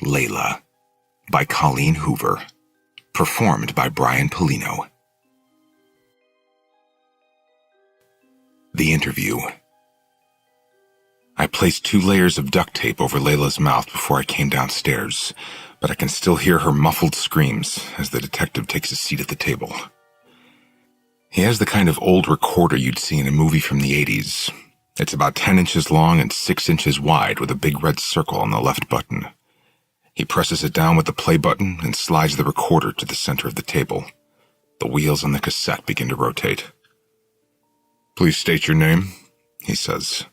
Layla by Colleen Hoover. Performed by Brian Polino. The interview. I placed 2 layers of duct tape over Layla's mouth before I came downstairs, but I can still hear her muffled screams as the detective takes a seat at the table. He has the kind of old recorder you'd see in a movie from the 80s. It's about 10 inches long and 6 inches wide with a big red circle on the left button. He presses it down with the play button and slides the recorder to the center of the table. The wheels on the cassette begin to rotate. "Please state your name," he says.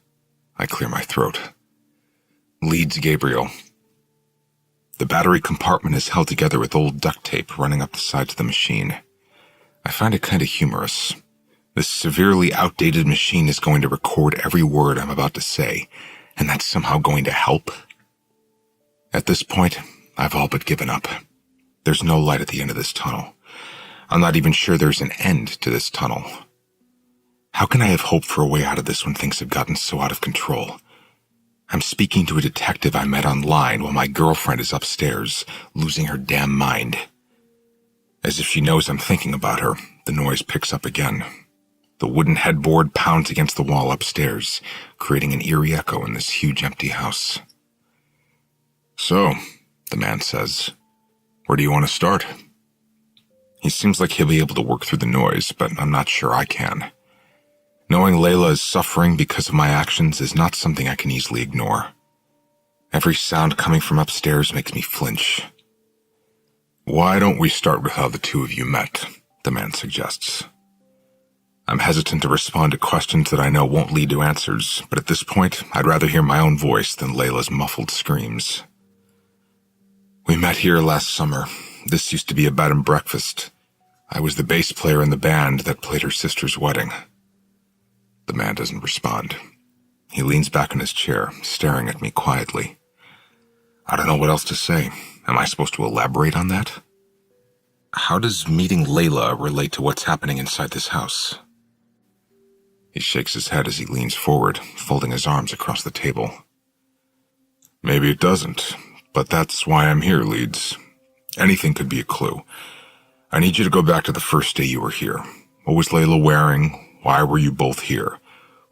I clear my throat. "Leeds Gabriel." The battery compartment is held together with old duct tape running up the sides of the machine. I find it kind of humorous. This severely outdated machine is going to record every word I'm about to say, and that's somehow going to help? At this point, I've all but given up. There's no light at the end of this tunnel. I'm not even sure there's an end to this tunnel. How can I have hope for a way out of this when things have gotten so out of control? I'm speaking to a detective I met online while my girlfriend is upstairs, losing her damn mind. As if she knows I'm thinking about her, the noise picks up again. The wooden headboard pounds against the wall upstairs, creating an eerie echo in this huge empty house. "So," the man says, "where do you want to start?" He seems like he'll be able to work through the noise, but I'm not sure I can. Knowing Layla is suffering because of my actions is not something I can easily ignore. Every sound coming from upstairs makes me flinch. "Why don't we start with how the two of you met?" the man suggests. I'm hesitant to respond to questions that I know won't lead to answers, but at this point, I'd rather hear my own voice than Layla's muffled screams. "We met here last summer. This used to be a bed and breakfast. I was the bass player in the band that played her sister's wedding." The man doesn't respond. He leans back in his chair, staring at me quietly. I don't know what else to say. Am I supposed to elaborate on that? How does meeting Layla relate to what's happening inside this house? He shakes his head as he leans forward, folding his arms across the table. "Maybe it doesn't, but that's why I'm here, Leeds. Anything could be a clue. I need you to go back to the first day you were here. What was Layla wearing? Why were you both here?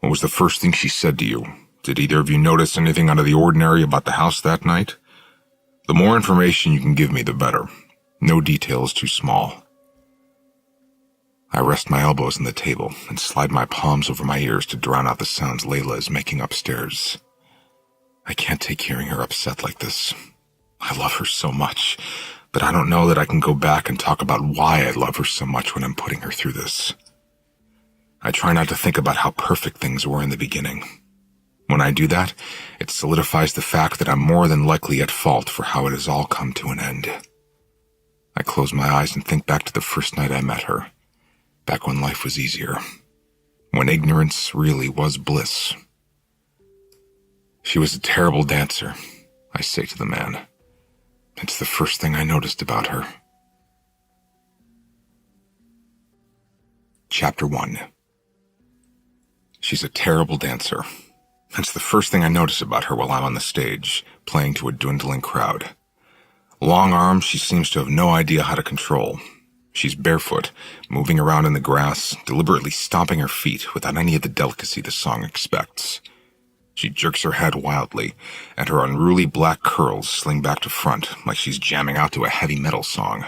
What was the first thing she said to you? Did either of you notice anything out of the ordinary about the house that night? The more information you can give me, the better. No detail is too small." I rest my elbows on the table and slide my palms over my ears to drown out the sounds Layla is making upstairs. I can't take hearing her upset like this. I love her so much, but I don't know that I can go back and talk about why I love her so much when I'm putting her through this. I try not to think about how perfect things were in the beginning. When I do that, it solidifies the fact that I'm more than likely at fault for how it has all come to an end. I close my eyes and think back to the first night I met her, back when life was easier, when ignorance really was bliss. "She was a terrible dancer," I say to the man. "It's the first thing I noticed about her." Chapter 1. She's a terrible dancer. That's the first thing I notice about her while I'm on the stage, playing to a dwindling crowd. Long arms she seems to have no idea how to control. She's barefoot, moving around in the grass, deliberately stomping her feet without any of the delicacy the song expects. She jerks her head wildly, and her unruly black curls sling back to front like she's jamming out to a heavy metal song.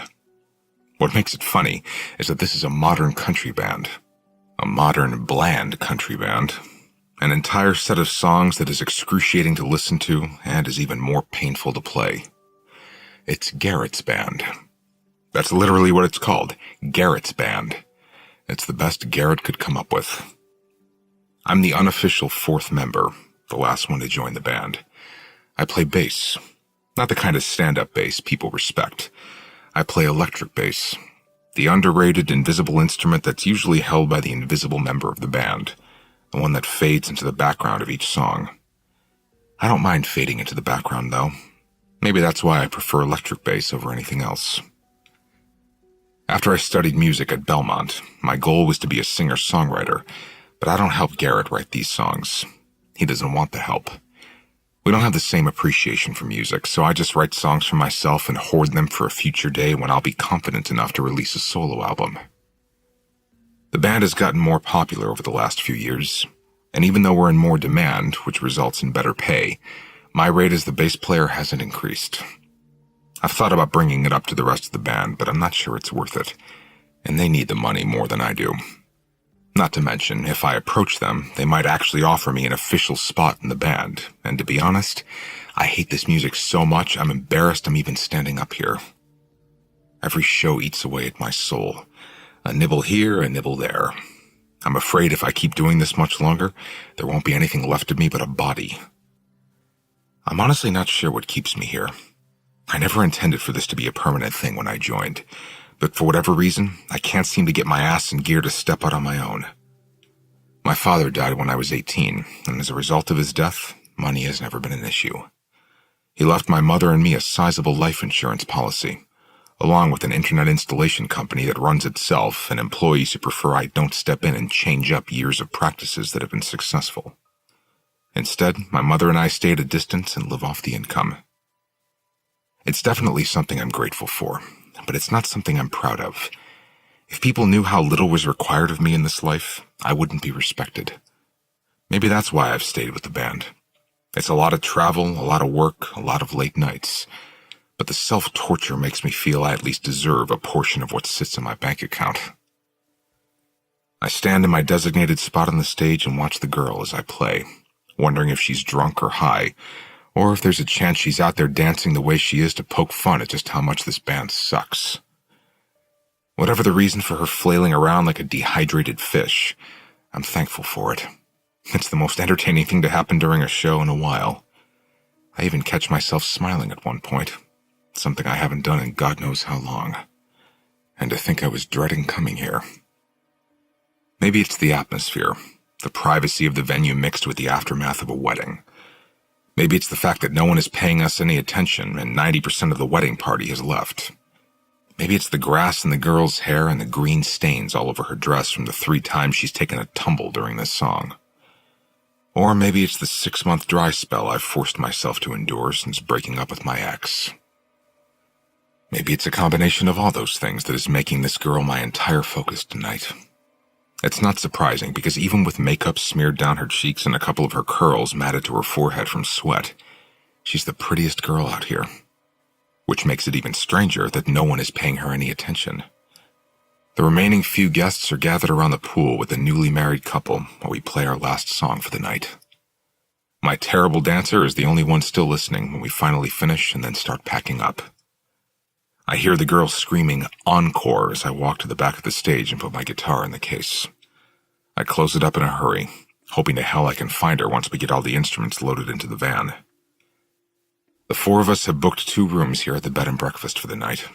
What makes it funny is that this is a modern country band. A modern, bland country band. An entire set of songs that is excruciating to listen to and is even more painful to play. It's Garrett's Band. That's literally what it's called, Garrett's Band. It's the best Garrett could come up with. I'm the unofficial 4th member, the last one to join the band. I play bass. Not the kind of stand-up bass people respect. I play electric bass. The underrated, invisible instrument that's usually held by the invisible member of the band, the one that fades into the background of each song. I don't mind fading into the background, though. Maybe that's why I prefer electric bass over anything else. After I studied music at Belmont, my goal was to be a singer-songwriter, but I don't help Garrett write these songs. He doesn't want the help. We don't have the same appreciation for music, so I just write songs for myself and hoard them for a future day when I'll be confident enough to release a solo album. The band has gotten more popular over the last few years, and even though we're in more demand, which results in better pay, my rate as the bass player hasn't increased. I've thought about bringing it up to the rest of the band, but I'm not sure it's worth it, and they need the money more than I do. Not to mention, if I approach them, they might actually offer me an official spot in the band, and to be honest, I hate this music so much I'm embarrassed I'm even standing up here. Every show eats away at my soul. A nibble here, a nibble there. I'm afraid if I keep doing this much longer, there won't be anything left of me but a body. I'm honestly not sure what keeps me here. I never intended for this to be a permanent thing when I joined, but for whatever reason, I can't seem to get my ass in gear to step out on my own. My father died when I was 18, and as a result of his death, money has never been an issue. He left my mother and me a sizable life insurance policy, along with an internet installation company that runs itself and employees who prefer I don't step in and change up years of practices that have been successful. Instead, my mother and I stay at a distance and live off the income. It's definitely something I'm grateful for, but it's not something I'm proud of. If people knew how little was required of me in this life, I wouldn't be respected. Maybe that's why I've stayed with the band. It's a lot of travel, a lot of work, a lot of late nights. But the self-torture makes me feel I at least deserve a portion of what sits in my bank account. I stand in my designated spot on the stage and watch the girl as I play, wondering if she's drunk or high, or if there's a chance she's out there dancing the way she is to poke fun at just how much this band sucks. Whatever the reason for her flailing around like a dehydrated fish, I'm thankful for it. It's the most entertaining thing to happen during a show in a while. I even catch myself smiling at one point, something I haven't done in God knows how long. And to think I was dreading coming here. Maybe it's the atmosphere, the privacy of the venue mixed with the aftermath of a wedding. Maybe it's the fact that no one is paying us any attention and 90% of the wedding party has left. Maybe it's the grass in the girl's hair and the green stains all over her dress from the 3 times she's taken a tumble during this song. Or maybe it's the 6-month dry spell I've forced myself to endure since breaking up with my ex. Maybe it's a combination of all those things that is making this girl my entire focus tonight. It's not surprising because even with makeup smeared down her cheeks and a couple of her curls matted to her forehead from sweat, she's the prettiest girl out here. Which makes it even stranger that no one is paying her any attention. The remaining few guests are gathered around the pool with the newly married couple while we play our last song for the night. My terrible dancer is the only one still listening when we finally finish and then start packing up. I hear the girl screaming "Encore" as I walk to the back of the stage and put my guitar in the case. I close it up in a hurry, hoping to hell I can find her once we get all the instruments loaded into the van. The 4 of us have booked 2 rooms here at the bed and breakfast for the night.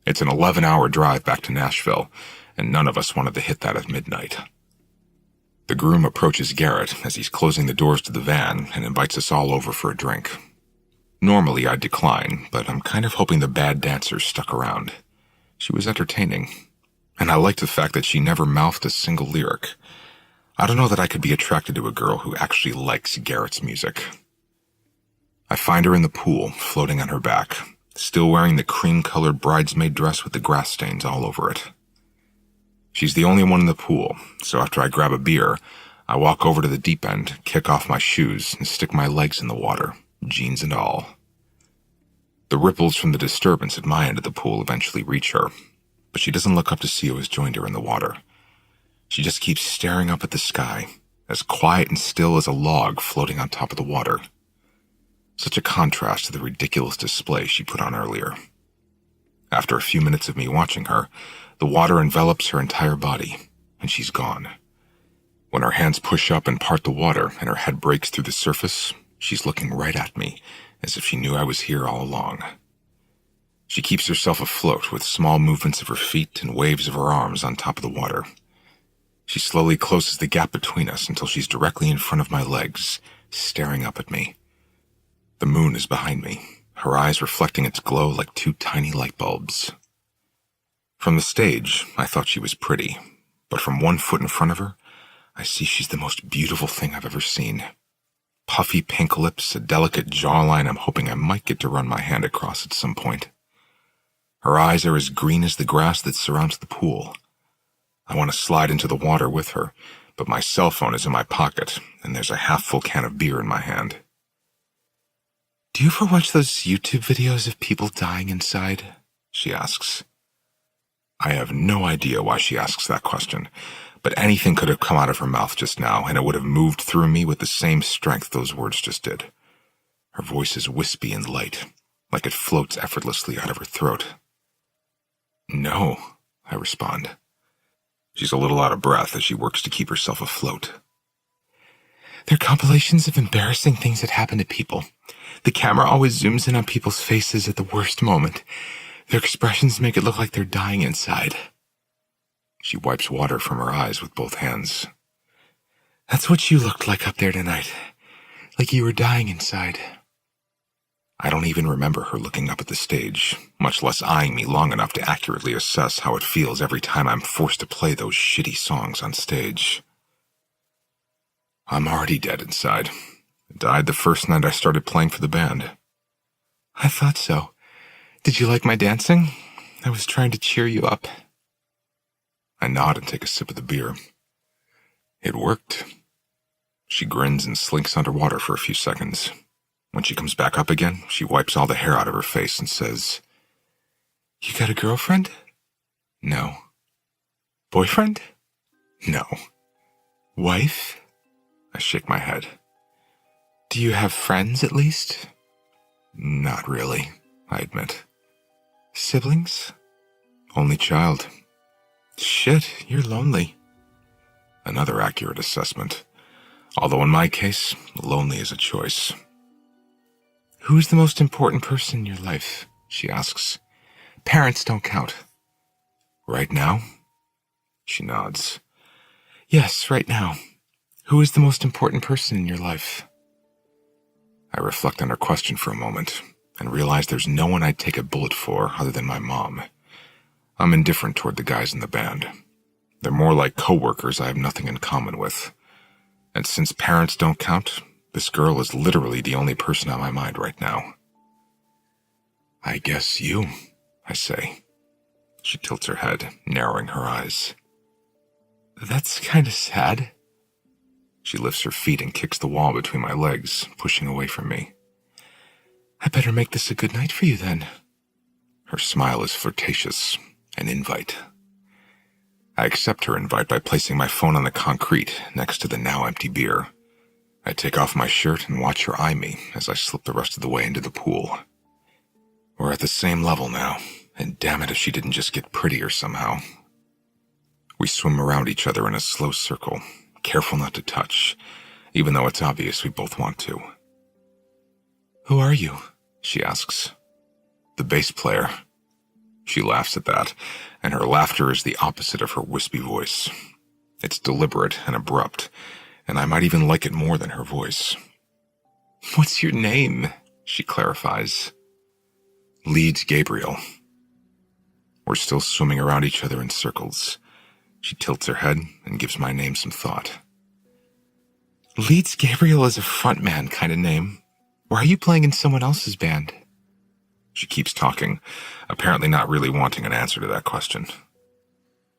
It's an 11-hour drive back to Nashville, and none of us wanted to hit that at midnight. The groom approaches Garrett as he's closing the doors to the van and invites us all over for a drink. Normally I'd decline, but I'm kind of hoping the bad dancer stuck around. She was entertaining, and I liked the fact that she never mouthed a single lyric. I don't know that I could be attracted to a girl who actually likes Garrett's music. I find her in the pool, floating on her back, still wearing the cream-colored bridesmaid dress with the grass stains all over it. She's the only one in the pool, so after I grab a beer, I walk over to the deep end, kick off my shoes, and stick my legs in the water, jeans and all. The ripples from the disturbance at my end of the pool eventually reach her, but she doesn't look up to see who has joined her in the water. She just keeps staring up at the sky, as quiet and still as a log floating on top of the water. Such a contrast to the ridiculous display she put on earlier. After a few minutes of me watching her, the water envelops her entire body, and she's gone. When her hands push up and part the water and her head breaks through the surface, she's looking right at me, as if she knew I was here all along. She keeps herself afloat with small movements of her feet and waves of her arms on top of the water. She slowly closes the gap between us until she's directly in front of my legs, staring up at me. The moon is behind me, her eyes reflecting its glow like 2 tiny light bulbs. From the stage, I thought she was pretty, but from 1 foot in front of her, I see she's the most beautiful thing I've ever seen. Puffy pink lips, a delicate jawline I'm hoping I might get to run my hand across at some point. Her eyes are as green as the grass that surrounds the pool. I want to slide into the water with her, but my cell phone is in my pocket, and there's a half-full can of beer in my hand. "Do you ever watch those YouTube videos of people dying inside?" she asks. I have no idea why she asks that question, but anything could have come out of her mouth just now, and it would have moved through me with the same strength those words just did. Her voice is wispy and light, like it floats effortlessly out of her throat. "No," I respond. She's a little out of breath as she works to keep herself afloat. "They're compilations of embarrassing things that happen to people. The camera always zooms in on people's faces at the worst moment. Their expressions make it look like they're dying inside." She wipes water from her eyes with both hands. "That's what you looked like up there tonight. Like you were dying inside." I don't even remember her looking up at the stage, much less eyeing me long enough to accurately assess how it feels every time I'm forced to play those shitty songs on stage. I'm already dead inside. I died the first night I started playing for the band. "I thought so. Did you like my dancing? I was trying to cheer you up." I nod and take a sip of the beer. "It worked." She grins and slinks underwater for a few seconds. When she comes back up again, she wipes all the hair out of her face and says, "You got a girlfriend?" "No." "Boyfriend?" "No." "Wife?" I shake my head. "Do you have friends, at least?" "Not really," I admit. "Siblings?" "Only child." "Shit, you're lonely." Another accurate assessment. Although in my case, lonely is a choice. "Who is the most important person in your life?" she asks. "Parents don't count." "Right now?" She nods. "Yes, right now. Who is the most important person in your life?" I reflect on her question for a moment and realize there's no one I'd take a bullet for other than my mom. I'm indifferent toward the guys in the band. They're more like coworkers I have nothing in common with. And since parents don't count, this girl is literally the only person on my mind right now. "I guess you," I say. She tilts her head, narrowing her eyes. "That's kind of sad." She lifts her feet and kicks the wall between my legs, pushing away from me. "I better make this a good night for you then." Her smile is flirtatious, an invite. I accept her invite by placing my phone on the concrete next to the now empty beer. I take off my shirt and watch her eye me as I slip the rest of the way into the pool. We're at the same level now, and damn it if she didn't just get prettier somehow. We swim around each other in a slow circle, careful not to touch, even though it's obvious we both want to. "Who are you?" she asks. "The bass player." She laughs at that, and her laughter is the opposite of her wispy voice. It's deliberate and abrupt, and I might even like it more than her voice. "What's your name?" she clarifies. "Leeds Gabriel." We're still swimming around each other in circles. She tilts her head and gives my name some thought. "Leeds Gabriel is a frontman kind of name. Why are you playing in someone else's band?" She keeps talking, apparently not really wanting an answer to that question.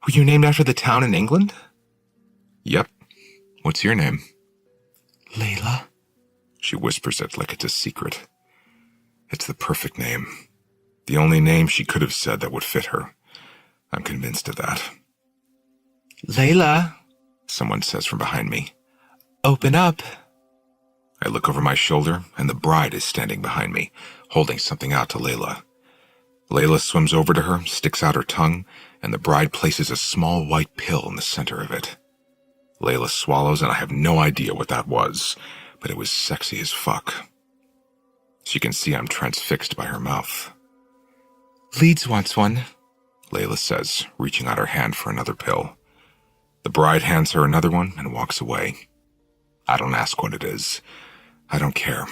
"Were you named after the town in England?" "Yep. What's your name?" "Layla." She whispers it like it's a secret. It's the perfect name. The only name she could have said that would fit her. I'm convinced of that. "Layla," someone says from behind me. "Open up." I look over my shoulder, and the bride is standing behind me, holding something out to Layla. Layla swims over to her, sticks out her tongue, and the bride places a small white pill in the center of it. Layla swallows, and I have no idea what that was, but it was sexy as fuck. She can see I'm transfixed by her mouth. "Leeds wants one," Layla says, reaching out her hand for another pill. The bride hands her another one and walks away. I don't ask what it is. I don't care.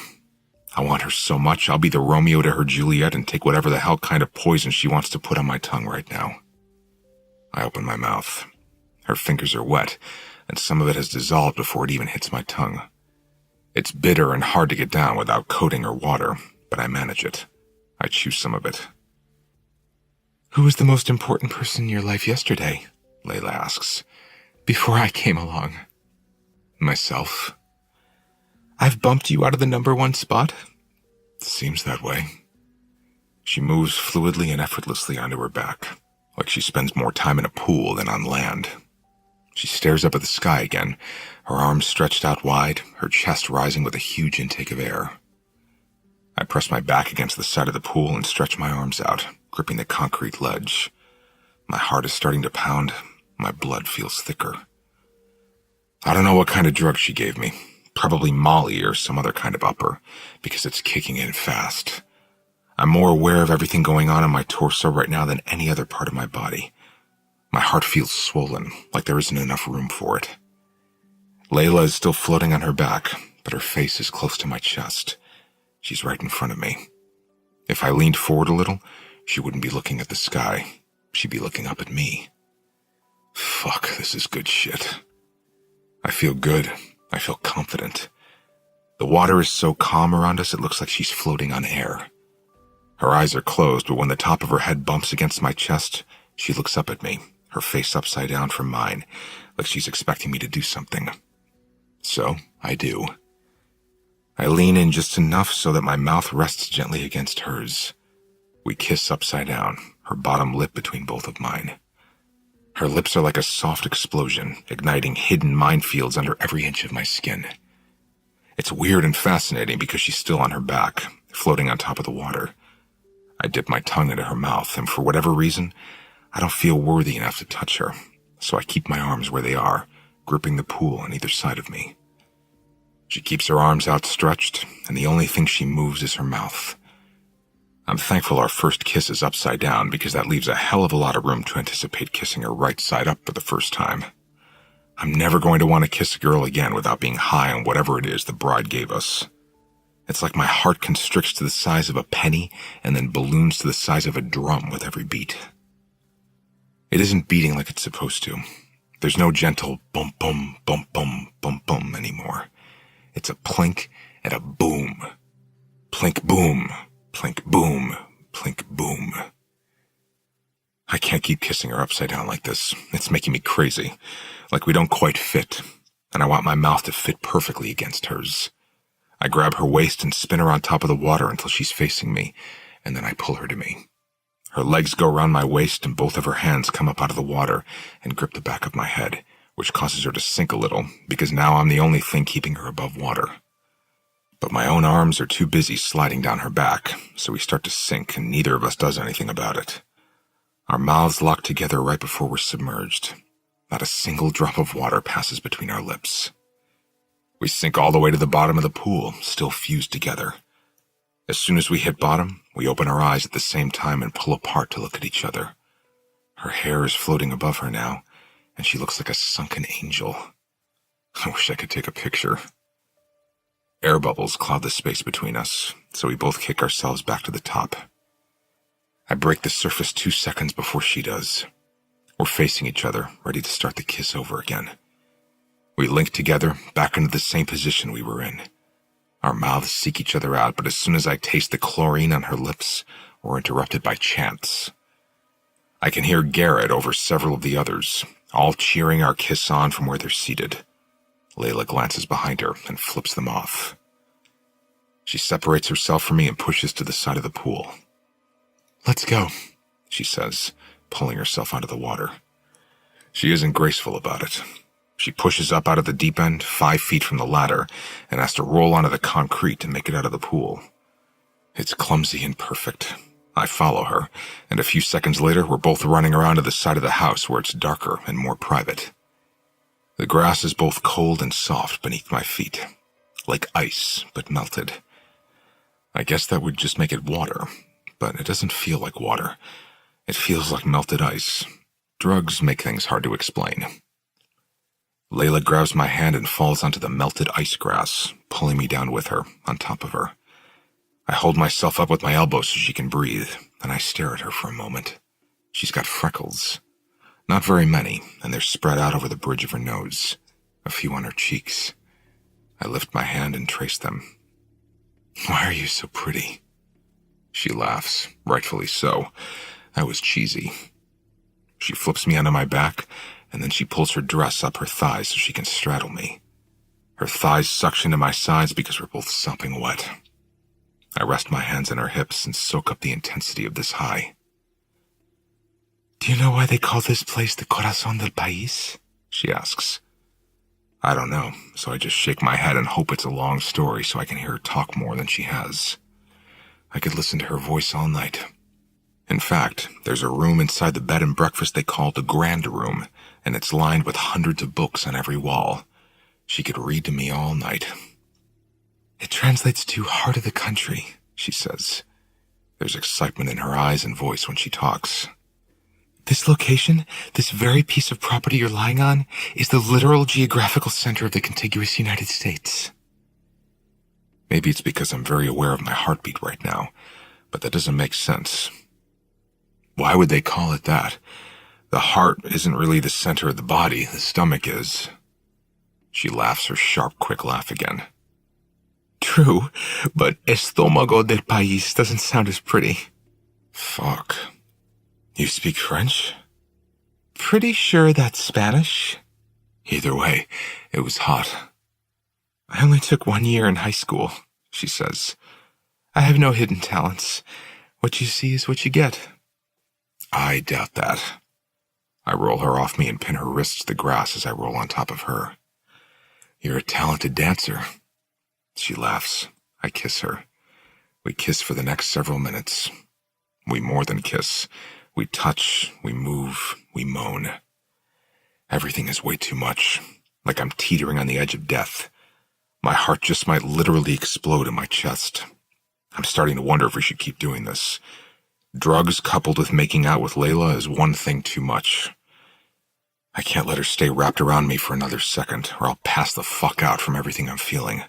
I want her so much I'll be the Romeo to her Juliet and take whatever the hell kind of poison she wants to put on my tongue right now. I open my mouth. Her fingers are wet, and some of it has dissolved before it even hits my tongue. It's bitter and hard to get down without coating or water, but I manage it. I chew some of it. Who was the most important person in your life yesterday? Layla asks. Before I came along. Myself. I've bumped you out of the #1 spot? Seems that way. She moves fluidly and effortlessly onto her back, like she spends more time in a pool than on land. She stares up at the sky again, her arms stretched out wide, her chest rising with a huge intake of air. I press my back against the side of the pool and stretch my arms out, gripping the concrete ledge. My heart is starting to pound. My blood feels thicker. I don't know what kind of drug she gave me. Probably Molly or some other kind of upper, because it's kicking in fast. I'm more aware of everything going on in my torso right now than any other part of my body. My heart feels swollen, like there isn't enough room for it. Layla is still floating on her back, but her face is close to my chest. She's right in front of me. If I leaned forward a little, she wouldn't be looking at the sky. She'd be looking up at me. Fuck, this is good shit. I feel good. I feel confident. The water is so calm around us it looks like she's floating on air. Her eyes are closed, but when the top of her head bumps against my chest, she looks up at me, her face upside down from mine, like she's expecting me to do something. So, I do. I lean in just enough so that my mouth rests gently against hers. We kiss upside down, her bottom lip between both of mine. Her lips are like a soft explosion, igniting hidden minefields under every inch of my skin. It's weird and fascinating because she's still on her back, floating on top of the water. I dip my tongue into her mouth, and for whatever reason, I don't feel worthy enough to touch her, so I keep my arms where they are, gripping the pool on either side of me. She keeps her arms outstretched, and the only thing she moves is her mouth. I'm thankful our first kiss is upside down because that leaves a hell of a lot of room to anticipate kissing her right side up for the first time. I'm never going to want to kiss a girl again without being high on whatever it is the bride gave us. It's like my heart constricts to the size of a penny and then balloons to the size of a drum with every beat. It isn't beating like it's supposed to. There's no gentle bum bum bum bum bum bum anymore. It's a plink and a boom. Plink boom, plink boom, plink boom. I can't keep kissing her upside down like this. It's making me crazy. Like we don't quite fit. And I want my mouth to fit perfectly against hers. I grab her waist and spin her on top of the water until she's facing me, and then I pull her to me. Her legs go around my waist and both of her hands come up out of the water and grip the back of my head, which causes her to sink a little because now I'm the only thing keeping her above water. But my own arms are too busy sliding down her back, so we start to sink and neither of us does anything about it. Our mouths lock together right before we're submerged. Not a single drop of water passes between our lips. We sink all the way to the bottom of the pool, still fused together. As soon as we hit bottom, we open our eyes at the same time and pull apart to look at each other. Her hair is floating above her now, and she looks like a sunken angel. I wish I could take a picture. Air bubbles cloud the space between us, so we both kick ourselves back to the top. I break the surface 2 seconds before she does. We're facing each other, ready to start the kiss over again. We link together, back into the same position we were in. Our mouths seek each other out, but as soon as I taste the chlorine on her lips, we're interrupted by chants. I can hear Garrett over several of the others, all cheering our kiss on from where they're seated. Layla glances behind her and flips them off. She separates herself from me and pushes to the side of the pool. Let's go, she says, pulling herself out of the water. She isn't graceful about it. She pushes up out of the deep end, 5 feet from the ladder, and has to roll onto the concrete to make it out of the pool. It's clumsy and perfect. I follow her, and a few seconds later we're both running around to the side of the house where it's darker and more private. The grass is both cold and soft beneath my feet, like ice, but melted. I guess that would just make it water, but it doesn't feel like water. It feels like melted ice. Drugs make things hard to explain. Layla grabs my hand and falls onto the melted ice grass, pulling me down with her, on top of her. I hold myself up with my elbows so she can breathe, and I stare at her for a moment. She's got freckles. Not very many, and they're spread out over the bridge of her nose, a few on her cheeks. I lift my hand and trace them. Why are you so pretty? She laughs, rightfully so. I was cheesy. She flips me onto my back, and then she pulls her dress up her thighs so she can straddle me. Her thighs suction to my sides because we're both sopping wet. I rest my hands on her hips and soak up the intensity of this high. Do you know why they call this place the Corazón del País? She asks. I don't know, so I just shake my head and hope it's a long story so I can hear her talk more than she has. I could listen to her voice all night. In fact, there's a room inside the bed and breakfast they call the Grand Room, and it's lined with hundreds of books on every wall. She could read to me all night. It translates to heart of the country, she says. There's excitement in her eyes and voice when she talks. This location, this very piece of property you're lying on, is the literal geographical center of the contiguous United States. Maybe it's because I'm very aware of my heartbeat right now, but that doesn't make sense. Why would they call it that? The heart isn't really the center of the body, the stomach is. She laughs her sharp, quick laugh again. True, but Estómago del País doesn't sound as pretty. Fuck. You speak French? Pretty sure that's Spanish. Either way, it was hot. I only took 1 year in high school, she says. I have no hidden talents. What you see is what you get. I doubt that. I roll her off me and pin her wrists to the grass as I roll on top of her. You're a talented dancer. She laughs. I kiss her. We kiss for the next several minutes. We more than kiss. We touch, we move, we moan. Everything is way too much, like I'm teetering on the edge of death. My heart just might literally explode in my chest. I'm starting to wonder if we should keep doing this. Drugs coupled with making out with Layla is one thing too much. I can't let her stay wrapped around me for another second, or I'll pass the fuck out from everything I'm feeling.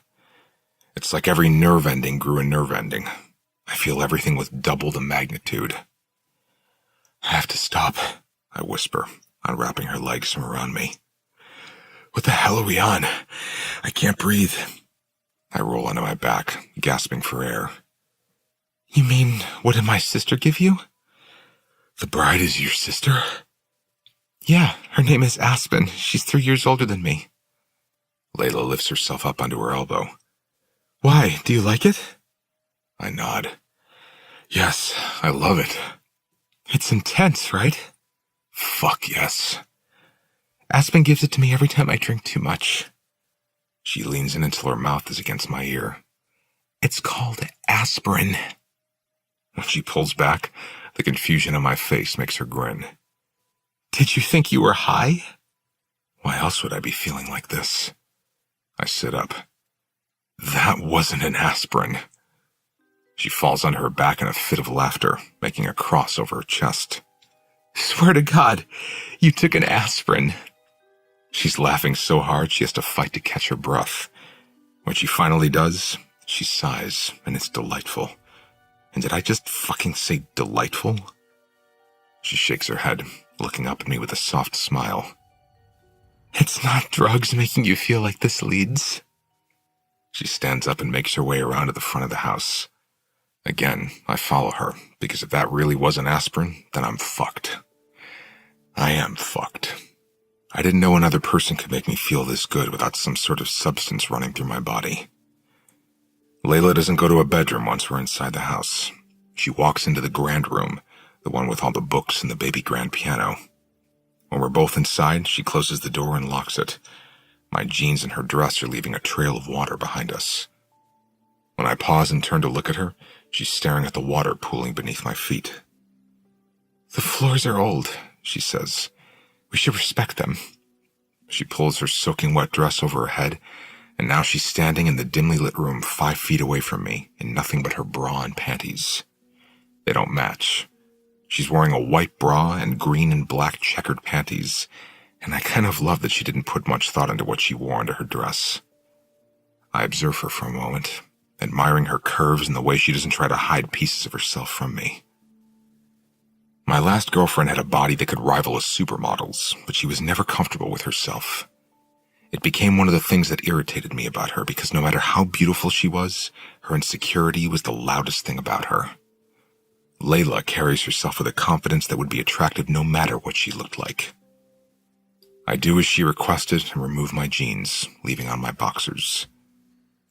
It's like every nerve ending grew a nerve ending. I feel everything with double the magnitude. I have to stop, I whisper, unwrapping her legs from around me. What the hell are we on? I can't breathe. I roll onto my back, gasping for air. You mean, what did my sister give you? The bride is your sister? Yeah, her name is Aspen. She's 3 years older than me. Layla lifts herself up onto her elbow. Why, do you like it? I nod. Yes, I love it. It's intense, right? Fuck yes. Aspen gives it to me every time I drink too much. She leans in until her mouth is against my ear. It's called aspirin. When she pulls back, the confusion on my face makes her grin. Did you think you were high? Why else would I be feeling like this? I sit up. That wasn't an aspirin. She falls on her back in a fit of laughter, making a cross over her chest. Swear to God, you took an aspirin. She's laughing so hard she has to fight to catch her breath. When she finally does, she sighs, and it's delightful. And did I just fucking say delightful? She shakes her head, looking up at me with a soft smile. It's not drugs making you feel like this, Leeds. She stands up and makes her way around to the front of the house. Again, I follow her, because if that really was an aspirin, then I'm fucked. I am fucked. I didn't know another person could make me feel this good without some sort of substance running through my body. Layla doesn't go to a bedroom once we're inside the house. She walks into the grand room, the one with all the books and the baby grand piano. When we're both inside, she closes the door and locks it. My jeans and her dress are leaving a trail of water behind us. When I pause and turn to look at her, she's staring at the water pooling beneath my feet. The floors are old, she says. We should respect them. She pulls her soaking wet dress over her head, and now she's standing in the dimly lit room 5 feet away from me in nothing but her bra and panties. They don't match. She's wearing a white bra and green and black checkered panties, and I kind of love that she didn't put much thought into what she wore under her dress. I observe her for a moment, admiring her curves and the way she doesn't try to hide pieces of herself from me. My last girlfriend had a body that could rival a supermodel's, but she was never comfortable with herself. It became one of the things that irritated me about her because no matter how beautiful she was, her insecurity was the loudest thing about her. Layla carries herself with a confidence that would be attractive no matter what she looked like. I do as she requested and remove my jeans, leaving on my boxers.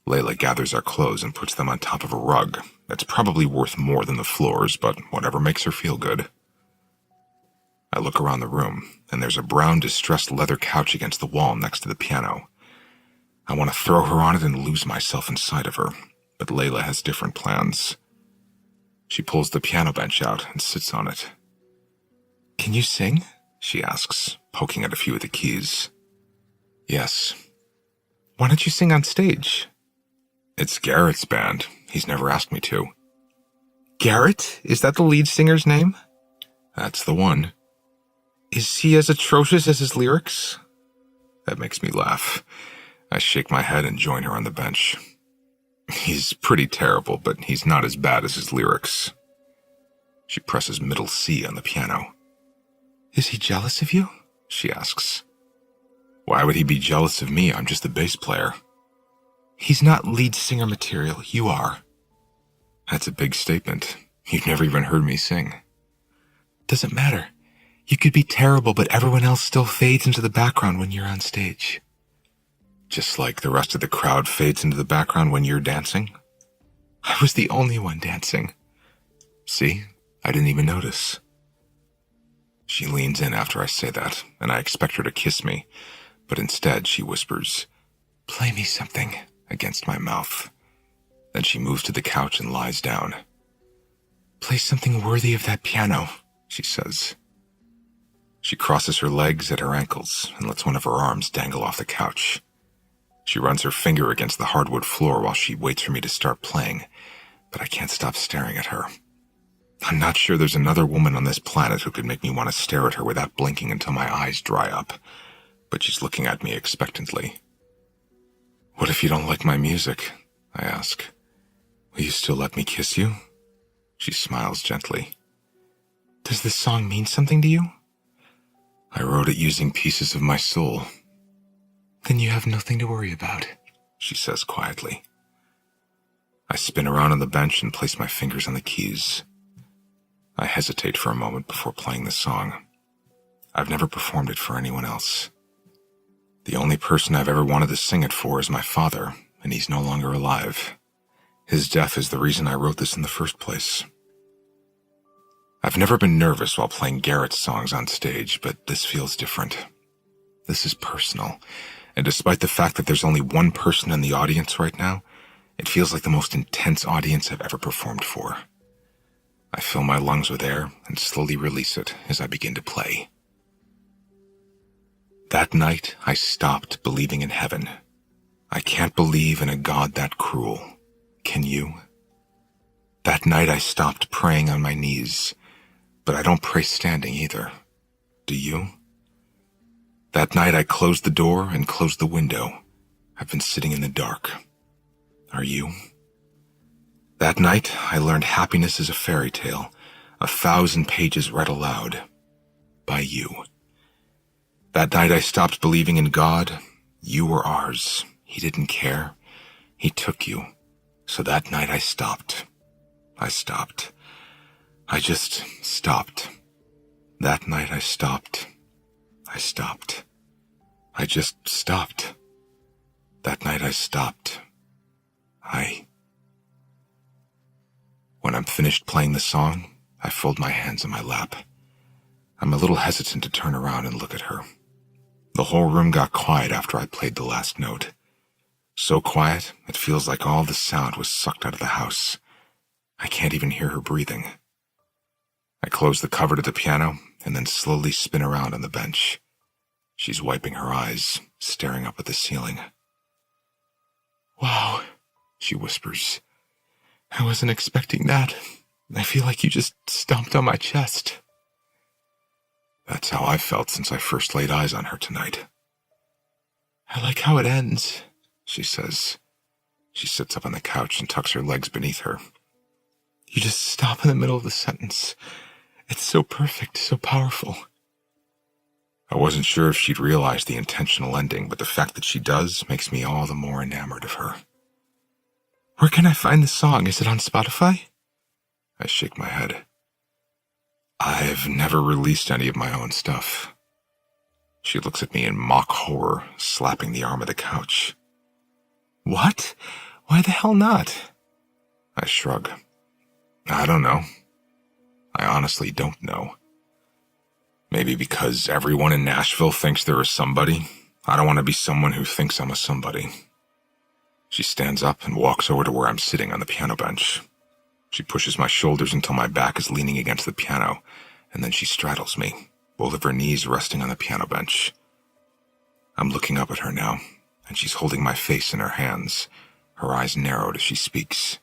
Layla gathers our clothes and puts them on top of a rug that's probably worth more than the floors, but whatever makes her feel good. I look around the room, and there's a brown distressed leather couch against the wall next to the piano. I want to throw her on it and lose myself inside of her, but Layla has different plans. She pulls the piano bench out and sits on it. "Can you sing?" she asks, poking at a few of the keys. Yes. "Why don't you sing on stage?" It's Garrett's band. He's never asked me to. Garrett? Is that the lead singer's name? That's the one. Is he as atrocious as his lyrics? That makes me laugh. I shake my head and join her on the bench. He's pretty terrible, but he's not as bad as his lyrics. She presses middle C on the piano. Is he jealous of you? She asks. Why would he be jealous of me? I'm just the bass player. He's not lead singer material. You are. That's a big statement. You've never even heard me sing. Doesn't matter. You could be terrible, but everyone else still fades into the background when you're on stage. Just like the rest of the crowd fades into the background when you're dancing? I was the only one dancing. See? I didn't even notice. She leans in after I say that, and I expect her to kiss me, but instead she whispers, "Play me something," against my mouth. Then she moves to the couch and lies down. "Play something worthy of that piano," she says. She crosses her legs at her ankles and lets one of her arms dangle off the couch. She runs her finger against the hardwood floor while she waits for me to start playing, but I can't stop staring at her. I'm not sure there's another woman on this planet who could make me want to stare at her without blinking until my eyes dry up, but she's looking at me expectantly. What if you don't like my music? I ask. Will you still let me kiss you? She smiles gently. Does this song mean something to you? I wrote it using pieces of my soul. Then you have nothing to worry about, she says quietly. I spin around on the bench and place my fingers on the keys. I hesitate for a moment before playing the song. I've never performed it for anyone else. The only person I've ever wanted to sing it for is my father, and he's no longer alive. His death is the reason I wrote this in the first place. I've never been nervous while playing Garrett's songs on stage, but this feels different. This is personal, and despite the fact that there's only one person in the audience right now, it feels like the most intense audience I've ever performed for. I fill my lungs with air and slowly release it as I begin to play. That night, I stopped believing in heaven. I can't believe in a God that cruel. Can you? That night, I stopped praying on my knees, but I don't pray standing either. Do you? That night, I closed the door and closed the window. I've been sitting in the dark. Are you? That night, I learned happiness is a fairy tale, 1,000 pages read aloud. By you. That night I stopped believing in God. You were ours. He didn't care. He took you. So that night I stopped. I stopped. I just stopped. That night I stopped. I stopped. I just stopped. That night I stopped. When I'm finished playing the song, I fold my hands in my lap. I'm a little hesitant to turn around and look at her. The whole room got quiet after I played the last note. So quiet, it feels like all the sound was sucked out of the house. I can't even hear her breathing. I close the cover to the piano and then slowly spin around on the bench. She's wiping her eyes, staring up at the ceiling. "Wow," she whispers. "I wasn't expecting that. I feel like you just stomped on my chest." That's how I felt since I first laid eyes on her tonight. "I like how it ends," she says. She sits up on the couch and tucks her legs beneath her. "You just stop in the middle of the sentence. It's so perfect, so powerful." I wasn't sure if she'd realize the intentional ending, but the fact that she does makes me all the more enamored of her. Where can I find the song? Is it on Spotify? I shake my head. I've never released any of my own stuff. She looks at me in mock horror, slapping the arm of the couch. What? Why the hell not? I shrug. I don't know. I honestly don't know. Maybe because everyone in Nashville thinks they're a somebody. I don't want to be someone who thinks I'm a somebody. She stands up and walks over to where I'm sitting on the piano bench. She pushes my shoulders until my back is leaning against the piano, and then she straddles me, both of her knees resting on the piano bench. I'm looking up at her now, and she's holding my face in her hands, her eyes narrowed as she speaks.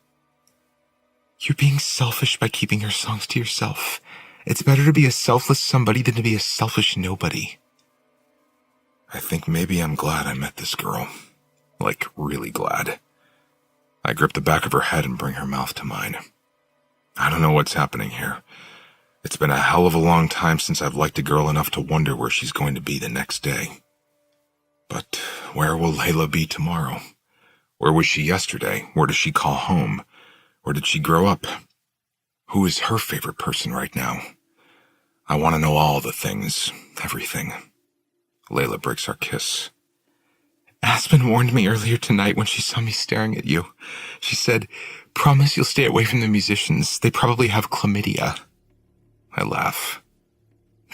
You're being selfish by keeping your songs to yourself. It's better to be a selfless somebody than to be a selfish nobody. I think maybe I'm glad I met this girl. Like, really glad. I grip the back of her head and bring her mouth to mine. I don't know what's happening here. It's been a hell of a long time since I've liked a girl enough to wonder where she's going to be the next day. But where will Layla be tomorrow? Where was she yesterday? Where does she call home? Where did she grow up? Who is her favorite person right now? I want to know all the things, everything. Layla breaks our kiss. Aspen warned me earlier tonight when she saw me staring at you. She said, "Promise you'll stay away from the musicians. They probably have chlamydia." I laugh.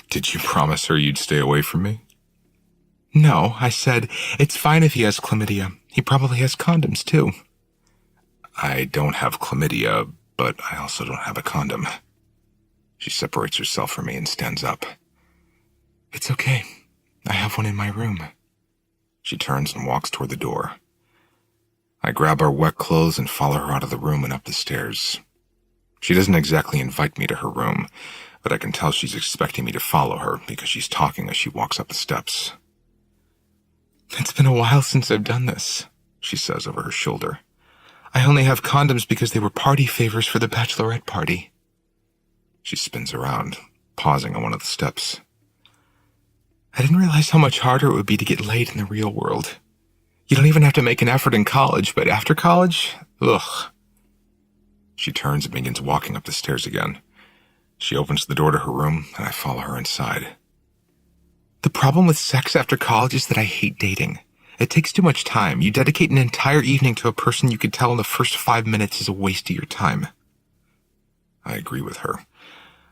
Did you promise her you'd stay away from me? No, I said, it's fine if he has chlamydia. He probably has condoms, too. I don't have chlamydia, but I also don't have a condom. She separates herself from me and stands up. It's okay. I have one in my room. She turns and walks toward the door. I grab our wet clothes and follow her out of the room and up the stairs. She doesn't exactly invite me to her room, but I can tell she's expecting me to follow her because she's talking as she walks up the steps. It's been a while since I've done this, she says over her shoulder. I only have condoms because they were party favors for the bachelorette party. She spins around, pausing on one of the steps. I didn't realize how much harder it would be to get laid in the real world. You don't even have to make an effort in college, but after college, ugh. She turns and begins walking up the stairs again. She opens the door to her room, and I follow her inside. The problem with sex after college is that I hate dating. It takes too much time. You dedicate an entire evening to a person you could tell in the first 5 minutes is a waste of your time. I agree with her.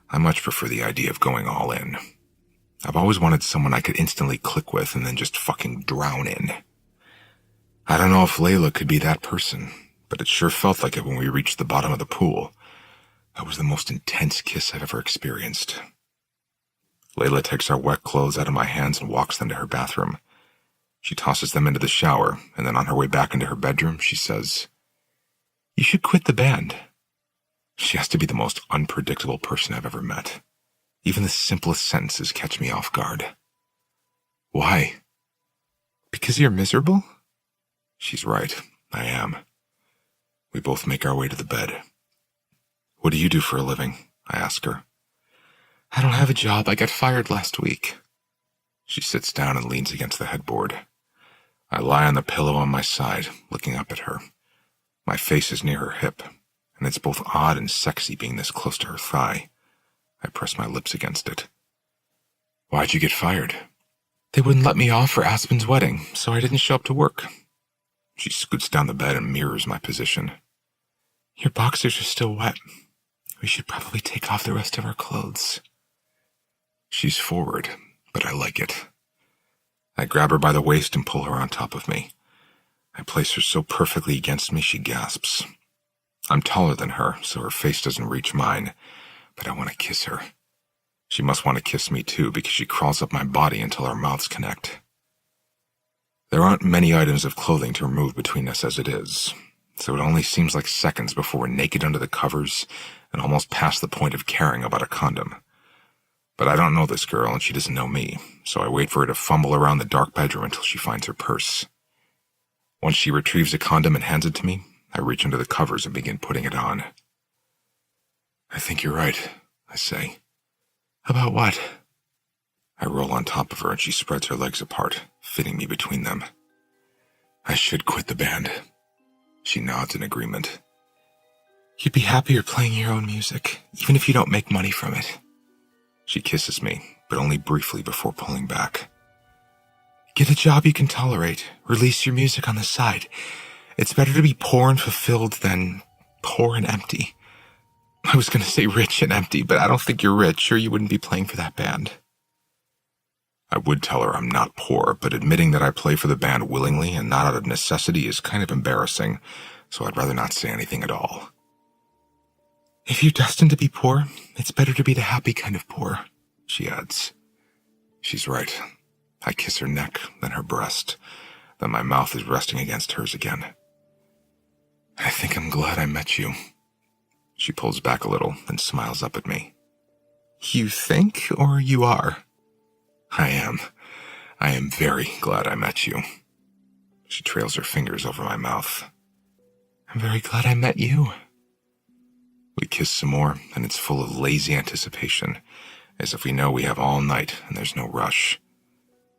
I much prefer the idea of going all in. I've always wanted someone I could instantly click with and then just fucking drown in. I don't know if Layla could be that person, but it sure felt like it when we reached the bottom of the pool. That was the most intense kiss I've ever experienced. Layla takes our wet clothes out of my hands and walks them to her bathroom. She tosses them into the shower, and then on her way back into her bedroom, she says, "You should quit the band." She has to be the most unpredictable person I've ever met. Even the simplest sentences catch me off guard. Why? Because you're miserable? She's right. I am. We both make our way to the bed. What do you do for a living? I ask her. I don't have a job. I got fired last week. She sits down and leans against the headboard. I lie on the pillow on my side, looking up at her. My face is near her hip, and it's both odd and sexy being this close to her thigh. I press my lips against it. Why'd you get fired? They wouldn't let me off for Aspen's wedding, so I didn't show up to work. She scoots down the bed and mirrors my position. Your boxers are still wet. We should probably take off the rest of our clothes. She's forward, but I like it. I grab her by the waist and pull her on top of me. I place her so perfectly against me she gasps. I'm taller than her, so her face doesn't reach mine, but I want to kiss her. She must want to kiss me too, because she crawls up my body until our mouths connect. There aren't many items of clothing to remove between us as it is, so it only seems like seconds before we're naked under the covers and almost past the point of caring about a condom. But I don't know this girl, and she doesn't know me, so I wait for her to fumble around the dark bedroom until she finds her purse. Once she retrieves a condom and hands it to me, I reach under the covers and begin putting it on. I think you're right, I say. About what? I roll on top of her and she spreads her legs apart, fitting me between them. I should quit the band. She nods in agreement. You'd be happier playing your own music, even if you don't make money from it. She kisses me, but only briefly before pulling back. Get a job you can tolerate. Release your music on the side. It's better to be poor and fulfilled than poor and empty. I was going to say rich and empty, but I don't think you're rich or you wouldn't be playing for that band. I would tell her I'm not poor, but admitting that I play for the band willingly and not out of necessity is kind of embarrassing, so I'd rather not say anything at all. If you're destined to be poor, it's better to be the happy kind of poor, she adds. She's right. I kiss her neck, then her breast, then my mouth is resting against hers again. I think I'm glad I met you. She pulls back a little and smiles up at me. You think, or you are? I am. I am very glad I met you. She trails her fingers over my mouth. I'm very glad I met you. We kiss some more, and it's full of lazy anticipation, as if we know we have all night and there's no rush.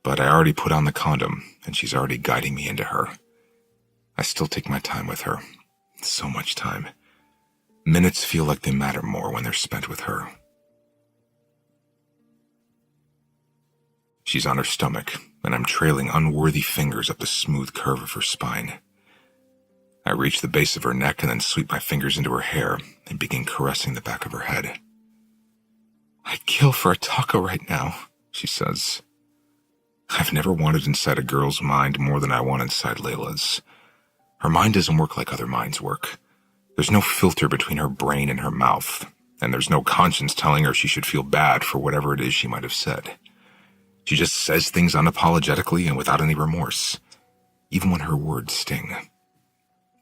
But I already put on the condom, and she's already guiding me into her. I still take my time with her. So much time. Minutes feel like they matter more when they're spent with her. She's on her stomach, and I'm trailing unworthy fingers up the smooth curve of her spine. I reach the base of her neck and then sweep my fingers into her hair and begin caressing the back of her head. I'd kill for a taco right now, she says. I've never wanted inside a girl's mind more than I want inside Layla's. Her mind doesn't work like other minds work. There's no filter between her brain and her mouth, and there's no conscience telling her she should feel bad for whatever it is she might have said. She just says things unapologetically and without any remorse, even when her words sting.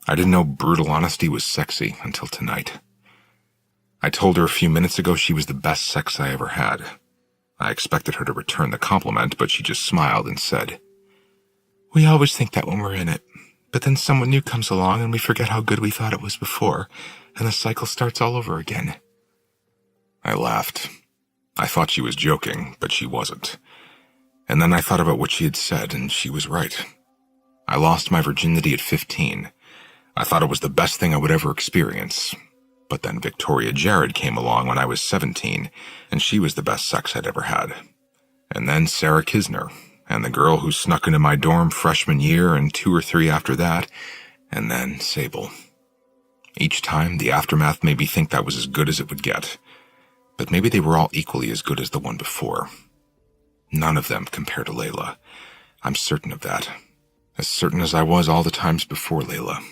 I didn't know brutal honesty was sexy until tonight. I told her a few minutes ago she was the best sex I ever had. I expected her to return the compliment, but she just smiled and said, We always think that when we're in it, but then someone new comes along and we forget how good we thought it was before, and the cycle starts all over again. I laughed. I thought she was joking, but she wasn't. And then I thought about what she had said, and she was right. I lost my virginity at 15. I thought it was the best thing I would ever experience. But then Victoria Jared came along when I was 17, and she was the best sex I'd ever had. And then Sarah Kisner, and the girl who snuck into my dorm freshman year and 2 or 3 after that, and then Sable. Each time, the aftermath made me think that was as good as it would get. But maybe they were all equally as good as the one before. None of them compared to Layla. I'm certain of that. As certain as I was all the times before Layla.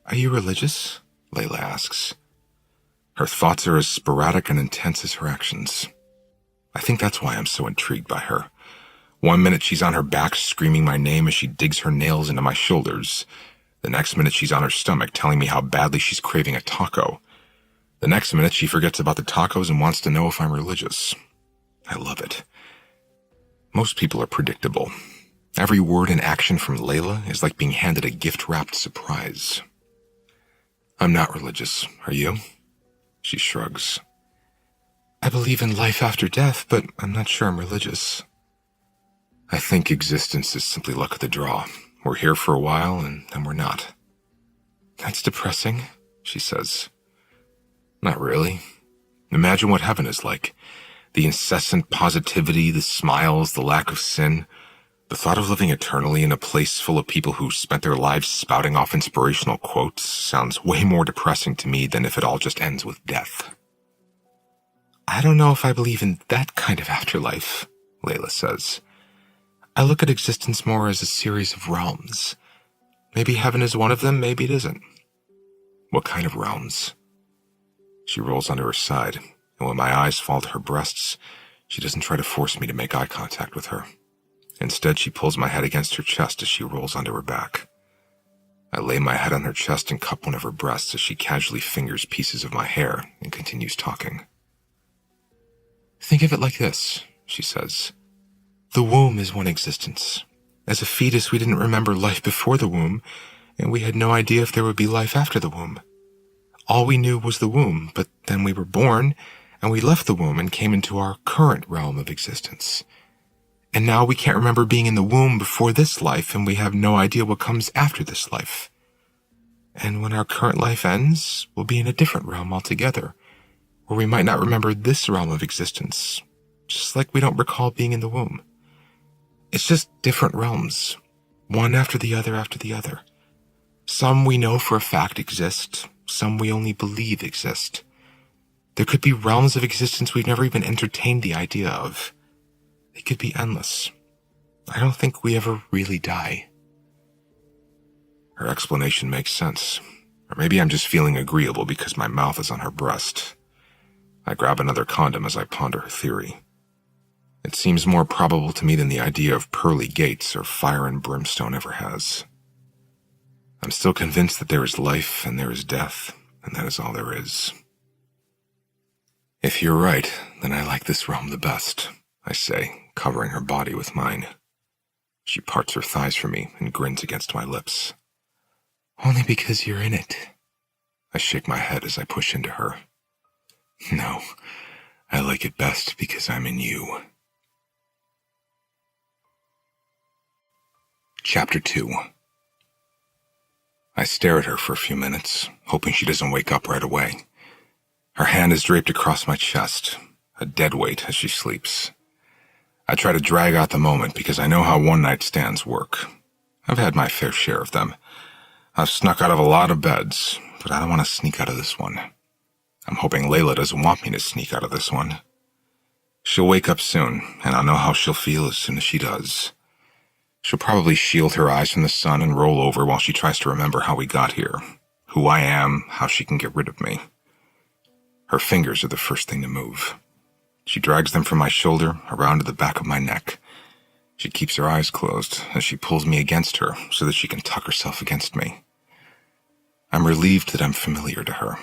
Are you religious? Layla asks. Her thoughts are as sporadic and intense as her actions. I think that's why I'm so intrigued by her. One minute she's on her back screaming my name as she digs her nails into my shoulders. The next minute she's on her stomach telling me how badly she's craving a taco. The next minute she forgets about the tacos and wants to know if I'm religious. I love it. Most people are predictable. Every word and action from Layla is like being handed a gift-wrapped surprise. I'm not religious, are you? She shrugs. I believe in life after death, but I'm not sure I'm religious. I think existence is simply luck of the draw. We're here for a while, and then we're not. That's depressing, she says. Not really. Imagine what heaven is like. The incessant positivity, the smiles, the lack of sin. The thought of living eternally in a place full of people who spent their lives spouting off inspirational quotes sounds way more depressing to me than if it all just ends with death. I don't know if I believe in that kind of afterlife, Layla says. I look at existence more as a series of realms. Maybe heaven is one of them, maybe it isn't. What kind of realms? She rolls onto her side, and when my eyes fall to her breasts, she doesn't try to force me to make eye contact with her. Instead, she pulls my head against her chest as she rolls onto her back. I lay my head on her chest and cup one of her breasts as she casually fingers pieces of my hair and continues talking. Think of it like this, she says. The womb is one existence. As a fetus, we didn't remember life before the womb, and we had no idea if there would be life after the womb. All we knew was the womb, but then we were born, and we left the womb and came into our current realm of existence. And now we can't remember being in the womb before this life, and we have no idea what comes after this life. And when our current life ends, we'll be in a different realm altogether, where we might not remember this realm of existence, just like we don't recall being in the womb. It's just different realms, one after the other after the other. Some we know for a fact exist, some we only believe exist. There could be realms of existence we've never even entertained the idea of. They could be endless. I don't think we ever really die. Her explanation makes sense. Or maybe I'm just feeling agreeable because my mouth is on her breast. I grab another condom as I ponder her theory. It seems more probable to me than the idea of pearly gates or fire and brimstone ever has. I'm still convinced that there is life and there is death, and that is all there is. If you're right, then I like this realm the best, I say, covering her body with mine. She parts her thighs for me and grins against my lips. Only because you're in it. I shake my head as I push into her. No, I like it best because I'm in you. Chapter 2. I stare at her for a few minutes, hoping she doesn't wake up right away. Her hand is draped across my chest, a dead weight as she sleeps. I try to drag out the moment because I know how one-night stands work. I've had my fair share of them. I've snuck out of a lot of beds, but I don't want to sneak out of this one. I'm hoping Layla doesn't want me to sneak out of this one. She'll wake up soon, and I'll know how she'll feel as soon as she does. She'll probably shield her eyes from the sun and roll over while she tries to remember how we got here, who I am, how she can get rid of me. Her fingers are the first thing to move. She drags them from my shoulder around to the back of my neck. She keeps her eyes closed as she pulls me against her so that she can tuck herself against me. I'm relieved that I'm familiar to her,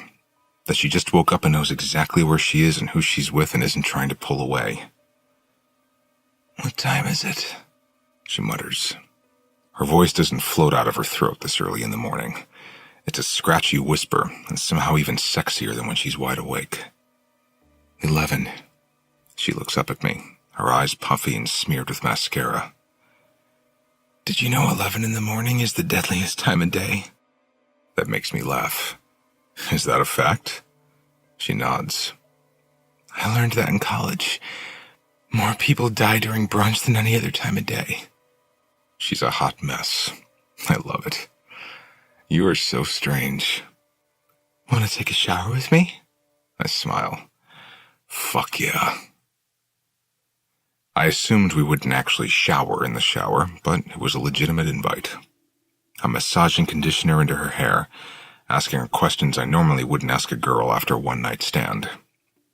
that she just woke up and knows exactly where she is and who she's with and isn't trying to pull away. What time is it? She mutters. Her voice doesn't float out of her throat this early in the morning. It's a scratchy whisper and somehow even sexier than when she's wide awake. 11. She looks up at me, her eyes puffy and smeared with mascara. Did you know 11 in the morning is the deadliest time of day? That makes me laugh. Is that a fact? She nods. I learned that in college. More people die during brunch than any other time of day. She's a hot mess. I love it. You are so strange. Want to take a shower with me? I smile. Fuck yeah. I assumed we wouldn't actually shower in the shower, but it was a legitimate invite. I'm massaging conditioner into her hair, asking her questions I normally wouldn't ask a girl after a one-night stand.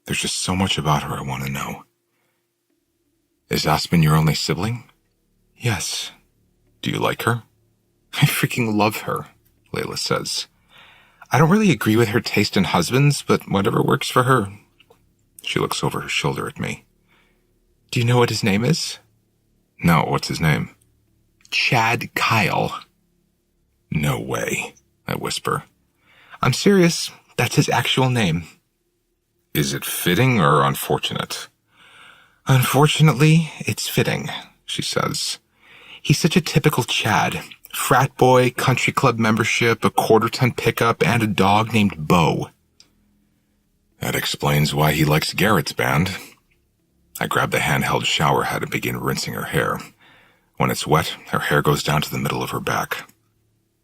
There's just so much about her I want to know. Is Aspen your only sibling? Yes. Do you like her? I freaking love her, Layla says. I don't really agree with her taste in husbands, but whatever works for her. She looks over her shoulder at me. Do you know what his name is? No, what's his name? Chad Kyle. No way, I whisper. I'm serious. That's his actual name. Is it fitting or unfortunate? Unfortunately, it's fitting, she says. He's such a typical Chad. Frat boy, country club membership, a quarter-ton pickup, and a dog named Bo. That explains why he likes Garrett's band. I grab the handheld shower head and begin rinsing her hair. When it's wet, her hair goes down to the middle of her back.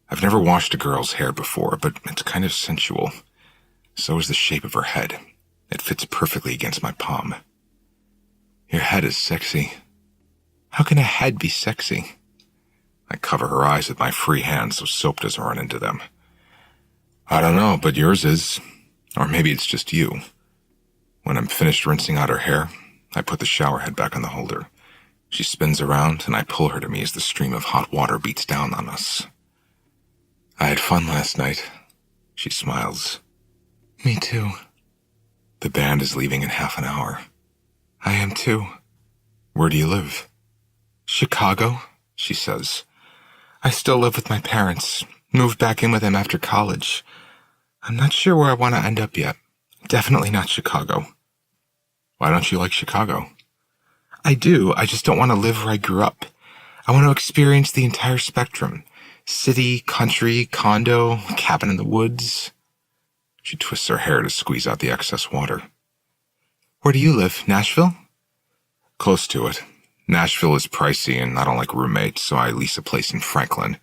I've never washed a girl's hair before, but it's kind of sensual. So is the shape of her head. It fits perfectly against my palm. Your head is sexy. How can a head be sexy? I cover her eyes with my free hand so soap doesn't run into them. I don't know, but yours is. Or maybe it's just you. When I'm finished rinsing out her hair, I put the shower head back on the holder. She spins around, and I pull her to me as the stream of hot water beats down on us. I had fun last night. She smiles. Me too. The band is leaving in half an hour. I am too. Where do you live? Chicago, she says. I still live with my parents. Moved back in with them after college. I'm not sure where I want to end up yet. Definitely not Chicago. Why don't you like Chicago? I do. I just don't want to live where I grew up. I want to experience the entire spectrum. City, country, condo, cabin in the woods. She twists her hair to squeeze out the excess water. Where do you live? Nashville? Close to it. Nashville is pricey and I don't like roommates, so I lease a place in Franklin.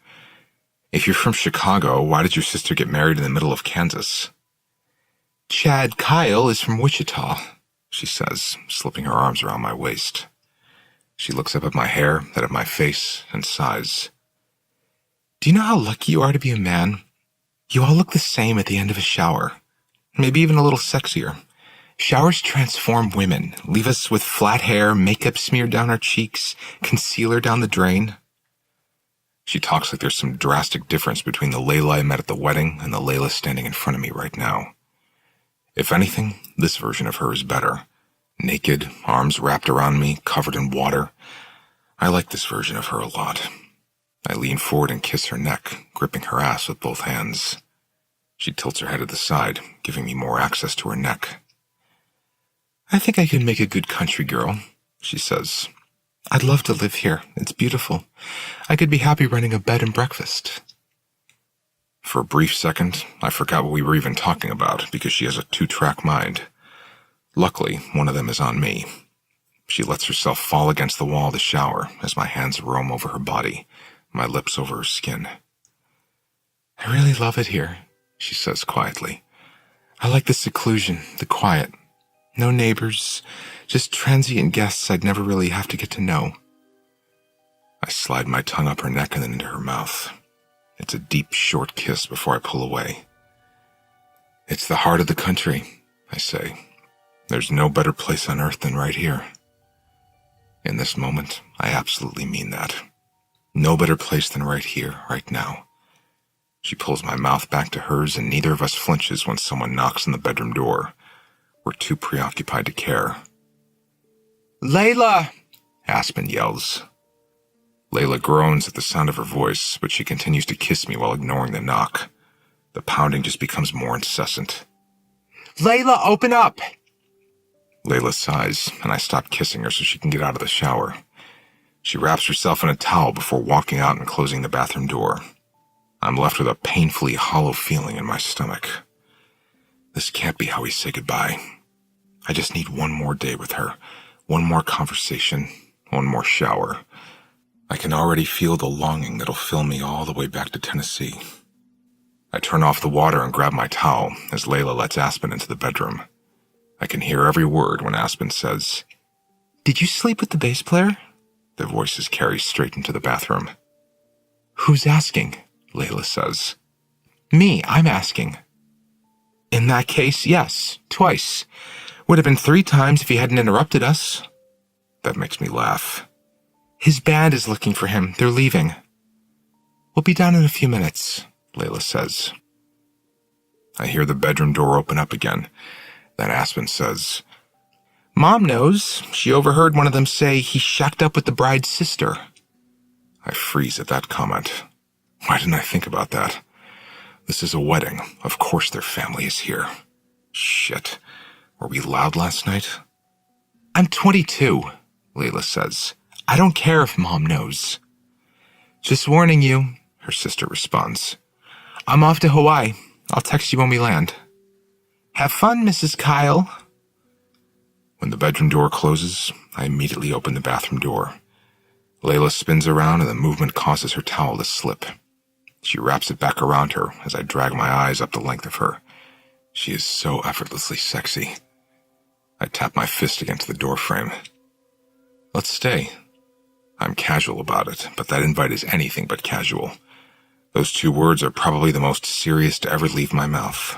If you're from Chicago, why did your sister get married in the middle of Kansas? Chad Kyle is from Wichita, she says, slipping her arms around my waist. She looks up at my hair, then at my face, and sighs. Do you know how lucky you are to be a man? You all look the same at the end of a shower. Maybe even a little sexier. Showers transform women, leave us with flat hair, makeup smeared down our cheeks, concealer down the drain. She talks like there's some drastic difference between the Layla I met at the wedding and the Layla standing in front of me right now. If anything, this version of her is better. Naked, arms wrapped around me, covered in water. I like this version of her a lot. I lean forward and kiss her neck, gripping her ass with both hands. She tilts her head to the side, giving me more access to her neck. I think I could make a good country girl, she says. I'd love to live here. It's beautiful. I could be happy running a bed and breakfast. For a brief second, I forgot what we were even talking about because she has a two-track mind. Luckily, one of them is on me. She lets herself fall against the wall of the shower as my hands roam over her body, my lips over her skin. I really love it here, she says quietly. I like the seclusion, the quiet. No neighbors, just transient guests I'd never really have to get to know. I slide my tongue up her neck and then into her mouth. It's a deep, short kiss before I pull away. It's the heart of the country, I say. There's no better place on earth than right here. In this moment, I absolutely mean that. No better place than right here, right now. She pulls my mouth back to hers, and neither of us flinches when someone knocks on the bedroom door. We're too preoccupied to care. Layla! Aspen yells. Layla groans at the sound of her voice, but she continues to kiss me while ignoring the knock. The pounding just becomes more incessant. Layla, open up! Layla sighs, and I stop kissing her so she can get out of the shower. She wraps herself in a towel before walking out and closing the bathroom door. I'm left with a painfully hollow feeling in my stomach. This can't be how we say goodbye. I just need one more day with her, one more conversation, one more shower. I can already feel the longing that'll fill me all the way back to Tennessee. I turn off the water and grab my towel as Layla lets Aspen into the bedroom. I can hear every word when Aspen says, "Did you sleep with the bass player?" Their voices carry straight into the bathroom. "Who's asking?" Layla says. "Me, I'm asking." "In that case, yes, twice. Would have been 3 times if he hadn't interrupted us." That makes me laugh. "His band is looking for him. They're leaving." "We'll be down in a few minutes," Layla says. I hear the bedroom door open up again. Then Aspen says, "Mom knows. She overheard one of them say he shacked up with the bride's sister." I freeze at that comment. Why didn't I think about that? This is a wedding. Of course their family is here. Shit. Were we loud last night? "I'm 22, Layla says. "I don't care if Mom knows." "Just warning you," her sister responds. "I'm off to Hawaii. I'll text you when we land." "Have fun, Mrs. Kyle." When the bedroom door closes, I immediately open the bathroom door. Layla spins around and the movement causes her towel to slip. She wraps it back around her as I drag my eyes up the length of her. She is so effortlessly sexy. I tap my fist against the doorframe. "Let's stay." I'm casual about it, but that invite is anything but casual. Those 2 words are probably the most serious to ever leave my mouth.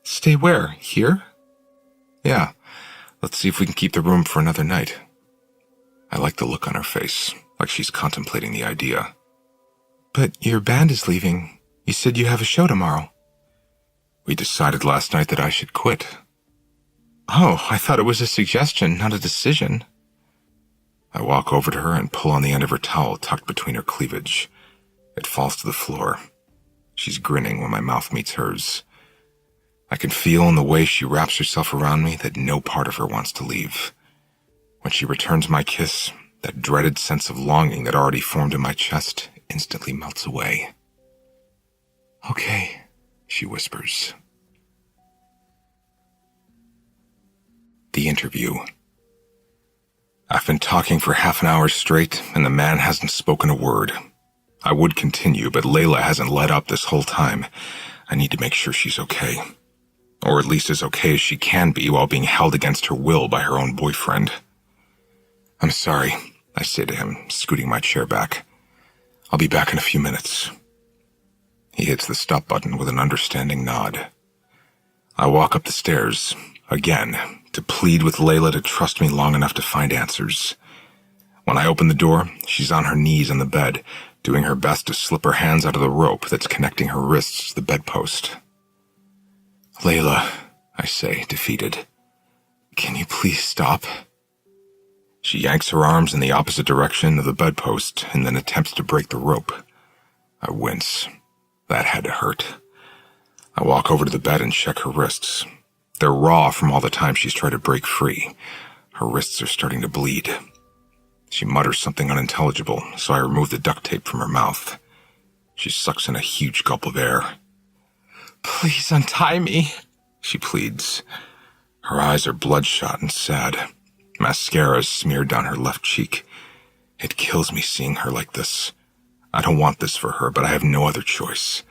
"Stay where? Here?" "Yeah, let's see if we can keep the room for another night." I like the look on her face, like she's contemplating the idea. "But your band is leaving. You said you have a show tomorrow." "We decided last night that I should quit." "Oh, I thought it was a suggestion, not a decision." I walk over to her and pull on the end of her towel tucked between her cleavage. It falls to the floor. She's grinning when my mouth meets hers. I can feel in the way she wraps herself around me that no part of her wants to leave. When she returns my kiss, that dreaded sense of longing that already formed in my chest instantly melts away. "Okay," she whispers. The interview. I've been talking for half an hour straight, and the man hasn't spoken a word. I would continue, but Layla hasn't let up this whole time. I need to make sure she's okay. Or at least as okay as she can be while being held against her will by her own boyfriend. "I'm sorry," I say to him, scooting my chair back. "I'll be back in a few minutes." He hits the stop button with an understanding nod. I walk up the stairs, again, to plead with Layla to trust me long enough to find answers. When I open the door, she's on her knees on the bed, doing her best to slip her hands out of the rope that's connecting her wrists to the bedpost. "Layla," I say, defeated, "can you please stop?" She yanks her arms in the opposite direction of the bedpost and then attempts to break the rope. I wince. That had to hurt. I walk over to the bed and check her wrists. They're raw from all the time she's tried to break free. Her wrists are starting to bleed. She mutters something unintelligible, so I remove the duct tape from her mouth. She sucks in a huge gulp of air. "Please untie me," she pleads. Her eyes are bloodshot and sad. Mascara is smeared down her left cheek. It kills me seeing her like this. I don't want this for her, but I have no other choice.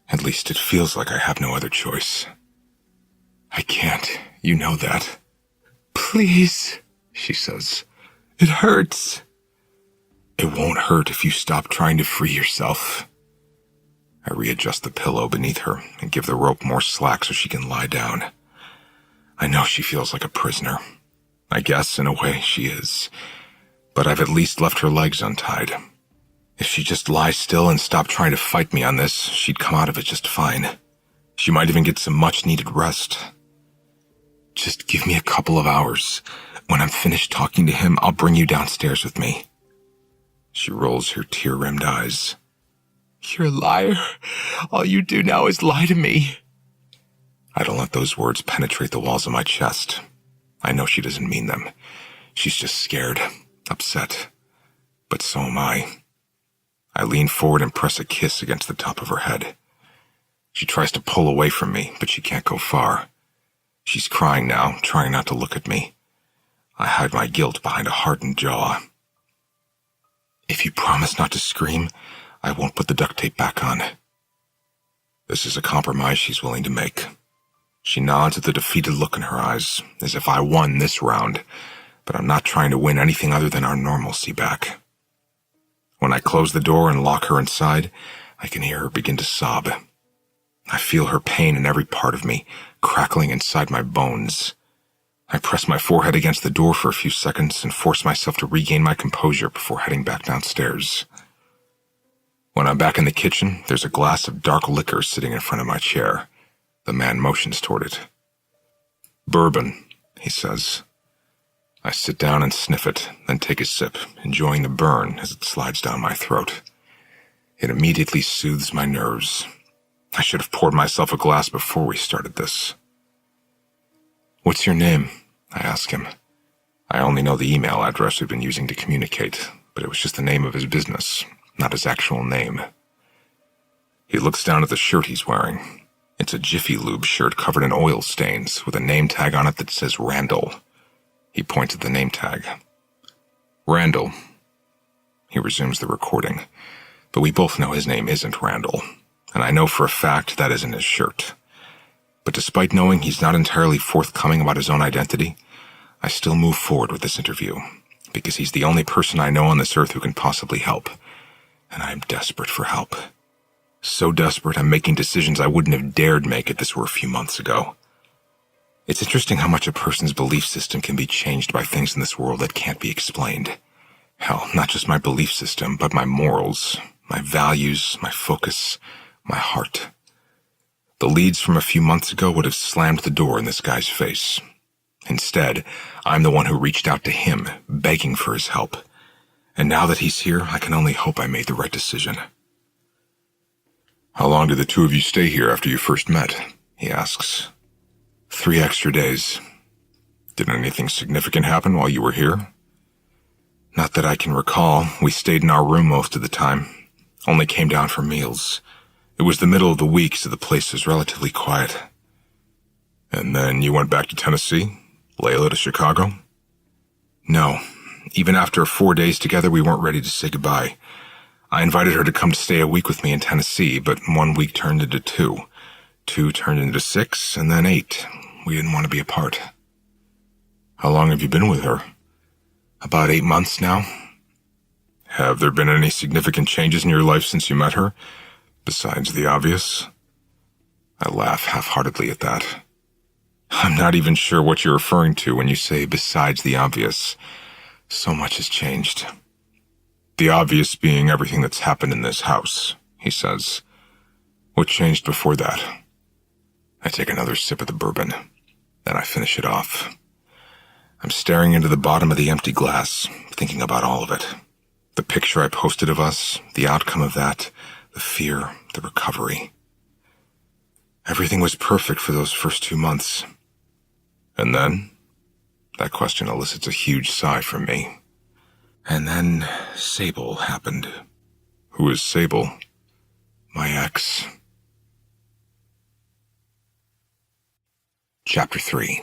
At least it feels like I have no other choice. "I can't, you know that." "Please," she says. "It hurts." "It won't hurt if you stop trying to free yourself." I readjust the pillow beneath her and give the rope more slack so she can lie down. I know she feels like a prisoner. I guess, in a way, she is. But I've at least left her legs untied. If she just lies still and stopped trying to fight me on this, she'd come out of it just fine. She might even get some much-needed rest. "Just give me a couple of hours. When I'm finished talking to him, I'll bring you downstairs with me." She rolls her tear-rimmed eyes. "You're a liar. All you do now is lie to me." I don't let those words penetrate the walls of my chest. I know she doesn't mean them. She's just scared, upset. But so am I. I lean forward and press a kiss against the top of her head. She tries to pull away from me, but she can't go far. She's crying now, trying not to look at me. I hide my guilt behind a hardened jaw. "If you promise not to scream, I won't put the duct tape back on." This is a compromise she's willing to make. She nods at the defeated look in her eyes, as if I won this round, but I'm not trying to win anything other than our normalcy back. When I close the door and lock her inside, I can hear her begin to sob. I feel her pain in every part of me, crackling inside my bones. I press my forehead against the door for a few seconds and force myself to regain my composure before heading back downstairs. When I'm back in the kitchen, there's a glass of dark liquor sitting in front of my chair. The man motions toward it. "Bourbon," he says. I sit down and sniff it, then take a sip, enjoying the burn as it slides down my throat. It immediately soothes my nerves. I should have poured myself a glass before we started this. "What's your name?" I ask him. I only know the email address we've been using to communicate, but it was just the name of his business, not his actual name. He looks down at the shirt he's wearing. It's a Jiffy Lube shirt covered in oil stains with a name tag on it that says Randall. He points at the name tag. "Randall." He resumes the recording, but we both know his name isn't Randall, and I know for a fact that isn't his shirt. But despite knowing he's not entirely forthcoming about his own identity, I still move forward with this interview, because he's the only person I know on this earth who can possibly help, and I am desperate for help. So desperate I'm making decisions I wouldn't have dared make if this were a few months ago. It's interesting how much a person's belief system can be changed by things in this world that can't be explained. Hell, not just my belief system, but my morals, my values, my focus, my heart. The leads from a few months ago would have slammed the door in this guy's face. Instead, I'm the one who reached out to him, begging for his help. And now that he's here, I can only hope I made the right decision. "How long did the two of you stay here after you first met?" he asks. 3 extra days. Did anything significant happen while you were here? Not that I can recall. We stayed in our room most of the time. Only came down for meals. It was the middle of the week, so the place was relatively quiet. And then you went back to Tennessee? Layla to Chicago? No. Even after 4 days together, we weren't ready to say goodbye. I invited her to come to stay a week with me in Tennessee, but 1 week turned into 2. 2 turned into 6, and then 8. We didn't want to be apart. How long have you been with her? About 8 months now. Have there been any significant changes in your life since you met her, besides the obvious? I laugh half-heartedly at that. I'm not even sure what you're referring to when you say besides the obvious. So much has changed. The obvious being everything that's happened in this house, he says. What changed before that? I take another sip of the bourbon. Then I finish it off. I'm staring into the bottom of the empty glass, thinking about all of it. The picture I posted of us, the outcome of that, the fear, the recovery. Everything was perfect for those first 2 months. And then? That question elicits a huge sigh from me. And then Sable happened. Who is Sable? My ex. Chapter 3.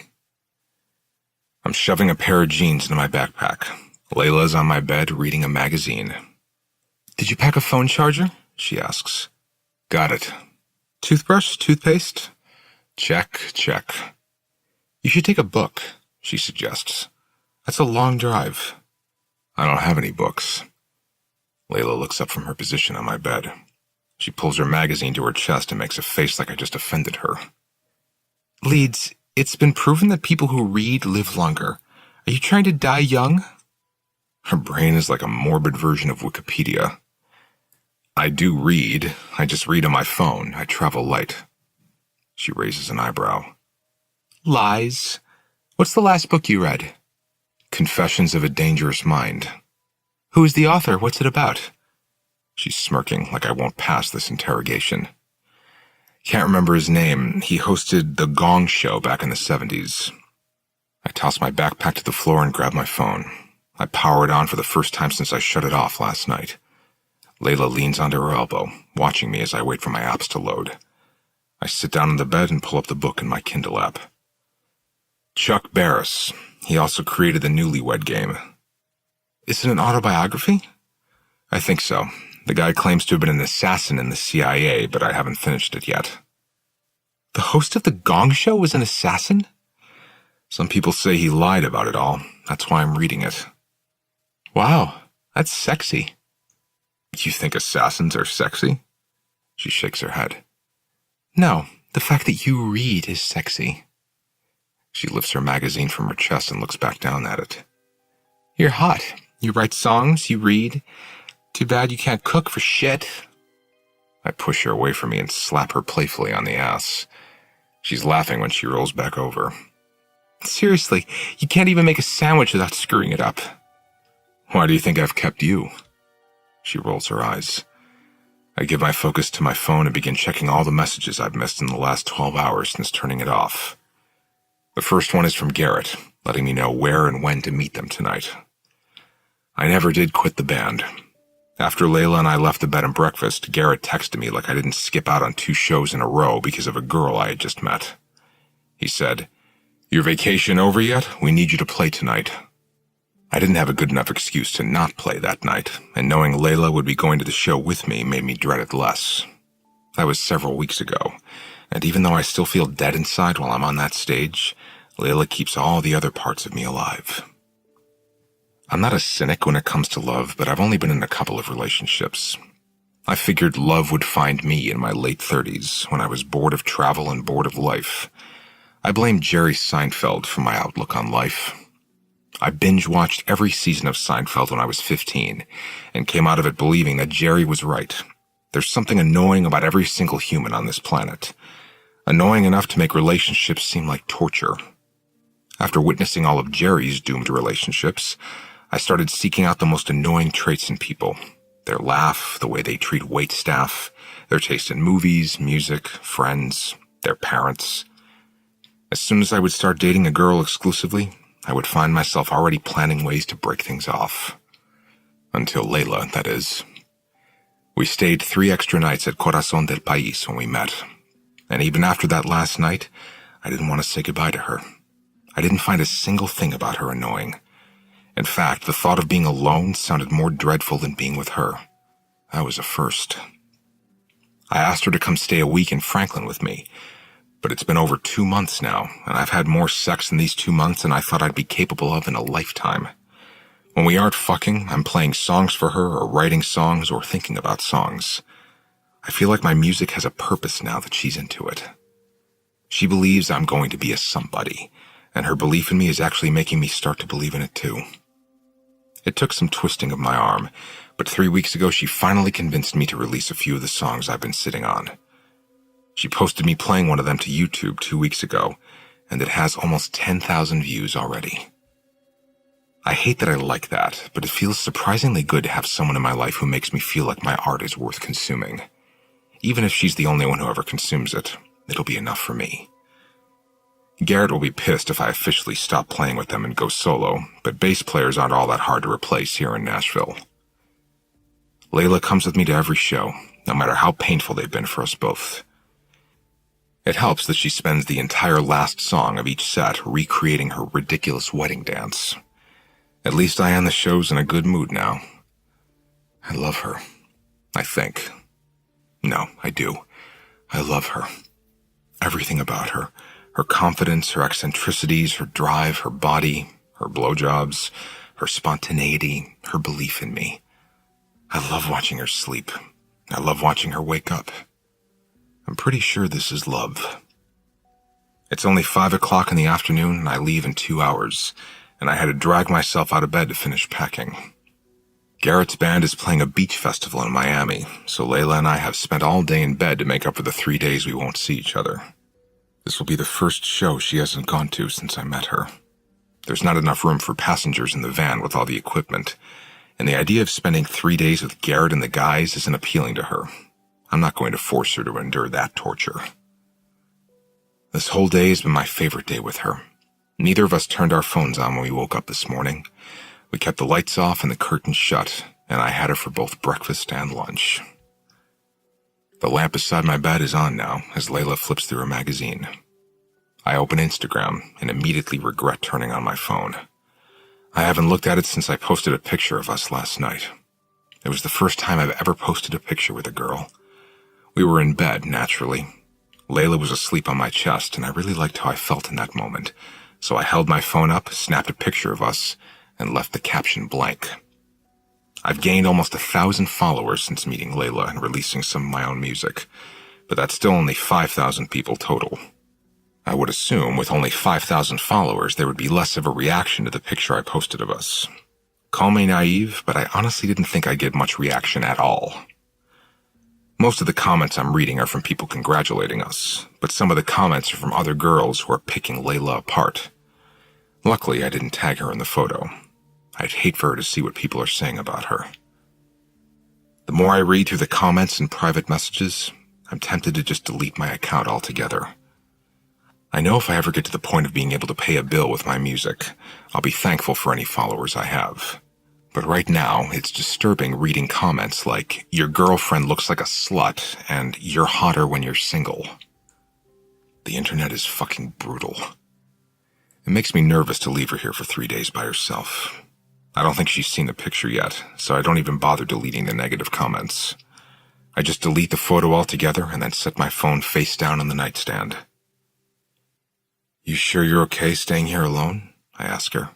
I'm shoving a pair of jeans into my backpack. Layla's on my bed reading a magazine. Did you pack a phone charger? She asks. Got it. Toothbrush? Toothpaste? Check, check. You should take a book, she suggests. That's a long drive. I don't have any books. Layla looks up from her position on my bed. She pulls her magazine to her chest and makes a face like I just offended her. Leeds, it's been proven that people who read live longer. Are you trying to die young? Her brain is like a morbid version of Wikipedia. I do read. I just read on my phone. I travel light. She raises an eyebrow. Lies. What's the last book you read? Confessions of a Dangerous Mind. Who is the author? What's it about? She's smirking like I won't pass this interrogation. Can't remember his name. He hosted The Gong Show back in the 70s. I toss my backpack to the floor and grab my phone. I power it on for the first time since I shut it off last night. Layla leans onto her elbow, watching me as I wait for my apps to load. I sit down on the bed and pull up the book in my Kindle app. Chuck Barris. He also created the Newlywed Game. Is it an autobiography? I think so. The guy claims to have been an assassin in the CIA, but I haven't finished it yet. The host of The Gong Show was an assassin? Some people say he lied about it all. That's why I'm reading it. Wow, that's sexy. You think assassins are sexy? She shakes her head. No, the fact that you read is sexy. She lifts her magazine from her chest and looks back down at it. You're hot. You write songs, you read. Too bad you can't cook for shit. I push her away from me and slap her playfully on the ass. She's laughing when she rolls back over. Seriously, you can't even make a sandwich without screwing it up. Why do you think I've kept you? She rolls her eyes. I give my focus to my phone and begin checking all the messages I've missed in the last 12 hours since turning it off. The first one is from Garrett, letting me know where and when to meet them tonight. I never did quit the band. After Layla and I left the bed and breakfast, Garrett texted me like I didn't skip out on 2 shows in a row because of a girl I had just met. He said, "Your vacation over yet? We need you to play tonight." I didn't have a good enough excuse to not play that night, and knowing Layla would be going to the show with me made me dread it less. That was several weeks ago, and even though I still feel dead inside while I'm on that stage, Layla keeps all the other parts of me alive. I'm not a cynic when it comes to love, but I've only been in a couple of relationships. I figured love would find me in my late 30s, when I was bored of travel and bored of life. I blamed Jerry Seinfeld for my outlook on life. I binge-watched every season of Seinfeld when I was 15, and came out of it believing that Jerry was right. There's something annoying about every single human on this planet. Annoying enough to make relationships seem like torture. After witnessing all of Jerry's doomed relationships, I started seeking out the most annoying traits in people. Their laugh, the way they treat waitstaff, their taste in movies, music, friends, their parents. As soon as I would start dating a girl exclusively, I would find myself already planning ways to break things off. Until Layla, that is. We stayed 3 extra nights at Corazon del País when we met. And even after that last night, I didn't want to say goodbye to her. I didn't find a single thing about her annoying. In fact, the thought of being alone sounded more dreadful than being with her. That was a first. I asked her to come stay a week in Franklin with me, but it's been over 2 months now, and I've had more sex in these 2 months than I thought I'd be capable of in a lifetime. When we aren't fucking, I'm playing songs for her or writing songs or thinking about songs. I feel like my music has a purpose now that she's into it. She believes I'm going to be a somebody, and her belief in me is actually making me start to believe in it too. It took some twisting of my arm, but 3 weeks ago she finally convinced me to release a few of the songs I've been sitting on. She posted me playing one of them to YouTube 2 weeks ago, and it has almost 10,000 views already. I hate that I like that, but it feels surprisingly good to have someone in my life who makes me feel like my art is worth consuming. Even if she's the only one who ever consumes it, it'll be enough for me. Garrett will be pissed if I officially stop playing with them and go solo, but bass players aren't all that hard to replace here in Nashville. Layla comes with me to every show, no matter how painful they've been for us both. It helps that she spends the entire last song of each set recreating her ridiculous wedding dance. At least I end the shows in a good mood now. I love her. I think. No, I do. I love her. Everything about her. Her confidence, her eccentricities, her drive, her body, her blowjobs, her spontaneity, her belief in me. I love watching her sleep. I love watching her wake up. I'm pretty sure this is love. It's only 5 o'clock in the afternoon and I leave in 2 hours, and I had to drag myself out of bed to finish packing. Garrett's band is playing a beach festival in Miami, so Layla and I have spent all day in bed to make up for the 3 days we won't see each other. This will be the first show she hasn't gone to since I met her. There's not enough room for passengers in the van with all the equipment, and the idea of spending 3 days with Garrett and the guys isn't appealing to her. I'm not going to force her to endure that torture. This whole day has been my favorite day with her. Neither of us turned our phones on when we woke up this morning. We kept the lights off and the curtains shut, and I had her for both breakfast and lunch. The lamp beside my bed is on now as Layla flips through her magazine. I open Instagram and immediately regret turning on my phone. I haven't looked at it since I posted a picture of us last night. It was the first time I've ever posted a picture with a girl. We were in bed, naturally. Layla was asleep on my chest, and I really liked how I felt in that moment, so I held my phone up, snapped a picture of us, and left the caption blank. I've gained almost 1,000 followers since meeting Layla and releasing some of my own music, but that's still only 5,000 people total. I would assume with only 5,000 followers there would be less of a reaction to the picture I posted of us. Call me naive, but I honestly didn't think I'd get much reaction at all. Most of the comments I'm reading are from people congratulating us, but some of the comments are from other girls who are picking Layla apart. Luckily, I didn't tag her in the photo. I'd hate for her to see what people are saying about her. The more I read through the comments and private messages, I'm tempted to just delete my account altogether. I know if I ever get to the point of being able to pay a bill with my music, I'll be thankful for any followers I have. But right now, it's disturbing reading comments like, "Your girlfriend looks like a slut," and "You're hotter when you're single." The internet is fucking brutal. It makes me nervous to leave her here for 3 days by herself. I don't think she's seen the picture yet, so I don't even bother deleting the negative comments. I just delete the photo altogether and then set my phone face down on the nightstand. "You sure you're okay staying here alone?" I ask her.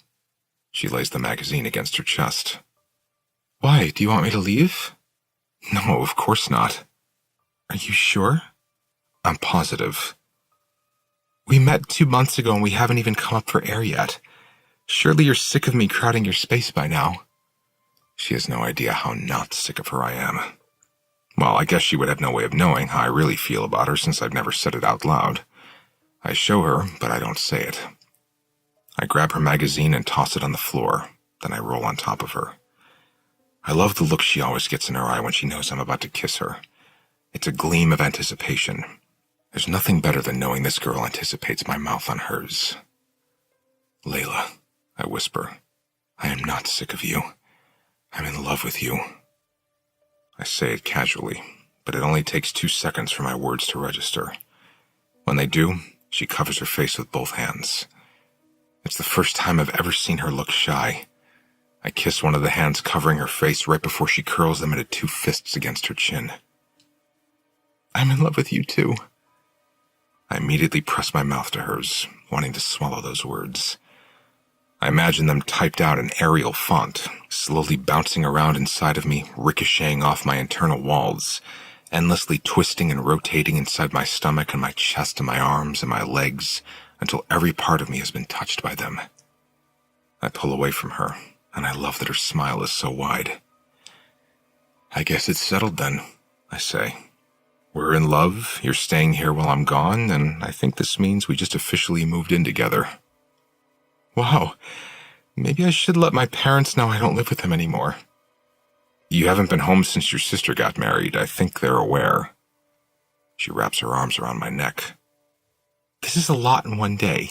She lays the magazine against her chest. "Why, do you want me to leave?" "No, of course not." "Are you sure?" "I'm positive." "We met 2 months ago and we haven't even come up for air yet. Surely you're sick of me crowding your space by now." She has no idea how not sick of her I am. Well, I guess she would have no way of knowing how I really feel about her since I've never said it out loud. I show her, but I don't say it. I grab her magazine and toss it on the floor, then I roll on top of her. I love the look she always gets in her eye when she knows I'm about to kiss her. It's a gleam of anticipation. There's nothing better than knowing this girl anticipates my mouth on hers. Layla, I whisper, I am not sick of you. I'm in love with you. I say it casually, but it only takes 2 seconds for my words to register. When they do, she covers her face with both hands. It's the first time I've ever seen her look shy. I kiss one of the hands covering her face right before she curls them into 2 fists against her chin. I'm in love with you too. I immediately press my mouth to hers, wanting to swallow those words. I imagine them typed out in Arial font, slowly bouncing around inside of me, ricocheting off my internal walls, endlessly twisting and rotating inside my stomach and my chest and my arms and my legs until every part of me has been touched by them. I pull away from her, and I love that her smile is so wide. I guess it's settled then, I say. We're in love, you're staying here while I'm gone, and I think this means we just officially moved in together. Wow, maybe I should let my parents know I don't live with them anymore. You haven't been home since your sister got married. I think they're aware. She wraps her arms around my neck. This is a lot in one day.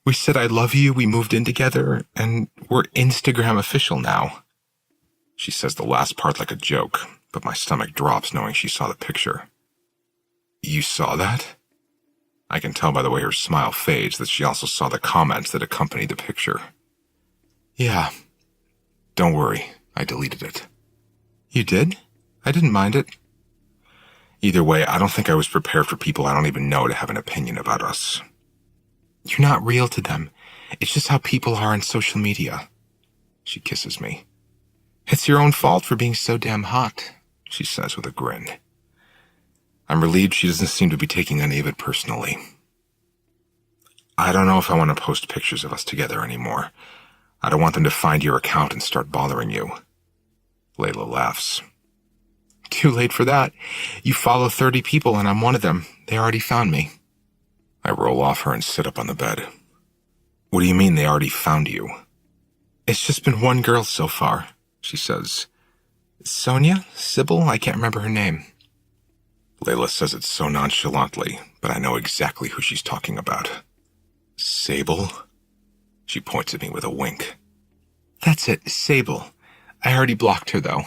We said I love you, we moved in together, and we're Instagram official now. She says the last part like a joke, but my stomach drops knowing she saw the picture. You saw that? I can tell by the way her smile fades that she also saw the comments that accompanied the picture. Yeah. Don't worry, I deleted it. You did? I didn't mind it. Either way, I don't think I was prepared for people I don't even know to have an opinion about us. You're not real to them. It's just how people are on social media. She kisses me. It's your own fault for being so damn hot, she says with a grin. I'm relieved she doesn't seem to be taking any of it personally. I don't know if I want to post pictures of us together anymore. I don't want them to find your account and start bothering you. Layla laughs. Too late for that. You follow 30 people and I'm one of them. They already found me. I roll off her and sit up on the bed. What do you mean they already found you? It's just been one girl so far, she says. Sonia? Sybil? I can't remember her name. Layla says it so nonchalantly, but I know exactly who she's talking about. Sable? She points at me with a wink. That's it, Sable. I already blocked her, though.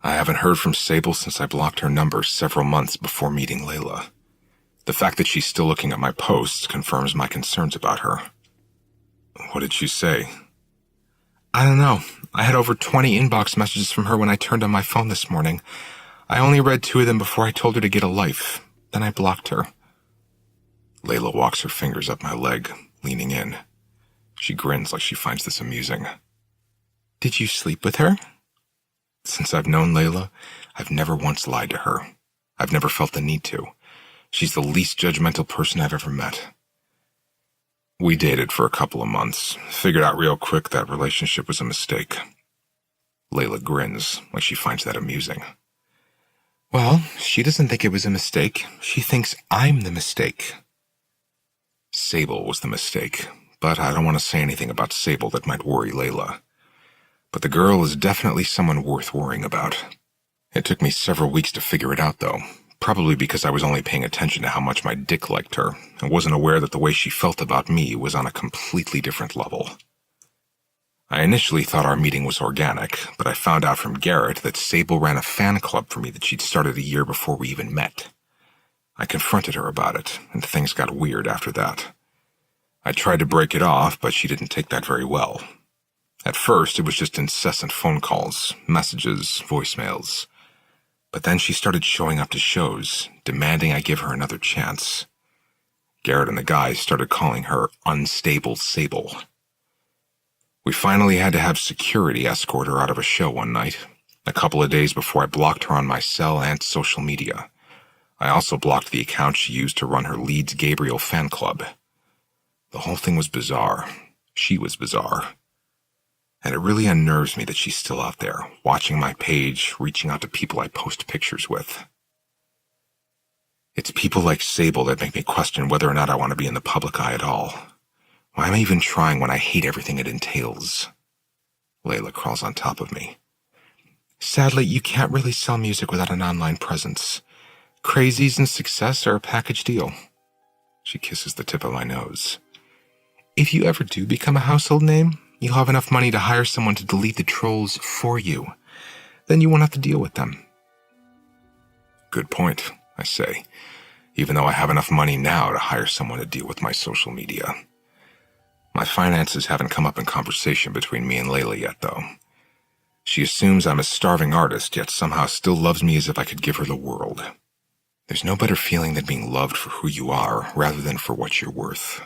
I haven't heard from Sable since I blocked her number several months before meeting Layla. The fact that she's still looking at my posts confirms my concerns about her. What did she say? I don't know. I had over 20 inbox messages from her when I turned on my phone this morning. I only read 2 of them before I told her to get a life. Then I blocked her. Layla walks her fingers up my leg, leaning in. She grins like she finds this amusing. Did you sleep with her? Since I've known Layla, I've never once lied to her. I've never felt the need to. She's the least judgmental person I've ever met. We dated for a couple of months, figured out real quick that relationship was a mistake. Layla grins like she finds that amusing. Well, she doesn't think it was a mistake. She thinks I'm the mistake. Sable was the mistake, but I don't want to say anything about Sable that might worry Layla. But the girl is definitely someone worth worrying about. It took me several weeks to figure it out, though, probably because I was only paying attention to how much my dick liked her and wasn't aware that the way she felt about me was on a completely different level. I initially thought our meeting was organic, but I found out from Garrett that Sable ran a fan club for me that she'd started a year before we even met. I confronted her about it, and things got weird after that. I tried to break it off, but she didn't take that very well. At first, it was just incessant phone calls, messages, voicemails. But then she started showing up to shows, demanding I give her another chance. Garrett and the guys started calling her Unstable Sable. We finally had to have security escort her out of a show one night, a couple of days before I blocked her on my cell and social media. I also blocked the account she used to run her Leeds Gabriel fan club. The whole thing was bizarre. She was bizarre. And it really unnerves me that she's still out there, watching my page, reaching out to people I post pictures with. It's people like Sable that make me question whether or not I want to be in the public eye at all. Why am I even trying when I hate everything it entails? Layla crawls on top of me. Sadly, you can't really sell music without an online presence. Crazies and success are a package deal. She kisses the tip of my nose. If you ever do become a household name, you'll have enough money to hire someone to delete the trolls for you. Then you won't have to deal with them. Good point, I say, even though I have enough money now to hire someone to deal with my social media. My finances haven't come up in conversation between me and Layla yet, though. She assumes I'm a starving artist, yet somehow still loves me as if I could give her the world. There's no better feeling than being loved for who you are, rather than for what you're worth.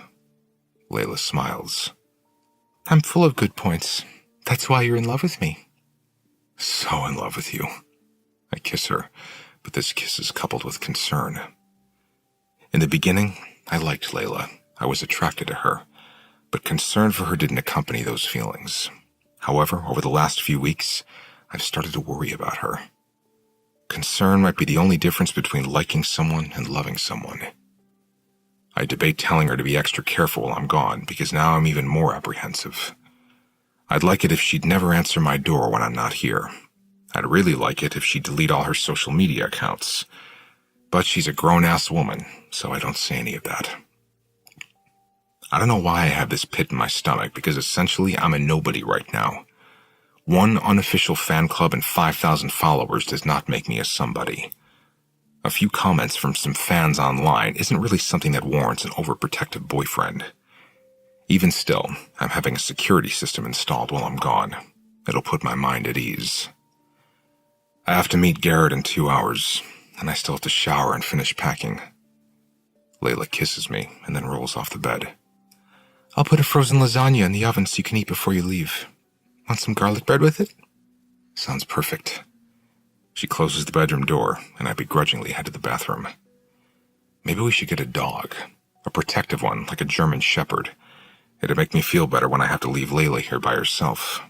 Layla smiles. I'm full of good points. That's why you're in love with me. So in love with you. I kiss her, but this kiss is coupled with concern. In the beginning, I liked Layla. I was attracted to her, but concern for her didn't accompany those feelings. However, over the last few weeks, I've started to worry about her. Concern might be the only difference between liking someone and loving someone. I debate telling her to be extra careful while I'm gone, because now I'm even more apprehensive. I'd like it if she'd never answer my door when I'm not here. I'd really like it if she'd delete all her social media accounts. But she's a grown-ass woman, so I don't say any of that. I don't know why I have this pit in my stomach, because essentially I'm a nobody right now. One unofficial fan club and 5,000 followers does not make me a somebody. A few comments from some fans online isn't really something that warrants an overprotective boyfriend. Even still, I'm having a security system installed while I'm gone. It'll put my mind at ease. I have to meet Garrett in 2 hours, and I still have to shower and finish packing. Layla kisses me and then rolls off the bed. I'll put a frozen lasagna in the oven so you can eat before you leave. Want some garlic bread with it? Sounds perfect. She closes the bedroom door, and I begrudgingly head to the bathroom. Maybe we should get a dog. A protective one, like a German shepherd. It'd make me feel better when I have to leave Layla here by herself.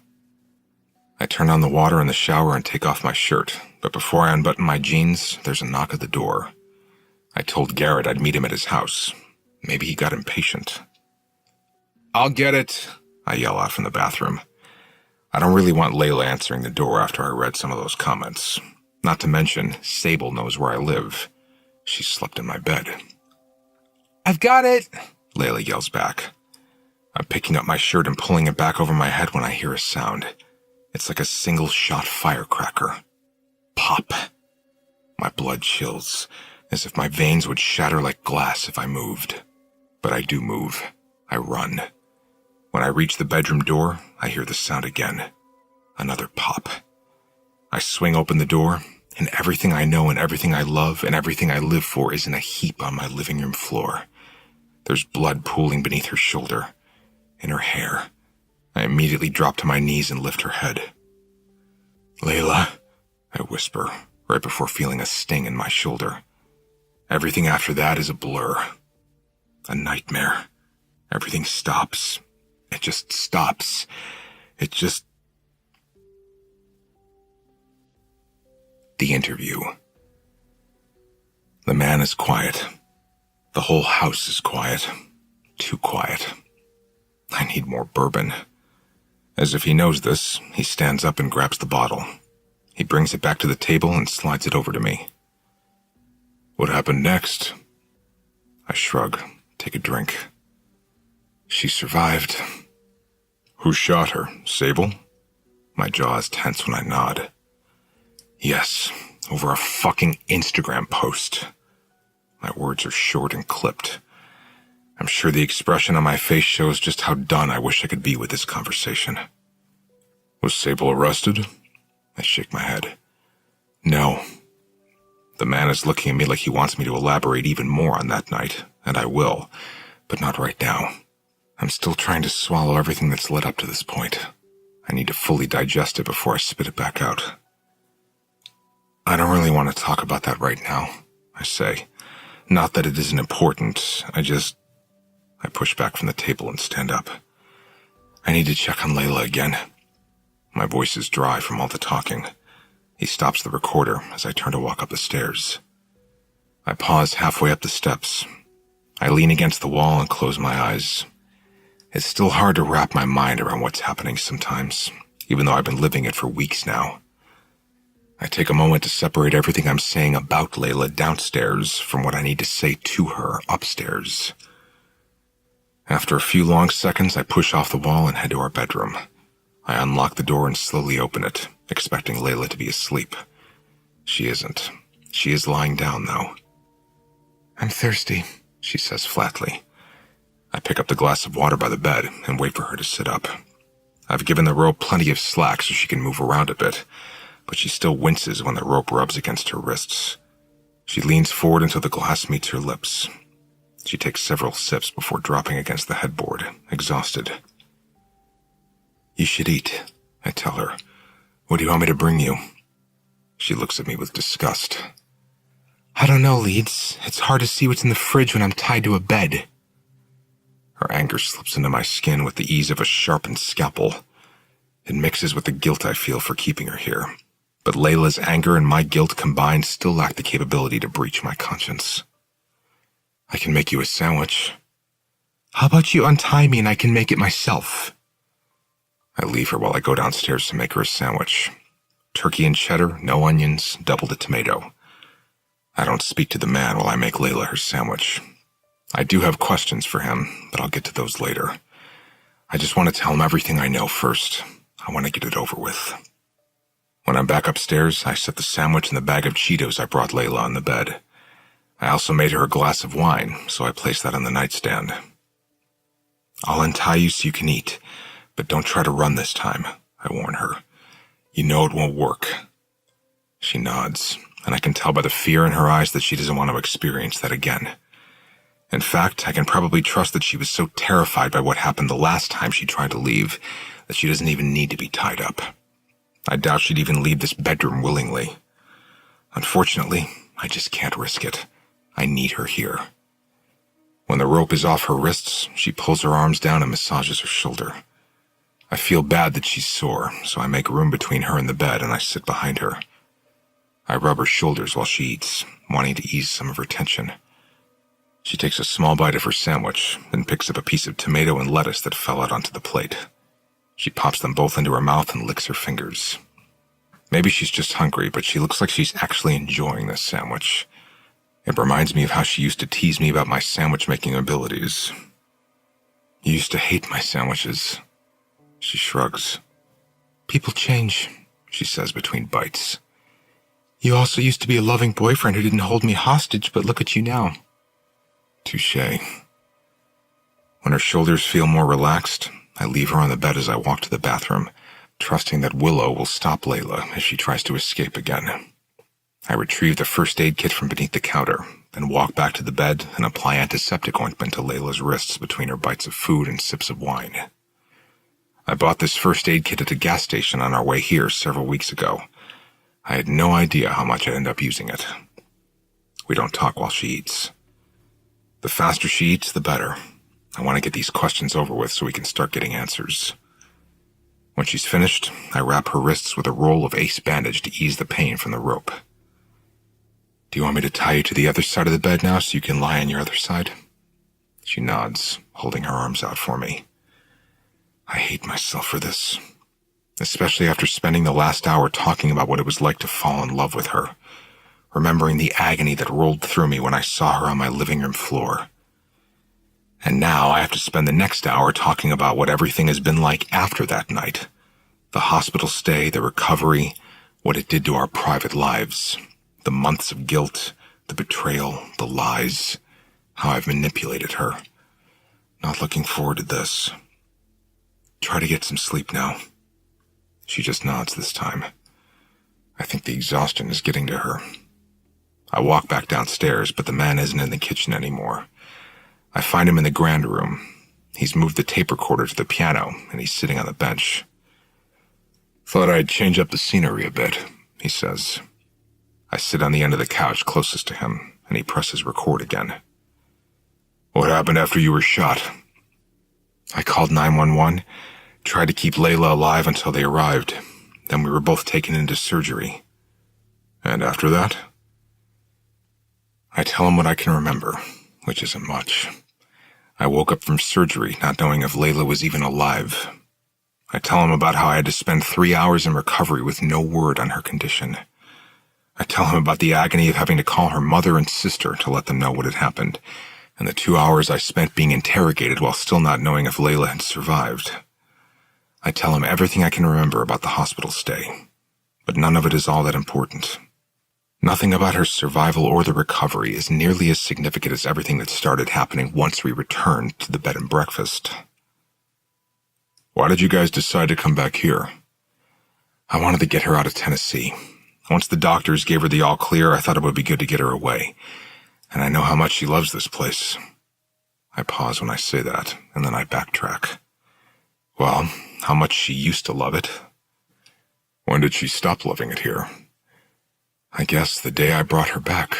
I turn on the water in the shower and take off my shirt, but before I unbutton my jeans, there's a knock at the door. I told Garrett I'd meet him at his house. Maybe he got impatient. "I'll get it," I yell out from the bathroom. I don't really want Layla answering the door after I read some of those comments. Not to mention, Sable knows where I live. She slept in my bed. "I've got it," Layla yells back. I'm picking up my shirt and pulling it back over my head when I hear a sound. It's like a single-shot firecracker. Pop. My blood chills, as if my veins would shatter like glass if I moved. But I do move. I run. When I reach the bedroom door, I hear the sound again. Another pop. I swing open the door, and everything I know and everything I love and everything I live for is in a heap on my living room floor. There's blood pooling beneath her shoulder, in her hair. I immediately drop to my knees and lift her head. "Layla," I whisper, right before feeling a sting in my shoulder. Everything after that is a blur. A nightmare. Everything stops. It just stops. The interview. The man is quiet. The whole house is quiet. Too quiet. I need more bourbon. As if he knows this, he stands up and grabs the bottle. He brings it back to the table and slides it over to me. "What happened next?" I shrug, take a drink. "She survived." "Who shot her? Sable?" My jaw is tense when I nod. "Yes, over a fucking Instagram post." My words are short and clipped. I'm sure the expression on my face shows just how done I wish I could be with this conversation. "Was Sable arrested?" I shake my head. "No." The man is looking at me like he wants me to elaborate even more on that night, and I will, but not right now. I'm still trying to swallow everything that's led up to this point. I need to fully digest it before I spit it back out. "I don't really want to talk about that right now," I say. Not that it isn't important, I push back from the table and stand up. I need to check on Layla again. My voice is dry from all the talking. He stops the recorder as I turn to walk up the stairs. I pause halfway up the steps. I lean against the wall and close my eyes. It's still hard to wrap my mind around what's happening sometimes, even though I've been living it for weeks now. I take a moment to separate everything I'm saying about Layla downstairs from what I need to say to her upstairs. After a few long seconds, I push off the wall and head to our bedroom. I unlock the door and slowly open it, expecting Layla to be asleep. She isn't. She is lying down, though. I'm thirsty, she says flatly. I pick up the glass of water by the bed and wait for her to sit up. I've given the rope plenty of slack so she can move around a bit, but she still winces when the rope rubs against her wrists. She leans forward until the glass meets her lips. She takes several sips before dropping against the headboard, exhausted. You should eat, I tell her. What do you want me to bring you? She looks at me with disgust. I don't know, Leeds. It's hard to see what's in the fridge when I'm tied to a bed. Her anger slips into my skin with the ease of a sharpened scalpel. It mixes with the guilt I feel for keeping her here. But Layla's anger and my guilt combined still lack the capability to breach my conscience. I can make you a sandwich. How about you untie me and I can make it myself? I leave her while I go downstairs to make her a sandwich. Turkey and cheddar, no onions, double the tomato. I don't speak to the man while I make Layla her sandwich. I do have questions for him, but I'll get to those later. I just want to tell him everything I know first. I want to get it over with. When I'm back upstairs, I set the sandwich and the bag of Cheetos I brought Layla on the bed. I also made her a glass of wine, so I placed that on the nightstand. I'll untie you so you can eat, but don't try to run this time, I warn her. You know it won't work. She nods, and I can tell by the fear in her eyes that she doesn't want to experience that again. In fact, I can probably trust that she was so terrified by what happened the last time she tried to leave that she doesn't even need to be tied up. I doubt she'd even leave this bedroom willingly. Unfortunately, I just can't risk it. I need her here. When the rope is off her wrists, she pulls her arms down and massages her shoulder. I feel bad that she's sore, so I make room between her and the bed and I sit behind her. I rub her shoulders while she eats, wanting to ease some of her tension. She takes a small bite of her sandwich, then picks up a piece of tomato and lettuce that fell out onto the plate. She pops them both into her mouth and licks her fingers. Maybe she's just hungry, but she looks like she's actually enjoying this sandwich. It reminds me of how she used to tease me about my sandwich-making abilities. You used to hate my sandwiches. She shrugs. People change, she says between bites. You also used to be a loving boyfriend who didn't hold me hostage, but look at you now. Touché. When her shoulders feel more relaxed, I leave her on the bed as I walk to the bathroom, trusting that Willow will stop Layla if she tries to escape again. I retrieve the first aid kit from beneath the counter, then walk back to the bed and apply antiseptic ointment to Layla's wrists between her bites of food and sips of wine. I bought this first aid kit at a gas station on our way here several weeks ago. I had no idea how much I'd end up using it. We don't talk while she eats. The faster she eats, the better. I want to get these questions over with so we can start getting answers. When she's finished, I wrap her wrists with a roll of Ace bandage to ease the pain from the rope. Do you want me to tie you to the other side of the bed now so you can lie on your other side? She nods, holding her arms out for me. I hate myself for this, especially after spending the last hour talking about what it was like to fall in love with her, remembering the agony that rolled through me when I saw her on my living room floor. And now I have to spend the next hour talking about what everything has been like after that night. The hospital stay, the recovery, what it did to our private lives, the months of guilt, the betrayal, the lies, how I've manipulated her. Not looking forward to this. Try to get some sleep now. She just nods this time. I think the exhaustion is getting to her. I walk back downstairs, but the man isn't in the kitchen anymore. I find him in the grand room. He's moved the tape recorder to the piano, and he's sitting on the bench. Thought I'd change up the scenery a bit, he says. I sit on the end of the couch closest to him, and he presses record again. What happened after you were shot? I called 911, tried to keep Layla alive until they arrived. Then we were both taken into surgery. And after that? I tell him what I can remember, which isn't much. I woke up from surgery not knowing if Layla was even alive. I tell him about how I had to spend 3 hours in recovery with no word on her condition. I tell him about the agony of having to call her mother and sister to let them know what had happened, and the 2 hours I spent being interrogated while still not knowing if Layla had survived. I tell him everything I can remember about the hospital stay, but none of it is all that important. Nothing about her survival or the recovery is nearly as significant as everything that started happening once we returned to the bed and breakfast. Why did you guys decide to come back here? I wanted to get her out of Tennessee. Once the doctors gave her the all clear, I thought it would be good to get her away. And I know how much she loves this place. I pause when I say that, and then I backtrack. Well, how much she used to love it. When did she stop loving it here? I guess the day I brought her back.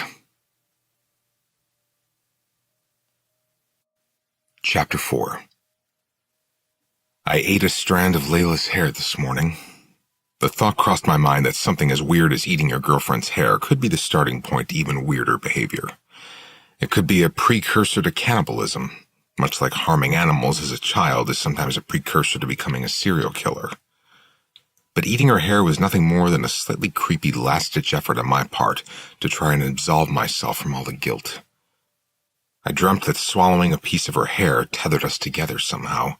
Chapter 4. I ate a strand of Layla's hair this morning. The thought crossed my mind that something as weird as eating your girlfriend's hair could be the starting point to even weirder behavior. It could be a precursor to cannibalism, much like harming animals as a child is sometimes a precursor to becoming a serial killer. But eating her hair was nothing more than a slightly creepy last-ditch effort on my part to try and absolve myself from all the guilt. I dreamt that swallowing a piece of her hair tethered us together somehow,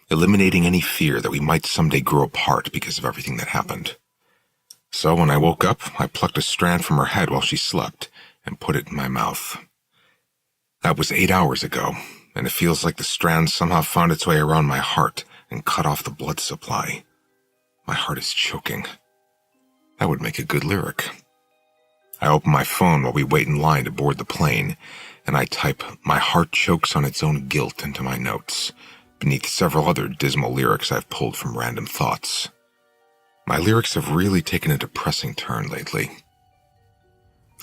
eliminating any fear that we might someday grow apart because of everything that happened. So when I woke up, I plucked a strand from her head while she slept and put it in my mouth. That was 8 hours ago, and it feels like the strand somehow found its way around my heart and cut off the blood supply. My heart is choking. That would make a good lyric. I open my phone while we wait in line to board the plane, and I type, "My heart chokes on its own guilt" into my notes, beneath several other dismal lyrics I've pulled from random thoughts. My lyrics have really taken a depressing turn lately.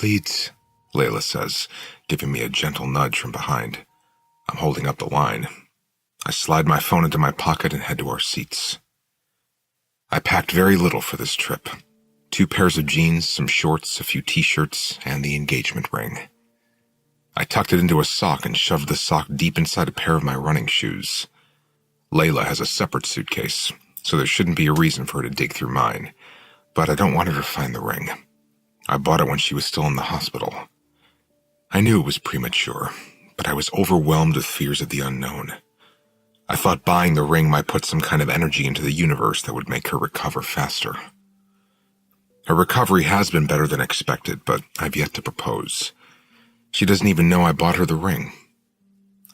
"Leads," Layla says, giving me a gentle nudge from behind. I'm holding up the line. I slide my phone into my pocket and head to our seats. I packed very little for this trip. 2 pairs of jeans, some shorts, a few t-shirts, and the engagement ring. I tucked it into a sock and shoved the sock deep inside a pair of my running shoes. Layla has a separate suitcase, so there shouldn't be a reason for her to dig through mine, but I don't want her to find the ring. I bought it when she was still in the hospital. I knew it was premature, but I was overwhelmed with fears of the unknown. I thought buying the ring might put some kind of energy into the universe that would make her recover faster. Her recovery has been better than expected, but I've yet to propose. She doesn't even know I bought her the ring.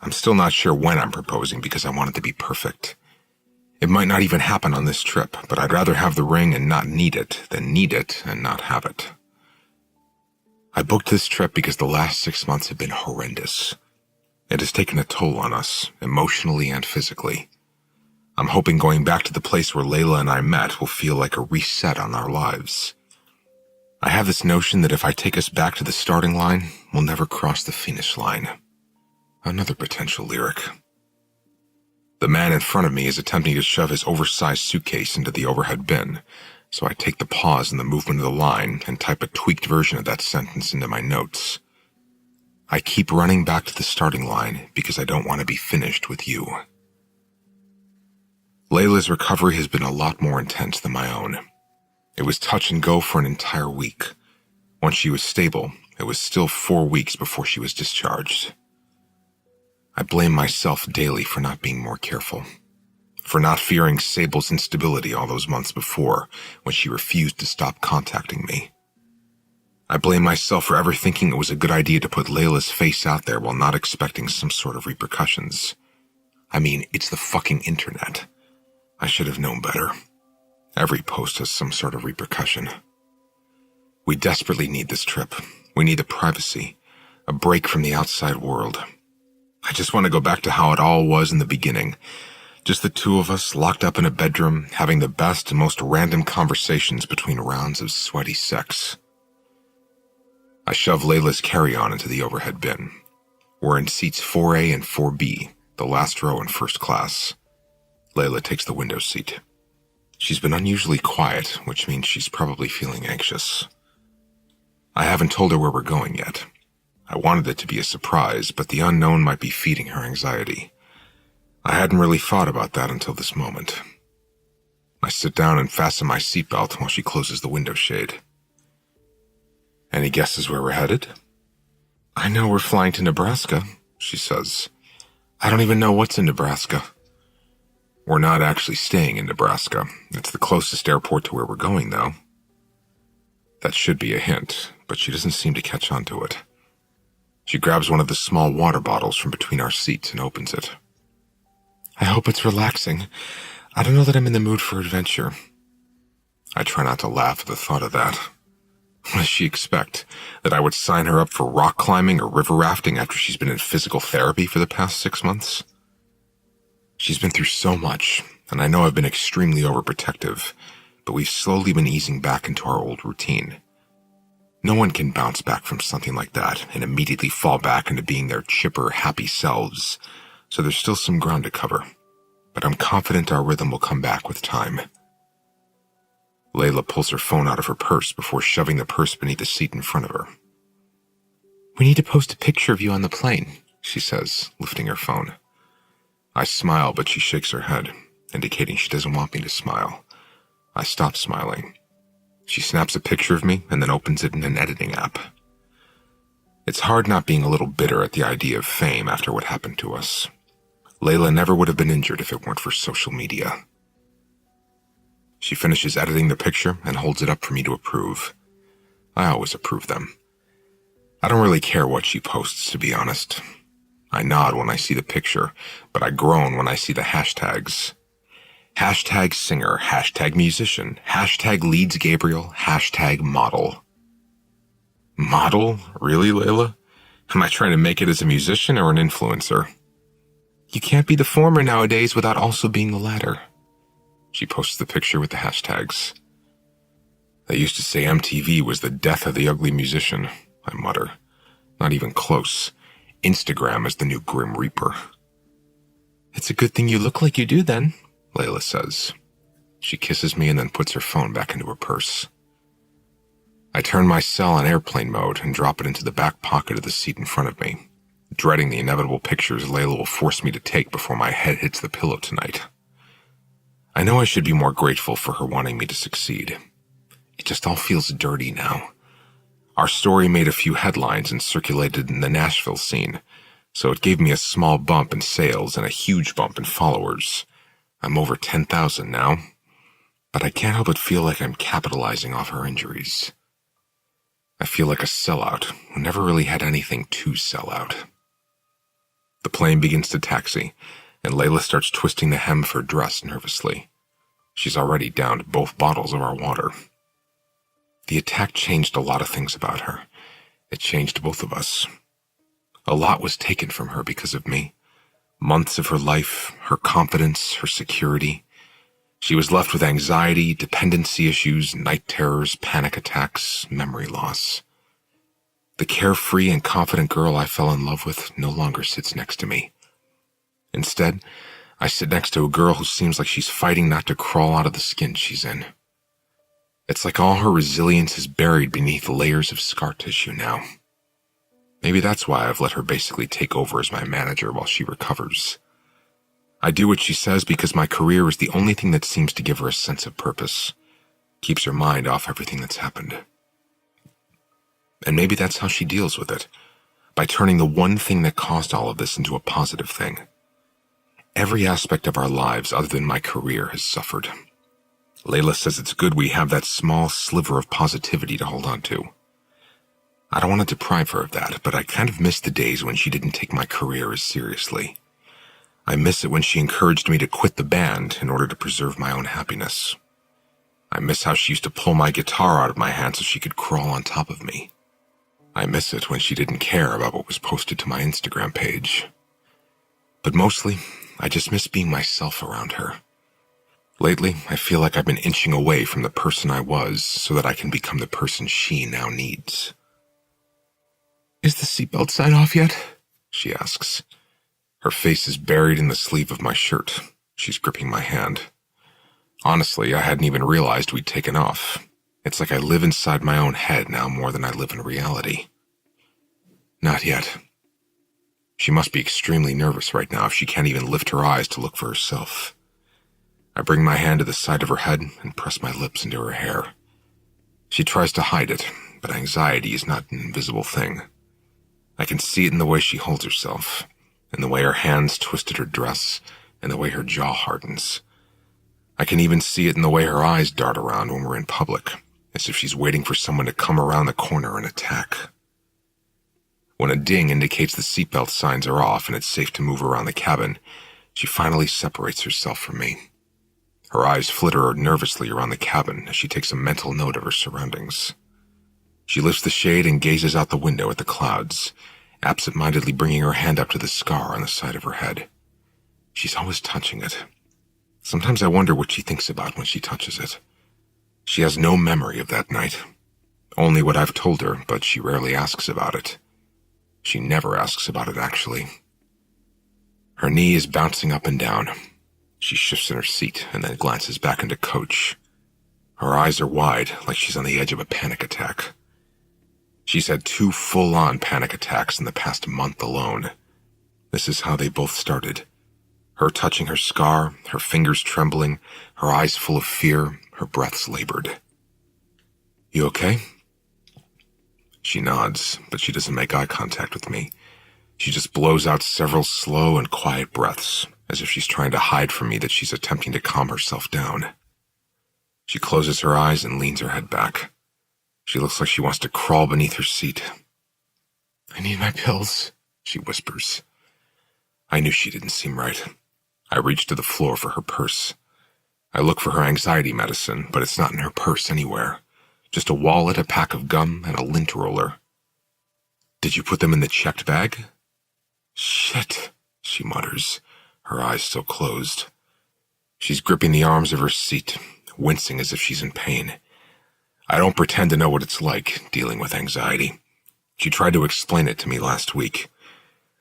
I'm still not sure when I'm proposing because I want it to be perfect. It might not even happen on this trip, but I'd rather have the ring and not need it than need it and not have it. I booked this trip because the last 6 months have been horrendous. It has taken a toll on us, emotionally and physically. I'm hoping going back to the place where Layla and I met will feel like a reset on our lives. I have this notion that if I take us back to the starting line, we'll never cross the finish line. Another potential lyric. The man in front of me is attempting to shove his oversized suitcase into the overhead bin, so I take the pause in the movement of the line and type a tweaked version of that sentence into my notes. I keep running back to the starting line because I don't want to be finished with you. Layla's recovery has been a lot more intense than my own. It was touch and go for an entire week. Once she was stable, it was still 4 weeks before she was discharged. I blame myself daily for not being more careful, for not fearing Sable's instability all those months before when she refused to stop contacting me. I blame myself for ever thinking it was a good idea to put Layla's face out there while not expecting some sort of repercussions. I mean, it's the fucking internet. I should have known better. Every post has some sort of repercussion. We desperately need this trip. We need the privacy, a break from the outside world. I just want to go back to how it all was in the beginning. Just the 2 of us locked up in a bedroom, having the best and most random conversations between rounds of sweaty sex. I shove Layla's carry-on into the overhead bin. We're in seats 4A and 4B, the last row in first class. Layla takes the window seat. She's been unusually quiet, which means she's probably feeling anxious. I haven't told her where we're going yet. I wanted it to be a surprise, but the unknown might be feeding her anxiety. I hadn't really thought about that until this moment. I sit down and fasten my seatbelt while she closes the window shade. Any guesses where we're headed? I know we're flying to Nebraska, she says. I don't even know what's in Nebraska. We're not actually staying in Nebraska. It's the closest airport to where we're going, though. That should be a hint, but she doesn't seem to catch on to it. She grabs one of the small water bottles from between our seats and opens it. I hope it's relaxing. I don't know that I'm in the mood for adventure. I try not to laugh at the thought of that. What does she expect? That I would sign her up for rock climbing or river rafting after she's been in physical therapy for the past 6 months? She's been through so much, and I know I've been extremely overprotective, but we've slowly been easing back into our old routine. No one can bounce back from something like that and immediately fall back into being their chipper, happy selves, so there's still some ground to cover, but I'm confident our rhythm will come back with time. Layla pulls her phone out of her purse before shoving the purse beneath the seat in front of her. We need to post a picture of you on the plane, she says, lifting her phone. I smile, but she shakes her head, indicating she doesn't want me to smile. I stop smiling. She snaps a picture of me and then opens it in an editing app. It's hard not being a little bitter at the idea of fame after what happened to us. Layla never would have been injured if it weren't for social media. She finishes editing the picture and holds it up for me to approve. I always approve them. I don't really care what she posts, to be honest. I nod when I see the picture, but I groan when I see the hashtags. Hashtag singer, hashtag musician, hashtag leads Gabriel, hashtag model. Model? Really, Layla? Am I trying to make it as a musician or an influencer? You can't be the former nowadays without also being the latter. She posts the picture with the hashtags. They used to say MTV was the death of the ugly musician, I mutter. Not even close. Instagram is the new Grim Reaper. It's a good thing you look like you do then, Layla says. She kisses me and then puts her phone back into her purse. I turn my cell on airplane mode and drop it into the back pocket of the seat in front of me, dreading the inevitable pictures Layla will force me to take before my head hits the pillow tonight. I know I should be more grateful for her wanting me to succeed. It just all feels dirty now. Our story made a few headlines and circulated in the Nashville scene, so it gave me a small bump in sales and a huge bump in followers. I'm over 10,000 now, but I can't help but feel like I'm capitalizing off her injuries. I feel like a sellout who never really had anything to sell out. The plane begins to taxi, and Layla starts twisting the hem of her dress nervously. She's already downed both bottles of our water. The attack changed a lot of things about her. It changed both of us. A lot was taken from her because of me. Months of her life, her confidence, her security. She was left with anxiety, dependency issues, night terrors, panic attacks, memory loss. The carefree and confident girl I fell in love with no longer sits next to me. Instead, I sit next to a girl who seems like she's fighting not to crawl out of the skin she's in. It's like all her resilience is buried beneath layers of scar tissue now. Maybe that's why I've let her basically take over as my manager while she recovers. I do what she says because my career is the only thing that seems to give her a sense of purpose, keeps her mind off everything that's happened. And maybe that's how she deals with it, by turning the one thing that caused all of this into a positive thing. Every aspect of our lives other than my career has suffered. Layla says it's good we have that small sliver of positivity to hold on to. I don't want to deprive her of that, but I kind of miss the days when she didn't take my career as seriously. I miss it when she encouraged me to quit the band in order to preserve my own happiness. I miss how she used to pull my guitar out of my hand so she could crawl on top of me. I miss it when she didn't care about what was posted to my Instagram page. But mostly, I just miss being myself around her. Lately, I feel like I've been inching away from the person I was so that I can become the person she now needs. Is the seatbelt sign off yet? She asks. Her face is buried in the sleeve of my shirt. She's gripping my hand. Honestly, I hadn't even realized we'd taken off. It's like I live inside my own head now more than I live in reality. Not yet. She must be extremely nervous right now if she can't even lift her eyes to look for herself. I bring my hand to the side of her head and press my lips into her hair. She tries to hide it, but anxiety is not an invisible thing. I can see it in the way she holds herself, in the way her hands twist at her dress, in the way her jaw hardens. I can even see it in the way her eyes dart around when we're in public, as if she's waiting for someone to come around the corner and attack. When a ding indicates the seatbelt signs are off and it's safe to move around the cabin, she finally separates herself from me. Her eyes flitter nervously around the cabin as she takes a mental note of her surroundings. She lifts the shade and gazes out the window at the clouds, absent-mindedly bringing her hand up to the scar on the side of her head. She's always touching it. Sometimes I wonder what she thinks about when she touches it. She has no memory of that night. Only what I've told her, but she rarely asks about it. She never asks about it, actually. Her knee is bouncing up and down. She shifts in her seat and then glances back into Coach. Her eyes are wide, like she's on the edge of a panic attack. She's had 2 full-on panic attacks in the past month alone. This is how they both started. Her touching her scar, her fingers trembling, her eyes full of fear, her breaths labored. "You okay?" She nods, but she doesn't make eye contact with me. She just blows out several slow and quiet breaths, as if she's trying to hide from me that she's attempting to calm herself down. She closes her eyes and leans her head back. She looks like she wants to crawl beneath her seat. "I need my pills," she whispers. I knew she didn't seem right. I reach to the floor for her purse. I look for her anxiety medicine, but it's not in her purse anywhere. Just a wallet, a pack of gum, and a lint roller. "Did you put them in the checked bag?" "Shit," she mutters, her eyes still closed. She's gripping the arms of her seat, wincing as if she's in pain. I don't pretend to know what it's like, dealing with anxiety. She tried to explain it to me last week.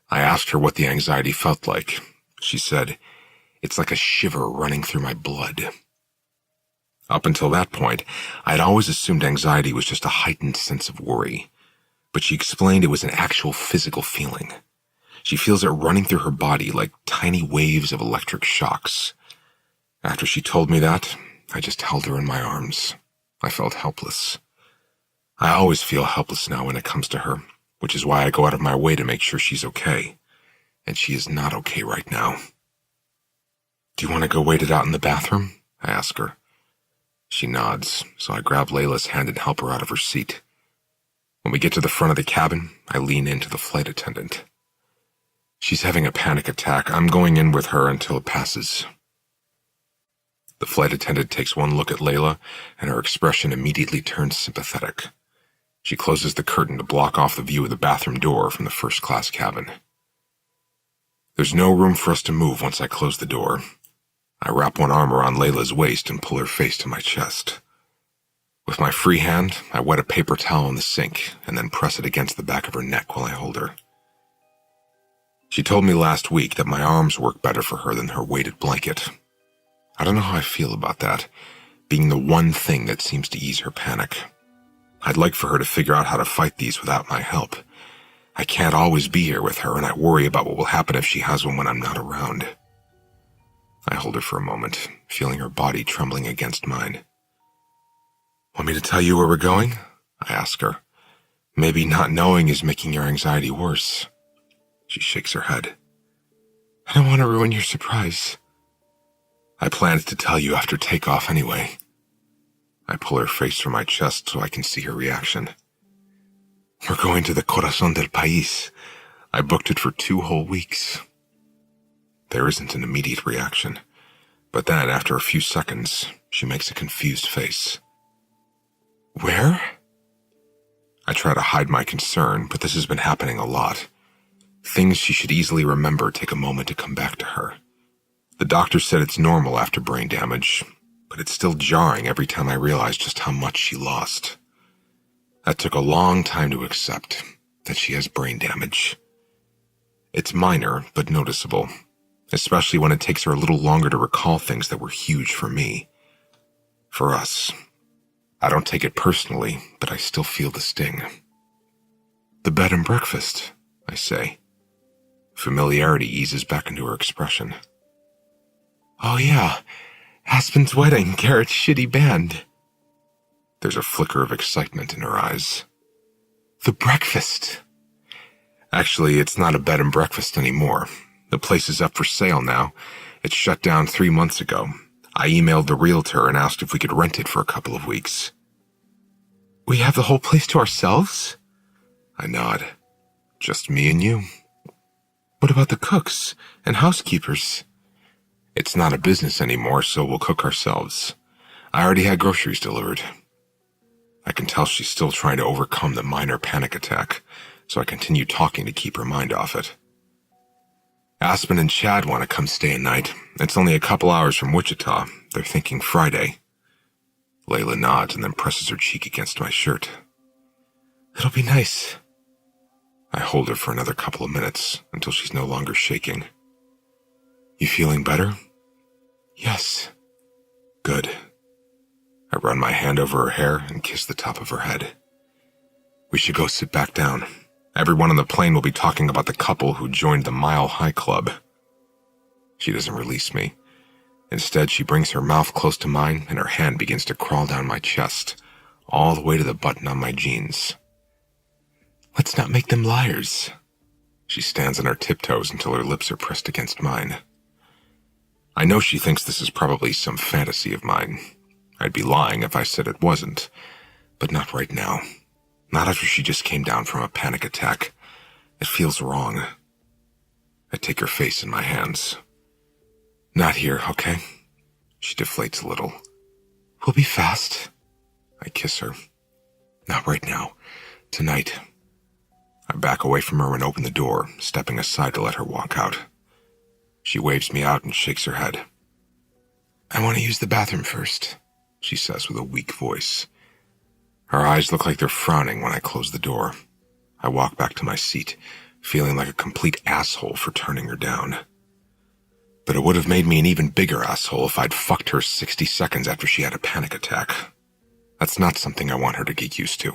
I asked her what the anxiety felt like. She said, "It's like a shiver running through my blood." Up until that point, I'd always assumed anxiety was just a heightened sense of worry. But she explained it was an actual physical feeling. She feels it running through her body like tiny waves of electric shocks. After she told me that, I just held her in my arms. I felt helpless. I always feel helpless now when it comes to her, which is why I go out of my way to make sure she's okay. And she is not okay right now. "Do you want to go wait it out in the bathroom?" I ask her. She nods, so I grab Layla's hand and help her out of her seat. When we get to the front of the cabin, I lean into the flight attendant. "She's having a panic attack. I'm going in with her until it passes." The flight attendant takes one look at Layla, and her expression immediately turns sympathetic. She closes the curtain to block off the view of the bathroom door from the first-class cabin. There's no room for us to move once I close the door. I wrap one arm around Layla's waist and pull her face to my chest. With my free hand, I wet a paper towel in the sink and then press it against the back of her neck while I hold her. She told me last week that my arms work better for her than her weighted blanket. I don't know how I feel about that, being the one thing that seems to ease her panic. I'd like for her to figure out how to fight these without my help. I can't always be here with her, and I worry about what will happen if she has one when I'm not around. I hold her for a moment, feeling her body trembling against mine. "Want me to tell you where we're going?" I ask her. "Maybe not knowing is making your anxiety worse." She shakes her head. "I don't want to ruin your surprise." "I planned to tell you after takeoff anyway." I pull her face from my chest so I can see her reaction. "We're going to the Corazón del País. I booked it for 2 whole weeks." There isn't an immediate reaction, but then, after a few seconds, she makes a confused face. "Where?" I try to hide my concern, but this has been happening a lot. Things she should easily remember take a moment to come back to her. The doctor said it's normal after brain damage, but it's still jarring every time I realize just how much she lost. That took a long time to accept, that she has brain damage. It's minor, but noticeable, especially when it takes her a little longer to recall things that were huge for me. For us. I don't take it personally, but I still feel the sting. "The bed and breakfast," I say. Familiarity eases back into her expression. "Oh yeah, Aspen's wedding, Garrett's shitty band." There's a flicker of excitement in her eyes. The breakfast. Actually, it's not a bed and breakfast anymore. The place is up for sale now. It shut down 3 months ago. I emailed the realtor and asked if we could rent it for a couple of weeks. We have the whole place to ourselves? I nod. Just me and you. What about the cooks and housekeepers? It's not a business anymore, so we'll cook ourselves. I already had groceries delivered. I can tell she's still trying to overcome the minor panic attack, so I continue talking to keep her mind off it. Aspen and Chad want to come stay a night. It's only a couple hours from Wichita. They're thinking Friday. Layla nods and then presses her cheek against my shirt. It'll be nice. I hold her for another couple of minutes until she's no longer shaking. You feeling better? Yes. Good. I run my hand over her hair and kiss the top of her head. We should go sit back down. Everyone on the plane will be talking about the couple who joined the Mile High Club. She doesn't release me. Instead, she brings her mouth close to mine and her hand begins to crawl down my chest, all the way to the button on my jeans. Let's not make them liars. She stands on her tiptoes until her lips are pressed against mine. I know she thinks this is probably some fantasy of mine. I'd be lying if I said it wasn't, but not right now. Not after she just came down from a panic attack. It feels wrong. I take her face in my hands. Not here, okay? She deflates a little. We'll be fast. I kiss her. Not right now. Tonight. I back away from her and open the door, stepping aside to let her walk out. She waves me out and shakes her head. I want to use the bathroom first, she says with a weak voice. Her eyes look like they're frowning when I close the door. I walk back to my seat, feeling like a complete asshole for turning her down. But it would have made me an even bigger asshole if I'd fucked her 60 seconds after she had a panic attack. That's not something I want her to get used to.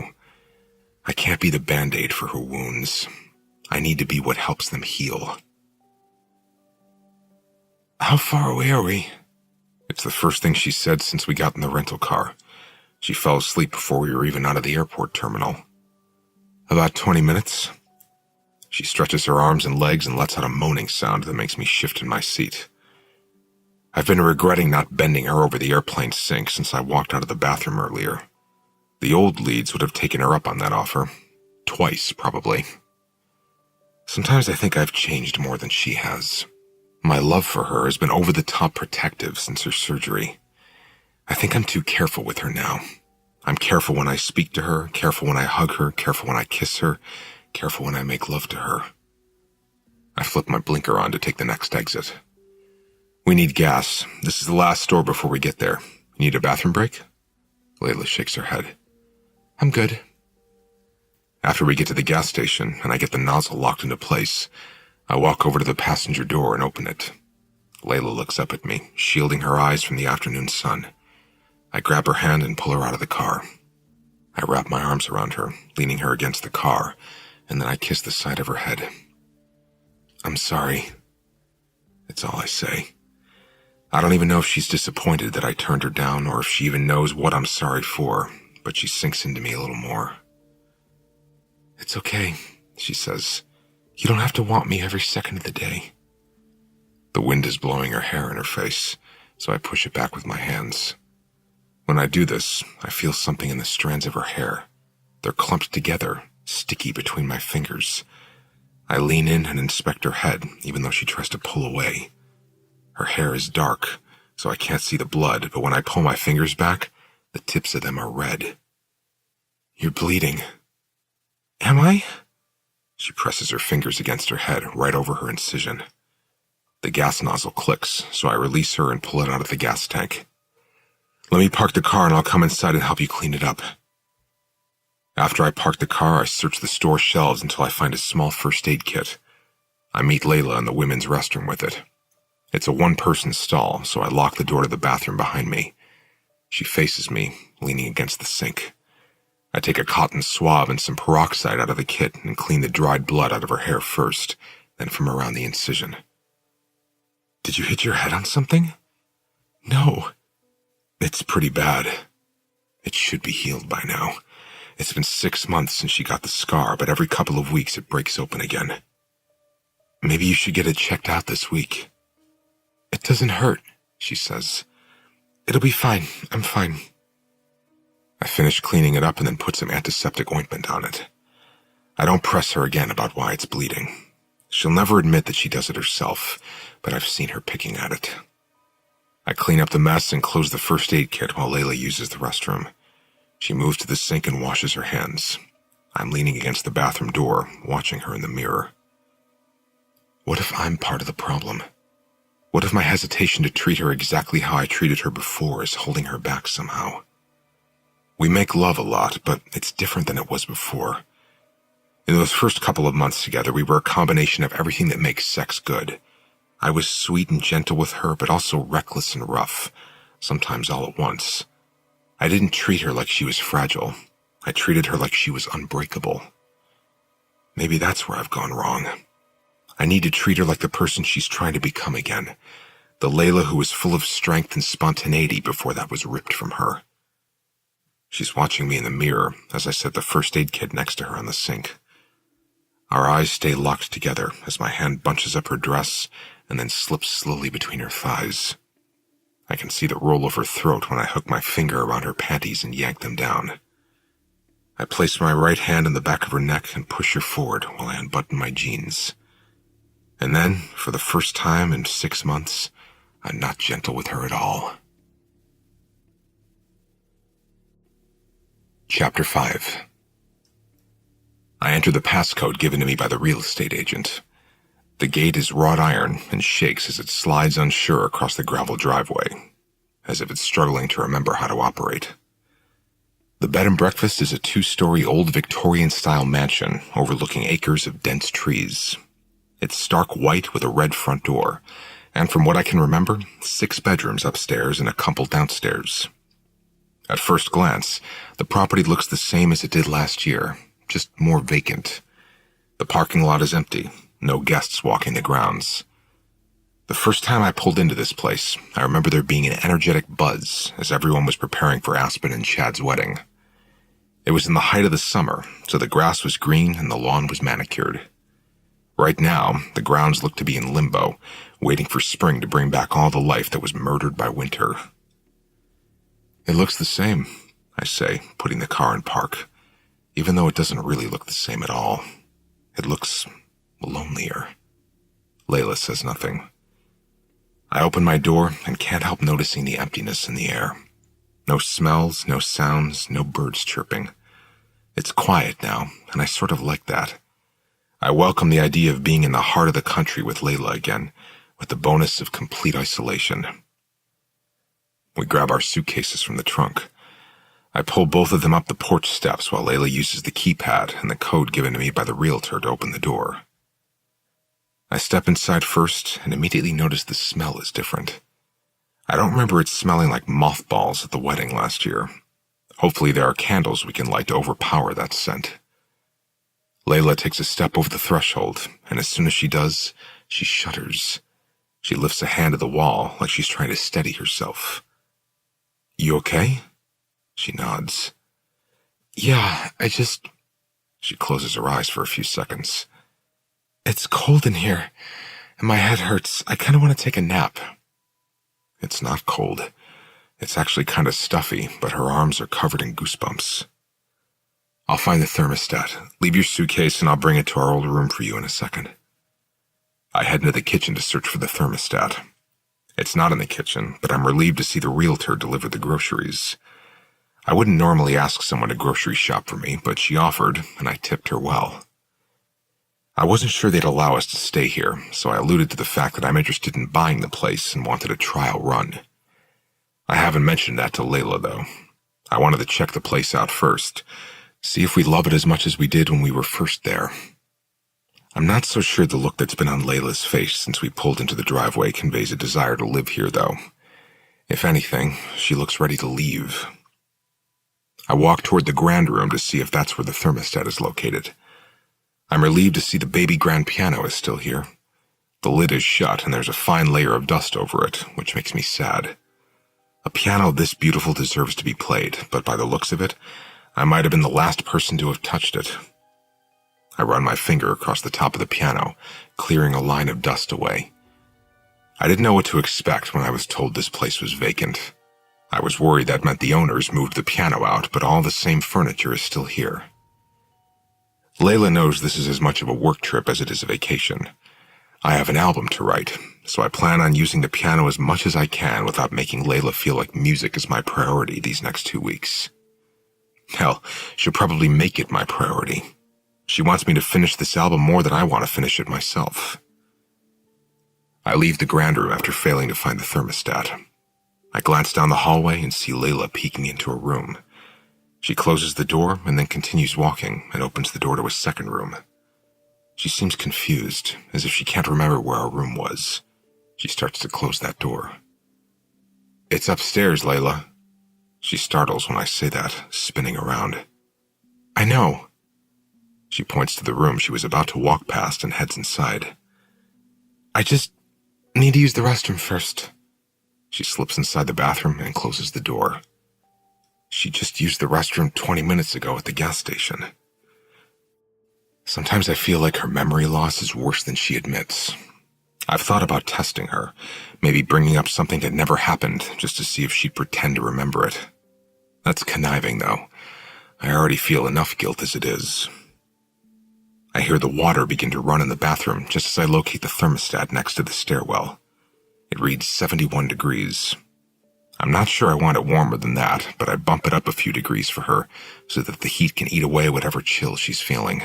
I can't be the Band-Aid for her wounds. I need to be what helps them heal. How far away are we? It's the first thing she said since we got in the rental car. She fell asleep before we were even out of the airport terminal. About 20 minutes. She stretches her arms and legs and lets out a moaning sound that makes me shift in my seat. I've been regretting not bending her over the airplane sink since I walked out of the bathroom earlier. The old leads would have taken her up on that offer. Twice, probably. Sometimes I think I've changed more than she has. My love for her has been over-the-top protective since her surgery. I think I'm too careful with her now. I'm careful when I speak to her, careful when I hug her, careful when I kiss her, careful when I make love to her. I flip my blinker on to take the next exit. We need gas. This is the last store before we get there. You need a bathroom break? Layla shakes her head. I'm good. After we get to the gas station and I get the nozzle locked into place, I walk over to the passenger door and open it. Layla looks up at me, shielding her eyes from the afternoon sun. I grab her hand and pull her out of the car. I wrap my arms around her, leaning her against the car, and then I kiss the side of her head. I'm sorry. It's all I say. I don't even know if she's disappointed that I turned her down or if she even knows what I'm sorry for, but she sinks into me a little more. It's okay, she says. You don't have to want me every second of the day. The wind is blowing her hair in her face, so I push it back with my hands. When I do this, I feel something in the strands of her hair. They're clumped together, sticky between my fingers. I lean in and inspect her head, even though she tries to pull away. Her hair is dark, so I can't see the blood, but when I pull my fingers back, the tips of them are red. You're bleeding. Am I? She presses her fingers against her head, right over her incision. The gas nozzle clicks, so I release her and pull it out of the gas tank. Let me park the car and I'll come inside and help you clean it up. After I park the car, I search the store shelves until I find a small first aid kit. I meet Layla in the women's restroom with it. It's a one-person stall, so I lock the door to the bathroom behind me. She faces me, leaning against the sink. I take a cotton swab and some peroxide out of the kit and clean the dried blood out of her hair first, then from around the incision. Did you hit your head on something? No. It's pretty bad. It should be healed by now. It's been 6 months since she got the scar, but every couple of weeks it breaks open again. Maybe you should get it checked out this week. It doesn't hurt, she says. It'll be fine. I'm fine. I finish cleaning it up and then put some antiseptic ointment on it. I don't press her again about why it's bleeding. She'll never admit that she does it herself, but I've seen her picking at it. I clean up the mess and close the first aid kit while Layla uses the restroom. She moves to the sink and washes her hands. I'm leaning against the bathroom door, watching her in the mirror. What if I'm part of the problem? What if my hesitation to treat her exactly how I treated her before is holding her back somehow? We make love a lot, but it's different than it was before. In those first couple of months together, we were a combination of everything that makes sex good. I was sweet and gentle with her, but also reckless and rough, sometimes all at once. I didn't treat her like she was fragile. I treated her like she was unbreakable. Maybe that's where I've gone wrong. I need to treat her like the person she's trying to become again, the Layla who was full of strength and spontaneity before that was ripped from her. She's watching me in the mirror as I set the first aid kit next to her on the sink. Our eyes stay locked together as my hand bunches up her dress and then slips slowly between her thighs. I can see the roll of her throat when I hook my finger around her panties and yank them down. I place my right hand on the back of her neck and push her forward while I unbutton my jeans. And then, for the first time in 6 months, I'm not gentle with her at all. Chapter 5. I enter the passcode given to me by the real estate agent. The gate is wrought iron and shakes as it slides unsure across the gravel driveway, as if it's struggling to remember how to operate. The bed and breakfast is a 2-story old Victorian-style mansion overlooking acres of dense trees. It's stark white with a red front door, and from what I can remember, 6 bedrooms upstairs and a couple downstairs. At first glance, the property looks the same as it did last year, just more vacant. The parking lot is empty, no guests walking the grounds. The first time I pulled into this place, I remember there being an energetic buzz as everyone was preparing for Aspen and Chad's wedding. It was in the height of the summer, so the grass was green and the lawn was manicured. Right now, the grounds look to be in limbo, waiting for spring to bring back all the life that was murdered by winter. It looks the same, I say, putting the car in park, even though it doesn't really look the same at all. It looks lonelier. Layla says nothing. I open my door and can't help noticing the emptiness in the air. No smells, no sounds, no birds chirping. It's quiet now, and I sort of like that. I welcome the idea of being in the heart of the country with Layla again, with the bonus of complete isolation. We grab our suitcases from the trunk. I pull both of them up the porch steps while Layla uses the keypad and the code given to me by the realtor to open the door. I step inside first and immediately notice the smell is different. I don't remember it smelling like mothballs at the wedding last year. Hopefully there are candles we can light to overpower that scent. Layla takes a step over the threshold, and as soon as she does, she shudders. She lifts a hand to the wall like she's trying to steady herself. You okay? She nods. Yeah, She closes her eyes for a few seconds. It's cold in here, and my head hurts. I kind of want to take a nap. It's not cold. It's actually kind of stuffy, but her arms are covered in goosebumps. I'll find the thermostat. Leave your suitcase and I'll bring it to our old room for you in a second. I head into the kitchen to search for the thermostat. It's not in the kitchen, but I'm relieved to see the realtor deliver the groceries. I wouldn't normally ask someone to grocery shop for me, but she offered, and I tipped her well. I wasn't sure they'd allow us to stay here, so I alluded to the fact that I'm interested in buying the place and wanted a trial run. I haven't mentioned that to Layla, though. I wanted to check the place out first, see if we love it as much as we did when we were first there. I'm not so sure the look that's been on Layla's face since we pulled into the driveway conveys a desire to live here, though. If anything, she looks ready to leave. I walk toward the grand room to see if that's where the thermostat is located. I'm relieved to see the baby grand piano is still here. The lid is shut and there's a fine layer of dust over it, which makes me sad. A piano this beautiful deserves to be played, but by the looks of it, I might have been the last person to have touched it. I run my finger across the top of the piano, clearing a line of dust away. I didn't know what to expect when I was told this place was vacant. I was worried that meant the owners moved the piano out, but all the same furniture is still here. Layla knows this is as much of a work trip as it is a vacation. I have an album to write, so I plan on using the piano as much as I can without making Layla feel like music is my priority these next 2 weeks. Hell, she'll probably make it my priority. She wants me to finish this album more than I want to finish it myself. I leave the grand room after failing to find the thermostat. I glance down the hallway and see Layla peeking into a room. She closes the door and then continues walking and opens the door to a second room. She seems confused, as if she can't remember where our room was. She starts to close that door. "It's upstairs, Layla." She startles when I say that, spinning around. "I know." She points to the room she was about to walk past and heads inside. "I just need to use the restroom first." She slips inside the bathroom and closes the door. She just used the restroom 20 minutes ago at the gas station. Sometimes I feel like her memory loss is worse than she admits. I've thought about testing her, maybe bringing up something that never happened just to see if she'd pretend to remember it. That's conniving, though. I already feel enough guilt as it is. I hear the water begin to run in the bathroom just as I locate the thermostat next to the stairwell. It reads 71 degrees. I'm not sure I want it warmer than that, but I bump it up a few degrees for her so that the heat can eat away whatever chill she's feeling.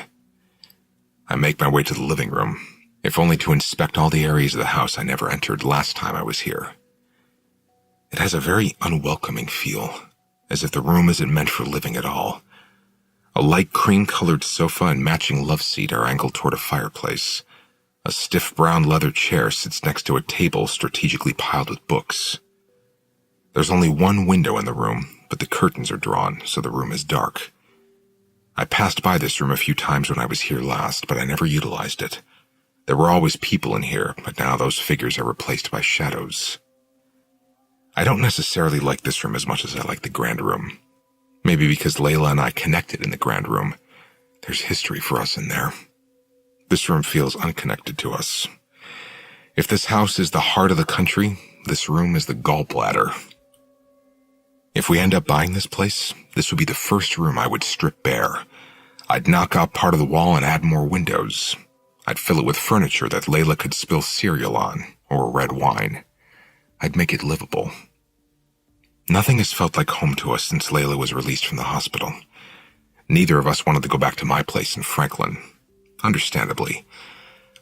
I make my way to the living room, if only to inspect all the areas of the house I never entered last time I was here. It has a very unwelcoming feel, as if the room isn't meant for living at all. A light cream-colored sofa and matching love seat are angled toward a fireplace. A stiff brown leather chair sits next to a table strategically piled with books. There's only one window in the room, but the curtains are drawn, so the room is dark. I passed by this room a few times when I was here last, but I never utilized it. There were always people in here, but now those figures are replaced by shadows. I don't necessarily like this room as much as I like the grand room. Maybe because Layla and I connected in the grand room. There's history for us in there. This room feels unconnected to us. If this house is the heart of the country, this room is the gallbladder. If we end up buying this place, this would be the first room I would strip bare. I'd knock out part of the wall and add more windows. I'd fill it with furniture that Layla could spill cereal on, or red wine. I'd make it livable. Nothing has felt like home to us since Layla was released from the hospital. Neither of us wanted to go back to my place in Franklin, understandably.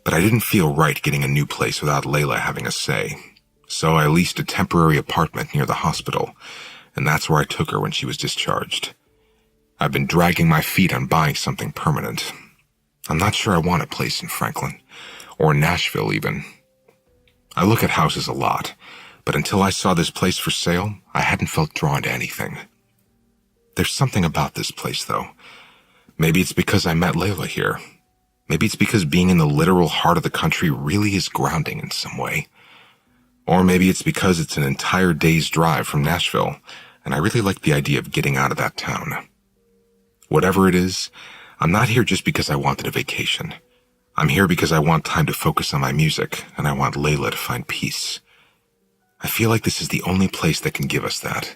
But I didn't feel right getting a new place without Layla having a say. So I leased a temporary apartment near the hospital, and that's where I took her when she was discharged. I've been dragging my feet on buying something permanent. I'm not sure I want a place in Franklin, or Nashville even. I look at houses a lot, but until I saw this place for sale, I hadn't felt drawn to anything. There's something about this place, though. Maybe it's because I met Layla here. Maybe it's because being in the literal heart of the country really is grounding in some way. Or maybe it's because it's an entire day's drive from Nashville, and I really like the idea of getting out of that town. Whatever it is, I'm not here just because I wanted a vacation. I'm here because I want time to focus on my music, and I want Layla to find peace. I feel like this is the only place that can give us that.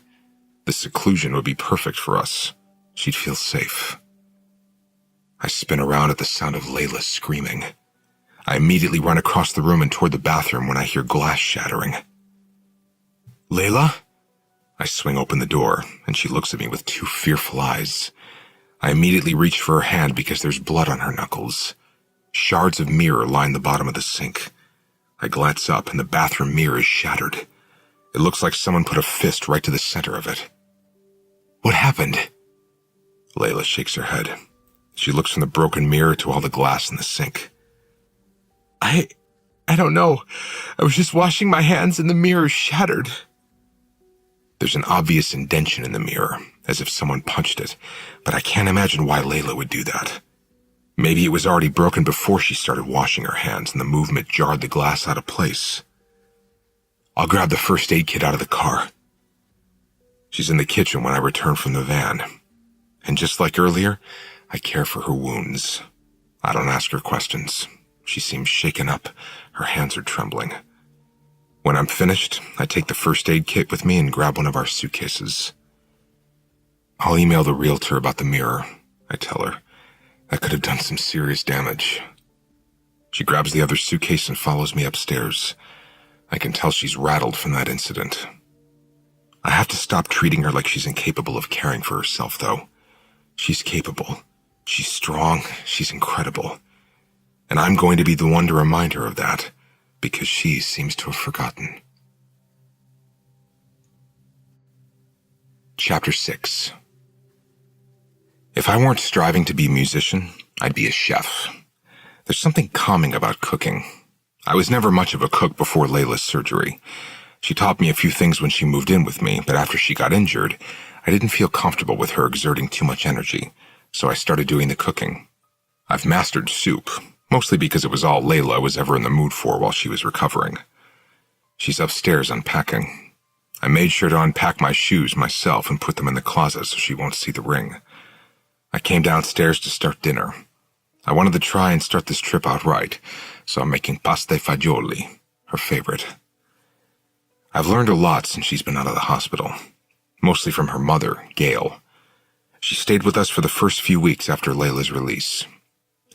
This seclusion would be perfect for us. She'd feel safe. I spin around at the sound of Layla screaming. I immediately run across the room and toward the bathroom when I hear glass shattering. "Layla?" I swing open the door, and she looks at me with two fearful eyes. I immediately reach for her hand because there's blood on her knuckles. Shards of mirror line the bottom of the sink. I glance up, and the bathroom mirror is shattered. It looks like someone put a fist right to the center of it. "What happened?" Layla shakes her head. She looks from the broken mirror to all the glass in the sink. I don't know. I was just washing my hands and the mirror shattered." There's an obvious indention in the mirror, as if someone punched it, but I can't imagine why Layla would do that. Maybe it was already broken before she started washing her hands and the movement jarred the glass out of place. I'll grab the first aid kit out of the car. She's in the kitchen when I return from the van. And just like earlier, I care for her wounds. I don't ask her questions. She seems shaken up. Her hands are trembling. When I'm finished, I take the first aid kit with me and grab one of our suitcases. I'll email the realtor about the mirror, I tell her. That could have done some serious damage. She grabs the other suitcase and follows me upstairs. I can tell she's rattled from that incident. I have to stop treating her like she's incapable of caring for herself, though. She's capable. She's strong. She's incredible. And I'm going to be the one to remind her of that, because she seems to have forgotten. Chapter 6. If I weren't striving to be a musician, I'd be a chef. There's something calming about cooking. I was never much of a cook before Layla's surgery. She taught me a few things when she moved in with me, but after she got injured, I didn't feel comfortable with her exerting too much energy, so I started doing the cooking. I've mastered soup, mostly because it was all Layla was ever in the mood for while she was recovering. She's upstairs unpacking. I made sure to unpack my shoes myself and put them in the closet so she won't see the ring. I came downstairs to start dinner. I wanted to try and start this trip out right, so I'm making pasta e fagioli, her favorite. I've learned a lot since she's been out of the hospital, mostly from her mother, Gail. She stayed with us for the first few weeks after Layla's release.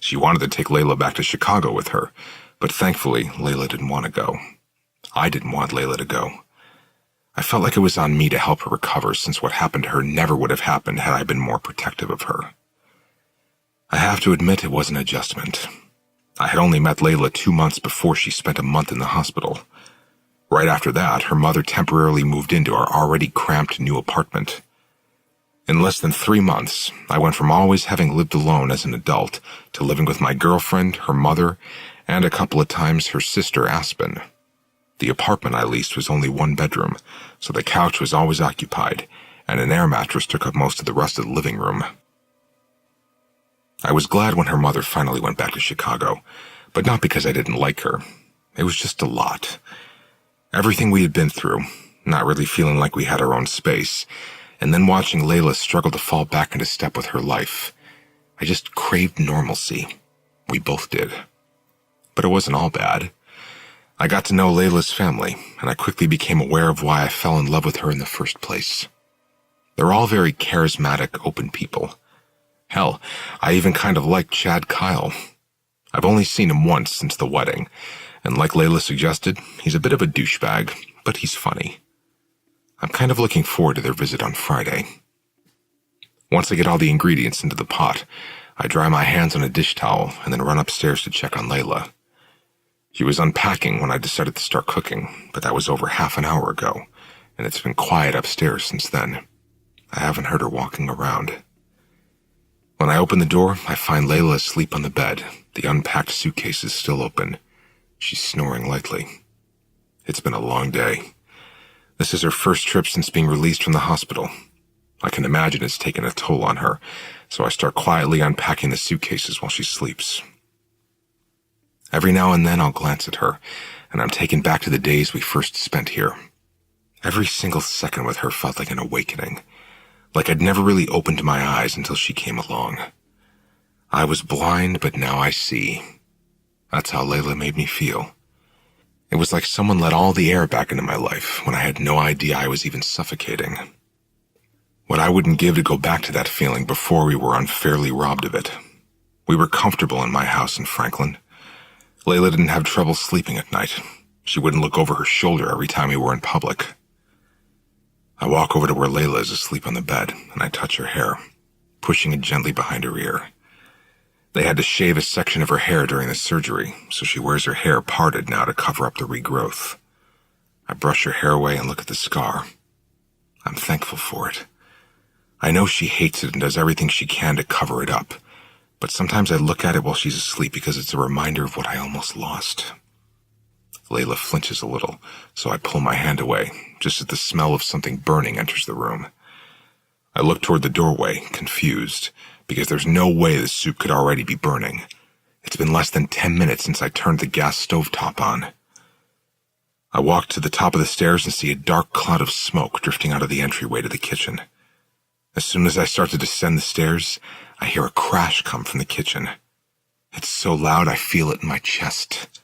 She wanted to take Layla back to Chicago with her, but thankfully, Layla didn't want to go. I didn't want Layla to go. I felt like it was on me to help her recover since what happened to her never would have happened had I been more protective of her. I have to admit it was an adjustment. I had only met Layla 2 months before she spent a month in the hospital. Right after that, her mother temporarily moved into our already cramped new apartment. In less than 3 months, I went from always having lived alone as an adult to living with my girlfriend, her mother, and a couple of times her sister Aspen. The apartment I leased was only 1 bedroom, so the couch was always occupied, and an air mattress took up most of the rest of the living room. I was glad when her mother finally went back to Chicago, but not because I didn't like her. It was just a lot. Everything we had been through, not really feeling like we had our own space, and then watching Layla struggle to fall back into step with her life. I just craved normalcy. We both did. But it wasn't all bad. I got to know Layla's family, and I quickly became aware of why I fell in love with her in the first place. They're all very charismatic, open people. Hell, I even kind of like Chad Kyle. I've only seen him once since the wedding, and like Layla suggested, he's a bit of a douchebag, but he's funny. I'm kind of looking forward to their visit on Friday. Once I get all the ingredients into the pot, I dry my hands on a dish towel and then run upstairs to check on Layla. She was unpacking when I decided to start cooking, but that was over half an hour ago, and it's been quiet upstairs since then. I haven't heard her walking around. When I open the door, I find Layla asleep on the bed. The unpacked suitcase is still open. She's snoring lightly. It's been a long day. This is her first trip since being released from the hospital. I can imagine it's taken a toll on her, so I start quietly unpacking the suitcases while she sleeps. Every now and then I'll glance at her, and I'm taken back to the days we first spent here. Every single second with her felt like an awakening, like I'd never really opened my eyes until she came along. I was blind, but now I see. That's how Layla made me feel. It was like someone let all the air back into my life when I had no idea I was even suffocating. What I wouldn't give to go back to that feeling before we were unfairly robbed of it. We were comfortable in my house in Franklin. Layla didn't have trouble sleeping at night. She wouldn't look over her shoulder every time we were in public. I walk over to where Layla is asleep on the bed, and I touch her hair, pushing it gently behind her ear. They had to shave a section of her hair during the surgery, so she wears her hair parted now to cover up the regrowth. I brush her hair away and look at the scar. I'm thankful for it. I know she hates it and does everything she can to cover it up, but sometimes I look at it while she's asleep because it's a reminder of what I almost lost. Layla flinches a little, so I pull my hand away, just as the smell of something burning enters the room. I look toward the doorway, confused, because there's no way the soup could already be burning. It's been less than 10 minutes since I turned the gas stovetop on. I walk to the top of the stairs and see a dark cloud of smoke drifting out of the entryway to the kitchen. As soon as I start to descend the stairs, I hear a crash come from the kitchen. It's so loud I feel it in my chest.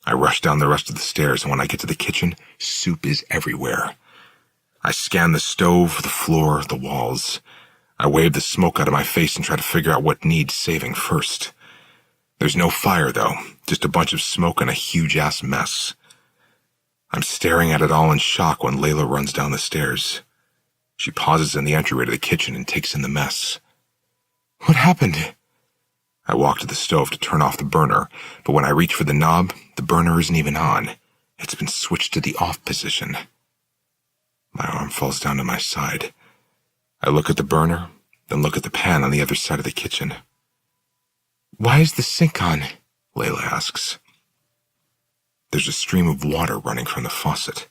I rush down the rest of the stairs, and when I get to the kitchen, soup is everywhere. I scan the stove, the floor, the walls. I wave the smoke out of my face and try to figure out what needs saving first. There's no fire, though, just a bunch of smoke and a huge-ass mess. I'm staring at it all in shock when Layla runs down the stairs. She pauses in the entryway to the kitchen and takes in the mess. What happened? I walk to the stove to turn off the burner, but when I reach for the knob, the burner isn't even on. It's been switched to the off position. My arm falls down to my side. I look at the burner, then look at the pan on the other side of the kitchen. Why is the sink on? Layla asks. There's a stream of water running from the faucet.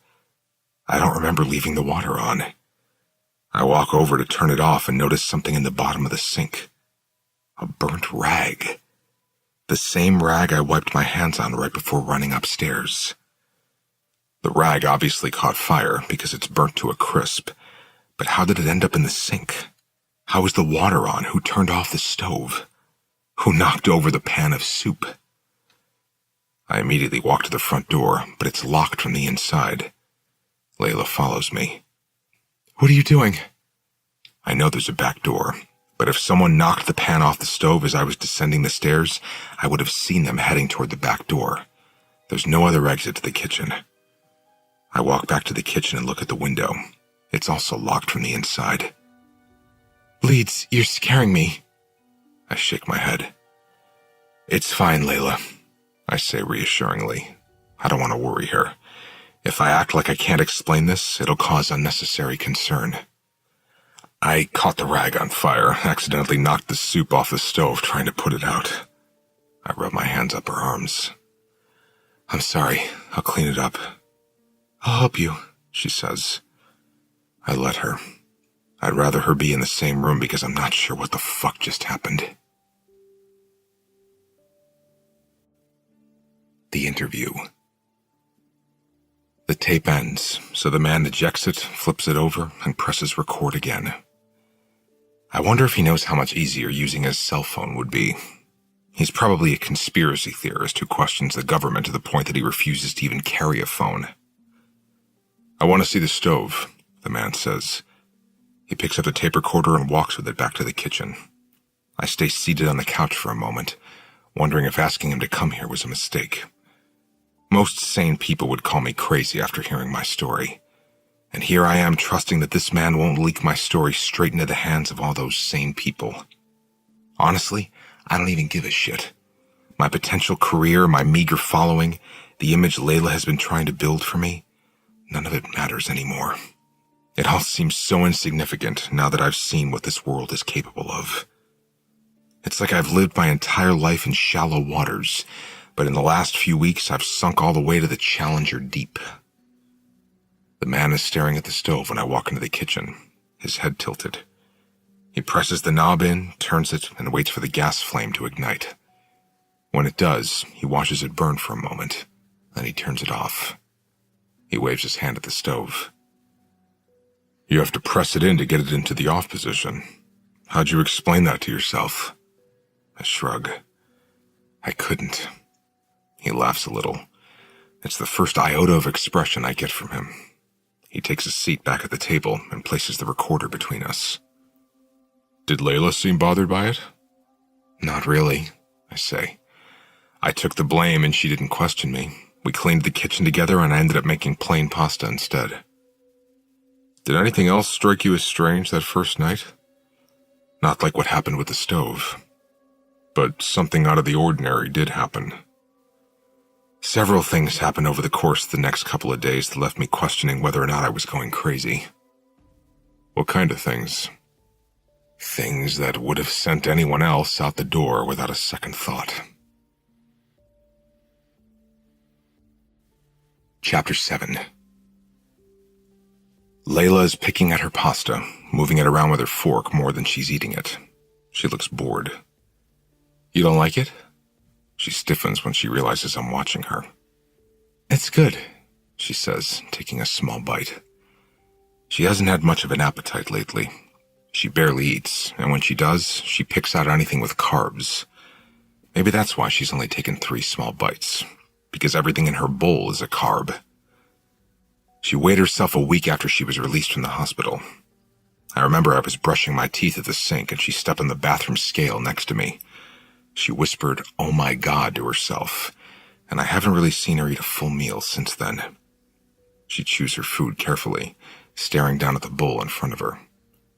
I don't remember leaving the water on. I walk over to turn it off and notice something in the bottom of the sink. A burnt rag. The same rag I wiped my hands on right before running upstairs. The rag obviously caught fire because it's burnt to a crisp, but how did it end up in the sink? How was the water on? Who turned off the stove? Who knocked over the pan of soup? I immediately walk to the front door, but it's locked from the inside. Layla follows me. What are you doing? I know there's a back door, but if someone knocked the pan off the stove as I was descending the stairs, I would have seen them heading toward the back door. There's no other exit to the kitchen. I walk back to the kitchen and look at the window. It's also locked from the inside. Leeds, you're scaring me. I shake my head. It's fine, Layla, I say reassuringly. I don't want to worry her. If I act like I can't explain this, it'll cause unnecessary concern. I caught the rag on fire, accidentally knocked the soup off the stove trying to put it out. I rub my hands up her arms. I'm sorry, I'll clean it up. I'll help you, she says. I let her. I'd rather her be in the same room because I'm not sure what the fuck just happened. The interview. The tape ends, so the man ejects it, flips it over, and presses record again. I wonder if he knows how much easier using his cell phone would be. He's probably a conspiracy theorist who questions the government to the point that he refuses to even carry a phone. I want to see the stove, the man says. He picks up the tape recorder and walks with it back to the kitchen. I stay seated on the couch for a moment, wondering if asking him to come here was a mistake. Most sane people would call me crazy after hearing my story. And here I am trusting that this man won't leak my story straight into the hands of all those sane people. Honestly, I don't even give a shit. My potential career, my meager following, the image Layla has been trying to build for me, none of it matters anymore. It all seems so insignificant now that I've seen what this world is capable of. It's like I've lived my entire life in shallow waters, but in the last few weeks I've sunk all the way to the Challenger deep. The man is staring at the stove when I walk into the kitchen, his head tilted. He presses the knob in, turns it, and waits for the gas flame to ignite. When it does, he watches it burn for a moment, then he turns it off. He waves his hand at the stove. You have to press it in to get it into the off position. How'd you explain that to yourself? I shrug. I couldn't. He laughs a little. It's the first iota of expression I get from him. He takes a seat back at the table and places the recorder between us. Did Layla seem bothered by it? Not really, I say. I took the blame and she didn't question me. We cleaned the kitchen together and I ended up making plain pasta instead. Did anything else strike you as strange that first night? Not like what happened with the stove. But something out of the ordinary did happen. Several things happened over the course of the next couple of days that left me questioning whether or not I was going crazy. What kind of things? Things that would have sent anyone else out the door without a second thought. Chapter 7. Layla is picking at her pasta, moving it around with her fork more than she's eating it. She looks bored. You don't like it? She stiffens when she realizes I'm watching her. It's good, she says, taking a small bite. She hasn't had much of an appetite lately. She barely eats, and when she does, she picks out anything with carbs. Maybe that's why she's only taken 3 small bites, because everything in her bowl is a carb. She weighed herself a week after she was released from the hospital. I remember I was brushing my teeth at the sink and she stepped on the bathroom scale next to me. She whispered, "Oh my God," to herself, and I haven't really seen her eat a full meal since then. She chews her food carefully, staring down at the bowl in front of her.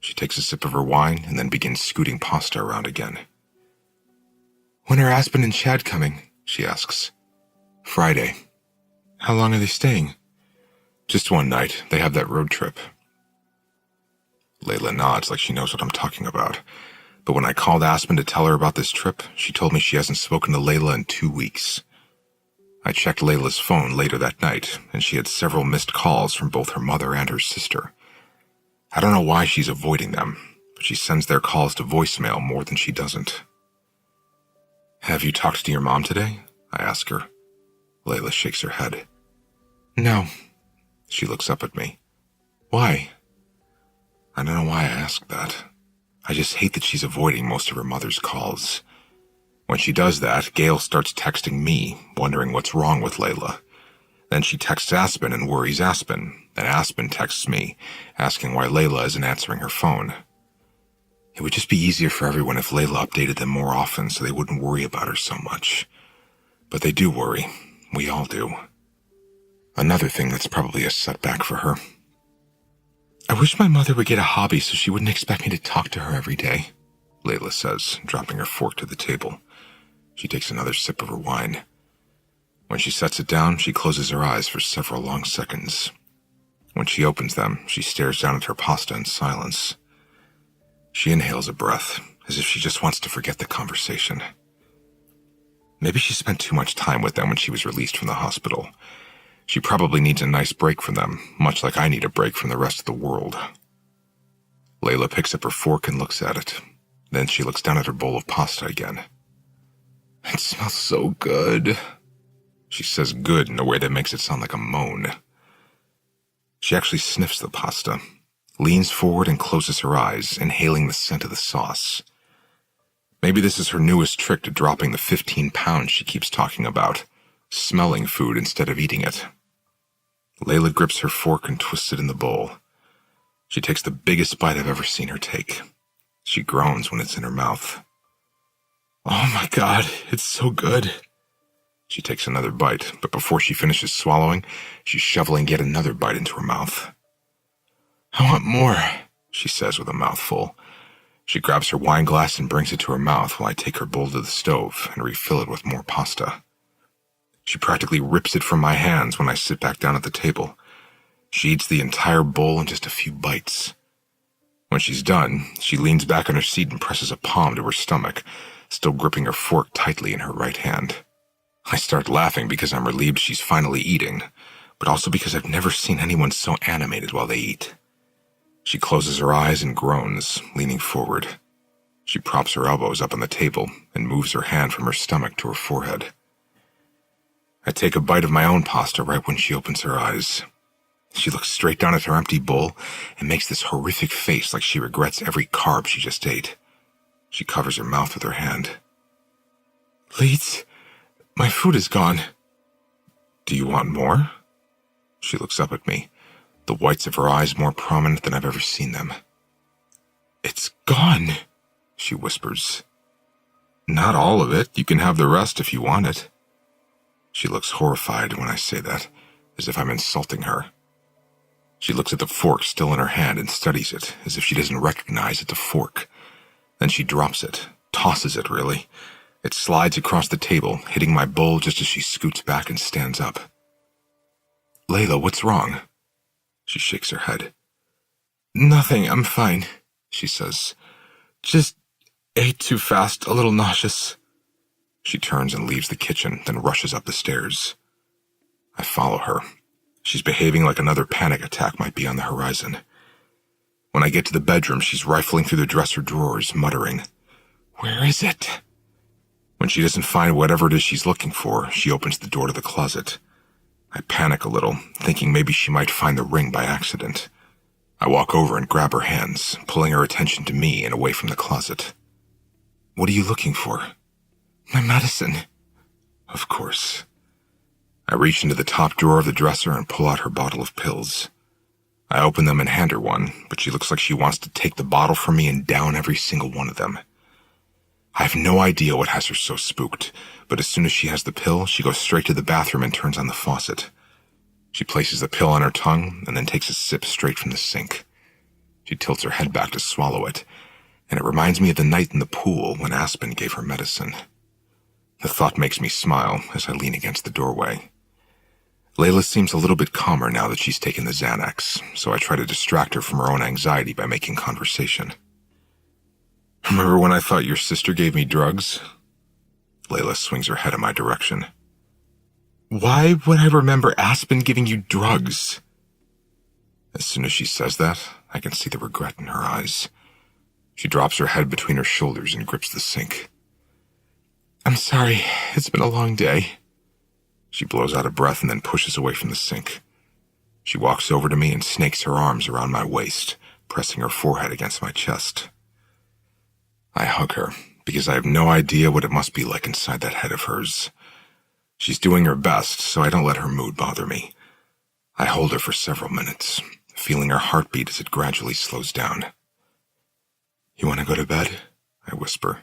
She takes a sip of her wine and then begins scooting pasta around again. "When are Aspen and Chad coming?" she asks. "Friday." "How long are they staying?" "Just one night. They have that road trip." Layla nods like she knows what I'm talking about. But when I called Aspen to tell her about this trip, she told me she hasn't spoken to Layla in 2 weeks. I checked Layla's phone later that night, and she had several missed calls from both her mother and her sister. I don't know why she's avoiding them, but she sends their calls to voicemail more than she doesn't. "Have you talked to your mom today?" I ask her. Layla shakes her head. "No." She looks up at me. "Why?" I don't know why I ask that. I just hate that she's avoiding most of her mother's calls. When she does that, Gail starts texting me, wondering what's wrong with Layla. Then she texts Aspen and worries Aspen. Then Aspen texts me, asking why Layla isn't answering her phone. It would just be easier for everyone if Layla updated them more often so they wouldn't worry about her so much. But they do worry. We all do. Another thing that's probably a setback for her. "I wish my mother would get a hobby so she wouldn't expect me to talk to her every day," Layla says, dropping her fork to the table. She takes another sip of her wine. When she sets it down, she closes her eyes for several long seconds. When she opens them, she stares down at her pasta in silence. She inhales a breath, as if she just wants to forget the conversation. Maybe she spent too much time with them when she was released from the hospital. She probably needs a nice break from them, much like I need a break from the rest of the world. Layla picks up her fork and looks at it. Then she looks down at her bowl of pasta again. "It smells so good." She says good in a way that makes it sound like a moan. She actually sniffs the pasta, leans forward and closes her eyes, inhaling the scent of the sauce. Maybe this is her newest trick to dropping the 15 pounds she keeps talking about, smelling food instead of eating it. Layla grips her fork and twists it in the bowl. She takes the biggest bite I've ever seen her take. She groans when it's in her mouth. "Oh my God, it's so good." She takes another bite, but before she finishes swallowing, she's shoveling yet another bite into her mouth. "I want more," she says with a mouthful. She grabs her wine glass and brings it to her mouth while I take her bowl to the stove and refill it with more pasta. She practically rips it from my hands when I sit back down at the table. She eats the entire bowl in just a few bites. When she's done, she leans back on her seat and presses a palm to her stomach, still gripping her fork tightly in her right hand. I start laughing because I'm relieved she's finally eating, but also because I've never seen anyone so animated while they eat. She closes her eyes and groans, leaning forward. She props her elbows up on the table and moves her hand from her stomach to her forehead. I take a bite of my own pasta right when she opens her eyes. She looks straight down at her empty bowl and makes this horrific face like she regrets every carb she just ate. She covers her mouth with her hand. "Leeds, my food is gone." "Do you want more?" She looks up at me, the whites of her eyes more prominent than I've ever seen them. "It's gone," she whispers. "Not all of it. You can have the rest if you want it." She looks horrified when I say that, as if I'm insulting her. She looks at the fork still in her hand and studies it, as if she doesn't recognize it's a fork. Then she drops it, tosses it really. It slides across the table, hitting my bowl just as she scoots back and stands up. "Layla, what's wrong?" She shakes her head. "Nothing, I'm fine," she says. "Just ate too fast, a little nauseous." She turns and leaves the kitchen, then rushes up the stairs. I follow her. She's behaving like another panic attack might be on the horizon. When I get to the bedroom, she's rifling through the dresser drawers, muttering, "Where is it?" When she doesn't find whatever it is she's looking for, she opens the door to the closet. I panic a little, thinking maybe she might find the ring by accident. I walk over and grab her hands, pulling her attention to me and away from the closet. What are you looking for? My medicine. Of course. I reach into the top drawer of the dresser and pull out her bottle of pills. I open them and hand her one, but she looks like she wants to take the bottle from me and down every single one of them. I have no idea what has her so spooked, but as soon as she has the pill, she goes straight to the bathroom and turns on the faucet. She places the pill on her tongue and then takes a sip straight from the sink. She tilts her head back to swallow it, and it reminds me of the night in the pool when Aspen gave her medicine. The thought makes me smile as I lean against the doorway. Layla seems a little bit calmer now that she's taken the Xanax, so I try to distract her from her own anxiety by making conversation. Remember when I thought your sister gave me drugs? Layla swings her head in my direction. Why would I remember Aspen giving you drugs? As soon as she says that, I can see the regret in her eyes. She drops her head between her shoulders and grips the sink. I'm sorry, it's been a long day. She blows out a breath and then pushes away from the sink. She walks over to me and snakes her arms around my waist, pressing her forehead against my chest. I hug her, because I have no idea what it must be like inside that head of hers. She's doing her best, so I don't let her mood bother me. I hold her for several minutes, feeling her heartbeat as it gradually slows down. You want to go to bed? I whisper.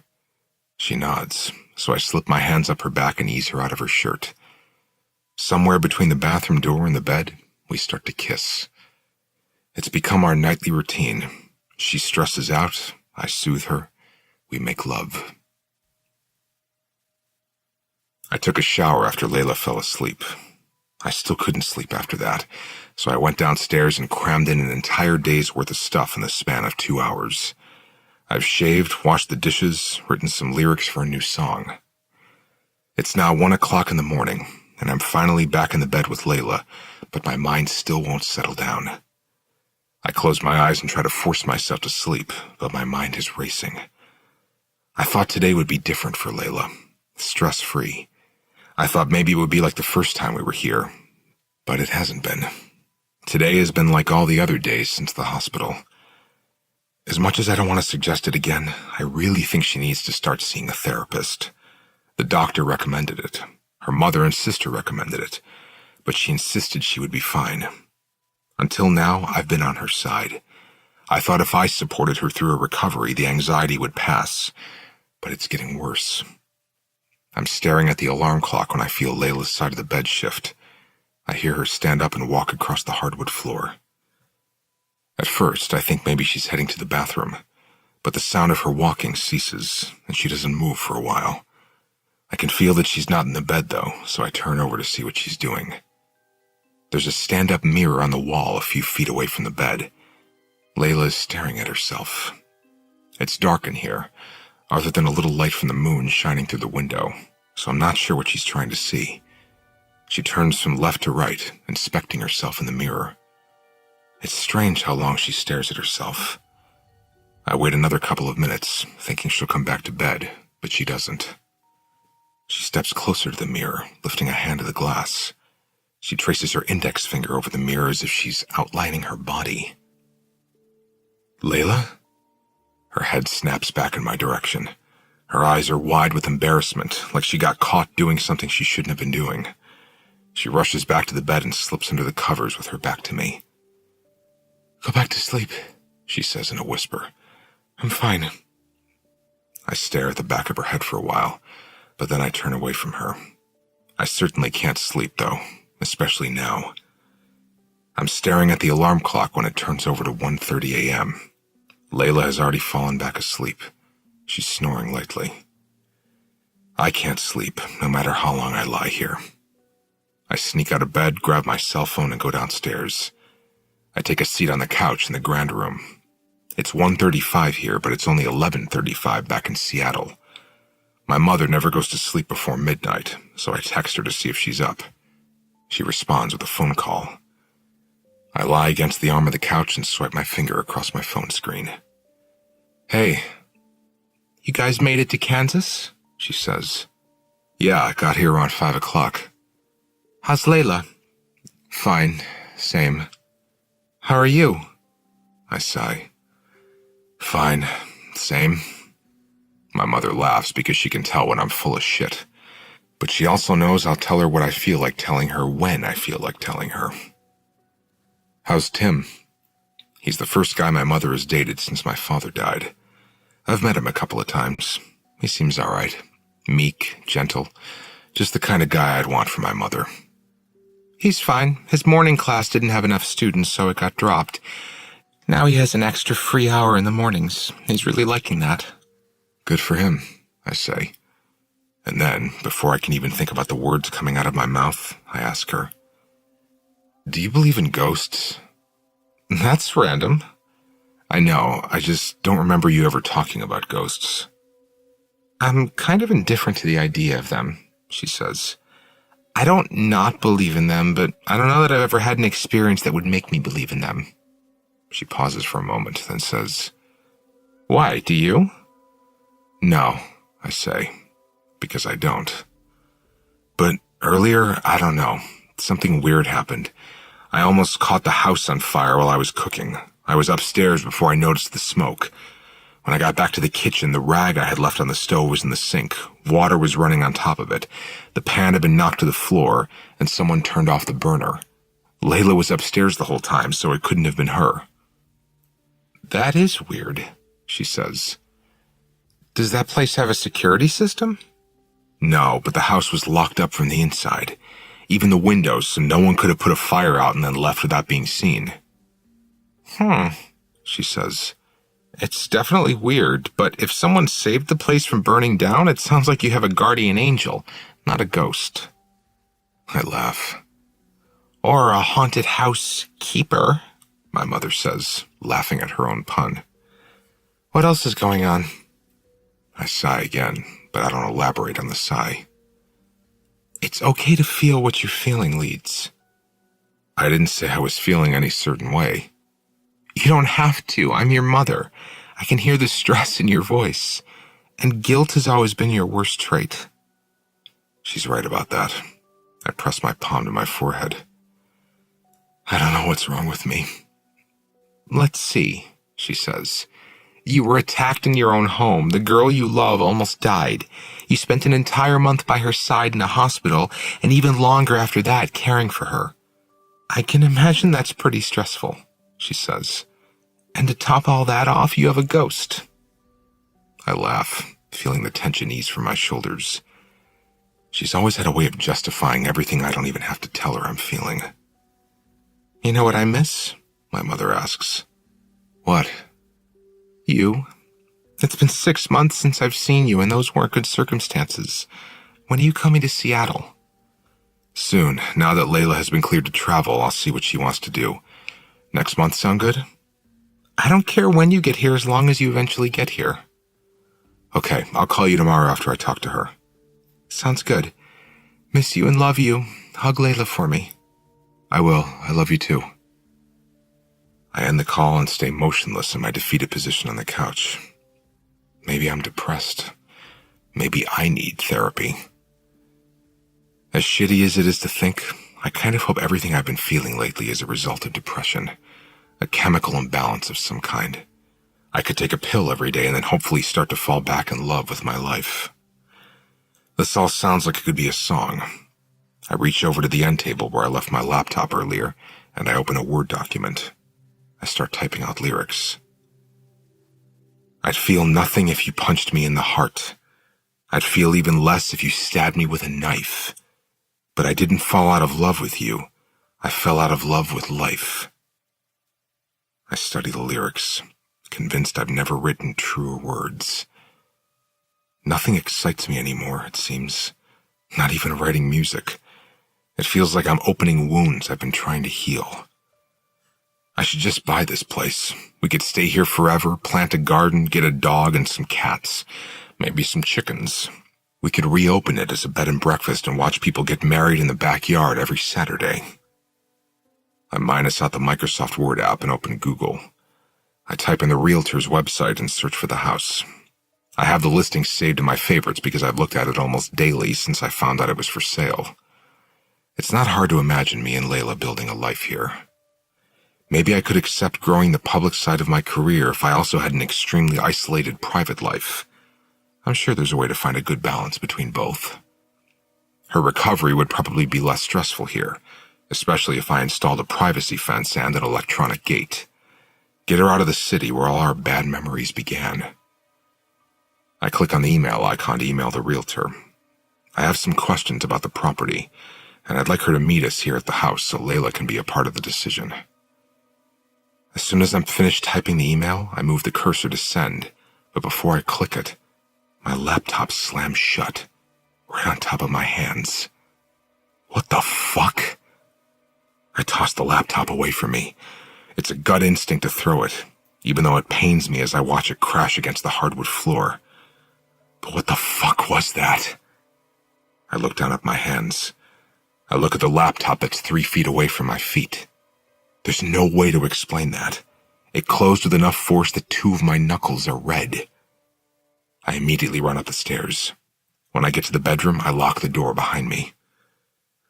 She nods, so I slip my hands up her back and ease her out of her shirt. Somewhere between the bathroom door and the bed, we start to kiss. It's become our nightly routine. She stresses out, I soothe her, we make love. I took a shower after Layla fell asleep. I still couldn't sleep after that, so I went downstairs and crammed in an entire day's worth of stuff in the span of 2 hours. I've shaved, washed the dishes, written some lyrics for a new song. It's now 1 o'clock in the morning, and I'm finally back in the bed with Layla, but my mind still won't settle down. I close my eyes and try to force myself to sleep, but my mind is racing. I thought today would be different for Layla, stress-free. I thought maybe it would be like the first time we were here, but it hasn't been. Today has been like all the other days since the hospital. As much as I don't want to suggest it again, I really think she needs to start seeing a therapist. The doctor recommended it. Her mother and sister recommended it, but she insisted she would be fine. Until now, I've been on her side. I thought if I supported her through her recovery, the anxiety would pass, but it's getting worse. I'm staring at the alarm clock when I feel Layla's side of the bed shift. I hear her stand up and walk across the hardwood floor. At first, I think maybe she's heading to the bathroom, but the sound of her walking ceases, and she doesn't move for a while. I can feel that she's not in the bed, though, so I turn over to see what she's doing. There's a stand-up mirror on the wall a few feet away from the bed. Layla is staring at herself. It's dark in here, other than a little light from the moon shining through the window, so I'm not sure what she's trying to see. She turns from left to right, inspecting herself in the mirror. It's strange how long she stares at herself. I wait another couple of minutes, thinking she'll come back to bed, but she doesn't. She steps closer to the mirror, lifting a hand to the glass. She traces her index finger over the mirror as if she's outlining her body. Layla? Her head snaps back in my direction. Her eyes are wide with embarrassment, like she got caught doing something she shouldn't have been doing. She rushes back to the bed and slips under the covers with her back to me. Go back to sleep, she says in a whisper. I'm fine. I stare at the back of her head for a while, but then I turn away from her. I certainly can't sleep, though, especially now. I'm staring at the alarm clock when it turns over to 1:30 a.m. Layla has already fallen back asleep. She's snoring lightly. I can't sleep, no matter how long I lie here. I sneak out of bed, grab my cell phone, and go downstairs. I take a seat on the couch in the grand room. It's 1:35 here, but it's only 11:35 back in Seattle. My mother never goes to sleep before midnight, so I text her to see if she's up. She responds with a phone call. I lie against the arm of the couch and swipe my finger across my phone screen. Hey. You guys made it to Kansas? She says. Yeah, I got here around 5 o'clock. How's Layla? Fine, same. How are you? I sigh. Fine. Same. My mother laughs because she can tell when I'm full of shit. But she also knows I'll tell her what I feel like telling her when I feel like telling her. How's Tim? He's the first guy my mother has dated since my father died. I've met him a couple of times. He seems all right. Meek, gentle. Just the kind of guy I'd want for my mother. He's fine. His morning class didn't have enough students, so it got dropped. Now he has an extra free hour in the mornings. He's really liking that. Good for him, I say. And then, before I can even think about the words coming out of my mouth, I ask her, do you believe in ghosts? That's random. I know, I just don't remember you ever talking about ghosts. I'm kind of indifferent to the idea of them, she says. I don't not believe in them, but I don't know that I've ever had an experience that would make me believe in them. She pauses for a moment, then says, Why, do you? No, I say, because I don't. But earlier, I don't know, something weird happened. I almost caught the house on fire while I was cooking. I was upstairs before I noticed the smoke. When I got back to the kitchen, the rag I had left on the stove was in the sink. Water was running on top of it. The pan had been knocked to the floor, and someone turned off the burner. Layla was upstairs the whole time, so it couldn't have been her. That is weird, she says. Does that place have a security system? No, but the house was locked up from the inside. Even the windows, so no one could have put a fire out and then left without being seen. She says. It's definitely weird, but if someone saved the place from burning down, it sounds like you have a guardian angel, not a ghost. I laugh. Or a haunted house keeper, my mother says, laughing at her own pun. What else is going on? I sigh again, but I don't elaborate on the sigh. It's okay to feel what you're feeling, Leeds. I didn't say I was feeling any certain way. You don't have to. I'm your mother. I can hear the stress in your voice. And guilt has always been your worst trait. She's right about that. I press my palm to my forehead. I don't know what's wrong with me. Let's see, she says. You were attacked in your own home. The girl you love almost died. You spent an entire month by her side in a hospital, and even longer after that caring for her. I can imagine that's pretty stressful, she says. And to top all that off, you have a ghost. I laugh, feeling the tension ease from my shoulders. She's always had a way of justifying everything I don't even have to tell her I'm feeling. You know what I miss? My mother asks. What? You. It's been 6 months since I've seen you, and those weren't good circumstances. When are you coming to Seattle? Soon. Now that Layla has been cleared to travel, I'll see what she wants to do. Next month sound good? I don't care when you get here as long as you eventually get here. Okay, I'll call you tomorrow after I talk to her. Sounds good. Miss you and love you. Hug Layla for me. I will. I love you too. I end the call and stay motionless in my defeated position on the couch. Maybe I'm depressed. Maybe I need therapy. As shitty as it is to think, I kind of hope everything I've been feeling lately is a result of depression. A chemical imbalance of some kind. I could take a pill every day and then hopefully start to fall back in love with my life. This all sounds like it could be a song. I reach over to the end table where I left my laptop earlier, and I open a Word document. I start typing out lyrics. I'd feel nothing if you punched me in the heart. I'd feel even less if you stabbed me with a knife. But I didn't fall out of love with you. I fell out of love with life. I study the lyrics, convinced I've never written truer words. Nothing excites me anymore, it seems. Not even writing music. It feels like I'm opening wounds I've been trying to heal. I should just buy this place. We could stay here forever, plant a garden, get a dog and some cats. Maybe some chickens. We could reopen it as a bed and breakfast and watch people get married in the backyard every Saturday. I minus out the Microsoft Word app and open Google. I type in the realtor's website and search for the house. I have the listing saved in my favorites because I've looked at it almost daily since I found out it was for sale. It's not hard to imagine me and Layla building a life here. Maybe I could accept growing the public side of my career if I also had an extremely isolated private life. I'm sure there's a way to find a good balance between both. Her recovery would probably be less stressful here, especially if I installed a privacy fence and an electronic gate. Get her out of the city where all our bad memories began. I click on the email icon to email the realtor. I have some questions about the property, and I'd like her to meet us here at the house so Layla can be a part of the decision. As soon as I'm finished typing the email, I move the cursor to send, but before I click it, my laptop slams shut, right on top of my hands. What the fuck? I toss the laptop away from me. It's a gut instinct to throw it, even though it pains me as I watch it crash against the hardwood floor. But what the fuck was that? I look down at my hands. I look at the laptop that's 3 feet away from my feet. There's no way to explain that. It closed with enough force that 2 of my knuckles are red. I immediately run up the stairs. When I get to the bedroom, I lock the door behind me.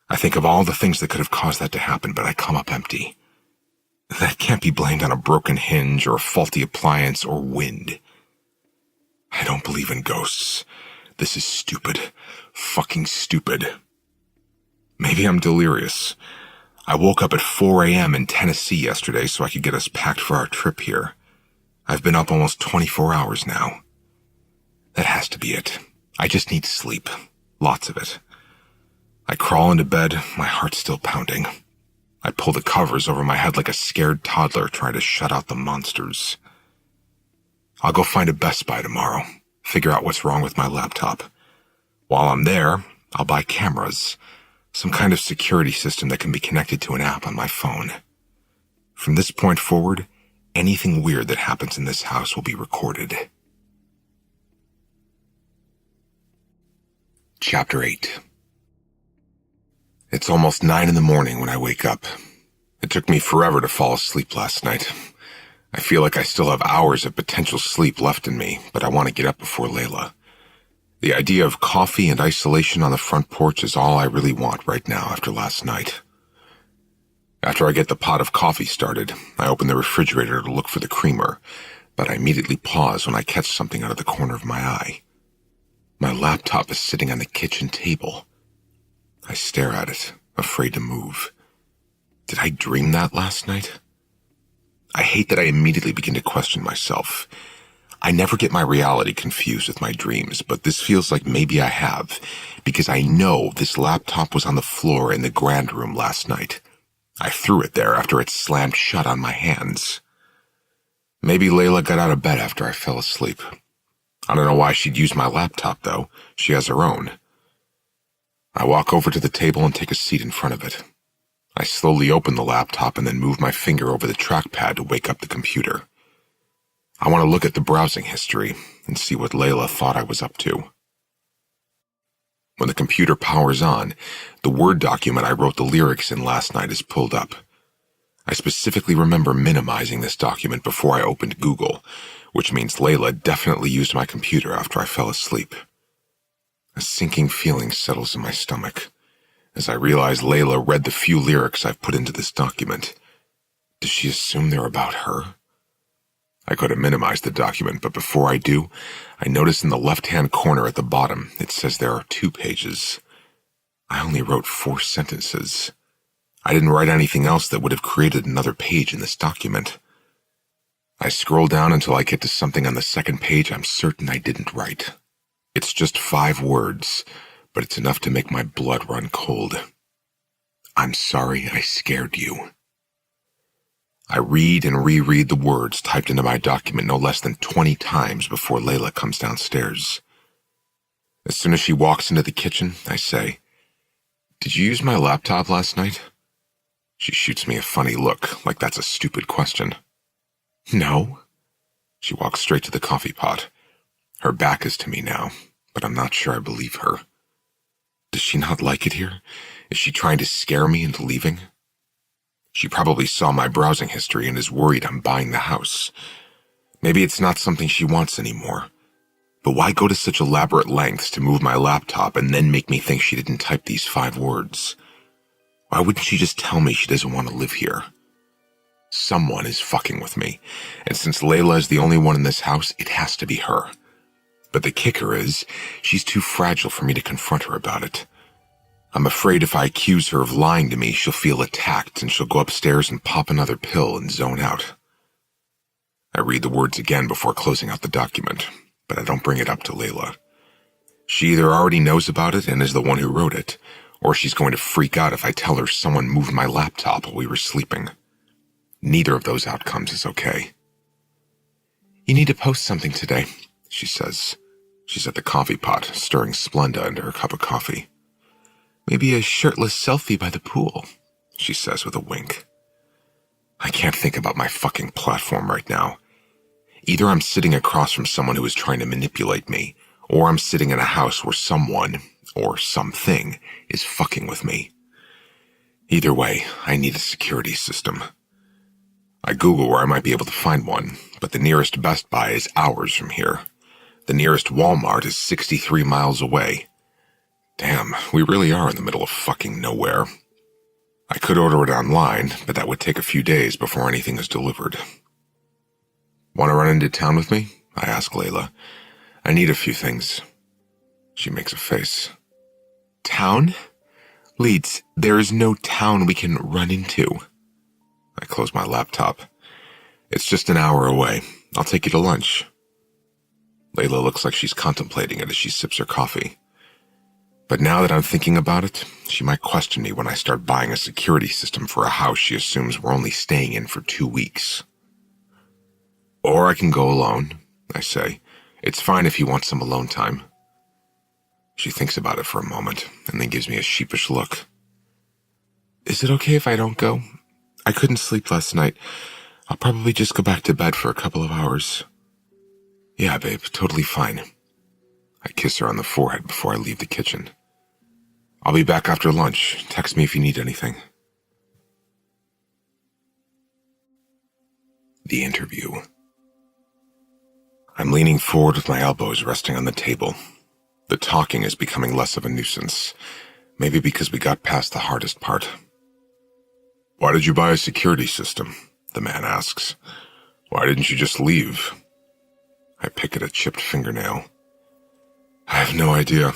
I think of all the things that could have caused that to happen, but I come up empty. That can't be blamed on a broken hinge or a faulty appliance or wind. I don't believe in ghosts. This is stupid. Fucking stupid. Maybe I'm delirious. I woke up at 4 a.m. in Tennessee yesterday so I could get us packed for our trip here. I've been up almost 24 hours now. That has to be it. I just need sleep. Lots of it. I crawl into bed, my heart still pounding. I pull the covers over my head like a scared toddler trying to shut out the monsters. I'll go find a Best Buy tomorrow, figure out what's wrong with my laptop. While I'm there, I'll buy cameras, some kind of security system that can be connected to an app on my phone. From this point forward, anything weird that happens in this house will be recorded. Chapter 8. It's almost 9 in the morning when I wake up. It took me forever to fall asleep last night. I feel like I still have hours of potential sleep left in me, but I want to get up before Layla. The idea of coffee and isolation on the front porch is all I really want right now after last night. After I get the pot of coffee started, I open the refrigerator to look for the creamer, but I immediately pause when I catch something out of the corner of my eye. My laptop is sitting on the kitchen table. I stare at it, afraid to move. Did I dream that last night? I hate that I immediately begin to question myself. I never get my reality confused with my dreams, but this feels like maybe I have, because I know this laptop was on the floor in the grand room last night. I threw it there after it slammed shut on my hands. Maybe Layla got out of bed after I fell asleep. I don't know why she'd use my laptop, though. She has her own. I walk over to the table and take a seat in front of it. I slowly open the laptop and then move my finger over the trackpad to wake up the computer. I want to look at the browsing history and see what Layla thought I was up to. When the computer powers on, the Word document I wrote the lyrics in last night is pulled up. I specifically remember minimizing this document before I opened Google, which means Layla definitely used my computer after I fell asleep. A sinking feeling settles in my stomach as I realize Layla read the few lyrics I've put into this document. Does she assume they're about her? I could have minimized the document, but before I do, I notice in the left-hand corner at the bottom it says there are 2 pages. I only wrote 4 sentences. I didn't write anything else that would have created another page in this document. I scroll down until I get to something on the second page I'm certain I didn't write. It's just 5 words, but it's enough to make my blood run cold. I'm sorry I scared you. I read and reread the words typed into my document no less than 20 times before Layla comes downstairs. As soon as she walks into the kitchen, I say, "Did you use my laptop last night?" She shoots me a funny look, like that's a stupid question. "No." She walks straight to the coffee pot. Her back is to me now, but I'm not sure I believe her. Does she not like it here? Is she trying to scare me into leaving? She probably saw my browsing history and is worried I'm buying the house. Maybe it's not something she wants anymore. But why go to such elaborate lengths to move my laptop and then make me think she didn't type these 5 words? Why wouldn't she just tell me she doesn't want to live here? Someone is fucking with me, and since Layla is the only one in this house, it has to be her. But the kicker is, she's too fragile for me to confront her about it. I'm afraid if I accuse her of lying to me, she'll feel attacked and she'll go upstairs and pop another pill and zone out. I read the words again before closing out the document, but I don't bring it up to Layla. She either already knows about it and is the one who wrote it, or she's going to freak out if I tell her someone moved my laptop while we were sleeping. Neither of those outcomes is okay. "You need to post something today," she says. She's at the coffee pot, stirring Splenda into her cup of coffee. "Maybe a shirtless selfie by the pool," she says with a wink. I can't think about my fucking platform right now. Either I'm sitting across from someone who is trying to manipulate me, or I'm sitting in a house where someone, or something, is fucking with me. Either way, I need a security system. I Google where I might be able to find one, but the nearest Best Buy is hours from here. The nearest Walmart is 63 miles away. Damn, we really are in the middle of fucking nowhere. I could order it online, but that would take a few days before anything is delivered. "Want to run into town with me?" I ask Layla. "I need a few things." She makes a face. "Town? Leeds, there is no town we can run into." I close my laptop. "It's just an hour away. I'll take you to lunch." Layla looks like she's contemplating it as she sips her coffee. But now that I'm thinking about it, she might question me when I start buying a security system for a house she assumes we're only staying in for 2 weeks. "Or I can go alone," I say. "It's fine if you want some alone time." She thinks about it for a moment and then gives me a sheepish look. "Is it okay if I don't go? I couldn't sleep last night. I'll probably just go back to bed for a couple of hours." "Yeah, babe, totally fine." I kiss her on the forehead before I leave the kitchen. "I'll be back after lunch. Text me if you need anything." The interview. I'm leaning forward with my elbows resting on the table. The talking is becoming less of a nuisance, maybe because we got past the hardest part. "Why did you buy a security system?" the man asks. "Why didn't you just leave?" I pick at a chipped fingernail. I have no idea.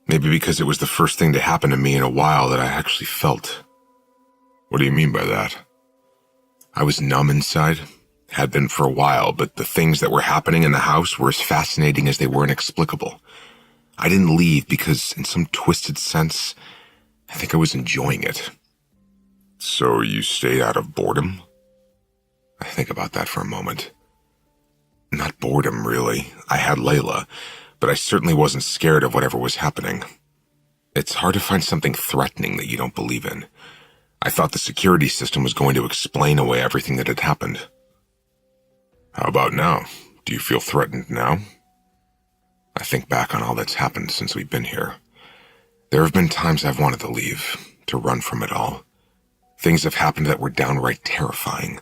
Maybe because it was the first thing to happen to me in a while that I actually felt. "What do you mean by that?" I was numb inside. Had been for a while, but the things that were happening in the house were as fascinating as they were inexplicable. I didn't leave because, in some twisted sense, I think I was enjoying it. "So you stayed out of boredom?" I think about that for a moment. Not boredom, really. I had Layla, but I certainly wasn't scared of whatever was happening. It's hard to find something threatening that you don't believe in. I thought the security system was going to explain away everything that had happened. "How about now? Do you feel threatened now?" I think back on all that's happened since we've been here. There have been times I've wanted to leave, to run from it all. Things have happened that were downright terrifying.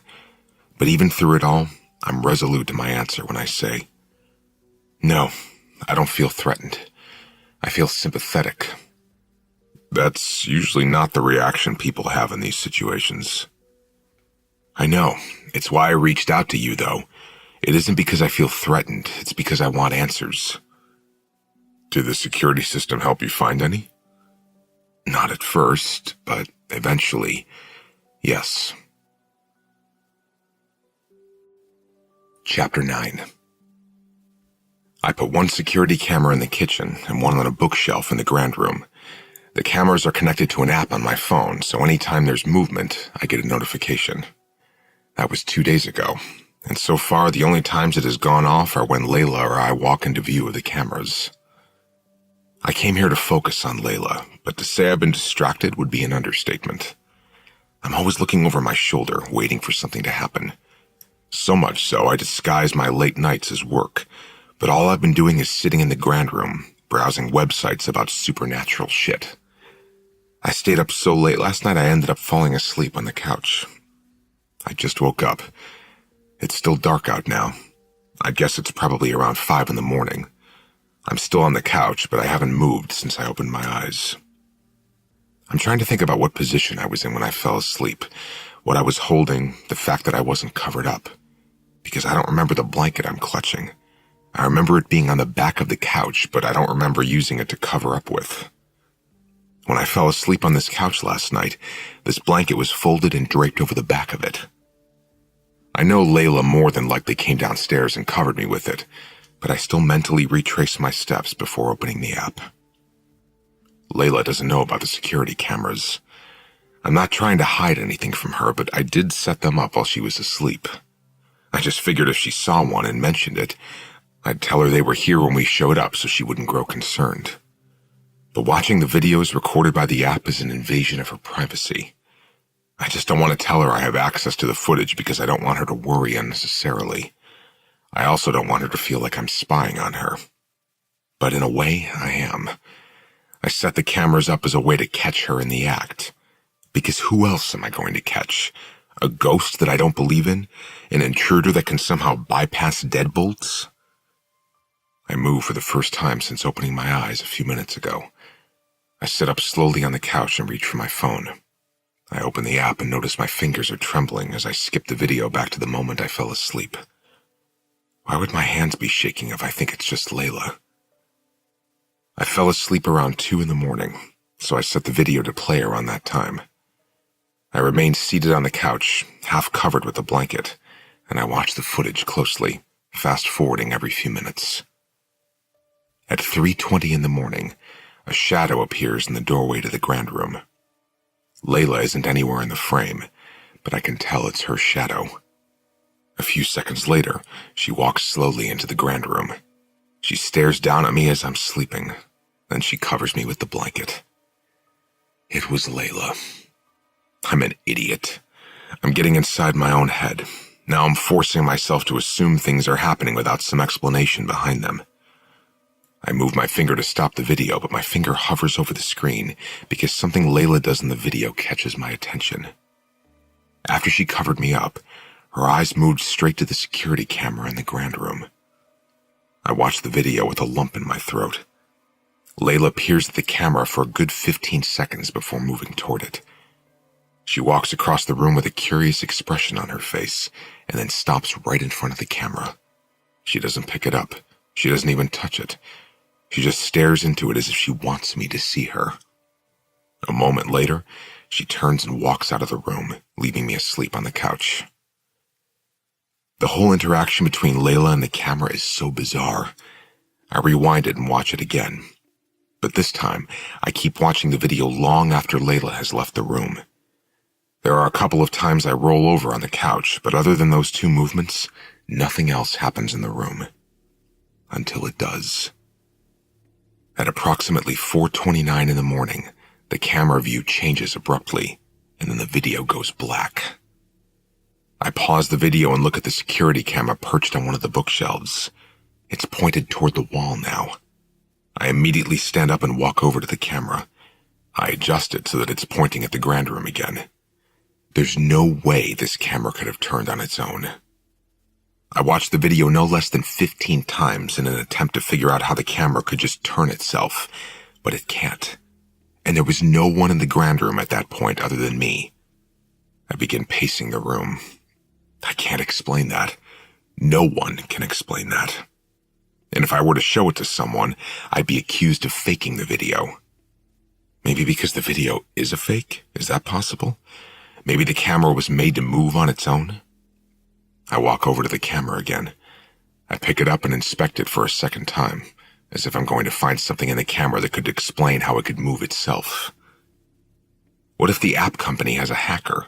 But even through it all, I'm resolute in my answer when I say, "No, I don't feel threatened. I feel sympathetic." That's usually not the reaction people have in these situations. I know. It's why I reached out to you, though. It isn't because I feel threatened. It's because I want answers. Did the security system help you find any? Not at first, but eventually, yes. Chapter 9. I put one security camera in the kitchen and one on a bookshelf in the grand room. The cameras are connected to an app on my phone, so anytime there's movement, I get a notification. That was 2 days ago, and so far the only times it has gone off are when Layla or I walk into view of the cameras. I came here to focus on Layla, but to say I've been distracted would be an understatement. I'm always looking over my shoulder, waiting for something to happen. So much so I disguise my late nights as work, but all I've been doing is sitting in the grand room, browsing websites about supernatural shit. I stayed up so late last night I ended up falling asleep on the couch. I just woke up. It's still dark out now. I guess it's probably around 5 in the morning. I'm still on the couch, but I haven't moved since I opened my eyes. I'm trying to think about what position I was in when I fell asleep. What I was holding, the fact that I wasn't covered up. Because I don't remember the blanket I'm clutching. I remember it being on the back of the couch, but I don't remember using it to cover up with. When I fell asleep on this couch last night, this blanket was folded and draped over the back of it. I know Layla more than likely came downstairs and covered me with it, but I still mentally retraced my steps before opening the app. Layla doesn't know about the security cameras. I'm not trying to hide anything from her, but I did set them up while she was asleep. I just figured if she saw one and mentioned it, I'd tell her they were here when we showed up so she wouldn't grow concerned. But watching the videos recorded by the app is an invasion of her privacy. I just don't want to tell her I have access to the footage because I don't want her to worry unnecessarily. I also don't want her to feel like I'm spying on her. But in a way, I am. I set the cameras up as a way to catch her in the act. Because who else am I going to catch? A ghost that I don't believe in? An intruder that can somehow bypass deadbolts? I move for the first time since opening my eyes a few minutes ago. I sit up slowly on the couch and reach for my phone. I open the app and notice my fingers are trembling as I skip the video back to the moment I fell asleep. Why would my hands be shaking if I think it's just Layla? I fell asleep around 2 a.m, so I set the video to play around that time. I remained seated on the couch, half covered with a blanket, and I watched the footage closely, fast-forwarding every few minutes. At 3:20 a.m, a shadow appears in the doorway to the grand room. Layla isn't anywhere in the frame, but I can tell it's her shadow. A few seconds later, she walks slowly into the grand room. She stares down at me as I'm sleeping, then she covers me with the blanket. It was Layla. I'm an idiot. I'm getting inside my own head. Now I'm forcing myself to assume things are happening without some explanation behind them. I move my finger to stop the video, but my finger hovers over the screen because something Layla does in the video catches my attention. After she covered me up, her eyes moved straight to the security camera in the grand room. I watched the video with a lump in my throat. Layla peers at the camera for a good 15 seconds before moving toward it. She walks across the room with a curious expression on her face and then stops right in front of the camera. She doesn't pick it up. She doesn't even touch it. She just stares into it as if she wants me to see her. A moment later, she turns and walks out of the room, leaving me asleep on the couch. The whole interaction between Layla and the camera is so bizarre. I rewind it and watch it again. But this time, I keep watching the video long after Layla has left the room. There are a couple of times I roll over on the couch, but other than those 2 movements, nothing else happens in the room. Until it does. At approximately 4:29 a.m, the camera view changes abruptly, and then the video goes black. I pause the video and look at the security camera perched on one of the bookshelves. It's pointed toward the wall now. I immediately stand up and walk over to the camera. I adjust it so that it's pointing at the grand room again. There's no way this camera could have turned on its own. I watched the video no less than 15 times in an attempt to figure out how the camera could just turn itself, but it can't. And there was no one in the grand room at that point other than me. I begin pacing the room. I can't explain that. No one can explain that. And if I were to show it to someone, I'd be accused of faking the video. Maybe because the video is a fake? Is that possible? Maybe the camera was made to move on its own? I walk over to the camera again. I pick it up and inspect it for a second time, as if I'm going to find something in the camera that could explain how it could move itself. What if the app company has a hacker?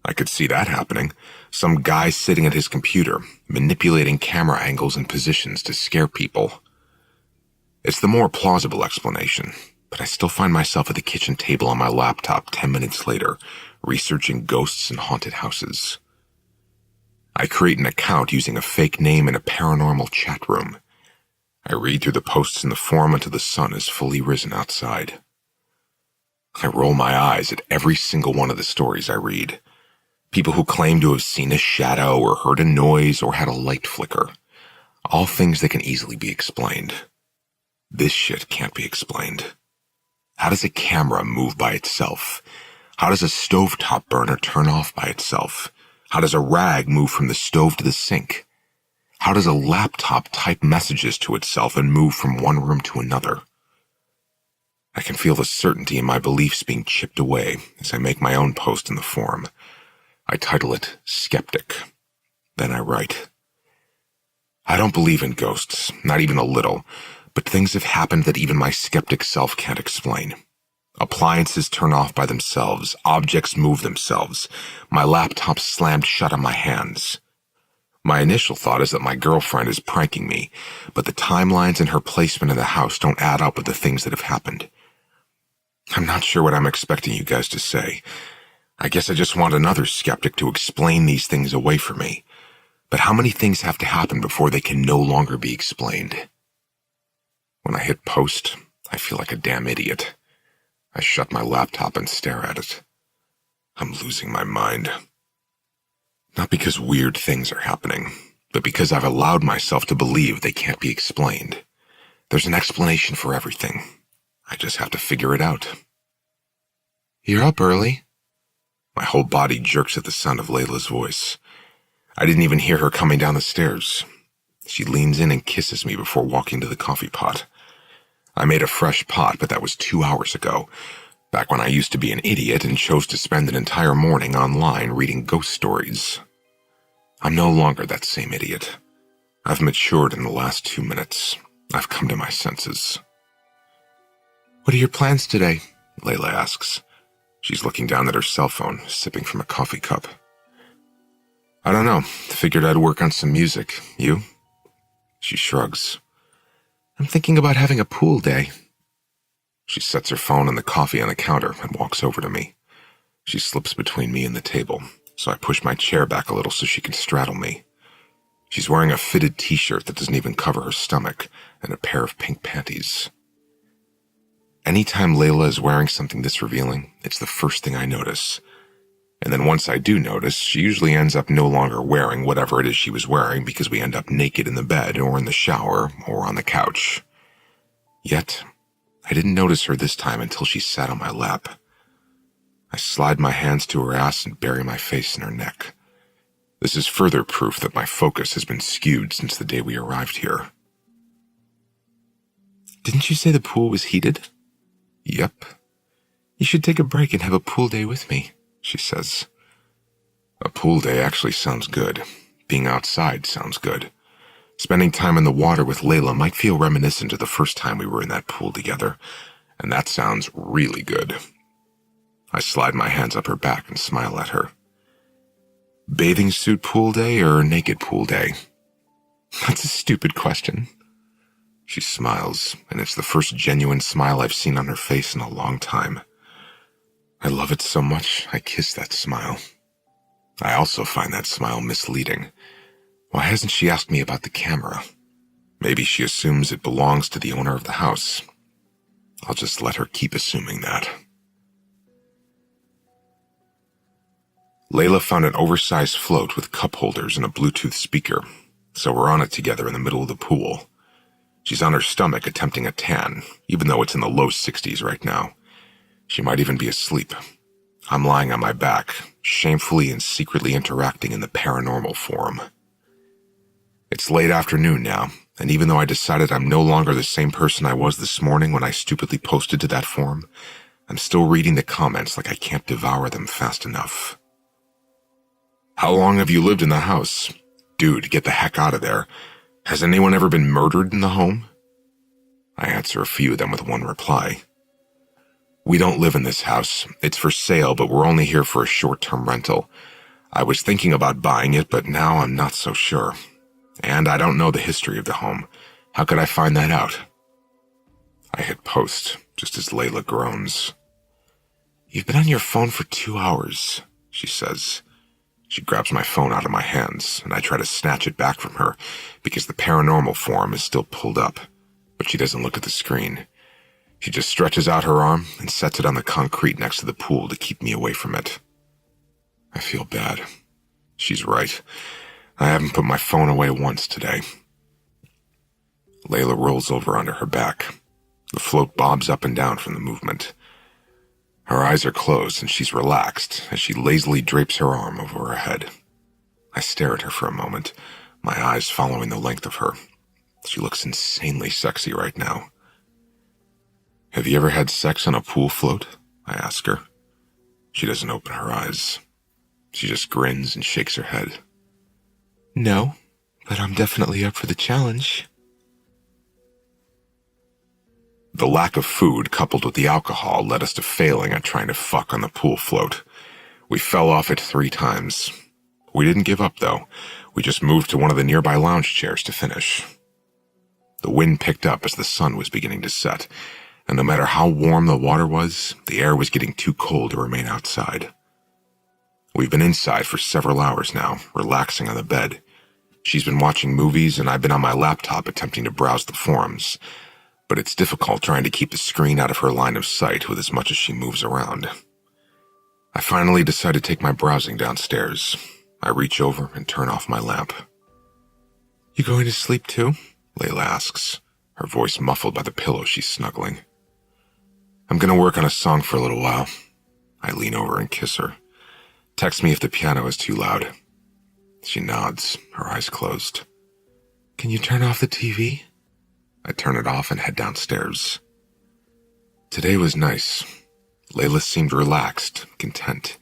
I could see that happening. Some guy sitting at his computer, manipulating camera angles and positions to scare people. It's the more plausible explanation, but I still find myself at the kitchen table on my laptop 10 minutes later, researching ghosts and haunted houses. I create an account using a fake name in a paranormal chat room. I read through the posts in the forum until the sun is fully risen outside. I roll my eyes at every single one of the stories I read. People who claim to have seen a shadow or heard a noise or had a light flicker. All things that can easily be explained. This shit can't be explained. How does a camera move by itself? How does a stovetop burner turn off by itself? How does a rag move from the stove to the sink? How does a laptop type messages to itself and move from one room to another? I can feel the certainty in my beliefs being chipped away as I make my own post in the forum. I title it Skeptic. Then I write, I don't believe in ghosts, not even a little, but things have happened that even my skeptic self can't explain. Appliances turn off by themselves, objects move themselves, my laptop slammed shut on my hands. My initial thought is that my girlfriend is pranking me, but the timelines and her placement in the house don't add up with the things that have happened. I'm not sure what I'm expecting you guys to say. I guess I just want another skeptic to explain these things away from me. But how many things have to happen before they can no longer be explained? When I hit post, I feel like a damn idiot. I shut my laptop and stare at it. I'm losing my mind. Not because weird things are happening, but because I've allowed myself to believe they can't be explained. There's an explanation for everything. I just have to figure it out. You're up early. My whole body jerks at the sound of Layla's voice. I didn't even hear her coming down the stairs. She leans in and kisses me before walking to the coffee pot. I made a fresh pot, but that was 2 hours ago, back when I used to be an idiot and chose to spend an entire morning online reading ghost stories. I'm no longer that same idiot. I've matured in the last 2 minutes. I've come to my senses. What are your plans today? Layla asks. She's looking down at her cell phone, sipping from a coffee cup. I don't know. Figured I'd work on some music. You? She shrugs. I'm thinking about having a pool day. She sets her phone and the coffee on the counter and walks over to me. She slips between me and the table, so I push my chair back a little so she can straddle me. She's wearing a fitted t-shirt that doesn't even cover her stomach and a pair of pink panties. Anytime Layla is wearing something this revealing, it's the first thing I notice. And then once I do notice, she usually ends up no longer wearing whatever it is she was wearing because we end up naked in the bed or in the shower or on the couch. Yet, I didn't notice her this time until she sat on my lap. I slide my hands to her ass and bury my face in her neck. This is further proof that my focus has been skewed since the day we arrived here. Didn't you say the pool was heated? Yep. You should take a break and have a pool day with me, she says. A pool day actually sounds good. Being outside sounds good. Spending time in the water with Layla might feel reminiscent of the first time we were in that pool together, and that sounds really good. I slide my hands up her back and smile at her. Bathing suit pool day or naked pool day? That's a stupid question. She smiles, and it's the first genuine smile I've seen on her face in a long time. I love it so much, I kiss that smile. I also find that smile misleading. Why hasn't she asked me about the camera? Maybe she assumes it belongs to the owner of the house. I'll just let her keep assuming that. Layla found an oversized float with cup holders and a Bluetooth speaker, so we're on it together in the middle of the pool. She's on her stomach attempting a tan, even though it's in the low 60s right now. She might even be asleep. I'm lying on my back, shamefully and secretly interacting in the paranormal forum. It's late afternoon now, and even though I decided I'm no longer the same person I was this morning when I stupidly posted to that forum, I'm still reading the comments like I can't devour them fast enough. How long have you lived in the house? Dude, get the heck out of there. Has anyone ever been murdered in the home? I answer a few of them with one reply. We don't live in this house. It's for sale, but we're only here for a short-term rental. I was thinking about buying it, but now I'm not so sure. And I don't know the history of the home. How could I find that out? I hit post, just as Layla groans. You've been on your phone for 2 hours, she says. She grabs my phone out of my hands, and I try to snatch it back from her because the paranormal forum is still pulled up, but she doesn't look at the screen. She just stretches out her arm and sets it on the concrete next to the pool to keep me away from it. I feel bad. She's right. I haven't put my phone away once today. Layla rolls over onto her back. The float bobs up and down from the movement. Her eyes are closed and she's relaxed as she lazily drapes her arm over her head. I stare at her for a moment, my eyes following the length of her. She looks insanely sexy right now. "Have you ever had sex on a pool float?" I ask her. She doesn't open her eyes. She just grins and shakes her head. "No, but I'm definitely up for the challenge." The lack of food coupled with the alcohol led us to failing at trying to fuck on the pool float. We fell off it 3 times. We didn't give up, though. We just moved to one of the nearby lounge chairs to finish. The wind picked up as the sun was beginning to set, and no matter how warm the water was, the air was getting too cold to remain outside. We've been inside for several hours now, relaxing on the bed. She's been watching movies, and I've been on my laptop attempting to browse the forums, but it's difficult trying to keep the screen out of her line of sight with as much as she moves around. I finally decide to take my browsing downstairs. I reach over and turn off my lamp. "You going to sleep too?" Layla asks, her voice muffled by the pillow she's snuggling. "I'm gonna work on a song for a little while." I lean over and kiss her. "Text me if the piano is too loud." She nods, her eyes closed. "Can you turn off the TV?" I turn it off and head downstairs. Today was nice. Layla seemed relaxed, content.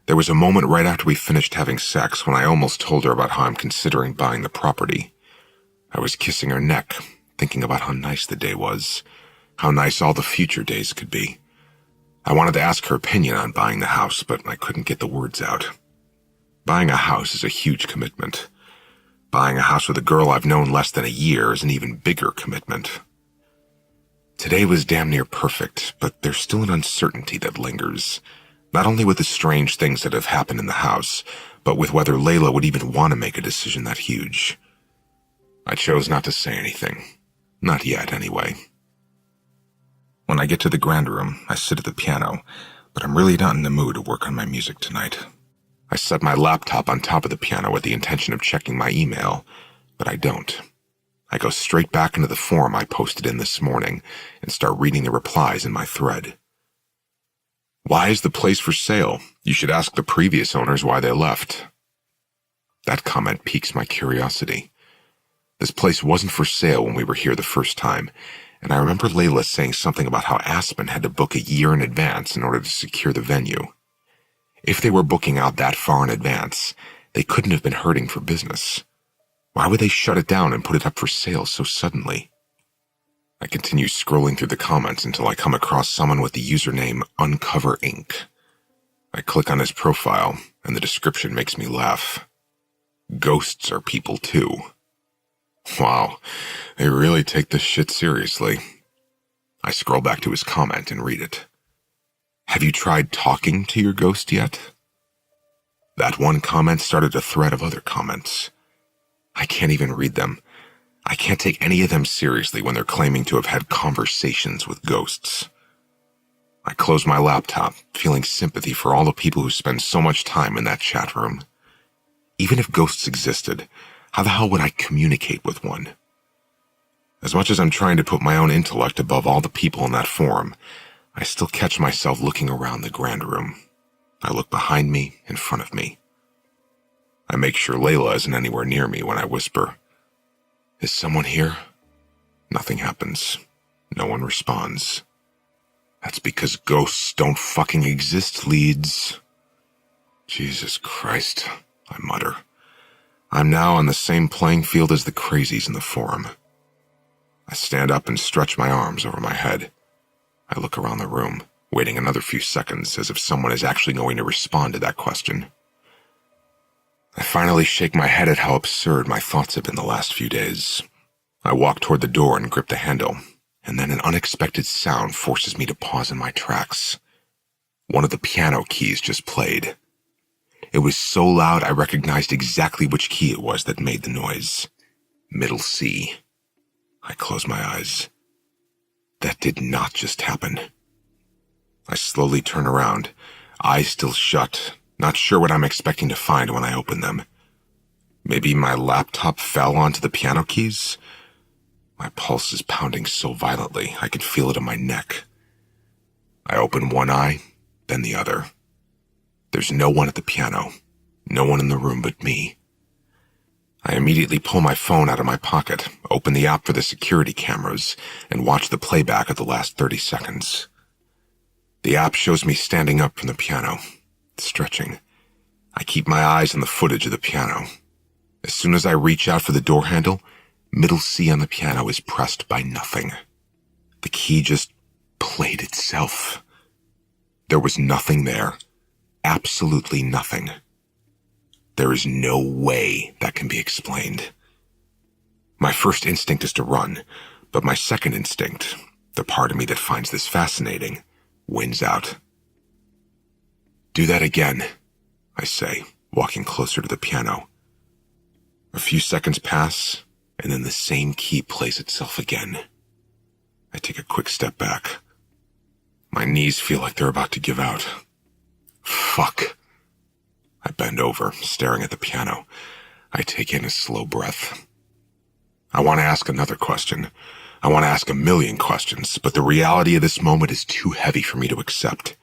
There was a moment right after we finished having sex when I almost told her about how I'm considering buying the property. I was kissing her neck, thinking about how nice the day was, how nice all the future days could be. I wanted to ask her opinion on buying the house, but I couldn't get the words out. Buying a house is a huge commitment. Buying a house with a girl I've known less than a year is an even bigger commitment. Today was damn near perfect, but there's still an uncertainty that lingers, not only with the strange things that have happened in the house, but with whether Layla would even want to make a decision that huge. I chose not to say anything. Not yet, anyway. When I get to the grand room, I sit at the piano, but I'm really not in the mood to work on my music tonight. I set my laptop on top of the piano with the intention of checking my email, but I don't. I go straight back into the forum I posted in this morning and start reading the replies in my thread. "Why is the place for sale? You should ask the previous owners why they left." That comment piques my curiosity. This place wasn't for sale when we were here the first time, and I remember Layla saying something about how Aspen had to book a year in advance in order to secure the venue. If they were booking out that far in advance, they couldn't have been hurting for business. Why would they shut it down and put it up for sale so suddenly? I continue scrolling through the comments until I come across someone with the username Uncover Inc. I click on his profile, and the description makes me laugh. Ghosts are people too. Wow, they really take this shit seriously. I scroll back to his comment and read it. "Have you tried talking to your ghost yet?" That one comment started a thread of other comments. I can't even read them. I can't take any of them seriously when they're claiming to have had conversations with ghosts. I close my laptop, feeling sympathy for all the people who spend so much time in that chat room. Even if ghosts existed, how the hell would I communicate with one? As much as I'm trying to put my own intellect above all the people in that forum, I still catch myself looking around the grand room. I look behind me, in front of me. I make sure Layla isn't anywhere near me when I whisper, "Is someone here?" Nothing happens. No one responds. That's because ghosts don't fucking exist, Leeds. Jesus Christ, I mutter. I'm now on the same playing field as the crazies in the forum. I stand up and stretch my arms over my head. I look around the room, waiting another few seconds as if someone is actually going to respond to that question. I finally shake my head at how absurd my thoughts have been the last few days. I walk toward the door and grip the handle, and then an unexpected sound forces me to pause in my tracks. One of the piano keys just played. It was so loud I recognized exactly which key it was that made the noise. Middle C. I close my eyes. That did not just happen. I slowly turn around, eyes still shut, not sure what I'm expecting to find when I open them. Maybe my laptop fell onto the piano keys? My pulse is pounding so violently I can feel it in my neck. I open one eye, then the other. There's no one at the piano, no one in the room but me. I immediately pull my phone out of my pocket, open the app for the security cameras, and watch the playback of the last 30 seconds. The app shows me standing up from the piano, stretching. I keep my eyes on the footage of the piano. As soon as I reach out for the door handle, middle C on the piano is pressed by nothing. The key just played itself. There was nothing there. Absolutely nothing. There is no way that can be explained. My first instinct is to run, but my second instinct, the part of me that finds this fascinating, wins out. Do that again, I say, walking closer to the piano. A few seconds pass, and then the same key plays itself again. I take a quick step back. My knees feel like they're about to give out. Fuck. I bend over, staring at the piano. I take in a slow breath. I want to ask another question. I want to ask a million questions, but the reality of this moment is too heavy for me to accept.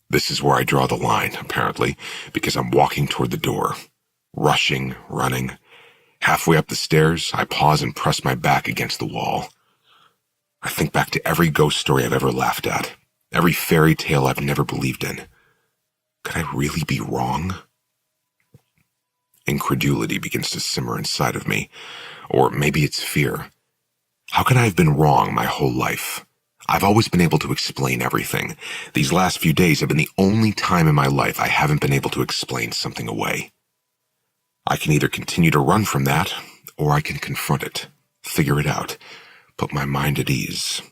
This is where I draw the line, apparently, because I'm walking toward the door. Rushing, running. Halfway up the stairs, I pause and press my back against the wall. I think back to every ghost story I've ever laughed at, every fairy tale I've never believed in. Could I really be wrong? Incredulity begins to simmer inside of me, or maybe it's fear. How can I have been wrong my whole life? I've always been able to explain everything. These last few days have been the only time in my life I haven't been able to explain something away. I can either continue to run from that, or I can confront it, figure it out, put my mind at ease.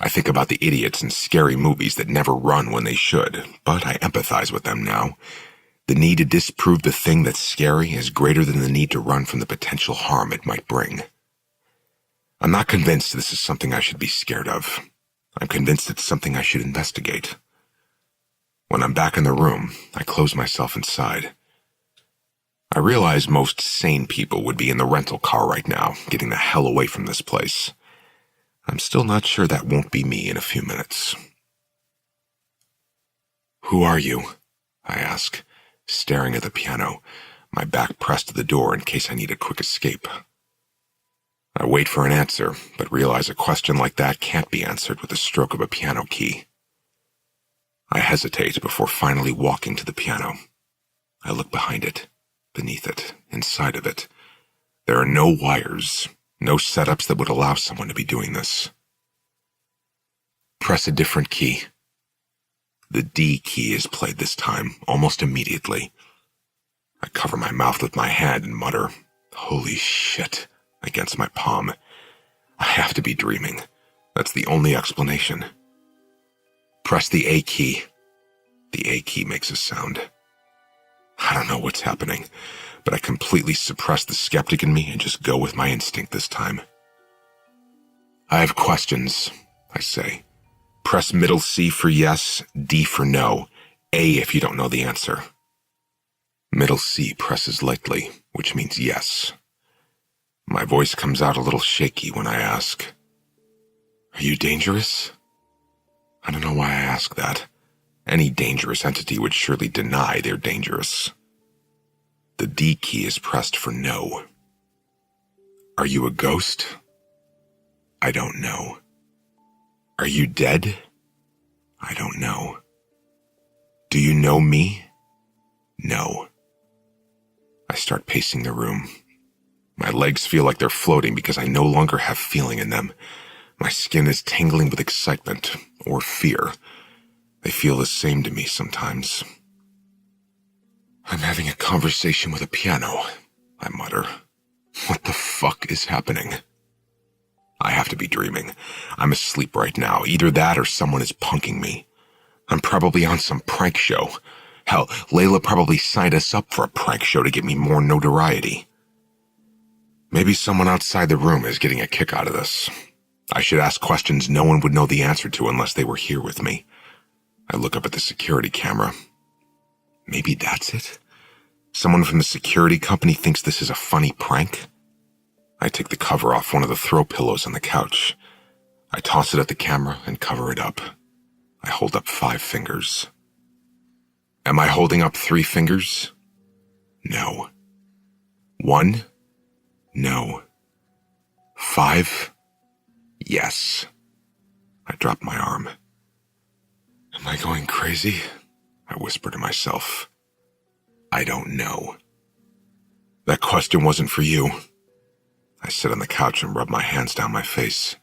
I think about the idiots in scary movies that never run when they should, but I empathize with them now. The need to disprove the thing that's scary is greater than the need to run from the potential harm it might bring. I'm not convinced this is something I should be scared of. I'm convinced it's something I should investigate. When I'm back in the room, I close myself inside. I realize most sane people would be in the rental car right now, getting the hell away from this place. I'm still not sure that won't be me in a few minutes. Who are you? I ask, staring at the piano, my back pressed to the door in case I need a quick escape. I wait for an answer, but realize a question like that can't be answered with the stroke of a piano key. I hesitate before finally walking to the piano. I look behind it, beneath it, inside of it. There are no wires, no setups that would allow someone to be doing this. Press a different key. The D key is played this time, almost immediately. I cover my mouth with my hand and mutter, "Holy shit," against my palm. I have to be dreaming. That's the only explanation. Press the A key. The A key makes a sound. I don't know what's happening, but I completely suppress the skeptic in me and just go with my instinct this time. I have questions, I say. Press middle C for yes, D for no, A if you don't know the answer. Middle C presses lightly, which means yes. My voice comes out a little shaky when I ask, "Are you dangerous?" I don't know why I ask that. Any dangerous entity would surely deny they're dangerous. The D key is pressed for no. Are you a ghost? I don't know. Are you dead? I don't know. Do you know me? No. I start pacing the room. My legs feel like they're floating because I no longer have feeling in them. My skin is tingling with excitement or fear. They feel the same to me sometimes. I'm having a conversation with a piano, I mutter. What the fuck is happening? I have to be dreaming. I'm asleep right now. Either that or someone is punking me. I'm probably on some prank show. Hell, Layla probably signed us up for a prank show to get me more notoriety. Maybe someone outside the room is getting a kick out of this. I should ask questions no one would know the answer to unless they were here with me. I look up at the security camera. Maybe that's it? Someone from the security company thinks this is a funny prank? I take the cover off one of the throw pillows on the couch. I toss it at the camera and cover it up. I hold up 5 fingers. Am I holding up 3 fingers? No. 1? No. 5? Yes. I drop my arm. Am I going crazy? I whisper to myself. I don't know. That question wasn't for you. I sit on the couch and rub my hands down my face.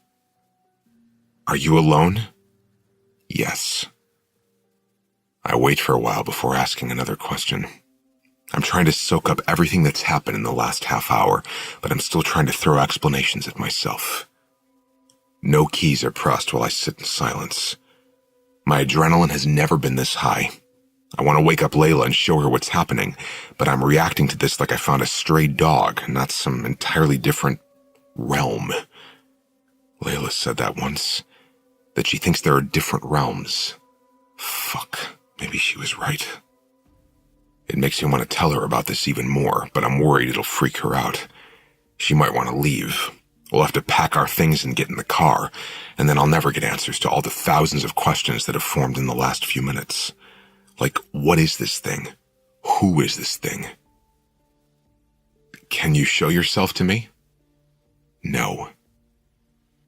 Are you alone? Yes. I wait for a while before asking another question. I'm trying to soak up everything that's happened in the last half hour, but I'm still trying to throw explanations at myself. No keys are pressed while I sit in silence. My adrenaline has never been this high. I want to wake up Layla and show her what's happening, but I'm reacting to this like I found a stray dog, not some entirely different realm. Layla said that once, that she thinks there are different realms. Fuck, maybe she was right. It makes me want to tell her about this even more, but I'm worried it'll freak her out. She might want to leave. We'll have to pack our things and get in the car, and then I'll never get answers to all the thousands of questions that have formed in the last few minutes. Like, what is this thing? Who is this thing? Can you show yourself to me? No.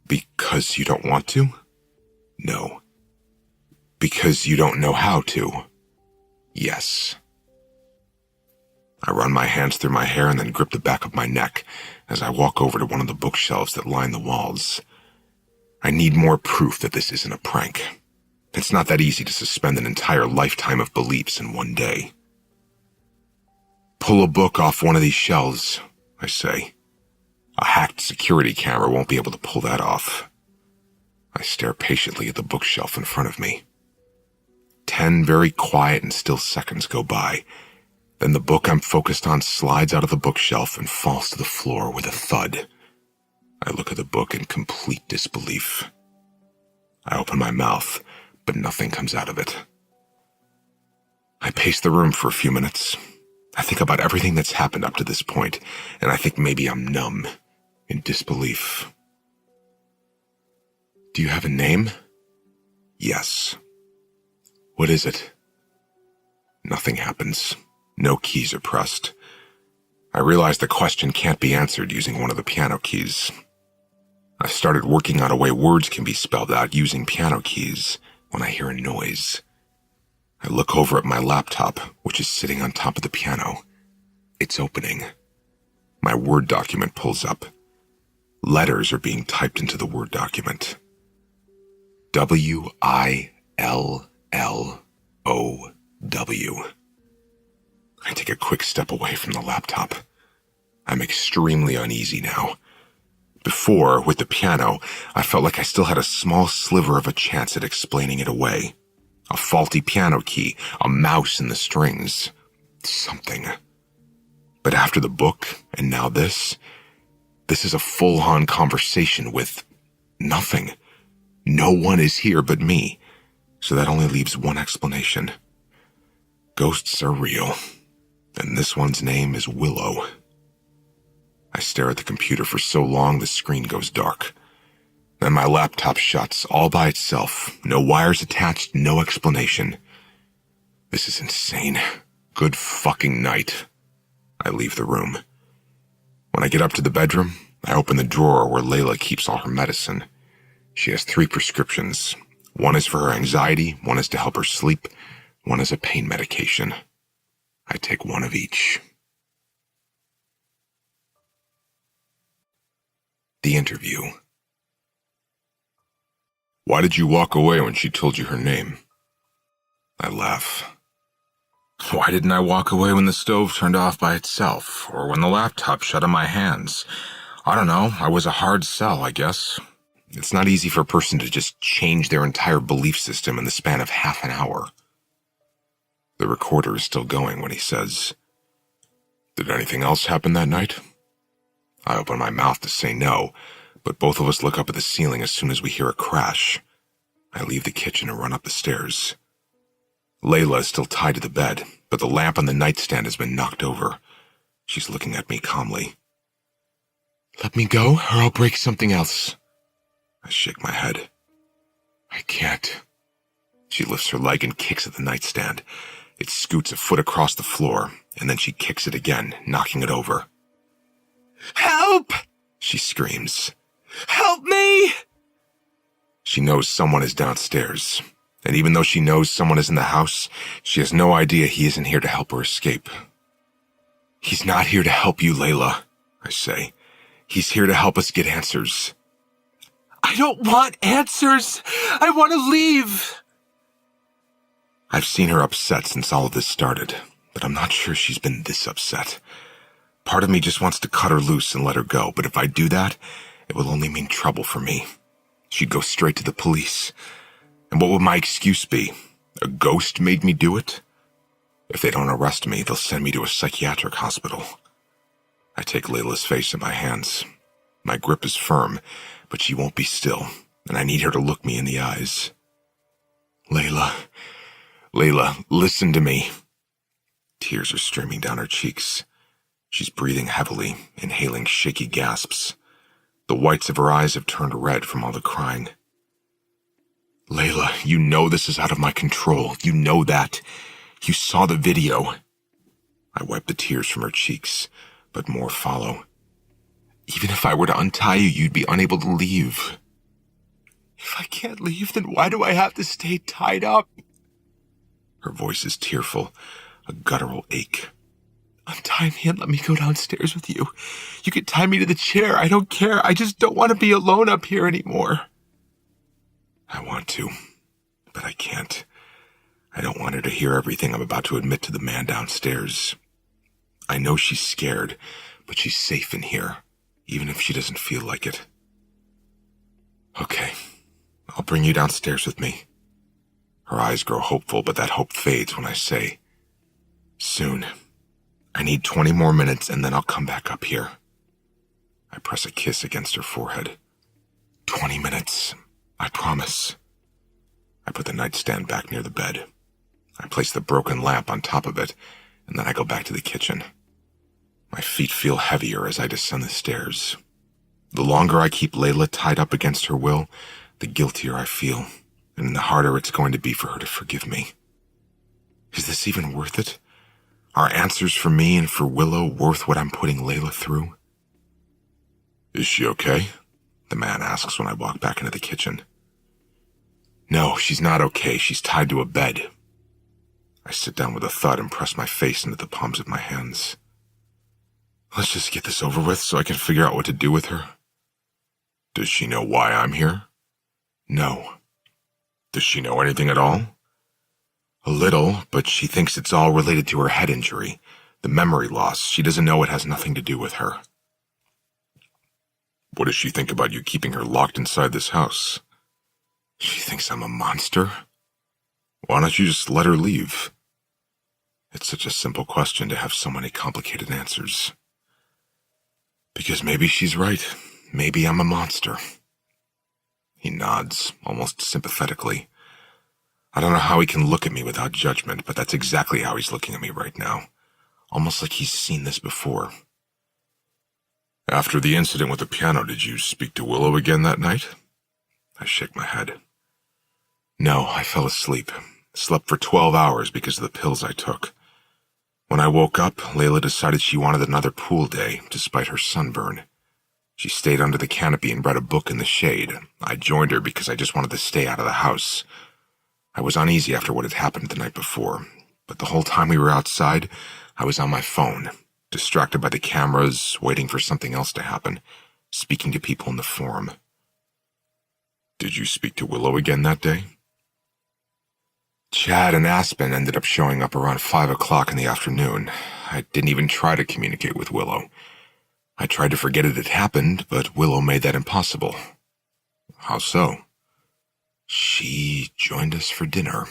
Because you don't want to? No. Because you don't know how to? Yes. I run my hands through my hair and then grip the back of my neck as I walk over to one of the bookshelves that line the walls. I need more proof that this isn't a prank. It's not that easy to suspend an entire lifetime of beliefs in one day. Pull a book off one of these shelves, I say. A hacked security camera won't be able to pull that off. I stare patiently at the bookshelf in front of me. 10 very quiet and still seconds go by. Then the book I'm focused on slides out of the bookshelf and falls to the floor with a thud. I look at the book in complete disbelief. I open my mouth, but nothing comes out of it. I pace the room for a few minutes. I think about everything that's happened up to this point, and I think maybe I'm numb, in disbelief. Do you have a name? Yes. What is it? Nothing happens. No keys are pressed. I realize the question can't be answered using one of the piano keys. I started working out a way words can be spelled out using piano keys when I hear a noise. I look over at my laptop, which is sitting on top of the piano. It's opening. My Word document pulls up. Letters are being typed into the Word document. W-I-L-L-O-W. I take a quick step away from the laptop. I'm extremely uneasy now. Before, with the piano, I felt like I still had a small sliver of a chance at explaining it away. A faulty piano key, a mouse in the strings, something. But after the book, and now this is a full-on conversation with nothing. No one is here but me, so that only leaves one explanation. Ghosts are real, and this one's name is Willow. I stare at the computer for so long the screen goes dark. Then my laptop shuts all by itself, no wires attached, no explanation. This is insane. Good fucking night. I leave the room. When I get up to the bedroom, I open the drawer where Layla keeps all her medicine. She has 3 prescriptions. One is for her anxiety, one is to help her sleep, one is a pain medication. I take one of each. The interview. Why did you walk away when she told you her name? I laugh. Why didn't I walk away when the stove turned off by itself, or when the laptop shut in my hands? I don't know, I was a hard sell, I guess. It's not easy for a person to just change their entire belief system in the span of half an hour. The recorder is still going when he says, Did anything else happen that night? I open my mouth to say no, but both of us look up at the ceiling as soon as we hear a crash. I leave the kitchen and run up the stairs. Layla is still tied to the bed, but the lamp on the nightstand has been knocked over. She's looking at me calmly. Let me go, or I'll break something else. I shake my head. I can't. She lifts her leg and kicks at the nightstand. It scoots a foot across the floor, and then she kicks it again, knocking it over. Help! She screams. Help me! She knows someone is downstairs, and even though she knows someone is in the house, she has no idea he isn't here to help her escape. He's not here to help you, Layla, I say. He's here to help us get answers. I don't want answers. I want to leave. I've seen her upset since all of this started, but I'm not sure she's been this upset. Part of me just wants to cut her loose and let her go, but if I do that, it will only mean trouble for me. She'd go straight to the police. And what would my excuse be? A ghost made me do it? If they don't arrest me, they'll send me to a psychiatric hospital. I take Layla's face in my hands. My grip is firm, but she won't be still, and I need her to look me in the eyes. Layla, listen to me. Tears are streaming down her cheeks. She's breathing heavily, inhaling shaky gasps. The whites of her eyes have turned red from all the crying. Layla, you know this is out of my control. You know that. You saw the video. I wipe the tears from her cheeks, but more follow. Even if I were to untie you, you'd be unable to leave. If I can't leave, then why do I have to stay tied up? Her voice is tearful, a guttural ache. Untie me and let me go downstairs with you. You can tie me to the chair. I don't care. I just don't want to be alone up here anymore. I want to, but I can't. I don't want her to hear everything I'm about to admit to the man downstairs. I know she's scared, but she's safe in here, even if she doesn't feel like it. Okay, I'll bring you downstairs with me. Her eyes grow hopeful, but that hope fades when I say, soon. I need 20 more minutes and then I'll come back up here. I press a kiss against her forehead. 20 minutes, I promise. I put the nightstand back near the bed. I place the broken lamp on top of it, and then I go back to the kitchen. My feet feel heavier as I descend the stairs. The longer I keep Layla tied up against her will, the guiltier I feel, and the harder it's going to be for her to forgive me. Is this even worth it? Are answers for me and for Willow worth what I'm putting Layla through? Is she okay? The man asks when I walk back into the kitchen. No, she's not okay. She's tied to a bed. I sit down with a thud and press my face into the palms of my hands. Let's just get this over with so I can figure out what to do with her. Does she know why I'm here? No. Does she know anything at all? A little, but she thinks it's all related to her head injury, the memory loss. She doesn't know it has nothing to do with her. What does she think about you keeping her locked inside this house? She thinks I'm a monster? Why don't you just let her leave? It's such a simple question to have so many complicated answers. Because maybe she's right. Maybe I'm a monster. He nods, almost sympathetically. I don't know how he can look at me without judgment, but that's exactly how he's looking at me right now. Almost like he's seen this before. After the incident with the piano, did you speak to Willow again that night? I shake my head. No, I fell asleep. Slept for 12 hours because of the pills I took. When I woke up, Layla decided she wanted another pool day, despite her sunburn. She stayed under the canopy and read a book in the shade. I joined her because I just wanted to stay out of the house. I was uneasy after what had happened the night before, but the whole time we were outside, I was on my phone, distracted by the cameras, waiting for something else to happen, speaking to people in the forum. Did you speak to Willow again that day? Chad and Aspen ended up showing up around 5 o'clock in the afternoon. I didn't even try to communicate with Willow. I tried to forget it had happened, but Willow made that impossible. How so? She joined us for dinner.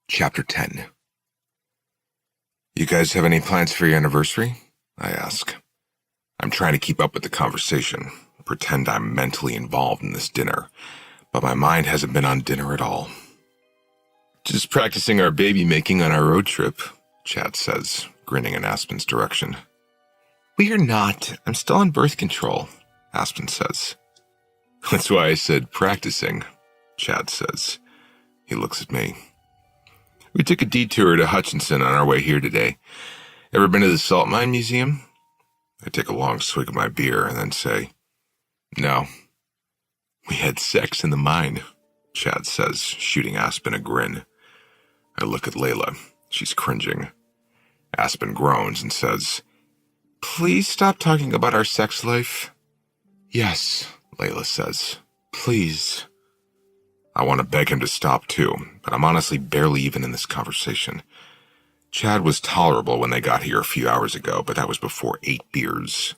Chapter 10. You guys have any plans for your anniversary? I ask. I'm trying to keep up with the conversation, pretend I'm mentally involved in this dinner, but my mind hasn't been on dinner at all. Just practicing our baby making on our road trip, Chad says, grinning in Aspen's direction. We are not. I'm still on birth control, Aspen says. That's why I said practicing, Chad says. He looks at me. We took a detour to Hutchinson on our way here today. Ever been to the Salt Mine Museum? I take a long swig of my beer and then say, no. We had sex in the mine, Chad says, shooting Aspen a grin. I look at Layla. She's cringing. Aspen groans and says, please stop talking about our sex life. Yes, Layla says. Please. I want to beg him to stop too, but I'm honestly barely even in this conversation. Chad was tolerable when they got here a few hours ago, but that was before 8 beers.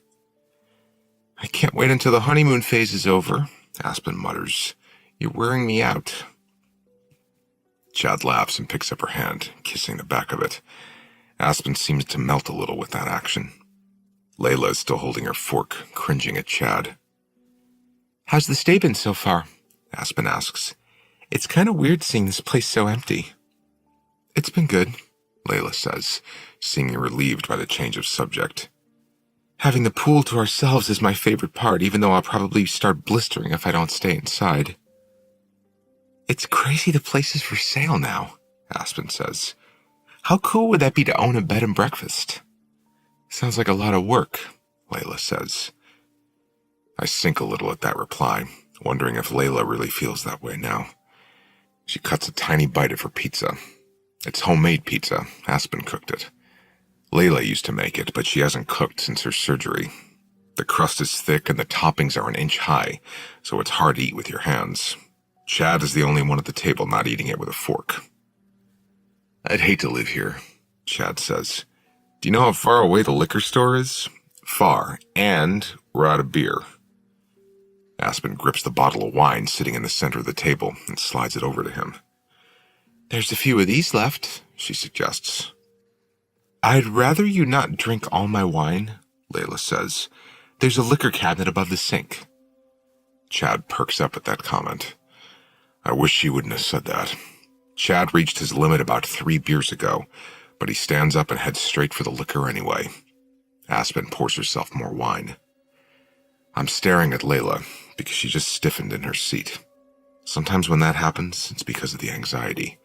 I can't wait until the honeymoon phase is over, Aspen mutters. You're wearing me out. Chad laughs and picks up her hand, kissing the back of it. Aspen seems to melt a little with that action. Layla is still holding her fork, cringing at Chad. How's the stay been so far? Aspen asks. It's kind of weird seeing this place so empty. It's been good, Layla says, seeming relieved by the change of subject. Having the pool to ourselves is my favorite part, even though I'll probably start blistering if I don't stay inside. It's crazy the place is for sale now, Aspen says. How cool would that be to own a bed and breakfast? Sounds like a lot of work, Layla says. I sink a little at that reply, wondering if Layla really feels that way now. She cuts a tiny bite of her pizza. It's homemade pizza. Aspen cooked it. Layla used to make it, but she hasn't cooked since her surgery. The crust is thick and the toppings are an inch high, so it's hard to eat with your hands. Chad is the only one at the table not eating it with a fork. I'd hate to live here, Chad says. Do you know how far away the liquor store is? Far, and we're out of beer. Aspen grips the bottle of wine sitting in the center of the table and slides it over to him. There's a few of these left, she suggests. I'd rather you not drink all my wine, Layla says. There's a liquor cabinet above the sink. Chad perks up at that comment. I wish she wouldn't have said that. Chad reached his limit about 3 beers ago, but he stands up and heads straight for the liquor anyway. Aspen pours herself more wine. I'm staring at Layla because she just stiffened in her seat. Sometimes when that happens, it's because of the anxiety.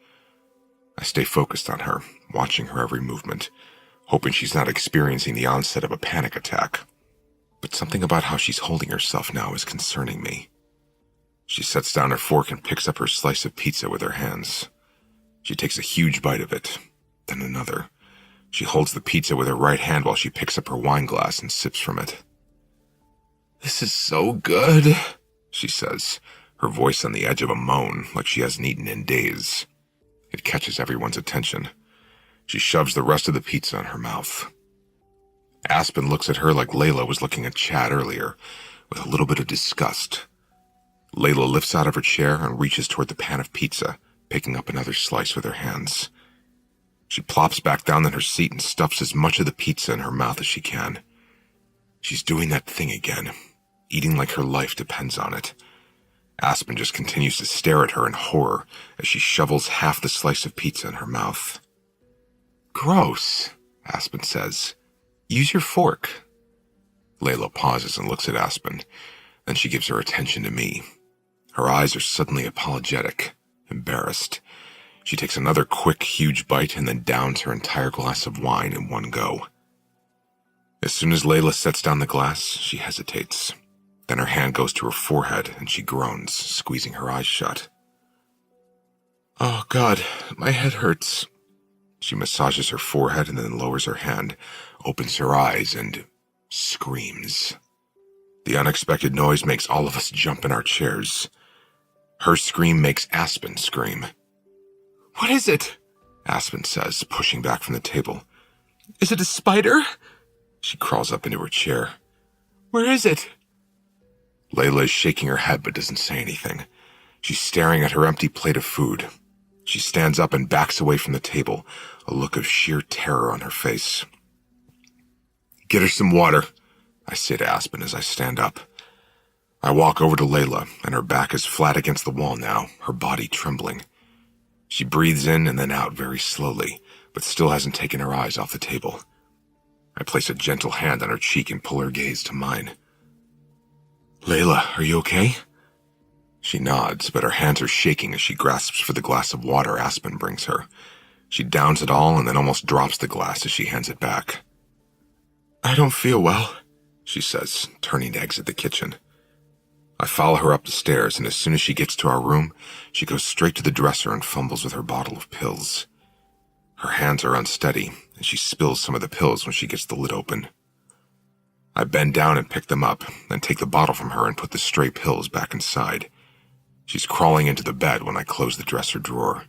I stay focused on her, watching her every movement, hoping she's not experiencing the onset of a panic attack. But something about how she's holding herself now is concerning me. She sets down her fork and picks up her slice of pizza with her hands. She takes a huge bite of it, then another. She holds the pizza with her right hand while she picks up her wine glass and sips from it. This is so good, she says, her voice on the edge of a moan like she hasn't eaten in days. It catches everyone's attention. She shoves the rest of the pizza in her mouth. Aspen looks at her like Layla was looking at Chad earlier, with a little bit of disgust. Layla lifts out of her chair and reaches toward the pan of pizza, picking up another slice with her hands. She plops back down in her seat and stuffs as much of the pizza in her mouth as she can. She's doing that thing again, eating like her life depends on it. Aspen just continues to stare at her in horror as she shovels half the slice of pizza in her mouth. Gross, Aspen says. Use your fork. Layla pauses and looks at Aspen. Then she gives her attention to me. Her eyes are suddenly apologetic, embarrassed. She takes another quick, huge bite and then downs her entire glass of wine in one go. As soon as Layla sets down the glass, she hesitates. Then her hand goes to her forehead and she groans, squeezing her eyes shut. Oh, God, my head hurts. She massages her forehead and then lowers her hand, opens her eyes, and screams. The unexpected noise makes all of us jump in our chairs. Her scream makes Aspen scream. What is it? Aspen says, pushing back from the table. Is it a spider? She crawls up into her chair. Where is it? Layla is shaking her head but doesn't say anything. She's staring at her empty plate of food. She stands up and backs away from the table, a look of sheer terror on her face. Get her some water, I say to Aspen as I stand up. I walk over to Layla, and her back is flat against the wall now, her body trembling. She breathes in and then out very slowly, but still hasn't taken her eyes off the table. I place a gentle hand on her cheek and pull her gaze to mine. Layla, are you okay? She nods, but her hands are shaking as she grasps for the glass of water Aspen brings her. She downs it all and then almost drops the glass as she hands it back. I don't feel well, she says, turning to exit the kitchen. I follow her up the stairs, and as soon as she gets to our room, she goes straight to the dresser and fumbles with her bottle of pills. Her hands are unsteady, and she spills some of the pills when she gets the lid open. I bend down and pick them up, then take the bottle from her and put the stray pills back inside. She's crawling into the bed when I close the dresser drawer.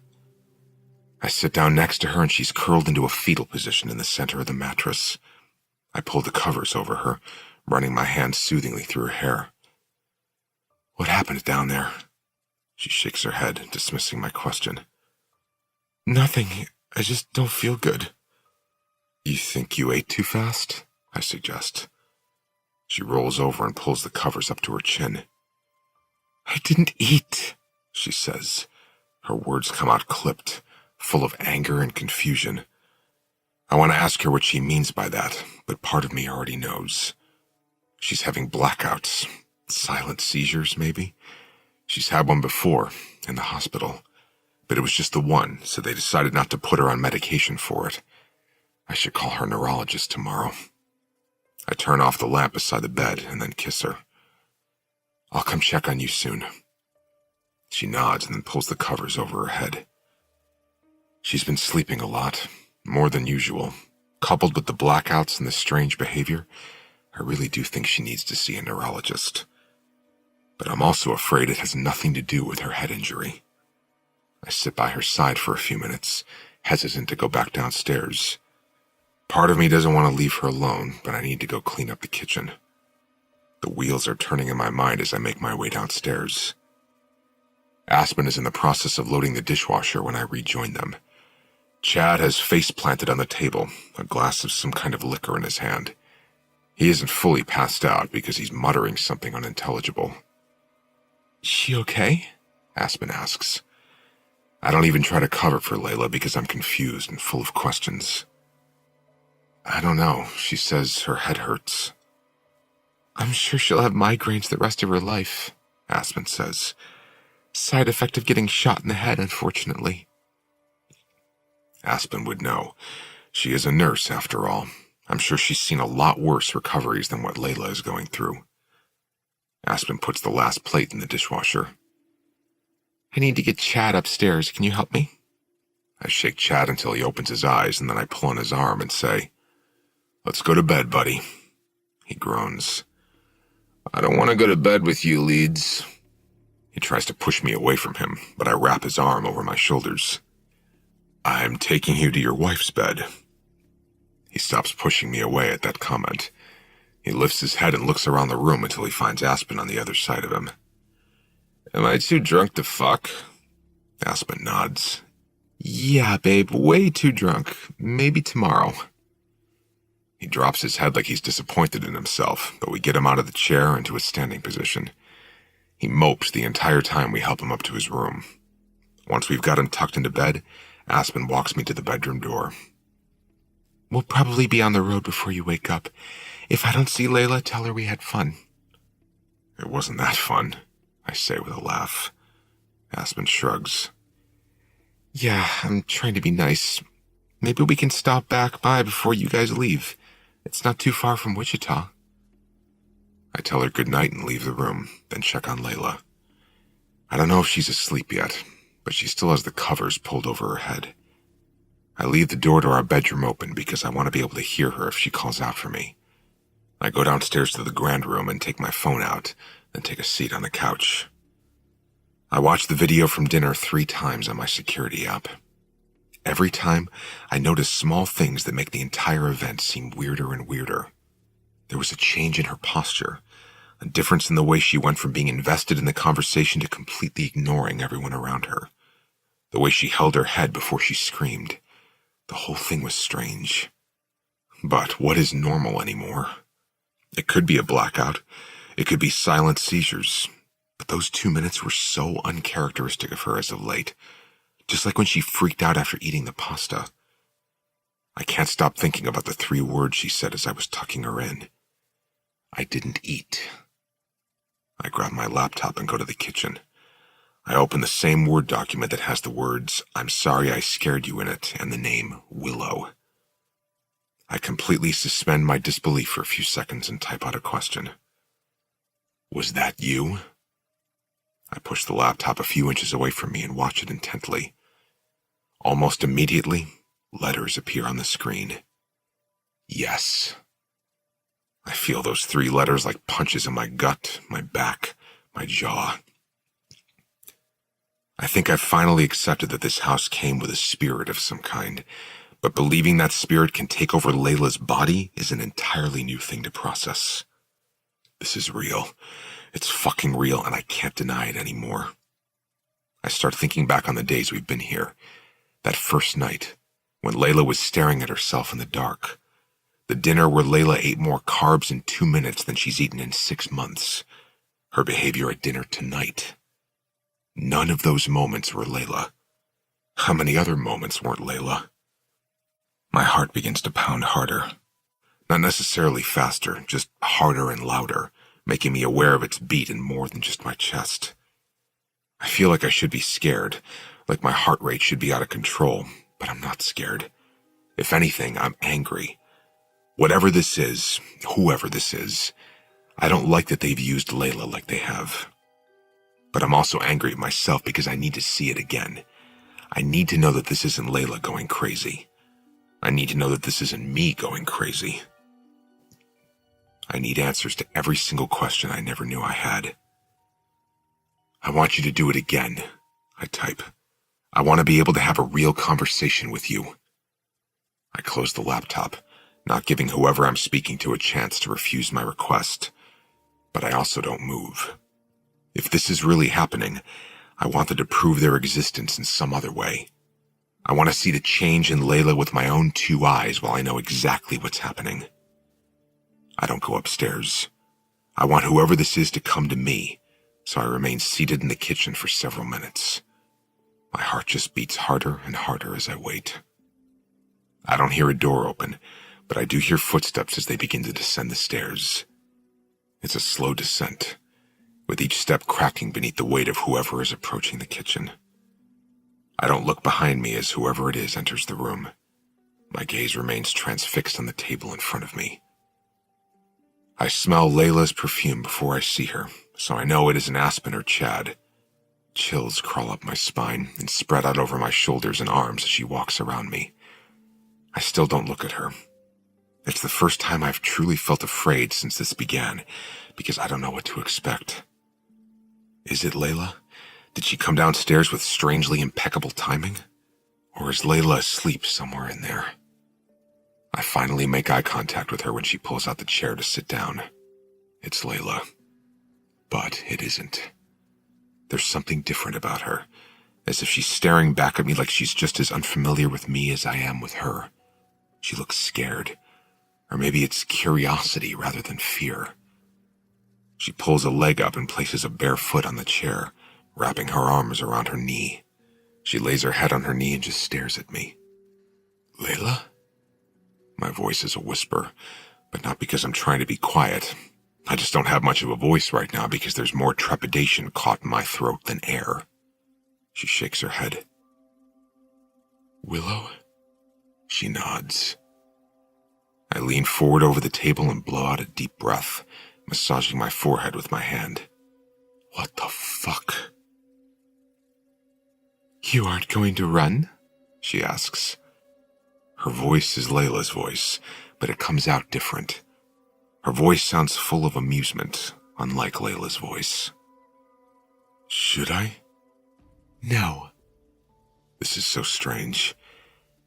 I sit down next to her and she's curled into a fetal position in the center of the mattress. I pull the covers over her, running my hands soothingly through her hair. What happened down there? She shakes her head, dismissing my question. Nothing. I just don't feel good. You think you ate too fast? I suggest. She rolls over and pulls the covers up to her chin. I didn't eat, she says. Her words come out clipped, full of anger and confusion. I want to ask her what she means by that, but part of me already knows. She's having blackouts, silent seizures, maybe. She's had one before, in the hospital, but it was just the one, so they decided not to put her on medication for it. I should call her neurologist tomorrow. I turn off the lamp beside the bed and then kiss her. I'll come check on you soon. She nods and then pulls the covers over her head. She's been sleeping a lot, more than usual. Coupled with the blackouts and the strange behavior, I really do think she needs to see a neurologist. But I'm also afraid it has nothing to do with her head injury. I sit by her side for a few minutes, hesitant to go back downstairs. Part of me doesn't want to leave her alone, but I need to go clean up the kitchen. The wheels are turning in my mind as I make my way downstairs. Aspen is in the process of loading the dishwasher when I rejoin them. Chad has face planted on the table, a glass of some kind of liquor in his hand. He isn't fully passed out because he's muttering something unintelligible. She okay? Aspen asks. I don't even try to cover for Layla because I'm confused and full of questions. I don't know. She says her head hurts. I'm sure she'll have migraines the rest of her life, Aspen says. Side effect of getting shot in the head, unfortunately. Aspen would know. She is a nurse, after all. I'm sure she's seen a lot worse recoveries than what Layla is going through. Aspen puts the last plate in the dishwasher. I need to get Chad upstairs. Can you help me? I shake Chad until he opens his eyes, and then I pull on his arm and say, "Let's go to bed, buddy." He groans. "I don't want to go to bed with you, Leeds." He tries to push me away from him, but I wrap his arm over my shoulders. "I'm taking you to your wife's bed." He stops pushing me away at that comment. He lifts his head and looks around the room until he finds Aspen on the other side of him. "Am I too drunk to fuck?" Aspen nods. Yeah, babe, way too drunk. Maybe tomorrow. He drops his head like he's disappointed in himself, but we get him out of the chair into a standing position. He mopes the entire time we help him up to his room. Once we've got him tucked into bed, Aspen walks me to the bedroom door. We'll probably be on the road before you wake up. If I don't see Layla, tell her we had fun. It wasn't that fun, I say with a laugh. Aspen shrugs. Yeah, I'm trying to be nice. Maybe we can stop back by before you guys leave. It's not too far from Wichita. I tell her goodnight and leave the room, then check on Layla. I don't know if she's asleep yet, but she still has the covers pulled over her head. I leave the door to our bedroom open because I want to be able to hear her if she calls out for me. I go downstairs to the grand room and take my phone out, then take a seat on the couch. I watch the video from dinner 3 times on my security app. Every time, I notice small things that make the entire event seem weirder and weirder. There was a change in her posture, a difference in the way she went from being invested in the conversation to completely ignoring everyone around her. The way she held her head before she screamed. The whole thing was strange. But what is normal anymore? It could be a blackout. It could be silent seizures. But those 2 minutes were so uncharacteristic of her as of late. Just like when she freaked out after eating the pasta. I can't stop thinking about the 3 words she said as I was tucking her in. I didn't eat. I grab my laptop and go to the kitchen. I open the same Word document that has the words, "I'm sorry I scared you" in it, and the name Willow. I completely suspend my disbelief for a few seconds and type out a question. "Was that you?" I push the laptop a few inches away from me and watch it intently. Almost immediately, letters appear on the screen. Yes. I feel those 3 letters like punches in my gut, my back, my jaw. I think I've finally accepted that this house came with a spirit of some kind, but believing that spirit can take over Layla's body is an entirely new thing to process. This is real. It's fucking real, and I can't deny it anymore. I start thinking back on the days we've been here. That first night, when Layla was staring at herself in the dark. The dinner where Layla ate more carbs in 2 minutes than she's eaten in 6 months. Her behavior at dinner tonight. None of those moments were Layla. How many other moments weren't Layla? My heart begins to pound harder. Not necessarily faster, just harder and louder, making me aware of its beat in more than just my chest. I feel like I should be scared, like my heart rate should be out of control, but I'm not scared. If anything, I'm angry. Whatever this is, whoever this is, I don't like that they've used Layla like they have. But I'm also angry at myself because I need to see it again. I need to know that this isn't Layla going crazy. I need to know that this isn't me going crazy. I need answers to every single question I never knew I had. "I want you to do it again," I type. "I want to be able to have a real conversation with you." I close the laptop, not giving whoever I'm speaking to a chance to refuse my request. But I also don't move. If this is really happening, I want them to prove their existence in some other way. I want to see the change in Layla with my own 2 eyes while I know exactly what's happening. I don't go upstairs. I want whoever this is to come to me, so I remain seated in the kitchen for several minutes. My heart just beats harder and harder as I wait. I don't hear a door open, but I do hear footsteps as they begin to descend the stairs. It's a slow descent, with each step cracking beneath the weight of whoever is approaching the kitchen. I don't look behind me as whoever it is enters the room. My gaze remains transfixed on the table in front of me. I smell Layla's perfume before I see her, so I know it isn't Aspen or Chad. Chills crawl up my spine and spread out over my shoulders and arms as she walks around me. I still don't look at her. It's the first time I've truly felt afraid since this began, because I don't know what to expect. Is it Layla? Did she come downstairs with strangely impeccable timing? Or is Layla asleep somewhere in there? I finally make eye contact with her when she pulls out the chair to sit down. It's Layla. But it isn't. There's something different about her, as if she's staring back at me like she's just as unfamiliar with me as I am with her. She looks scared. Or maybe it's curiosity rather than fear. She pulls a leg up and places a bare foot on the chair, wrapping her arms around her knee. She lays her head on her knee and just stares at me. "Layla?" My voice is a whisper, but not because I'm trying to be quiet. I just don't have much of a voice right now because there's more trepidation caught in my throat than air. She shakes her head. "Willow?" She nods. I lean forward over the table and blow out a deep breath, massaging my forehead with my hand. "What the fuck?" "You aren't going to run?" she asks. Her voice is Layla's voice, but it comes out different. Her voice sounds full of amusement, unlike Layla's voice. "Should I?" "No." This is so strange.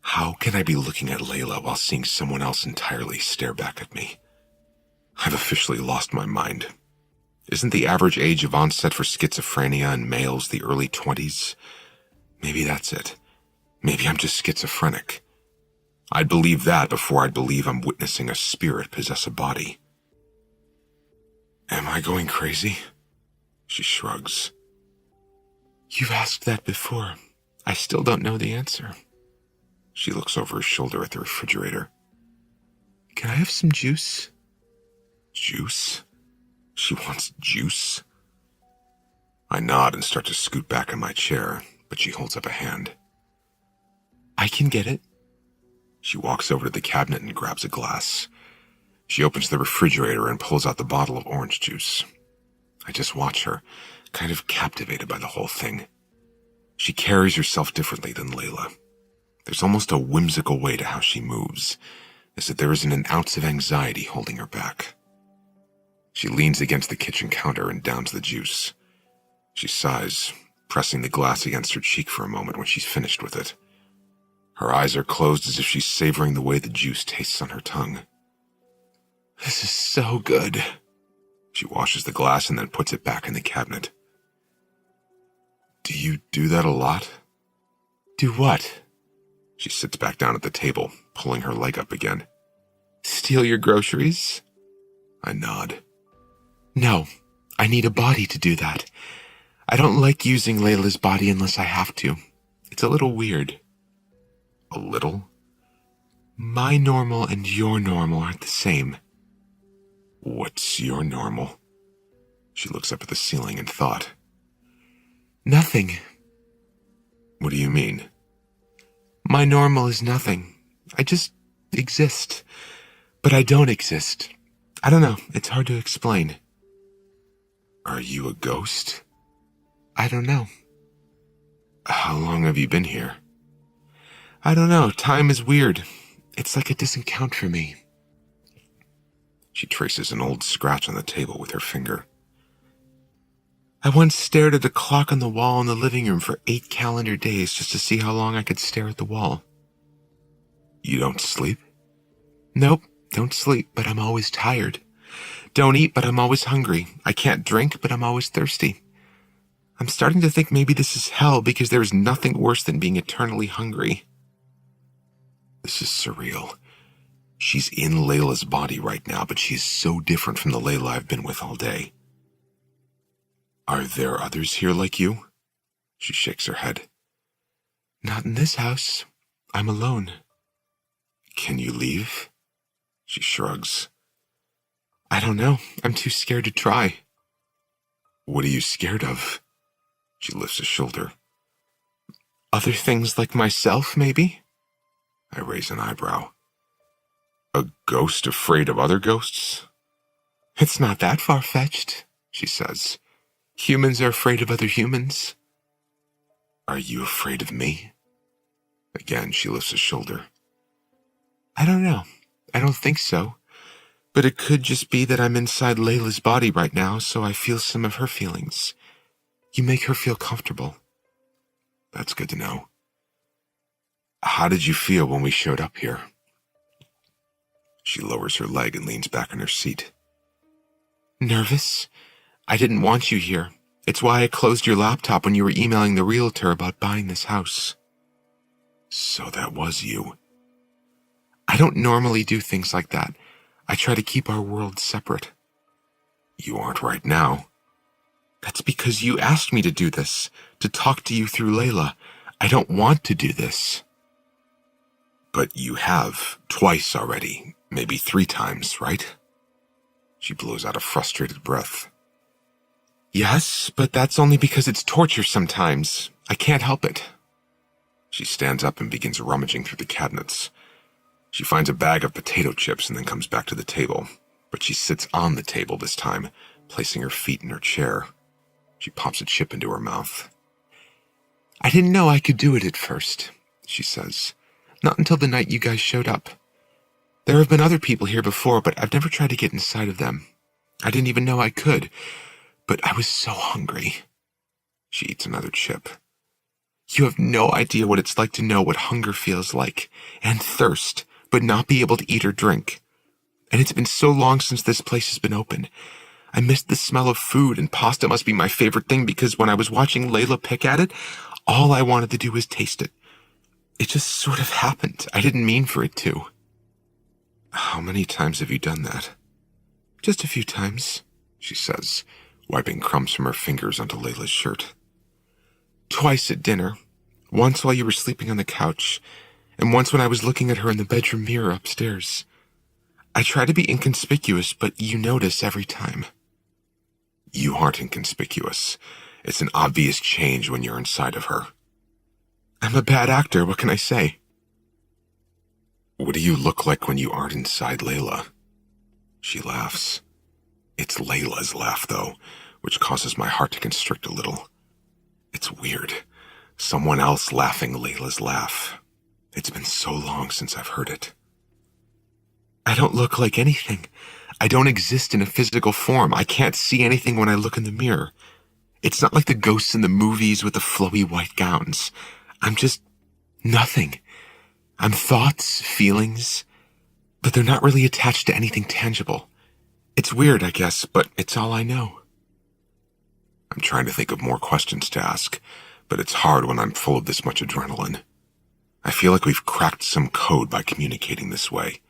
How can I be looking at Layla while seeing someone else entirely stare back at me? I've officially lost my mind. Isn't the average age of onset for schizophrenia in males the early 20s? Maybe that's it. Maybe I'm just schizophrenic. I'd believe that before I'd believe I'm witnessing a spirit possess a body. "Am I going crazy?" She shrugs. "You've asked that before. I still don't know the answer." She looks over her shoulder at the refrigerator. "Can I have some juice?" Juice? She wants juice? I nod and start to scoot back in my chair, but she holds up a hand. I can get it. She walks over to the cabinet and grabs a glass. She opens the refrigerator and pulls out the bottle of orange juice. I just watch her, kind of captivated by the whole thing. She carries herself differently than Layla. There's almost a whimsical way to how she moves, as if there isn't an ounce of anxiety holding her back. She leans against the kitchen counter and downs the juice. She sighs, pressing the glass against her cheek for a moment when she's finished with it. Her eyes are closed as if she's savoring the way the juice tastes on her tongue. This is so good. She washes the glass and then puts it back in the cabinet. Do you do that a lot? Do what? She sits back down at the table, pulling her leg up again. Steal your groceries? I nod. No, I need a body to do that. I don't like using Layla's body unless I have to. It's a little weird. A little? My normal and your normal aren't the same. What's your normal? She looks up at the ceiling in thought. Nothing. What do you mean? My normal is nothing. I just exist. But I don't exist. I don't know. It's hard to explain. Are you a ghost? I don't know. How long have you been here? I don't know. Time is weird. It's like it doesn't count for me. She traces an old scratch on the table with her finger. I once stared at a clock on the wall in the living room for 8 calendar days just to see how long I could stare at the wall. You don't sleep? Nope, don't sleep, but I'm always tired. Don't eat, but I'm always hungry. I can't drink, but I'm always thirsty. I'm starting to think maybe this is hell because there is nothing worse than being eternally hungry. This is surreal. She's in Layla's body right now, but she's so different from the Layla I've been with all day. Are there others here like you? She shakes her head. Not in this house. I'm alone. Can you leave? She shrugs. I don't know. I'm too scared to try. What are you scared of? She lifts a shoulder. Other things like myself, maybe? I raise an eyebrow. A ghost afraid of other ghosts? It's not that far-fetched, she says. Humans are afraid of other humans. Are you afraid of me? Again, she lifts a shoulder. I don't know. I don't think so. But it could just be that I'm inside Layla's body right now, so I feel some of her feelings. You make her feel comfortable. That's good to know. How did you feel when we showed up here? She lowers her leg and leans back in her seat. Nervous? I didn't want you here. It's why I closed your laptop when you were emailing the realtor about buying this house. So that was you. I don't normally do things like that. I try to keep our worlds separate. You aren't right now. That's because you asked me to do this, to talk to you through Layla. I don't want to do this. But you have, twice already, maybe 3 times, right? She blows out a frustrated breath. Yes, but that's only because it's torture sometimes. I can't help it. She stands up and begins rummaging through the cabinets. She finds a bag of potato chips and then comes back to the table, but she sits on the table this time, placing her feet in her chair. She pops a chip into her mouth. I didn't know I could do it at first, she says. Not until the night you guys showed up. There have been other people here before, but I've never tried to get inside of them. I didn't even know I could, but I was so hungry. She eats another chip. You have no idea what it's like to know what hunger feels like, and thirst, but not be able to eat or drink. And it's been so long since this place has been open. I missed the smell of food, and pasta must be my favorite thing because when I was watching Layla pick at it, all I wanted to do was taste it. It just sort of happened. I didn't mean for it to. How many times have you done that? Just a few times, she says, wiping crumbs from her fingers onto Layla's shirt. Twice at dinner. Once while you were sleeping on the couch, and once when I was looking at her in the bedroom mirror upstairs. I try to be inconspicuous, but you notice every time. You aren't inconspicuous. It's an obvious change when you're inside of her. I'm a bad actor, what can I say? What do you look like when you aren't inside Layla? She laughs. It's Layla's laugh, though, which causes my heart to constrict a little. It's weird. Someone else laughing Layla's laugh. It's been so long since I've heard it. I don't look like anything. I don't exist in a physical form. I can't see anything when I look in the mirror. It's not like the ghosts in the movies with the flowy white gowns. I'm just nothing. I'm thoughts, feelings, but they're not really attached to anything tangible. It's weird, I guess, but it's all I know. I'm trying to think of more questions to ask, but it's hard when I'm full of this much adrenaline. I feel like we've cracked some code by communicating this way,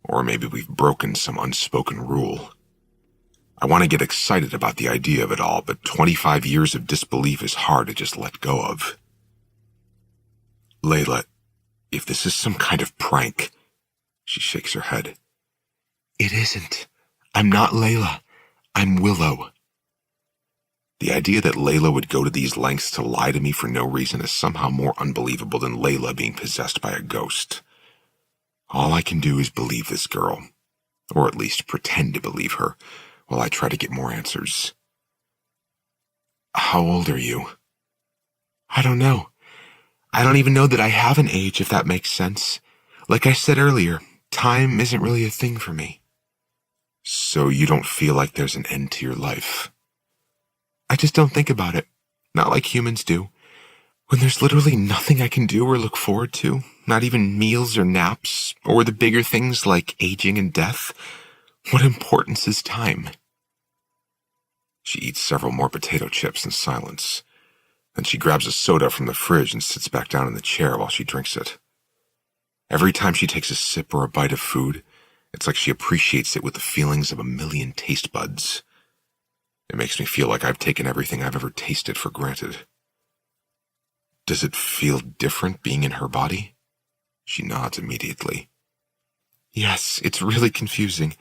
or maybe we've broken some unspoken rule. I want to get excited about the idea of it all, but 25 years of disbelief is hard to just let go of. Layla, if this is some kind of prank, she shakes her head. It isn't. I'm not Layla. I'm Willow. The idea that Layla would go to these lengths to lie to me for no reason is somehow more unbelievable than Layla being possessed by a ghost. All I can do is believe this girl, or at least pretend to believe her, while I try to get more answers. How old are you? I don't know. I don't even know that I have an age, if that makes sense. Like I said earlier, time isn't really a thing for me. So you don't feel like there's an end to your life? I just don't think about it. Not like humans do. When there's literally nothing I can do or look forward to, not even meals or naps, or the bigger things like aging and death, what importance is time? She eats several more potato chips in silence. Then she grabs a soda from the fridge and sits back down in the chair while she drinks it. Every time she takes a sip or a bite of food, it's like she appreciates it with the feelings of a million taste buds. It makes me feel like I've taken everything I've ever tasted for granted. Does it feel different being in her body? She nods immediately. Yes, it's really confusing.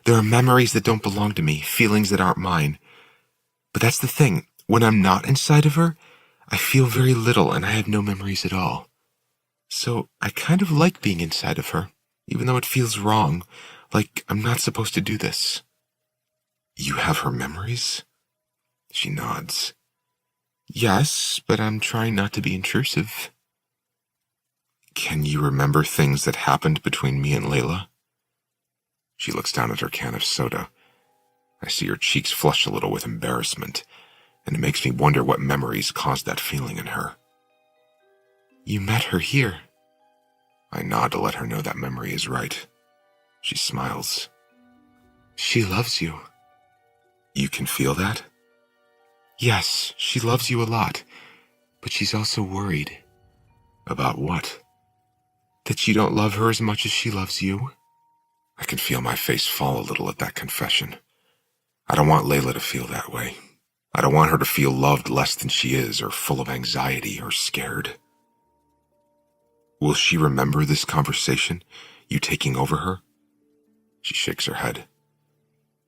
There are memories that don't belong to me, feelings that aren't mine. But that's the thing. When I'm not inside of her, I feel very little and I have no memories at all. So I kind of like being inside of her, even though it feels wrong, like I'm not supposed to do this. You have her memories? She nods. Yes, but I'm trying not to be intrusive. Can you remember things that happened between me and Layla? She looks down at her can of soda. I see her cheeks flush a little with embarrassment, and it makes me wonder what memories caused that feeling in her. You met her here. I nod to let her know that memory is right. She smiles. She loves you. You can feel that? Yes, she loves you a lot, but she's also worried. About what? That you don't love her as much as she loves you. I can feel my face fall a little at that confession. I don't want Layla to feel that way. I don't want her to feel loved less than she is, or full of anxiety, or scared. Will she remember this conversation, you taking over her? She shakes her head.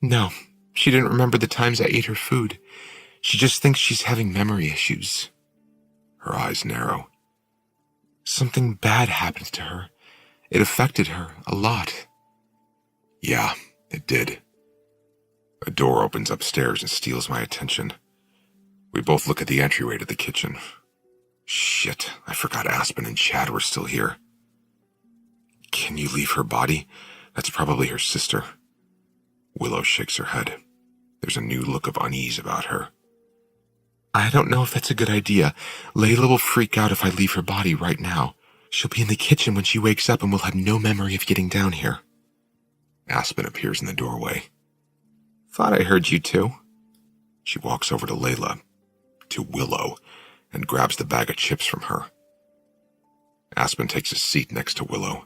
No, she didn't remember the times I ate her food. She just thinks she's having memory issues. Her eyes narrow. Something bad happened to her. It affected her a lot. Yeah, it did. A door opens upstairs and steals my attention. We both look at the entryway to the kitchen. Shit, I forgot Aspen and Chad were still here. Can you leave her body? That's probably her sister. Willow shakes her head. There's a new look of unease about her. I don't know if that's a good idea. Layla will freak out if I leave her body right now. She'll be in the kitchen when she wakes up and will have no memory of getting down here. Aspen appears in the doorway. Thought I heard you too. She walks over to Layla, to Willow, and grabs the bag of chips from her. Aspen takes a seat next to Willow.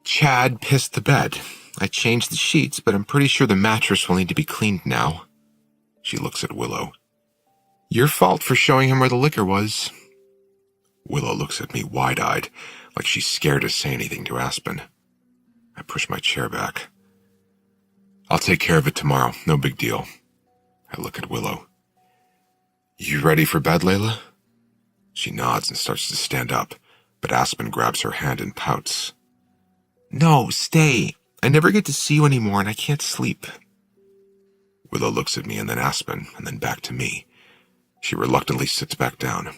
Chad pissed the bed. I changed the sheets, but I'm pretty sure the mattress will need to be cleaned now. She looks at Willow. Your fault for showing him where the liquor was. Willow looks at me wide-eyed, like she's scared to say anything to Aspen. I push my chair back. I'll take care of it tomorrow, no big deal. I look at Willow. You ready for bed, Layla? She nods and starts to stand up, but Aspen grabs her hand and pouts. No, stay. I never get to see you anymore and I can't sleep. Willow looks at me and then Aspen and then back to me. She reluctantly sits back down.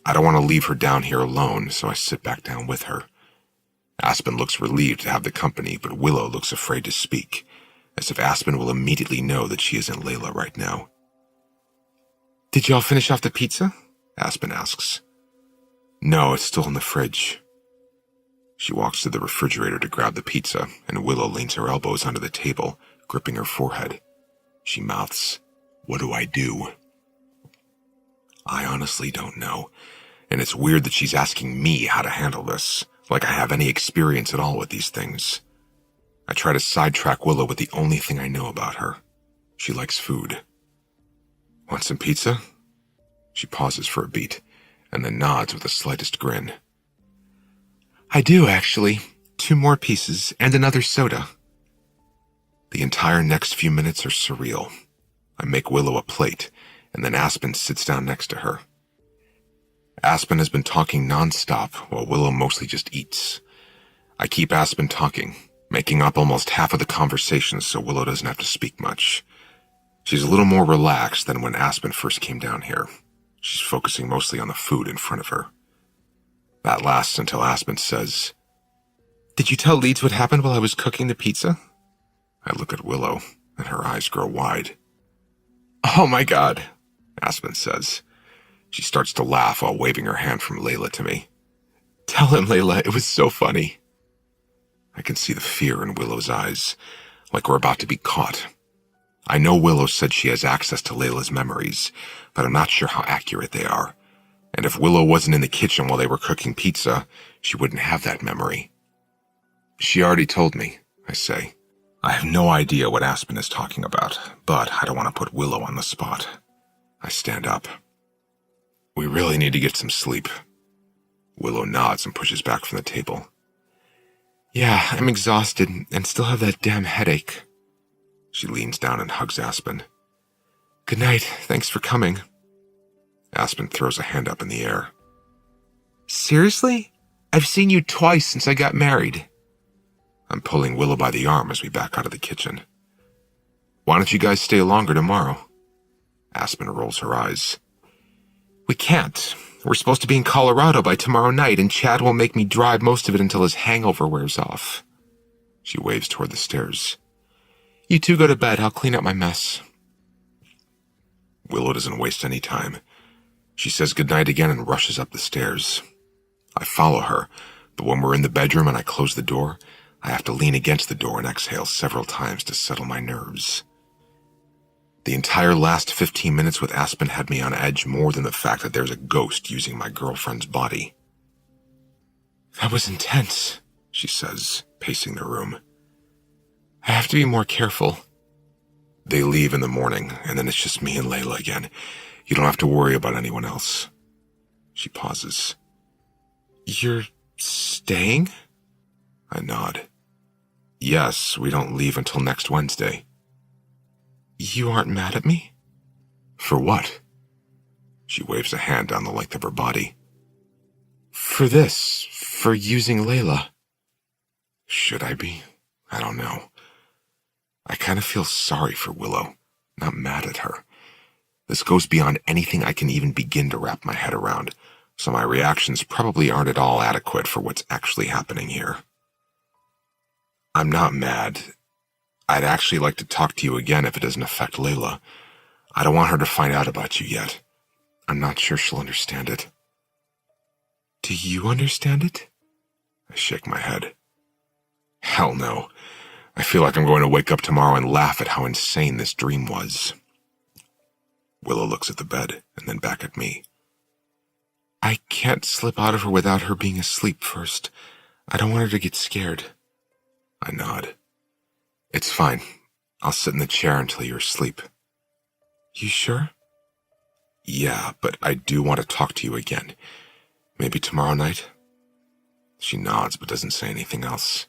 I don't want to leave her down here alone, so I sit back down with her. Aspen looks relieved to have the company, but Willow looks afraid to speak, as if Aspen will immediately know that she isn't Layla right now. Did y'all finish off the pizza? Aspen asks. No, it's still in the fridge. She walks to the refrigerator to grab the pizza, and Willow leans her elbows under the table, gripping her forehead. She mouths, "What do I do?" I honestly don't know, and it's weird that she's asking me how to handle this, like I have any experience at all with these things. I try to sidetrack Willow with the only thing I know about her. She likes food. Want some pizza? She pauses for a beat, and then nods with the slightest grin. I do, actually. 2 more pieces and another soda. The entire next few minutes are surreal. I make Willow a plate, and then Aspen sits down next to her. Aspen has been talking nonstop, while Willow mostly just eats. I keep Aspen talking, making up almost half of the conversation so Willow doesn't have to speak much. She's a little more relaxed than when Aspen first came down here. She's focusing mostly on the food in front of her. That lasts until Aspen says, Did you tell Leeds what happened while I was cooking the pizza? I look at Willow, and her eyes grow wide. Oh my God, Aspen says. She starts to laugh while waving her hand from Layla to me. Tell him, Layla, it was so funny. I can see the fear in Willow's eyes, like we're about to be caught. I know Willow said she has access to Layla's memories, but I'm not sure how accurate they are. And if Willow wasn't in the kitchen while they were cooking pizza, she wouldn't have that memory. She already told me, I say. I have no idea what Aspen is talking about, but I don't want to put Willow on the spot. I stand up. We really need to get some sleep. Willow nods and pushes back from the table. Yeah, I'm exhausted and still have that damn headache. She leans down and hugs Aspen. Good night, thanks for coming. Aspen throws a hand up in the air. Seriously? I've seen you twice since I got married. I'm pulling Willow by the arm as we back out of the kitchen. Why don't you guys stay longer tomorrow? Aspen rolls her eyes. We can't. We're supposed to be in Colorado by tomorrow night, and Chad will make me drive most of it until his hangover wears off. She waves toward the stairs. You two go to bed. I'll clean up my mess. Willow doesn't waste any time. She says goodnight again and rushes up the stairs. I follow her, but when we're in the bedroom and I close the door, I have to lean against the door and exhale several times to settle my nerves. The entire last 15 minutes with Aspen had me on edge more than the fact that there's a ghost using my girlfriend's body. That was intense, she says, pacing the room. I have to be more careful. They leave in the morning, and then it's just me and Layla again. You don't have to worry about anyone else. She pauses. You're staying? I nod. Yes, we don't leave until next Wednesday. You aren't mad at me? For what? She waves a hand down the length of her body. For this, for using Layla. Should I be? I don't know. I kind of feel sorry for Willow, not mad at her. This goes beyond anything I can even begin to wrap my head around, so my reactions probably aren't at all adequate for what's actually happening here. I'm not mad. I'd actually like to talk to you again if it doesn't affect Layla. I don't want her to find out about you yet. I'm not sure she'll understand it. Do you understand it? I shake my head. Hell no. I feel like I'm going to wake up tomorrow and laugh at how insane this dream was. Willow looks at the bed and then back at me. I can't slip out of her without her being asleep first. I don't want her to get scared. I nod. It's fine. I'll sit in the chair until you're asleep. You sure? Yeah, but I do want to talk to you again. Maybe tomorrow night? She nods but doesn't say anything else.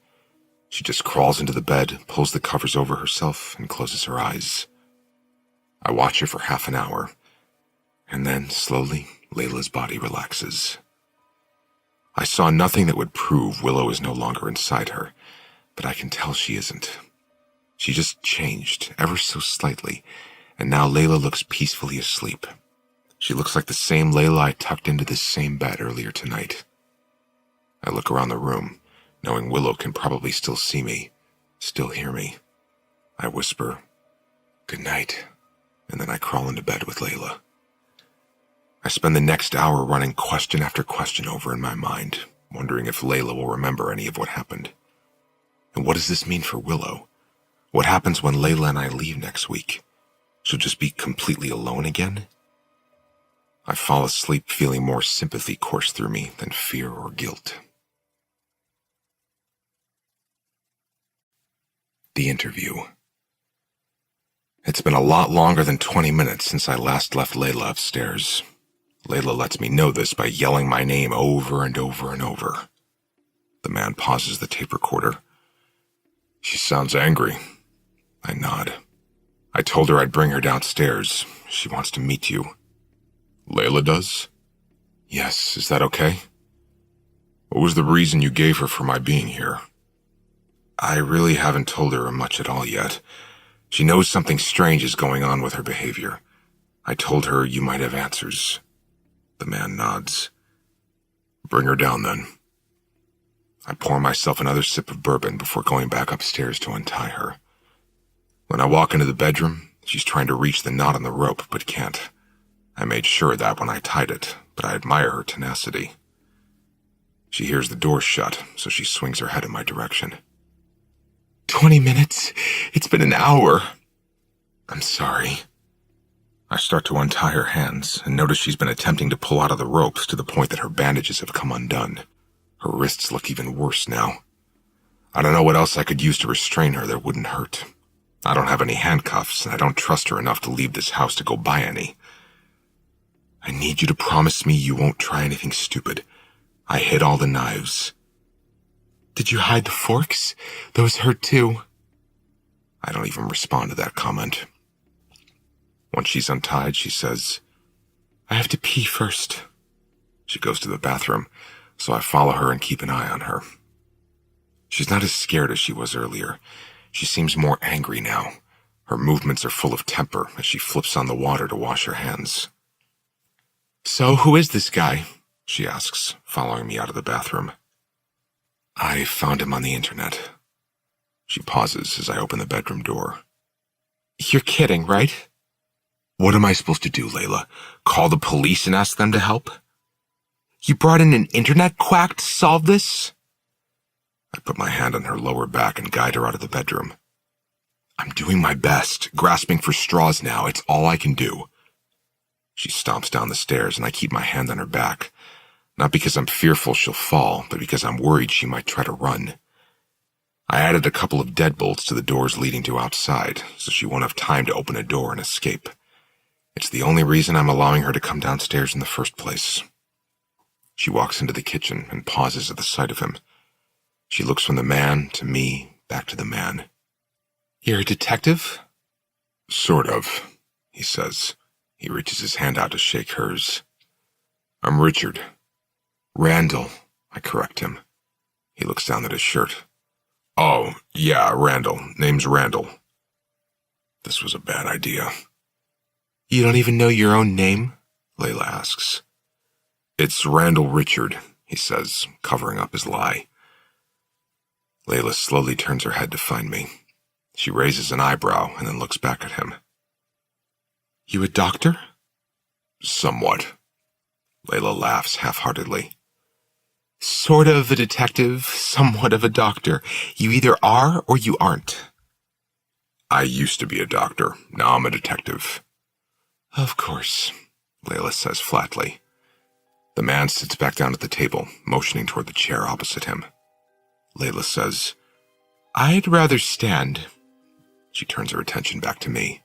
She just crawls into the bed, pulls the covers over herself, and closes her eyes. I watch her for half an hour. And then, slowly, Layla's body relaxes. I saw nothing that would prove Willow is no longer inside her, but I can tell she isn't. She just changed, ever so slightly, and now Layla looks peacefully asleep. She looks like the same Layla I tucked into this same bed earlier tonight. I look around the room, knowing Willow can probably still see me, still hear me. I whisper, "Good night," and then I crawl into bed with Layla. I spend the next hour running question after question over in my mind, wondering if Layla will remember any of what happened. And what does this mean for Willow? What happens when Layla and I leave next week? She'll just be completely alone again? I fall asleep feeling more sympathy course through me than fear or guilt. The interview. It's been a lot longer than 20 minutes since I last left Layla upstairs. Layla lets me know this by yelling my name over and over and over. The man pauses the tape recorder. "She sounds angry." I nod. "I told her I'd bring her downstairs. She wants to meet you." "Layla does?" "Yes, is that okay?" "What was the reason you gave her for my being here?" "I really haven't told her much at all yet. She knows something strange is going on with her behavior. I told her you might have answers." The man nods. "Bring her down then." I pour myself another sip of bourbon before going back upstairs to untie her. When I walk into the bedroom, she's trying to reach the knot on the rope but can't. I made sure of that when I tied it, but I admire her tenacity. She hears the door shut, so she swings her head in my direction. 20 minutes? It's been an hour." "I'm sorry." I start to untie her hands and notice she's been attempting to pull out of the ropes to the point that her bandages have come undone. Her wrists look even worse now. I don't know what else I could use to restrain her that wouldn't hurt. I don't have any handcuffs, and I don't trust her enough to leave this house to go buy any. "I need you to promise me you won't try anything stupid. I hid all the knives." "Did you hide the forks? Those hurt too." I don't even respond to that comment. Once she's untied, she says, "I have to pee first." She goes to the bathroom, so I follow her and keep an eye on her. She's not as scared as she was earlier. She seems more angry now. Her movements are full of temper as she flips on the water to wash her hands. "So, who is this guy?" she asks, following me out of the bathroom. "I found him on the internet." She pauses as I open the bedroom door. "You're kidding, right?" "What am I supposed to do, Layla? Call the police and ask them to help?" "You brought in an internet quack to solve this?" I put my hand on her lower back and guide her out of the bedroom. "I'm doing my best, grasping for straws now. It's all I can do." She stomps down the stairs and I keep my hand on her back, not because I'm fearful she'll fall, but because I'm worried she might try to run. I added a couple of deadbolts to the doors leading to outside, so she won't have time to open a door and escape. It's the only reason I'm allowing her to come downstairs in the first place. She walks into the kitchen and pauses at the sight of him. She looks from the man to me, back to the man. "You're a detective?" "Sort of," he says. He reaches his hand out to shake hers. "I'm Richard." "Randall," I correct him. He looks down at his shirt. "Oh, yeah, Randall. Name's Randall." This was a bad idea. "You don't even know your own name?" Layla asks. "It's Randall Richard," he says, covering up his lie. Layla slowly turns her head to find me. She raises an eyebrow and then looks back at him. "You a doctor?" "Somewhat." Layla laughs half-heartedly. "Sort of a detective, somewhat of a doctor. You either are or you aren't." "I used to be a doctor. Now I'm a detective." "Of course," Layla says flatly. The man sits back down at the table, motioning toward the chair opposite him. Layla says, "I'd rather stand." She turns her attention back to me.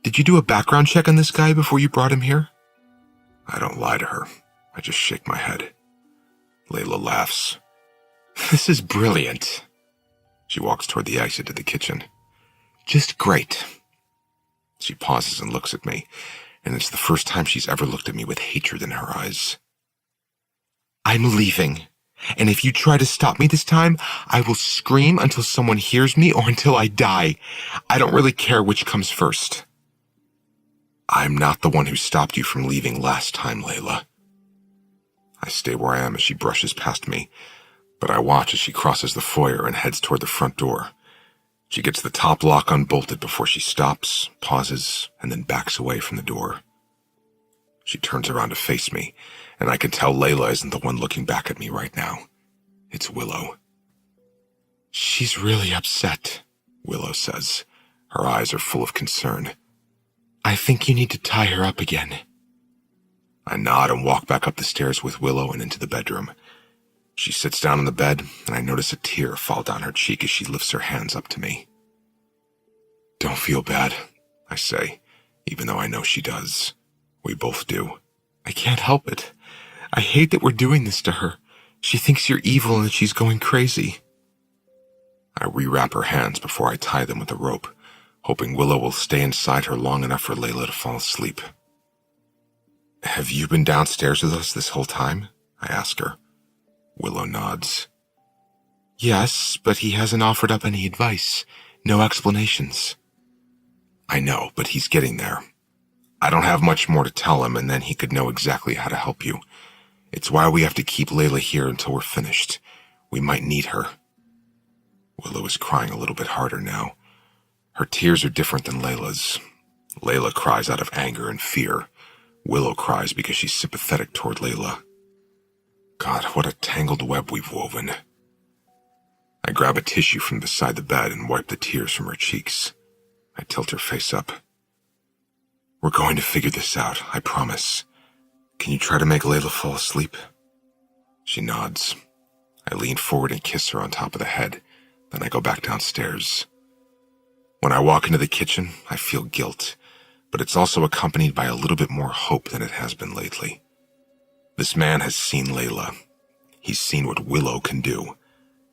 "Did you do a background check on this guy before you brought him here?" I don't lie to her. I just shake my head. Layla laughs. "This is brilliant." She walks toward the exit to the kitchen. "Just great." She pauses and looks at me. and it's the first time she's ever looked at me with hatred in her eyes. I'm leaving, and if you try to stop me this time, I will scream until someone hears me or until I die. I don't really care which comes first. I'm not the one who stopped you from leaving last time, Layla. I stay where I am as she brushes past me, but I watch as she crosses the foyer and heads toward the front door. She gets the top lock unbolted before she stops, pauses, and then backs away from the door. She turns around to face me, and I can tell Layla isn't the one looking back at me right now. It's Willow. She's really upset, Willow says. Her eyes are full of concern. I think you need to tie her up again. I nod and walk back up the stairs with Willow and into the bedroom. She sits down on the bed, and I notice a tear fall down her cheek as she lifts her hands up to me. Don't feel bad, I say, even though I know she does. We both do. I can't help it. I hate that we're doing this to her. She thinks you're evil and that she's going crazy. I rewrap her hands before I tie them with a rope, hoping Willow will stay inside her long enough for Layla to fall asleep. Have you been downstairs with us this whole time? I ask her. Willow nods. Yes, but he hasn't offered up any advice. No explanations. I know, but he's getting there. I don't have much more to tell him, and then he could know exactly how to help you. It's why we have to keep Layla here until we're finished. We might need her. Willow is crying a little bit harder now. Her tears are different than Layla's. Layla cries out of anger and fear. Willow cries because she's sympathetic toward Layla. God, what a tangled web we've woven. I grab a tissue from beside the bed and wipe the tears from her cheeks. I tilt her face up. We're going to figure this out, I promise. Can you try to make Layla fall asleep? She nods. I lean forward and kiss her on top of the head. Then I go back downstairs. When I walk into the kitchen, I feel guilt, but it's also accompanied by a little bit more hope than it has been lately. This man has seen Layla. He's seen what Willow can do.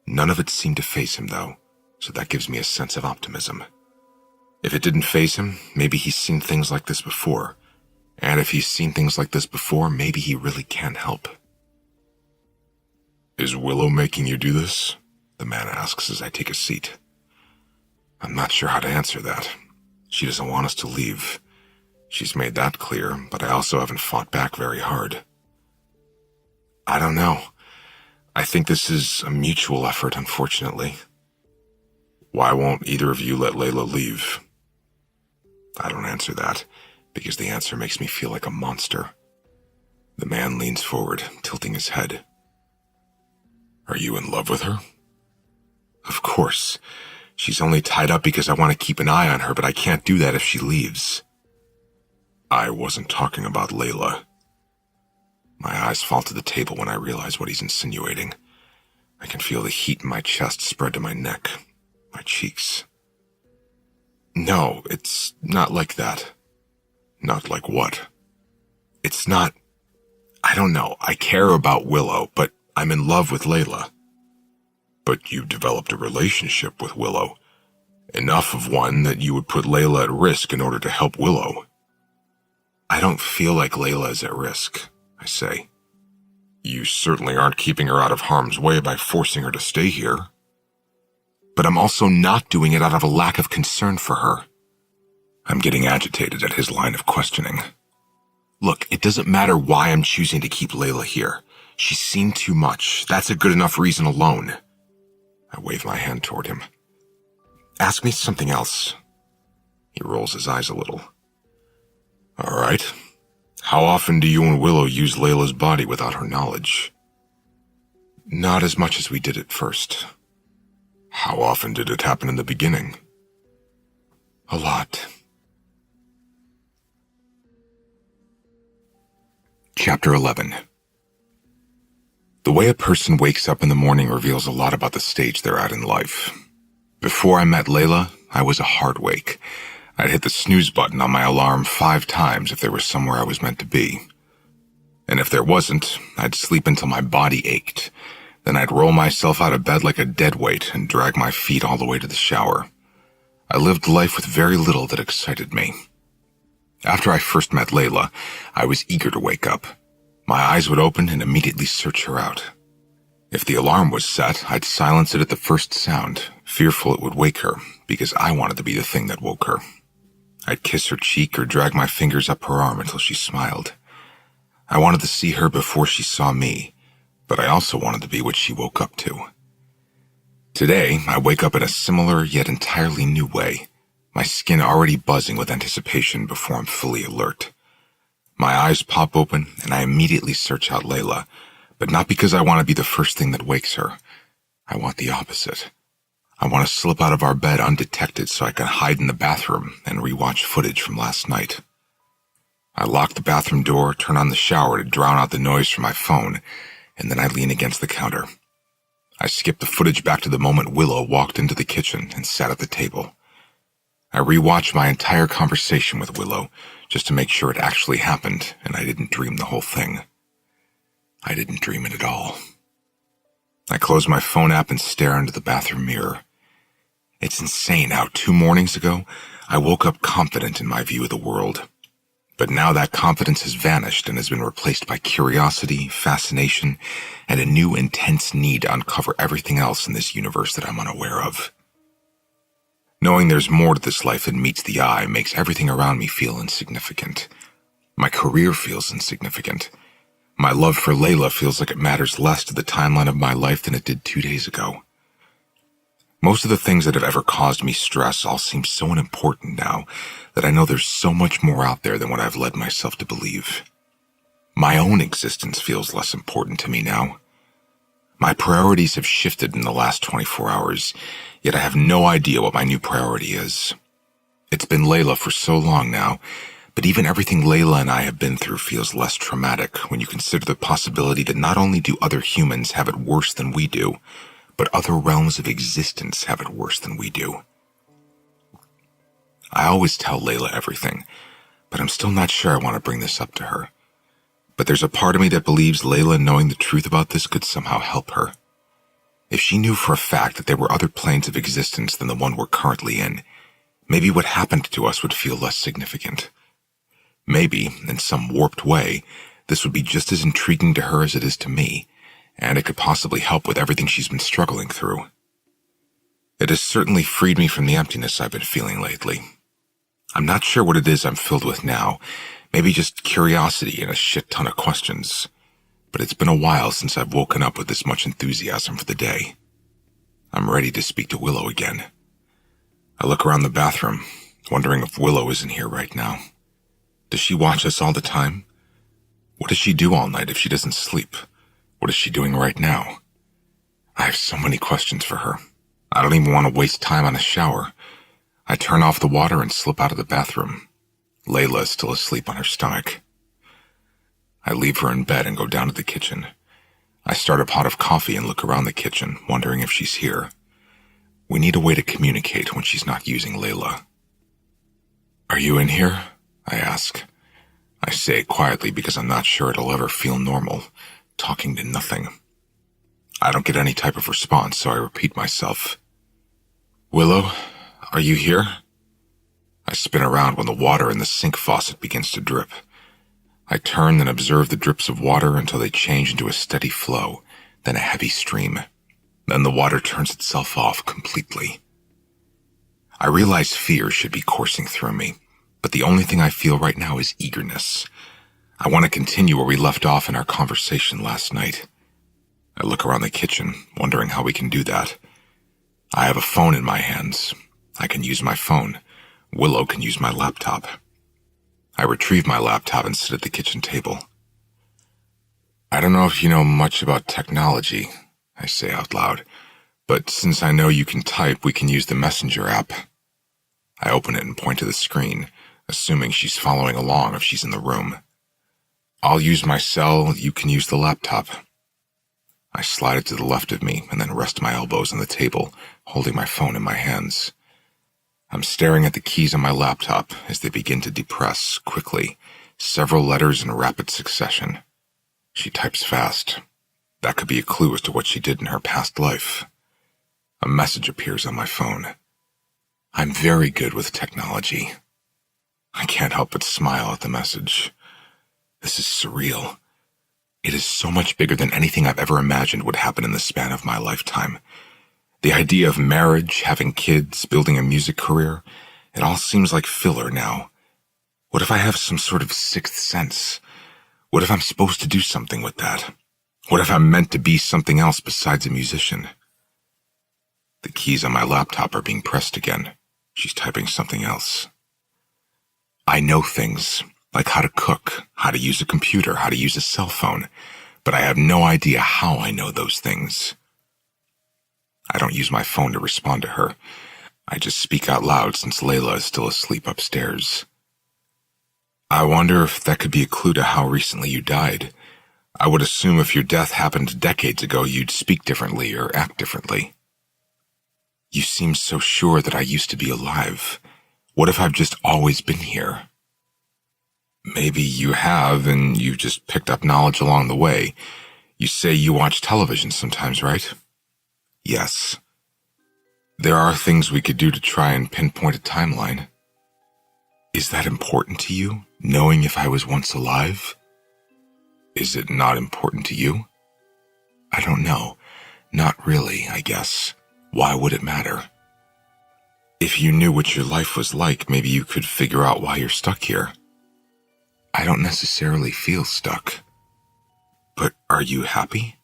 None of it seemed to faze him, though, so that gives me a sense of optimism. If it didn't faze him, maybe he's seen things like this before. And if he's seen things like this before, maybe he really can help. Is Willow making you do this? The man asks as I take a seat. I'm not sure how to answer that. She doesn't want us to leave. She's made that clear, but I also haven't fought back very hard. I don't know. I think this is a mutual effort, unfortunately. Why won't either of you let Layla leave? I don't answer that, because the answer makes me feel like a monster. The man leans forward, tilting his head. Are you in love with her? Of course. She's only tied up because I want to keep an eye on her, but I can't do that if she leaves. I wasn't talking about Layla. My eyes fall to the table when I realize what he's insinuating. I can feel the heat in my chest spread to my neck, my cheeks. No, it's not like that. Not like what? It's not... I don't know. I care about Willow, but I'm in love with Layla. But you've developed a relationship with Willow. Enough of one that you would put Layla at risk in order to help Willow. I don't feel like Layla is at risk, I say. You certainly aren't keeping her out of harm's way by forcing her to stay here. But I'm also not doing it out of a lack of concern for her. I'm getting agitated at his line of questioning. Look, it doesn't matter why I'm choosing to keep Layla here. She's seen too much. That's a good enough reason alone. I wave my hand toward him. Ask me something else. He rolls his eyes a little. All right. How often do you and Willow use Layla's body without her knowledge? Not as much as we did at first. How often did it happen in the beginning? A lot. Chapter 11. The way a person wakes up in the morning reveals a lot about the stage they're at in life. Before I met Layla, I was a hard wake. I'd hit the snooze button on my alarm 5 times if there was somewhere I was meant to be. And if there wasn't, I'd sleep until my body ached. Then I'd roll myself out of bed like a deadweight and drag my feet all the way to the shower. I lived life with very little that excited me. After I first met Layla, I was eager to wake up. My eyes would open and immediately search her out. If the alarm was set, I'd silence it at the first sound, fearful it would wake her, because I wanted to be the thing that woke her. I'd kiss her cheek or drag my fingers up her arm until she smiled. I wanted to see her before she saw me, but I also wanted to be what she woke up to. Today, I wake up in a similar yet entirely new way, my skin already buzzing with anticipation before I'm fully alert. My eyes pop open and I immediately search out Layla, but not because I want to be the first thing that wakes her. I want the opposite. I want to slip out of our bed undetected so I can hide in the bathroom and rewatch footage from last night. I lock the bathroom door, turn on the shower to drown out the noise from my phone, and then I lean against the counter. I skip the footage back to the moment Willow walked into the kitchen and sat at the table. I rewatch my entire conversation with Willow just to make sure it actually happened and I didn't dream the whole thing. I didn't dream it at all. I close my phone app and stare into the bathroom mirror. It's insane how 2 mornings ago, I woke up confident in my view of the world. But now that confidence has vanished and has been replaced by curiosity, fascination, and a new intense need to uncover everything else in this universe that I'm unaware of. Knowing there's more to this life than meets the eye makes everything around me feel insignificant. My career feels insignificant. My love for Layla feels like it matters less to the timeline of my life than it did 2 days ago. Most of the things that have ever caused me stress all seem so unimportant now that I know there's so much more out there than what I've led myself to believe. My own existence feels less important to me now. My priorities have shifted in the last 24 hours, yet I have no idea what my new priority is. It's been Layla for so long now, but even everything Layla and I have been through feels less traumatic when you consider the possibility that not only do other humans have it worse than we do, but other realms of existence have it worse than we do. I always tell Layla everything, but I'm still not sure I want to bring this up to her. But there's a part of me that believes Layla knowing the truth about this could somehow help her. If she knew for a fact that there were other planes of existence than the one we're currently in, maybe what happened to us would feel less significant. Maybe, in some warped way, this would be just as intriguing to her as it is to me, and it could possibly help with everything she's been struggling through. It has certainly freed me from the emptiness I've been feeling lately. I'm not sure what it is I'm filled with now, maybe just curiosity and a shit ton of questions, but it's been a while since I've woken up with this much enthusiasm for the day. I'm ready to speak to Willow again. I look around the bathroom, wondering if Willow isn't here right now. Does she watch us all the time? What does she do all night if she doesn't sleep? What is she doing right now? I have so many questions for her. I don't even want to waste time on a shower. I turn off the water and slip out of the bathroom. Layla is still asleep on her stomach. I leave her in bed and go down to the kitchen. I start a pot of coffee and look around the kitchen, wondering if she's here. We need a way to communicate when she's not using Layla. "Are you in here?" I ask. I say it quietly because I'm not sure it'll ever feel normal, talking to nothing. I don't get any type of response, so I repeat myself. "Willow, are you here?" I spin around when the water in the sink faucet begins to drip. I turn and observe the drips of water until they change into a steady flow, then a heavy stream. Then the water turns itself off completely. I realize fear should be coursing through me, but the only thing I feel right now is eagerness. I want to continue where we left off in our conversation last night. I look around the kitchen, wondering how we can do that. I have a phone in my hands. I can use my phone. Willow can use my laptop. I retrieve my laptop and sit at the kitchen table. "I don't know if you know much about technology," I say out loud, "but since I know you can type, we can use the Messenger app." I open it and point to the screen, assuming she's following along if she's in the room. "I'll use my cell, you can use the laptop." I slide it to the left of me and then rest my elbows on the table, holding my phone in my hands. I'm staring at the keys on my laptop as they begin to depress, quickly, several letters in rapid succession. She types fast. That could be a clue as to what she did in her past life. A message appears on my phone. "I'm very good with technology." I can't help but smile at the message. This is surreal. It is so much bigger than anything I've ever imagined would happen in the span of my lifetime. The idea of marriage, having kids, building a music career, it all seems like filler now. What if I have some sort of sixth sense? What if I'm supposed to do something with that? What if I'm meant to be something else besides a musician? The keys on my laptop are being pressed again. She's typing something else. I know things, like how to cook, how to use a computer, how to use a cell phone, but I have no idea how I know those things. I don't use my phone to respond to her. I just speak out loud since Layla is still asleep upstairs. I wonder if that could be a clue to how recently you died. I would assume if your death happened decades ago, you'd speak differently or act differently. You seem so sure that I used to be alive. What if I've just always been here? Maybe you have, and you've just picked up knowledge along the way. You say you watch television sometimes, right? Yes. There are things we could do to try and pinpoint a timeline. Is that important to you, knowing if I was once alive? Is it not important to you? I don't know. Not really, I guess. Why would it matter? If you knew what your life was like, maybe you could figure out why you're stuck here. I don't necessarily feel stuck. But are you happy?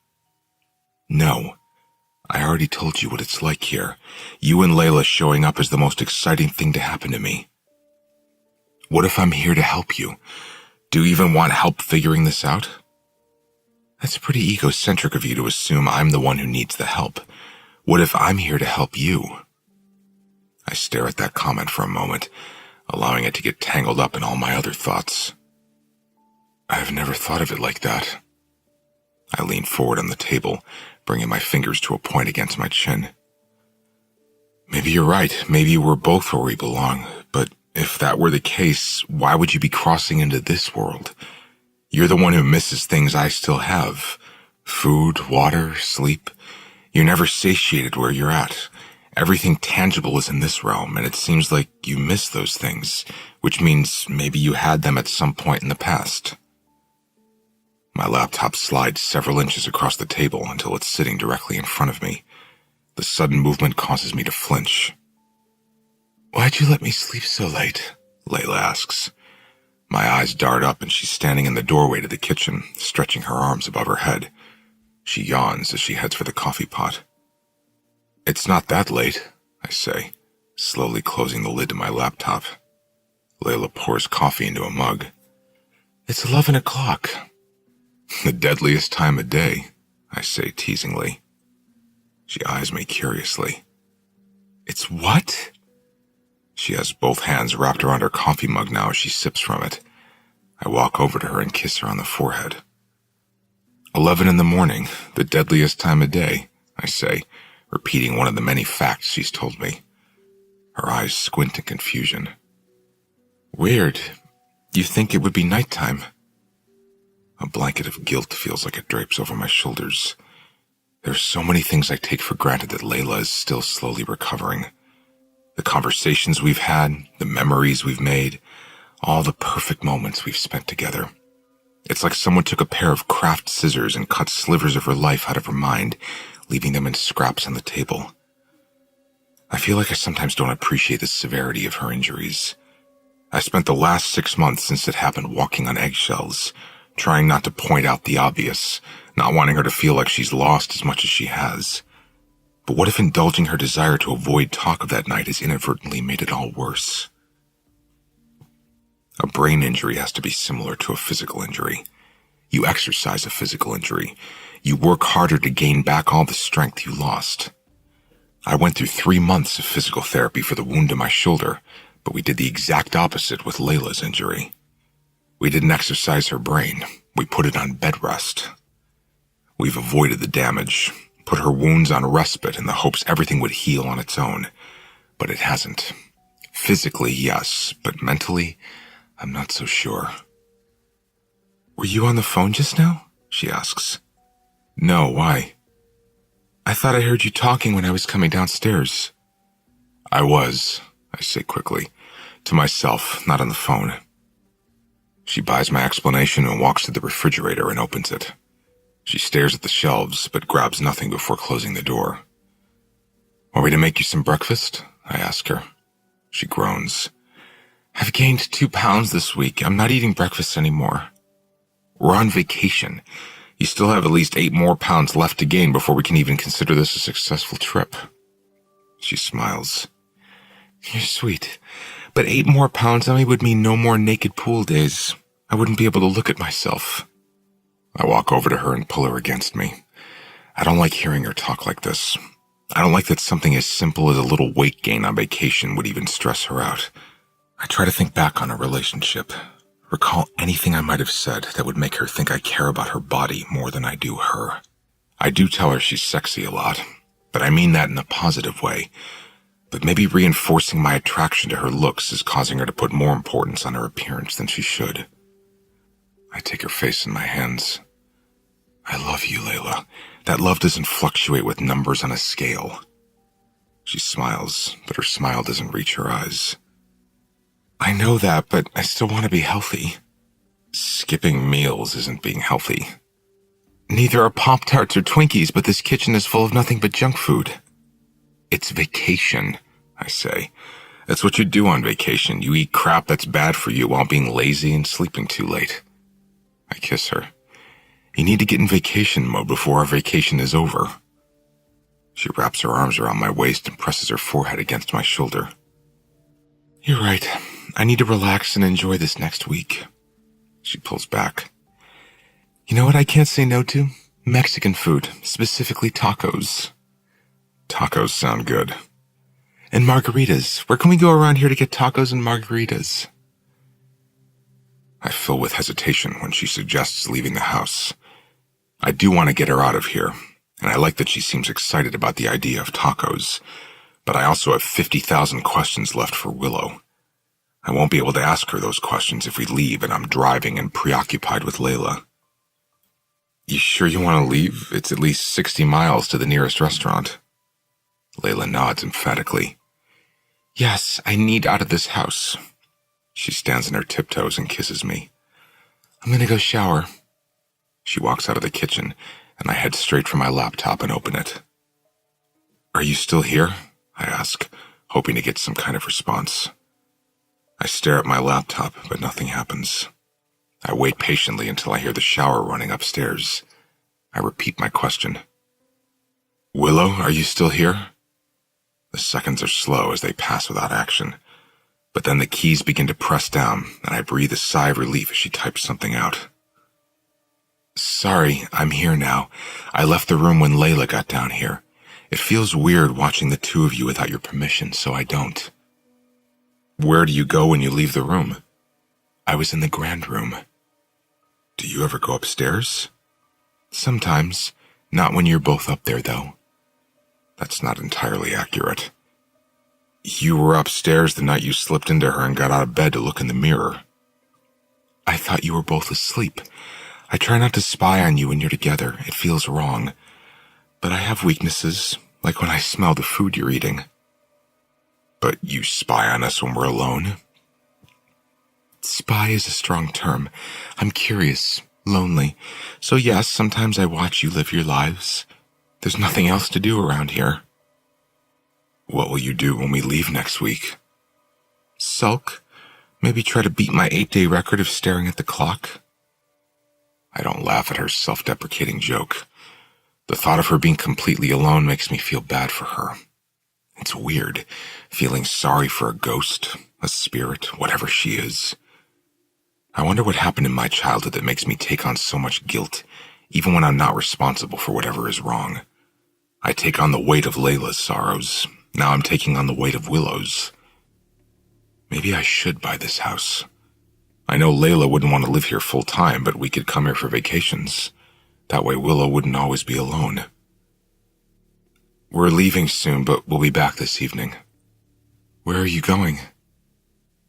No. I already told you what it's like here. You and Layla showing up is the most exciting thing to happen to me. What if I'm here to help you? Do you even want help figuring this out? That's pretty egocentric of you to assume I'm the one who needs the help. What if I'm here to help you? I stare at that comment for a moment, allowing it to get tangled up in all my other thoughts. I've never thought of it like that. I lean forward on the table, bringing my fingers to a point against my chin. Maybe you're right. Maybe we're both where we belong. But if that were the case, why would you be crossing into this world? You're the one who misses things I still have. Food, water, sleep. You're never satiated where you're at. Everything tangible is in this realm, and it seems like you miss those things, which means maybe you had them at some point in the past. My laptop slides several inches across the table until it's sitting directly in front of me. The sudden movement causes me to flinch. Why'd you let me sleep so late? Layla asks. My eyes dart up and she's standing in the doorway to the kitchen, stretching her arms above her head. She yawns as she heads for the coffee pot. It's not that late, I say, slowly closing the lid to my laptop. Layla pours coffee into a mug. It's 11 o'clock. The deadliest time of day, I say teasingly. She eyes me curiously. It's what? She has both hands wrapped around her coffee mug now as she sips from it. I walk over to her and kiss her on the forehead. 11 in the morning, the deadliest time of day, I say, repeating one of the many facts she's told me. Her eyes squint in confusion. Weird. You think it would be nighttime? A blanket of guilt feels like it drapes over my shoulders. There's so many things I take for granted that Layla is still slowly recovering. The conversations we've had, the memories we've made, all the perfect moments we've spent together. It's like someone took a pair of craft scissors and cut slivers of her life out of her mind, leaving them in scraps on the table. I feel like I sometimes don't appreciate the severity of her injuries. I spent the last 6 months since it happened walking on eggshells, trying not to point out the obvious, not wanting her to feel like she's lost as much as she has. But what if indulging her desire to avoid talk of that night has inadvertently made it all worse? A brain injury has to be similar to a physical injury. You exercise a physical injury. You work harder to gain back all the strength you lost. I went through 3 months of physical therapy for the wound in my shoulder, but we did the exact opposite with Layla's injury. We didn't exercise her brain. We put it on bed rest. We've avoided the damage, put her wounds on respite in the hopes everything would heal on its own. But it hasn't. Physically, yes, but mentally, I'm not so sure. Were you on the phone just now? She asks. No, why? I thought I heard you talking when I was coming downstairs. I was, I say quickly. To myself, not on the phone. She buys my explanation and walks to the refrigerator and opens it. She stares at the shelves, but grabs nothing before closing the door. Want me to make you some breakfast? I ask her. She groans. I've gained 2 pounds this week. I'm not eating breakfast anymore. We're on vacation. You still have at least 8 more pounds left to gain before we can even consider this a successful trip. She smiles. You're sweet, but 8 more pounds on me would mean no more naked pool days. I wouldn't be able to look at myself. I walk over to her and pull her against me. I don't like hearing her talk like this. I don't like that something as simple as a little weight gain on vacation would even stress her out. I try to think back on our relationship, recall anything I might have said that would make her think I care about her body more than I do her. I do tell her she's sexy a lot, but I mean that in a positive way. But maybe reinforcing my attraction to her looks is causing her to put more importance on her appearance than she should. I take her face in my hands. I love you, Layla. That love doesn't fluctuate with numbers on a scale. She smiles, but her smile doesn't reach her eyes. I know that, but I still want to be healthy. Skipping meals isn't being healthy. Neither are Pop-Tarts or Twinkies, but this kitchen is full of nothing but junk food. It's vacation, I say. That's what you do on vacation. You eat crap that's bad for you while being lazy and sleeping too late. I kiss her. You need to get in vacation mode before our vacation is over. She wraps her arms around my waist and presses her forehead against my shoulder. You're right. I need to relax and enjoy this next week. She pulls back. You know what I can't say no to? Mexican food, specifically tacos. Tacos sound good. And margaritas. Where can we go around here to get tacos and margaritas? I fill with hesitation when she suggests leaving the house. I do want to get her out of here, and I like that she seems excited about the idea of tacos, but I also have 50,000 questions left for Willow. I won't be able to ask her those questions if we leave and I'm driving and preoccupied with Layla. You sure you want to leave? It's at least 60 miles to the nearest restaurant. Layla nods emphatically. Yes, I need out of this house. She stands on her tiptoes and kisses me. I'm gonna go shower. She walks out of the kitchen, and I head straight for my laptop and open it. Are you still here? I ask, hoping to get some kind of response. I stare at my laptop, but nothing happens. I wait patiently until I hear the shower running upstairs. I repeat my question. Willow, are you still here? The seconds are slow as they pass without action, but then the keys begin to press down, and I breathe a sigh of relief as she types something out. Sorry, I'm here now. I left the room when Layla got down here. It feels weird watching the two of you without your permission, so I don't. Where do you go when you leave the room? I was in the grand room. Do you ever go upstairs? Sometimes. Not when you're both up there, though. That's not entirely accurate. You were upstairs the night you slipped into her and got out of bed to look in the mirror. I thought you were both asleep. I try not to spy on you when you're together. It feels wrong. But I have weaknesses, like when I smell the food you're eating. But you spy on us when we're alone? Spy is a strong term. I'm curious, lonely. So yes, sometimes I watch you live your lives. There's nothing else to do around here. What will you do when we leave next week? Sulk. Maybe try to beat my 8-day record of staring at the clock. I don't laugh at her self-deprecating joke. The thought of her being completely alone makes me feel bad for her. It's weird, feeling sorry for a ghost, a spirit, whatever she is. I wonder what happened in my childhood that makes me take on so much guilt, even when I'm not responsible for whatever is wrong. I take on the weight of Layla's sorrows. Now I'm taking on the weight of Willow's. Maybe I should buy this house. I know Layla wouldn't want to live here full time, but we could come here for vacations. That way Willow wouldn't always be alone. We're leaving soon, but we'll be back this evening. Where are you going?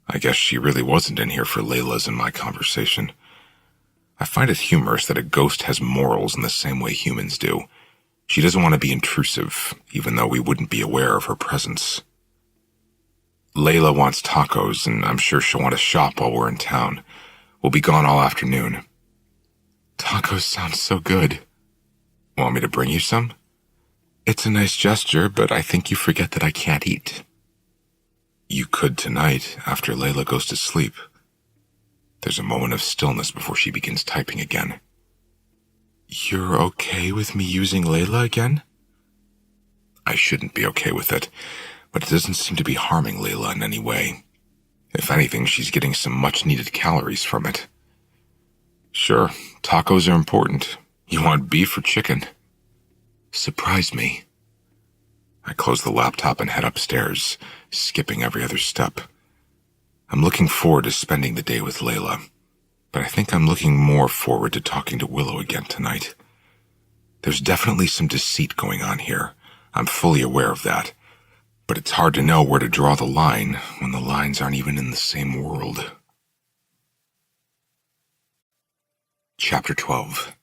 I guess she really wasn't in here for Layla's and my conversation. I find it humorous that a ghost has morals in the same way humans do. She doesn't want to be intrusive, even though we wouldn't be aware of her presence. Layla wants tacos, and I'm sure she'll want to shop while we're in town. We'll be gone all afternoon. Tacos sound so good. Want me to bring you some? It's a nice gesture, but I think you forget that I can't eat. You could tonight, after Layla goes to sleep. There's a moment of stillness before she begins typing again. You're okay with me using Layla again? I shouldn't be okay with it, but it doesn't seem to be harming Layla in any way. If anything, she's getting some much-needed calories from it. Sure, tacos are important. You want beef or chicken? Surprise me. I close the laptop and head upstairs, skipping every other step. I'm looking forward to spending the day with Layla, but I think I'm looking more forward to talking to Willow again tonight. There's definitely some deceit going on here. I'm fully aware of that. But it's hard to know where to draw the line when the lines aren't even in the same world. Chapter 12.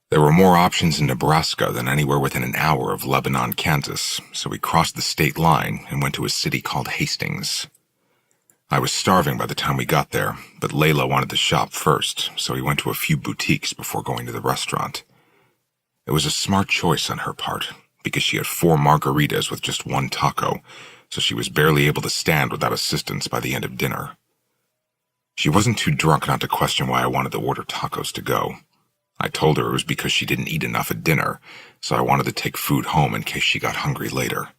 There were more options in Nebraska than anywhere within an hour of Lebanon, Kansas, so we crossed the state line and went to a city called Hastings. I was starving by the time we got there, but Layla wanted to shop first, so we went to a few boutiques before going to the restaurant. It was a smart choice on her part, because she had 4 margaritas with just 1 taco, so she was barely able to stand without assistance by the end of dinner. She wasn't too drunk not to question why I wanted to order tacos to go. I told her it was because she didn't eat enough at dinner, so I wanted to take food home in case she got hungry later.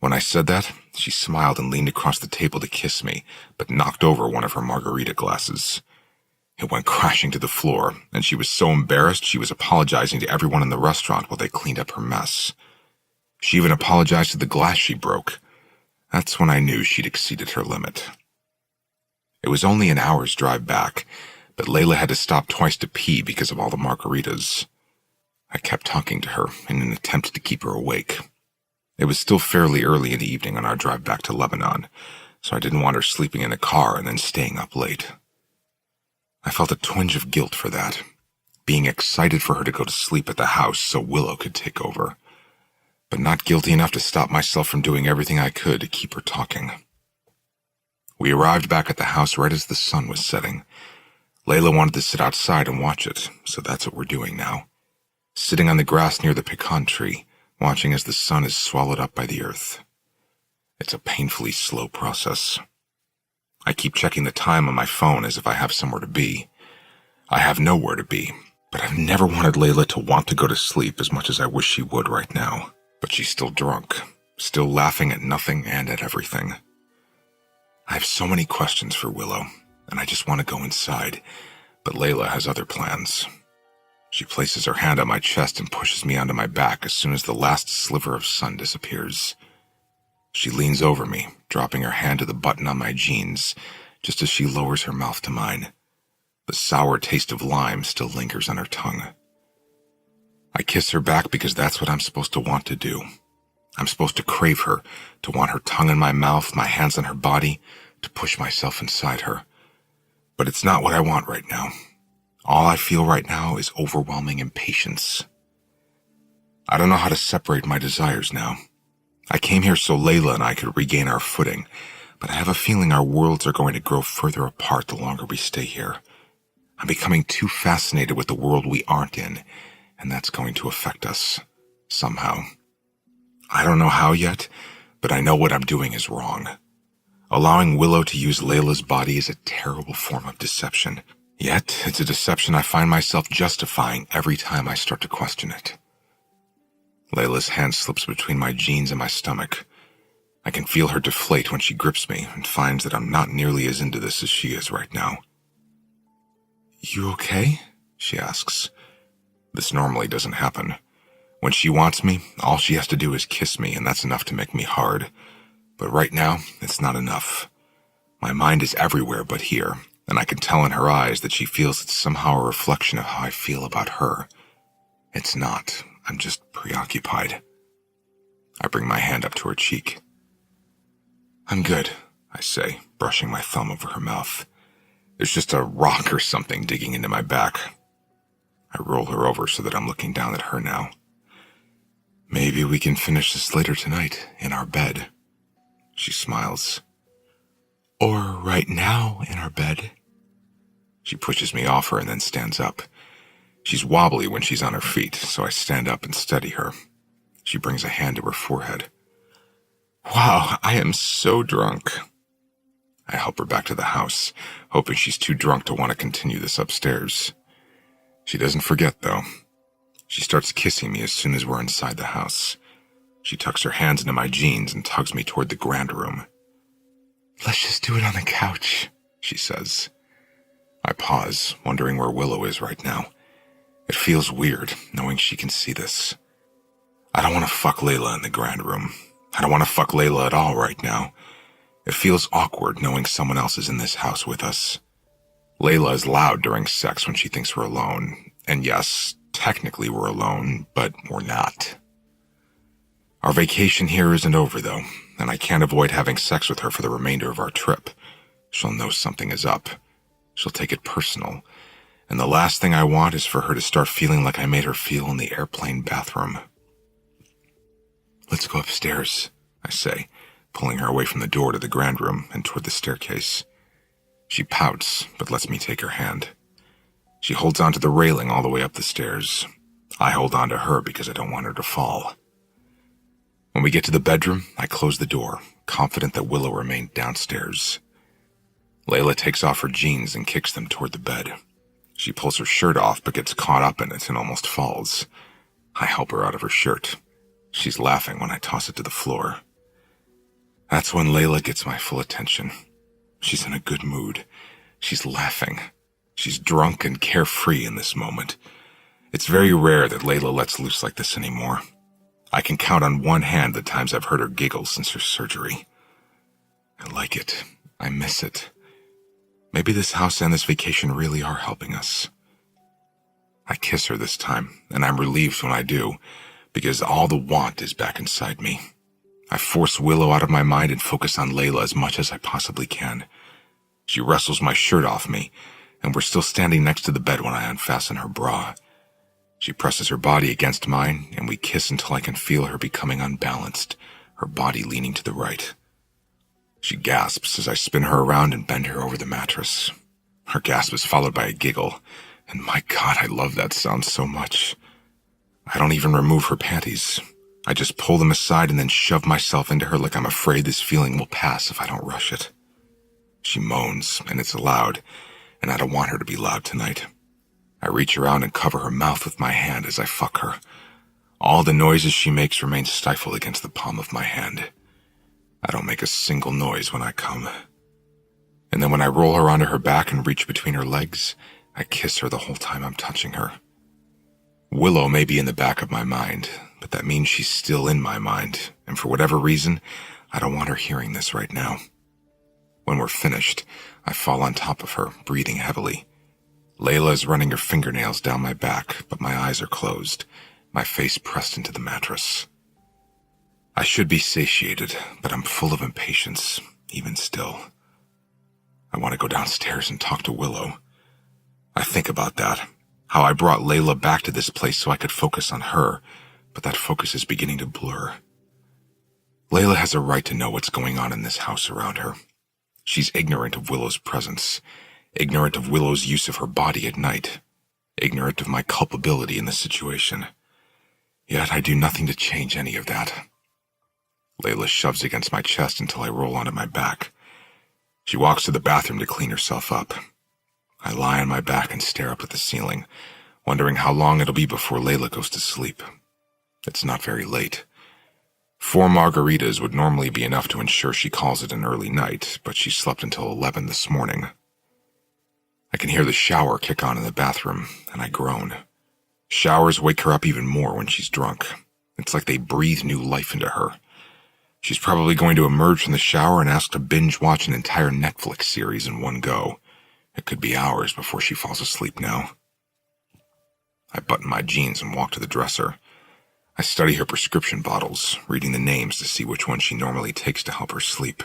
When I said that, she smiled and leaned across the table to kiss me, but knocked over one of her margarita glasses. It went crashing to the floor, and she was so embarrassed she was apologizing to everyone in the restaurant while they cleaned up her mess. She even apologized to the glass she broke. That's when I knew she'd exceeded her limit. It was only an hour's drive back, but Layla had to stop twice to pee because of all the margaritas. I kept talking to her in an attempt to keep her awake. It was still fairly early in the evening on our drive back to Lebanon, so I didn't want her sleeping in the car and then staying up late. I felt a twinge of guilt for that, being excited for her to go to sleep at the house so Willow could take over, but not guilty enough to stop myself from doing everything I could to keep her talking. We arrived back at the house right as the sun was setting. Layla wanted to sit outside and watch it, so that's what we're doing now. Sitting on the grass near the pecan tree, watching as the sun is swallowed up by the earth. It's a painfully slow process. I keep checking the time on my phone as if I have somewhere to be. I have nowhere to be, but I've never wanted Layla to want to go to sleep as much as I wish she would right now. But she's still drunk, still laughing at nothing and at everything. I have so many questions for Willow, and I just want to go inside, but Layla has other plans. She places her hand on my chest and pushes me onto my back as soon as the last sliver of sun disappears. She leans over me, dropping her hand to the button on my jeans, just as she lowers her mouth to mine. The sour taste of lime still lingers on her tongue. I kiss her back because that's what I'm supposed to want to do. I'm supposed to crave her, to want her tongue in my mouth, my hands on her body, to push myself inside her. But it's not what I want right now. All I feel right now is overwhelming impatience. I don't know how to separate my desires now. I came here so Layla and I could regain our footing, but I have a feeling our worlds are going to grow further apart the longer we stay here. I'm becoming too fascinated with the world we aren't in, and that's going to affect us, somehow. I don't know how yet, but I know what I'm doing is wrong. Allowing Willow to use Layla's body is a terrible form of deception, yet it's a deception I find myself justifying every time I start to question it. Layla's hand slips between my jeans and my stomach. I can feel her deflate when she grips me and finds that I'm not nearly as into this as she is right now. "You okay?" she asks. This normally doesn't happen. When she wants me, all she has to do is kiss me, and that's enough to make me hard. But right now, it's not enough. My mind is everywhere but here, and I can tell in her eyes that she feels it's somehow a reflection of how I feel about her. It's not. I'm just preoccupied. I bring my hand up to her cheek. "I'm good," I say, brushing my thumb over her mouth. There's just a rock or something digging into my back. I roll her over so that I'm looking down at her now. "Maybe we can finish this later tonight, in our bed." She smiles. Or right now in our bed. She pushes me off her and then stands up. She's wobbly when she's on her feet, so I stand up and steady her. She brings a hand to her forehead. Wow, I am so drunk. I help her back to the house, hoping she's too drunk to want to continue this upstairs. She doesn't forget, though. She starts kissing me as soon as we're inside the house. She tucks her hands into my jeans and tugs me toward the grand room. Let's just do it on the couch, she says. I pause, wondering where Willow is right now. It feels weird, knowing she can see this. I don't want to fuck Layla in the grand room. I don't want to fuck Layla at all right now. It feels awkward knowing someone else is in this house with us. Layla is loud during sex when she thinks we're alone. And yes, technically we're alone, but we're not. Our vacation here isn't over, though, and I can't avoid having sex with her for the remainder of our trip. She'll know something is up. She'll take it personal. And the last thing I want is for her to start feeling like I made her feel in the airplane bathroom. Let's go upstairs, I say, pulling her away from the door to the grand room and toward the staircase. She pouts, but lets me take her hand. She holds onto the railing all the way up the stairs. I hold on to her because I don't want her to fall. When we get to the bedroom, I close the door, confident that Willow remained downstairs. Layla takes off her jeans and kicks them toward the bed. She pulls her shirt off but gets caught up in it and almost falls. I help her out of her shirt. She's laughing when I toss it to the floor. That's when Layla gets my full attention. She's in a good mood. She's laughing. She's drunk and carefree in this moment. It's very rare that Layla lets loose like this anymore. I can count on one hand the times I've heard her giggle since her surgery. I like it. I miss it. Maybe this house and this vacation really are helping us. I kiss her this time, and I'm relieved when I do, because all the want is back inside me. I force Willow out of my mind and focus on Layla as much as I possibly can. She wrestles my shirt off me, and we're still standing next to the bed when I unfasten her bra. She presses her body against mine, and we kiss until I can feel her becoming unbalanced, her body leaning to the right. She gasps as I spin her around and bend her over the mattress. Her gasp is followed by a giggle, and my God, I love that sound so much. I don't even remove her panties. I just pull them aside and then shove myself into her like I'm afraid this feeling will pass if I don't rush it. She moans, and it's loud, and I don't want her to be loud tonight. I reach around and cover her mouth with my hand as I fuck her. All the noises she makes remain stifled against the palm of my hand. I don't make a single noise when I come. And then when I roll her onto her back and reach between her legs, I kiss her the whole time I'm touching her. Willow may be in the back of my mind, but that means she's still in my mind, and for whatever reason, I don't want her hearing this right now. When we're finished, I fall on top of her, breathing heavily. Layla is running her fingernails down my back, but my eyes are closed, my face pressed into the mattress. I should be satiated, but I'm full of impatience, even still. I want to go downstairs and talk to Willow. I think about that, how I brought Layla back to this place so I could focus on her, but that focus is beginning to blur. Layla has a right to know what's going on in this house around her. She's ignorant of Willow's presence, ignorant of Willow's use of her body at night, ignorant of my culpability in the situation. Yet I do nothing to change any of that. Layla shoves against my chest until I roll onto my back. She walks to the bathroom to clean herself up. I lie on my back and stare up at the ceiling, wondering how long it'll be before Layla goes to sleep. It's not very late. 4 margaritas would normally be enough to ensure she calls it an early night, but she slept until 11 this morning. I can hear the shower kick on in the bathroom, and I groan. Showers wake her up even more when she's drunk. It's like they breathe new life into her. She's probably going to emerge from the shower and ask to binge watch an entire Netflix series in one go. It could be hours before she falls asleep now. I button my jeans and walk to the dresser. I study her prescription bottles, reading the names to see which one she normally takes to help her sleep.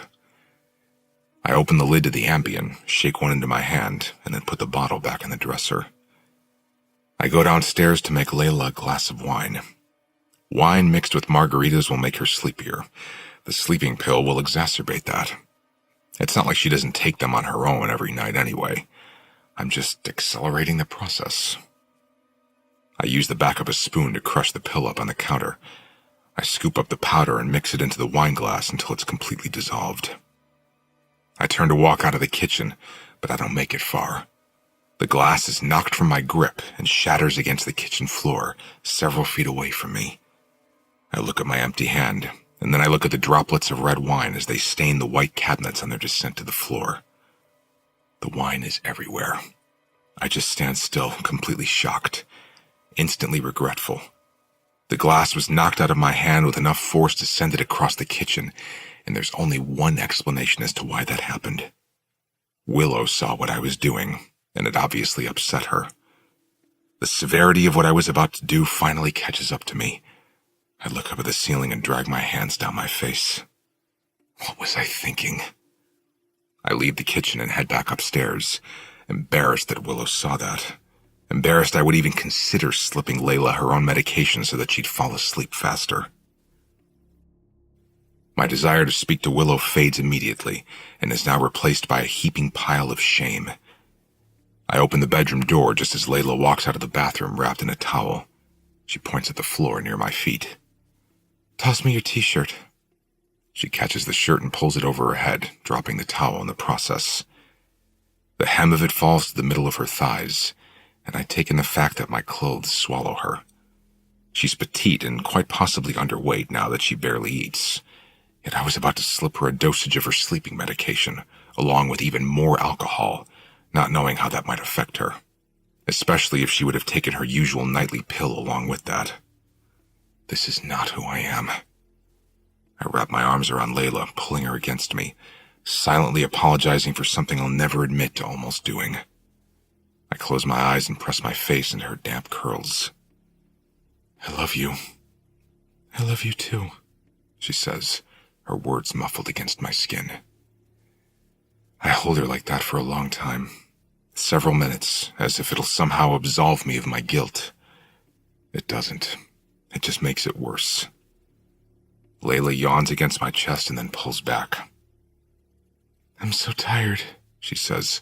I open the lid to the Ambien, shake one into my hand, and then put the bottle back in the dresser. I go downstairs to make Layla a glass of wine. Wine mixed with margaritas will make her sleepier, The sleeping pill will exacerbate that. It's not like she doesn't take them on her own every night anyway. I'm just accelerating the process. I use the back of a spoon to crush the pill up on the counter. I scoop up the powder and mix it into the wine glass until it's completely dissolved. I turn to walk out of the kitchen, but I don't make it far. The glass is knocked from my grip and shatters against the kitchen floor, several feet away from me. I look at my empty hand, and then I look at the droplets of red wine as they stain the white cabinets on their descent to the floor. The wine is everywhere. I just stand still, completely shocked, instantly regretful. The glass was knocked out of my hand with enough force to send it across the kitchen, and there's only one explanation as to why that happened. Willow saw what I was doing, and it obviously upset her. The severity of what I was about to do finally catches up to me. I look up at the ceiling and drag my hands down my face. What was I thinking? I leave the kitchen and head back upstairs, embarrassed that Willow saw that. Embarrassed I would even consider slipping Layla her own medication so that she'd fall asleep faster. My desire to speak to Willow fades immediately and is now replaced by a heaping pile of shame. I open the bedroom door just as Layla walks out of the bathroom wrapped in a towel. She points at the floor near my feet. "Toss me your t-shirt." She catches the shirt and pulls it over her head, dropping the towel in the process. The hem of it falls to the middle of her thighs, and I take in the fact that my clothes swallow her. She's petite and quite possibly underweight now that she barely eats. Yet I was about to slip her a dosage of her sleeping medication, along with even more alcohol, not knowing how that might affect her, especially if she would have taken her usual nightly pill along with that. This is not who I am. I wrap my arms around Layla, pulling her against me, silently apologizing for something I'll never admit to almost doing. I close my eyes and press my face into her damp curls. "I love you." "I love you too," she says, her words muffled against my skin. I hold her like that for a long time, several minutes, as if it'll somehow absolve me of my guilt. It doesn't. It just makes it worse. Layla yawns against my chest and then pulls back. "I'm so tired," she says.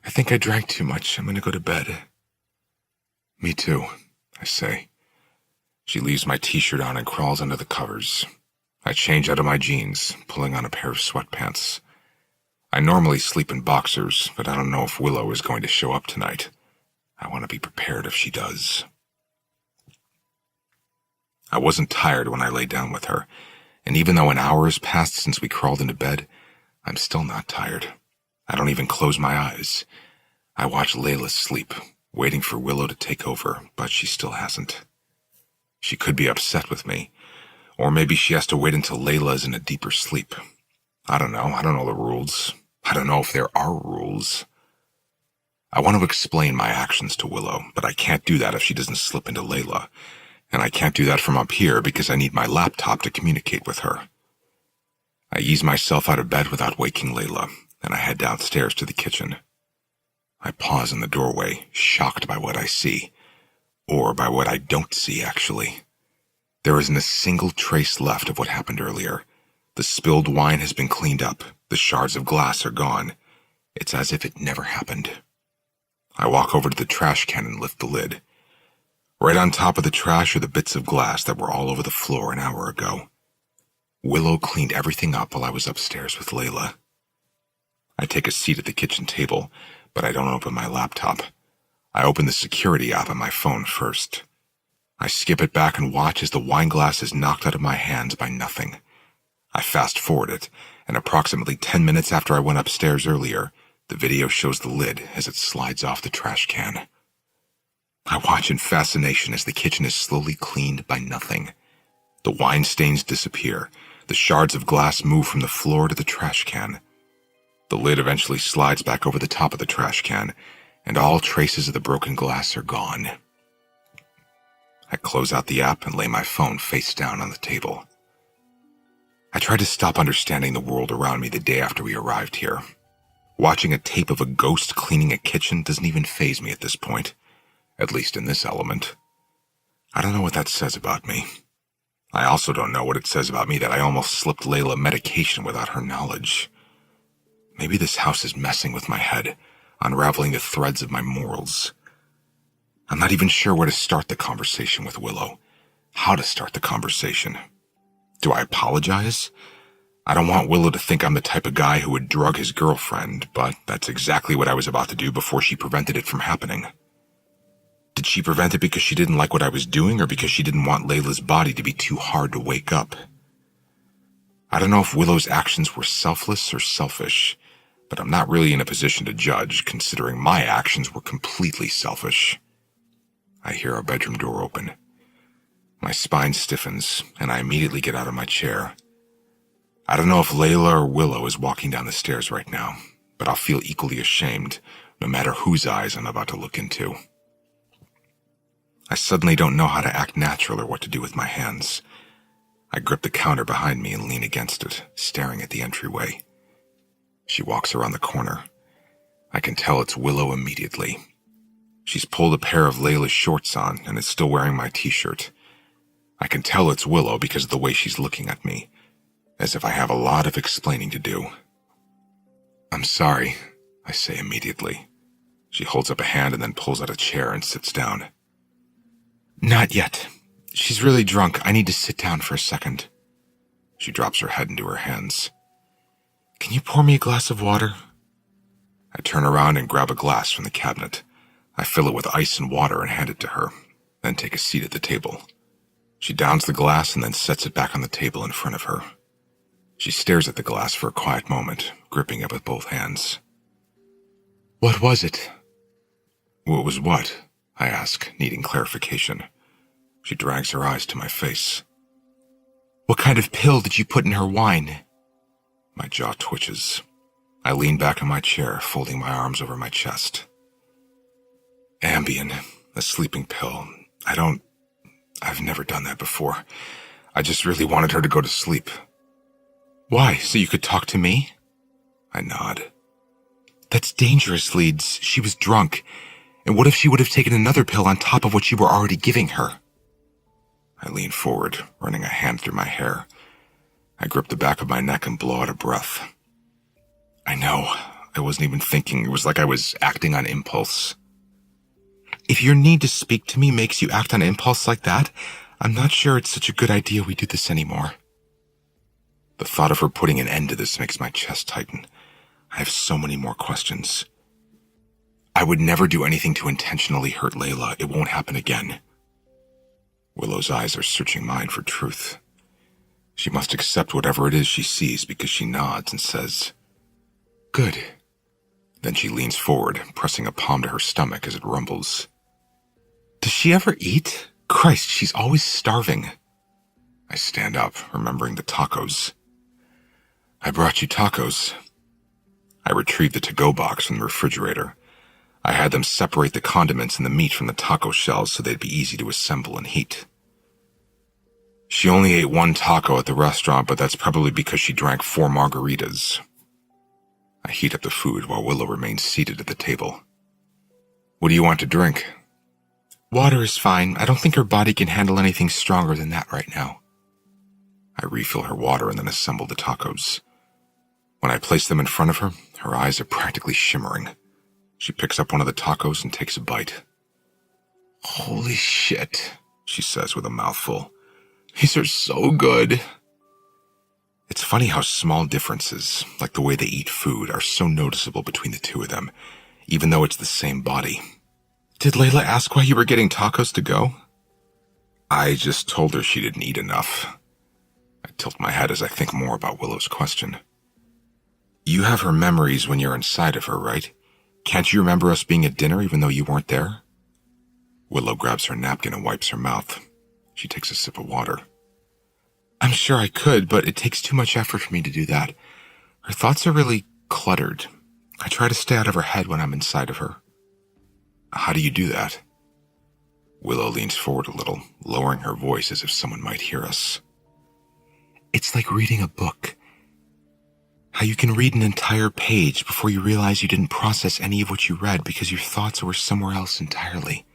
"I think I drank too much. I'm going to go to bed." "Me too," I say. She leaves my t-shirt on and crawls under the covers. I change out of my jeans, pulling on a pair of sweatpants. I normally sleep in boxers, but I don't know if Willow is going to show up tonight. I want to be prepared if she does. I wasn't tired when I lay down with her, and even though an hour has passed since we crawled into bed, I'm still not tired. I don't even close my eyes. I watch Layla sleep, waiting for Willow to take over, but she still hasn't. She could be upset with me, or maybe she has to wait until Layla is in a deeper sleep. I don't know. I don't know the rules. I don't know if there are rules. I want to explain my actions to Willow, but I can't do that if she doesn't slip into Layla. And I can't do that from up here because I need my laptop to communicate with her. I ease myself out of bed without waking Layla, and I head downstairs to the kitchen. I pause in the doorway, shocked by what I see. Or by what I don't see, actually. There isn't a single trace left of what happened earlier. The spilled wine has been cleaned up. The shards of glass are gone. It's as if it never happened. I walk over to the trash can and lift the lid. Right on top of the trash are the bits of glass that were all over the floor an hour ago. Willow cleaned everything up while I was upstairs with Layla. I take a seat at the kitchen table, but I don't open my laptop. I open the security app on my phone first. I skip it back and watch as the wine glass is knocked out of my hands by nothing. I fast forward it, and approximately 10 minutes after I went upstairs earlier, the video shows the lid as it slides off the trash can. I watch in fascination as the kitchen is slowly cleaned by nothing. The wine stains disappear. The shards of glass move from the floor to the trash can. The lid eventually slides back over the top of the trash can, and all traces of the broken glass are gone. I close out the app and lay my phone face down on the table. I tried to stop understanding the world around me the day after we arrived here. Watching a tape of a ghost cleaning a kitchen doesn't even faze me at this point, at least in this element. I don't know what that says about me. I also don't know what it says about me that I almost slipped Layla medication without her knowledge. Maybe this house is messing with my head, unraveling the threads of my morals. I'm not even sure where to start the conversation with Willow. How to start the conversation. Do I apologize? I don't want Willow to think I'm the type of guy who would drug his girlfriend, but that's exactly what I was about to do before she prevented it from happening. Did she prevent it because she didn't like what I was doing, or because she didn't want Layla's body to be too hard to wake up? I don't know if Willow's actions were selfless or selfish, but I'm not really in a position to judge, considering my actions were completely selfish. I hear our bedroom door open. My spine stiffens, and I immediately get out of my chair. I don't know if Layla or Willow is walking down the stairs right now, but I'll feel equally ashamed, no matter whose eyes I'm about to look into. I suddenly don't know how to act natural or what to do with my hands. I grip the counter behind me and lean against it, staring at the entryway. She walks around the corner. I can tell it's Willow immediately. She's pulled a pair of Layla's shorts on and is still wearing my t-shirt. I can tell it's Willow because of the way she's looking at me, as if I have a lot of explaining to do. I'm sorry, I say immediately. She holds up a hand and then pulls out a chair and sits down. Not yet. She's really drunk. I need to sit down for a second. She drops her head into her hands. Can you pour me a glass of water? I turn around and grab a glass from the cabinet. I fill it with ice and water and hand it to her, then take a seat at the table. She downs the glass and then sets it back on the table in front of her. She stares at the glass for a quiet moment, gripping it with both hands. What was it? What was what? I ask, needing clarification. She drags her eyes to my face. What kind of pill did you put in her wine? My jaw twitches. I lean back in my chair, folding my arms over my chest. Ambien, a sleeping pill. I've never done that before. I just really wanted her to go to sleep. Why, so you could talk to me? I nod. That's dangerous, Leeds. She was drunk. And what if she would have taken another pill on top of what you were already giving her? I lean forward, running a hand through my hair. I grip the back of my neck and blow out a breath. I know. I wasn't even thinking. It was like I was acting on impulse. If your need to speak to me makes you act on impulse like that, I'm not sure it's such a good idea we do this anymore. The thought of her putting an end to this makes my chest tighten. I have so many more questions. I would never do anything to intentionally hurt Layla. It won't happen again. Willow's eyes are searching mine for truth. She must accept whatever it is she sees because she nods and says, Good. Then she leans forward, pressing a palm to her stomach as it rumbles. Does she ever eat? Christ, she's always starving. I stand up, remembering the tacos. I brought you tacos. I retrieve the to-go box from the refrigerator. I had them separate the condiments and the meat from the taco shells so they'd be easy to assemble and heat. She only ate one taco at the restaurant, but that's probably because she drank 4 margaritas. I heat up the food while Willow remains seated at the table. What do you want to drink? Water is fine. I don't think her body can handle anything stronger than that right now. I refill her water and then assemble the tacos. When I place them in front of her, her eyes are practically shimmering. She picks up one of the tacos and takes a bite. Holy shit, she says with a mouthful. These are so good. It's funny how small differences, like the way they eat food, are so noticeable between the two of them, even though it's the same body. Did Layla ask why you were getting tacos to go? I just told her she didn't eat enough. I tilt my head as I think more about Willow's question. You have her memories when you're inside of her, right? Can't you remember us being at dinner even though you weren't there? Willow grabs her napkin and wipes her mouth. She takes a sip of water. I'm sure I could, but it takes too much effort for me to do that. Her thoughts are really cluttered. I try to stay out of her head when I'm inside of her. How do you do that? Willow leans forward a little, lowering her voice as if someone might hear us. It's like reading a book. How you can read an entire page before you realize you didn't process any of what you read because your thoughts were somewhere else entirely.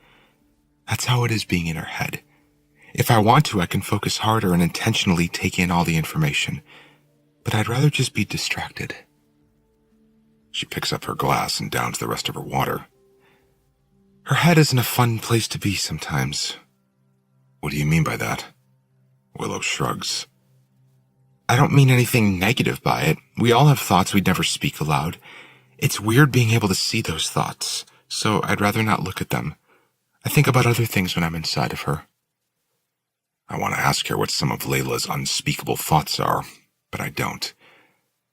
That's how it is being in her head. If I want to, I can focus harder and intentionally take in all the information. But I'd rather just be distracted. She picks up her glass and downs the rest of her water. Her head isn't a fun place to be sometimes. What do you mean by that? Willow shrugs. I don't mean anything negative by it. We all have thoughts we'd never speak aloud. It's weird being able to see those thoughts, so I'd rather not look at them. I think about other things when I'm inside of her. I want to ask her what some of Layla's unspeakable thoughts are, but I don't.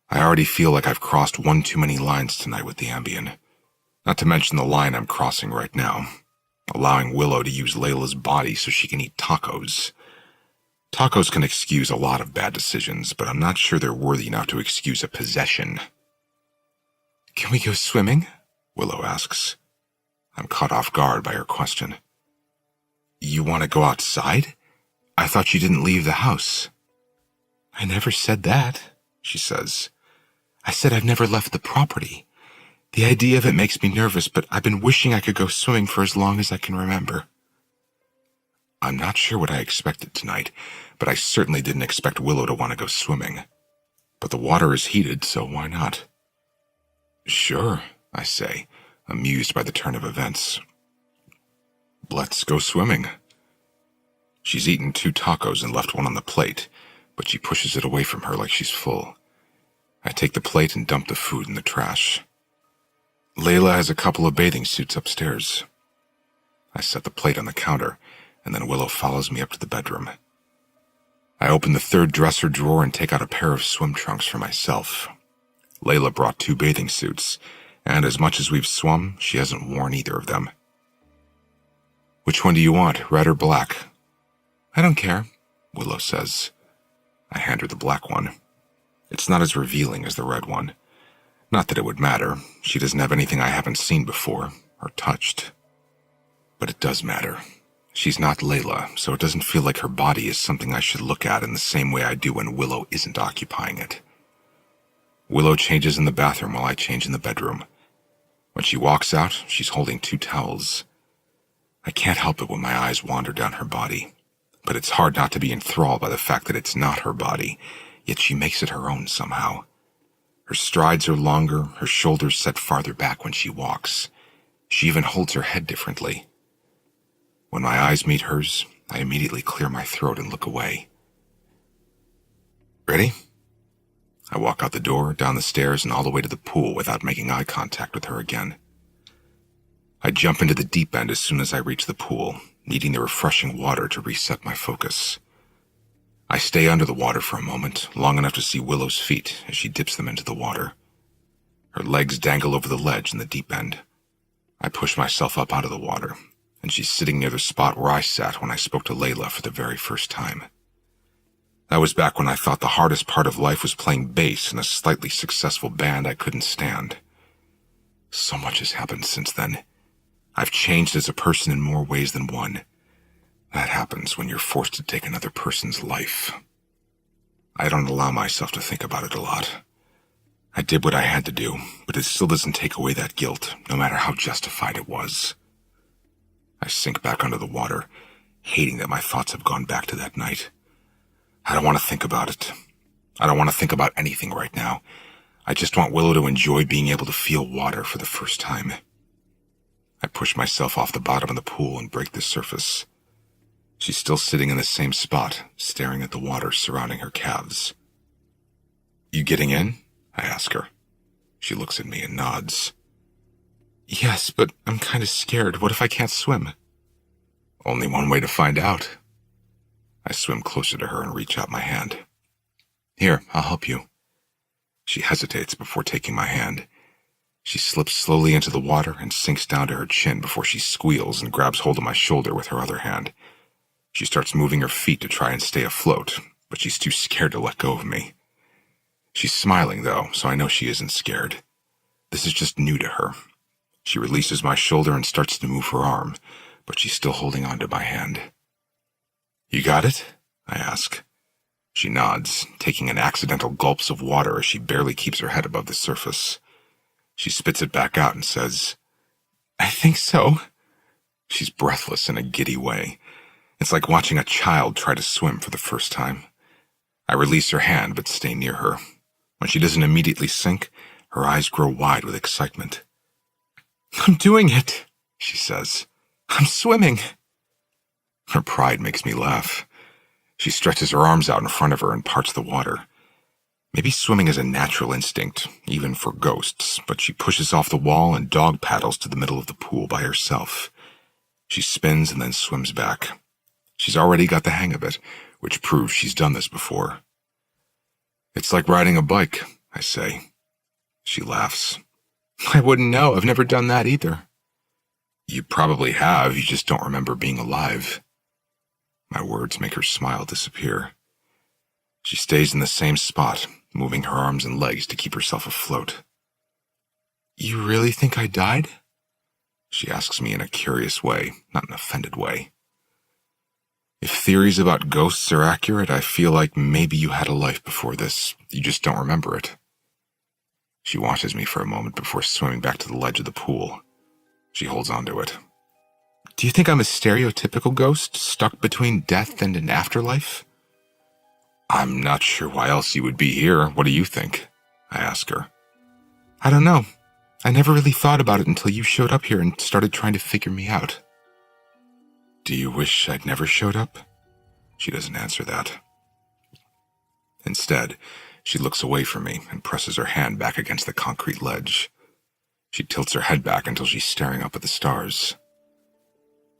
I already feel like I've crossed one too many lines tonight with the Ambien. Not to mention the line I'm crossing right now, allowing Willow to use Layla's body so she can eat tacos. Tacos can excuse a lot of bad decisions, but I'm not sure they're worthy enough to excuse a possession. Can we go swimming? Willow asks. I'm caught off guard by her question. You want to go outside? I thought you didn't leave the house. I never said that, she says. I said I've never left the property. The idea of it makes me nervous, but I've been wishing I could go swimming for as long as I can remember. I'm not sure what I expected tonight, but I certainly didn't expect Willow to want to go swimming. But the water is heated, so why not? Sure, I say, amused by the turn of events. Let's go swimming. She's eaten 2 tacos and left one on the plate, but she pushes it away from her like she's full. I take the plate and dump the food in the trash. Layla has a couple of bathing suits upstairs. I set the plate on the counter, and then Willow follows me up to the bedroom. I open the 3rd dresser drawer and take out a pair of swim trunks for myself. Layla brought 2 bathing suits, and as much as we've swum, she hasn't worn either of them. Which one do you want, red or black? I don't care, Willow says. I hand her the black one. It's not as revealing as the red one. Not that it would matter. She doesn't have anything I haven't seen before, or touched. But it does matter. She's not Layla, so it doesn't feel like her body is something I should look at in the same way I do when Willow isn't occupying it. Willow changes in the bathroom while I change in the bedroom. When she walks out, she's holding 2 towels. I can't help it when my eyes wander down her body, but it's hard not to be enthralled by the fact that it's not her body, yet she makes it her own somehow. Her strides are longer, her shoulders set farther back when she walks. She even holds her head differently. When my eyes meet hers, I immediately clear my throat and look away. Ready? I walk out the door, down the stairs, and all the way to the pool without making eye contact with her again. I jump into the deep end as soon as I reach the pool, needing the refreshing water to reset my focus. I stay under the water for a moment, long enough to see Willow's feet as she dips them into the water. Her legs dangle over the ledge in the deep end. I push myself up out of the water, and she's sitting near the spot where I sat when I spoke to Layla for the very first time. That was back when I thought the hardest part of life was playing bass in a slightly successful band I couldn't stand. So much has happened since then. I've changed as a person in more ways than one. That happens when you're forced to take another person's life. I don't allow myself to think about it a lot. I did what I had to do, but it still doesn't take away that guilt, no matter how justified it was. I sink back under the water, hating that my thoughts have gone back to that night. I don't want to think about it. I don't want to think about anything right now. I just want Willow to enjoy being able to feel water for the first time. I push myself off the bottom of the pool and break the surface. She's still sitting in the same spot, staring at the water surrounding her calves. You getting in? I ask her. She looks at me and nods. Yes, but I'm kind of scared. What if I can't swim? Only one way to find out. I swim closer to her and reach out my hand. Here, I'll help you. She hesitates before taking my hand. She slips slowly into the water and sinks down to her chin before she squeals and grabs hold of my shoulder with her other hand. She starts moving her feet to try and stay afloat, but she's too scared to let go of me. She's smiling, though, so I know she isn't scared. This is just new to her. She releases my shoulder and starts to move her arm, but she's still holding on to my hand. You got it? I ask. She nods, taking an accidental gulps of water as she barely keeps her head above the surface. She spits it back out and says, I think so. She's breathless in a giddy way. It's like watching a child try to swim for the first time. I release her hand but stay near her. When she doesn't immediately sink, her eyes grow wide with excitement. I'm doing it, she says. I'm swimming. Her pride makes me laugh. She stretches her arms out in front of her and parts the water. Maybe swimming is a natural instinct, even for ghosts, but she pushes off the wall and dog paddles to the middle of the pool by herself. She spins and then swims back. She's already got the hang of it, which proves she's done this before. It's like riding a bike, I say. She laughs. I wouldn't know. I've never done that either. You probably have, you just don't remember being alive. My words make her smile disappear. She stays in the same spot, moving her arms and legs to keep herself afloat. You really think I died? She asks me in a curious way, not an offended way. If theories about ghosts are accurate, I feel like maybe you had a life before this. You just don't remember it. She watches me for a moment before swimming back to the ledge of the pool. She holds onto it. Do you think I'm a stereotypical ghost, stuck between death and an afterlife? I'm not sure why else you would be here. What do you think? I ask her. I don't know. I never really thought about it until you showed up here and started trying to figure me out. Do you wish I'd never showed up? She doesn't answer that. Instead, she looks away from me and presses her hand back against the concrete ledge. She tilts her head back until she's staring up at the stars.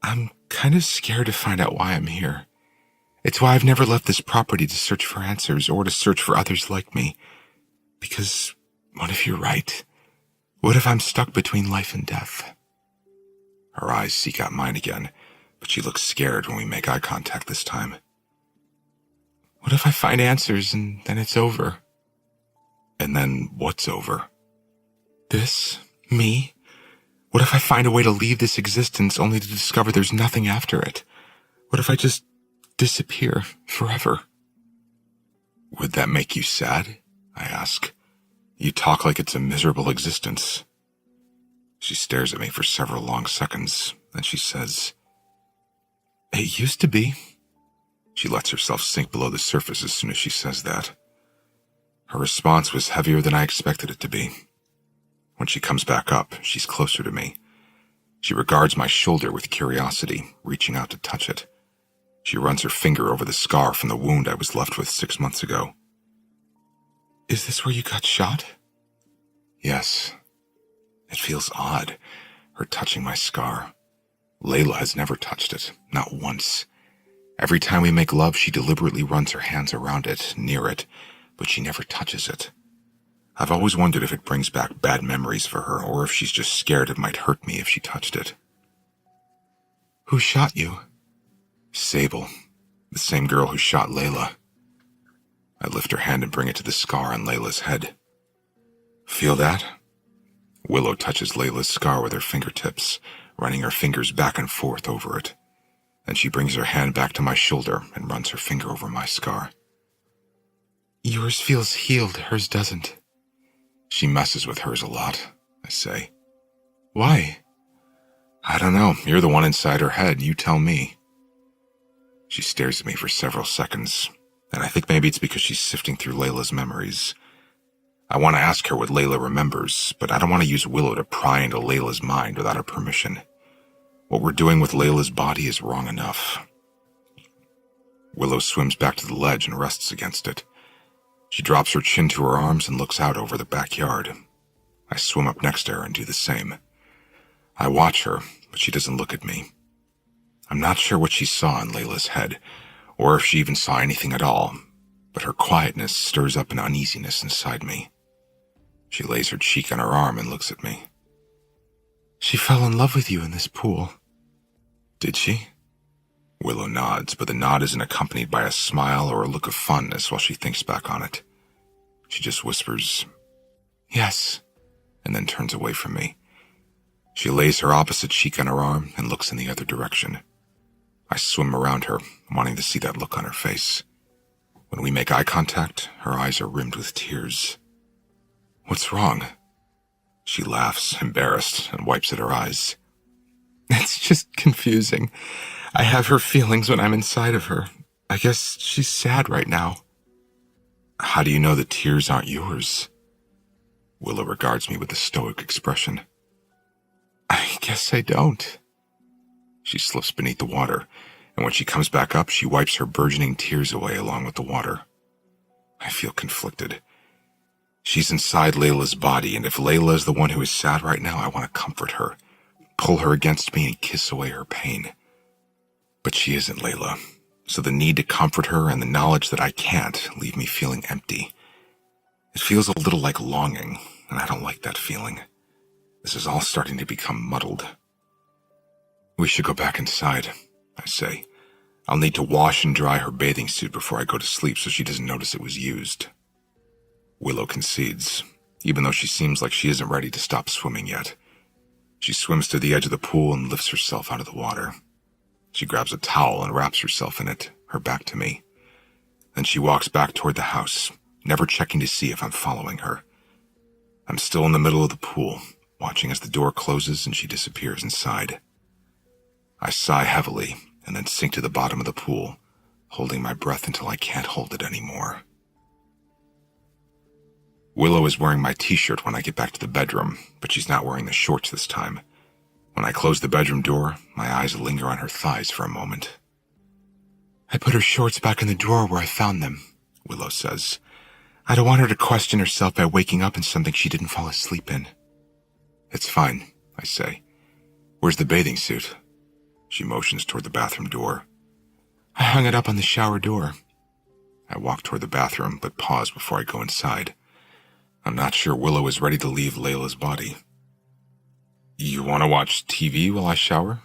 I'm kind of scared to find out why I'm here. It's why I've never left this property to search for answers or to search for others like me. Because what if you're right? What if I'm stuck between life and death? Her eyes seek out mine again, but she looks scared when we make eye contact this time. What if I find answers and then it's over? And then what's over? This? Me? What if I find a way to leave this existence only to discover there's nothing after it? What if I just disappear forever? Would that make you sad? I ask. You talk like it's a miserable existence. She stares at me for several long seconds, then she says, It used to be. She lets herself sink below the surface as soon as she says that. Her response was heavier than I expected it to be. When she comes back up, she's closer to me. She regards my shoulder with curiosity, reaching out to touch it. She runs her finger over the scar from the wound I was left with 6 months ago. Is this where you got shot? Yes. It feels odd, her touching my scar. Layla has never touched it, not once. Every time we make love, she deliberately runs her hands around it, near it, but she never touches it. I've always wondered if it brings back bad memories for her, or if she's just scared it might hurt me if she touched it. Who shot you? Sable, the same girl who shot Layla. I lift her hand and bring it to the scar on Layla's head. Feel that? Willow touches Layla's scar with her fingertips, running her fingers back and forth over it. Then she brings her hand back to my shoulder and runs her finger over my scar. Yours feels healed, hers doesn't. She messes with hers a lot, I say. Why? I don't know. You're the one inside her head. You tell me. She stares at me for several seconds, and I think maybe it's because she's sifting through Layla's memories. I want to ask her what Layla remembers, but I don't want to use Willow to pry into Layla's mind without her permission. What we're doing with Layla's body is wrong enough. Willow swims back to the ledge and rests against it. She drops her chin to her arms and looks out over the backyard. I swim up next to her and do the same. I watch her, but she doesn't look at me. I'm not sure what she saw in Layla's head, or if she even saw anything at all, but her quietness stirs up an uneasiness inside me. She lays her cheek on her arm and looks at me. She fell in love with you in this pool. Did she? Willow nods, but the nod isn't accompanied by a smile or a look of fondness while she thinks back on it. She just whispers, Yes, and then turns away from me. She lays her opposite cheek on her arm and looks in the other direction. I swim around her, wanting to see that look on her face. When we make eye contact, her eyes are rimmed with tears. What's wrong? She laughs, embarrassed, and wipes at her eyes. It's just confusing. I have her feelings when I'm inside of her. I guess she's sad right now. How do you know the tears aren't yours? Willow regards me with a stoic expression. I guess I don't. She slips beneath the water, and when she comes back up, she wipes her burgeoning tears away along with the water. I feel conflicted. She's inside Layla's body, and if Layla is the one who is sad right now, I want to comfort her, pull her against me and kiss away her pain. But she isn't Layla, so the need to comfort her and the knowledge that I can't leave me feeling empty. It feels a little like longing, and I don't like that feeling. This is all starting to become muddled. We should go back inside, I say. I'll need to wash and dry her bathing suit before I go to sleep so she doesn't notice it was used. Willow concedes, even though she seems like she isn't ready to stop swimming yet. She swims to the edge of the pool and lifts herself out of the water. She grabs a towel and wraps herself in it, her back to me. Then she walks back toward the house, never checking to see if I'm following her. I'm still in the middle of the pool, watching as the door closes and she disappears inside. I sigh heavily and then sink to the bottom of the pool, holding my breath until I can't hold it anymore. Willow is wearing my t-shirt when I get back to the bedroom, but she's not wearing the shorts this time. When I close the bedroom door, my eyes linger on her thighs for a moment. I put her shorts back in the drawer where I found them, Willow says. I don't want her to question herself by waking up in something she didn't fall asleep in. It's fine, I say. Where's the bathing suit? She motions toward the bathroom door. I hung it up on the shower door. I walk toward the bathroom, but pause before I go inside. I'm not sure Willow is ready to leave Layla's body. You want to watch TV while I shower?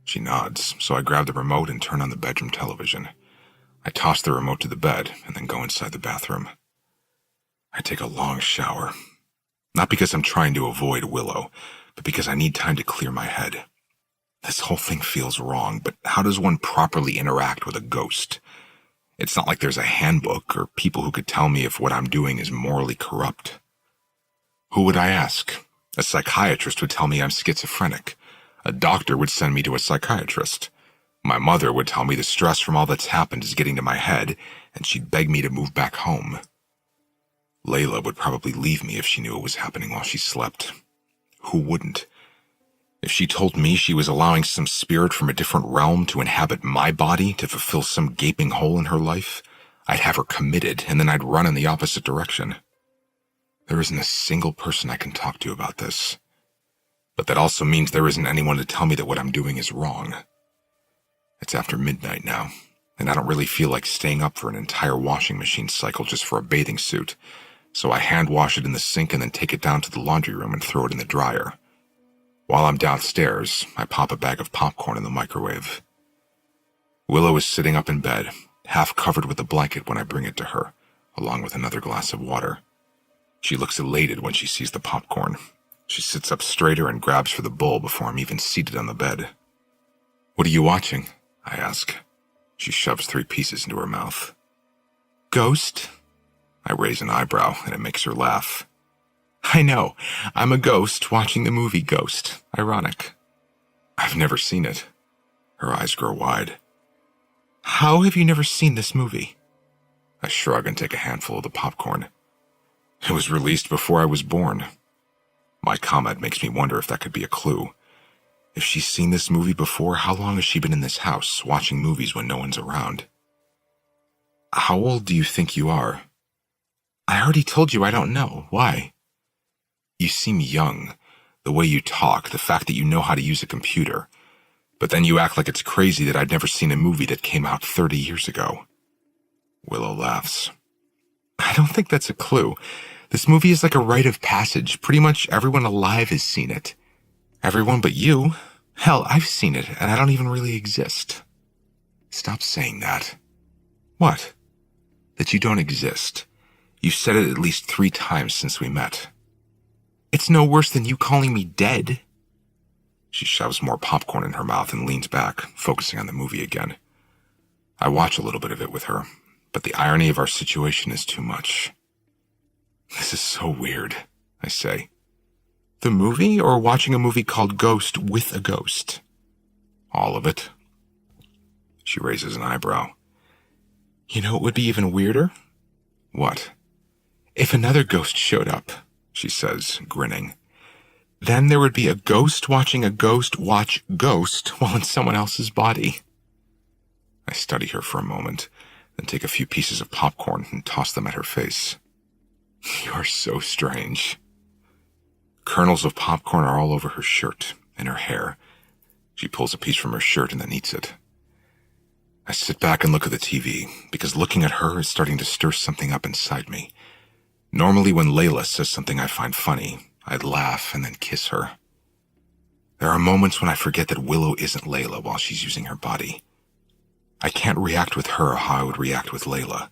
She nods, so I grab the remote and turn on the bedroom television. I toss the remote to the bed and then go inside the bathroom. I take a long shower. Not because I'm trying to avoid Willow, but because I need time to clear my head. This whole thing feels wrong, but how does one properly interact with a ghost? It's not like there's a handbook or people who could tell me if what I'm doing is morally corrupt. Who would I ask? A psychiatrist would tell me I'm schizophrenic. A doctor would send me to a psychiatrist. My mother would tell me the stress from all that's happened is getting to my head, and she'd beg me to move back home. Layla would probably leave me if she knew it was happening while she slept. Who wouldn't? If she told me she was allowing some spirit from a different realm to inhabit my body to fulfill some gaping hole in her life, I'd have her committed and then I'd run in the opposite direction. There isn't a single person I can talk to about this. But that also means there isn't anyone to tell me that what I'm doing is wrong. It's after midnight now, and I don't really feel like staying up for an entire washing machine cycle just for a bathing suit, so I hand wash it in the sink and then take it down to the laundry room and throw it in the dryer. While I'm downstairs, I pop a bag of popcorn in the microwave. Willow is sitting up in bed, half covered with a blanket when I bring it to her, along with another glass of water. She looks elated when she sees the popcorn. She sits up straighter and grabs for the bowl before I'm even seated on the bed. What are you watching? I ask. She shoves 3 pieces into her mouth. Ghost? I raise an eyebrow and it makes her laugh. I know. I'm a ghost watching the movie Ghost. Ironic. I've never seen it. Her eyes grow wide. How have you never seen this movie? I shrug and take a handful of the popcorn. It was released before I was born. My comment makes me wonder if that could be a clue. If she's seen this movie before, how long has she been in this house, watching movies when no one's around? How old do you think you are? I already told you I don't know. Why? You seem young. The way you talk, the fact that you know how to use a computer. But then you act like it's crazy that I'd never seen a movie that came out 30 years ago. Willow laughs. I don't think that's a clue. This movie is like a rite of passage. Pretty much everyone alive has seen it. Everyone but you. Hell, I've seen it, and I don't even really exist. Stop saying that. What? That you don't exist. You've said it at least 3 times since we met. It's no worse than you calling me dead. She shoves more popcorn in her mouth and leans back, focusing on the movie again. I watch a little bit of it with her, but the irony of our situation is too much. This is so weird, I say. The movie, or watching a movie called Ghost with a ghost? All of it. She raises an eyebrow. You know what would be even weirder? What? If another ghost showed up, she says, grinning. Then there would be a ghost watching a ghost watch ghost while in someone else's body. I study her for a moment, then take a few pieces of popcorn and toss them at her face. You're so strange. Kernels of popcorn are all over her shirt and her hair. She pulls a piece from her shirt and then eats it. I sit back and look at the TV, because looking at her is starting to stir something up inside me. Normally when Layla says something I find funny, I'd laugh and then kiss her. There are moments when I forget that Willow isn't Layla while she's using her body. I can't react with her how I would react with Layla,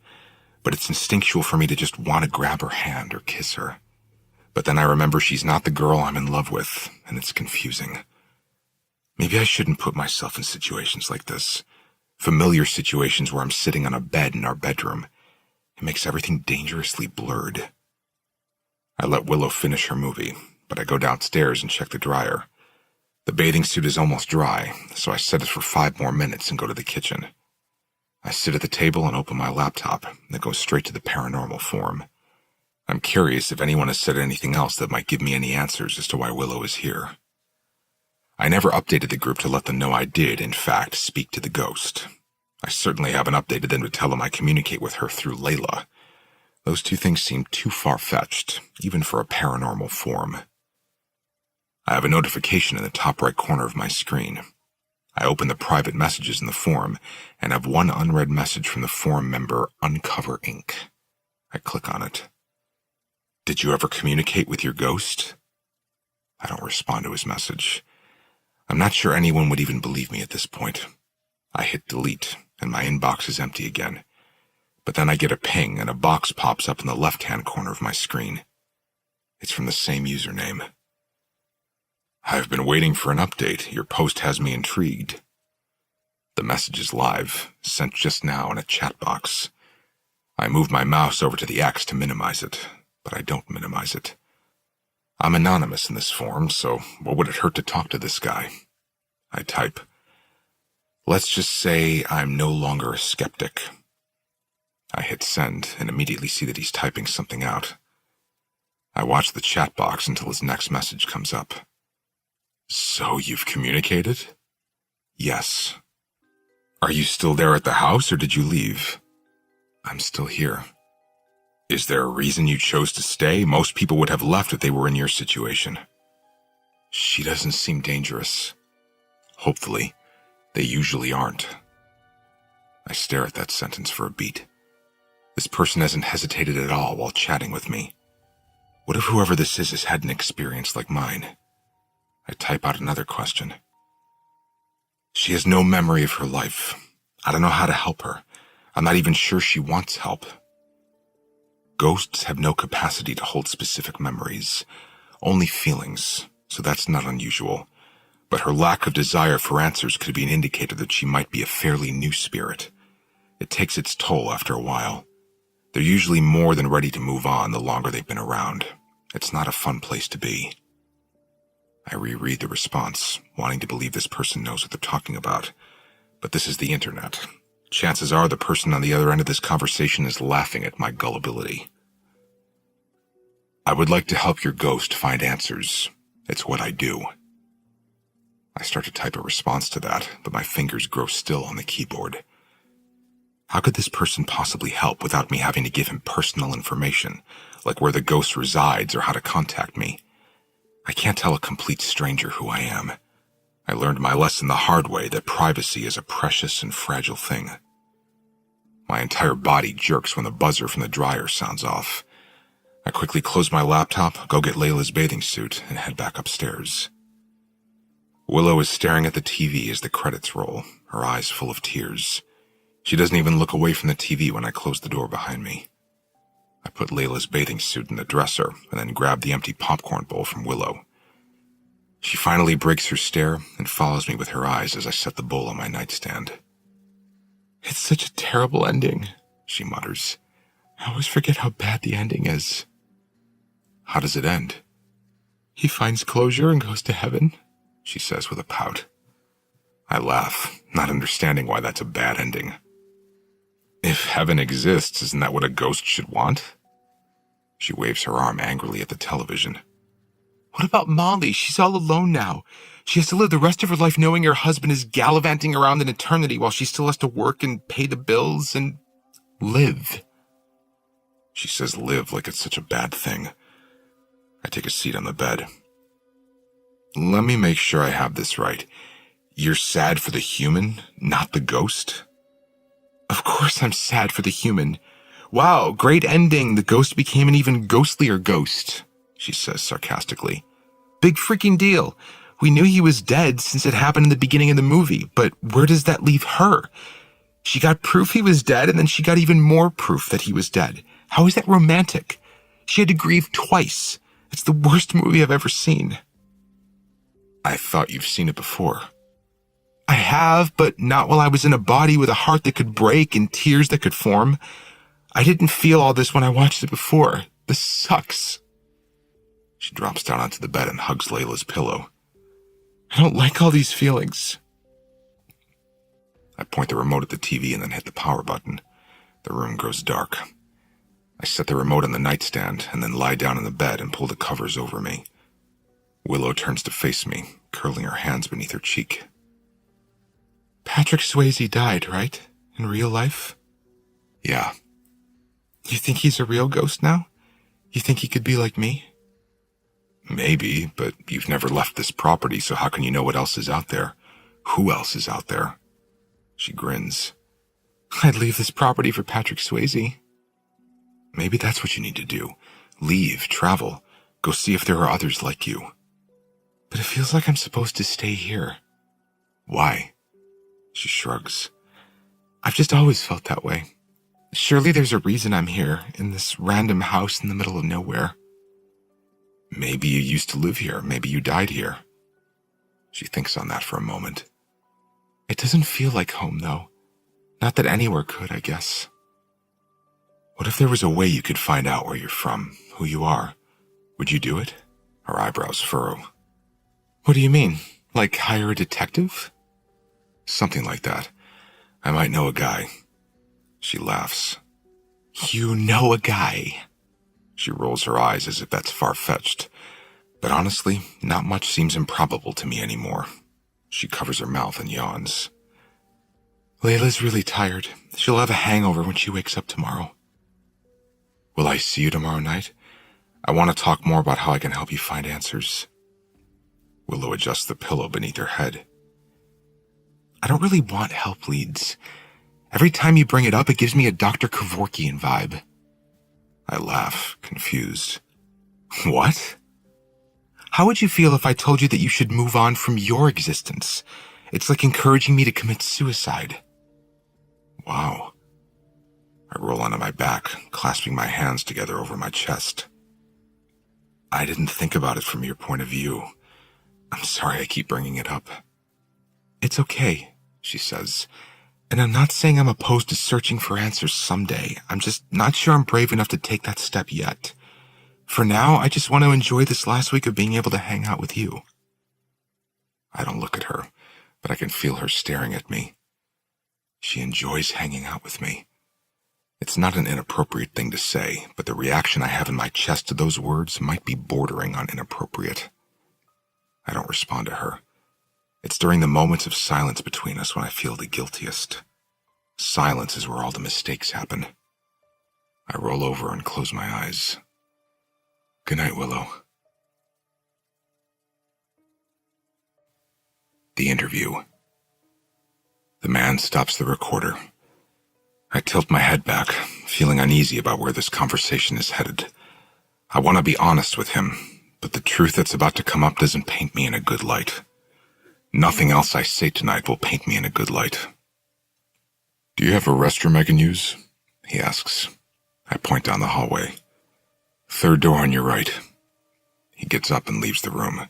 but it's instinctual for me to just want to grab her hand or kiss her. But then I remember she's not the girl I'm in love with, and it's confusing. Maybe I shouldn't put myself in situations like this. Familiar situations where I'm sitting on a bed in our bedroom. It makes everything dangerously blurred. I let Willow finish her movie, but I go downstairs and check the dryer. The bathing suit is almost dry, so I set it for 5 more minutes and go to the kitchen. I sit at the table and open my laptop, then go straight to the paranormal forum. I'm curious if anyone has said anything else that might give me any answers as to why Willow is here. I never updated the group to let them know I did, in fact, speak to the ghost. I certainly haven't updated them to tell them I communicate with her through Layla. Those two things seem too far-fetched, even for a paranormal forum. I have a notification in the top right corner of my screen. I open the private messages in the forum and have one unread message from the forum member Uncover Inc. I click on it. Did you ever communicate with your ghost? I don't respond to his message. I'm not sure anyone would even believe me at this point. I hit delete, and my inbox is empty again. But then I get a ping, and a box pops up in the left-hand corner of my screen. It's from the same username. I've been waiting for an update. Your post has me intrigued. The message is live, sent just now in a chat box. I move my mouse over to the X to minimize it, but I don't minimize it. I'm anonymous in this forum, so what would it hurt to talk to this guy? I type. Let's just say I'm no longer a skeptic. I hit send and immediately see that he's typing something out. I watch the chat box until his next message comes up. So you've communicated? Yes. Are you still there at the house or did you leave? I'm still here. Is there a reason you chose to stay? Most people would have left if they were in your situation. She doesn't seem dangerous. Hopefully. They usually aren't. I stare at that sentence for a beat. This person hasn't hesitated at all while chatting with me. What if whoever this is has had an experience like mine? I type out another question. She has no memory of her life. I don't know how to help her. I'm not even sure she wants help. Ghosts have no capacity to hold specific memories, only feelings, so that's not unusual. But her lack of desire for answers could be an indicator that she might be a fairly new spirit. It takes its toll after a while. They're usually more than ready to move on the longer they've been around. It's not a fun place to be. I reread the response, wanting to believe this person knows what they're talking about. But this is the internet. Chances are the person on the other end of this conversation is laughing at my gullibility. I would like to help your ghost find answers. It's what I do. I start to type a response to that, but my fingers grow still on the keyboard. How could this person possibly help without me having to give him personal information, like where the ghost resides or how to contact me? I can't tell a complete stranger who I am. I learned my lesson the hard way that privacy is a precious and fragile thing. My entire body jerks when the buzzer from the dryer sounds off. I quickly close my laptop, go get Layla's bathing suit, and head back upstairs. Willow is staring at the TV as the credits roll, her eyes full of tears. She doesn't even look away from the TV when I close the door behind me. I put Layla's bathing suit in the dresser and then grab the empty popcorn bowl from Willow. She finally breaks her stare and follows me with her eyes as I set the bowl on my nightstand. It's such a terrible ending, she mutters. I always forget how bad the ending is. How does it end? He finds closure and goes to heaven, she says with a pout. I laugh, not understanding why that's a bad ending. If heaven exists, isn't that what a ghost should want? She waves her arm angrily at the television. What about Molly? She's all alone now. She has to live the rest of her life knowing her husband is gallivanting around in eternity while she still has to work and pay the bills and live. She says live like it's such a bad thing. I take a seat on the bed. Let me make sure I have this right. You're sad for the human, not the ghost? Of course I'm sad for the human. Wow, great ending. The ghost became an even ghostlier ghost, she says sarcastically. Big freaking deal. We knew he was dead since it happened in the beginning of the movie, but where does that leave her? She got proof he was dead, and then she got even more proof that he was dead. How is that romantic? She had to grieve twice. It's the worst movie I've ever seen. I thought you've seen it before. I have, but not while I was in a body with a heart that could break and tears that could form. I didn't feel all this when I watched it before. This sucks. She drops down onto the bed and hugs Layla's pillow. I don't like all these feelings. I point the remote at the TV and then hit the power button. The room grows dark. I set the remote on the nightstand and then lie down in the bed and pull the covers over me. Willow turns to face me, curling her hands beneath her cheek. Patrick Swayze died, right? In real life? Yeah. You think he's a real ghost now? You think he could be like me? Maybe, but you've never left this property, so how can you know what else is out there? Who else is out there? She grins. I'd leave this property for Patrick Swayze. Maybe that's what you need to do. Leave, travel, go see if there are others like you. But it feels like I'm supposed to stay here. Why? She shrugs. I've just always felt that way. Surely there's a reason I'm here, in this random house in the middle of nowhere. Maybe you used to live here. Maybe you died here. She thinks on that for a moment. It doesn't feel like home, though. Not that anywhere could, I guess. What if there was a way you could find out where you're from, who you are? Would you do it? Her eyebrows furrow. What do you mean? Like hire a detective? Something like that. I might know a guy. She laughs. You know a guy? She rolls her eyes as if that's far-fetched. But honestly, not much seems improbable to me anymore. She covers her mouth and yawns. Layla's really tired. She'll have a hangover when she wakes up tomorrow. Will I see you tomorrow night? I want to talk more about how I can help you find answers. Willow adjusts the pillow beneath her head. I don't really want help leads. Every time you bring it up, it gives me a Dr. Kevorkian vibe. I laugh, confused. What? How would you feel if I told you that you should move on from your existence? It's like encouraging me to commit suicide. Wow. I roll onto my back, clasping my hands together over my chest. I didn't think about it from your point of view. I'm sorry I keep bringing it up. It's okay, she says. And I'm not saying I'm opposed to searching for answers someday. I'm just not sure I'm brave enough to take that step yet. For now, I just want to enjoy this last week of being able to hang out with you. I don't look at her, but I can feel her staring at me. She enjoys hanging out with me. It's not an inappropriate thing to say, but the reaction I have in my chest to those words might be bordering on inappropriate. I don't respond to her. It's during the moments of silence between us when I feel the guiltiest. Silence is where all the mistakes happen. I roll over and close my eyes. Good night, Willow. The interview. The man stops the recorder. I tilt my head back, feeling uneasy about where this conversation is headed. I want to be honest with him, but the truth that's about to come up doesn't paint me in a good light. Nothing else I say tonight will paint me in a good light. Do you have a restroom I can use? He asks. I point down the hallway. Third door on your right. He gets up and leaves the room.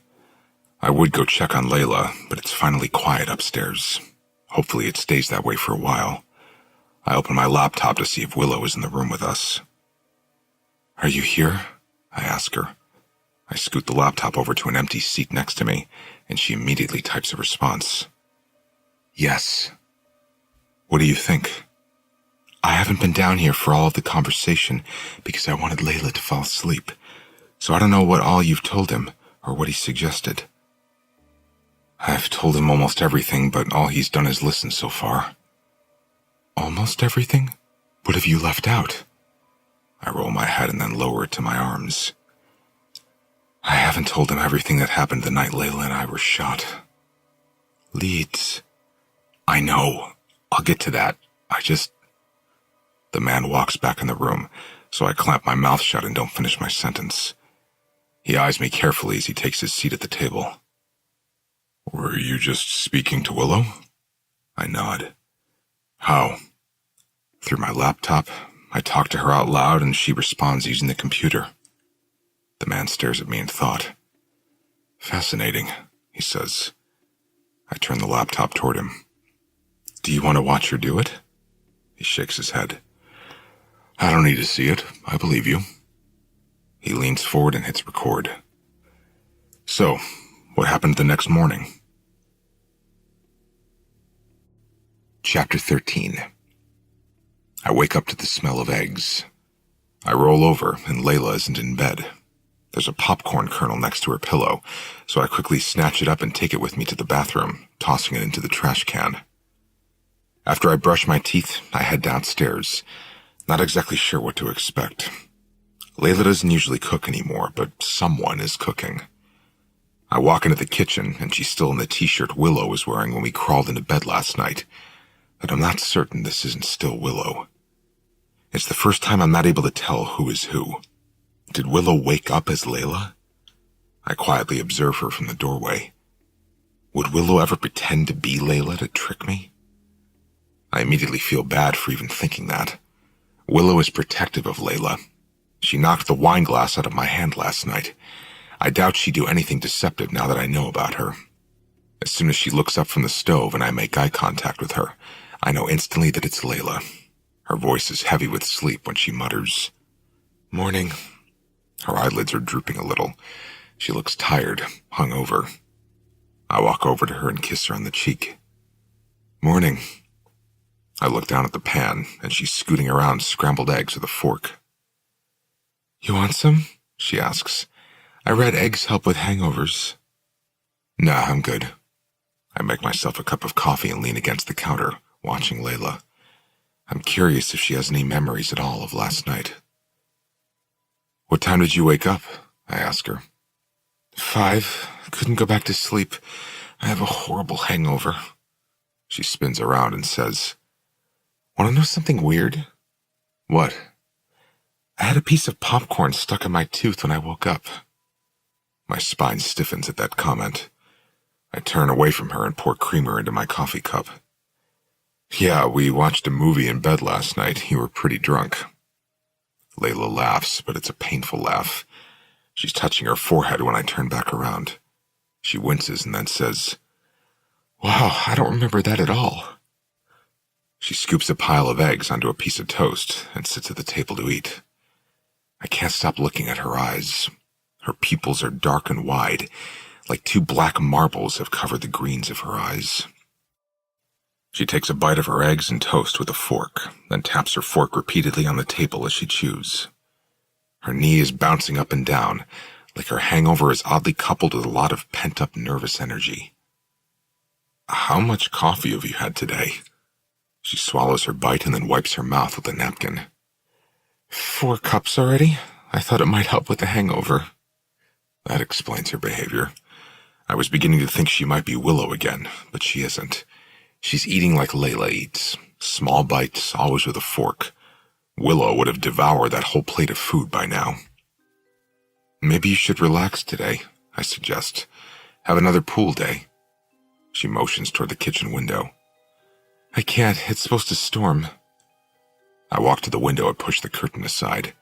I would go check on Layla, but it's finally quiet upstairs. Hopefully it stays that way for a while. I open my laptop to see if Willow is in the room with us. Are you here? I ask her. I scoot the laptop over to an empty seat next to me, and she immediately types a response. Yes. What do you think? I haven't been down here for all of the conversation because I wanted Layla to fall asleep, so I don't know what all you've told him or what he suggested. I've told him almost everything, but all he's done is listen so far. Almost everything? What have you left out? I roll my head and then lower it to my arms. I haven't told him everything that happened the night Layla and I were shot. Leads. I know. I'll get to that. The man walks back in the room, so I clamp my mouth shut and don't finish my sentence. He eyes me carefully as he takes his seat at the table. Were you just speaking to Willow? I nod. How? Through my laptop. I talk to her out loud and she responds using the computer. The man stares at me in thought. Fascinating, he says. I turn the laptop toward him. Do you want to watch her do it? He shakes his head. I don't need to see it. I believe you. He leans forward and hits record. So, what happened the next morning? Chapter 13. I wake up to the smell of eggs. I roll over and Layla isn't in bed. There's a popcorn kernel next to her pillow, so I quickly snatch it up and take it with me to the bathroom, tossing it into the trash can. After I brush my teeth, I head downstairs, not exactly sure what to expect. Layla doesn't usually cook anymore, but someone is cooking. I walk into the kitchen, and she's still in the t-shirt Willow was wearing when we crawled into bed last night, but I'm not certain this isn't still Willow. It's the first time I'm not able to tell who is who. Did Willow wake up as Layla? I quietly observe her from the doorway. Would Willow ever pretend to be Layla to trick me? I immediately feel bad for even thinking that. Willow is protective of Layla. She knocked the wine glass out of my hand last night. I doubt she'd do anything deceptive now that I know about her. As soon as she looks up from the stove and I make eye contact with her, I know instantly that it's Layla. Her voice is heavy with sleep when she mutters, "Morning." Her eyelids are drooping a little. She looks tired, hungover. I walk over to her and kiss her on the cheek. "Morning." I look down at the pan, and she's scooting around scrambled eggs with a fork. "You want some?" she asks. "I read eggs help with hangovers." "Nah, I'm good." I make myself a cup of coffee and lean against the counter, watching Layla. I'm curious if she has any memories at all of last night. "What time did you wake up?" I ask her. 5. Couldn't go back to sleep. I have a horrible hangover. She spins around and says, "Want to know something weird?" "What?" "I had a piece of popcorn stuck in my tooth when I woke up." My spine stiffens at that comment. I turn away from her and pour creamer into my coffee cup. "Yeah, we watched a movie in bed last night. You were pretty drunk." Layla laughs, but it's a painful laugh. She's touching her forehead when I turn back around. She winces and then says, "Wow, I don't remember that at all." She scoops a pile of eggs onto a piece of toast and sits at the table to eat. I can't stop looking at her eyes. Her pupils are dark and wide, like 2 black marbles have covered the greens of her eyes. She takes a bite of her eggs and toast with a fork, then taps her fork repeatedly on the table as she chews. Her knee is bouncing up and down, like her hangover is oddly coupled with a lot of pent-up nervous energy. "How much coffee have you had today?" She swallows her bite and then wipes her mouth with a napkin. 4 cups already? I thought it might help with the hangover." That explains her behavior. I was beginning to think she might be Willow again, but she isn't. She's eating like Layla eats, small bites, always with a fork. Willow would have devoured that whole plate of food by now. "Maybe you should relax today," I suggest. "Have another pool day." She motions toward the kitchen window. "I can't. It's supposed to storm." I walk to the window and push the curtain aside.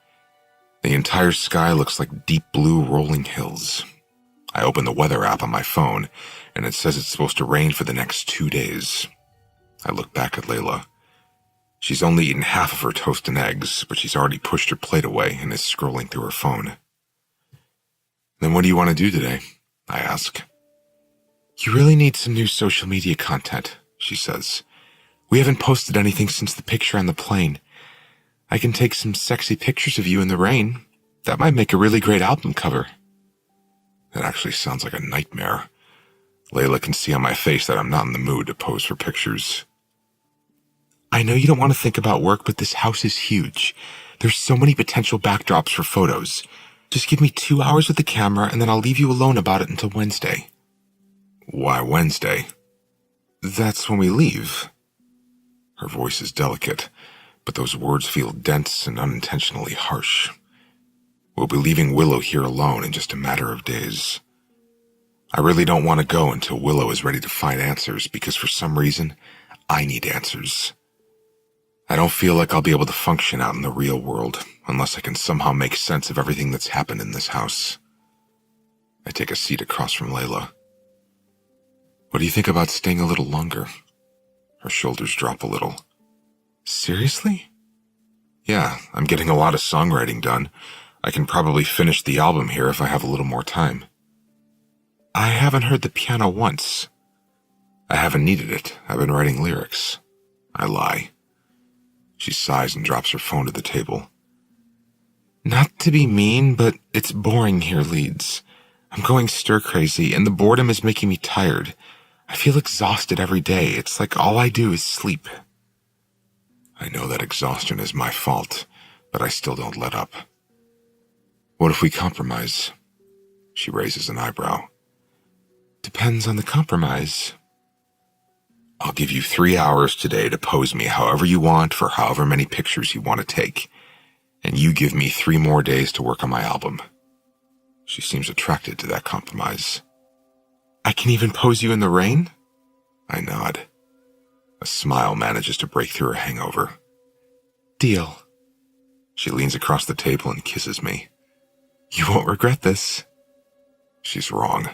The entire sky looks like deep blue rolling hills. I open the weather app on my phone, and it says it's supposed to rain for the next 2 days. I look back at Layla. She's only eaten half of her toast and eggs, but she's already pushed her plate away and is scrolling through her phone. "Then what do you want to do today?" I ask. "You really need some new social media content," she says. We haven't posted anything since the picture on the plane. I can take some sexy pictures of you in the rain. That might make a really great album cover. That actually sounds like a nightmare. Layla can see on my face that I'm not in the mood to pose for pictures. I know you don't want to think about work, but this house is huge. There's so many potential backdrops for photos. Just give me 2 hours with the camera, and then I'll leave you alone about it until Wednesday. Why Wednesday? That's when we leave. Her voice is delicate, but those words feel dense and unintentionally harsh. We'll be leaving Willow here alone in just a matter of days. I really don't want to go until Willow is ready to find answers because for some reason, I need answers. I don't feel like I'll be able to function out in the real world unless I can somehow make sense of everything that's happened in this house. I take a seat across from Layla. What do you think about staying a little longer? Her shoulders drop a little. Seriously? Yeah, I'm getting a lot of songwriting done. I can probably finish the album here if I have a little more time. I haven't heard the piano once. I haven't needed it. I've been writing lyrics. I lie. She sighs and drops her phone to the table. Not to be mean, but it's boring here, Leeds. I'm going stir-crazy, and the boredom is making me tired. I feel exhausted every day. It's like all I do is sleep. I know that exhaustion is my fault, but I still don't let up. What if we compromise? She raises an eyebrow. Depends on the compromise. I'll give you 3 hours today to pose me however you want for however many pictures you want to take, and you give me 3 more days to work on my album. She seems attracted to that compromise. I can even pose you in the rain? I nod. A smile manages to break through her hangover. Deal. She leans across the table and kisses me. You won't regret this. She's wrong.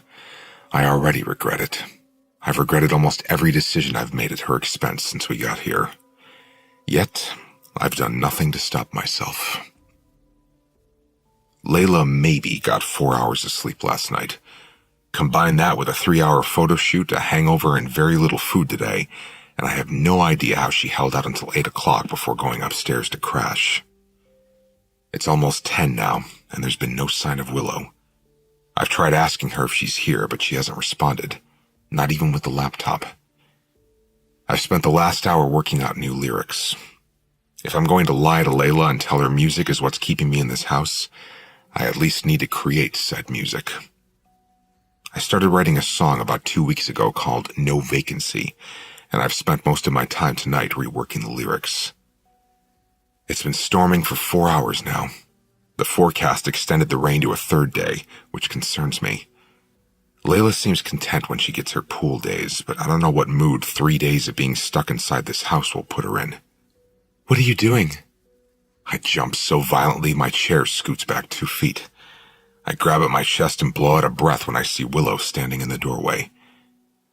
I already regret it. I've regretted almost every decision I've made at her expense since we got here. Yet, I've done nothing to stop myself. Layla maybe got 4 hours of sleep last night. Combine that with a 3-hour photo shoot, a hangover, and very little food today, and I have no idea how she held out until 8 o'clock before going upstairs to crash. It's almost 10 now, and there's been no sign of Willow. I've tried asking her if she's here, but she hasn't responded, not even with the laptop. I've spent the last hour working out new lyrics. If I'm going to lie to Layla and tell her music is what's keeping me in this house, I at least need to create said music. I started writing a song about 2 weeks ago called No Vacancy, and I've spent most of my time tonight reworking the lyrics. It's been storming for 4 hours now. The forecast extended the rain to a 3rd day, which concerns me. Layla seems content when she gets her pool days, but I don't know what mood 3 days of being stuck inside this house will put her in. What are you doing? I jump so violently my chair scoots back 2 feet. I grab at my chest and blow out a breath when I see Willow standing in the doorway.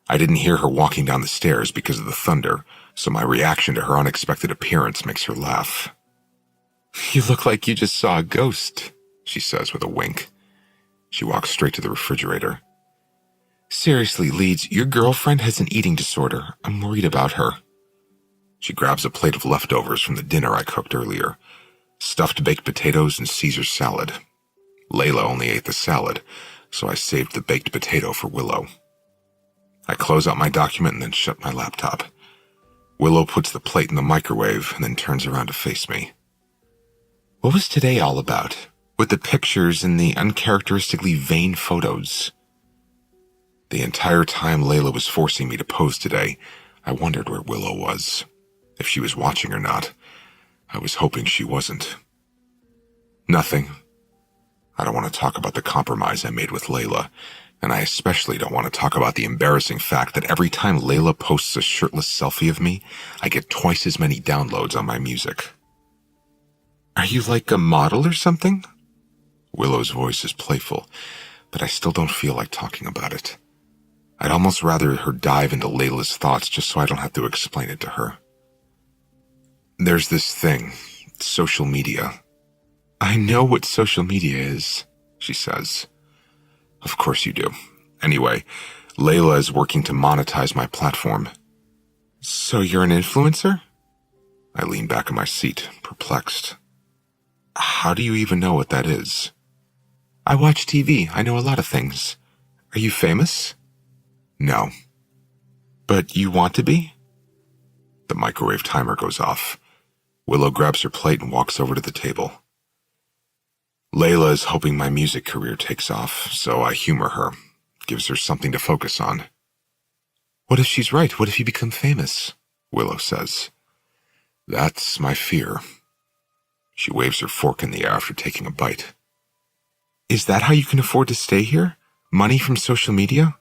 I didn't hear her walking down the stairs because of the thunder, so my reaction to her unexpected appearance makes her laugh. You look like you just saw a ghost, she says with a wink. She walks straight to the refrigerator. Seriously, Leeds, your girlfriend has an eating disorder. I'm worried about her. She grabs a plate of leftovers from the dinner I cooked earlier. Stuffed baked potatoes and Caesar salad. Layla only ate the salad, so I saved the baked potato for Willow. I close out my document and then shut my laptop. Willow puts the plate in the microwave and then turns around to face me. What was today all about, with the pictures and the uncharacteristically vain photos? The entire time Layla was forcing me to pose today, I wondered where Willow was, if she was watching or not. I was hoping she wasn't. Nothing. I don't want to talk about the compromise I made with Layla, and I especially don't want to talk about the embarrassing fact that every time Layla posts a shirtless selfie of me, I get twice as many downloads on my music. Are you like a model or something? Willow's voice is playful, but I still don't feel like talking about it. I'd almost rather her dive into Layla's thoughts just so I don't have to explain it to her. There's this thing, social media. I know what social media is, she says. Of course you do. Anyway, Layla is working to monetize my platform. So you're an influencer? I lean back in my seat, perplexed. How do you even know what that is? I watch TV. I know a lot of things. Are you famous? No. But you want to be? The microwave timer goes off. Willow grabs her plate and walks over to the table. Layla is hoping my music career takes off, so I humor her, gives her something to focus on. What if she's right? What if you become famous? Willow says. That's my fear. She waves her fork in the air after taking a bite. Is that how you can afford to stay here? Money from social media?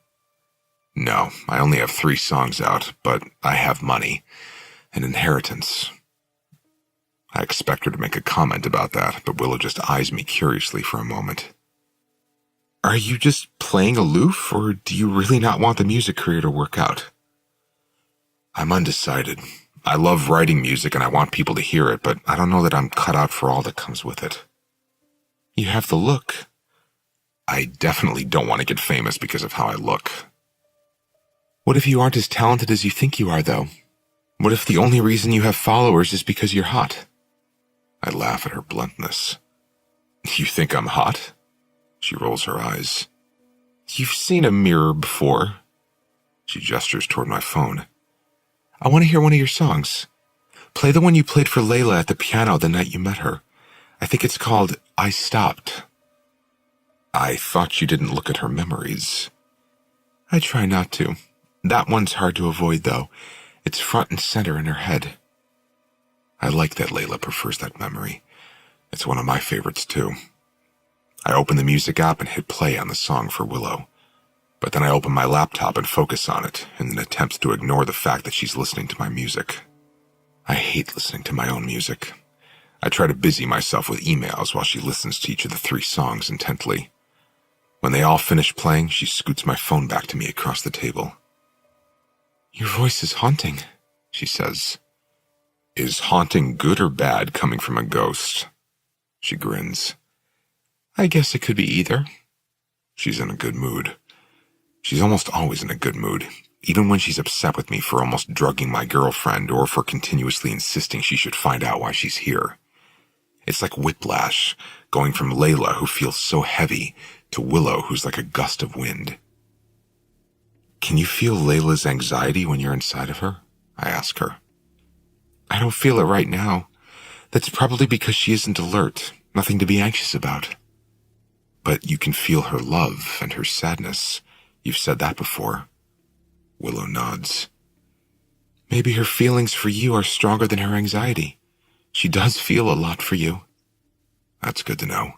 No, I only have 3 songs out, but I have money. An inheritance. I expect her to make a comment about that, but Willow just eyes me curiously for a moment. Are you just playing aloof, or do you really not want the music career to work out? I'm undecided. I love writing music and I want people to hear it, but I don't know that I'm cut out for all that comes with it. You have the look. I definitely don't want to get famous because of how I look. What if you aren't as talented as you think you are, though? What if the only reason you have followers is because you're hot? I laugh at her bluntness. You think I'm hot? She rolls her eyes. You've seen a mirror before. She gestures toward my phone. I want to hear one of your songs. Play the one you played for Layla at the piano the night you met her. I think it's called I Stopped. I thought you didn't look at her memories. I try not to. That one's hard to avoid, though. It's front and center in her head. I like that Layla prefers that memory. It's one of my favorites, too. I open the music app and hit play on the song for Willow. But then I open my laptop and focus on it in an attempt to ignore the fact that she's listening to my music. I hate listening to my own music. I try to busy myself with emails while she listens to each of the 3 songs intently. When they all finish playing, she scoots my phone back to me across the table. Your voice is haunting, she says. Is haunting good or bad coming from a ghost? She grins. I guess it could be either. She's in a good mood. She's almost always in a good mood, even when she's upset with me for almost drugging my girlfriend or for continuously insisting she should find out why she's here. It's like whiplash, going from Layla, who feels so heavy, to Willow, who's like a gust of wind. Can you feel Layla's anxiety when you're inside of her? I ask her. I don't feel it right now. That's probably because she isn't alert, nothing to be anxious about. But you can feel her love and her sadness. You've said that before. Willow nods. Maybe her feelings for you are stronger than her anxiety. She does feel a lot for you. That's good to know.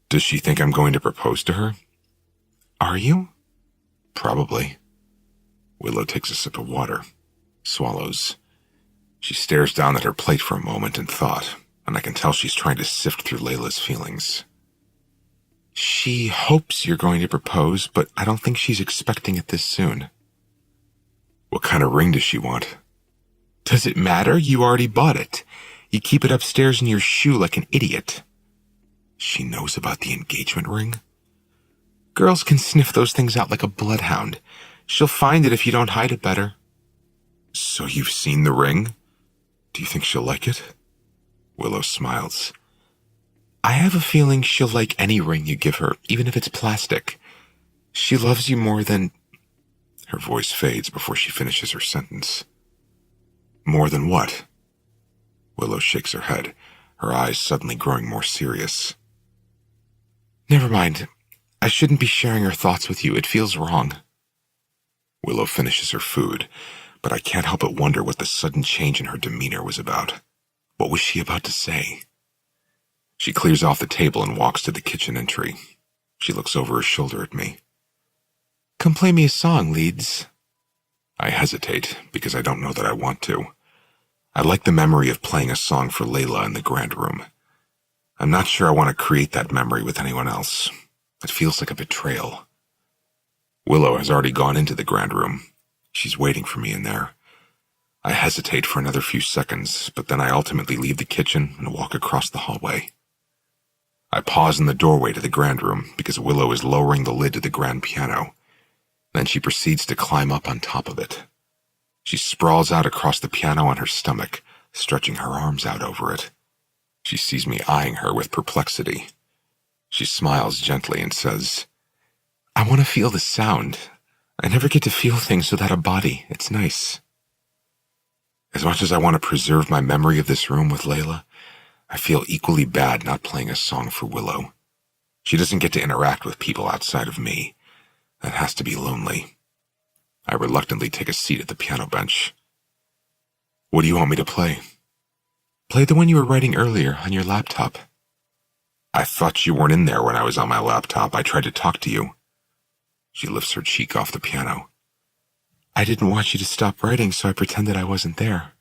Does she think I'm going to propose to her? Are you? Probably. Willow takes a sip of water, swallows. She stares down at her plate for a moment in thought, and I can tell she's trying to sift through Layla's feelings. She hopes you're going to propose, but I don't think she's expecting it this soon. What kind of ring does she want? Does it matter? You already bought it. You keep it upstairs in your shoe like an idiot. She knows about the engagement ring? Girls can sniff those things out like a bloodhound. She'll find it if you don't hide it better. So you've seen the ring? Do you think she'll like it? Willow smiles. I have a feeling she'll like any ring you give her, even if it's plastic. She loves you more than... Her voice fades before she finishes her sentence. More than what? Willow shakes her head, her eyes suddenly growing more serious. Never mind. I shouldn't be sharing her thoughts with you. It feels wrong. Willow finishes her food, but I can't help but wonder what the sudden change in her demeanor was about. What was she about to say? She clears off the table and walks to the kitchen entry. She looks over her shoulder at me. Come play me a song, Leeds. I hesitate because I don't know that I want to. I like the memory of playing a song for Layla in the grand room. I'm not sure I want to create that memory with anyone else. It feels like a betrayal. Willow has already gone into the grand room. She's waiting for me in there. I hesitate for another few seconds, but then I ultimately leave the kitchen and walk across the hallway. I pause in the doorway to the grand room because Willow is lowering the lid to the grand piano. Then she proceeds to climb up on top of it. She sprawls out across the piano on her stomach, stretching her arms out over it. She sees me eyeing her with perplexity. She smiles gently and says, I want to feel the sound. I never get to feel things without a body. It's nice. As much as I want to preserve my memory of this room with Layla, I feel equally bad not playing a song for Willow. She doesn't get to interact with people outside of me. That has to be lonely. I reluctantly take a seat at the piano bench. What do you want me to play? Play the one you were writing earlier on your laptop. I thought you weren't in there when I was on my laptop. I tried to talk to you. She lifts her cheek off the piano. I didn't want you to stop writing, so I pretended I wasn't there.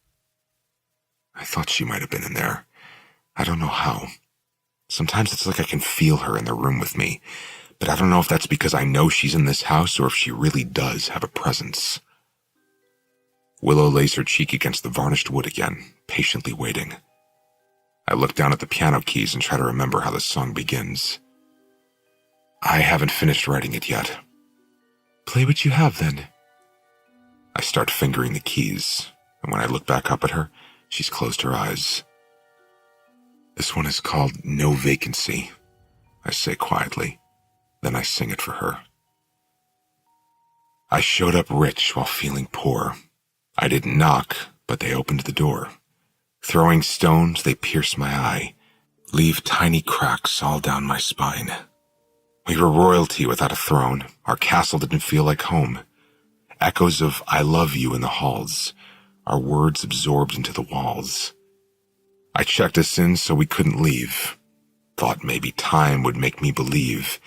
I thought she might have been in there. I don't know how. Sometimes it's like I can feel her in the room with me, but I don't know if that's because I know she's in this house or if she really does have a presence. Willow lays her cheek against the varnished wood again, patiently waiting. I look down at the piano keys and try to remember how the song begins. I haven't finished writing it yet. Play what you have, then. I start fingering the keys, and when I look back up at her, she's closed her eyes. This one is called No Vacancy, I say quietly. Then I sing it for her. I showed up rich while feeling poor. I didn't knock, but they opened the door. Throwing stones, they pierce my eye, leave tiny cracks all down my spine. We were royalty without a throne. Our castle didn't feel like home. Echoes of I love you in the halls, our words absorbed into the walls. I checked us in so we couldn't leave. Thought maybe time would make me believe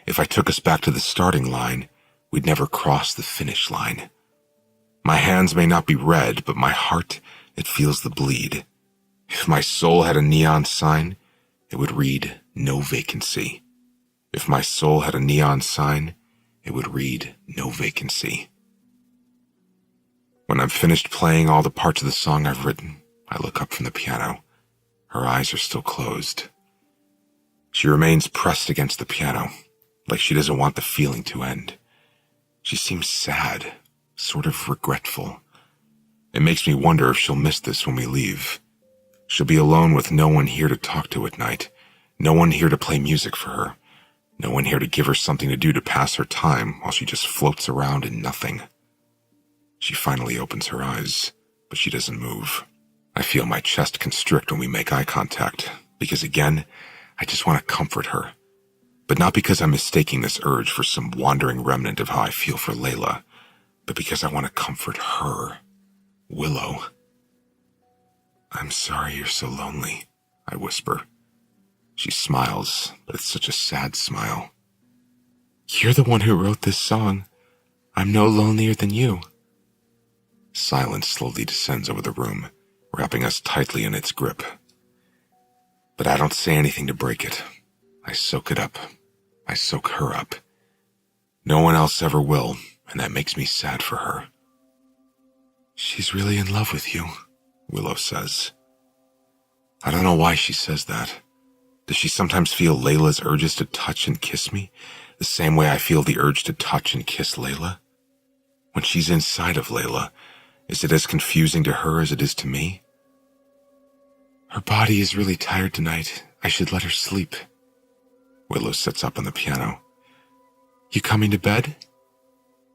if I took us back to the starting line, we'd never cross the finish line. My hands may not be red, but my heart, it feels the bleed. If my soul had a neon sign, it would read No Vacancy. If my soul had a neon sign, it would read No Vacancy. When I'm finished playing all the parts of the song I've written, I look up from the piano. Her eyes are still closed. She remains pressed against the piano, like she doesn't want the feeling to end. She seems sad, sort of regretful. It makes me wonder if she'll miss this when we leave. She'll be alone with no one here to talk to at night, no one here to play music for her, no one here to give her something to do to pass her time while she just floats around in nothing. She finally opens her eyes, but she doesn't move. I feel my chest constrict when we make eye contact, because again, I just want to comfort her. But not because I'm mistaking this urge for some wandering remnant of how I feel for Layla, but because I want to comfort her, Willow. I'm sorry you're so lonely, I whisper. She smiles, but it's such a sad smile. You're the one who wrote this song. I'm no lonelier than you. Silence slowly descends over the room, wrapping us tightly in its grip. But I don't say anything to break it. I soak it up. I soak her up. No one else ever will, and that makes me sad for her. She's really in love with you, Willow says. I don't know why she says that. Does she sometimes feel Layla's urges to touch and kiss me, the same way I feel the urge to touch and kiss Layla? When she's inside of Layla, is it as confusing to her as it is to me? Her body is really tired tonight. I should let her sleep. Willow sits up on the piano. You coming to bed?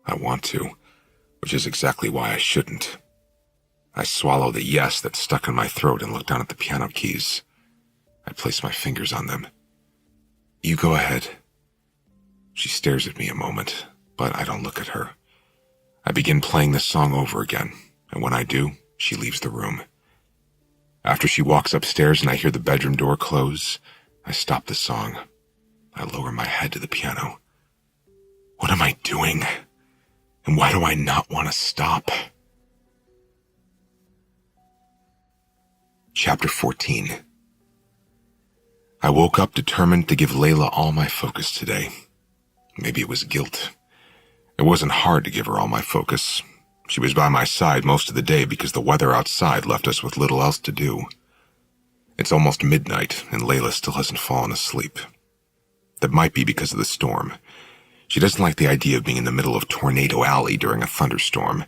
I want to, which is exactly why I shouldn't. I swallow the yes that's stuck in my throat and look down at the piano keys. I place my fingers on them. You go ahead. She stares at me a moment, but I don't look at her. I begin playing the song over again, and when I do, she leaves the room. After she walks upstairs and I hear the bedroom door close, I stop the song. I lower my head to the piano. What am I doing? And why do I not want to stop? Chapter 14. I woke up determined to give Layla all my focus today. Maybe it was guilt. It wasn't hard to give her all my focus. She was by my side most of the day because the weather outside left us with little else to do. It's almost midnight, and Layla still hasn't fallen asleep. That might be because of the storm. She doesn't like the idea of being in the middle of Tornado Alley during a thunderstorm,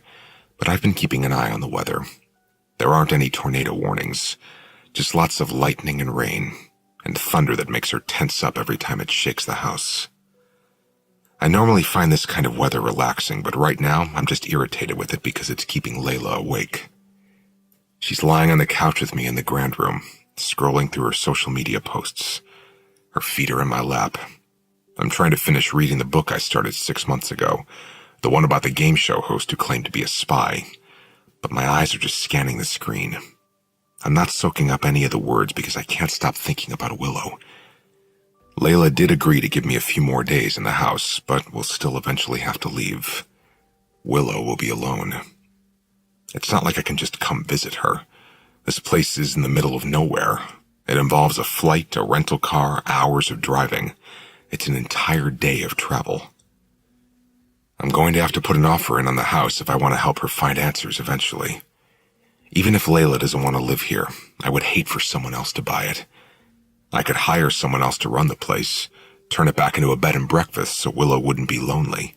But I've been keeping an eye on the weather. There aren't any tornado warnings, just lots of lightning and rain, and thunder that makes her tense up every time it shakes the house. I normally find this kind of weather relaxing, but right now I'm just irritated with it because it's keeping Layla awake. She's lying on the couch with me in the grand room, scrolling through her social media posts. Her feet are in my lap. I'm trying to finish reading the book I started 6 months ago, the one about the game show host who claimed to be a spy, but my eyes are just scanning the screen. I'm not soaking up any of the words because I can't stop thinking about Willow. Layla did agree to give me a few more days in the house, but will still eventually have to leave. Willow will be alone. It's not like I can just come visit her. This place is in the middle of nowhere. It involves a flight, a rental car, hours of driving. It's an entire day of travel. I'm going to have to put an offer in on the house if I want to help her find answers eventually. Even if Layla doesn't want to live here, I would hate for someone else to buy it. I could hire someone else to run the place, turn it back into a bed and breakfast so Willow wouldn't be lonely.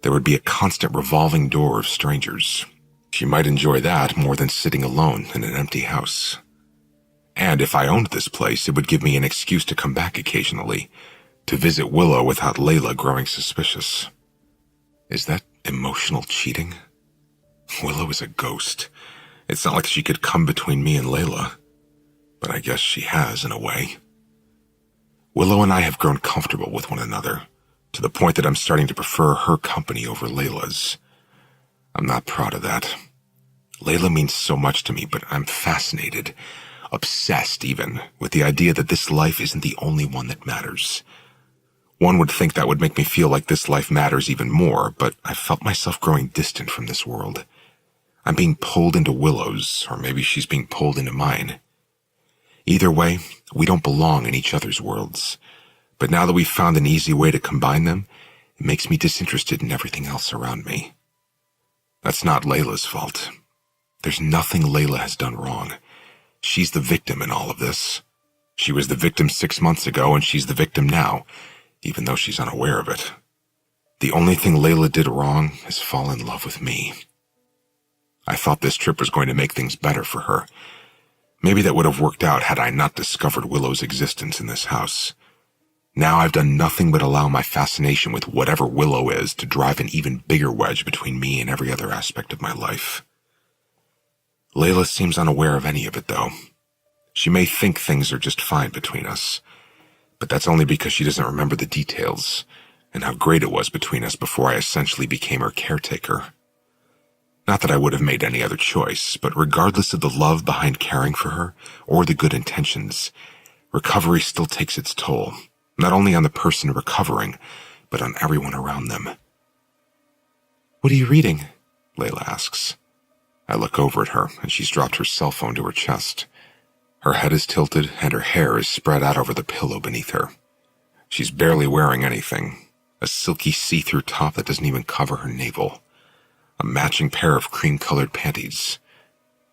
There would be a constant revolving door of strangers. She might enjoy that more than sitting alone in an empty house. And if I owned this place, it would give me an excuse to come back occasionally, to visit Willow without Layla growing suspicious. Is that emotional cheating? Willow is a ghost. It's not like she could come between me and Layla, but I guess she has in a way. Willow and I have grown comfortable with one another, to the point that I'm starting to prefer her company over Layla's. I'm not proud of that. Layla means so much to me, but I'm fascinated, obsessed even, with the idea that this life isn't the only one that matters. One would think that would make me feel like this life matters even more, but I felt myself growing distant from this world. I'm being pulled into Willow's, or maybe she's being pulled into mine. Either way, we don't belong in each other's worlds. But now that we've found an easy way to combine them, it makes me disinterested in everything else around me. That's not Layla's fault. There's nothing Layla has done wrong. She's the victim in all of this. She was the victim 6 months ago, and she's the victim now, even though she's unaware of it. The only thing Layla did wrong is fall in love with me. I thought this trip was going to make things better for her. Maybe that would have worked out had I not discovered Willow's existence in this house. Now I've done nothing but allow my fascination with whatever Willow is to drive an even bigger wedge between me and every other aspect of my life. Layla seems unaware of any of it, though. She may think things are just fine between us, but that's only because she doesn't remember the details and how great it was between us before I essentially became her caretaker. Not that I would have made any other choice, but regardless of the love behind caring for her or the good intentions, recovery still takes its toll, not only on the person recovering, but on everyone around them. What are you reading? Layla asks. I look over at her, and she's dropped her cell phone to her chest. Her head is tilted, and her hair is spread out over the pillow beneath her. She's barely wearing anything, a silky see-through top that doesn't even cover her navel, a matching pair of cream-colored panties.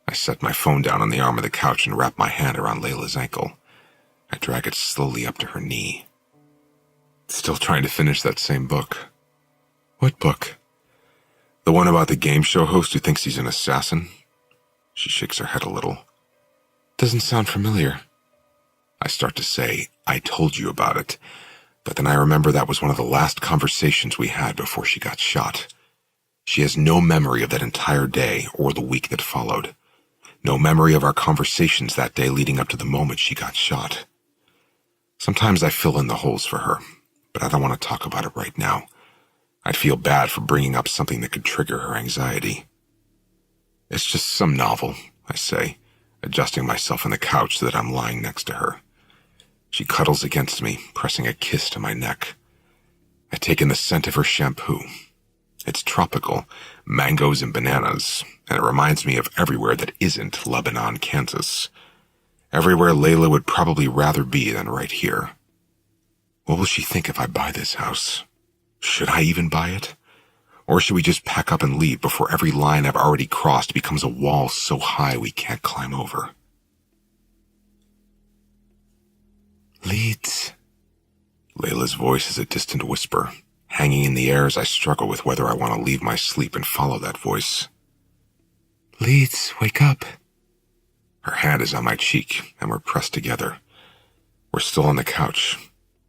I set my phone down on the arm of the couch and wrap my hand around Layla's ankle. I drag it slowly up to her knee. Still trying to finish that same book. What book? The one about the game show host who thinks he's an assassin? She shakes her head a little. Doesn't sound familiar. I start to say, I told you about it, but then I remember that was one of the last conversations we had before she got shot. She has no memory of that entire day or the week that followed. No memory of our conversations that day leading up to the moment she got shot. Sometimes I fill in the holes for her, but I don't want to talk about it right now. I'd feel bad for bringing up something that could trigger her anxiety. It's just some novel, I say, adjusting myself on the couch so that I'm lying next to her. She cuddles against me, pressing a kiss to my neck. I take in the scent of her shampoo. It's tropical, mangoes and bananas, and it reminds me of everywhere that isn't Lebanon, Kansas. Everywhere Layla would probably rather be than right here. What will she think if I buy this house? Should I even buy it? Or should we just pack up and leave before every line I've already crossed becomes a wall so high we can't climb over? Leeds. Layla's voice is a distant whisper, hanging in the air as I struggle with whether I want to leave my sleep and follow that voice. Leeds, wake up. Her hand is on my cheek, and we're pressed together. We're still on the couch.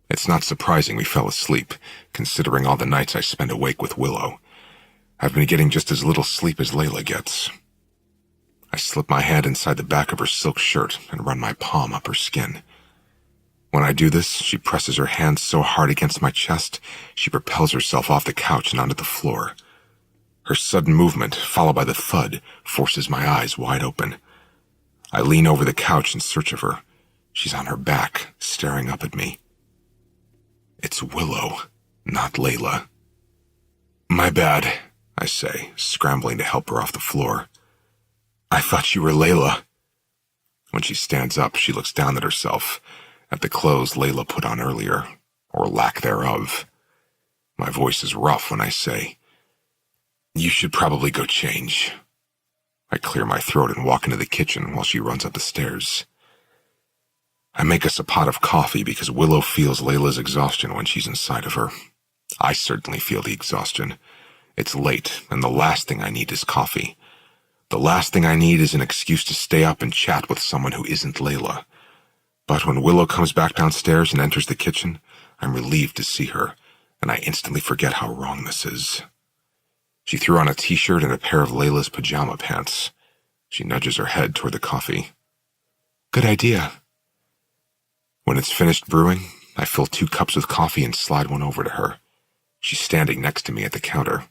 It's not surprising we fell asleep, considering all the nights I spend awake with Willow. I've been getting just as little sleep as Layla gets. I slip my hand inside the back of her silk shirt and run my palm up her skin. When I do this, she presses her hand so hard against my chest, she propels herself off the couch and onto the floor. Her sudden movement, followed by the thud, forces my eyes wide open. I lean over the couch in search of her. She's on her back, staring up at me. It's Willow, not Layla. My bad, I say, scrambling to help her off the floor. I thought you were Layla. When she stands up, she looks down at herself, at the clothes Layla put on earlier, or lack thereof. My voice is rough when I say, you should probably go change. I clear my throat and walk into the kitchen while she runs up the stairs. I make us a pot of coffee because Willow feels Layla's exhaustion when she's inside of her. I certainly feel the exhaustion. It's late, and the last thing I need is coffee. The last thing I need is an excuse to stay up and chat with someone who isn't Layla. But when Willow comes back downstairs and enters the kitchen, I'm relieved to see her, and I instantly forget how wrong this is. She threw on a t-shirt and a pair of Layla's pajama pants. She nudges her head toward the coffee. Good idea. When it's finished brewing, I fill 2 cups with coffee and slide one over to her. She's standing next to me at the counter.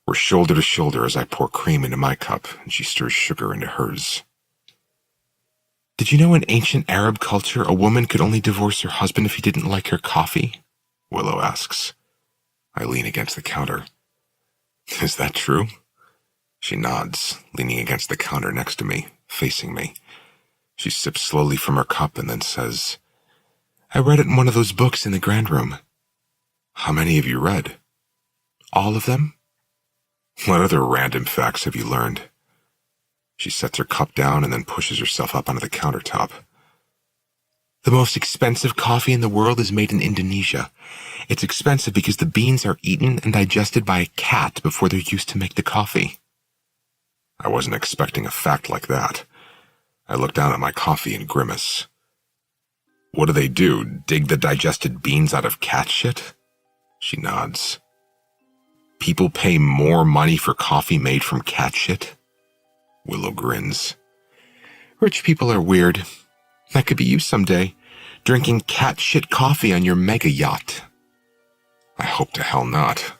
We're shoulder to shoulder as I pour cream into my cup and she stirs sugar into hers. Did you know in ancient Arab culture a woman could only divorce her husband if he didn't like her coffee? Willow asks. I lean against the counter. Is that true? She nods, leaning against the counter next to me, facing me. She sips slowly from her cup and then says, I read it in one of those books in the grand room. How many have you read? All of them? What other random facts have you learned? She sets her cup down and then pushes herself up onto the countertop. The most expensive coffee in the world is made in Indonesia. It's expensive because the beans are eaten and digested by a cat before they're used to make the coffee. I wasn't expecting a fact like that. I look down at my coffee and grimace. What do they do, dig the digested beans out of cat shit? She nods. People pay more money for coffee made from cat shit? Willow grins. Rich people are weird. That could be you someday, drinking cat shit coffee on your mega yacht. I hope to hell not.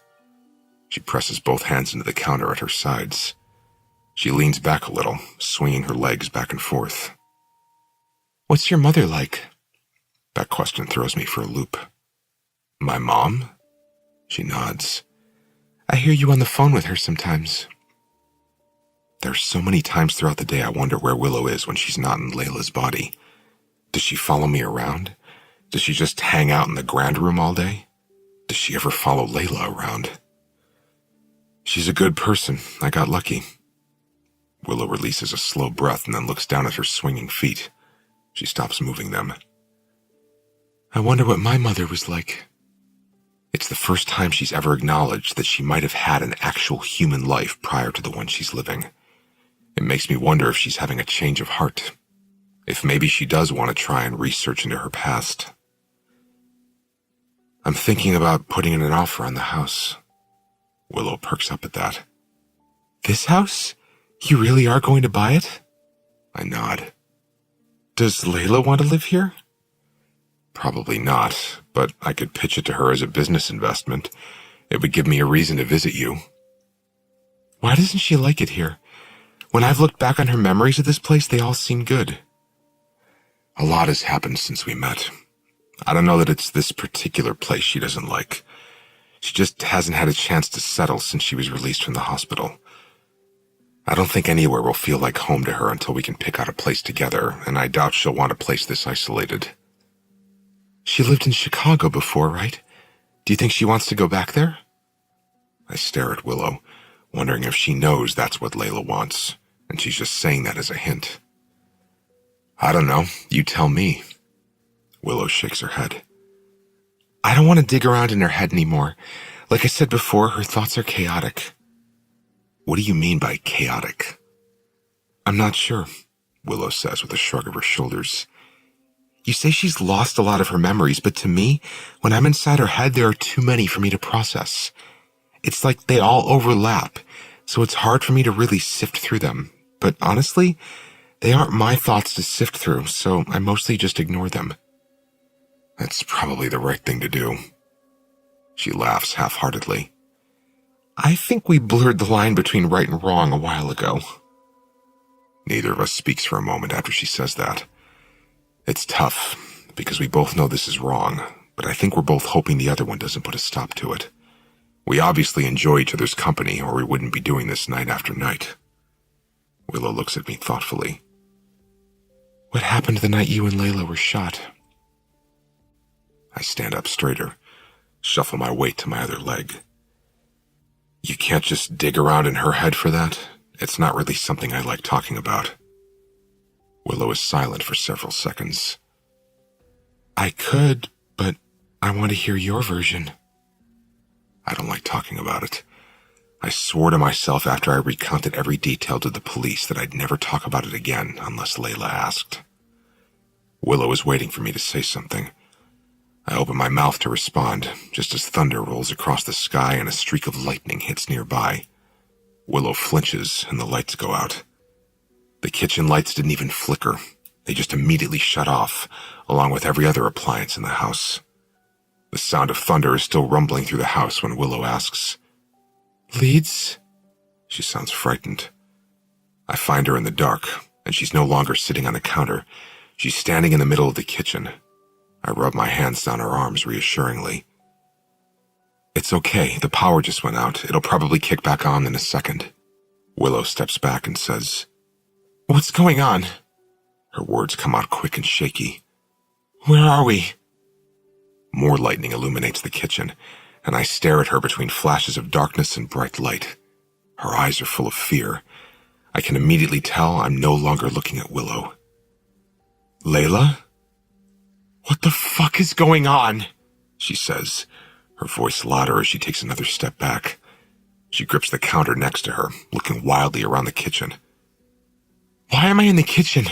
She presses both hands into the counter at her sides. She leans back a little, swinging her legs back and forth. What's your mother like? That question throws me for a loop. My mom? She nods. I hear you on the phone with her sometimes. There's so many times throughout the day I wonder where Willow is when she's not in Layla's body. Does she follow me around? Does she just hang out in the grand room all day? Does she ever follow Layla around? She's a good person. I got lucky. Willow releases a slow breath and then looks down at her swinging feet. She stops moving them. I wonder what my mother was like. It's the first time she's ever acknowledged that she might have had an actual human life prior to the one she's living. It makes me wonder if she's having a change of heart. If maybe she does want to try and research into her past. I'm thinking about putting in an offer on the house. Willow perks up at that. This house? You really are going to buy it? I nod. Does Layla want to live here? Probably not, but I could pitch it to her as a business investment. It would give me a reason to visit you. Why doesn't she like it here? When I've looked back on her memories of this place, they all seem good. A lot has happened since we met. I don't know that it's this particular place she doesn't like. She just hasn't had a chance to settle since she was released from the hospital. I don't think anywhere will feel like home to her until we can pick out a place together, and I doubt she'll want a place this isolated. She lived in Chicago before, right? Do you think she wants to go back there? I stare at Willow, wondering if she knows that's what Layla wants, and she's just saying that as a hint. I don't know. You tell me. Willow shakes her head. I don't want to dig around in her head anymore. Like I said before, her thoughts are chaotic. What do you mean by chaotic? I'm not sure, Willow says with a shrug of her shoulders. You say she's lost a lot of her memories, but to me, when I'm inside her head, there are too many for me to process. It's like they all overlap, so it's hard for me to really sift through them. But honestly, they aren't my thoughts to sift through, so I mostly just ignore them. That's probably the right thing to do. She laughs half-heartedly. I think we blurred the line between right and wrong a while ago. Neither of us speaks for a moment after she says that. It's tough, because we both know this is wrong, but I think we're both hoping the other one doesn't put a stop to it. We obviously enjoy each other's company, or we wouldn't be doing this night after night. Willow looks at me thoughtfully. What happened the night you and Layla were shot? I stand up straighter, shuffle my weight to my other leg. You can't just dig around in her head for that. It's not really something I like talking about. Willow is silent for several seconds. I could, but I want to hear your version. I don't like talking about it. I swore to myself after I recounted every detail to the police that I'd never talk about it again unless Layla asked. Willow is waiting for me to say something. I open my mouth to respond, just as thunder rolls across the sky and a streak of lightning hits nearby. Willow flinches and the lights go out. The kitchen lights didn't even flicker. They just immediately shut off, along with every other appliance in the house. The sound of thunder is still rumbling through the house when Willow asks, Leeds? She sounds frightened. I find her in the dark, and she's no longer sitting on the counter. She's standing in the middle of the kitchen. I rub my hands down her arms reassuringly. It's okay, the power just went out. It'll probably kick back on in a second. Willow steps back and says, What's going on? Her words come out quick and shaky. Where are we? More lightning illuminates the kitchen, and I stare at her between flashes of darkness and bright light. Her eyes are full of fear. I can immediately tell I'm no longer looking at Willow. Layla? What the fuck is going on? She says, her voice louder as she takes another step back. She grips the counter next to her, looking wildly around the kitchen. Why am I in the kitchen?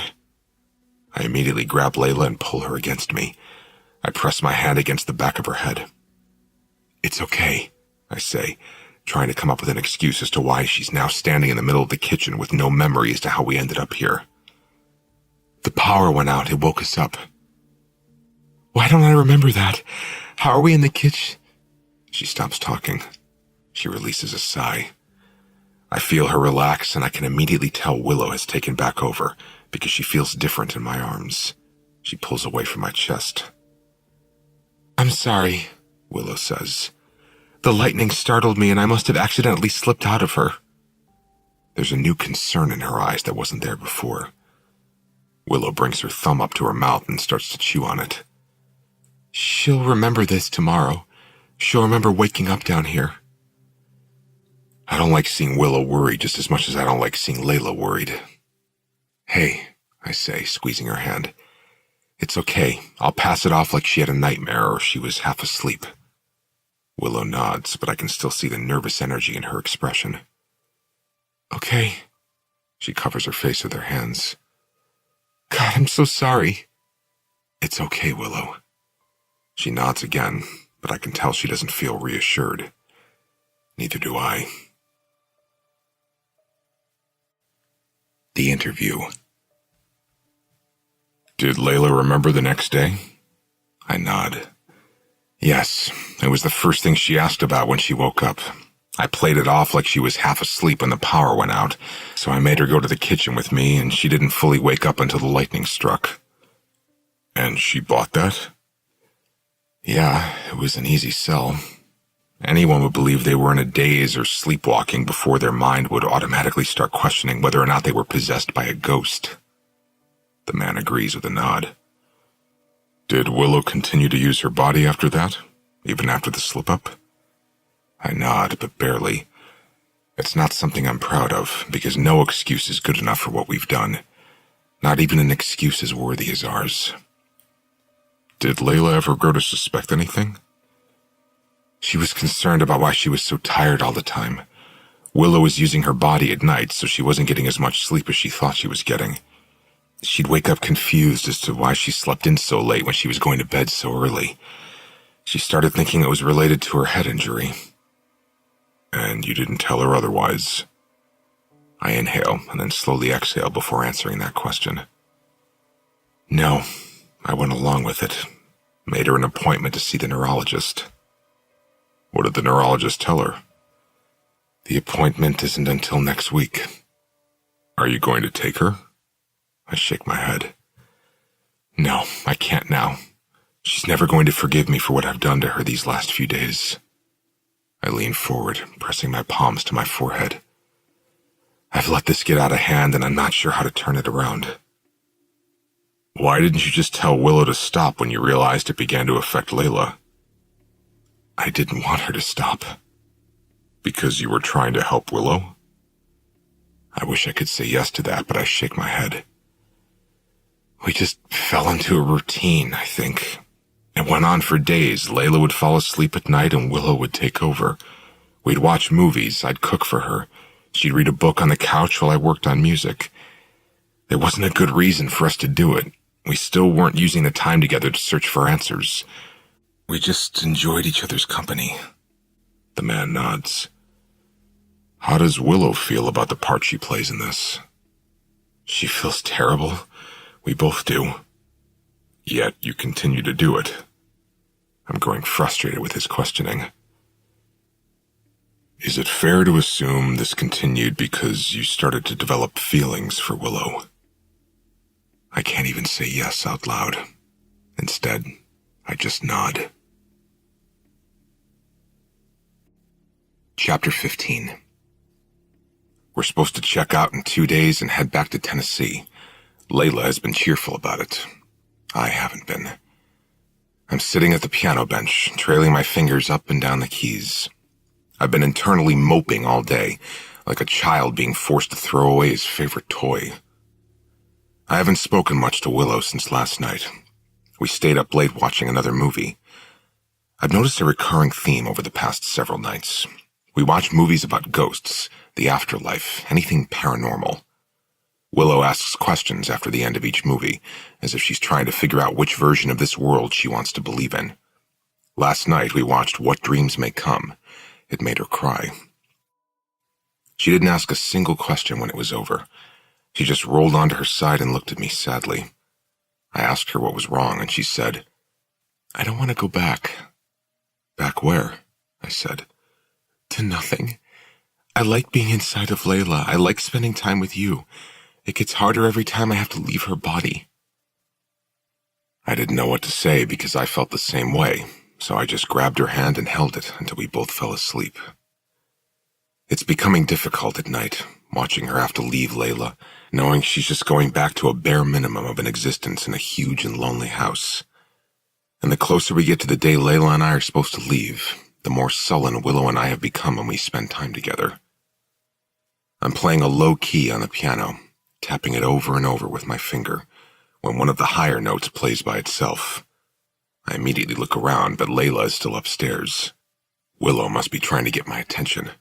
I immediately grab Layla and pull her against me. I press my hand against the back of her head. It's okay, I say, trying to come up with an excuse as to why she's now standing in the middle of the kitchen with no memory as to how we ended up here. The power went out. It woke us up. Why don't I remember that? How are we in the kitchen? She stops talking. She releases a sigh. I feel her relax, and I can immediately tell Willow has taken back over because she feels different in my arms. She pulls away from my chest. I'm sorry, Willow says. The lightning startled me, and I must have accidentally slipped out of her. There's a new concern in her eyes that wasn't there before. Willow brings her thumb up to her mouth and starts to chew on it. She'll remember this tomorrow. She'll remember waking up down here. I don't like seeing Willow worried just as much as I don't like seeing Layla worried. Hey, I say, squeezing her hand. It's okay. I'll pass it off like she had a nightmare or she was half asleep. Willow nods, but I can still see the nervous energy in her expression. Okay. She covers her face with her hands. God, I'm so sorry. It's okay, Willow. She nods again, but I can tell she doesn't feel reassured. Neither do I. The interview. Did Layla remember the next day? I nod. Yes, it was the first thing she asked about when she woke up. I played it off like she was half asleep when the power went out, so I made her go to the kitchen with me, and she didn't fully wake up until the lightning struck. And she bought that? Yeah, it was an easy sell. Anyone would believe they were in a daze or sleepwalking before their mind would automatically start questioning whether or not they were possessed by a ghost. The man agrees with a nod. Did Willow continue to use her body after that, even after the slip-up? I nod, but barely. It's not something I'm proud of, because no excuse is good enough for what we've done. Not even an excuse as worthy as ours. Did Layla ever grow to suspect anything? She was concerned about why she was so tired all the time. Willow was using her body at night, so she wasn't getting as much sleep as she thought she was getting. She'd wake up confused as to why she slept in so late when she was going to bed so early. She started thinking it was related to her head injury. And you didn't tell her otherwise? I inhale and then slowly exhale before answering that question. No, I went along with it. Made her an appointment to see the neurologist. What did the neurologist tell her? The appointment isn't until next week. Are you going to take her? I shake my head. No, I can't now. She's never going to forgive me for what I've done to her these last few days. I lean forward, pressing my palms to my forehead. I've let this get out of hand and I'm not sure how to turn it around. Why didn't you just tell Willow to stop when you realized it began to affect Layla? I didn't want her to stop. Because you were trying to help Willow? I wish I could say yes to that, but I shake my head. We just fell into a routine, I think. It went on for days. Layla would fall asleep at night and Willow would take over. We'd watch movies, I'd cook for her. She'd read a book on the couch while I worked on music. There wasn't a good reason for us to do it. We still weren't using the time together to search for answers. We just enjoyed each other's company. The man nods. How does Willow feel about the part she plays in this? She feels terrible. We both do. Yet you continue to do it. I'm growing frustrated with his questioning. Is it fair to assume this continued because you started to develop feelings for Willow? I can't even say yes out loud. Instead, I just nod. Chapter 15. We're supposed to check out in 2 days and head back to Tennessee. Layla has been cheerful about it. I haven't been. I'm sitting at the piano bench, trailing my fingers up and down the keys. I've been internally moping all day, like a child being forced to throw away his favorite toy. I haven't spoken much to Willow since last night. We stayed up late watching another movie. I've noticed a recurring theme over the past several nights. We watch movies about ghosts, the afterlife, anything paranormal. Willow asks questions after the end of each movie, as if she's trying to figure out which version of this world she wants to believe in. Last night we watched What Dreams May Come. It made her cry. She didn't ask a single question when it was over. She just rolled onto her side and looked at me sadly. I asked her what was wrong, and she said, I don't want to go back. Back where? I said. To nothing. I like being inside of Layla. I like spending time with you. It gets harder every time I have to leave her body. I didn't know what to say because I felt the same way, so I just grabbed her hand and held it until we both fell asleep. It's becoming difficult at night, watching her have to leave Layla, knowing she's just going back to a bare minimum of an existence in a huge and lonely house. And the closer we get to the day Layla and I are supposed to leave, the more sullen Willow and I have become when we spend time together. I'm playing a low key on the piano, tapping it over and over with my finger, when one of the higher notes plays by itself. I immediately look around, but Layla is still upstairs. Willow must be trying to get my attention.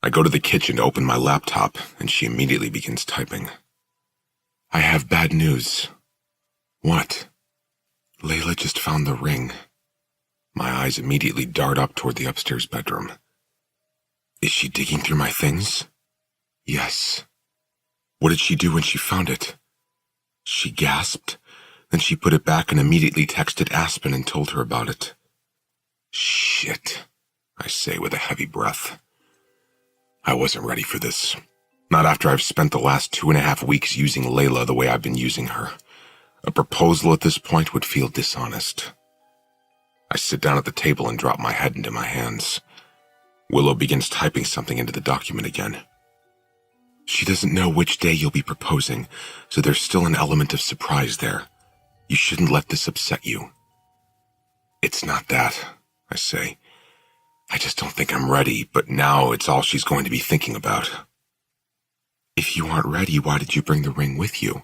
I go to the kitchen to open my laptop, and she immediately begins typing. I have bad news. What? Layla just found the ring. My eyes immediately dart up toward the upstairs bedroom. Is she digging through my things? Yes. What did she do when she found it? She gasped. Then she put it back and immediately texted Aspen and told her about it. Shit, I say with a heavy breath. I wasn't ready for this. Not after I've spent the last 2.5 weeks using Layla the way I've been using her. A proposal at this point would feel dishonest. I sit down at the table and drop my head into my hands. Willow begins typing something into the document again. She doesn't know which day you'll be proposing, so there's still an element of surprise there. You shouldn't let this upset you. It's not that, I say. I just don't think I'm ready, but now it's all she's going to be thinking about. If you aren't ready, why did you bring the ring with you?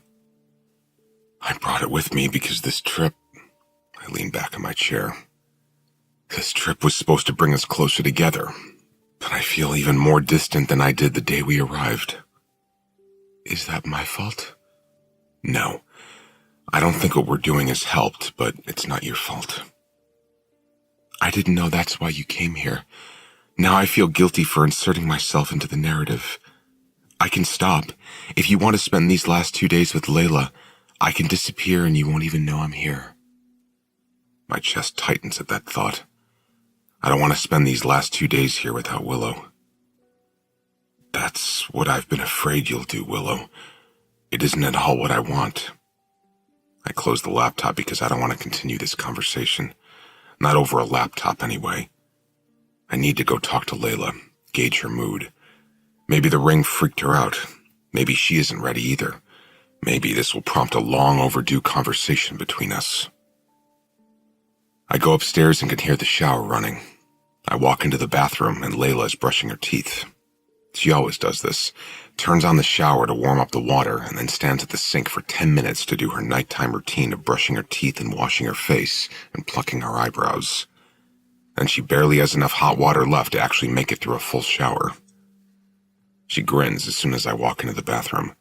I brought it with me because this trip... I lean back in my chair. This trip was supposed to bring us closer together. but I feel even more distant than I did the day we arrived. Is that my fault? No. I don't think what we're doing has helped, but it's not your fault. I didn't know that's why you came here. Now I feel guilty for inserting myself into the narrative. I can stop. If you want to spend these last 2 days with Layla, I can disappear and you won't even know I'm here. My chest tightens at that thought. I don't want to spend these last 2 days here without Willow. That's what I've been afraid you'll do, Willow. It isn't at all what I want. I close the laptop because I don't want to continue this conversation. Not over a laptop, anyway. I need to go talk to Layla, gauge her mood. Maybe the ring freaked her out. Maybe she isn't ready either. Maybe this will prompt a long overdue conversation between us. I go upstairs and can hear the shower running. I walk into the bathroom and Layla is brushing her teeth. She always does this, turns on the shower to warm up the water, and then stands at the sink for 10 minutes to do her nighttime routine of brushing her teeth and washing her face and plucking her eyebrows. And she barely has enough hot water left to actually make it through a full shower. She grins as soon as I walk into the bathroom.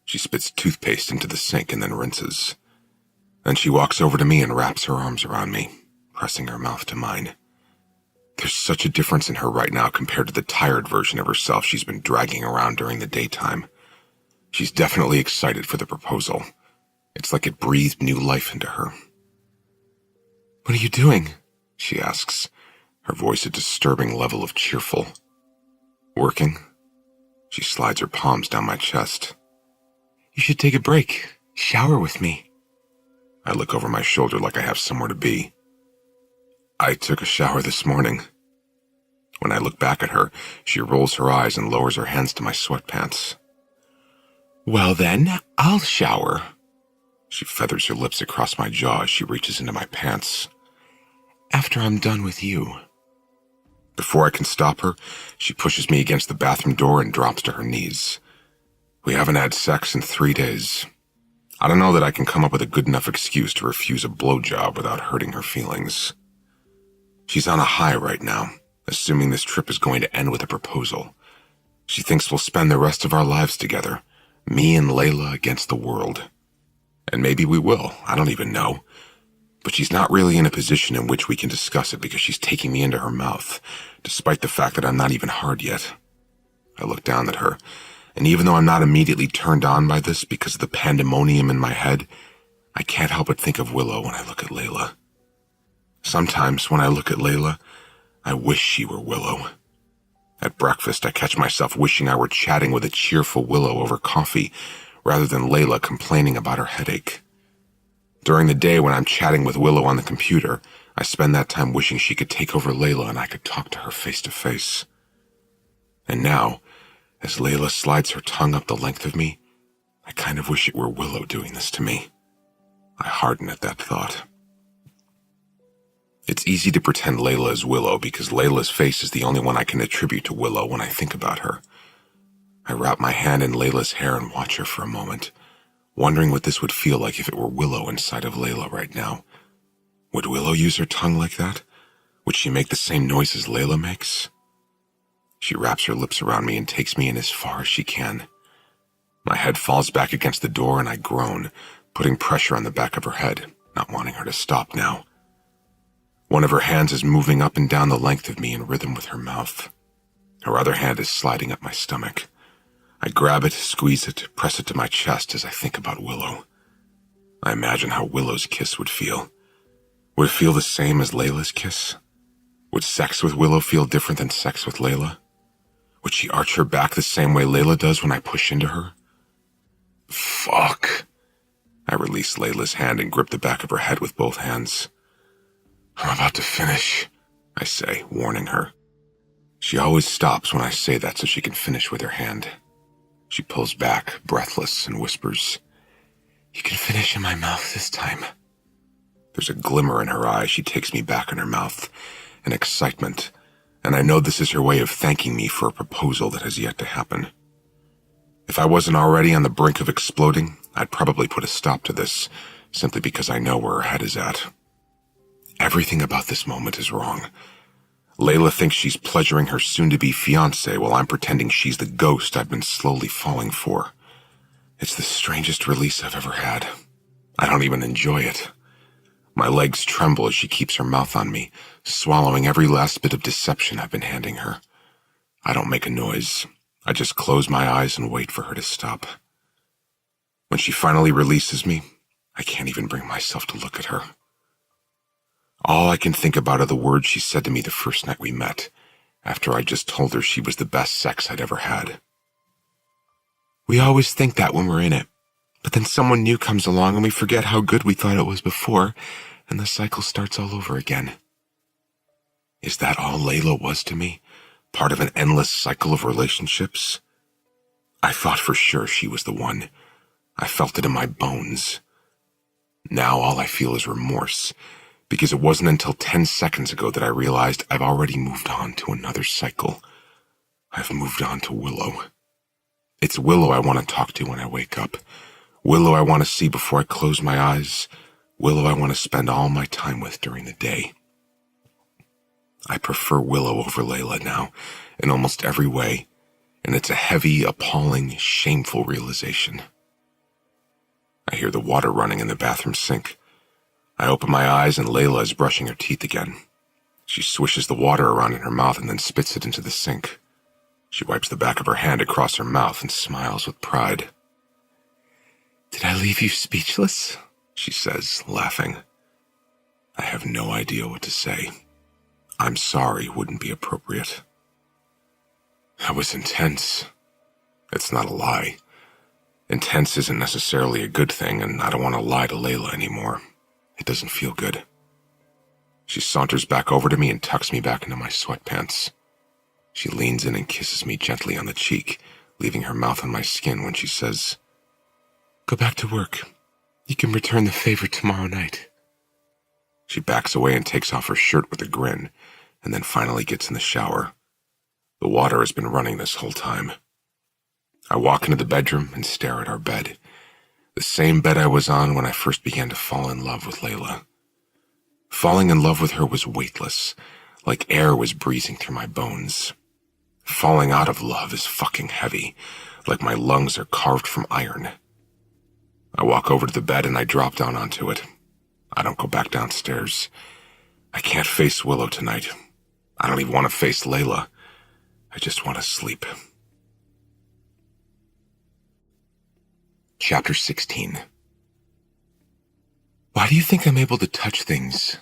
She spits toothpaste into the sink and then rinses. Then she walks over to me and wraps her arms around me, pressing her mouth to mine. There's such a difference in her right now compared to the tired version of herself she's been dragging around during the daytime. She's definitely excited for the proposal. It's like it breathed new life into her. What are you doing? She asks, her voice a disturbing level of cheerful. Working? She slides her palms down my chest. You should take a break. Shower with me. I look over my shoulder like I have somewhere to be. I took a shower this morning. When I look back at her, she rolls her eyes and lowers her hands to my sweatpants. Well then, I'll shower. She feathers her lips across my jaw as she reaches into my pants. After I'm done with you. Before I can stop her, she pushes me against the bathroom door and drops to her knees. We haven't had sex in 3 days. I don't know that I can come up with a good enough excuse to refuse a blowjob without hurting her feelings. She's on a high right now, assuming this trip is going to end with a proposal. She thinks we'll spend the rest of our lives together, me and Layla against the world. And maybe we will, I don't even know. But she's not really in a position in which we can discuss it because she's taking me into her mouth, despite the fact that I'm not even hard yet. I look down at her, and even though I'm not immediately turned on by this because of the pandemonium in my head, I can't help but think of Willow when I look at Layla. Sometimes when I look at Layla, I wish she were Willow. At breakfast, I catch myself wishing I were chatting with a cheerful Willow over coffee, rather than Layla complaining about her headache. During the day when I'm chatting with Willow on the computer, I spend that time wishing she could take over Layla and I could talk to her face to face. And now, as Layla slides her tongue up the length of me, I kind of wish it were Willow doing this to me. I harden at that thought. It's easy to pretend Layla is Willow because Layla's face is the only one I can attribute to Willow when I think about her. I wrap my hand in Layla's hair and watch her for a moment, wondering what this would feel like if it were Willow inside of Layla right now. Would Willow use her tongue like that? Would she make the same noises Layla makes? She wraps her lips around me and takes me in as far as she can. My head falls back against the door and I groan, putting pressure on the back of her head, not wanting her to stop now. One of her hands is moving up and down the length of me in rhythm with her mouth. Her other hand is sliding up my stomach. I grab it, squeeze it, press it to my chest as I think about Willow. I imagine how Willow's kiss would feel. Would it feel the same as Layla's kiss? Would sex with Willow feel different than sex with Layla? Would she arch her back the same way Layla does when I push into her? Fuck. I release Layla's hand and grip the back of her head with both hands. I'm about to finish, I say, warning her. She always stops when I say that so she can finish with her hand. She pulls back, breathless, and whispers, "You can finish in my mouth this time." There's a glimmer in her eye. She takes me back in her mouth, an excitement, and I know this is her way of thanking me for a proposal that has yet to happen. If I wasn't already on the brink of exploding, I'd probably put a stop to this, simply because I know where her head is at. Everything about this moment is wrong. Layla thinks she's pleasuring her soon-to-be fiancé while I'm pretending she's the ghost I've been slowly falling for. It's the strangest release I've ever had. I don't even enjoy it. My legs tremble as she keeps her mouth on me, swallowing every last bit of deception I've been handing her. I don't make a noise. I just close my eyes and wait for her to stop. When she finally releases me, I can't even bring myself to look at her. All I can think about are the words she said to me the first night we met, after I just told her she was the best sex I'd ever had. We always think that when we're in it, but then someone new comes along and we forget how good we thought it was before, and the cycle starts all over again. Is that all Layla was to me? Part of an endless cycle of relationships? I thought for sure she was the one. I felt it in my bones. Now all I feel is remorse, because it wasn't until 10 seconds ago that I realized I've already moved on to another cycle. I've moved on to Willow. It's Willow I want to talk to when I wake up. Willow I want to see before I close my eyes. Willow I want to spend all my time with during the day. I prefer Willow over Layla now, in almost every way, and it's a heavy, appalling, shameful realization. I hear the water running in the bathroom sink. I open my eyes and Layla is brushing her teeth again. She swishes the water around in her mouth and then spits it into the sink. She wipes the back of her hand across her mouth and smiles with pride. "Did I leave you speechless?" she says, laughing. I have no idea what to say. "I'm sorry" wouldn't be appropriate. That was intense. It's not a lie. Intense isn't necessarily a good thing, and I don't want to lie to Layla anymore. It doesn't feel good. She saunters back over to me and tucks me back into my sweatpants. She leans in and kisses me gently on the cheek, leaving her mouth on my skin when she says, "Go back to work. You can return the favor tomorrow night." She backs away and takes off her shirt with a grin, and then finally gets in the shower. The water has been running this whole time. I walk into the bedroom and stare at our bed. The same bed I was on when I first began to fall in love with Layla. Falling in love with her was weightless, like air was breezing through my bones. Falling out of love is fucking heavy, like my lungs are carved from iron. I walk over to the bed and I drop down onto it. I don't go back downstairs. I can't face Willow tonight. I don't even want to face Layla. I just want to sleep. Chapter 16. Why do you think I'm able to touch things?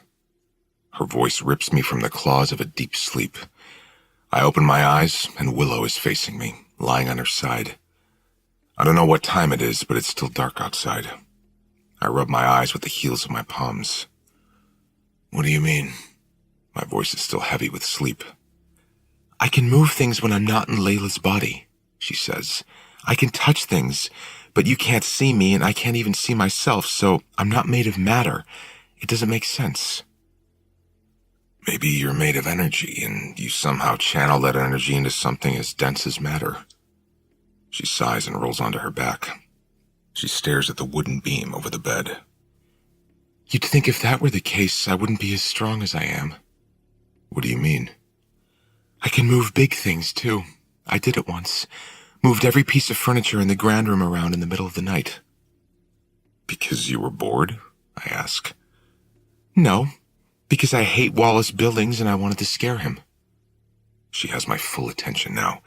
Her voice rips me from the claws of a deep sleep. I open my eyes, and Willow is facing me, lying on her side. I don't know what time it is, but it's still dark outside. I rub my eyes with the heels of my palms. "What do you mean?" My voice is still heavy with sleep. "I can move things when I'm not in Layla's body," she says. "I can touch things, but you can't see me, and I can't even see myself, so I'm not made of matter. It doesn't make sense." "Maybe you're made of energy, and you somehow channel that energy into something as dense as matter." She sighs and rolls onto her back. She stares at the wooden beam over the bed. "You'd think if that were the case, I wouldn't be as strong as I am." "What do you mean?" "I can move big things, too. I did it once. Moved every piece of furniture in the grand room around in the middle of the night." "Because you were bored?" I ask. "No, because I hate Wallace Billings and I wanted to scare him." She has my full attention now.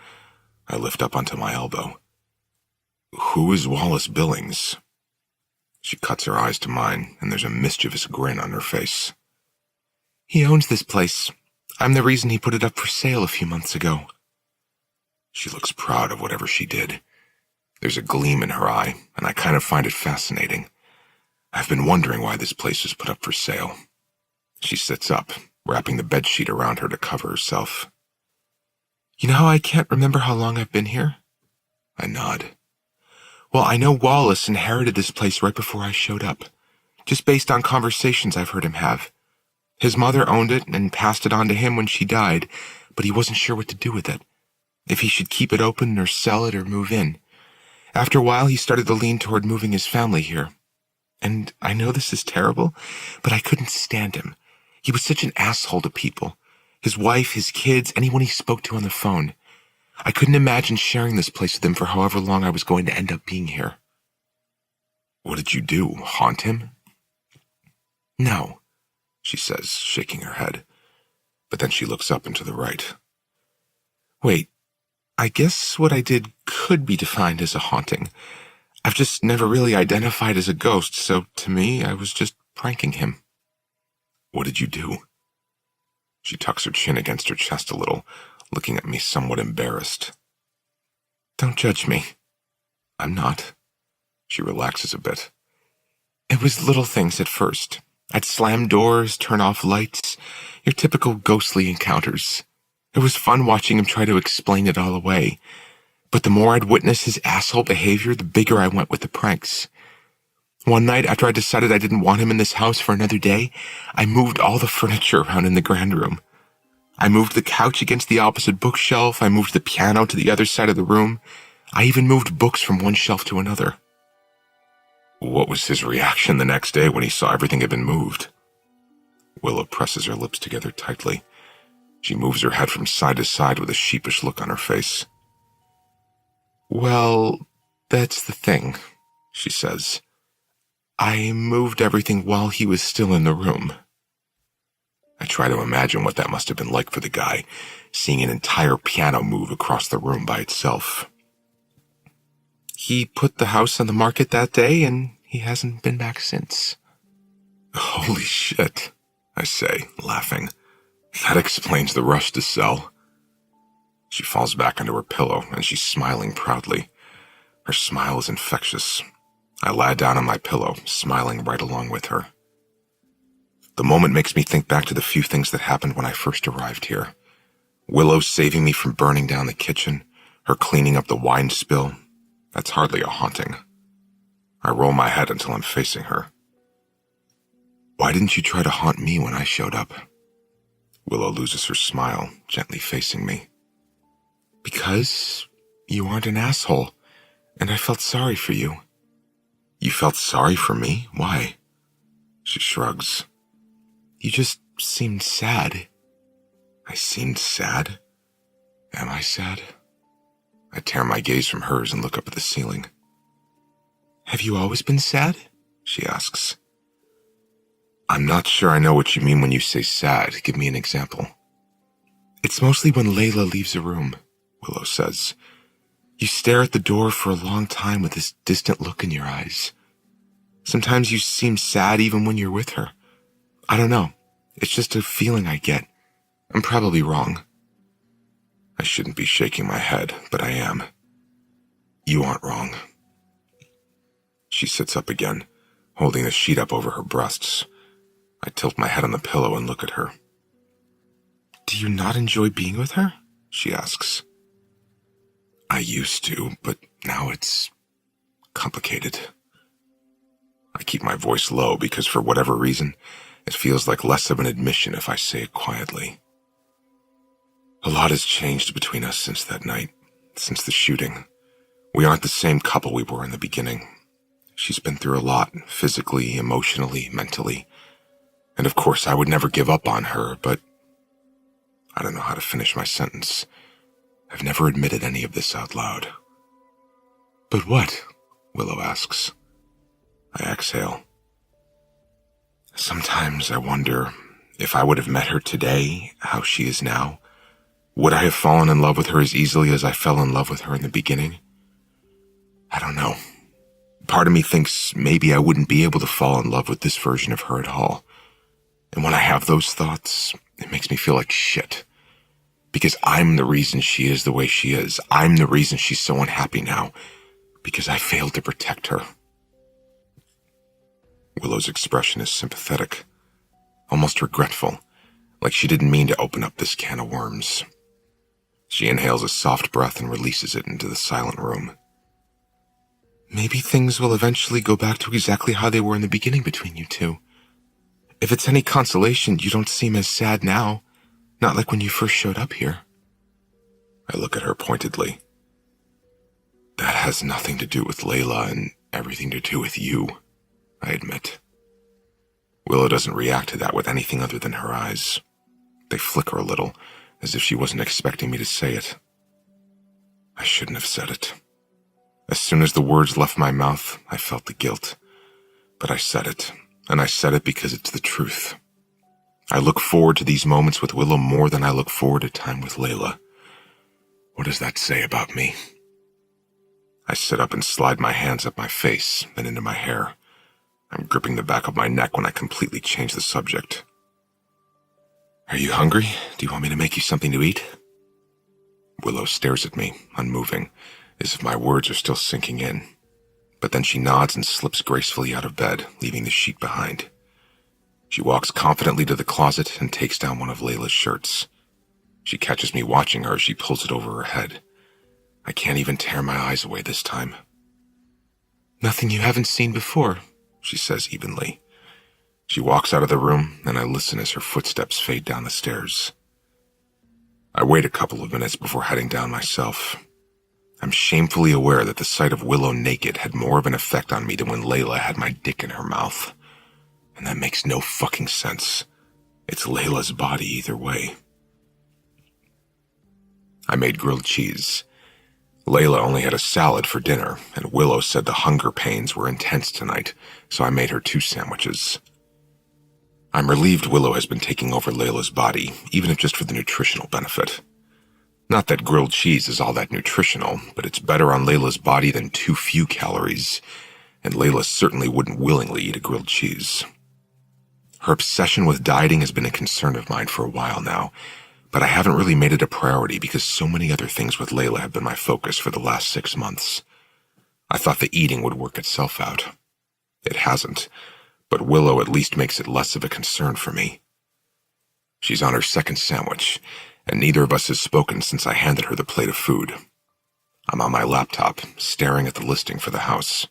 I lift up onto my elbow. "Who is Wallace Billings?" She cuts her eyes to mine, and there's a mischievous grin on her face. "He owns this place. I'm the reason he put it up for sale a few months ago." She looks proud of whatever she did. There's a gleam in her eye, and I kind of find it fascinating. I've been wondering why this place was put up for sale. She sits up, wrapping the bedsheet around her to cover herself. "You know how I can't remember how long I've been here?" I nod. "Well, I know Wallace inherited this place right before I showed up, just based on conversations I've heard him have. His mother owned it and passed it on to him when she died, but he wasn't sure what to do with it. If he should keep it open or sell it or move in. After a while, he started to lean toward moving his family here. And I know this is terrible, but I couldn't stand him. He was such an asshole to people. His wife, his kids, anyone he spoke to on the phone. I couldn't imagine sharing this place with him for however long I was going to end up being here. What did you do? Haunt him? No, she says, shaking her head. But then she looks up and to the right. Wait, I guess what I did could be defined as a haunting. I've just never really identified as a ghost, so to me, I was just pranking him. What did you do? She tucks her chin against her chest a little, looking at me somewhat embarrassed. Don't judge me. I'm not. She relaxes a bit. It was little things at first. I'd slam doors, turn off lights, your typical ghostly encounters. It was fun watching him try to explain it all away. But the more I'd witness his asshole behavior, the bigger I went with the pranks. One night, after I decided I didn't want him in this house for another day, I moved all the furniture around in the grand room. I moved the couch against the opposite bookshelf, I moved the piano to the other side of the room. I even moved books from one shelf to another. What was his reaction the next day when he saw everything had been moved? Willow presses her lips together tightly. She moves her head from side to side with a sheepish look on her face. Well, that's the thing, she says. I moved everything while he was still in the room. I try to imagine what that must have been like for the guy, seeing an entire piano move across the room by itself. He put the house on the market that day, and he hasn't been back since. Holy shit, I say, laughing. That explains the rush to sell. She falls back into her pillow, and she's smiling proudly. Her smile is infectious. I lie down on my pillow, smiling right along with her. The moment makes me think back to the few things that happened when I first arrived here. Willow saving me from burning down the kitchen, her cleaning up the wine spill. That's hardly a haunting. I roll my head until I'm facing her. Why didn't you try to haunt me when I showed up? Willow loses her smile, gently facing me. Because you aren't an asshole, and I felt sorry for you. You felt sorry for me? Why? She shrugs. You just seemed sad. I seemed sad? Am I sad? I tear my gaze from hers and look up at the ceiling. Have you always been sad? She asks. I'm not sure I know what you mean when you say sad. Give me an example. It's mostly when Layla leaves a room, Willow says. You stare at the door for a long time with this distant look in your eyes. Sometimes you seem sad even when you're with her. I don't know. It's just a feeling I get. I'm probably wrong. I shouldn't be shaking my head, but I am. You aren't wrong. She sits up again, holding the sheet up over her breasts. I tilt my head on the pillow and look at her. Do you not enjoy being with her? She asks. I used to, but now it's complicated. I keep my voice low because for whatever reason, it feels like less of an admission if I say it quietly. A lot has changed between us since that night, since the shooting. We aren't the same couple we were in the beginning. She's been through a lot, physically, emotionally, mentally. And of course, I would never give up on her, but I don't know how to finish my sentence. I've never admitted any of this out loud. But what? Willow asks. I exhale. Sometimes I wonder if I would have met her today, how she is now. Would I have fallen in love with her as easily as I fell in love with her in the beginning? I don't know. Part of me thinks maybe I wouldn't be able to fall in love with this version of her at all. And when I have those thoughts, it makes me feel like shit. Because I'm the reason she is the way she is. I'm the reason she's so unhappy now. Because I failed to protect her. Willow's expression is sympathetic, almost regretful, like she didn't mean to open up this can of worms. She inhales a soft breath and releases it into the silent room. Maybe things will eventually go back to exactly how they were in the beginning between you two. If it's any consolation, you don't seem as sad now, not like when you first showed up here. I look at her pointedly. That has nothing to do with Layla and everything to do with you, I admit. Willow doesn't react to that with anything other than her eyes. They flicker a little, as if she wasn't expecting me to say it. I shouldn't have said it. As soon as the words left my mouth, I felt the guilt. But I said it, and I said it because it's the truth. I look forward to these moments with Willow more than I look forward to time with Layla. What does that say about me? I sit up and slide my hands up my face, then into my hair. I'm gripping the back of my neck when I completely change the subject. Are you hungry? Do you want me to make you something to eat? Willow stares at me, unmoving, as if my words are still sinking in. But then she nods and slips gracefully out of bed, leaving the sheet behind. She walks confidently to the closet and takes down one of Layla's shirts. She catches me watching her as she pulls it over her head. I can't even tear my eyes away this time. Nothing you haven't seen before, she says evenly. She walks out of the room, and I listen as her footsteps fade down the stairs. I wait a couple of minutes before heading down myself. I'm shamefully aware that the sight of Willow naked had more of an effect on me than when Layla had my dick in her mouth. And that makes no fucking sense. It's Layla's body either way. I made grilled cheese. Layla only had a salad for dinner, and Willow said the hunger pains were intense tonight, so I made her 2 sandwiches. I'm relieved Willow has been taking over Layla's body, even if just for the nutritional benefit. Not that grilled cheese is all that nutritional, but it's better on Layla's body than too few calories, and Layla certainly wouldn't willingly eat a grilled cheese. Her obsession with dieting has been a concern of mine for a while now, but I haven't really made it a priority because so many other things with Layla have been my focus for the last 6 months. I thought the eating would work itself out. It hasn't, but Willow at least makes it less of a concern for me. She's on her 2nd sandwich, and neither of us has spoken since I handed her the plate of food. I'm on my laptop, staring at the listing for the house.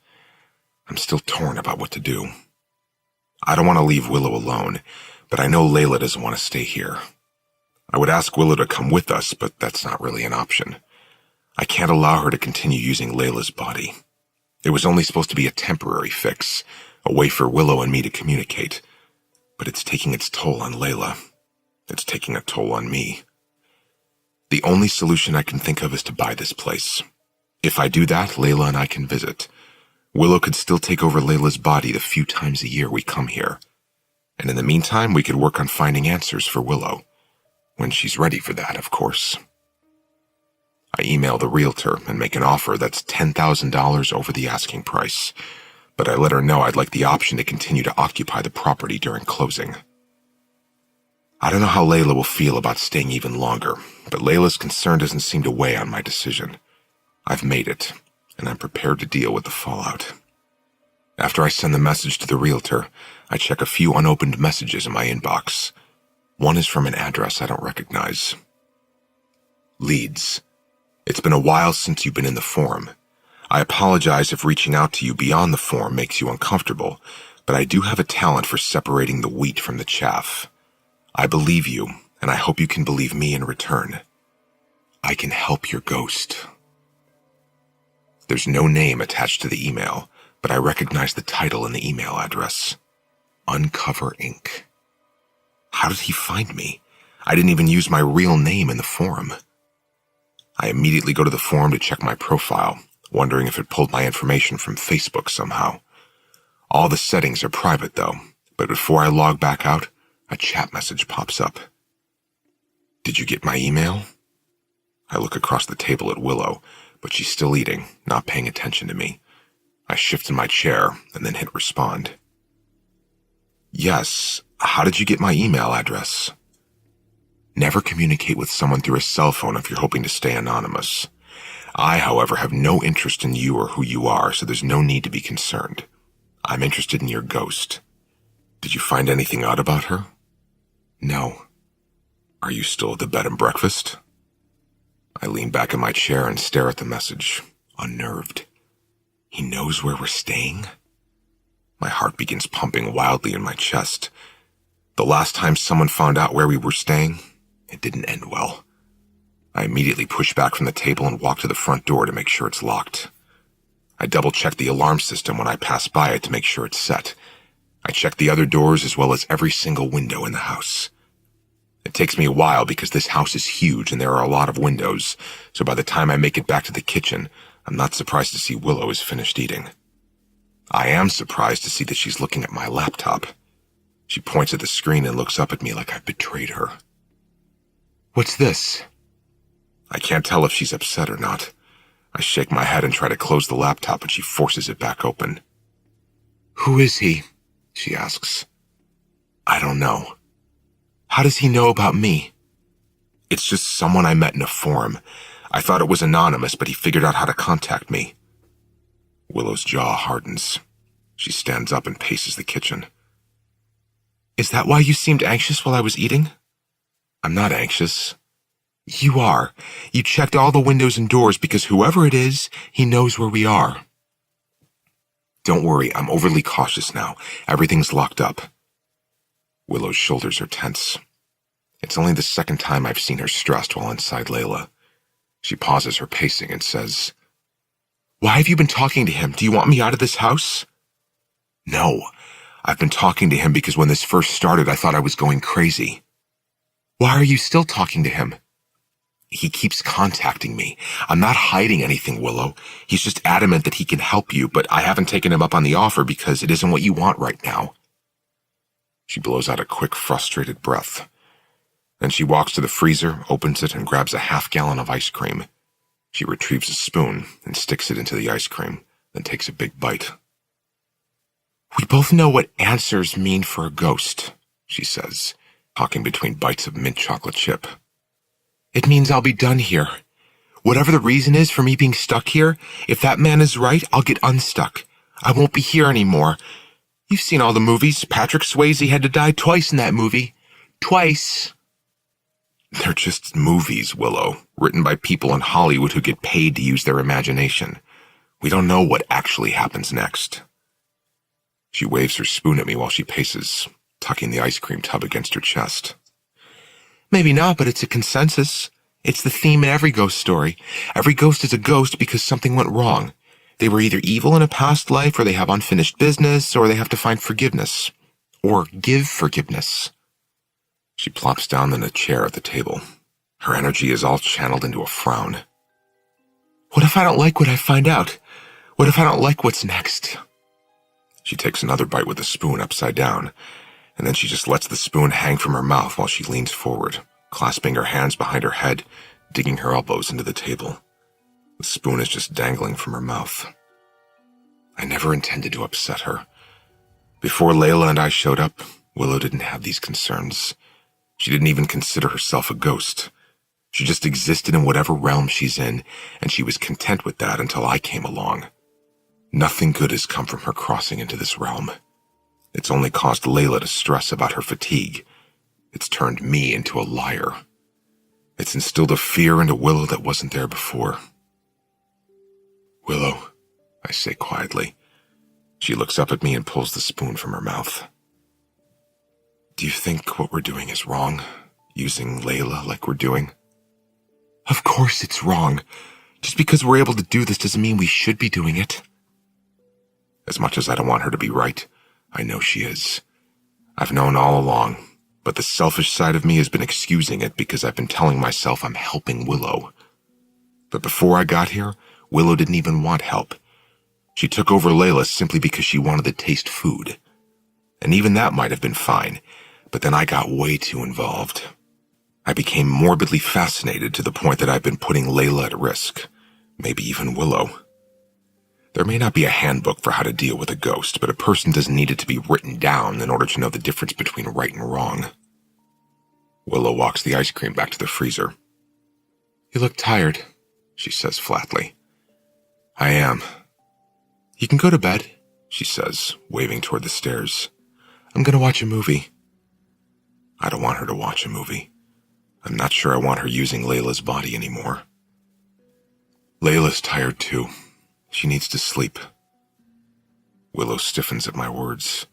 I'm still torn about what to do. I don't want to leave Willow alone, but I know Layla doesn't want to stay here. I would ask Willow to come with us, but that's not really an option. I can't allow her to continue using Layla's body. It was only supposed to be a temporary fix, a way for Willow and me to communicate. But it's taking its toll on Layla. It's taking a toll on me. The only solution I can think of is to buy this place. If I do that, Layla and I can visit. Willow could still take over Layla's body the few times a year we come here. And in the meantime, we could work on finding answers for Willow. When she's ready for that, of course. I email the realtor and make an offer that's $10,000 over the asking price, but I let her know I'd like the option to continue to occupy the property during closing. I don't know how Layla will feel about staying even longer, but Layla's concern doesn't seem to weigh on my decision. I've made it, and I'm prepared to deal with the fallout. After I send the message to the realtor, I check a few unopened messages in my inbox. One is from an address I don't recognize. Leeds. It's been a while since you've been in the forum. I apologize if reaching out to you beyond the forum makes you uncomfortable, but I do have a talent for separating the wheat from the chaff. I believe you, and I hope you can believe me in return. I can help your ghost. There's no name attached to the email, but I recognize the title and the email address. Uncover Inc. How did he find me? I didn't even use my real name in the forum. I immediately go to the forum to check my profile, wondering if it pulled my information from Facebook somehow. All the settings are private though, but before I log back out, a chat message pops up. Did you get my email? I look across the table at Willow, but she's still eating, not paying attention to me. I shift in my chair and then hit respond. Yes, how did you get my email address? Never communicate with someone through a cell phone if you're hoping to stay anonymous. I, however, have no interest in you or who you are, so there's no need to be concerned. I'm interested in your ghost. Did you find anything out about her? No. Are you still at the bed and breakfast? I lean back in my chair and stare at the message, unnerved. He knows where we're staying? My heart begins pumping wildly in my chest. The last time someone found out where we were staying, it didn't end well. I immediately push back from the table and walk to the front door to make sure it's locked. I double-check the alarm system when I pass by it to make sure it's set. I check the other doors as well as every single window in the house. It takes me a while because this house is huge and there are a lot of windows, so by the time I make it back to the kitchen, I'm not surprised to see Willow is finished eating. I am surprised to see that she's looking at my laptop. She points at the screen and looks up at me like I've betrayed her. What's this? I can't tell if she's upset or not. I shake my head and try to close the laptop, but she forces it back open. Who is he? She asks. I don't know. How does he know about me? It's just someone I met in a forum. I thought it was anonymous, but he figured out how to contact me. Willow's jaw hardens. She stands up and paces the kitchen. Is that why you seemed anxious while I was eating? I'm not anxious. You are. You checked all the windows and doors because whoever it is, he knows where we are. Don't worry, I'm overly cautious now. Everything's locked up. Willow's shoulders are tense. It's only the second time I've seen her stressed while inside Layla. She pauses her pacing and says, Why have you been talking to him? Do you want me out of this house? No. I've been talking to him because when this first started, I thought I was going crazy. Why are you still talking to him? He keeps contacting me. I'm not hiding anything, Willow. He's just adamant that he can help you, but I haven't taken him up on the offer because it isn't what you want right now. She blows out a quick, frustrated breath. Then she walks to the freezer, opens it, and grabs a half-gallon of ice cream. She retrieves a spoon and sticks it into the ice cream, then takes a big bite. We both know what answers mean for a ghost, she says, talking between bites of mint chocolate chip. It means I'll be done here. Whatever the reason is for me being stuck here, if that man is right, I'll get unstuck. I won't be here anymore. You've seen all the movies. Patrick Swayze had to die twice in that movie. Twice. They're just movies, Willow, written by people in Hollywood who get paid to use their imagination. We don't know what actually happens next. She waves her spoon at me while she paces, tucking the ice cream tub against her chest. Maybe not, but it's a consensus. It's the theme in every ghost story. Every ghost is a ghost because something went wrong. They were either evil in a past life, or they have unfinished business, or they have to find forgiveness. Or give forgiveness. She plops down in a chair at the table. Her energy is all channeled into a frown. What if I don't like what I find out? What if I don't like what's next? She takes another bite with the spoon upside down, and then she just lets the spoon hang from her mouth while she leans forward, clasping her hands behind her head, digging her elbows into the table. The spoon is just dangling from her mouth. I never intended to upset her. Before Layla and I showed up, Willow didn't have these concerns. She didn't even consider herself a ghost. She just existed in whatever realm she's in, and she was content with that until I came along. Nothing good has come from her crossing into this realm. It's only caused Layla to stress about her fatigue. It's turned me into a liar. It's instilled a fear into Willow that wasn't there before. Willow, I say quietly. She looks up at me and pulls the spoon from her mouth. Do you think what we're doing is wrong? Using Layla like we're doing? Of course it's wrong. Just because we're able to do this doesn't mean we should be doing it. As much as I don't want her to be right, I know she is. I've known all along, but the selfish side of me has been excusing it because I've been telling myself I'm helping Willow. But before I got here, Willow didn't even want help. She took over Layla simply because she wanted to taste food. And even that might have been fine, but then I got way too involved. I became morbidly fascinated to the point that I've been putting Layla at risk, maybe even Willow. There may not be a handbook for how to deal with a ghost, but a person doesn't need it to be written down in order to know the difference between right and wrong. Willow walks the ice cream back to the freezer. You look tired, she says flatly. I am. You can go to bed, she says, waving toward the stairs. I'm gonna watch a movie. I don't want her to watch a movie. I'm not sure I want her using Layla's body anymore. Layla's tired too. She needs to sleep. Willow stiffens at my words.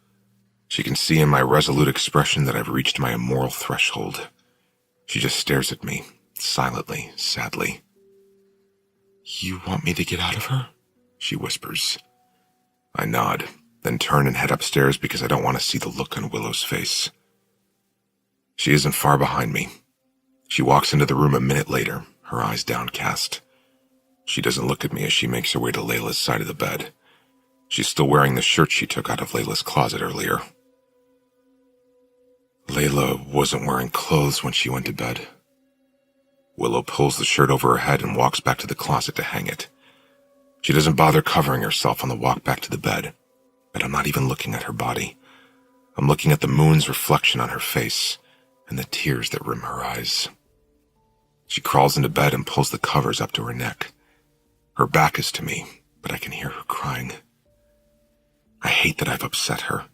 She can see in my resolute expression that I've reached my immoral threshold. She just stares at me, silently, sadly. You want me to get out of her? She whispers. I nod, then turn and head upstairs because I don't want to see the look on Willow's face. She isn't far behind me. She walks into the room a minute later, her eyes downcast. She doesn't look at me as she makes her way to Layla's side of the bed. She's still wearing the shirt she took out of Layla's closet earlier. Layla wasn't wearing clothes when she went to bed. Willow pulls the shirt over her head and walks back to the closet to hang it. She doesn't bother covering herself on the walk back to the bed, but I'm not even looking at her body. I'm looking at the moon's reflection on her face and the tears that rim her eyes. She crawls into bed and pulls the covers up to her neck. Her back is to me, but I can hear her crying. I hate that I've upset her.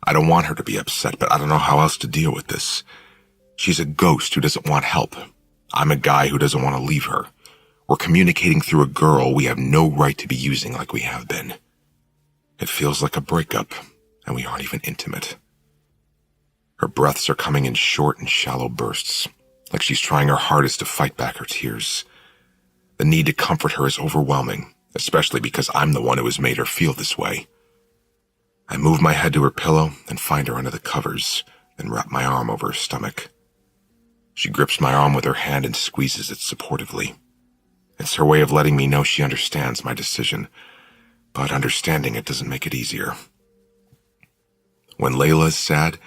I don't want her to be upset, but I don't know how else to deal with this. She's a ghost who doesn't want help. I'm a guy who doesn't want to leave her. We're communicating through a girl we have no right to be using like we have been. It feels like a breakup, and we aren't even intimate. Her breaths are coming in short and shallow bursts, like she's trying her hardest to fight back her tears. The need to comfort her is overwhelming, especially because I'm the one who has made her feel this way. I move my head to her pillow and find her under the covers, then wrap my arm over her stomach. She grips my arm with her hand and squeezes it supportively. It's her way of letting me know she understands my decision, but understanding it doesn't make it easier. When Layla is sad,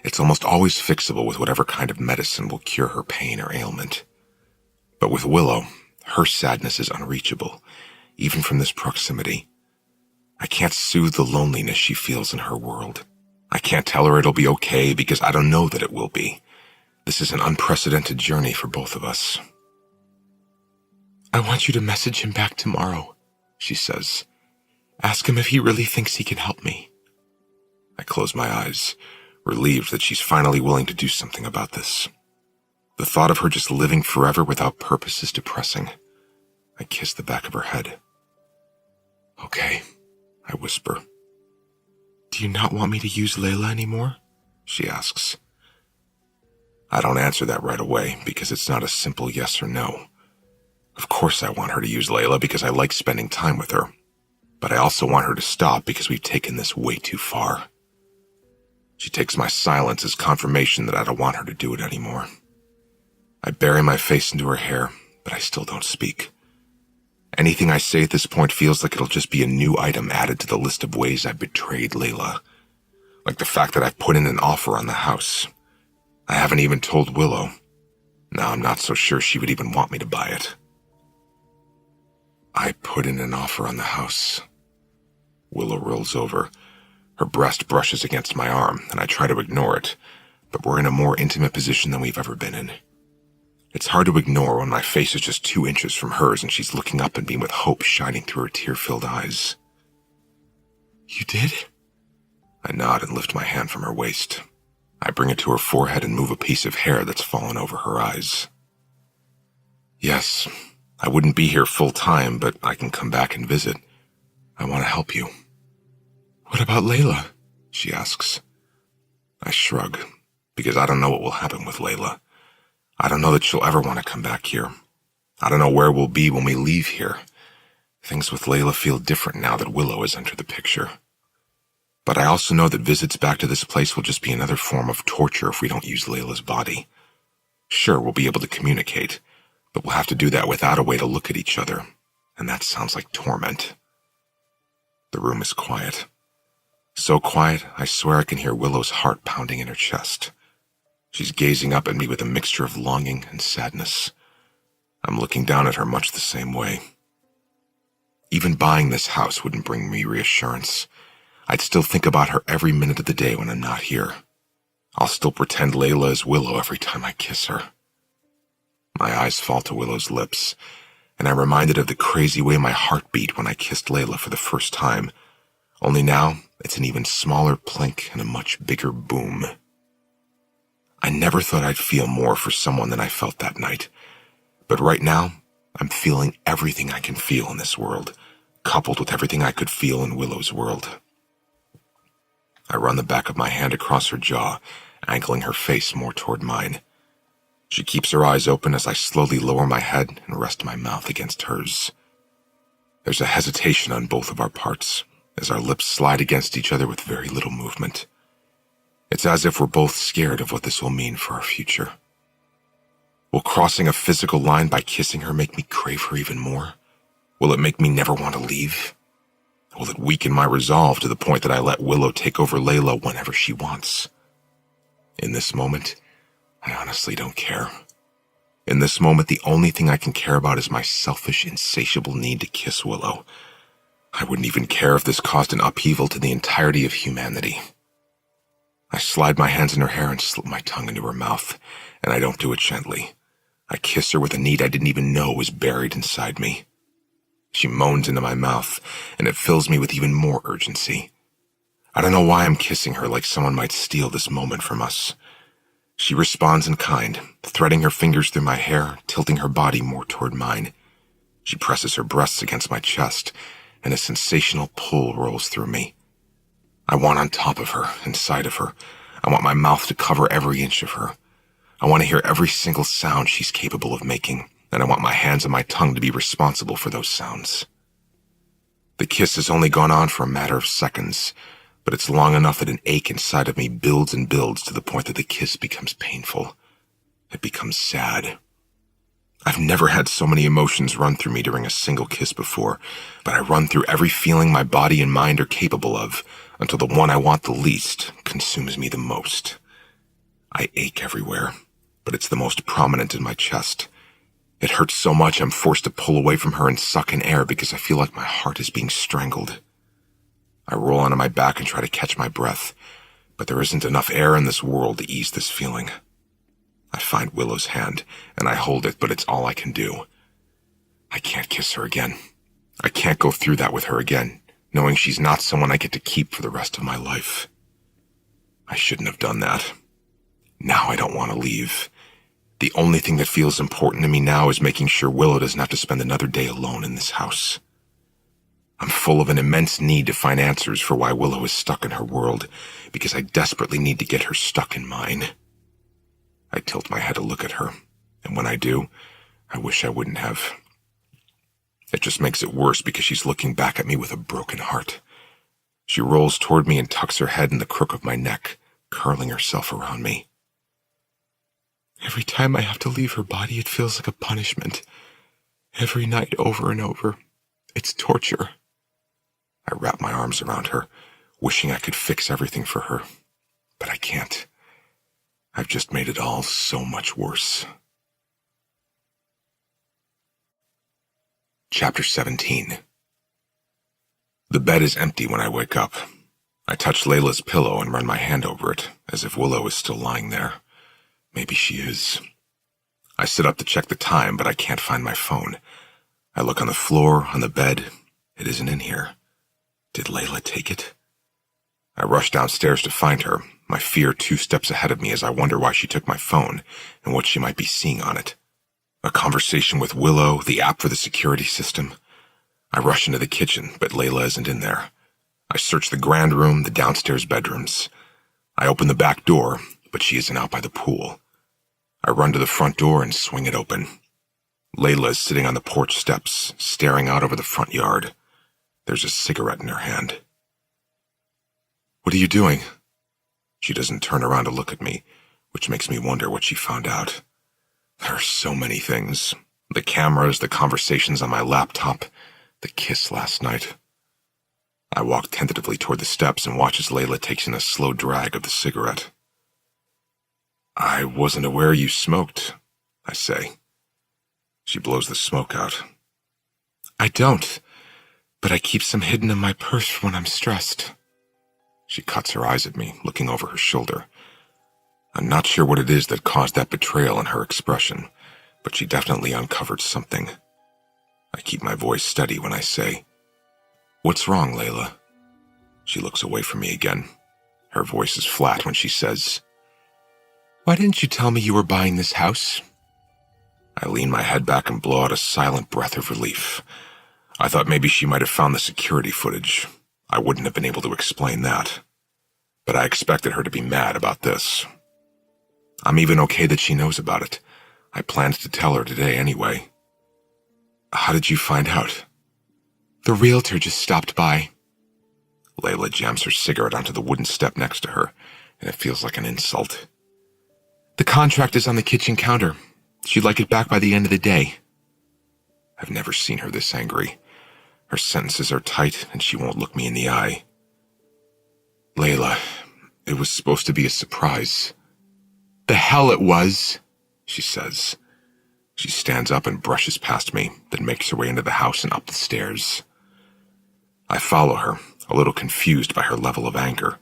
it's almost always fixable with whatever kind of medicine will cure her pain or ailment. But with Willow, her sadness is unreachable, even from this proximity. I can't soothe the loneliness she feels in her world. I can't tell her it'll be okay because I don't know that it will be. This is an unprecedented journey for both of us. I want you to message him back tomorrow, she says. Ask him if he really thinks he can help me. I close my eyes, relieved that she's finally willing to do something about this. The thought of her just living forever without purpose is depressing. I kiss the back of her head. Okay, I whisper. Do you not want me to use Layla anymore? She asks. I don't answer that right away because it's not a simple yes or no. Of course I want her to use Layla because I like spending time with her, but I also want her to stop because we've taken this way too far. She takes my silence as confirmation that I don't want her to do it anymore. I bury my face into her hair, but I still don't speak. Anything I say at this point feels like it'll just be a new item added to the list of ways I've betrayed Layla. Like the fact that I've put in an offer on the house. I haven't even told Willow. Now I'm not so sure she would even want me to buy it. I put in an offer on the house. Willow rolls over. Her breast brushes against my arm, and I try to ignore it, but we're in a more intimate position than we've ever been in. It's hard to ignore when my face is just 2 inches from hers and she's looking up at me with hope shining through her tear-filled eyes. You did? I nod and lift my hand from her waist. I bring it to her forehead and move a piece of hair that's fallen over her eyes. Yes, I wouldn't be here full time, but I can come back and visit. I want to help you. What about Layla? She asks. I shrug, because I don't know what will happen with Layla. I don't know that she'll ever want to come back here. I don't know where we'll be when we leave here. Things with Layla feel different now that Willow has entered the picture. But I also know that visits back to this place will just be another form of torture if we don't use Layla's body. Sure, we'll be able to communicate, but we'll have to do that without a way to look at each other, and that sounds like torment. The room is quiet. So quiet, I swear I can hear Willow's heart pounding in her chest. She's gazing up at me with a mixture of longing and sadness. I'm looking down at her much the same way. Even buying this house wouldn't bring me reassurance. I'd still think about her every minute of the day when I'm not here. I'll still pretend Layla is Willow every time I kiss her. My eyes fall to Willow's lips, and I'm reminded of the crazy way my heart beat when I kissed Layla for the first time. Only now, it's an even smaller plink and a much bigger boom. I never thought I'd feel more for someone than I felt that night. But right now, I'm feeling everything I can feel in this world, coupled with everything I could feel in Willow's world. I run the back of my hand across her jaw, angling her face more toward mine. She keeps her eyes open as I slowly lower my head and rest my mouth against hers. There's a hesitation on both of our parts, as our lips slide against each other with very little movement. It's as if we're both scared of what this will mean for our future. Will crossing a physical line by kissing her make me crave her even more? Will it make me never want to leave? Will it weaken my resolve to the point that I let Willow take over Layla whenever she wants? In this moment, I honestly don't care. In this moment, the only thing I can care about is my selfish, insatiable need to kiss Willow. I wouldn't even care if this caused an upheaval to the entirety of humanity. I slide my hands in her hair and slip my tongue into her mouth, and I don't do it gently. I kiss her with a need I didn't even know was buried inside me. She moans into my mouth, and it fills me with even more urgency. I don't know why I'm kissing her like someone might steal this moment from us. She responds in kind, threading her fingers through my hair, tilting her body more toward mine. She presses her breasts against my chest, and a sensational pull rolls through me. I want on top of her, inside of her. I want my mouth to cover every inch of her. I want to hear every single sound she's capable of making, and I want my hands and my tongue to be responsible for those sounds. The kiss has only gone on for a matter of seconds, but it's long enough that an ache inside of me builds and builds to the point that the kiss becomes painful. It becomes sad. I've never had so many emotions run through me during a single kiss before, but I run through every feeling my body and mind are capable of until the one I want the least consumes me the most. I ache everywhere, but it's the most prominent in my chest. It hurts so much I'm forced to pull away from her and suck in air because I feel like my heart is being strangled. I roll onto my back and try to catch my breath, but there isn't enough air in this world to ease this feeling. I find Willow's hand, and I hold it, but it's all I can do. I can't kiss her again. I can't go through that with her again, knowing she's not someone I get to keep for the rest of my life. I shouldn't have done that. Now I don't want to leave. The only thing that feels important to me now is making sure Willow doesn't have to spend another day alone in this house. I'm full of an immense need to find answers for why Willow is stuck in her world, because I desperately need to get her stuck in mine. I tilt my head to look at her, and when I do, I wish I wouldn't have. It just makes it worse because she's looking back at me with a broken heart. She rolls toward me and tucks her head in the crook of my neck, curling herself around me. Every time I have to leave her body, it feels like a punishment. Every night, over and over. It's torture. I wrap my arms around her, wishing I could fix everything for her, but I can't. I've just made it all so much worse. Chapter 17. The bed is empty when I wake up. I touch Layla's pillow and run my hand over it, as if Willow is still lying there. Maybe she is. I sit up to check the time, but I can't find my phone. I look on the floor, on the bed. It isn't in here. Did Layla take it? I rush downstairs to find her, my fear 2 steps ahead of me as I wonder why she took my phone and what she might be seeing on it. A conversation with Willow, the app for the security system. I rush into the kitchen, but Layla isn't in there. I search the grand room, the downstairs bedrooms. I open the back door, but she isn't out by the pool. I run to the front door and swing it open. Layla is sitting on the porch steps, staring out over the front yard. There's a cigarette in her hand. "What are you doing?" She doesn't turn around to look at me, which makes me wonder what she found out. There are so many things. The cameras, the conversations on my laptop, the kiss last night. I walk tentatively toward the steps and watch as Layla takes in a slow drag of the cigarette. "I wasn't aware you smoked," I say. She blows the smoke out. I don't, but I keep some hidden in my purse for when I'm stressed. She cuts her eyes at me, looking over her shoulder. I'm not sure what it is that caused that betrayal in her expression, but she definitely uncovered something. I keep my voice steady when I say, "What's wrong, Layla?" She looks away from me again. Her voice is flat when she says, "Why didn't you tell me you were buying this house?" I lean my head back and blow out a silent breath of relief. I thought maybe she might have found the security footage. I wouldn't have been able to explain that. But I expected her to be mad about this. I'm even okay that she knows about it. I planned to tell her today anyway. "How did you find out?" The realtor just stopped by. Layla jams her cigarette onto the wooden step next to her, and it feels like an insult. The contract is on the kitchen counter. She'd like it back by the end of the day. I've never seen her this angry. Her sentences are tight, and she won't look me in the eye. Layla, it was supposed to be a surprise. The hell it was, she says. She stands up and brushes past me, then makes her way into the house and up the stairs. I follow her, a little confused by her level of anger.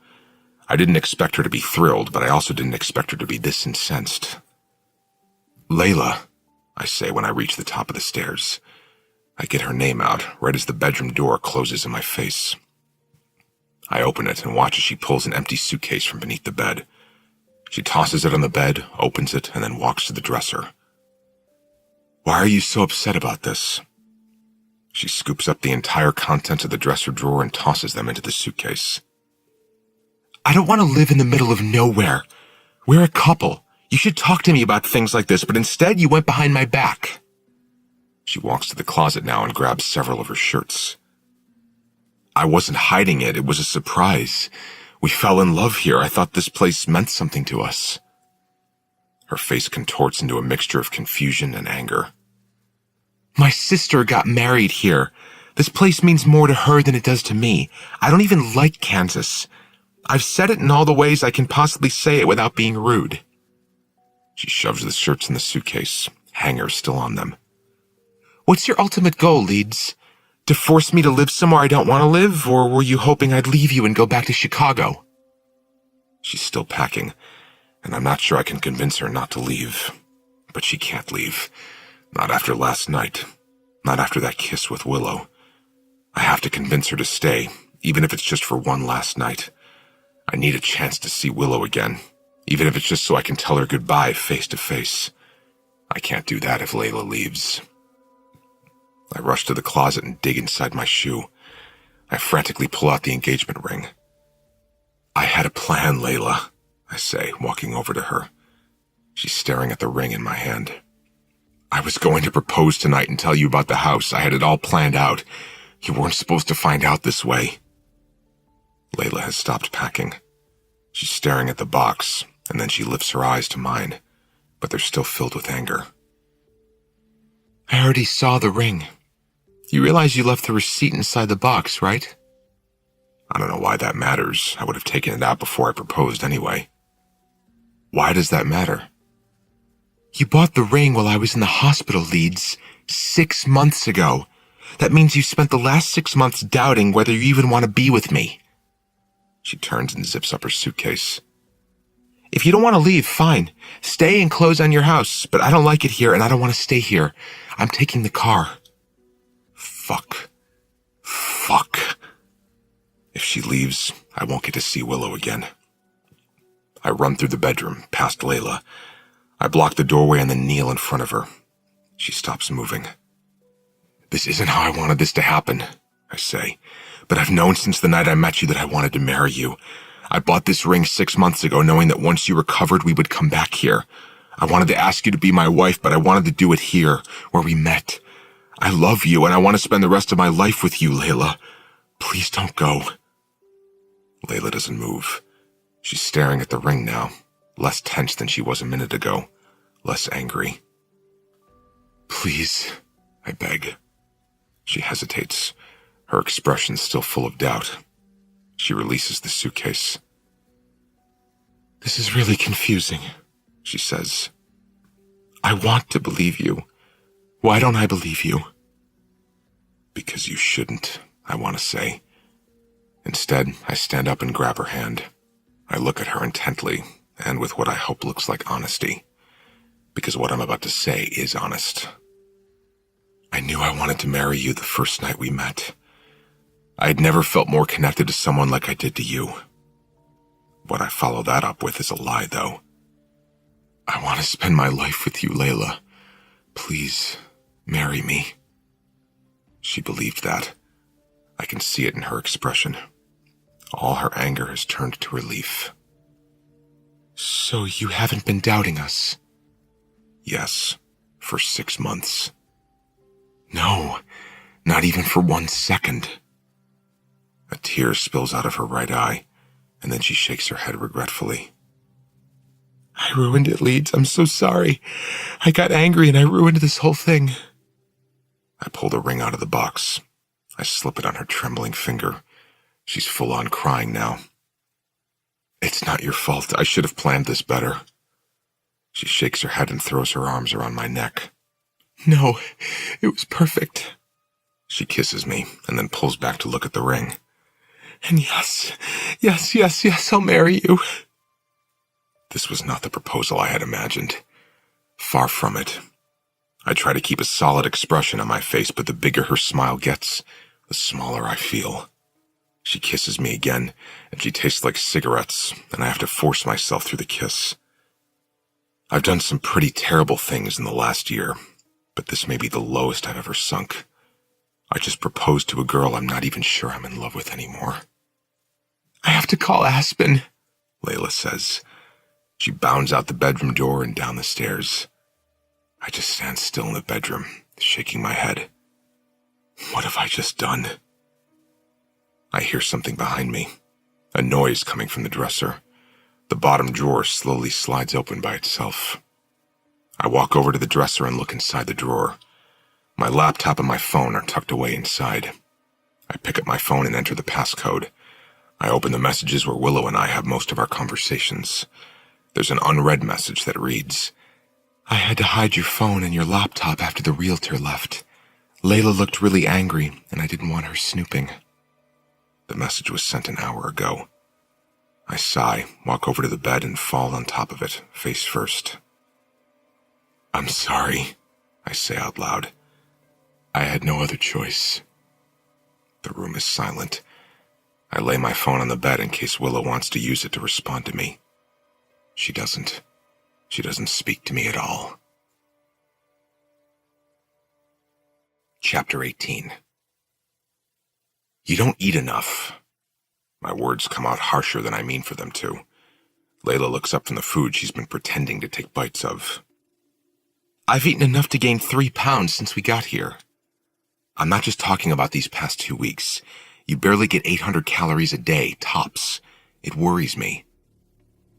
I didn't expect her to be thrilled, but I also didn't expect her to be this incensed. Layla, I say when I reach the top of the stairs. I get her name out, right as the bedroom door closes in my face. I open it and watch as she pulls an empty suitcase from beneath the bed. She tosses it on the bed, opens it, and then walks to the dresser. Why are you so upset about this? She scoops up the entire contents of the dresser drawer and tosses them into the suitcase. I don't want to live in the middle of nowhere. We're a couple. You should talk to me about things like this, but instead you went behind my back. She walks to the closet now and grabs several of her shirts. I wasn't hiding it. It was a surprise. We fell in love here. I thought this place meant something to us. Her face contorts into a mixture of confusion and anger. My sister got married here. This place means more to her than it does to me. I don't even like Kansas. I've said it in all the ways I can possibly say it without being rude. She shoves the shirts in the suitcase, hangers still on them. What's your ultimate goal, Leeds? To force me to live somewhere I don't want to live, or were you hoping I'd leave you and go back to Chicago? She's still packing, and I'm not sure I can convince her not to leave. But she can't leave. Not after last night. Not after that kiss with Willow. I have to convince her to stay, even if it's just for one last night. I need a chance to see Willow again, even if it's just so I can tell her goodbye face to face. I can't do that if Layla leaves. I rush to the closet and dig inside my shoe. I frantically pull out the engagement ring. I had a plan, Layla, I say, walking over to her. She's staring at the ring in my hand. I was going to propose tonight and tell you about the house. I had it all planned out. You weren't supposed to find out this way. Layla has stopped packing. She's staring at the box, and then she lifts her eyes to mine, but they're still filled with anger. I already saw the ring. You realize you left the receipt inside the box, right? I don't know why that matters. I would have taken it out before I proposed anyway. Why does that matter? You bought the ring while I was in the hospital, Leeds, 6 months ago. That means you spent the last 6 months doubting whether you even want to be with me. She turns and zips up her suitcase. If you don't want to leave, fine. Stay and close on your house, but I don't like it here and I don't want to stay here. I'm taking the car. Fuck. Fuck. If she leaves, I won't get to see Willow again. I run through the bedroom, past Layla. I block the doorway and then kneel in front of her. She stops moving. This isn't how I wanted this to happen, I say. But I've known since the night I met you that I wanted to marry you. I bought this ring 6 months ago knowing that once you recovered, we would come back here. I wanted to ask you to be my wife, but I wanted to do it here, where we met. I love you, and I want to spend the rest of my life with you, Layla. Please don't go. Layla doesn't move. She's staring at the ring now, less tense than she was a minute ago, less angry. Please, I beg. She hesitates, her expression still full of doubt. She releases the suitcase. This is really confusing, she says. I want to believe you. Why don't I believe you? Because you shouldn't, I want to say. Instead, I stand up and grab her hand. I look at her intently, and with what I hope looks like honesty. Because what I'm about to say is honest. I knew I wanted to marry you the first night we met. I had never felt more connected to someone like I did to you. What I follow that up with is a lie, though. I want to spend my life with you, Layla. Please, marry me. She believed that. I can see it in her expression. All her anger has turned to relief. So you haven't been doubting us? Yes, for 6 months. No, not even for 1 second. A tear spills out of her right eye, and then she shakes her head regretfully. I ruined it, Leeds. I'm so sorry. I got angry and I ruined this whole thing. I pull the ring out of the box. I slip it on her trembling finger. She's full on crying now. It's not your fault. I should have planned this better. She shakes her head and throws her arms around my neck. No, it was perfect. She kisses me and then pulls back to look at the ring. And yes, I'll marry you. This was not the proposal I had imagined. Far from it. I try to keep a solid expression on my face, but the bigger her smile gets, the smaller I feel. She kisses me again, and she tastes like cigarettes, and I have to force myself through the kiss. I've done some pretty terrible things in the last year, but this may be the lowest I've ever sunk. I just proposed to a girl I'm not even sure I'm in love with anymore. I have to call Aspen, Layla says. She bounds out the bedroom door and down the stairs. I just stand still in the bedroom, shaking my head. What have I just done? I hear something behind me, a noise coming from the dresser. The bottom drawer slowly slides open by itself. I walk over to the dresser and look inside the drawer. My laptop and my phone are tucked away inside. I pick up my phone and enter the passcode. I open the messages where Willow and I have most of our conversations. There's an unread message that reads, I had to hide your phone and your laptop after the realtor left. Layla looked really angry, and I didn't want her snooping. The message was sent an hour ago. I sigh, walk over to the bed, and fall on top of it, face first. I'm sorry, I say out loud. I had no other choice. The room is silent. I lay my phone on the bed in case Willow wants to use it to respond to me. She doesn't. She doesn't speak to me at all. Chapter 18. You don't eat enough. My words come out harsher than I mean for them to. Layla looks up from the food she's been pretending to take bites of. I've eaten enough to gain 3 pounds since we got here. I'm not just talking about these past 2 weeks. You barely get 800 calories a day, tops. It worries me.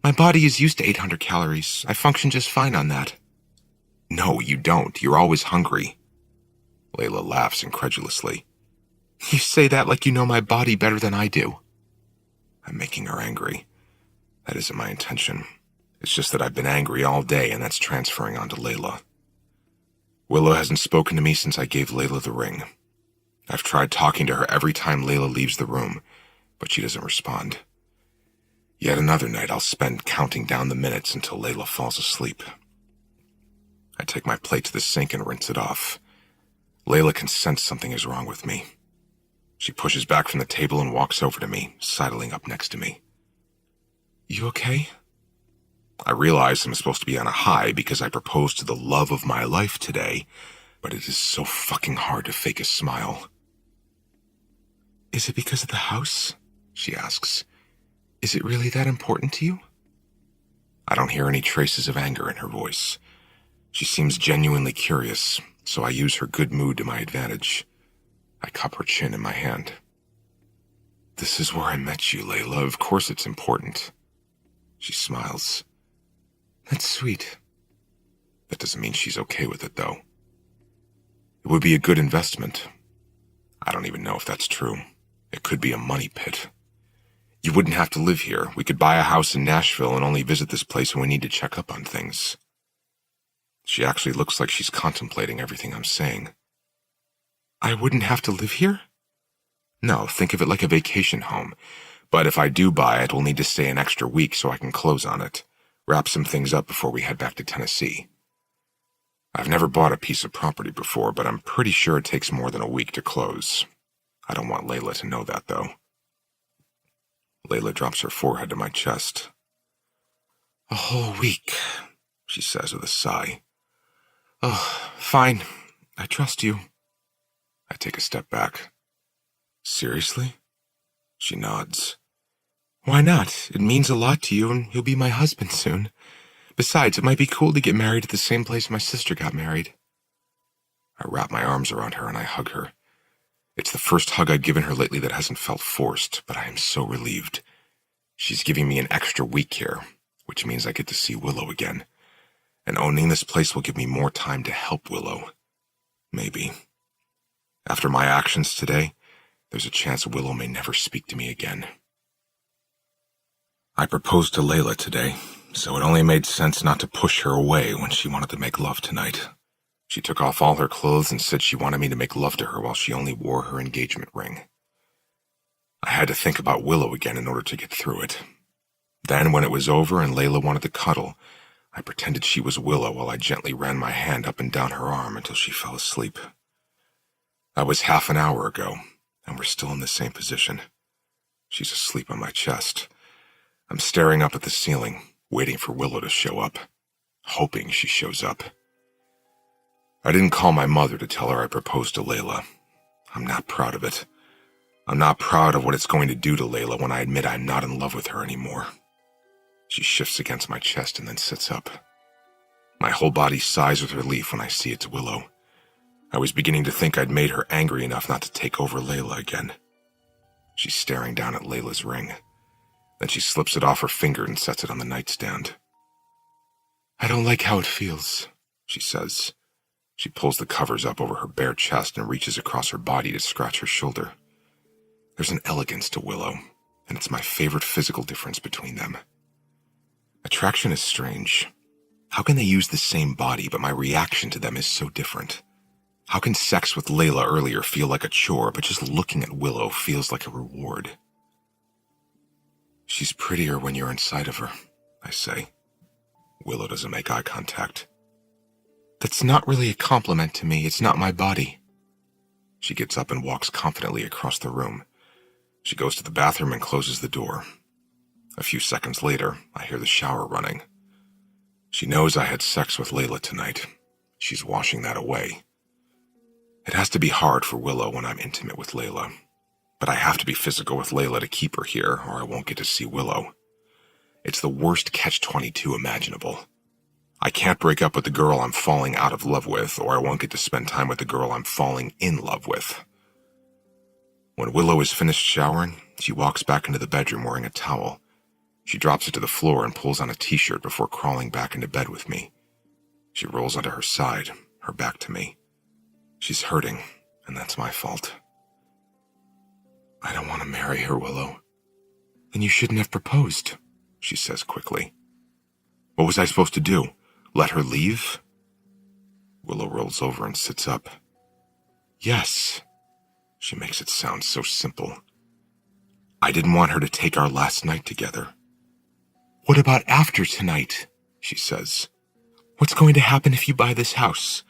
My body is used to 800 calories. I function just fine on that. No, you don't. You're always hungry. Layla laughs incredulously. You say that like you know my body better than I do. I'm making her angry. That isn't my intention. It's just that I've been angry all day, and that's transferring onto Layla. Willow hasn't spoken to me since I gave Layla the ring. I've tried talking to her every time Layla leaves the room, but she doesn't respond. Yet another night I'll spend counting down the minutes until Layla falls asleep. I take my plate to the sink and rinse it off. Layla can sense something is wrong with me. She pushes back from the table and walks over to me, sidling up next to me. You okay? I realize I'm supposed to be on a high because I proposed to the love of my life today, but it is so fucking hard to fake a smile. Is it because of the house? She asks. Is it really that important to you? I don't hear any traces of anger in her voice. She seems genuinely curious, so I use her good mood to my advantage. I cup her chin in my hand. This is where I met you, Layla. Of course it's important. She smiles. That's sweet. That doesn't mean she's okay with it, though. It would be a good investment. I don't even know if that's true. It could be a money pit. You wouldn't have to live here. We could buy a house in Nashville and only visit this place when we need to check up on things. She actually looks like she's contemplating everything I'm saying. I wouldn't have to live here? No, think of it like a vacation home. But if I do buy it, we'll need to stay an extra week so I can close on it. Wrap some things up before we head back to Tennessee. I've never bought a piece of property before, but I'm pretty sure it takes more than a week to close. I don't want Layla to know that, though. Layla drops her forehead to my chest. A whole week, she says with a sigh. Oh, fine. I trust you. I take a step back. Seriously? She nods. Why not? It means a lot to you, and you'll be my husband soon. Besides, it might be cool to get married at the same place my sister got married. I wrap my arms around her and I hug her. It's the first hug I've given her lately that hasn't felt forced, but I am so relieved. She's giving me an extra week here, which means I get to see Willow again. And owning this place will give me more time to help Willow. Maybe. After my actions today, there's a chance Willow may never speak to me again. I proposed to Layla today, so it only made sense not to push her away when she wanted to make love tonight. She took off all her clothes and said she wanted me to make love to her while she only wore her engagement ring. I had to think about Willow again in order to get through it. Then, when it was over and Layla wanted to cuddle, I pretended she was Willow while I gently ran my hand up and down her arm until she fell asleep. That was half an hour ago, and we're still in the same position. She's asleep on my chest. I'm staring up at the ceiling, waiting for Willow to show up, hoping she shows up. I didn't call my mother to tell her I proposed to Layla. I'm not proud of it. I'm not proud of what it's going to do to Layla when I admit I'm not in love with her anymore. She shifts against my chest and then sits up. My whole body sighs with relief when I see it's Willow. I was beginning to think I'd made her angry enough not to take over Layla again. She's staring down at Layla's ring. Then she slips it off her finger and sets it on the nightstand. I don't like how it feels, she says. She pulls the covers up over her bare chest and reaches across her body to scratch her shoulder. There's an elegance to Willow, and it's my favorite physical difference between them. Attraction is strange. How can they use the same body, but my reaction to them is so different? How can sex with Layla earlier feel like a chore, but just looking at Willow feels like a reward? She's prettier when you're inside of her, I say. Willow doesn't make eye contact. That's not really a compliment to me. It's not my body. She gets up and walks confidently across the room. She goes to the bathroom and closes the door. A few seconds later, I hear the shower running. She knows I had sex with Layla tonight. She's washing that away. It has to be hard for Willow when I'm intimate with Layla. But I have to be physical with Layla to keep her here, or I won't get to see Willow. It's the worst catch-22 imaginable. I can't break up with the girl I'm falling out of love with, or I won't get to spend time with the girl I'm falling in love with. When Willow is finished showering, she walks back into the bedroom wearing a towel. She drops it to the floor and pulls on a t-shirt before crawling back into bed with me. She rolls onto her side, her back to me. She's hurting, and that's my fault. I don't want to marry her, Willow. Then you shouldn't have proposed, she says quickly. What was I supposed to do? Let her leave? Willow rolls over and sits up. Yes. She makes it sound so simple. I didn't want her to take our last night together. What about after tonight? She says. What's going to happen if you buy this house?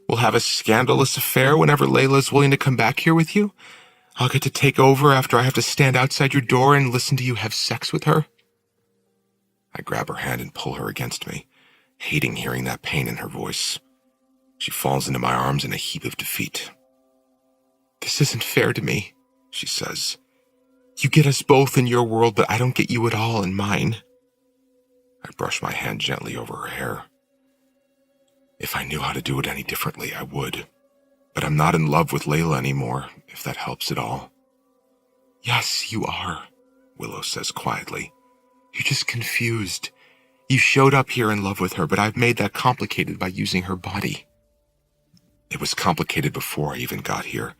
We'll have a scandalous affair whenever Layla's willing to come back here with you? I'll get to take over after I have to stand outside your door and listen to you have sex with her? I grab her hand and pull her against me, hating hearing that pain in her voice. She falls into my arms in a heap of defeat. This isn't fair to me, she says. You get us both in your world, but I don't get you at all in mine. I brush my hand gently over her hair. If I knew how to do it any differently, I would. But I'm not in love with Layla anymore, if that helps at all. Yes, you are, Willow says quietly. You're just confused. You showed up here in love with her, but I've made that complicated by using her body. It was complicated before I even got here.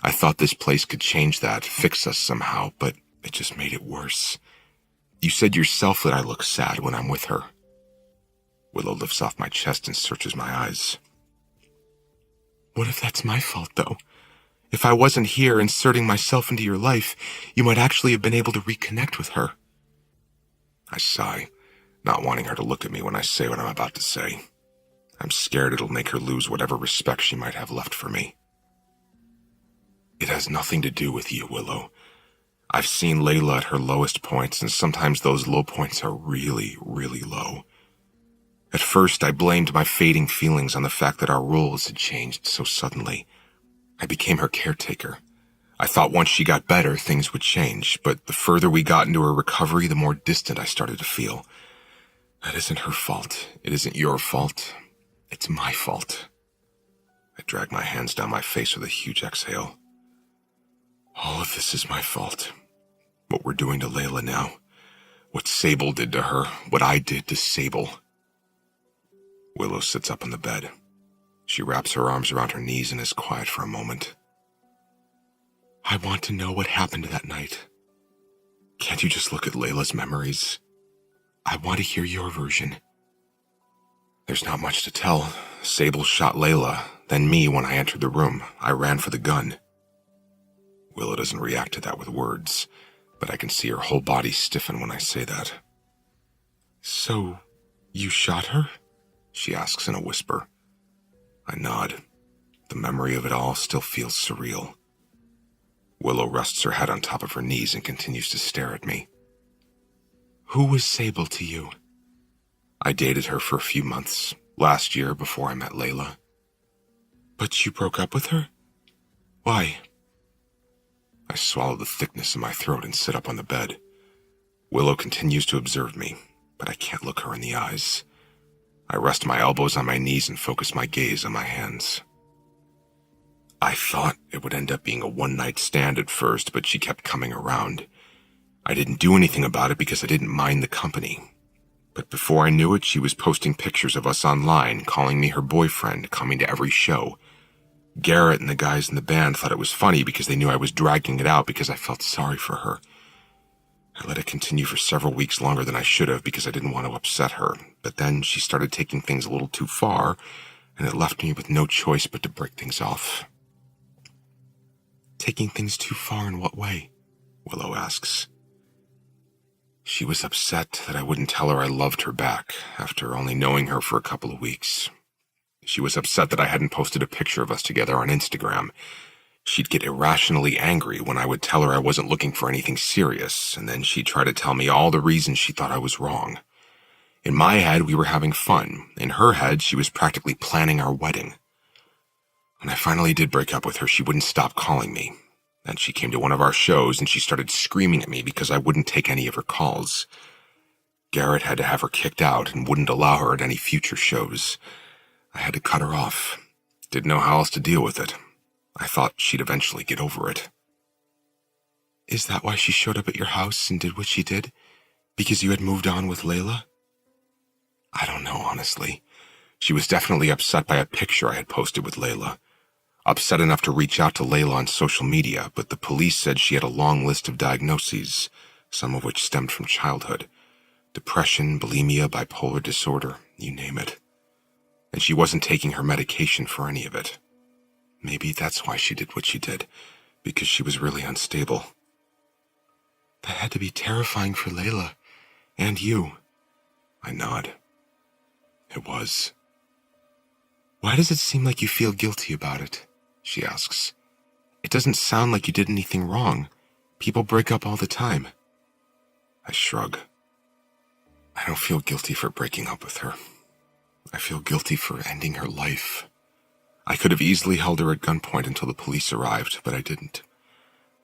I thought this place could change that, fix us somehow, but it just made it worse. You said yourself that I look sad when I'm with her. Willow lifts off my chest and searches my eyes. What if that's my fault, though? If I wasn't here inserting myself into your life, you might actually have been able to reconnect with her. I sigh, not wanting her to look at me when I say what I'm about to say. I'm scared it'll make her lose whatever respect she might have left for me. It has nothing to do with you, Willow. I've seen Layla at her lowest points, and sometimes those low points are really, really low. At first, I blamed my fading feelings on the fact that our roles had changed so suddenly. I became her caretaker. I thought once she got better, things would change, but the further we got into her recovery, the more distant I started to feel. That isn't her fault. It isn't your fault. It's my fault. I drag my hands down my face with a huge exhale. All of this is my fault. What we're doing to Layla now. What Sable did to her, what I did to Sable. Willow sits up on the bed. She wraps her arms around her knees and is quiet for a moment. I want to know what happened that night. Can't you just look at Layla's memories? I want to hear your version. There's not much to tell. Sable shot Layla, then me when I entered the room. I ran for the gun. Willow doesn't react to that with words, but I can see her whole body stiffen when I say that. So, you shot her? She asks in a whisper. I nod. The memory of it all still feels surreal. Willow rests her head on top of her knees and continues to stare at me. Who was Sable to you? I dated her for a few months, last year before I met Layla. But you broke up with her? Why? I swallow the thickness in my throat and sit up on the bed. Willow continues to observe me, but I can't look her in the eyes. I rest my elbows on my knees and focus my gaze on my hands. I thought it would end up being a one-night stand at first, but she kept coming around. I didn't do anything about it because I didn't mind the company. But before I knew it, she was posting pictures of us online, calling me her boyfriend, coming to every show. Garrett and the guys in the band thought it was funny because they knew I was dragging it out because I felt sorry for her. I let it continue for several weeks longer than I should have because I didn't want to upset her, but then she started taking things a little too far, and it left me with no choice but to break things off. Taking things too far in what way? Willow asks. She was upset that I wouldn't tell her I loved her back after only knowing her for a couple of weeks. She was upset that I hadn't posted a picture of us together on Instagram. She'd get irrationally angry when I would tell her I wasn't looking for anything serious, and then she'd try to tell me all the reasons she thought I was wrong. In my head, we were having fun. In her head, she was practically planning our wedding. When I finally did break up with her, she wouldn't stop calling me. Then she came to one of our shows and she started screaming at me because I wouldn't take any of her calls. Garrett had to have her kicked out and wouldn't allow her at any future shows. I had to cut her off. Didn't know how else to deal with it. I thought she'd eventually get over it. Is that why she showed up at your house and did what she did? Because you had moved on with Layla? I don't know, honestly. She was definitely upset by a picture I had posted with Layla. Upset enough to reach out to Layla on social media, but the police said she had a long list of diagnoses, some of which stemmed from childhood. Depression, bulimia, bipolar disorder, you name it. And she wasn't taking her medication for any of it. Maybe that's why she did what she did, because she was really unstable. That had to be terrifying for Layla, and you. I nod. It was. Why does it seem like you feel guilty about it? She asks. It doesn't sound like you did anything wrong. People break up all the time. I shrug. I don't feel guilty for breaking up with her. I feel guilty for ending her life. I could have easily held her at gunpoint until the police arrived, but I didn't.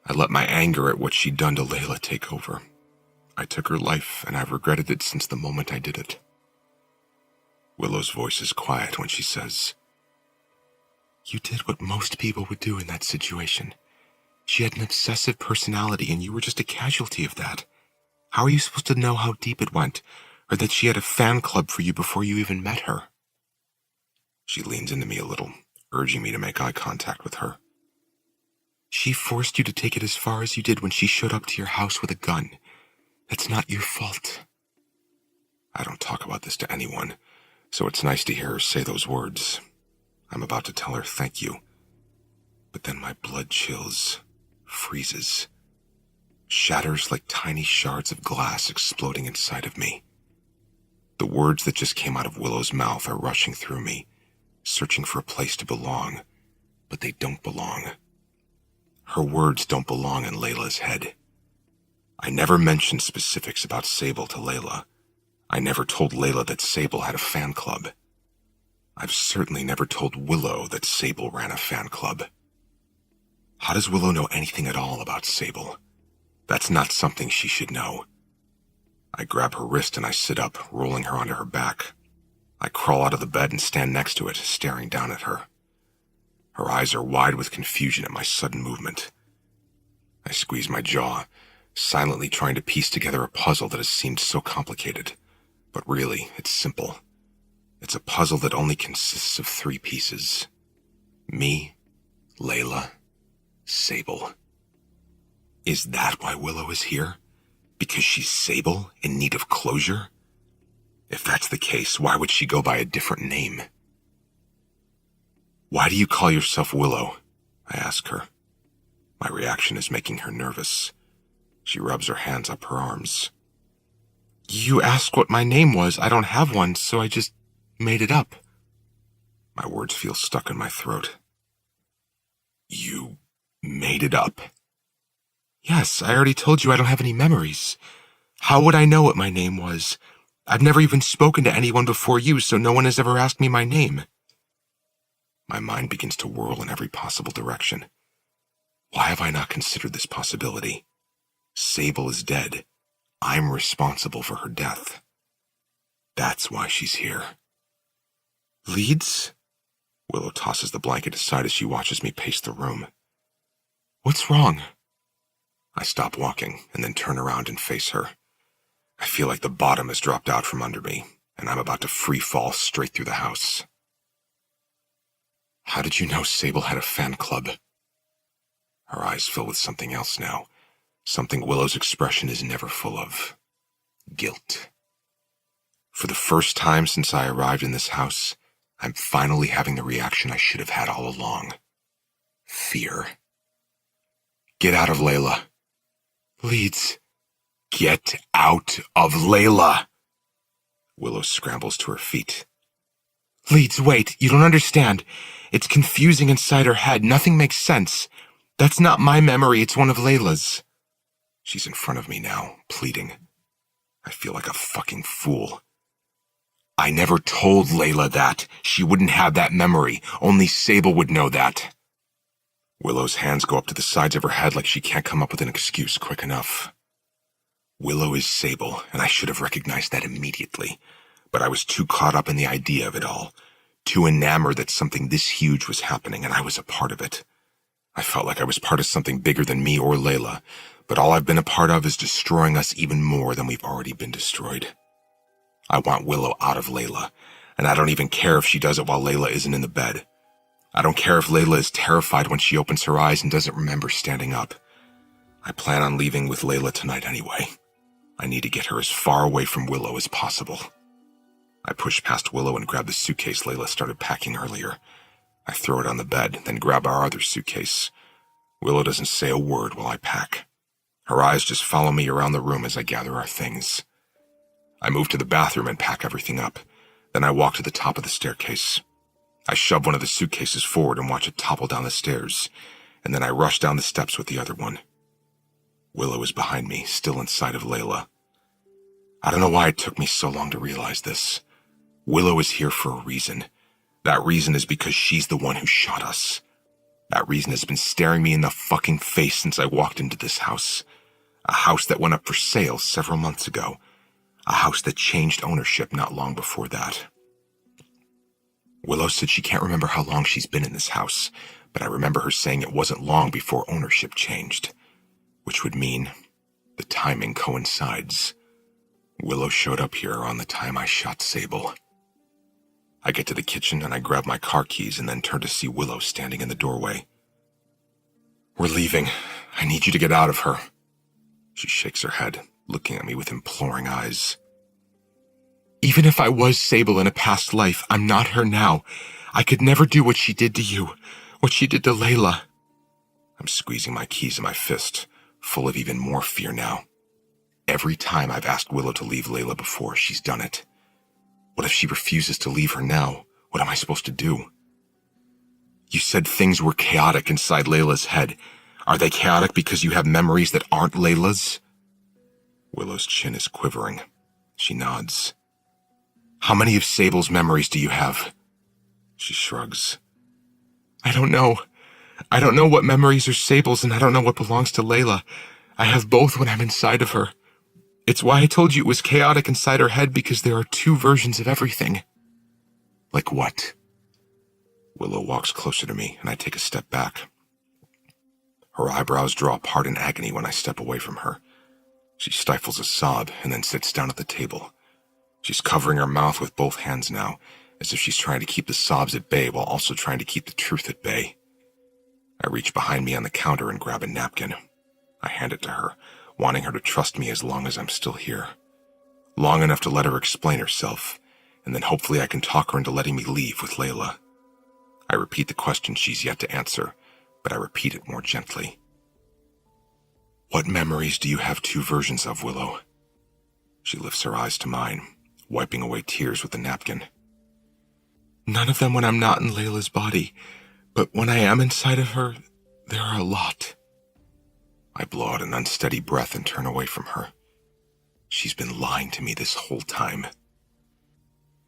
I let my anger at what she'd done to Layla take over. I took her life, and I've regretted it since the moment I did it. Willow's voice is quiet when she says, You did what most people would do in that situation. She had an obsessive personality, and you were just a casualty of that. How are you supposed to know how deep it went, or that she had a fan club for you before you even met her? She leans into me a little, urging me to make eye contact with her. She forced you to take it as far as you did when she showed up to your house with a gun. That's not your fault. I don't talk about this to anyone, so it's nice to hear her say those words. I'm about to tell her thank you, but then my blood chills, freezes, shatters like tiny shards of glass exploding inside of me. The words that just came out of Willow's mouth are rushing through me, searching for a place to belong, but they don't belong. Her words don't belong in Layla's head. I never mentioned specifics about Sable to Layla. I never told Layla that Sable had a fan club. I've certainly never told Willow that Sable ran a fan club. How does Willow know anything at all about Sable? That's not something she should know. I grab her wrist and I sit up, rolling her onto her back. I crawl out of the bed and stand next to it, staring down at her. Her eyes are wide with confusion at my sudden movement. I squeeze my jaw, silently trying to piece together a puzzle that has seemed so complicated. But really, it's simple. It's a puzzle that only consists of 3 pieces. Me, Layla, Sable. Is that why Willow is here? Because she's Sable, in need of closure? If that's the case, why would she go by a different name? Why do you call yourself Willow? I ask her. My reaction is making her nervous. She rubs her hands up her arms. You asked what my name was. I don't have one, so I just made it up. My words feel stuck in my throat. You made it up? Yes, I already told you I don't have any memories. How would I know what my name was? I've never even spoken to anyone before you, so no one has ever asked me my name. My mind begins to whirl in every possible direction. Why have I not considered this possibility? Sable is dead. I'm responsible for her death. That's why she's here. Leeds? Willow tosses the blanket aside as she watches me pace the room. What's wrong? I stop walking and then turn around and face her. I feel like the bottom has dropped out from under me, and I'm about to free fall straight through the house. How did you know Sable had a fan club? Her eyes fill with something else now, something Willow's expression is never full of. Guilt. For the first time since I arrived in this house, I'm finally having the reaction I should have had all along. Fear. Get out of Layla. Leeds. Get out of Layla. Willow scrambles to her feet. Leeds, wait, you don't understand. It's confusing inside her head. Nothing makes sense. That's not my memory, it's one of Layla's. She's in front of me now, pleading. I feel like a fucking fool. I never told Layla that. She wouldn't have that memory. Only Sable would know that. Willow's hands go up to the sides of her head like she can't come up with an excuse quick enough. Willow is Sable, and I should have recognized that immediately. But I was too caught up in the idea of it all, too enamored that something this huge was happening and I was a part of it. I felt like I was part of something bigger than me or Layla, but all I've been a part of is destroying us even more than we've already been destroyed. I want Willow out of Layla, and I don't even care if she does it while Layla isn't in the bed. I don't care if Layla is terrified when she opens her eyes and doesn't remember standing up. I plan on leaving with Layla tonight anyway. I need to get her as far away from Willow as possible. I push past Willow and grab the suitcase Layla started packing earlier. I throw it on the bed, then grab our other suitcase. Willow doesn't say a word while I pack. Her eyes just follow me around the room as I gather our things. I move to the bathroom and pack everything up. Then I walk to the top of the staircase. I shove one of the suitcases forward and watch it topple down the stairs, and then I rush down the steps with the other one. Willow is behind me, still inside of Layla. I don't know why it took me so long to realize this. Willow is here for a reason. That reason is because she's the one who shot us. That reason has been staring me in the fucking face since I walked into this house. A house that went up for sale several months ago. A house that changed ownership not long before that. Willow said she can't remember how long she's been in this house, but I remember her saying it wasn't long before ownership changed. Which would mean the timing coincides. Willow showed up here around the time I shot Sable. I get to the kitchen and I grab my car keys and then turn to see Willow standing in the doorway. We're leaving. I need you to get out of her. She shakes her head, looking at me with imploring eyes. Even if I was Sable in a past life, I'm not her now. I could never do what she did to you, what she did to Layla. I'm squeezing my keys in my fist, full of even more fear now. Every time I've asked Willow to leave Layla before, she's done it. What if she refuses to leave her now? What am I supposed to do? You said things were chaotic inside Layla's head. Are they chaotic because you have memories that aren't Layla's? Willow's chin is quivering. She nods. How many of Sable's memories do you have? She shrugs. I don't know. I don't know what memories are Sable's and I don't know what belongs to Layla. I have both when I'm inside of her. It's why I told you it was chaotic inside her head because there are 2 versions of everything. Like what? Willow walks closer to me and I take a step back. Her eyebrows draw apart in agony when I step away from her. She stifles a sob and then sits down at the table. She's covering her mouth with both hands now, as if she's trying to keep the sobs at bay while also trying to keep the truth at bay. I reach behind me on the counter and grab a napkin. I hand it to her, wanting her to trust me as long as I'm still here. Long enough to let her explain herself, and then hopefully I can talk her into letting me leave with Layla. I repeat the question she's yet to answer, but I repeat it more gently. What memories do you have two versions of, Willow? She lifts her eyes to mine, wiping away tears with the napkin. None of them when I'm not in Layla's body, but when I am inside of her, there are a lot. I blow out an unsteady breath and turn away from her. She's been lying to me this whole time.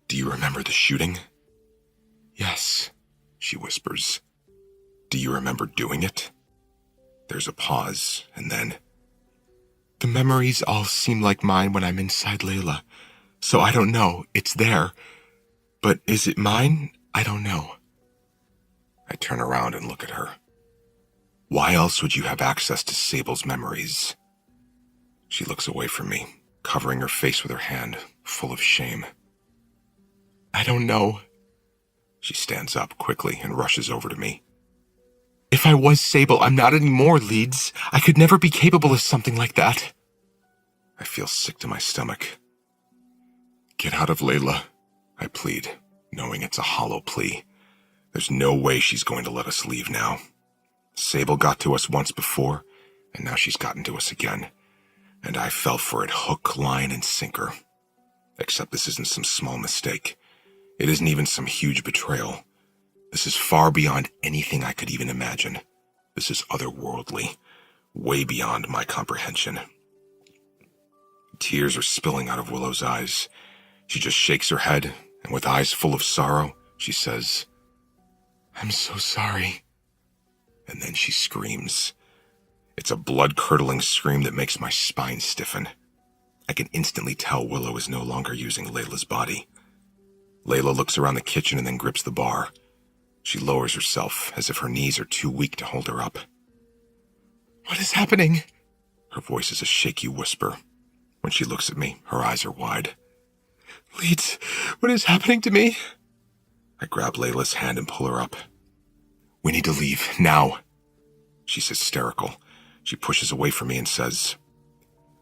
Do you remember the shooting? Yes, she whispers. Do you remember doing it? There's a pause, and then... The memories all seem like mine when I'm inside Layla, so I don't know. It's there. But is it mine? I don't know. I turn around and look at her. Why else would you have access to Sable's memories? She looks away from me, covering her face with her hand, full of shame. I don't know. She stands up quickly and rushes over to me. If I was Sable, I'm not anymore, Leeds. I could never be capable of something like that. I feel sick to my stomach. Get out of Layla, I plead, knowing it's a hollow plea. There's no way she's going to let us leave now. Sable got to us once before, and now she's gotten to us again. And I fell for it hook, line, and sinker. Except this isn't some small mistake. It isn't even some huge betrayal. This is far beyond anything I could even imagine. This is otherworldly, way beyond my comprehension. Tears are spilling out of Willow's eyes. She just shakes her head, and with eyes full of sorrow, she says, I'm so sorry. And then she screams. It's a blood-curdling scream that makes my spine stiffen. I can instantly tell Willow is no longer using Layla's body. Layla looks around the kitchen and then grips the bar. She lowers herself as if her knees are too weak to hold her up. What is happening? Her voice is a shaky whisper. When she looks at me, her eyes are wide. Leeds, what is happening to me? I grab Layla's hand and pull her up. We need to leave, now. She's hysterical. She pushes away from me and says,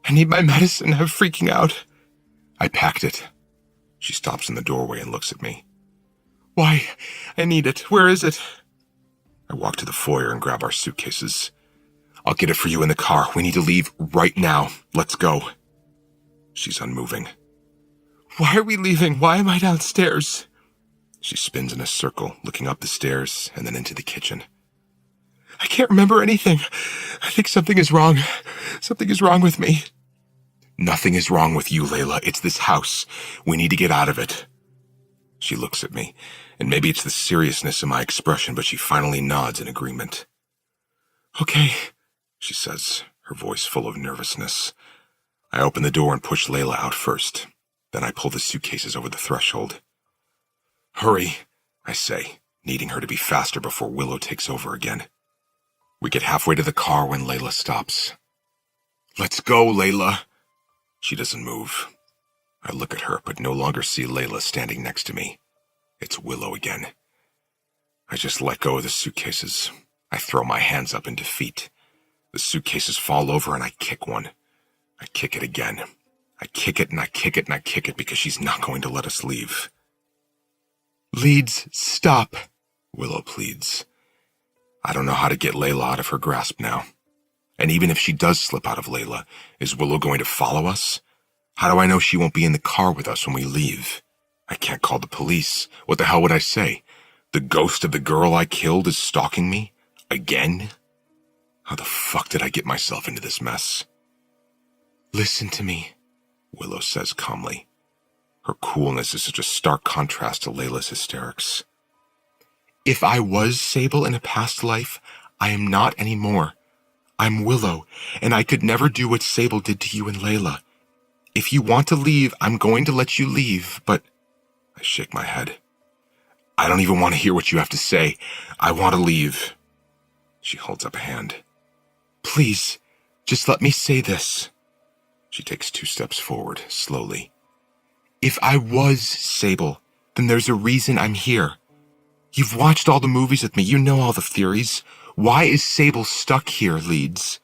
I need my medicine, I'm freaking out. I packed it. She stops in the doorway and looks at me. Why? I need it. Where is it? I walk to the foyer and grab our suitcases. I'll get it for you in the car. We need to leave right now. Let's go. She's unmoving. Why are we leaving? Why am I downstairs? She spins in a circle, looking up the stairs and then into the kitchen. I can't remember anything. I think something is wrong. Something is wrong with me. Nothing is wrong with you, Layla. It's this house. We need to get out of it. She looks at me, and maybe it's the seriousness of my expression, but she finally nods in agreement. Okay, she says, her voice full of nervousness. I open the door and push Layla out first. Then I pull the suitcases over the threshold. Hurry, I say, needing her to be faster before Willow takes over again. We get halfway to the car when Layla stops. Let's go, Layla. She doesn't move. I look at her, but no longer see Layla standing next to me. It's Willow again. I just let go of the suitcases. I throw my hands up in defeat. The suitcases fall over and I kick one. I kick it again. I kick it and I kick it and I kick it because she's not going to let us leave. Leeds, stop, Willow pleads. I don't know how to get Layla out of her grasp now. And even if she does slip out of Layla, is Willow going to follow us? How do I know she won't be in the car with us when we leave? I can't call the police. What the hell would I say? The ghost of the girl I killed is stalking me? Again? How the fuck did I get myself into this mess? Listen to me, Willow says calmly. Her coolness is such a stark contrast to Layla's hysterics. If I was Sable in a past life, I am not anymore. I'm Willow, and I could never do what Sable did to you and Layla. If you want to leave, I'm going to let you leave, but... I shake my head. I don't even want to hear what you have to say. I want to leave. She holds up a hand. Please, just let me say this. She takes 2 steps forward, slowly. If I was Sable, then there's a reason I'm here. You've watched all the movies with me. You know all the theories. Why is Sable stuck here, Leeds?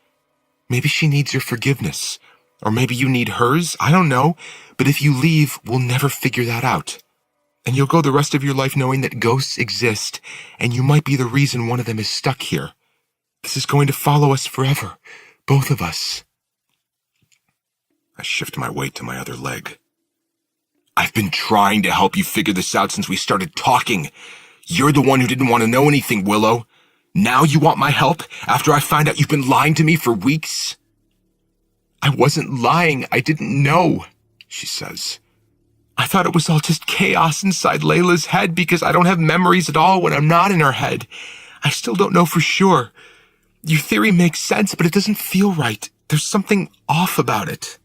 Maybe she needs your forgiveness. Or maybe you need hers. I don't know. But if you leave, we'll never figure that out. And you'll go the rest of your life knowing that ghosts exist, and you might be the reason one of them is stuck here. This is going to follow us forever. Both of us. I shift my weight to my other leg. I've been trying to help you figure this out since we started talking. You're the one who didn't want to know anything, Willow. Now you want my help after I find out you've been lying to me for weeks? I wasn't lying. I didn't know, she says. I thought it was all just chaos inside Layla's head because I don't have memories at all when I'm not in her head. I still don't know for sure. Your theory makes sense, but it doesn't feel right. There's something off about it.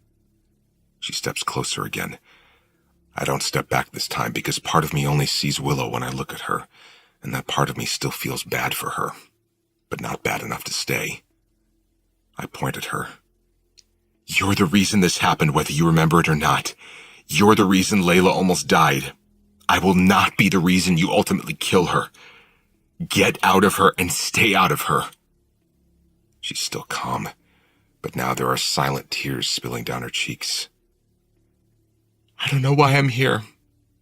She steps closer again. I don't step back this time because part of me only sees Willow when I look at her, and that part of me still feels bad for her, but not bad enough to stay. I point at her. You're the reason this happened, whether you remember it or not. You're the reason Layla almost died. I will not be the reason you ultimately kill her. Get out of her and stay out of her. She's still calm, but now there are silent tears spilling down her cheeks. I don't know why I'm here,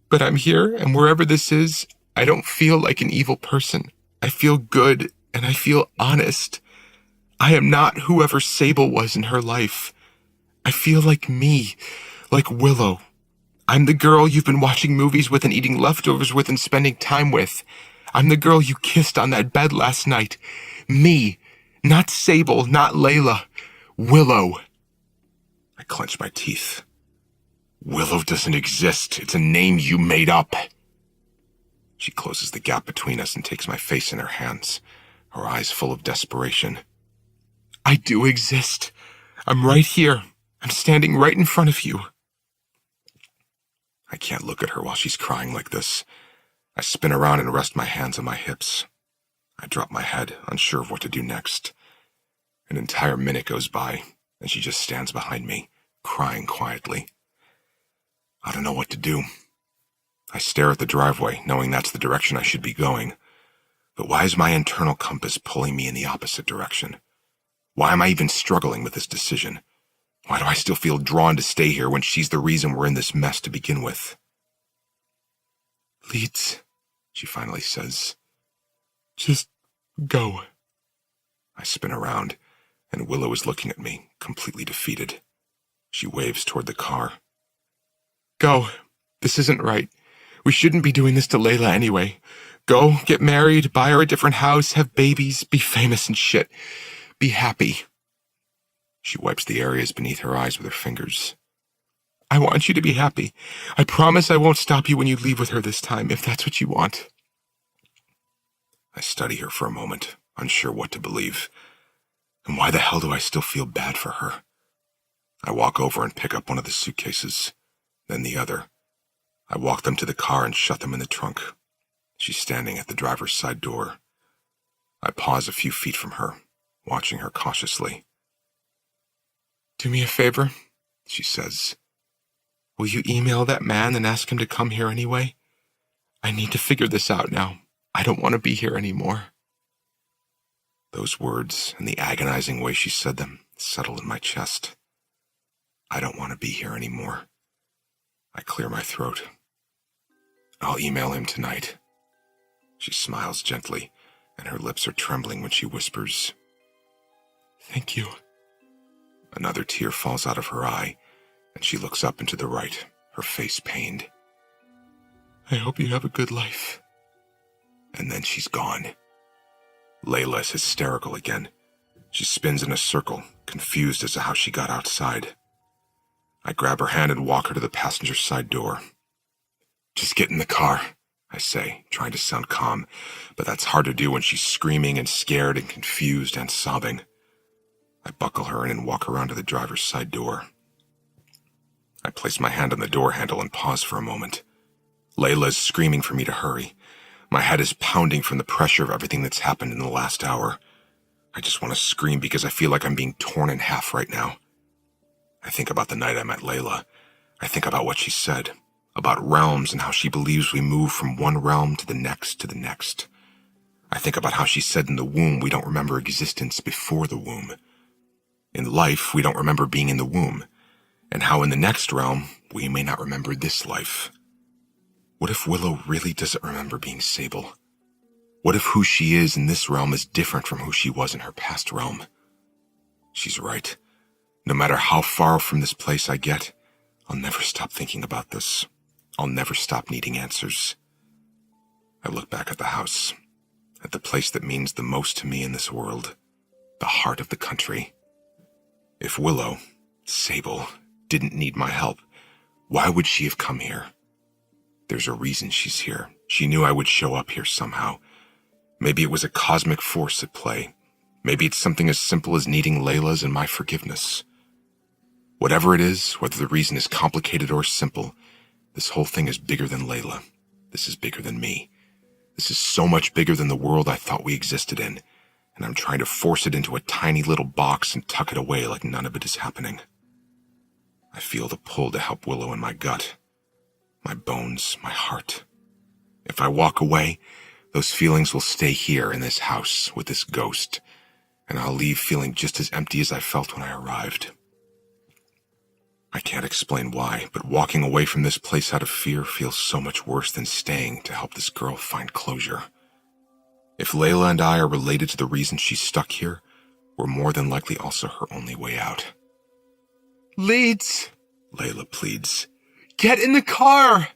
but I'm here, and wherever this is, I don't feel like an evil person. I feel good, and I feel honest. I am not whoever Sable was in her life. I feel like me, like Willow. I'm the girl you've been watching movies with and eating leftovers with and spending time with. I'm the girl you kissed on that bed last night. Me, not Sable, not Layla. Willow. I clench my teeth. Willow doesn't exist. It's a name you made up. She closes the gap between us and takes my face in her hands, her eyes full of desperation. I do exist. I'm right here. I'm standing right in front of you. I can't look at her while she's crying like this. I spin around and rest my hands on my hips. I drop my head, unsure of what to do next. An entire minute goes by, and she just stands behind me, crying quietly. I don't know what to do. I stare at the driveway, knowing that's the direction I should be going. But why is my internal compass pulling me in the opposite direction? Why am I even struggling with this decision? Why do I still feel drawn to stay here when she's the reason we're in this mess to begin with? Leeds, she finally says. Just go. I spin around, and Willow is looking at me, completely defeated. She waves toward the car. Go. This isn't right. We shouldn't be doing this to Layla anyway. Go, get married, buy her a different house, have babies, be famous and shit. Be happy. She wipes the areas beneath her eyes with her fingers. I want you to be happy. I promise I won't stop you when you leave with her this time, if that's what you want. I study her for a moment, unsure what to believe. And why the hell do I still feel bad for her? I walk over and pick up one of the suitcases, then the other. I walk them to the car and shut them in the trunk. She's standing at the driver's side door. I pause a few feet from her, watching her cautiously. Do me a favor, she says. Will you email that man and ask him to come here anyway? I need to figure this out now. I don't want to be here anymore. Those words and the agonizing way she said them settle in my chest. I don't want to be here anymore. I clear my throat. I'll email him tonight. She smiles gently, and her lips are trembling when she whispers, Thank you. Another tear falls out of her eye, and she looks up and to the right, her face pained. I hope you have a good life. And then she's gone. Layla is hysterical again. She spins in a circle, confused as to how she got outside. I grab her hand and walk her to the passenger side door. Just get in the car, I say, trying to sound calm, but that's hard to do when she's screaming and scared and confused and sobbing. I buckle her in and walk around to the driver's side door. I place my hand on the door handle and pause for a moment. Layla is screaming for me to hurry. My head is pounding from the pressure of everything that's happened in the last hour. I just want to scream because I feel like I'm being torn in half right now. I think about the night I met Layla. I think about what she said, about realms and how she believes we move from one realm to the next to the next. I think about how she said in the womb we don't remember existence before the womb. In life, we don't remember being in the womb, and how in the next realm, we may not remember this life. What if Willow really doesn't remember being Sable? What if who she is in this realm is different from who she was in her past realm? She's right. No matter how far from this place I get, I'll never stop thinking about this. I'll never stop needing answers. I look back at the house, at the place that means the most to me in this world, the heart of the country. If Willow, Sable, didn't need my help, why would she have come here? There's a reason she's here. She knew I would show up here somehow. Maybe it was a cosmic force at play. Maybe it's something as simple as needing Layla's and my forgiveness. Whatever it is, whether the reason is complicated or simple, this whole thing is bigger than Layla. This is bigger than me. This is so much bigger than the world I thought we existed in, and I'm trying to force it into a tiny little box and tuck it away like none of it is happening. I feel the pull to help Willow in my gut, my bones, my heart. If I walk away, those feelings will stay here in this house with this ghost, and I'll leave feeling just as empty as I felt when I arrived. I can't explain why, but walking away from this place out of fear feels so much worse than staying to help this girl find closure. If Layla and I are related to the reason she's stuck here, we're more than likely also her only way out. Leeds! Layla pleads. Get in the car!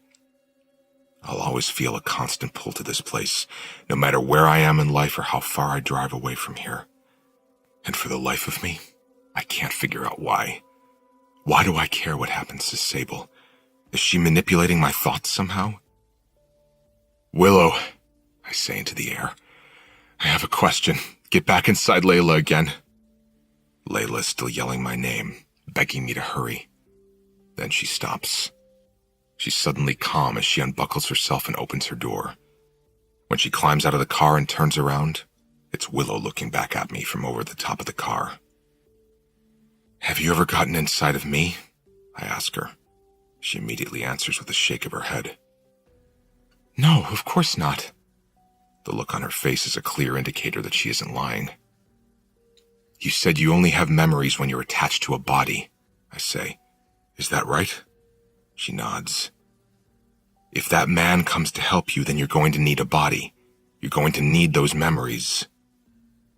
I'll always feel a constant pull to this place, no matter where I am in life or how far I drive away from here. And for the life of me, I can't figure out why. Why do I care what happens to Sable? Is she manipulating my thoughts somehow? Willow, I say into the air. I have a question. Get back inside Layla again. Layla is still yelling my name, begging me to hurry. Then she stops. She's suddenly calm as she unbuckles herself and opens her door. When she climbs out of the car and turns around, it's Willow looking back at me from over the top of the car. Have you ever gotten inside of me? I ask her. She immediately answers with a shake of her head. No, of course not. The look on her face is a clear indicator that she isn't lying. You said you only have memories when you're attached to a body, I say. Is that right? She nods. If that man comes to help you, then you're going to need a body. You're going to need those memories.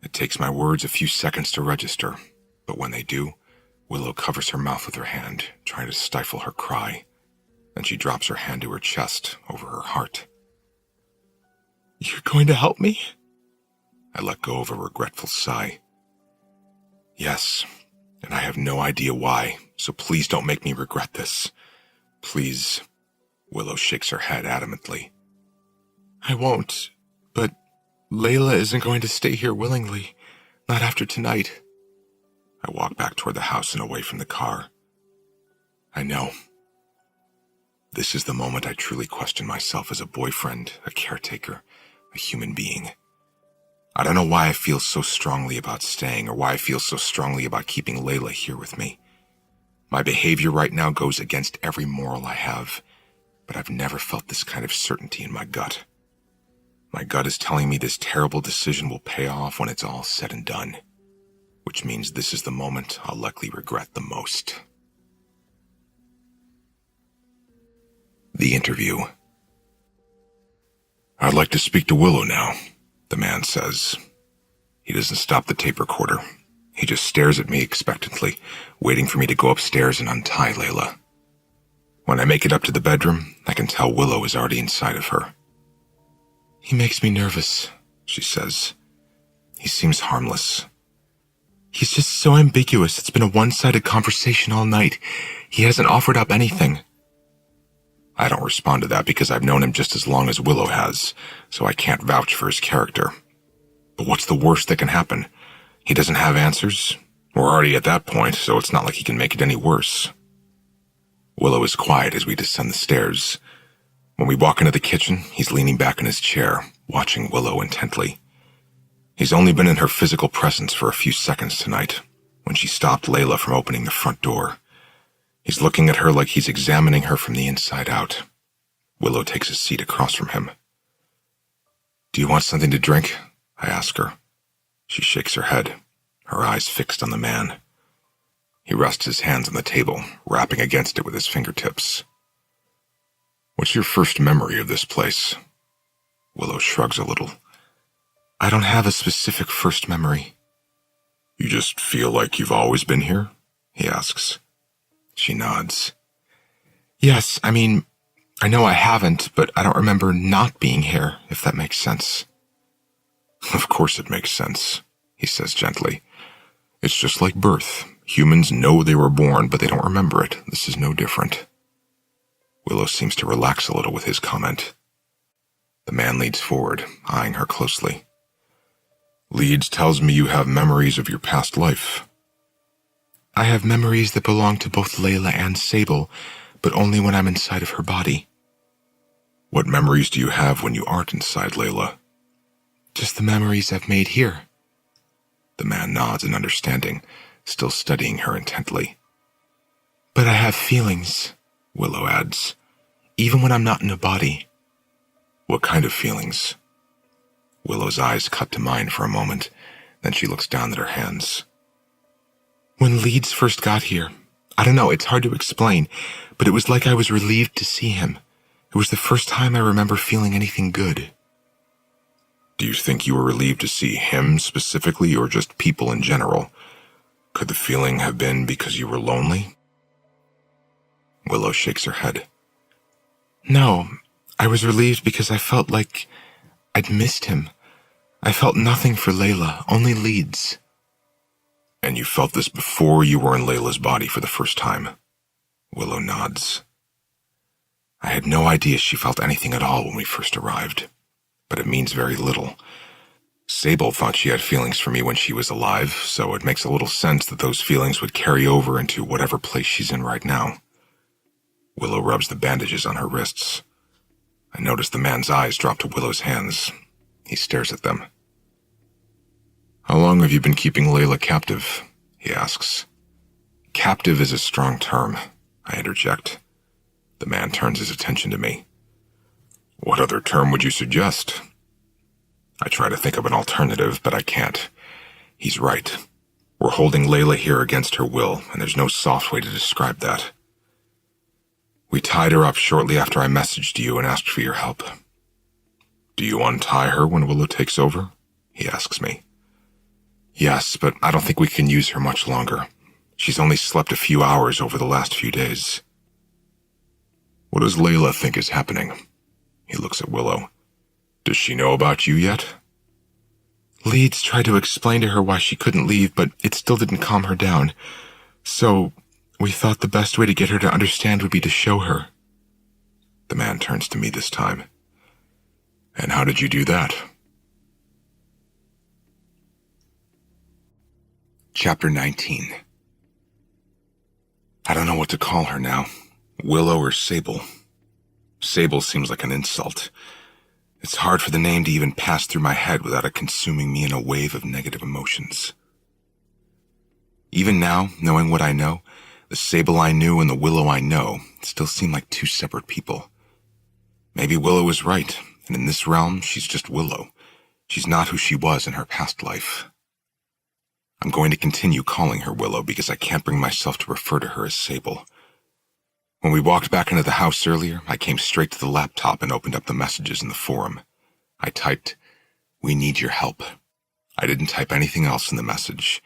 It takes my words a few seconds to register, but when they do, Willow covers her mouth with her hand, trying to stifle her cry. Then she drops her hand to her chest, over her heart. You're going to help me? I let go of a regretful sigh. Yes, and I have no idea why, so please don't make me regret this. Please. Willow shakes her head adamantly. I won't, but Layla isn't going to stay here willingly, not after tonight. I walk back toward the house and away from the car. I know. This is the moment I truly question myself as a boyfriend, a caretaker, a human being. I don't know why I feel so strongly about staying or why I feel so strongly about keeping Layla here with me. My behavior right now goes against every moral I have, but I've never felt this kind of certainty in my gut. My gut is telling me this terrible decision will pay off when it's all said and done, which means this is the moment I'll likely regret the most. The interview. I'd like to speak to Willow now, the man says. He doesn't stop the tape recorder. He just stares at me expectantly, waiting for me to go upstairs and untie Layla. When I make it up to the bedroom, I can tell Willow is already inside of her. He makes me nervous, she says. He seems harmless. He's just so ambiguous. It's been a one-sided conversation all night. He hasn't offered up anything. I don't respond to that because I've known him just as long as Willow has, so I can't vouch for his character. But what's the worst that can happen? He doesn't have answers. We're already at that point, so it's not like he can make it any worse. Willow is quiet as we descend the stairs. When we walk into the kitchen, he's leaning back in his chair, watching Willow intently. He's only been in her physical presence for a few seconds tonight, when she stopped Layla from opening the front door. He's looking at her like he's examining her from the inside out. Willow takes a seat across from him. "Do you want something to drink?" I ask her. She shakes her head, her eyes fixed on the man. He rests his hands on the table, rapping against it with his fingertips. "What's your first memory of this place?" Willow shrugs a little. "I don't have a specific first memory." "You just feel like you've always been here?" he asks. She nods. "Yes, I mean, I know I haven't, but I don't remember not being here, if that makes sense." "Of course it makes sense," he says gently. "It's just like birth. Humans know they were born, but they don't remember it. This is no different." Willow seems to relax a little with his comment. The man leans forward, eyeing her closely. "Leeds tells me you have memories of your past life." "I have memories that belong to both Layla and Sable, but only when I'm inside of her body." "What memories do you have when you aren't inside Layla?" "Just the memories I've made here." The man nods in understanding, still studying her intently. "But I have feelings," Willow adds, "even when I'm not in a body." "What kind of feelings?" Willow's eyes cut to mine for a moment, then she looks down at her hands. "When Leeds first got here, I don't know, it's hard to explain, but it was like I was relieved to see him. It was the first time I remember feeling anything good." "Do you think you were relieved to see him specifically, or just people in general? Could the feeling have been because you were lonely?" Willow shakes her head. "No, I was relieved because I felt like I'd missed him. I felt nothing for Layla, only Leeds." "And you felt this before you were in Layla's body for the first time?" Willow nods. I had no idea she felt anything at all when we first arrived, but it means very little. Sable thought she had feelings for me when she was alive, so it makes a little sense that those feelings would carry over into whatever place she's in right now. Willow rubs the bandages on her wrists. I notice the man's eyes drop to Willow's hands. He stares at them. "How long have you been keeping Layla captive?" he asks. "Captive is a strong term," I interject. The man turns his attention to me. "What other term would you suggest?" I try to think of an alternative, but I can't. He's right. We're holding Layla here against her will, and there's no soft way to describe that. "We tied her up shortly after I messaged you and asked for your help." "Do you untie her when Willow takes over?" he asks me. "Yes, but I don't think we can use her much longer. She's only slept a few hours over the last few days." "What does Layla think is happening?" He looks at Willow. "Does she know about you yet?" Leeds tried to explain to her why she couldn't leave, but it still didn't calm her down. So we thought the best way to get her to understand would be to show her. The man turns to me this time. "And how did you do that?" Chapter 19. I don't know what to call her now. Willow or Sable. Sable seems like an insult. It's hard for the name to even pass through my head without it consuming me in a wave of negative emotions. Even now, knowing what I know, the Sable I knew and the Willow I know still seem like two separate people. Maybe Willow is right, and in this realm, she's just Willow. She's not who she was in her past life. I'm going to continue calling her Willow because I can't bring myself to refer to her as Sable. When we walked back into the house earlier, I came straight to the laptop and opened up the messages in the forum. I typed, "We need your help." I didn't type anything else in the message.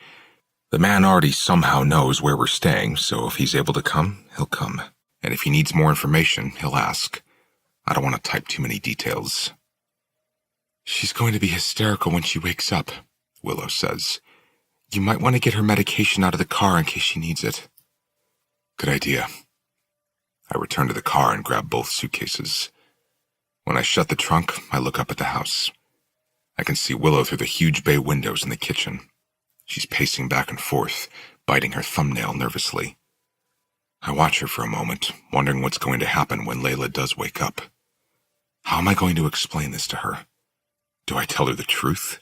The man already somehow knows where we're staying, so if he's able to come, he'll come. And if he needs more information, he'll ask. I don't want to type too many details. "She's going to be hysterical when she wakes up," Willow says. "You might want to get her medication out of the car in case she needs it." Good idea. I return to the car and grab both suitcases. When I shut the trunk, I look up at the house. I can see Willow through the huge bay windows in the kitchen. She's pacing back and forth, biting her thumbnail nervously. I watch her for a moment, wondering what's going to happen when Layla does wake up. How am I going to explain this to her? Do I tell her the truth?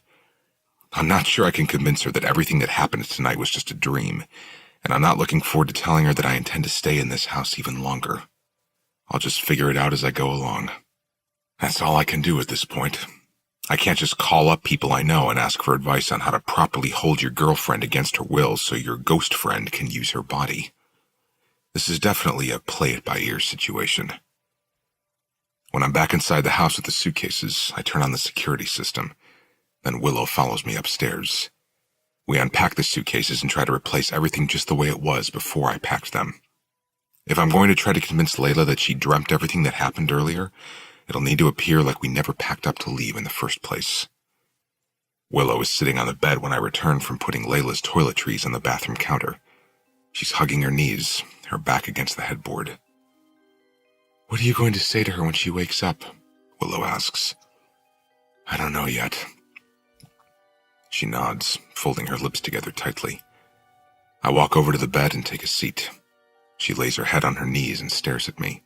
I'm not sure I can convince her that everything that happened tonight was just a dream, And I'm not looking forward to telling her that I intend to stay in this house even longer. I'll just figure it out as I go along. That's all I can do at this point. I can't just call up people I know and ask for advice on how to properly hold your girlfriend against her will so your ghost friend can use her body. This is definitely a play-it-by-ear situation. When I'm back inside the house with the suitcases, I turn on the security system. Then Willow follows me upstairs. We unpack the suitcases and try to replace everything just the way it was before I packed them. If I'm going to try to convince Layla that she dreamt everything that happened earlier, it'll need to appear like we never packed up to leave in the first place. Willow is sitting on the bed when I return from putting Layla's toiletries on the bathroom counter. She's hugging her knees, her back against the headboard. What are you going to say to her when she wakes up? Willow asks. I don't know yet. She nods, folding her lips together tightly. I walk over to the bed and take a seat. She lays her head on her knees and stares at me.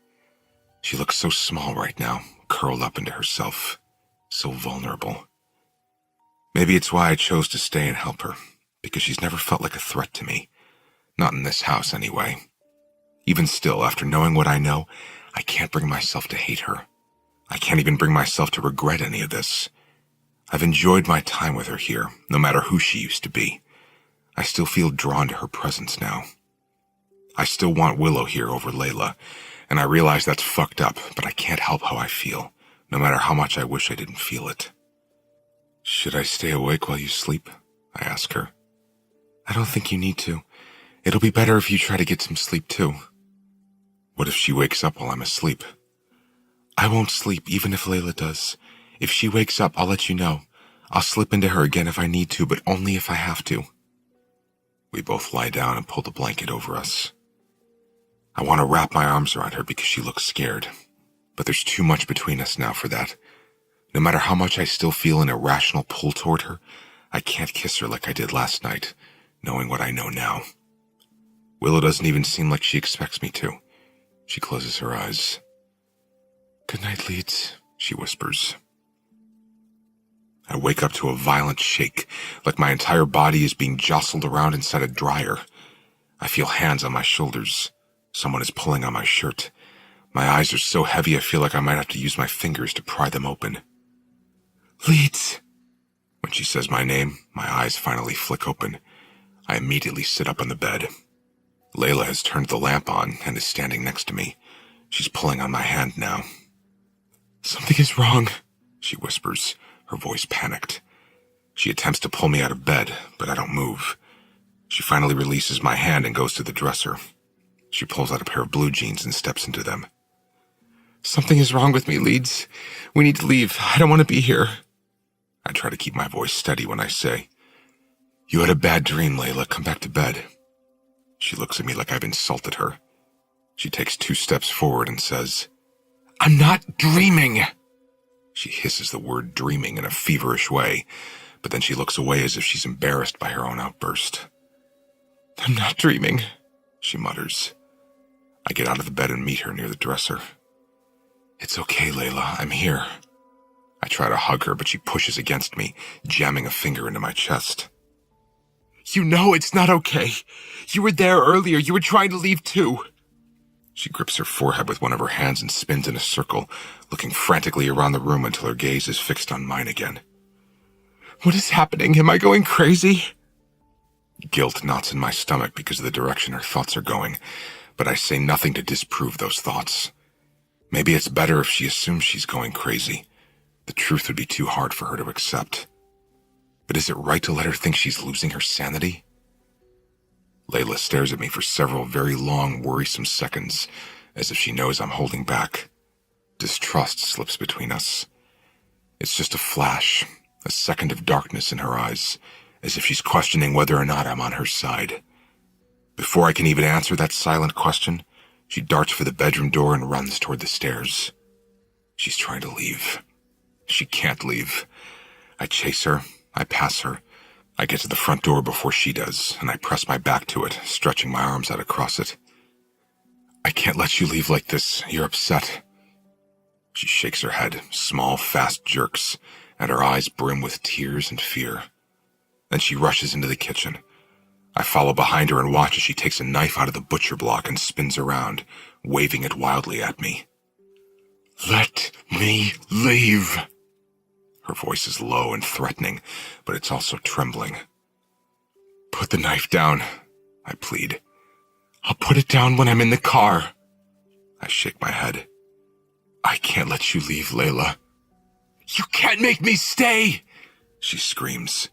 She looks so small right now, curled up into herself, so vulnerable. Maybe it's why I chose to stay and help her, because she's never felt like a threat to me. Not in this house, anyway. Even still, after knowing what I know, I can't bring myself to hate her. I can't even bring myself to regret any of this. I've enjoyed my time with her here, no matter who she used to be. I still feel drawn to her presence now. I still want Willow here over Layla, and I realize that's fucked up, but I can't help how I feel, no matter how much I wish I didn't feel it. Should I stay awake while you sleep? I ask her. I don't think you need to. It'll be better if you try to get some sleep too. What if she wakes up while I'm asleep? I won't sleep even if Layla does. If she wakes up, I'll let you know. I'll slip into her again if I need to, but only if I have to. We both lie down and pull the blanket over us. I want to wrap my arms around her because she looks scared, but there's too much between us now for that. No matter how much I still feel an irrational pull toward her, I can't kiss her like I did last night, knowing what I know now. Willow doesn't even seem like she expects me to. She closes her eyes. Good night, Leeds, she whispers. I wake up to a violent shake, like my entire body is being jostled around inside a dryer. I feel hands on my shoulders. Someone is pulling on my shirt. My eyes are so heavy I feel like I might have to use my fingers to pry them open. Leeds! When she says my name, my eyes finally flick open. I immediately sit up on the bed. Layla has turned the lamp on and is standing next to me. She's pulling on my hand now. Something is wrong, she whispers, her voice panicked. She attempts to pull me out of bed, but I don't move. She finally releases my hand and goes to the dresser. She pulls out a pair of blue jeans and steps into them. Something is wrong with me, Leeds. We need to leave. I don't want to be here. I try to keep my voice steady when I say, You had a bad dream, Layla. Come back to bed. She looks at me like I've insulted her. She takes 2 steps forward and says, I'm not dreaming. She hisses the word dreaming in a feverish way, but then she looks away as if she's embarrassed by her own outburst. I'm not dreaming, she mutters. I get out of the bed and meet her near the dresser. It's okay, Layla. I'm here. I try to hug her, but she pushes against me, jamming a finger into my chest. You know it's not okay. You were there earlier. You were trying to leave too. She grips her forehead with one of her hands and spins in a circle, looking frantically around the room until her gaze is fixed on mine again. What is happening? Am I going crazy? Guilt knots in my stomach because of the direction her thoughts are going, but I say nothing to disprove those thoughts. Maybe it's better if she assumes she's going crazy. The truth would be too hard for her to accept. But is it right to let her think she's losing her sanity? Layla stares at me for several very long, worrisome seconds, as if she knows I'm holding back. Distrust slips between us. It's just a flash, a second of darkness in her eyes, as if she's questioning whether or not I'm on her side. Before I can even answer that silent question, she darts for the bedroom door and runs toward the stairs. She's trying to leave. She can't leave. I chase her. I pass her. I get to the front door before she does, and I press my back to it, stretching my arms out across it. I can't let you leave like this. You're upset. She shakes her head, small, fast jerks, and her eyes brim with tears and fear. Then she rushes into the kitchen. I follow behind her and watch as she takes a knife out of the butcher block and spins around, waving it wildly at me. Let me leave. Her voice is low and threatening, but it's also trembling. Put the knife down, I plead. I'll put it down when I'm in the car. I shake my head. I can't let you leave, Layla. You can't make me stay, she screams.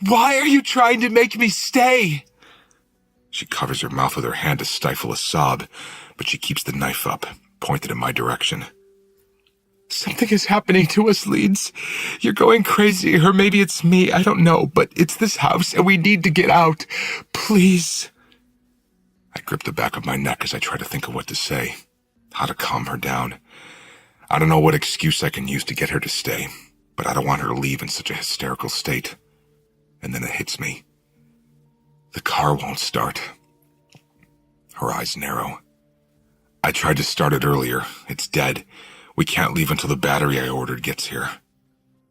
Why are you trying to make me stay? She covers her mouth with her hand to stifle a sob, but she keeps the knife up, pointed in my direction. Something is happening to us, Leeds. You're going crazy, or maybe it's me, I don't know, but it's this house, and we need to get out. Please. I grip the back of my neck as I try to think of what to say, how to calm her down. I don't know what excuse I can use to get her to stay, but I don't want her to leave in such a hysterical state. And then it hits me. The car won't start. Her eyes narrow. I tried to start it earlier. It's dead. We can't leave until the battery I ordered gets here.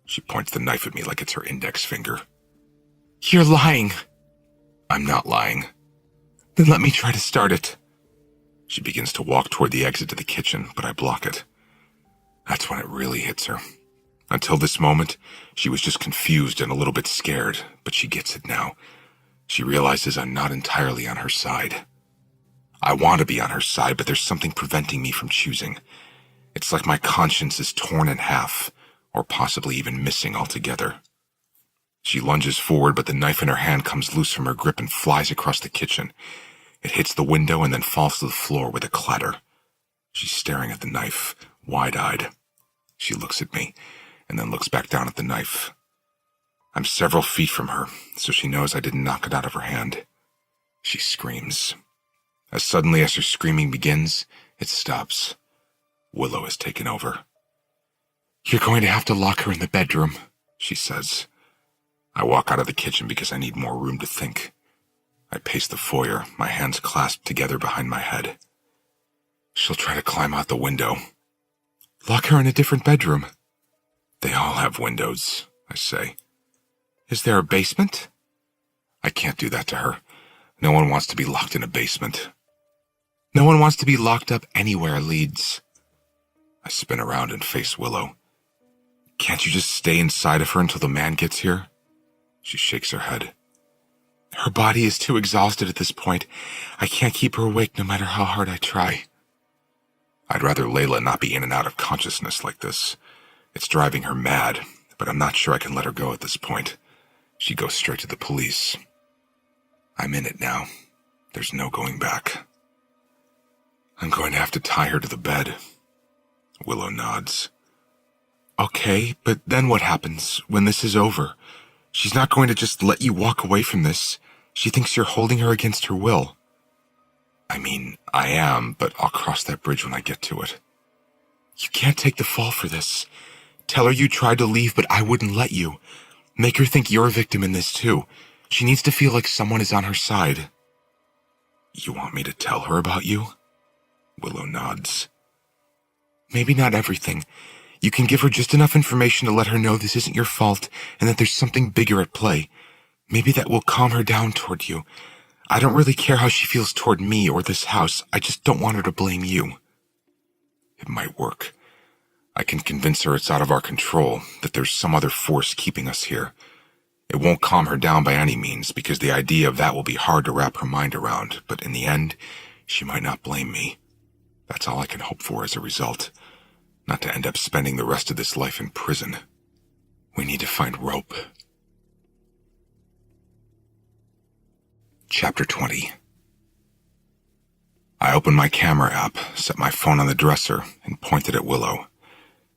She points the knife at me like it's her index finger. You're lying. I'm not lying. Then let me try to start it. She begins to walk toward the exit to the kitchen, but I block it. That's when it really hits her. Until this moment, she was just confused and a little bit scared, but she gets it now. She realizes I'm not entirely on her side. I want to be on her side, but there's something preventing me from choosing. It's like my conscience is torn in half, or possibly even missing altogether. She lunges forward, but the knife in her hand comes loose from her grip and flies across the kitchen. It hits the window and then falls to the floor with a clatter. She's staring at the knife, wide-eyed. She looks at me, and then looks back down at the knife. I'm several feet from her, so she knows I didn't knock it out of her hand. She screams. As suddenly as her screaming begins, it stops. Willow has taken over. You're going to have to lock her in the bedroom, she says. I walk out of the kitchen because I need more room to think. I pace the foyer, my hands clasped together behind my head. She'll try to climb out the window. Lock her in a different bedroom. They all have windows, I say. Is there a basement? I can't do that to her. No one wants to be locked in a basement. No one wants to be locked up anywhere, Leeds. I spin around and face Willow. Can't you just stay inside of her until the man gets here? She shakes her head. Her body is too exhausted at this point. I can't keep her awake no matter how hard I try. I'd rather Layla not be in and out of consciousness like this. It's driving her mad, but I'm not sure I can let her go at this point. She goes straight to the police. I'm in it now. There's no going back. I'm going to have to tie her to the bed. Willow nods. Okay, but then what happens when this is over? She's not going to just let you walk away from this. She thinks you're holding her against her will. I mean, I am, but I'll cross that bridge when I get to it. You can't take the fall for this. Tell her you tried to leave, but I wouldn't let you. Make her think you're a victim in this too. She needs to feel like someone is on her side. You want me to tell her about you? Willow nods. Maybe not everything. You can give her just enough information to let her know this isn't your fault and that there's something bigger at play. Maybe that will calm her down toward you. I don't really care how she feels toward me or this house. I just don't want her to blame you. It might work. I can convince her it's out of our control, that there's some other force keeping us here. It won't calm her down by any means, because the idea of that will be hard to wrap her mind around, but in the end, she might not blame me. That's all I can hope for as a result. Not to end up spending the rest of this life in prison. We need to find Rope. Chapter 20. I open my camera app, set my phone on the dresser, and point it at Willow.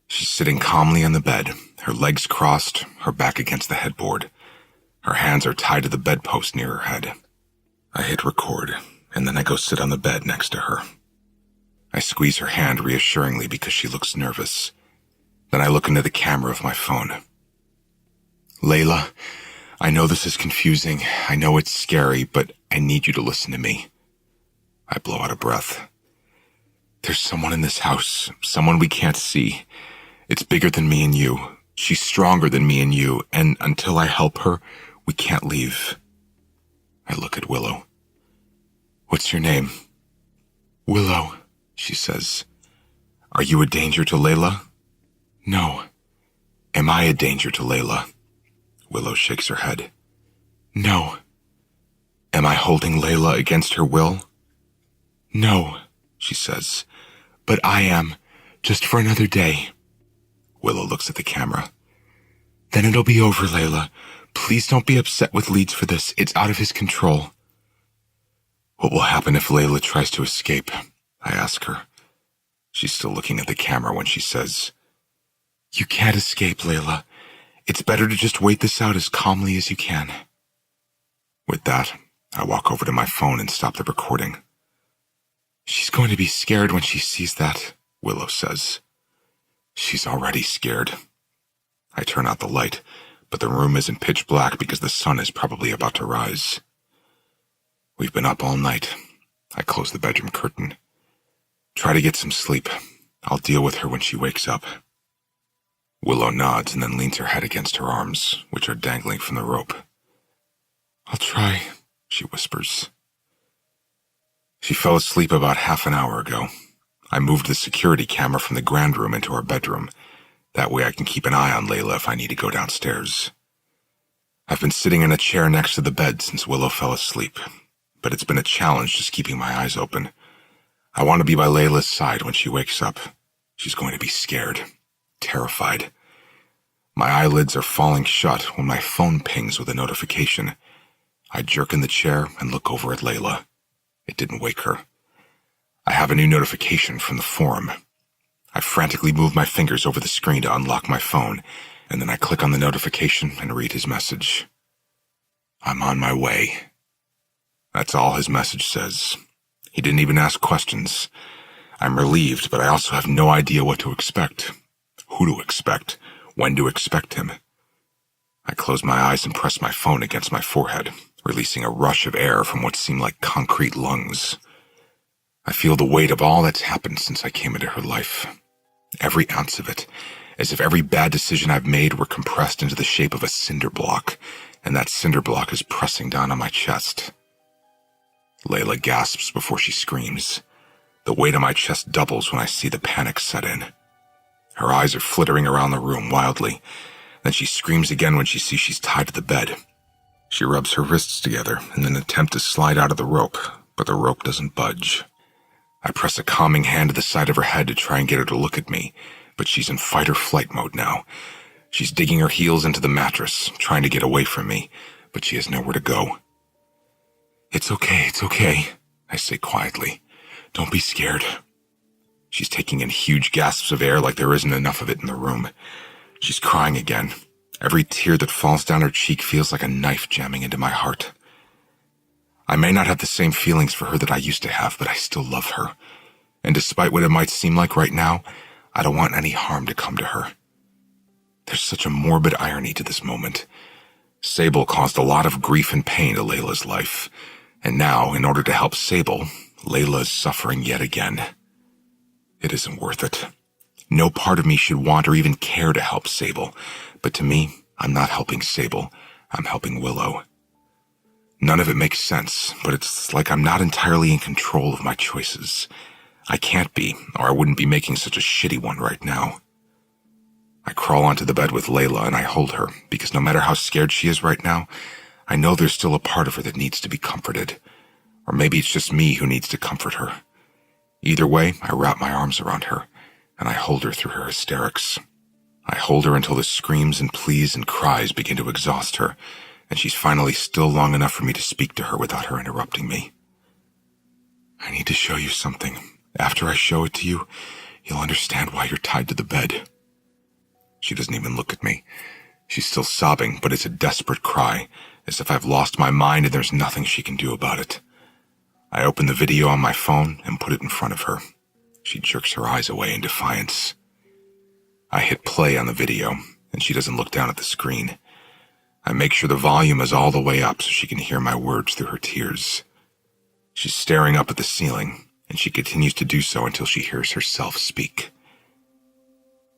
She's sitting calmly on the bed, her legs crossed, her back against the headboard. Her hands are tied to the bedpost near her head. I hit record, and then I go sit on the bed next to her. I squeeze her hand reassuringly because she looks nervous. Then I look into the camera of my phone. Layla, I know this is confusing. I know it's scary, but I need you to listen to me. I blow out a breath. There's someone in this house, someone we can't see. It's bigger than me and you. She's stronger than me and you, and until I help her, we can't leave. I look at Willow. What's your name? Willow, she says. Are you a danger to Layla? No. Am I a danger to Layla? Willow shakes her head. No. Am I holding Layla against her will? No, she says. But I am, just for another day. Willow looks at the camera. Then it'll be over, Layla. Please don't be upset with Leeds for this. It's out of his control. What will happen if Layla tries to escape? I ask her. She's still looking at the camera when she says, You can't escape, Layla. It's better to just wait this out as calmly as you can. With that, I walk over to my phone and stop the recording. She's going to be scared when she sees that, Willow says. She's already scared. I turn out the light, but the room isn't pitch black because the sun is probably about to rise. We've been up all night. I close the bedroom curtain. Try to get some sleep. I'll deal with her when she wakes up. Willow nods and then leans her head against her arms, which are dangling from the rope. I'll try, she whispers. She fell asleep about half an hour ago. I moved the security camera from the grand room into our bedroom. That way I can keep an eye on Layla if I need to go downstairs. I've been sitting in a chair next to the bed since Willow fell asleep, but it's been a challenge just keeping my eyes open. I want to be by Layla's side when she wakes up. She's going to be scared, terrified. My eyelids are falling shut when my phone pings with a notification. I jerk in the chair and look over at Layla. It didn't wake her. I have a new notification from the forum. I frantically move my fingers over the screen to unlock my phone, and then I click on the notification and read his message. I'm on my way. That's all his message says. He didn't even ask questions. I'm relieved, but I also have no idea what to expect, who to expect, when to expect him. I close my eyes and press my phone against my forehead, releasing a rush of air from what seem like concrete lungs. I feel the weight of all that's happened since I came into her life. Every ounce of it, as if every bad decision I've made were compressed into the shape of a cinder block, and that cinder block is pressing down on my chest. Layla gasps before she screams. The weight of my chest doubles when I see the panic set in. Her eyes are flittering around the room wildly. Then she screams again when she sees she's tied to the bed. She rubs her wrists together in an attempt to slide out of the rope, but the rope doesn't budge. I press a calming hand to the side of her head to try and get her to look at me, but she's in fight or flight mode now. She's digging her heels into the mattress, trying to get away from me, but she has nowhere to go. It's okay, I say quietly. Don't be scared. She's taking in huge gasps of air like there isn't enough of it in the room. She's crying again. Every tear that falls down her cheek feels like a knife jamming into my heart. I may not have the same feelings for her that I used to have, but I still love her. And despite what it might seem like right now, I don't want any harm to come to her. There's such a morbid irony to this moment. Sable caused a lot of grief and pain to Layla's life, and now, in order to help Sable, Layla is suffering yet again. It isn't worth it. No part of me should want or even care to help Sable, but to me, I'm not helping Sable, I'm helping Willow. None of it makes sense, but it's like I'm not entirely in control of my choices. I can't be, or I wouldn't be making such a shitty one right now. I crawl onto the bed with Layla and I hold her, because no matter how scared she is right now, I know there's still a part of her that needs to be comforted. Or maybe it's just me who needs to comfort her. Either way, I wrap my arms around her, and I hold her through her hysterics. I hold her until the screams and pleas and cries begin to exhaust her, and she's finally still long enough for me to speak to her without her interrupting me. I need to show you something. After I show it to you, you'll understand why you're tied to the bed. She doesn't even look at me. She's still sobbing, but it's a desperate cry, as if I've lost my mind and there's nothing she can do about it. I open the video on my phone and put it in front of her. She jerks her eyes away in defiance. I hit play on the video, and she doesn't look down at the screen. I make sure the volume is all the way up so she can hear my words through her tears. She's staring up at the ceiling, and she continues to do so until she hears herself speak.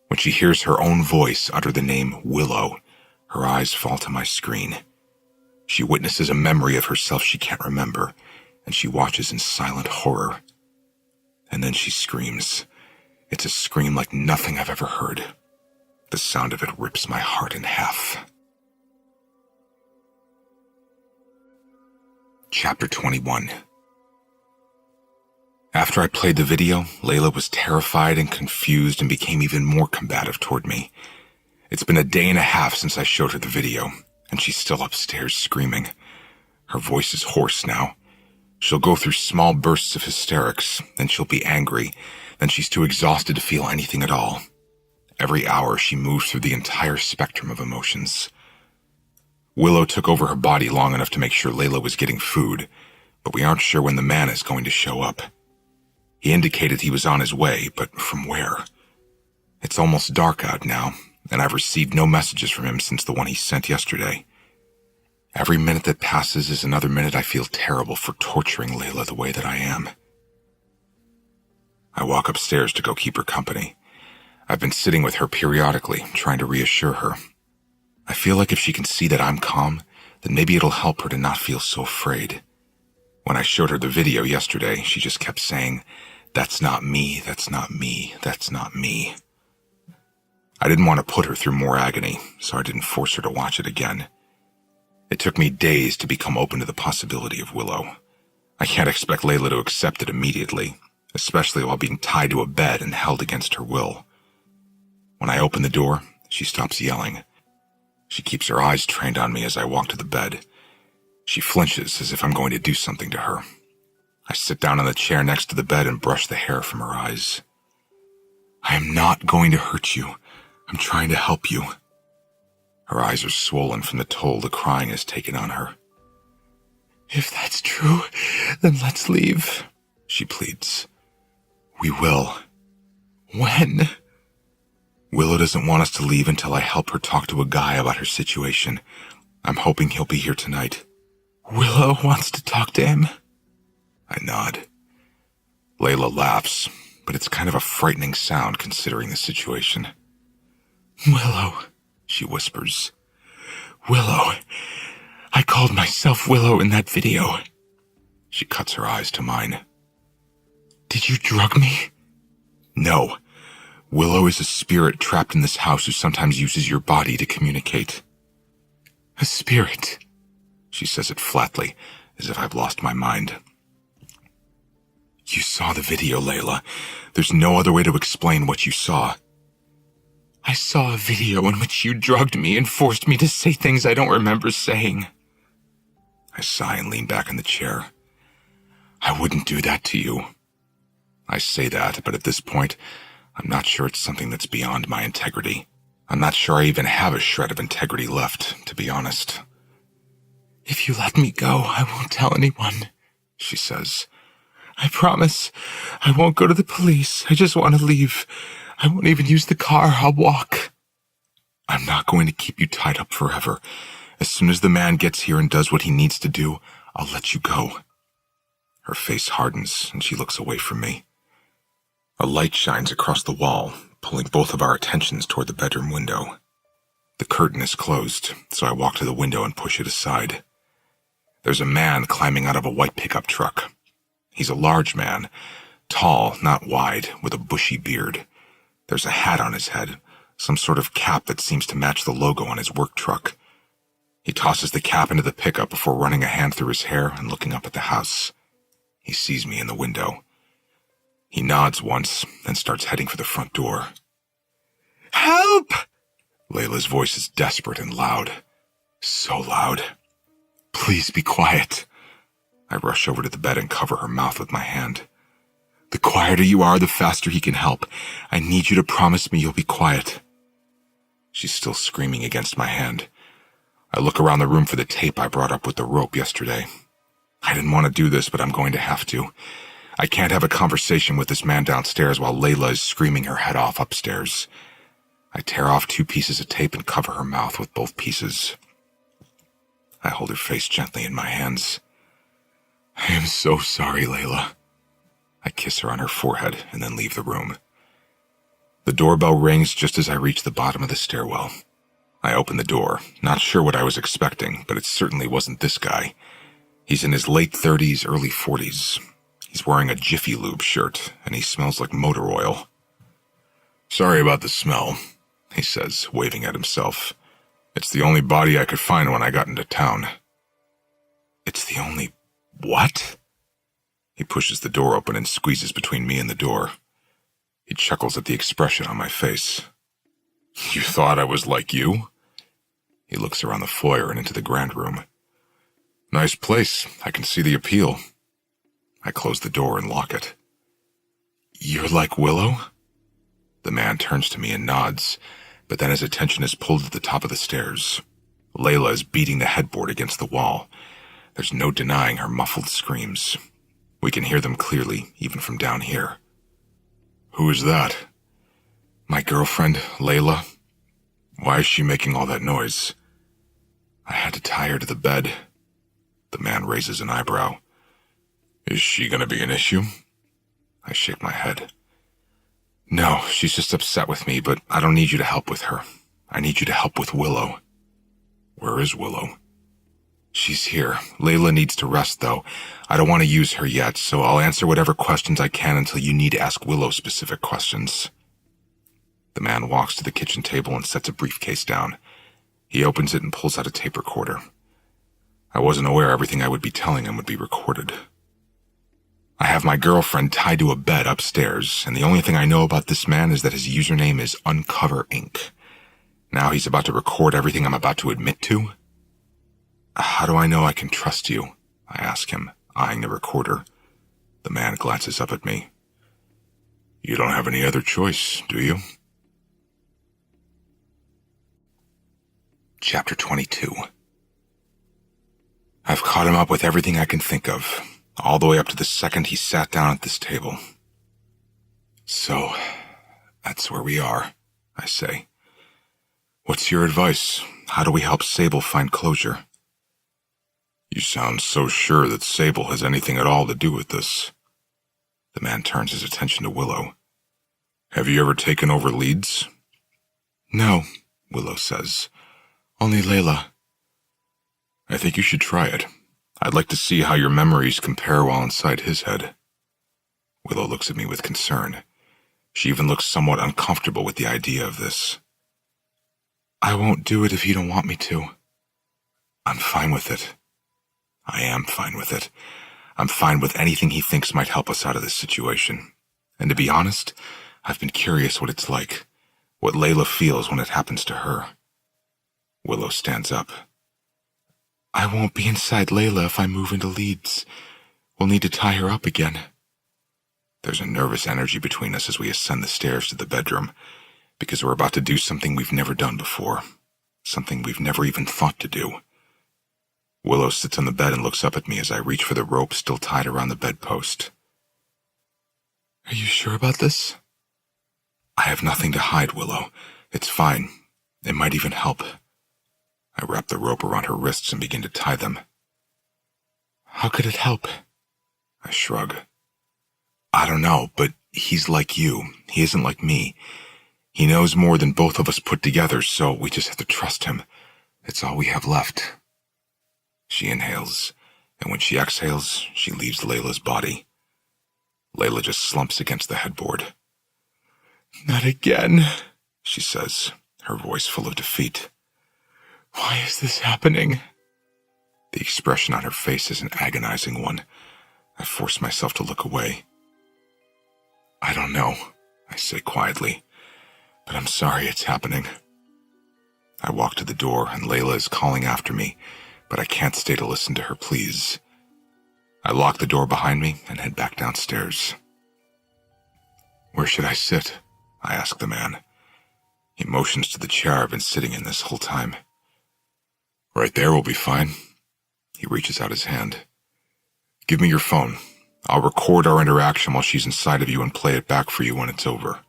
When she hears her own voice utter the name Willow, her eyes fall to my screen. She witnesses a memory of herself she can't remember, and she watches in silent horror. And then she screams. It's a scream like nothing I've ever heard. The sound of it rips my heart in half. Chapter 21. After I played the video, Layla was terrified and confused and became even more combative toward me. It's been a day and a half since I showed her the video, and she's still upstairs screaming. Her voice is hoarse now. She'll go through small bursts of hysterics, then she'll be angry, then she's too exhausted to feel anything at all. Every hour she moves through the entire spectrum of emotions. Willow took over her body long enough to make sure Layla was getting food, but we aren't sure when the man is going to show up. He indicated he was on his way, but from where? It's almost dark out now, and I've received no messages from him since the one he sent yesterday. Every minute that passes is another minute I feel terrible for torturing Layla the way that I am. I walk upstairs to go keep her company. I've been sitting with her periodically, trying to reassure her. I feel like if she can see that I'm calm, then maybe it'll help her to not feel so afraid. When I showed her the video yesterday, she just kept saying, "That's not me, that's not me, that's not me." I didn't want to put her through more agony, so I didn't force her to watch it again. It took me days to become open to the possibility of Willow. I can't expect Layla to accept it immediately, especially while being tied to a bed and held against her will. When I open the door, she stops yelling. She keeps her eyes trained on me as I walk to the bed. She flinches as if I'm going to do something to her. I sit down on the chair next to the bed and brush the hair from her eyes. "I am not going to hurt you. I'm trying to help you." Her eyes are swollen from the toll the crying has taken on her. "If that's true, then let's leave," she pleads. "We will." "When?" "Willow doesn't want us to leave until I help her talk to a guy about her situation. I'm hoping he'll be here tonight." "Willow wants to talk to him?" I nod. Layla laughs, but it's kind of a frightening sound considering the situation. "Willow," she whispers. "Willow. I called myself Willow in that video." She cuts her eyes to mine. "Did you drug me?" "No. Willow is a spirit trapped in this house who sometimes uses your body to communicate." "A spirit?" She says it flatly, as if I've lost my mind. "You saw the video, Layla. There's no other way to explain what you saw." "I saw a video in which you drugged me and forced me to say things I don't remember saying." I sigh and lean back in the chair. "I wouldn't do that to you." I say that, but at this point, I'm not sure it's something that's beyond my integrity. I'm not sure I even have a shred of integrity left, to be honest. "If you let me go, I won't tell anyone," she says. "I promise. I won't go to the police. I just want to leave. I won't even use the car. I'll walk." "I'm not going to keep you tied up forever. As soon as the man gets here and does what he needs to do, I'll let you go." Her face hardens, and she looks away from me. A light shines across the wall, pulling both of our attentions toward the bedroom window. The curtain is closed, so I walk to the window and push it aside. There's a man climbing out of a white pickup truck. He's a large man, tall, not wide, with a bushy beard. There's a hat on his head, some sort of cap that seems to match the logo on his work truck. He tosses the cap into the pickup before running a hand through his hair and looking up at the house. He sees me in the window. He nods once, then starts heading for the front door. "Help!" Layla's voice is desperate and loud. So loud. "Please be quiet." I rush over to the bed and cover her mouth with my hand. "The quieter you are, the faster he can help. I need you to promise me you'll be quiet." She's still screaming against my hand. I look around the room for the tape I brought up with the rope yesterday. I didn't want to do this, but I'm going to have to. I can't have a conversation with this man downstairs while Layla is screaming her head off upstairs. I tear off 2 pieces of tape and cover her mouth with both pieces. I hold her face gently in my hands. "I am so sorry, Layla." I kiss her on her forehead and then leave the room. The doorbell rings just as I reach the bottom of the stairwell. I opened the door, not sure what I was expecting, but it certainly wasn't this guy. He's in his late 30s, early 40s. He's wearing a Jiffy Lube shirt, and he smells like motor oil. "Sorry about the smell," he says, waving at himself. "It's the only body I could find when I got into town." "It's the only... what?" He pushes the door open and squeezes between me and the door. He chuckles at the expression on my face. "You thought I was like you?" He looks around the foyer and into the grand room. "Nice place. I can see the appeal." I close the door and lock it. "You're like Willow?" The man turns to me and nods, but then his attention is pulled to the top of the stairs. Layla is beating the headboard against the wall. There's no denying her muffled screams. We can hear them clearly, even from down here. "Who is that?" "My girlfriend, Layla." "Why is she making all that noise?" "I had to tie her to the bed." The man raises an eyebrow. "Is she going to be an issue?" I shake my head. "No, she's just upset with me, but I don't need you to help with her. I need you to help with Willow." "Where is Willow?" "She's here. Layla needs to rest, though. I don't want to use her yet, so I'll answer whatever questions I can until you need to ask Willow specific questions." The man walks to the kitchen table and sets a briefcase down. He opens it and pulls out a tape recorder. I wasn't aware everything I would be telling him would be recorded. I have my girlfriend tied to a bed upstairs, and the only thing I know about this man is that his username is Uncover Inc. Now he's about to record everything I'm about to admit to? "How do I know I can trust you?" I ask him, eyeing the recorder. The man glances up at me. "You don't have any other choice, do you?" Chapter 22. I've caught him up with everything I can think of, all the way up to the second he sat down at this table. "So, that's where we are," I say. "What's your advice? How do we help Sable find closure?" "You sound so sure that Sable has anything at all to do with this." The man turns his attention to Willow. "Have you ever taken over leads?" "No," Willow says. "Only Layla." "I think you should try it. I'd like to see how your memories compare while inside his head." Willow looks at me with concern. She even looks somewhat uncomfortable with the idea of this. "I won't do it if you don't want me to." "I'm fine with it." I am fine with it. I'm fine with anything he thinks might help us out of this situation. And to be honest, I've been curious what it's like, what Layla feels when it happens to her. Willow stands up. "I won't be inside Layla if I move into Leeds. We'll need to tie her up again." There's a nervous energy between us as we ascend the stairs to the bedroom, because we're about to do something we've never done before, something we've never even thought to do. Willow sits on the bed and looks up at me as I reach for the rope still tied around the bedpost. "Are you sure about this?" "I have nothing to hide, Willow. It's fine. It might even help." I wrap the rope around her wrists and begin to tie them. "How could it help?" I shrug. "I don't know, but he's like you. He isn't like me. He knows more than both of us put together, so we just have to trust him. It's all we have left." She inhales, and when she exhales, she leaves Layla's body. Layla just slumps against the headboard. "Not again," she says, her voice full of defeat. "Why is this happening?" The expression on her face is an agonizing one. I force myself to look away. "I don't know," I say quietly, "but I'm sorry it's happening." I walk to the door and Layla is calling after me, but I can't stay to listen to her pleas. I lock the door behind me and head back downstairs. "Where should I sit?" I ask the man. He motions to the chair I've been sitting in this whole time. "Right there will be fine." He reaches out his hand. "Give me your phone. I'll record our interaction while she's inside of you and play it back for you when it's over."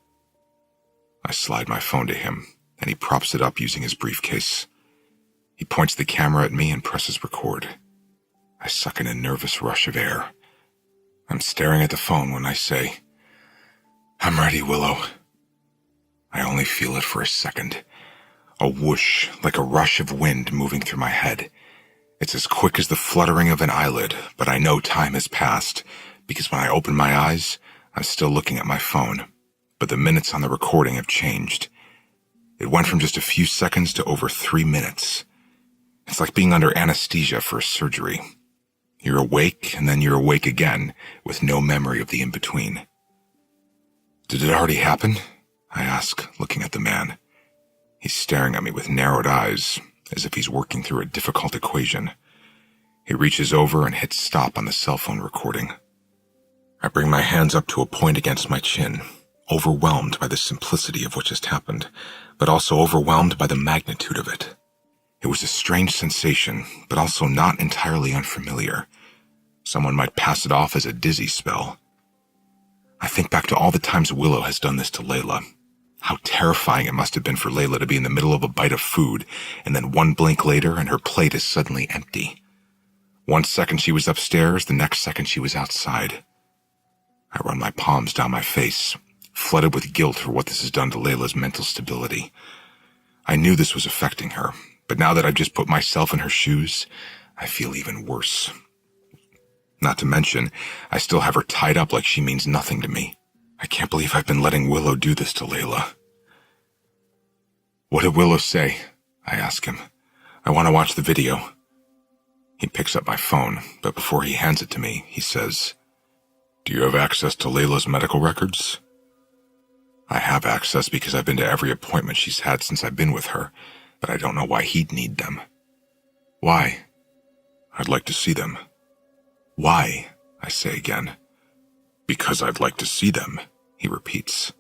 I slide my phone to him, and he props it up using his briefcase. He points the camera at me and presses record. I suck in a nervous rush of air. I'm staring at the phone when I say, "I'm ready, Willow." I only feel it for a second. A whoosh, like a rush of wind moving through my head. It's as quick as the fluttering of an eyelid, but I know time has passed, because when I open my eyes, I'm still looking at my phone, but the minutes on the recording have changed. It went from just a few seconds to over 3 minutes. It's like being under anesthesia for a surgery. You're awake, and then you're awake again, with no memory of the in-between. Did it already happen? I ask, looking at the man. He's staring at me with narrowed eyes, as if he's working through a difficult equation. He reaches over and hits stop on the cell phone recording. I bring my hands up to a point against my chin, overwhelmed by the simplicity of what just happened, but also overwhelmed by the magnitude of it. It was a strange sensation, but also not entirely unfamiliar. Someone might pass it off as a dizzy spell. I think back to all the times Willow has done this to Layla. How terrifying it must have been for Layla to be in the middle of a bite of food, and then one blink later and her plate is suddenly empty. 1 second she was upstairs, the next second she was outside. I run my palms down my face, flooded with guilt for what this has done to Layla's mental stability. I knew this was affecting her, but now that I've just put myself in her shoes, I feel even worse. Not to mention, I still have her tied up like she means nothing to me. I can't believe I've been letting Willow do this to Layla. What did Willow say? I ask him. I want to watch the video. He picks up my phone, but before he hands it to me, he says, Do you have access to Layla's medical records? I have access because I've been to every appointment she's had since I've been with her, but I don't know why he'd need them. Why? I'd like to see them. Why? I say again. Because I'd like to see them, he repeats.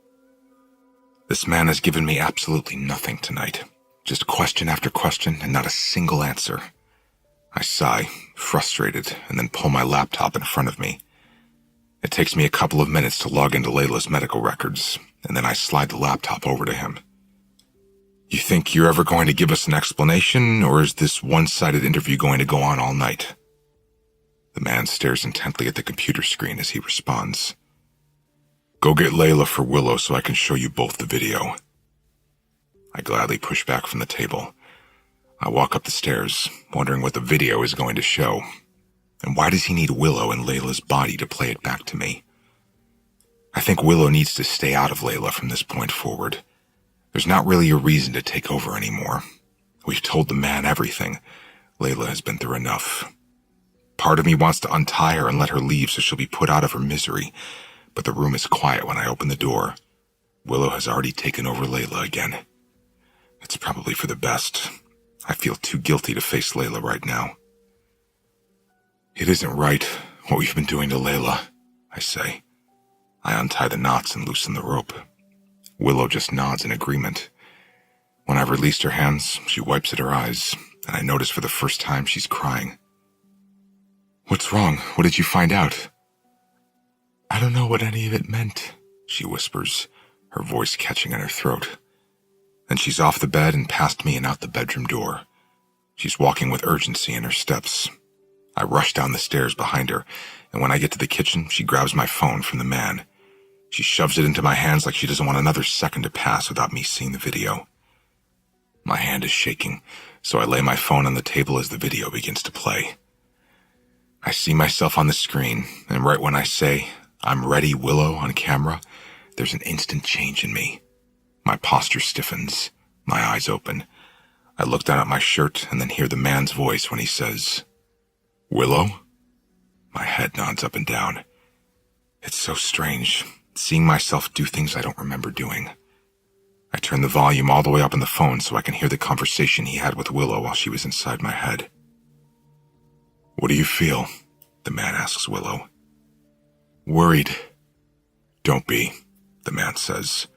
This man has given me absolutely nothing tonight. Just question after question and not a single answer. I sigh, frustrated, and then pull my laptop in front of me. It takes me a couple of minutes to log into Layla's medical records, and then I slide the laptop over to him. You think you're ever going to give us an explanation, or is this one-sided interview going to go on all night? The man stares intently at the computer screen as he responds. Go get Layla for Willow so I can show you both the video. I gladly push back from the table. I walk up the stairs, wondering what the video is going to show. And why does he need Willow and Layla's body to play it back to me? I think Willow needs to stay out of Layla from this point forward. There's not really a reason to take over anymore. We've told the man everything. Layla has been through enough. Part of me wants to untie her and let her leave so she'll be put out of her misery, but the room is quiet when I open the door. Willow has already taken over Layla again. It's probably for the best. I feel too guilty to face Layla right now. It isn't right, what we've been doing to Layla, I say. I untie the knots and loosen the rope. Willow just nods in agreement. When I've released her hands, she wipes at her eyes, and I notice for the first time she's crying. What's wrong? What did you find out? I don't know what any of it meant, she whispers, her voice catching in her throat. Then she's off the bed and past me and out the bedroom door. She's walking with urgency in her steps. I rush down the stairs behind her, and when I get to the kitchen, she grabs my phone from the man. She shoves it into my hands like she doesn't want another second to pass without me seeing the video. My hand is shaking, so I lay my phone on the table as the video begins to play. I see myself on the screen, and right when I say, I'm ready, Willow, on camera, there's an instant change in me. My posture stiffens, my eyes open. I look down at my shirt and then hear the man's voice when he says, Willow? My head nods up and down. It's so strange, seeing myself do things I don't remember doing. I turn the volume all the way up on the phone so I can hear the conversation he had with Willow while she was inside my head. What do you feel? The man asks Willow. Worried. Don't be, the man says.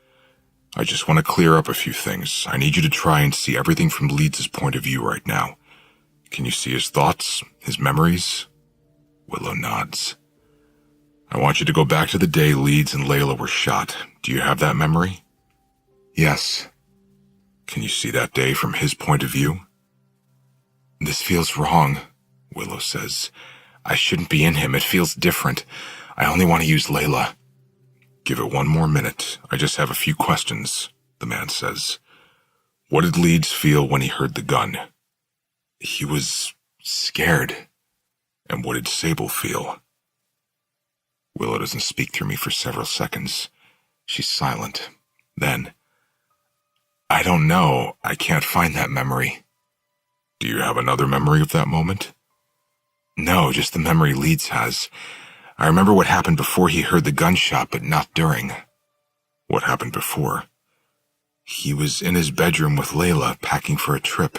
I just want to clear up a few things. I need you to try and see everything from Leeds' point of view right now. Can you see his thoughts, his memories? Willow nods. I want you to go back to the day Leeds and Layla were shot. Do you have that memory? Yes. Can you see that day from his point of view? This feels wrong, Willow says. I shouldn't be in him. It feels different. I only want to use Layla. Give it one more minute. I just have a few questions, the man says. What did Leeds feel when he heard the gun? He was scared. And what did Sable feel? Willow doesn't speak through me for several seconds. She's silent. Then, I don't know. I can't find that memory. Do you have another memory of that moment? No, just the memory Leeds has. I remember what happened before he heard the gunshot, but not during. What happened before? He was in his bedroom with Layla, packing for a trip.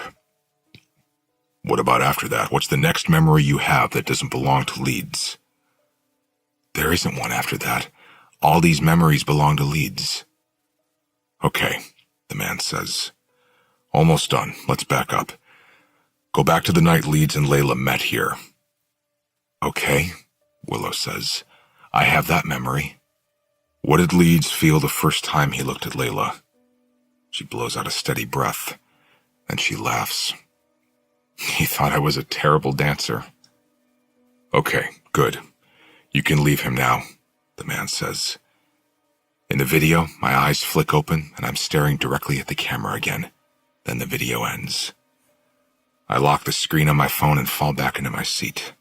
What about after that? What's the next memory you have that doesn't belong to Leeds? There isn't one after that. All these memories belong to Leeds. Okay, the man says. Almost done. Let's back up. Go back to the night Leeds and Layla met here. Okay, Willow says. I have that memory. What did Leeds feel the first time he looked at Layla? She blows out a steady breath, then she laughs. He thought I was a terrible dancer. Okay, good. You can leave him now, the man says. In the video, my eyes flick open and I'm staring directly at the camera again. Then the video ends. I lock the screen on my phone and fall back into my seat.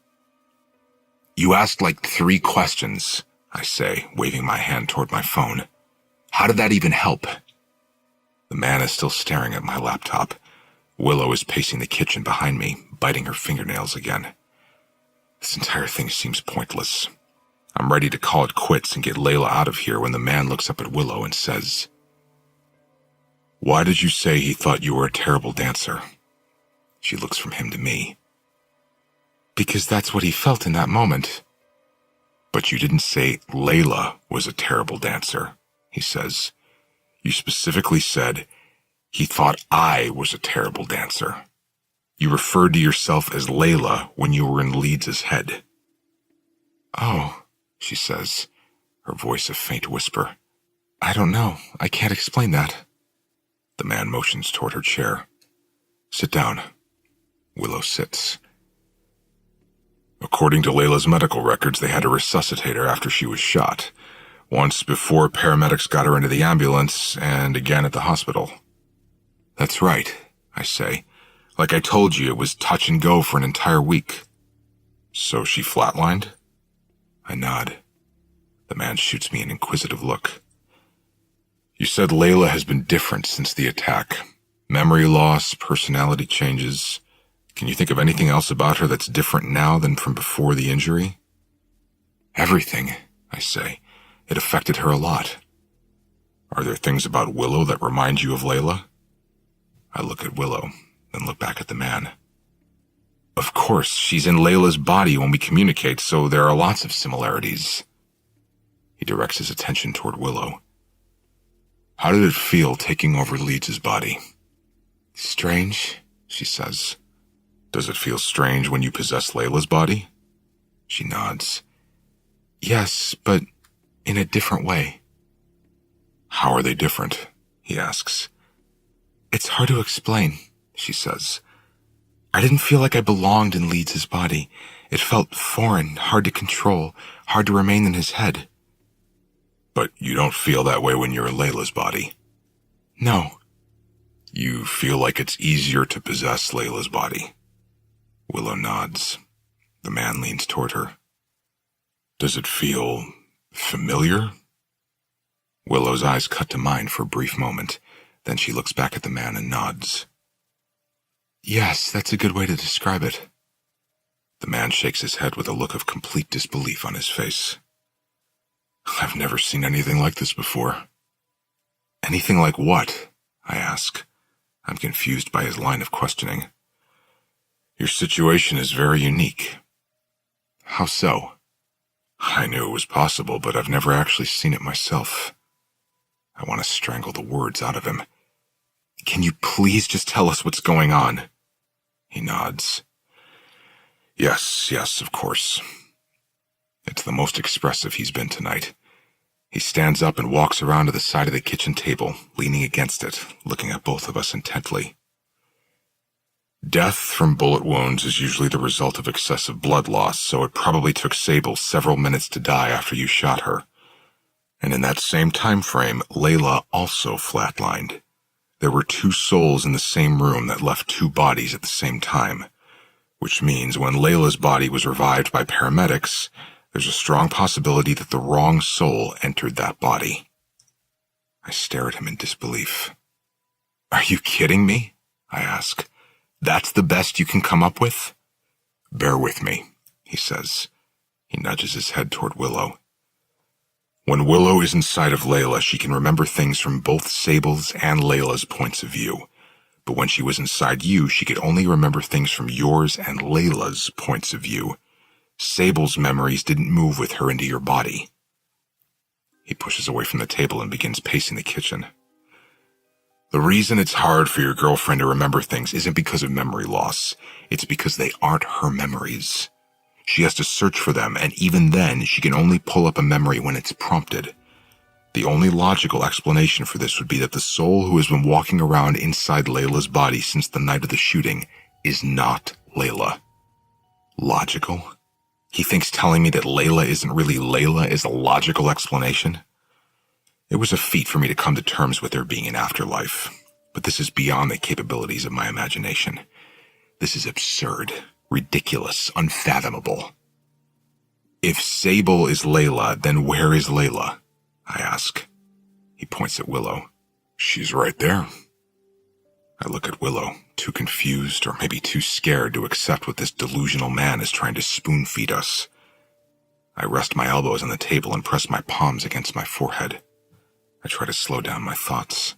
You asked like 3 questions, I say, waving my hand toward my phone. How did that even help? The man is still staring at my laptop. Willow is pacing the kitchen behind me, biting her fingernails again. This entire thing seems pointless. I'm ready to call it quits and get Layla out of here when the man looks up at Willow and says, "Why did you say he thought you were a terrible dancer?" She looks from him to me. Because that's what he felt in that moment. But you didn't say Layla was a terrible dancer, he says. You specifically said he thought I was a terrible dancer. You referred to yourself as Layla when you were in Leeds' head. Oh, she says, her voice a faint whisper. I don't know. I can't explain that. The man motions toward her chair. Sit down. Willow sits. According to Layla's medical records, they had to resuscitate her after she was shot. Once before paramedics got her into the ambulance, and again at the hospital. That's right, I say. Like I told you, it was touch and go for an entire week. So she flatlined? I nod. The man shoots me an inquisitive look. You said Layla has been different since the attack. Memory loss, personality changes. Can you think of anything else about her that's different now than from before the injury? Everything, I say. It affected her a lot. Are there things about Willow that remind you of Layla? I look at Willow, then look back at the man. Of course, she's in Layla's body when we communicate, so there are lots of similarities. He directs his attention toward Willow. How did it feel taking over Leeds' body? Strange, she says. Does it feel strange when you possess Layla's body? She nods. Yes, but in a different way. How are they different? He asks. It's hard to explain, she says. I didn't feel like I belonged in Leeds' body. It felt foreign, hard to control, hard to remain in his head. But you don't feel that way when you're in Layla's body? No. You feel like it's easier to possess Layla's body? Willow nods. The man leans toward her. Does it feel familiar? Willow's eyes cut to mine for a brief moment. Then she looks back at the man and nods. Yes, that's a good way to describe it. The man shakes his head with a look of complete disbelief on his face. I've never seen anything like this before. Anything like what? I ask. I'm confused by his line of questioning. Your situation is very unique. How so? I knew it was possible, but I've never actually seen it myself. I want to strangle the words out of him. Can you please just tell us what's going on? He nods. Yes, of course. It's the most expressive he's been tonight. He stands up and walks around to the side of the kitchen table, leaning against it, looking at both of us intently. Death from bullet wounds is usually the result of excessive blood loss, so it probably took Sable several minutes to die after you shot her. And in that same time frame, Layla also flatlined. There were two souls in the same room that left two bodies at the same time, which means when Layla's body was revived by paramedics, there's a strong possibility that the wrong soul entered that body. I stare at him in disbelief. Are you kidding me? I ask. That's the best you can come up with? Bear with me, he says. He nudges his head toward Willow. When Willow is inside of Layla, she can remember things from both Sable's and Layla's points of view. But when she was inside you, she could only remember things from yours and Layla's points of view. Sable's memories didn't move with her into your body. He pushes away from the table and begins pacing the kitchen. The reason it's hard for your girlfriend to remember things isn't because of memory loss. It's because they aren't her memories. She has to search for them, and even then, she can only pull up a memory when it's prompted. The only logical explanation for this would be that the soul who has been walking around inside Layla's body since the night of the shooting is not Layla. Logical? He thinks telling me that Layla isn't really Layla is a logical explanation? It was a feat for me to come to terms with there being an afterlife, but this is beyond the capabilities of my imagination. This is absurd, ridiculous, unfathomable. If Sable is Layla, then where is Layla? I ask. He points at Willow. She's right there. I look at Willow, too confused or maybe too scared to accept what this delusional man is trying to spoon-feed us. I rest my elbows on the table and press my palms against my forehead. I try to slow down my thoughts.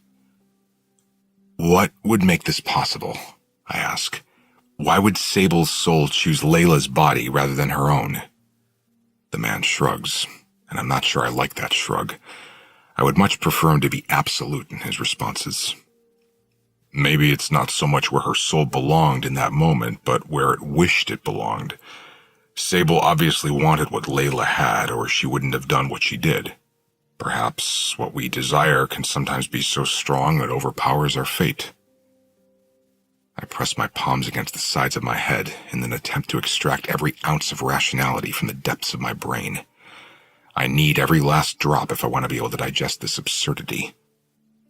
What would make this possible? I ask. Why would Sable's soul choose Layla's body rather than her own? The man shrugs, and I'm not sure I like that shrug. I would much prefer him to be absolute in his responses. Maybe it's not so much where her soul belonged in that moment, but where it wished it belonged. Sable obviously wanted what Layla had, or she wouldn't have done what she did. Perhaps what we desire can sometimes be so strong that it overpowers our fate. I press my palms against the sides of my head in an attempt to extract every ounce of rationality from the depths of my brain. I need every last drop if I want to be able to digest this absurdity.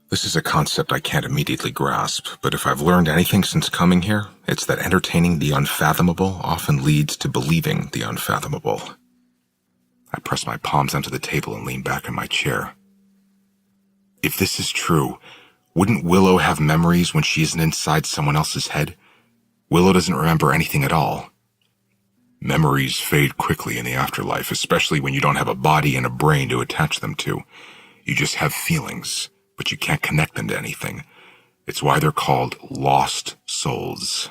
This is a concept I can't immediately grasp, but if I've learned anything since coming here, it's that entertaining the unfathomable often leads to believing the unfathomable. I press my palms onto the table and lean back in my chair. If this is true, wouldn't Willow have memories when she isn't inside someone else's head? Willow doesn't remember anything at all. Memories fade quickly in the afterlife, especially when you don't have a body and a brain to attach them to. You just have feelings, but you can't connect them to anything. It's why they're called lost souls.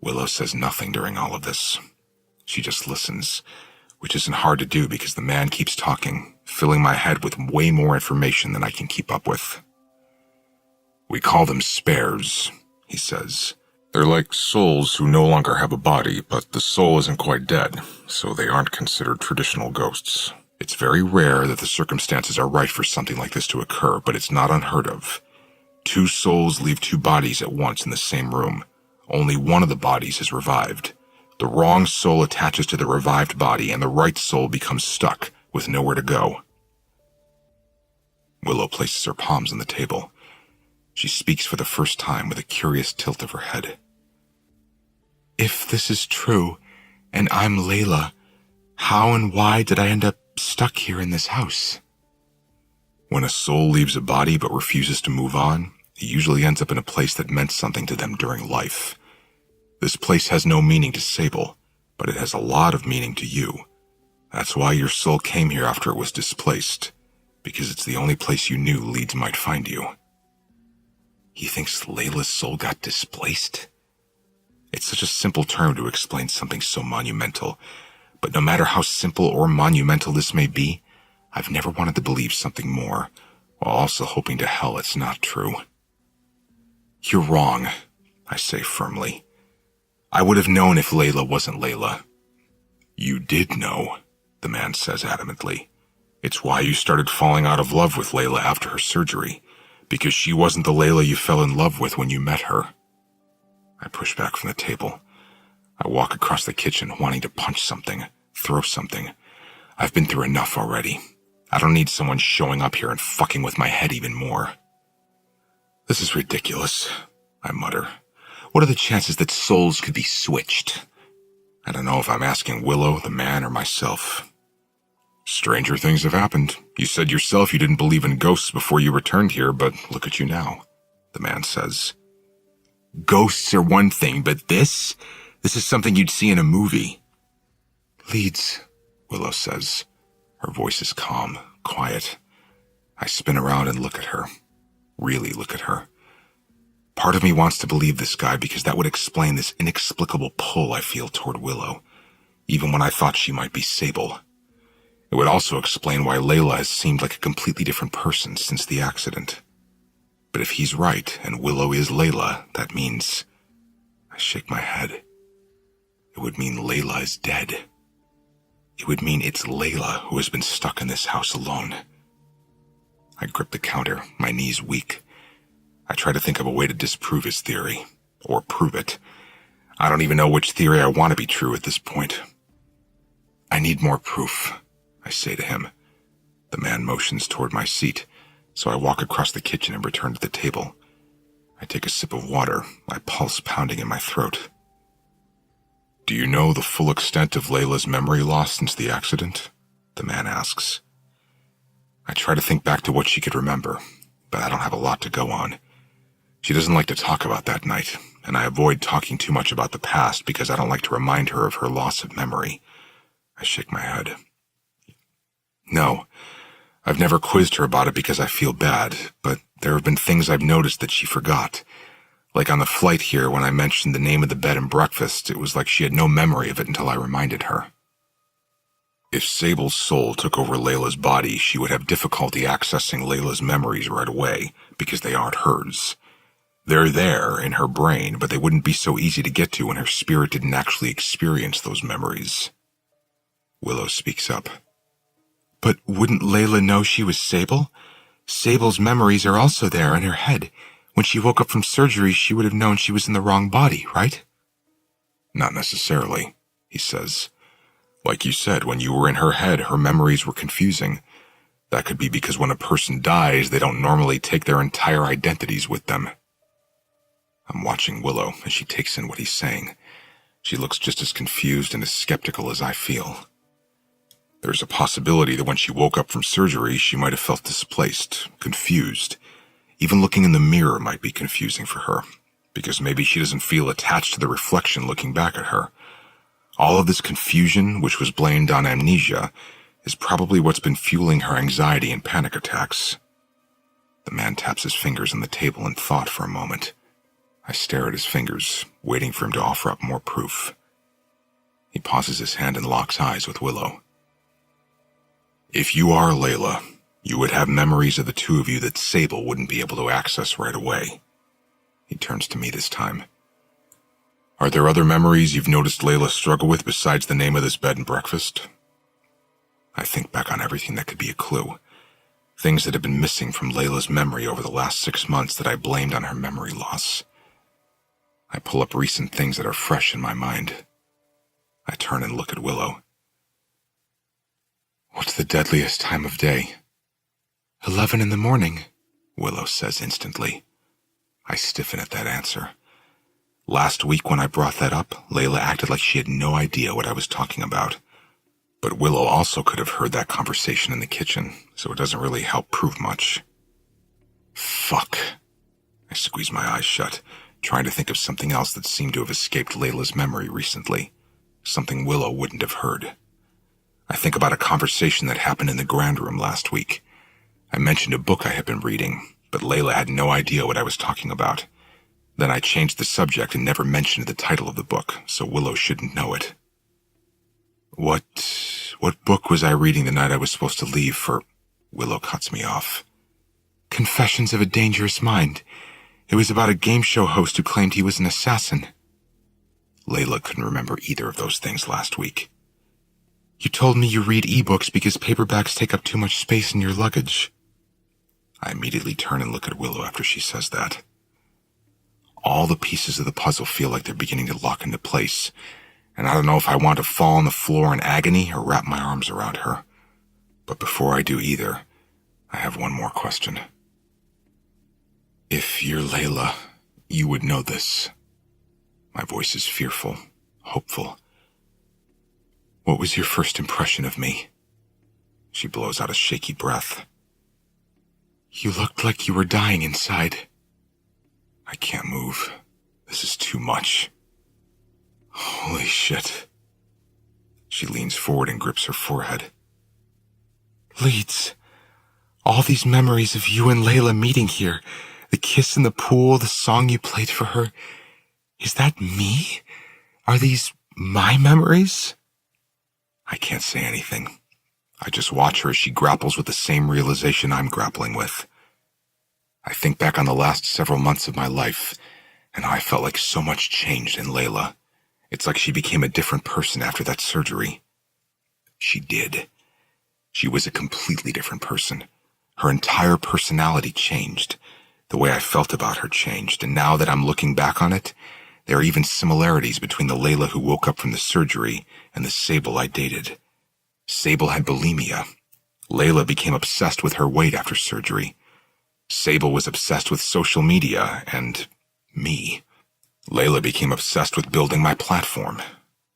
Willow says nothing during all of this. She just listens, which isn't hard to do because the man keeps talking, filling my head with way more information than I can keep up with. We call them spares, he says. They're like souls who no longer have a body, but the soul isn't quite dead, so they aren't considered traditional ghosts. It's very rare that the circumstances are right for something like this to occur, but it's not unheard of. Two souls leave two bodies at once in the same room. Only one of the bodies is revived. The wrong soul attaches to the revived body, and the right soul becomes stuck with nowhere to go. Willow places her palms on the table. She speaks for the first time with a curious tilt of her head. If this is true, and I'm Layla, how and why did I end up stuck here in this house? When a soul leaves a body but refuses to move on, it usually ends up in a place that meant something to them during life. This place has no meaning to Sable, but it has a lot of meaning to you. That's why your soul came here after it was displaced, because it's the only place you knew Leeds might find you. He thinks Layla's soul got displaced? It's such a simple term to explain something so monumental, but no matter how simple or monumental this may be, I've never wanted to believe something more, while also hoping to hell it's not true. You're wrong, I say firmly. I would have known if Layla wasn't Layla. You did know, the man says adamantly. It's why you started falling out of love with Layla after her surgery, because she wasn't the Layla you fell in love with when you met her. I push back from the table. I walk across the kitchen wanting to punch something, throw something. I've been through enough already. I don't need someone showing up here and fucking with my head even more. This is ridiculous, I mutter. What are the chances that souls could be switched? I don't know if I'm asking Willow, the man, or myself. Stranger things have happened. You said yourself you didn't believe in ghosts before you returned here, but look at you now, the man says. Ghosts are one thing, but this is something you'd see in a movie. Leads, Willow says. Her voice is calm, quiet. I spin around and look at her. Really look at her. Part of me wants to believe this guy because that would explain this inexplicable pull I feel toward Willow, even when I thought she might be Sable. It would also explain why Layla has seemed like a completely different person since the accident. But if he's right and Willow is Layla, that means... I shake my head. It would mean Layla is dead. It would mean it's Layla who has been stuck in this house alone. I grip the counter, my knees weak. I try to think of a way to disprove his theory, or prove it. I don't even know which theory I want to be true at this point. I need more proof, I say to him. The man motions toward my seat, so I walk across the kitchen and return to the table. I take a sip of water, my pulse pounding in my throat. Do you know the full extent of Layla's memory loss since the accident? The man asks. I try to think back to what she could remember, but I don't have a lot to go on. She doesn't like to talk about that night, and I avoid talking too much about the past because I don't like to remind her of her loss of memory. I shake my head. No, I've never quizzed her about it because I feel bad, but there have been things I've noticed that she forgot. Like on the flight here when I mentioned the name of the bed and breakfast, it was like she had no memory of it until I reminded her. If Sable's soul took over Layla's body, she would have difficulty accessing Layla's memories right away because they aren't hers. They're there in her brain, but they wouldn't be so easy to get to when her spirit didn't actually experience those memories. Willow speaks up. But wouldn't Layla know she was Sable? Sable's memories are also there in her head. When she woke up from surgery, she would have known she was in the wrong body, right? Not necessarily, he says. Like you said, when you were in her head, her memories were confusing. That could be because when a person dies, they don't normally take their entire identities with them. I'm watching Willow as she takes in what he's saying. She looks just as confused and as skeptical as I feel. There's a possibility that when she woke up from surgery, she might have felt displaced, confused. Even looking in the mirror might be confusing for her, because maybe she doesn't feel attached to the reflection looking back at her. All of this confusion, which was blamed on amnesia, is probably what's been fueling her anxiety and panic attacks. The man taps his fingers on the table in thought for a moment. I stare at his fingers, waiting for him to offer up more proof. He pauses his hand and locks eyes with Willow. If you are Layla, you would have memories of the two of you that Sable wouldn't be able to access right away. He turns to me this time. Are there other memories you've noticed Layla struggle with besides the name of this bed and breakfast? I think back on everything that could be a clue. Things that have been missing from Layla's memory over the last 6 months that I blamed on her memory loss. I pull up recent things that are fresh in my mind. I turn and look at Willow. What's the deadliest time of day? 11 in the morning, Willow says instantly. I stiffen at that answer. Last week when I brought that up, Layla acted like she had no idea what I was talking about. But Willow also could have heard that conversation in the kitchen, so it doesn't really help prove much. Fuck. I squeeze my eyes shut, trying to think of something else that seemed to have escaped Layla's memory recently. Something Willow wouldn't have heard. I think about a conversation that happened in the grand room last week. I mentioned a book I had been reading, but Layla had no idea what I was talking about. Then I changed the subject and never mentioned the title of the book, so Willow shouldn't know it. What book was I reading the night I was supposed to leave for... Willow cuts me off. Confessions of a Dangerous Mind. It was about a game show host who claimed he was an assassin. Layla couldn't remember either of those things last week. You told me you read ebooks because paperbacks take up too much space in your luggage. I immediately turn and look at Willow after she says that. All the pieces of the puzzle feel like they're beginning to lock into place, and I don't know if I want to fall on the floor in agony or wrap my arms around her. But before I do either, I have one more question. If you're Layla, you would know this. My voice is fearful, hopeful. What was your first impression of me? She blows out a shaky breath. You looked like you were dying inside. I can't move. This is too much. Holy shit. She leans forward and grips her forehead. Leeds, all these memories of you and Layla meeting here, the kiss in the pool, the song you played for her, is that me? Are these my memories? I can't say anything. I just watch her as she grapples with the same realization I'm grappling with. I think back on the last several months of my life, and I felt like so much changed in Layla. It's like she became a different person after that surgery. She did. She was a completely different person. Her entire personality changed. The way I felt about her changed, and now that I'm looking back on it, there are even similarities between the Layla who woke up from the surgery and the Sable I dated. Sable had bulimia. Layla became obsessed with her weight after surgery. Sable was obsessed with social media and me. Layla became obsessed with building my platform.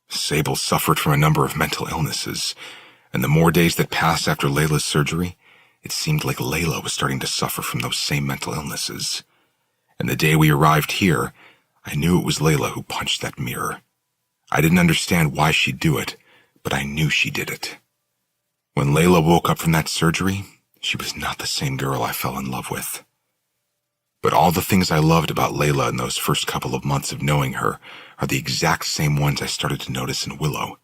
Sable suffered from a number of mental illnesses, and the more days that passed after Layla's surgery, it seemed like Layla was starting to suffer from those same mental illnesses. And the day we arrived here, I knew it was Layla who punched that mirror. I didn't understand why she'd do it, but I knew she did it. When Layla woke up from that surgery, she was not the same girl I fell in love with. But all the things I loved about Layla in those first couple of months of knowing her are the exact same ones I started to notice in Willow.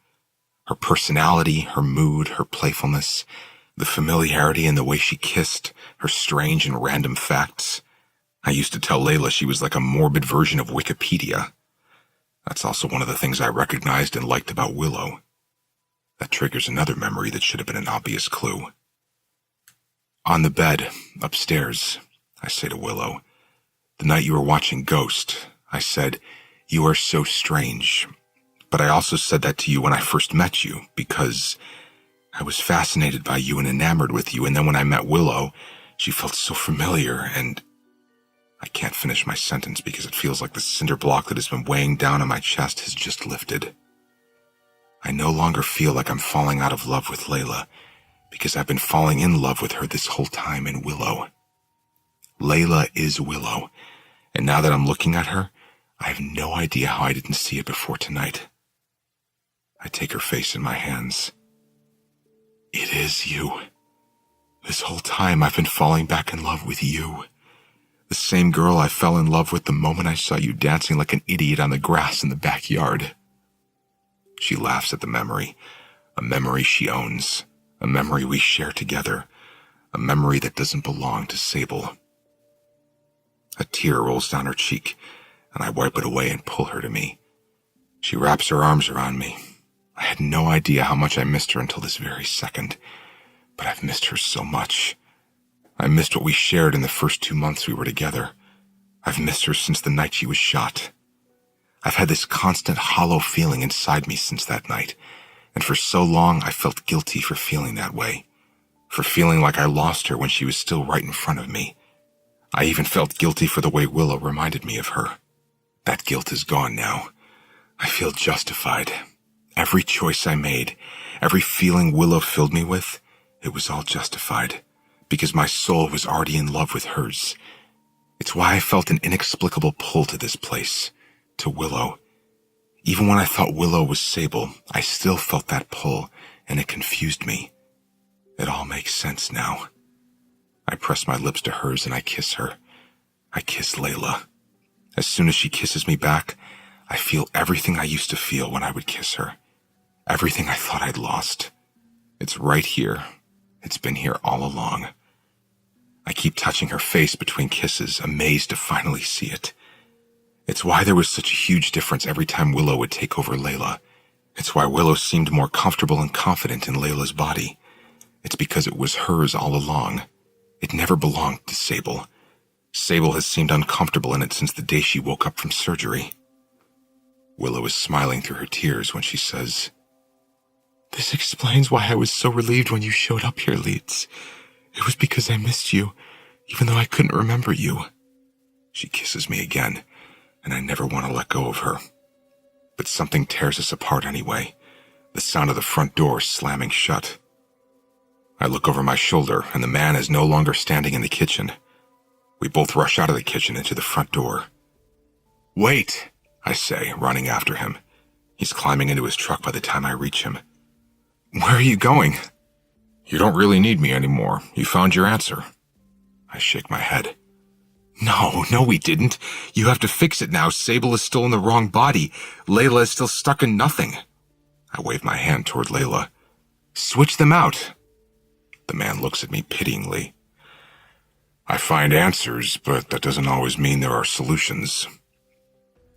Her personality, her mood, her playfulness, the familiarity in the way she kissed, her strange and random facts. I used to tell Layla she was like a morbid version of Wikipedia. That's also one of the things I recognized and liked about Willow. That triggers another memory that should have been an obvious clue. On the bed, upstairs, I say to Willow, the night you were watching Ghost, I said, you are so strange. But I also said that to you when I first met you, because I was fascinated by you and enamored with you, and then when I met Willow, she felt so familiar, and I can't finish my sentence because it feels like the cinder block that has been weighing down on my chest has just lifted. I no longer feel like I'm falling out of love with Layla, because I've been falling in love with her this whole time in Willow. Layla is Willow, and now that I'm looking at her, I have no idea how I didn't see it before tonight. I take her face in my hands. It is you. This whole time I've been falling back in love with you. The same girl I fell in love with the moment I saw you dancing like an idiot on the grass in the backyard. She laughs at the memory, a memory she owns, a memory we share together, a memory that doesn't belong to Sable. A tear rolls down her cheek, and I wipe it away and pull her to me. She wraps her arms around me. I had no idea how much I missed her until this very second, but I've missed her so much. I missed what we shared in the first 2 months we were together. I've missed her since the night she was shot. I've had this constant hollow feeling inside me since that night, and for so long I felt guilty for feeling that way, for feeling like I lost her when she was still right in front of me. I even felt guilty for the way Willow reminded me of her. That guilt is gone now. I feel justified. Every choice I made, every feeling Willow filled me with, it was all justified, because my soul was already in love with hers. It's why I felt an inexplicable pull to this place, to Willow. Even when I thought Willow was Sable, I still felt that pull, and it confused me. It all makes sense now. I press my lips to hers and I kiss her. I kiss Layla. As soon as she kisses me back, I feel everything I used to feel when I would kiss her. Everything I thought I'd lost. It's right here. It's been here all along. I keep touching her face between kisses, amazed to finally see it. It's why there was such a huge difference every time Willow would take over Layla. It's why Willow seemed more comfortable and confident in Layla's body. It's because it was hers all along. It never belonged to Sable. Sable has seemed uncomfortable in it since the day she woke up from surgery. Willow is smiling through her tears when she says, This explains why I was so relieved when you showed up here, Leeds. It was because I missed you, even though I couldn't remember you. She kisses me again, and I never want to let go of her. But something tears us apart anyway, the sound of the front door slamming shut. I look over my shoulder, and the man is no longer standing in the kitchen. We both rush out of the kitchen into the front door. "Wait," I say, running after him. He's climbing into his truck by the time I reach him. "Where are you going?" "You don't really need me anymore. You found your answer." I shake my head. No, we didn't. You have to fix it now. Sable is still in the wrong body. Layla is still stuck in nothing. I wave my hand toward Layla. "Switch them out." The man looks at me pityingly. "I find answers, but that doesn't always mean there are solutions."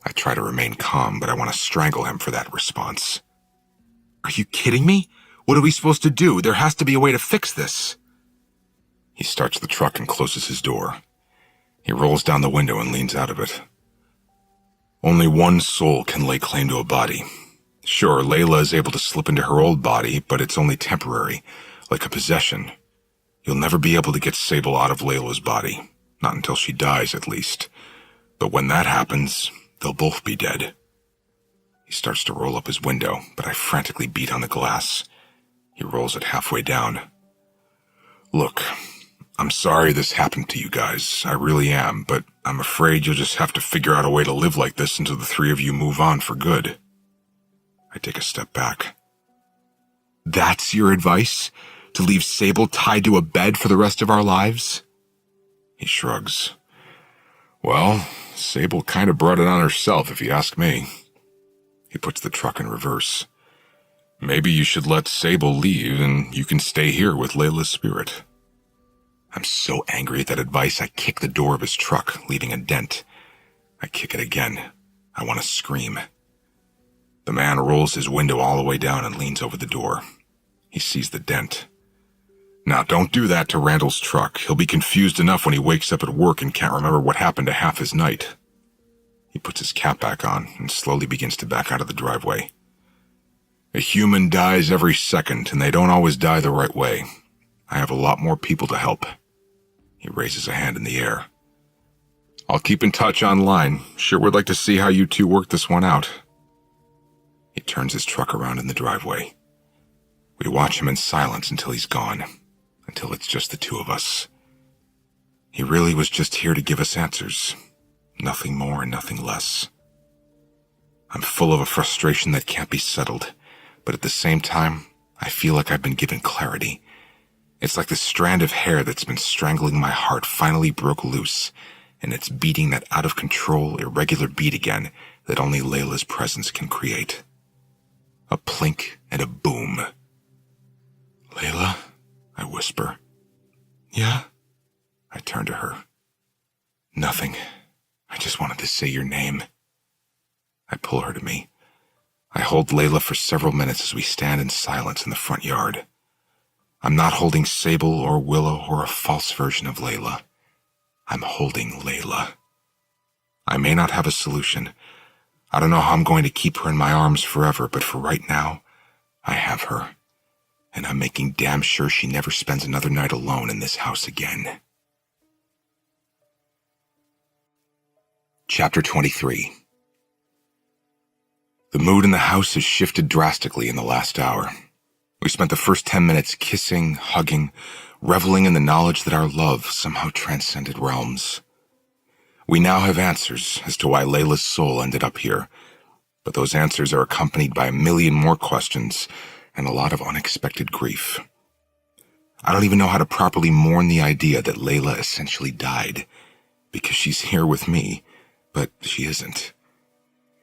I try to remain calm, but I want to strangle him for that response. "Are you kidding me? What are we supposed to do? There has to be a way to fix this." He starts the truck and closes his door. He rolls down the window and leans out of it. "Only one soul can lay claim to a body. Sure, Layla is able to slip into her old body, but it's only temporary, like a possession. You'll never be able to get Sable out of Layla's body, not until she dies at least. But when that happens, they'll both be dead." He starts to roll up his window, but I frantically beat on the glass. He rolls it halfway down. "Look, I'm sorry this happened to you guys, I really am, but I'm afraid you'll just have to figure out a way to live like this until the three of you move on for good." I take a step back. "That's your advice? To leave Sable tied to a bed for the rest of our lives?" He shrugs. "Well, Sable kind of brought it on herself, if you ask me." He puts the truck in reverse. "Maybe you should let Sable leave and you can stay here with Layla's spirit." I'm so angry at that advice, I kick the door of his truck, leaving a dent. I kick it again. I want to scream. The man rolls his window all the way down and leans over the door. He sees the dent. "Now, don't do that to Randall's truck. He'll be confused enough when he wakes up at work and can't remember what happened to half his night." He puts his cap back on and slowly begins to back out of the driveway. "A human dies every second, and they don't always die the right way. I have a lot more people to help." He raises a hand in the air. "I'll keep in touch online. Sure would like to see how you two work this one out." He turns his truck around in the driveway. We watch him in silence until he's gone, until it's just the two of us. He really was just here to give us answers. Nothing more and nothing less. I'm full of a frustration that can't be settled, but at the same time, I feel like I've been given clarity. It's like the strand of hair that's been strangling my heart finally broke loose, and it's beating that out-of-control, irregular beat again that only Layla's presence can create. A plink and a boom. "Layla?" I whisper. "Yeah?" I turn to her. "Nothing. I just wanted to say your name." I pull her to me. I hold Layla for several minutes as we stand in silence in the front yard. I'm not holding Sable or Willow or a false version of Layla. I'm holding Layla. I may not have a solution. I don't know how I'm going to keep her in my arms forever, but for right now, I have her. And I'm making damn sure she never spends another night alone in this house again. Chapter 23. The mood in the house has shifted drastically in the last hour. We spent the first 10 minutes kissing, hugging, reveling in the knowledge that our love somehow transcended realms. We now have answers as to why Layla's soul ended up here, but those answers are accompanied by a million more questions and a lot of unexpected grief. I don't even know how to properly mourn the idea that Layla essentially died, because she's here with me, but she isn't.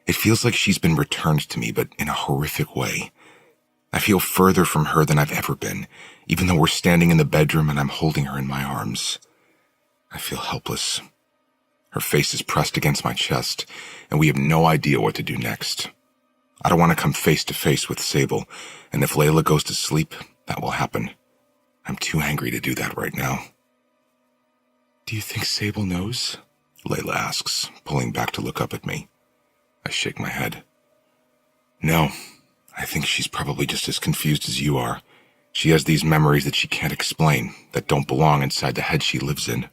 It feels like she's been returned to me, but in a horrific way. I feel further from her than I've ever been, even though we're standing in the bedroom and I'm holding her in my arms. I feel helpless. Her face is pressed against my chest, and we have no idea what to do next. I don't want to come face to face with Sable, and if Layla goes to sleep, that will happen. I'm too angry to do that right now. "Do you think Sable knows?" Layla asks, pulling back to look up at me. I shake my head. "No. I think she's probably just as confused as you are. She has these memories that she can't explain, that don't belong inside the head she lives in."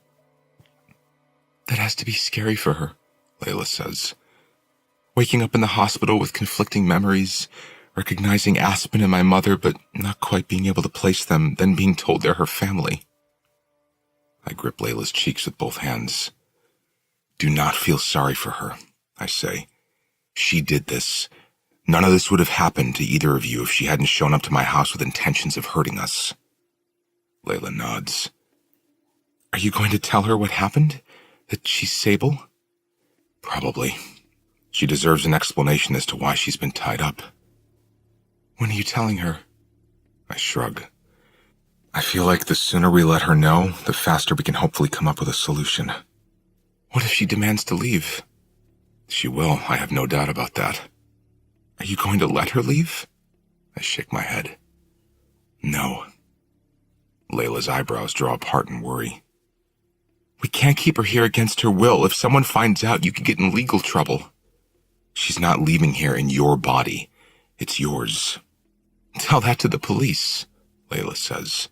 That has to be scary for her, Layla says. Waking up in the hospital with conflicting memories, recognizing Aspen and my mother, but not quite being able to place them, then being told they're her family. I grip Layla's cheeks with both hands. Do not feel sorry for her, I say. She did this. None of this would have happened to either of you if she hadn't shown up to my house with intentions of hurting us. Layla nods. Are you going to tell her what happened? That she's Sable? Probably. She deserves an explanation as to why she's been tied up. When are you telling her? I shrug. I feel like the sooner we let her know, the faster we can hopefully come up with a solution. What if she demands to leave? She will, I have no doubt about that. Are you going to let her leave? I shake my head. No. Layla's eyebrows draw apart in worry. We can't keep her here against her will. If someone finds out, you could get in legal trouble. She's not leaving here in your body. It's yours. Tell that to the police, Layla says.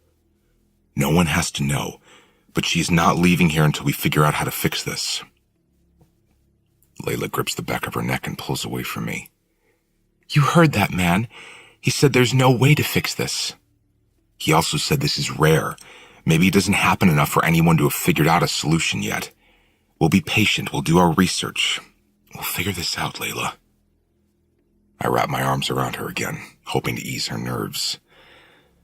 No one has to know, but she's not leaving here until we figure out how to fix this. Layla grips the back of her neck and pulls away from me. You heard that man. He said there's no way to fix this. He also said this is rare. Maybe it doesn't happen enough for anyone to have figured out a solution yet. We'll be patient. We'll do our research. We'll figure this out, Layla. I wrap my arms around her again, hoping to ease her nerves.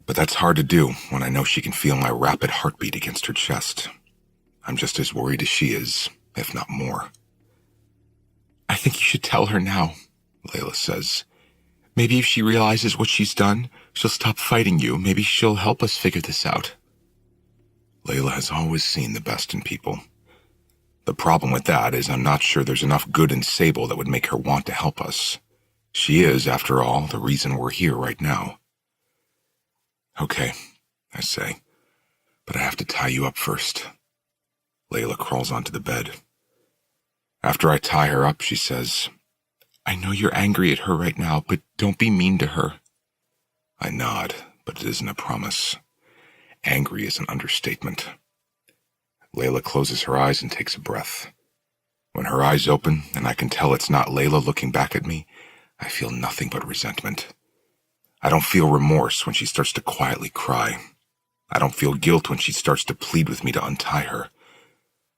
But that's hard to do when I know she can feel my rapid heartbeat against her chest. I'm just as worried as she is, if not more. I think you should tell her now, Layla says. Maybe if she realizes what she's done, she'll stop fighting you. Maybe she'll help us figure this out. Layla has always seen the best in people. The problem with that is I'm not sure there's enough good in Sable that would make her want to help us. She is, after all, the reason we're here right now. Okay, I say, but I have to tie you up first. Layla crawls onto the bed. After I tie her up, she says, I know you're angry at her right now, but don't be mean to her. I nod, but it isn't a promise. Angry is an understatement. Layla closes her eyes and takes a breath. When her eyes open, and I can tell it's not Layla looking back at me, I feel nothing but resentment. I don't feel remorse when she starts to quietly cry. I don't feel guilt when she starts to plead with me to untie her.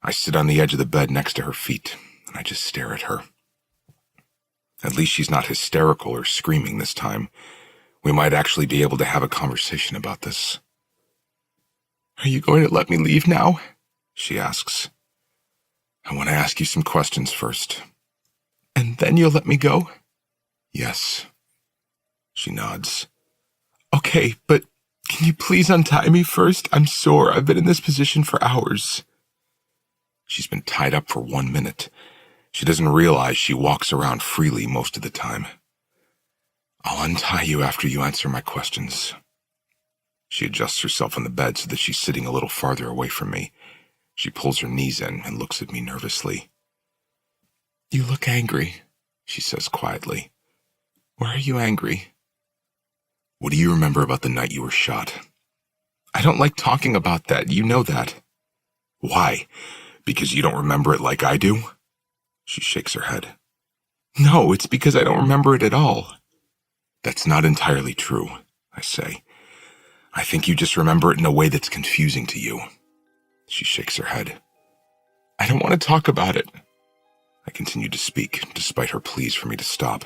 I sit on the edge of the bed next to her feet, and I just stare at her. At least she's not hysterical or screaming this time. We might actually be able to have a conversation about this. Are you going to let me leave now? She asks. I want to ask you some questions first. And then you'll let me go? Yes. She nods. Okay, but can you please untie me first? I'm sore. I've been in this position for hours. She's been tied up for 1 minute. She doesn't realize she walks around freely most of the time. I'll untie you after you answer my questions. She adjusts herself on the bed so that she's sitting a little farther away from me. She pulls her knees in and looks at me nervously. You look angry, she says quietly. Why are you angry? What do you remember about the night you were shot? I don't like talking about that. You know that. Why? Because you don't remember it like I do? She shakes her head. No, it's because I don't remember it at all. That's not entirely true, I say. I think you just remember it in a way that's confusing to you. She shakes her head. I don't want to talk about it. I continue to speak, despite her pleas for me to stop.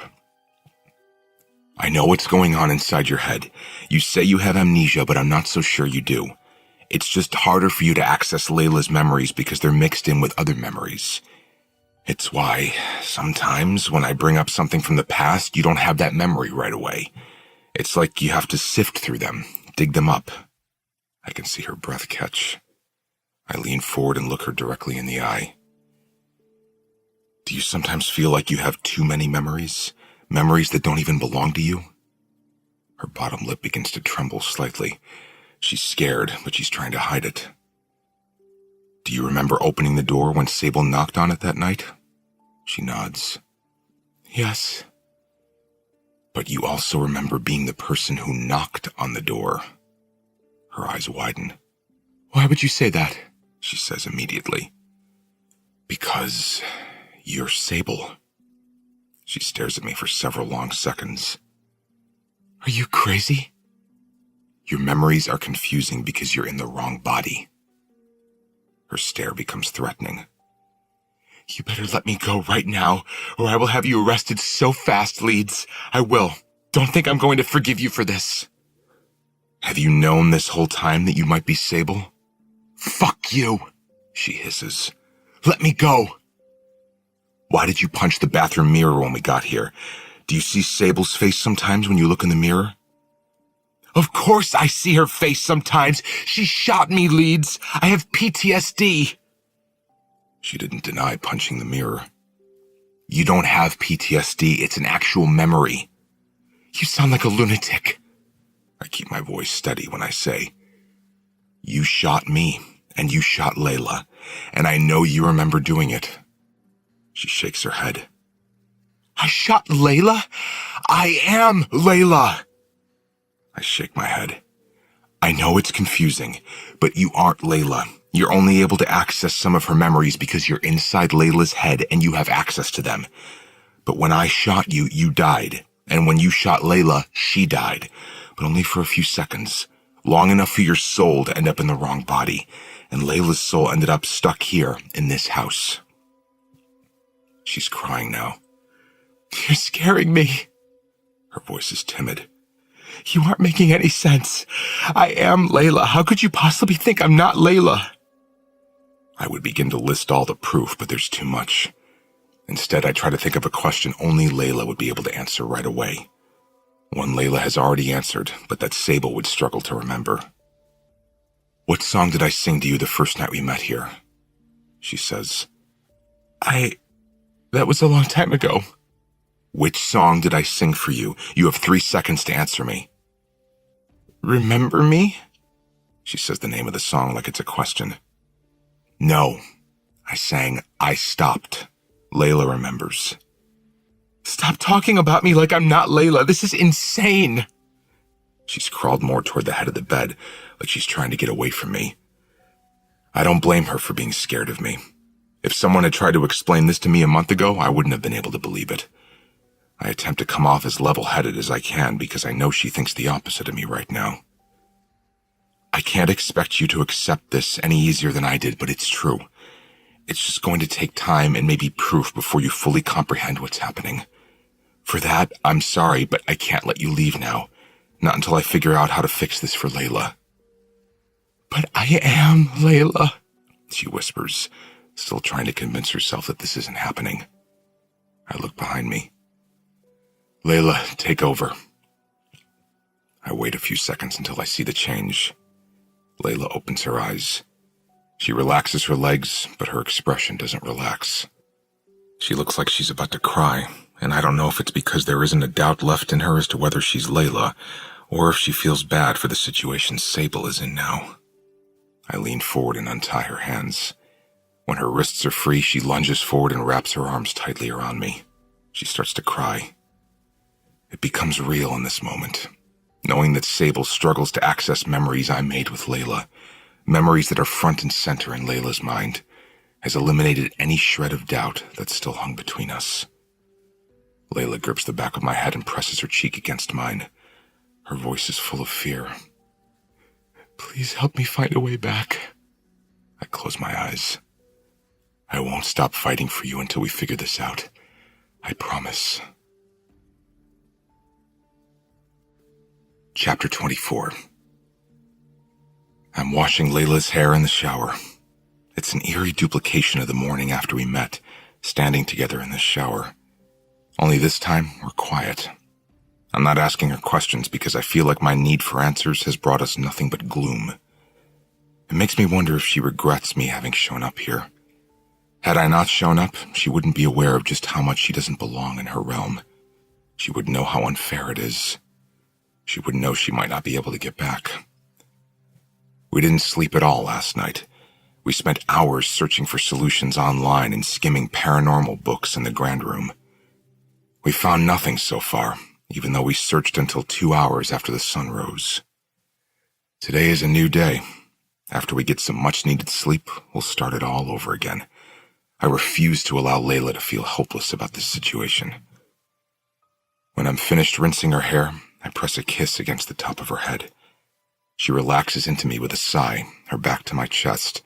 I know what's going on inside your head. You say you have amnesia, but I'm not so sure you do. It's just harder for you to access Layla's memories because they're mixed in with other memories. It's why, sometimes, when I bring up something from the past, you don't have that memory right away. It's like you have to sift through them, dig them up. I can see her breath catch. I lean forward and look her directly in the eye. Do you sometimes feel like you have too many memories? Memories that don't even belong to you? Her bottom lip begins to tremble slightly. She's scared, but she's trying to hide it. Do you remember opening the door when Sable knocked on it that night? She nods. Yes. But you also remember being the person who knocked on the door. Her eyes widen. Why would you say that? She says immediately. Because you're Sable. She stares at me for several long seconds. Are you crazy? Your memories are confusing because you're in the wrong body. Her stare becomes threatening. You better let me go right now, or I will have you arrested so fast, Leeds. I will. Don't think I'm going to forgive you for this. Have you known this whole time that you might be Sable? Fuck you, she hisses. Let me go. Why did you punch the bathroom mirror when we got here? Do you see Sable's face sometimes when you look in the mirror? Of course I see her face sometimes. She shot me, Leeds. I have PTSD. She didn't deny punching the mirror. You don't have PTSD. It's an actual memory. You sound like a lunatic. I keep my voice steady when I say, you shot me, and you shot Layla, and I know you remember doing it. She shakes her head. I shot Layla? I am Layla. I shake my head. I know it's confusing, but you aren't Layla. You're only able to access some of her memories because you're inside Layla's head and you have access to them. But when I shot you, you died. And when you shot Layla, she died. But only for a few seconds. Long enough for your soul to end up in the wrong body. And Layla's soul ended up stuck here in this house. She's crying now. You're scaring me. Her voice is timid. You aren't making any sense. I am Layla. How could you possibly think I'm not Layla? I would begin to list all the proof, but there's too much. Instead, I try to think of a question only Layla would be able to answer right away. One Layla has already answered, but that Sable would struggle to remember. What song did I sing to you the first night we met here? She says. That was a long time ago. Which song did I sing for you? You have 3 seconds to answer me. Remember Me? She says the name of the song like it's a question. No. I sang I Stopped. Layla remembers. Stop talking about me like I'm not Layla. This is insane. She's crawled more toward the head of the bed, like she's trying to get away from me. I don't blame her for being scared of me. If someone had tried to explain this to me a month ago, I wouldn't have been able to believe it. I attempt to come off as level-headed as I can because I know she thinks the opposite of me right now. I can't expect you to accept this any easier than I did, but it's true. It's just going to take time and maybe proof before you fully comprehend what's happening. For that, I'm sorry, but I can't let you leave now. Not until I figure out how to fix this for Layla. But I am Layla, she whispers, still trying to convince herself that this isn't happening. I look behind me. Layla, take over. I wait a few seconds until I see the change. Layla opens her eyes. She relaxes her legs, but her expression doesn't relax. She looks like she's about to cry, and I don't know if it's because there isn't a doubt left in her as to whether she's Layla, or if she feels bad for the situation Sable is in now. I lean forward and untie her hands. When her wrists are free, she lunges forward and wraps her arms tightly around me. She starts to cry. It becomes real in this moment, knowing that Sable struggles to access memories I made with Layla, memories that are front and center in Layla's mind, has eliminated any shred of doubt that still hung between us. Layla grips the back of my head and presses her cheek against mine. Her voice is full of fear. Please help me find a way back. I close my eyes. I won't stop fighting for you until we figure this out. I promise. Chapter 24. I'm washing Layla's hair in the shower. It's an eerie duplication of the morning after we met, standing together in the shower. Only this time, we're quiet. I'm not asking her questions because I feel like my need for answers has brought us nothing but gloom. It makes me wonder if she regrets me having shown up here. Had I not shown up, she wouldn't be aware of just how much she doesn't belong in her realm. She would know how unfair it is. She would know she might not be able to get back. We didn't sleep at all last night. We spent hours searching for solutions online and skimming paranormal books in the Grand Room. We found nothing so far, even though we searched until 2 hours after the sun rose. Today is a new day. After we get some much-needed sleep, we'll start it all over again. I refuse to allow Layla to feel hopeless about this situation. When I'm finished rinsing her hair, I press a kiss against the top of her head. She relaxes into me with a sigh, her back to my chest,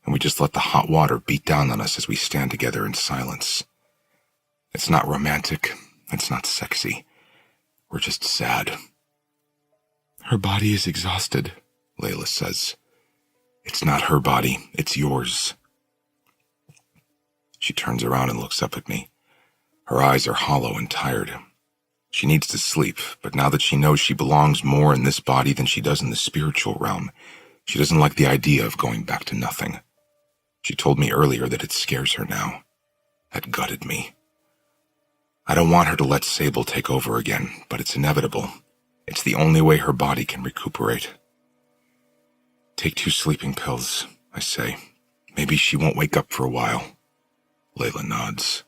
and we just let the hot water beat down on us as we stand together in silence. It's not romantic, it's not sexy. We're just sad. Her body is exhausted, Layla says. It's not her body, it's yours. She turns around and looks up at me. Her eyes are hollow and tired. She needs to sleep, but now that she knows she belongs more in this body than she does in the spiritual realm, she doesn't like the idea of going back to nothing. She told me earlier that it scares her now. That gutted me. I don't want her to let Sable take over again, but it's inevitable. It's the only way her body can recuperate. Take 2 sleeping pills, I say. Maybe she won't wake up for a while. Layla nods.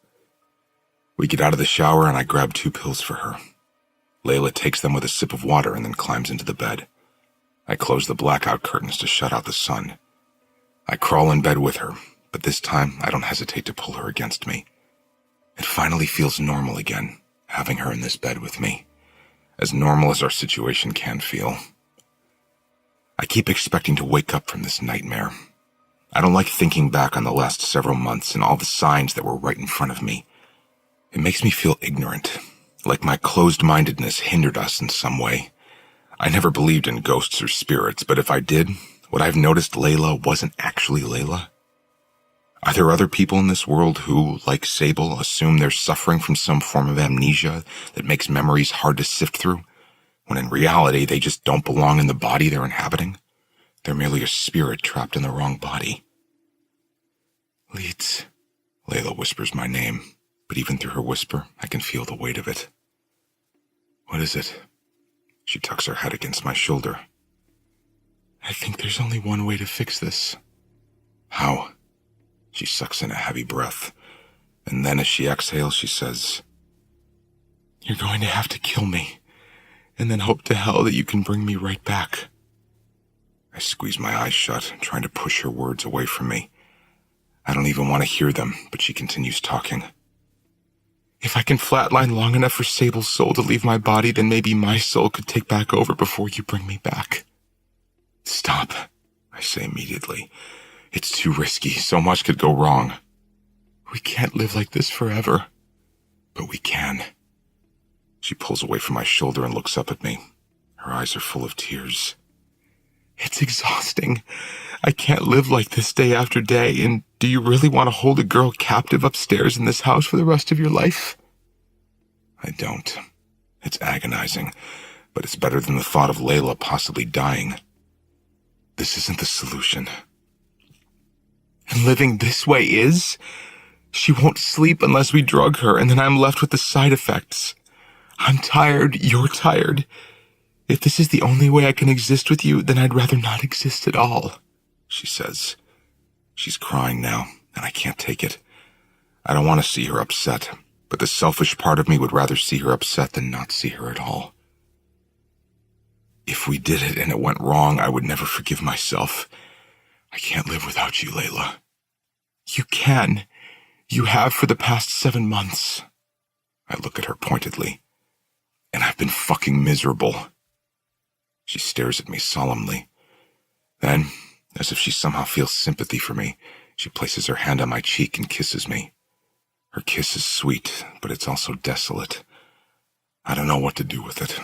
We get out of the shower and I grab 2 pills for her. Layla takes them with a sip of water and then climbs into the bed. I close the blackout curtains to shut out the sun. I crawl in bed with her, but this time I don't hesitate to pull her against me. It finally feels normal again, having her in this bed with me. As normal as our situation can feel. I keep expecting to wake up from this nightmare. I don't like thinking back on the last several months and all the signs that were right in front of me. It makes me feel ignorant, like my closed-mindedness hindered us in some way. I never believed in ghosts or spirits, but if I did, would I have noticed Layla wasn't actually Layla? Are there other people in this world who, like Sable, assume they're suffering from some form of amnesia that makes memories hard to sift through, when in reality they just don't belong in the body they're inhabiting? They're merely a spirit trapped in the wrong body. Leeds, Layla whispers my name, but even through her whisper, I can feel the weight of it. What is it? She tucks her head against my shoulder. I think there's only one way to fix this. How? She sucks in a heavy breath, and then as she exhales, she says, You're going to have to kill me, and then hope to hell that you can bring me right back. I squeeze my eyes shut, trying to push her words away from me. I don't even want to hear them, but she continues talking. If I can flatline long enough for Sable's soul to leave my body, then maybe my soul could take back over before you bring me back. Stop, I say immediately. It's too risky. So much could go wrong. We can't live like this forever. But we can. She pulls away from my shoulder and looks up at me. Her eyes are full of tears. It's exhausting. I can't live like this day after day, and do you really want to hold a girl captive upstairs in this house for the rest of your life? I don't. It's agonizing, but it's better than the thought of Layla possibly dying. This isn't the solution. And living this way is? She won't sleep unless we drug her, and then I'm left with the side effects. I'm tired, you're tired. If this is the only way I can exist with you, then I'd rather not exist at all, she says. She's crying now, and I can't take it. I don't want to see her upset, but the selfish part of me would rather see her upset than not see her at all. If we did it and it went wrong, I would never forgive myself. I can't live without you, Layla. You can. You have for the past 7 months. I look at her pointedly. And I've been fucking miserable. She stares at me solemnly. Then, as if she somehow feels sympathy for me, she places her hand on my cheek and kisses me. Her kiss is sweet, but it's also desolate. I don't know what to do with it.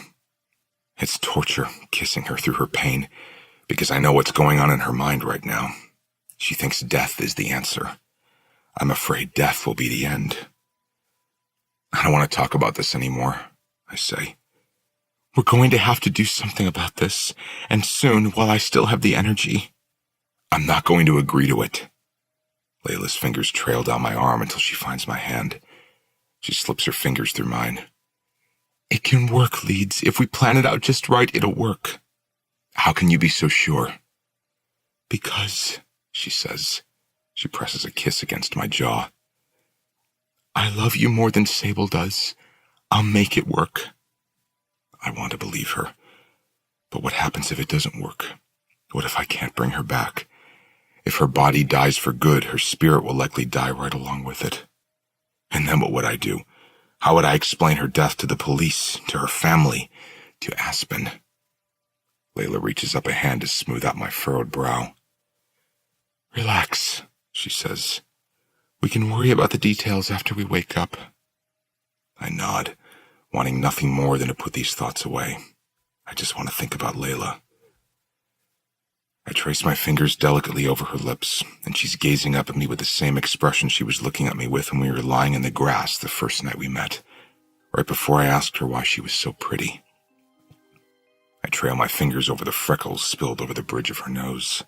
It's torture, kissing her through her pain, because I know what's going on in her mind right now. She thinks death is the answer. I'm afraid death will be the end. I don't want to talk about this anymore, I say. We're going to have to do something about this, and soon, while I still have the energy. I'm not going to agree to it. Layla's fingers trail down my arm until she finds my hand. She slips her fingers through mine. It can work, Leeds. If we plan it out just right, it'll work. How can you be so sure? Because, she says. She presses a kiss against my jaw. I love you more than Sable does. I'll make it work. I want to believe her. But what happens if it doesn't work? What if I can't bring her back? If her body dies for good, her spirit will likely die right along with it. And then what would I do? How would I explain her death to the police, to her family, to Aspen? Layla reaches up a hand to smooth out my furrowed brow. Relax, she says. We can worry about the details after we wake up. I nod, wanting nothing more than to put these thoughts away. I just want to think about Layla. I trace my fingers delicately over her lips, and she's gazing up at me with the same expression she was looking at me with when we were lying in the grass the first night we met, right before I asked her why she was so pretty. I trail my fingers over the freckles spilled over the bridge of her nose.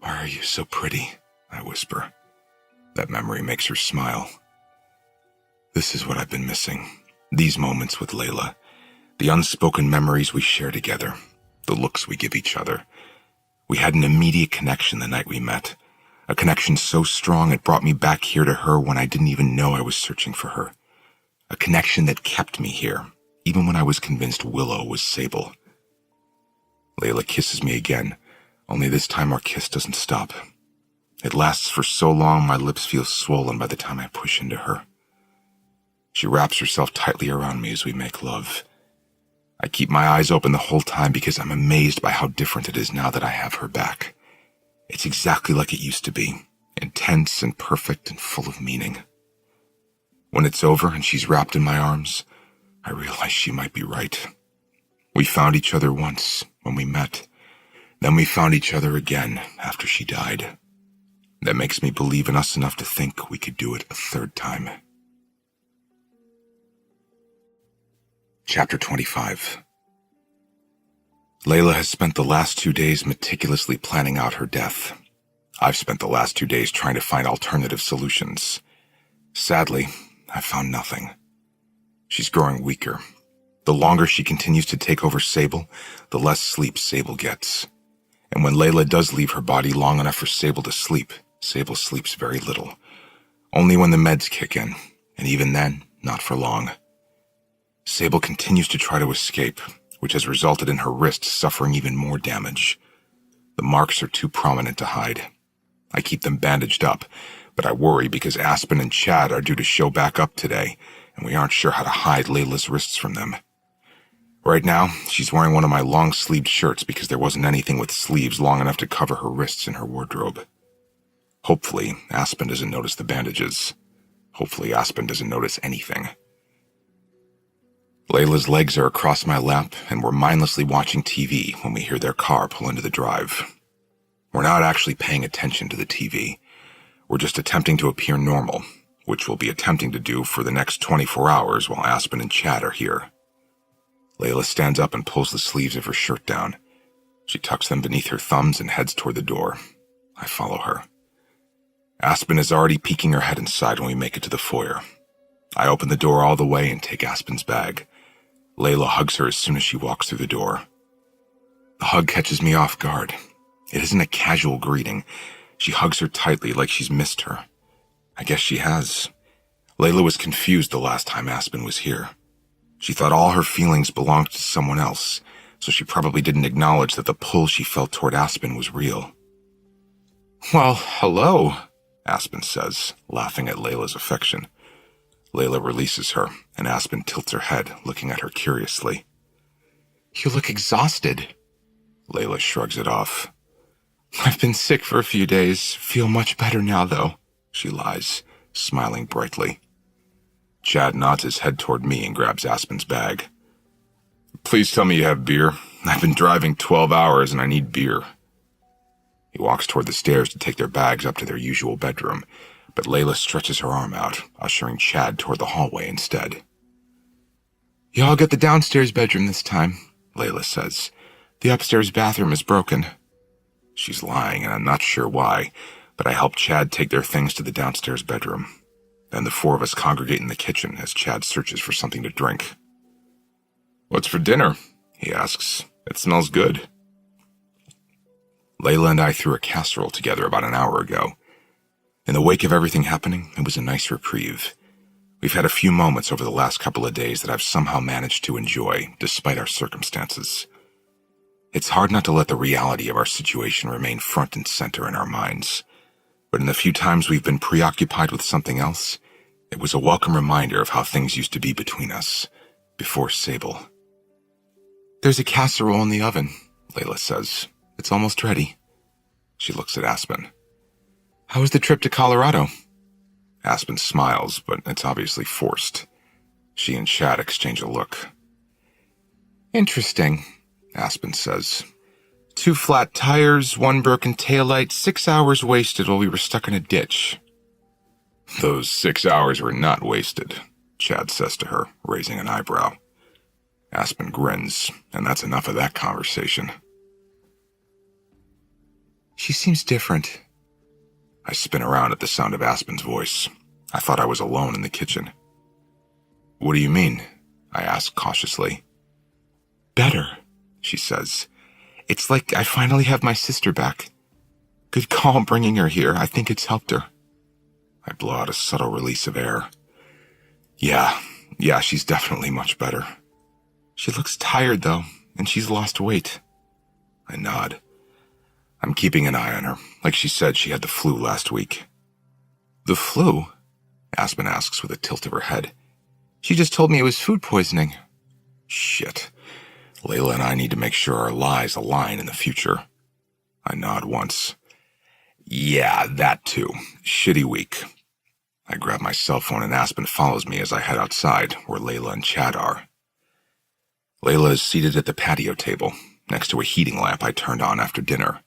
Why are you so pretty? I whisper. That memory makes her smile. This is what I've been missing. These moments with Layla. The unspoken memories we share together. The looks we give each other. We had an immediate connection the night we met. A connection so strong it brought me back here to her when I didn't even know I was searching for her. A connection that kept me here, even when I was convinced Willow was Sable. Layla kisses me again, only this time our kiss doesn't stop. It lasts for so long my lips feel swollen by the time I push into her. She wraps herself tightly around me as we make love. I keep my eyes open the whole time because I'm amazed by how different it is now that I have her back. It's exactly like it used to be, intense and perfect and full of meaning. When it's over and she's wrapped in my arms, I realize she might be right. We found each other once when we met. Then we found each other again after she died. That makes me believe in us enough to think we could do it a third time. Chapter 25. Layla has spent the last 2 days meticulously planning out her death. I've spent the last 2 days trying to find alternative solutions. Sadly, I've found nothing. She's growing weaker. The longer she continues to take over Sable, the less sleep Sable gets. And when Layla does leave her body long enough for Sable to sleep, Sable sleeps very little. Only when the meds kick in, and even then, not for long. Sable continues to try to escape, which has resulted in her wrist suffering even more damage. The marks are too prominent to hide. I keep them bandaged up, but I worry because Aspen and Chad are due to show back up today, and we aren't sure how to hide Layla's wrists from them. Right now, she's wearing one of my long-sleeved shirts because there wasn't anything with sleeves long enough to cover her wrists in her wardrobe. Hopefully, Aspen doesn't notice the bandages. Hopefully, Aspen doesn't notice anything. Layla's legs are across my lap, and we're mindlessly watching TV when we hear their car pull into the drive. We're not actually paying attention to the TV. We're just attempting to appear normal, which we'll be attempting to do for the next 24 hours while Aspen and Chad are here. Layla stands up and pulls the sleeves of her shirt down. She tucks them beneath her thumbs and heads toward the door. I follow her. Aspen is already peeking her head inside when we make it to the foyer. I open the door all the way and take Aspen's bag. Layla hugs her as soon as she walks through the door. The hug catches me off guard. It isn't a casual greeting. She hugs her tightly like she's missed her. I guess she has. Layla was confused the last time Aspen was here. She thought all her feelings belonged to someone else, so she probably didn't acknowledge that the pull she felt toward Aspen was real. Well, hello, Aspen says, laughing at Layla's affection. Layla releases her, and Aspen tilts her head, looking at her curiously. You look exhausted. Layla shrugs it off. I've been sick for a few days. Feel much better now, though, she lies, smiling brightly. Chad nods his head toward me and grabs Aspen's bag. Please tell me you have beer. I've been driving 12 hours and I need beer. He walks toward the stairs to take their bags up to their usual bedroom, but Layla stretches her arm out, ushering Chad toward the hallway instead. Y'all get the downstairs bedroom this time, Layla says. The upstairs bathroom is broken. She's lying, and I'm not sure why, but I help Chad take their things to the downstairs bedroom. Then the four of us congregate in the kitchen as Chad searches for something to drink. What's for dinner? He asks. It smells good. Layla and I threw a casserole together about an hour ago. In the wake of everything happening, it was a nice reprieve. We've had a few moments over the last couple of days that I've somehow managed to enjoy, despite our circumstances. It's hard not to let the reality of our situation remain front and center in our minds. But in the few times we've been preoccupied with something else, it was a welcome reminder of how things used to be between us, before Sable. There's a casserole in the oven, Layla says. It's almost ready. She looks at Aspen. How was the trip to Colorado? Aspen smiles, but it's obviously forced. She and Chad exchange a look. Interesting, Aspen says. 2 flat tires, 1 broken taillight, 6 hours wasted while we were stuck in a ditch. Those 6 hours were not wasted, Chad says to her, raising an eyebrow. Aspen grins, and that's enough of that conversation. She seems different. I spin around at the sound of Aspen's voice. I thought I was alone in the kitchen. What do you mean? I ask cautiously. Better, she says. It's like I finally have my sister back. Good call bringing her here. I think it's helped her. I blow out a subtle release of air. Yeah, she's definitely much better. She looks tired, though, and she's lost weight. I nod. I'm keeping an eye on her. Like she said, she had the flu last week. The flu? Aspen asks with a tilt of her head. She just told me it was food poisoning. Shit. Layla and I need to make sure our lies align in the future. I nod once. Yeah, that too. Shitty week. I grab my cell phone and Aspen follows me as I head outside, where Layla and Chad are. Layla is seated at the patio table, next to a heating lamp I turned on after dinner.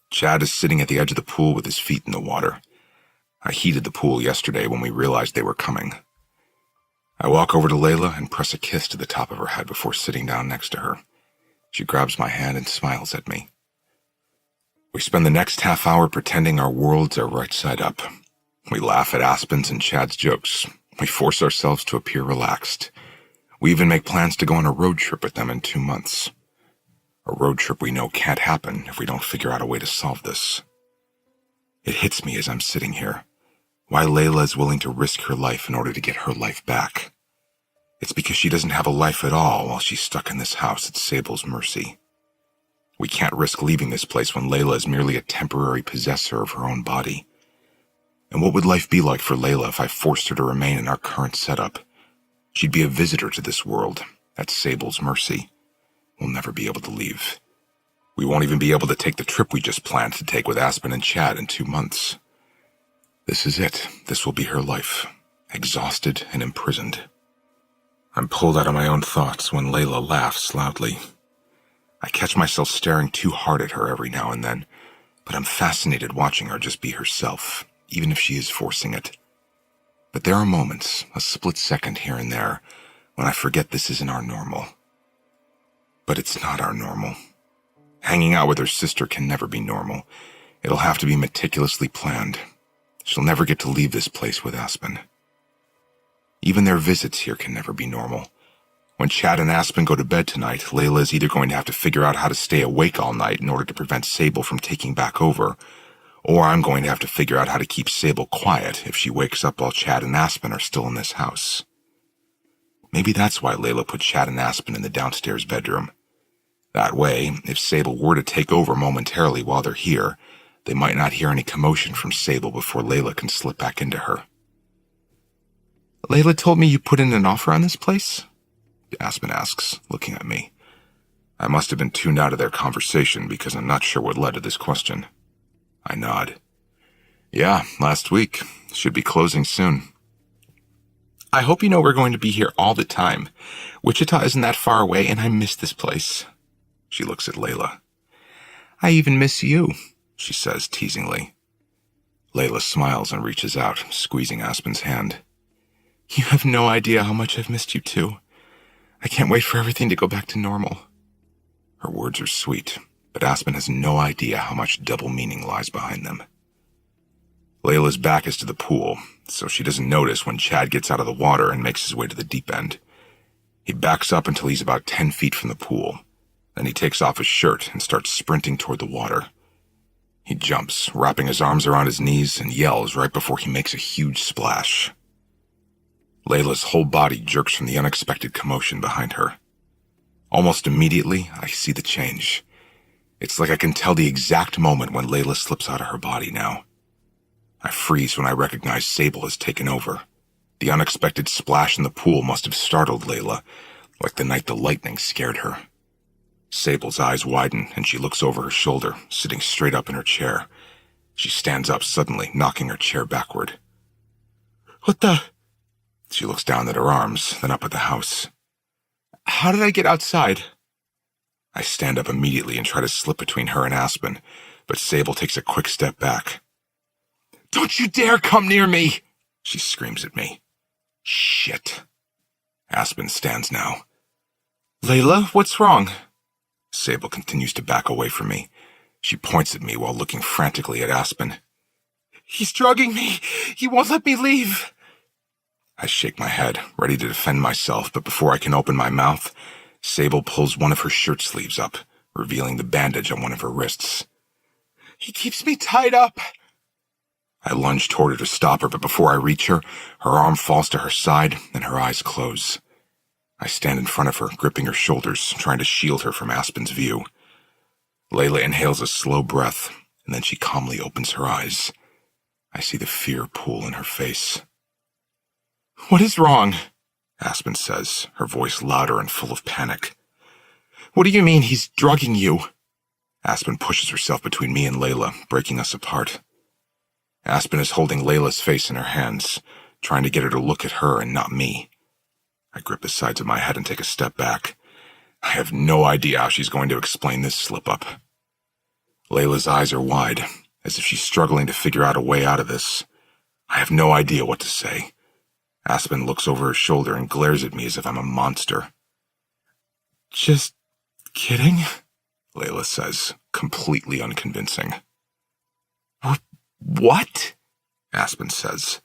Chad is sitting at the edge of the pool with his feet in the water. I heated the pool yesterday when we realized they were coming. I walk over to Layla and press a kiss to the top of her head before sitting down next to her. She grabs my hand and smiles at me. We spend the next half hour pretending our worlds are right side up. We laugh at Aspen's and Chad's jokes. We force ourselves to appear relaxed. We even make plans to go on a road trip with them in 2 months. A road trip we know can't happen if we don't figure out a way to solve this. It hits me as I'm sitting here, why Layla is willing to risk her life in order to get her life back. It's because she doesn't have a life at all while she's stuck in this house at Sable's mercy. We can't risk leaving this place when Layla is merely a temporary possessor of her own body. And what would life be like for Layla if I forced her to remain in our current setup? She'd be a visitor to this world, at Sable's mercy. We'll never be able to leave. We won't even be able to take the trip we just planned to take with Aspen and Chad in 2 months. This is it. This will be her life, exhausted and imprisoned. I'm pulled out of my own thoughts when Layla laughs loudly. I catch myself staring too hard at her every now and then, but I'm fascinated watching her just be herself, even if she is forcing it. But there are moments, a split second here and there, when I forget this isn't our normal. But it's not our normal. Hanging out with her sister can never be normal. It'll have to be meticulously planned. She'll never get to leave this place with Aspen. Even their visits here can never be normal. When Chad and Aspen go to bed tonight, Layla is either going to have to figure out how to stay awake all night in order to prevent Sable from taking back over, or I'm going to have to figure out how to keep Sable quiet if she wakes up while Chad and Aspen are still in this house. Maybe that's why Layla put Chad and Aspen in the downstairs bedroom. That way, if Sable were to take over momentarily while they're here, they might not hear any commotion from Sable before Layla can slip back into her. Layla told me you put in an offer on this place? Aspen asks, looking at me. I must have been tuned out of their conversation because I'm not sure what led to this question. I nod. Yeah, last week. Should be closing soon. I hope you know we're going to be here all the time. Wichita isn't that far away, and I miss this place. She looks at Layla. I even miss you, she says teasingly. Layla smiles and reaches out, squeezing Aspen's hand. You have no idea how much I've missed you too. I can't wait for everything to go back to normal. Her words are sweet, but Aspen has no idea how much double meaning lies behind them. Layla's back is to the pool, so she doesn't notice when Chad gets out of the water and makes his way to the deep end. He backs up until he's about 10 feet from the pool. Then he takes off his shirt and starts sprinting toward the water. He jumps, wrapping his arms around his knees, and yells right before he makes a huge splash. Layla's whole body jerks from the unexpected commotion behind her. Almost immediately, I see the change. It's like I can tell the exact moment when Layla slips out of her body now. I freeze when I recognize Sable has taken over. The unexpected splash in the pool must have startled Layla, like the night the lightning scared her. Sable's eyes widen, and she looks over her shoulder, sitting straight up in her chair. She stands up suddenly, knocking her chair backward. What the? She looks down at her arms, then up at the house. How did I get outside? I stand up immediately and try to slip between her and Aspen, but Sable takes a quick step back. Don't you dare come near me! She screams at me. Shit. Aspen stands now. Layla, what's wrong? Sable continues to back away from me. She points at me while looking frantically at Aspen. He's drugging me. He won't let me leave. I shake my head, ready to defend myself, but before I can open my mouth, Sable pulls one of her shirt sleeves up, revealing the bandage on one of her wrists. He keeps me tied up. I lunge toward her to stop her, but before I reach her, her arm falls to her side and her eyes close. I stand in front of her, gripping her shoulders, trying to shield her from Aspen's view. Layla inhales a slow breath, and then she calmly opens her eyes. I see the fear pool in her face. What is wrong? Aspen says, her voice louder and full of panic. What do you mean he's drugging you? Aspen pushes herself between me and Layla, breaking us apart. Aspen is holding Layla's face in her hands, trying to get her to look at her and not me. I grip the sides of my head and take a step back. I have no idea how she's going to explain this slip-up. Layla's eyes are wide, as if she's struggling to figure out a way out of this. I have no idea what to say. Aspen looks over her shoulder and glares at me as if I'm a monster. Just kidding? Layla says, completely unconvincing. What? Aspen says.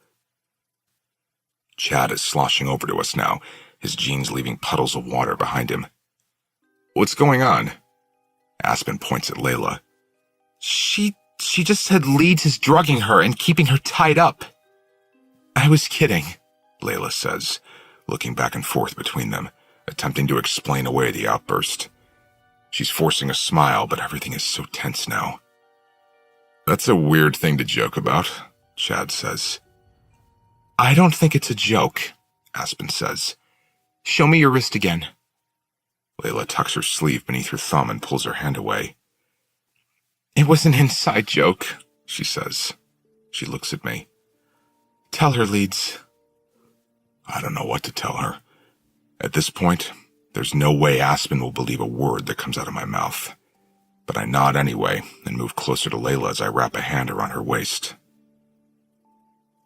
Chad is sloshing over to us now, his jeans leaving puddles of water behind him. What's going on? Aspen points at Layla. She just said Leeds is drugging her and keeping her tied up. I was kidding, Layla says, looking back and forth between them, attempting to explain away the outburst. She's forcing a smile, but everything is so tense now. That's a weird thing to joke about, Chad says. I don't think it's a joke, Aspen says. Show me your wrist again. Layla tucks her sleeve beneath her thumb and pulls her hand away. It was an inside joke, she says. She looks at me. Tell her, Leeds. I don't know what to tell her. At this point, there's no way Aspen will believe a word that comes out of my mouth. But I nod anyway and move closer to Layla as I wrap a hand around her waist.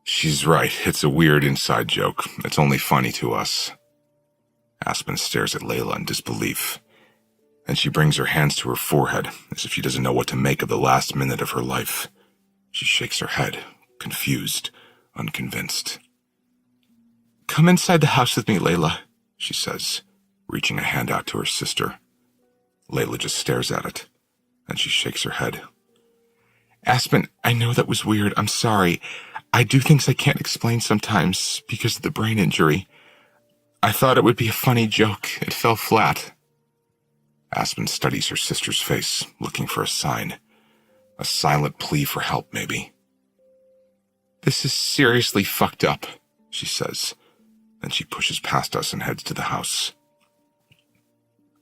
She's right, it's a weird inside joke. It's only funny to us. Aspen stares at Layla in disbelief. Then she brings her hands to her forehead, as if she doesn't know what to make of the last minute of her life. She shakes her head, confused, unconvinced. Come inside the house with me, Layla, she says, reaching a hand out to her sister. Layla just stares at it, and she shakes her head. Aspen, I know that was weird. I'm sorry. I do things I can't explain sometimes because of the brain injury. I thought it would be a funny joke. It fell flat. Aspen studies her sister's face, looking for a sign. A silent plea for help, maybe. This is seriously fucked up, she says. Then she pushes past us and heads to the house.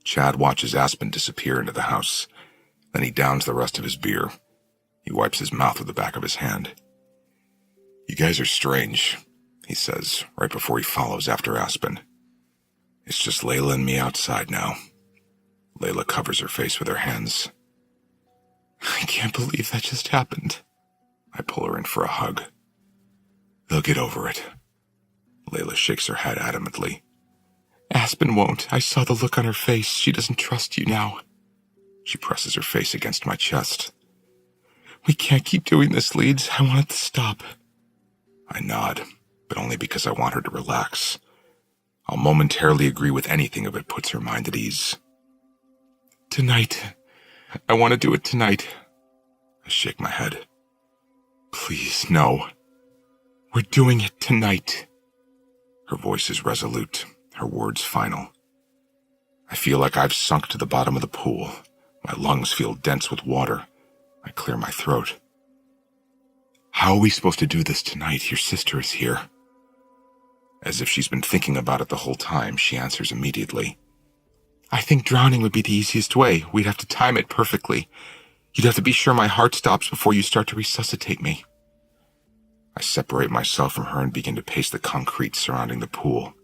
Chad watches Aspen disappear into the house. Then he downs the rest of his beer. He wipes his mouth with the back of his hand. You guys are strange, he says, right before he follows after Aspen. It's just Layla and me outside now. Layla covers her face with her hands. I can't believe that just happened. I pull her in for a hug. They'll get over it. Layla shakes her head adamantly. Aspen won't. I saw the look on her face. She doesn't trust you now. She presses her face against my chest. We can't keep doing this, Leeds. I want it to stop. I nod, but only because I want her to relax. I'll momentarily agree with anything if it puts her mind at ease. Tonight. I want to do it tonight. I shake my head. Please, no. We're doing it tonight. Her voice is resolute, her words final. I feel like I've sunk to the bottom of the pool, My lungs feel dense with water. I clear my throat. How are we supposed to do this tonight? Your sister is here. As if she's been thinking about it the whole time, she answers immediately. I think drowning would be the easiest way. We'd have to time it perfectly. You'd have to be sure my heart stops before you start to resuscitate me. I separate myself from her and begin to pace the concrete surrounding the pool.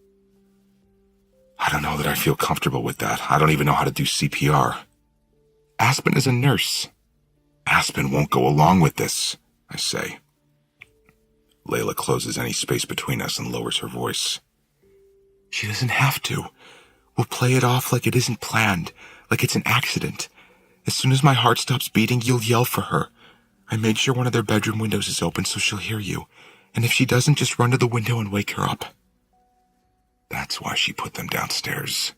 I don't know that I feel comfortable with that. I don't even know how to do CPR. Aspen is a nurse. Aspen won't go along with this, I say. Layla closes any space between us and lowers her voice. She doesn't have to. We'll play it off like it isn't planned, like it's an accident. As soon as my heart stops beating, you'll yell for her. I made sure one of their bedroom windows is open so she'll hear you. And if she doesn't, just run to the window and wake her up. That's why she put them downstairs.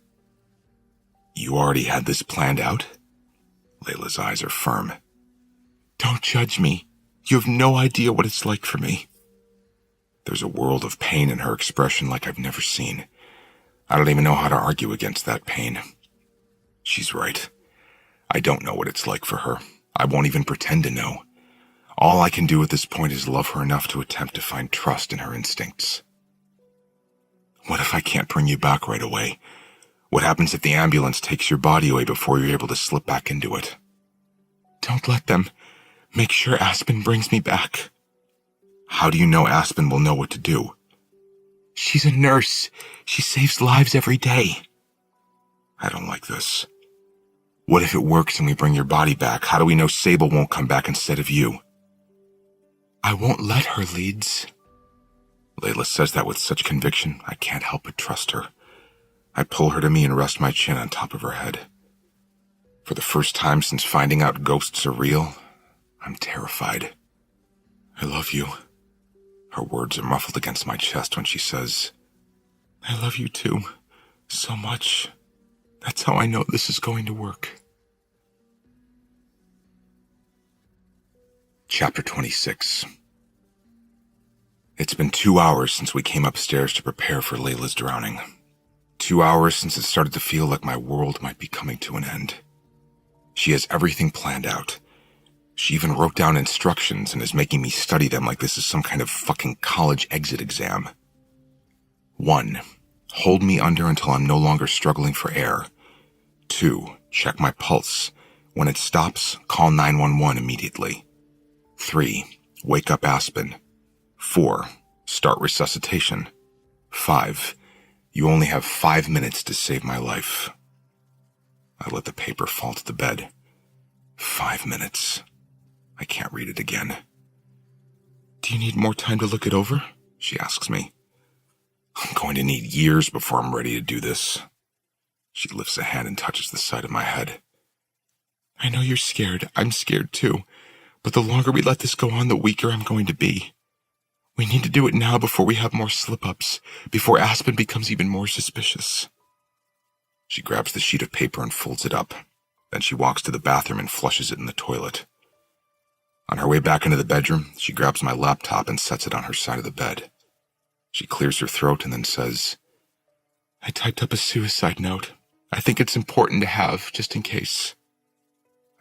You already had this planned out? Layla's eyes are firm. Don't judge me. You have no idea what it's like for me. There's a world of pain in her expression like I've never seen. I don't even know how to argue against that pain. She's right. I don't know what it's like for her. I won't even pretend to know. All I can do at this point is love her enough to attempt to find trust in her instincts. What if I can't bring you back right away? What happens if the ambulance takes your body away before you're able to slip back into it? Don't let them. Make sure Aspen brings me back. How do you know Aspen will know what to do? She's a nurse. She saves lives every day. I don't like this. What if it works and we bring your body back? How do we know Sable won't come back instead of you? I won't let her, Leeds. Layla says that with such conviction, I can't help but trust her. I pull her to me and rest my chin on top of her head. For the first time since finding out ghosts are real, I'm terrified. I love you. Her words are muffled against my chest when she says, I love you too, so much. That's how I know this is going to work. Chapter 26. It's been 2 hours since we came upstairs to prepare for Layla's drowning. 2 hours since it started to feel like my world might be coming to an end. She has everything planned out. She even wrote down instructions and is making me study them like this is some kind of fucking college exit exam. 1. Hold me under until I'm no longer struggling for air. 2. Check my pulse. When it stops, call 911 immediately. 3. Wake up Aspen. 4. Start resuscitation. 5. You only have 5 minutes to save my life. I let the paper fall to the bed. 5 minutes. I can't read it again. Do you need more time to look it over? She asks me. I'm going to need years before I'm ready to do this. She lifts a hand and touches the side of my head. I know you're scared. I'm scared too. But the longer we let this go on, the weaker I'm going to be. We need to do it now before we have more slip-ups, before Aspen becomes even more suspicious. She grabs the sheet of paper and folds it up. Then she walks to the bathroom and flushes it in the toilet. On her way back into the bedroom, she grabs my laptop and sets it on her side of the bed. She clears her throat and then says, I typed up a suicide note. I think it's important to have, just in case.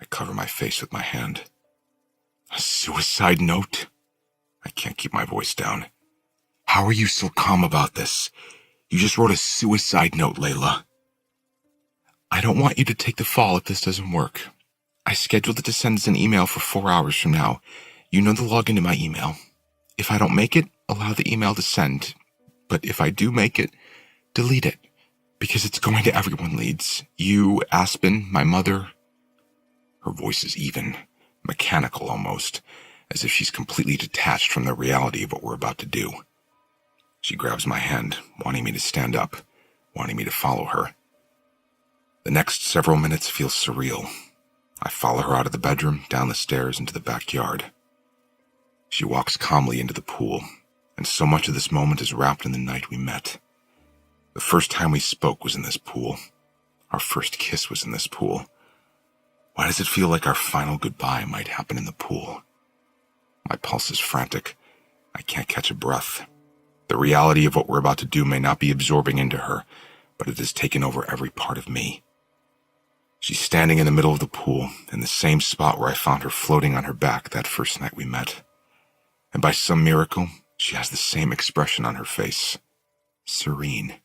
I cover my face with my hand. A suicide note? I can't keep my voice down. How are you so calm about this? You just wrote a suicide note, Layla. I don't want you to take the fall if this doesn't work. I scheduled it to send us an email for 4 hours from now. You know the login to my email. If I don't make it, allow the email to send. But if I do make it, delete it. Because it's going to everyone, Leeds. You, Aspen, my mother. Her voice is even, mechanical almost, as if she's completely detached from the reality of what we're about to do. She grabs my hand, wanting me to stand up, wanting me to follow her. The next several minutes feel surreal. I follow her out of the bedroom, down the stairs, into the backyard. She walks calmly into the pool, and so much of this moment is wrapped in the night we met. The first time we spoke was in this pool. Our first kiss was in this pool. Why does it feel like our final goodbye might happen in the pool? My pulse is frantic. I can't catch a breath. The reality of what we're about to do may not be absorbing into her, but it has taken over every part of me. She's standing in the middle of the pool, in the same spot where I found her floating on her back that first night we met. And by some miracle, she has the same expression on her face. Serene.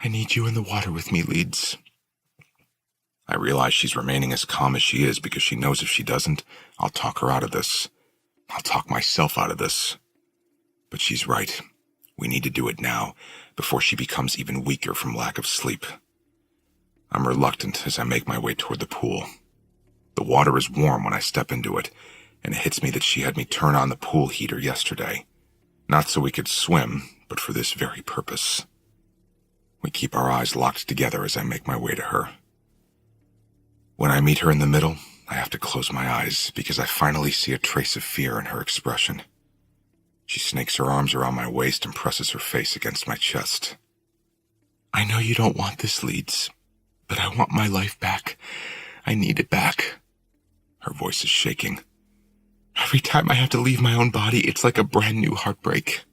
I need you in the water with me, Leeds. I realize she's remaining as calm as she is because she knows if she doesn't, I'll talk her out of this. I'll talk myself out of this. But she's right. We need to do it now, before she becomes even weaker from lack of sleep. I'm reluctant as I make my way toward the pool. The water is warm when I step into it, and it hits me that she had me turn on the pool heater yesterday. Not so we could swim, but for this very purpose. We keep our eyes locked together as I make my way to her. When I meet her in the middle, I have to close my eyes because I finally see a trace of fear in her expression. She snakes her arms around my waist and presses her face against my chest. I know you don't want this, Leeds, but I want my life back. I need it back. Her voice is shaking. Every time I have to leave my own body, it's like a brand new heartbreak.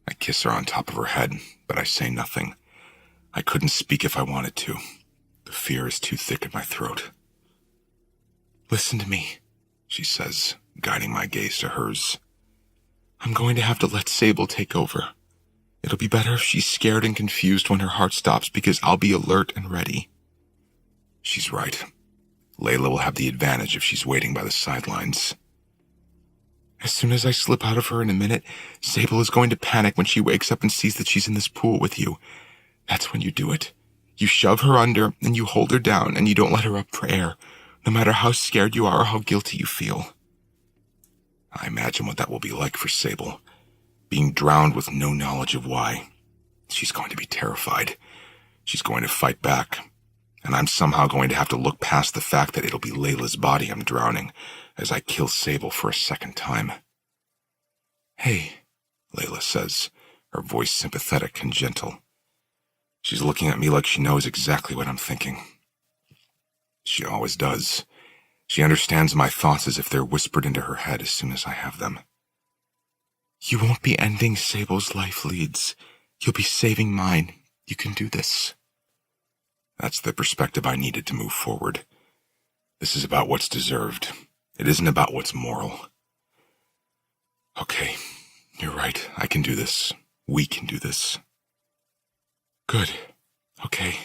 I kiss her on top of her head, but I say nothing. I couldn't speak if I wanted to. The fear is too thick in my throat. Listen to me, she says, guiding my gaze to hers. I'm going to have to let Sable take over. It'll be better if she's scared and confused when her heart stops because I'll be alert and ready. She's right. Layla will have the advantage if she's waiting by the sidelines. As soon as I slip out of her in a minute, Sable is going to panic when she wakes up and sees that she's in this pool with you. That's when you do it. You shove her under and you hold her down and you don't let her up for air, no matter how scared you are or how guilty you feel. I imagine what that will be like for Sable, being drowned with no knowledge of why. She's going to be terrified. She's going to fight back. And I'm somehow going to have to look past the fact that it'll be Layla's body I'm drowning as I kill Sable for a second time. Hey, Layla says, her voice sympathetic and gentle. She's looking at me like she knows exactly what I'm thinking. She always does. She understands my thoughts as if they're whispered into her head as soon as I have them. You won't be ending Sable's life, Leeds. You'll be saving mine. You can do this. That's the perspective I needed to move forward. This is about what's deserved. It isn't about what's moral. Okay, you're right. I can do this. We can do this. Good. Okay.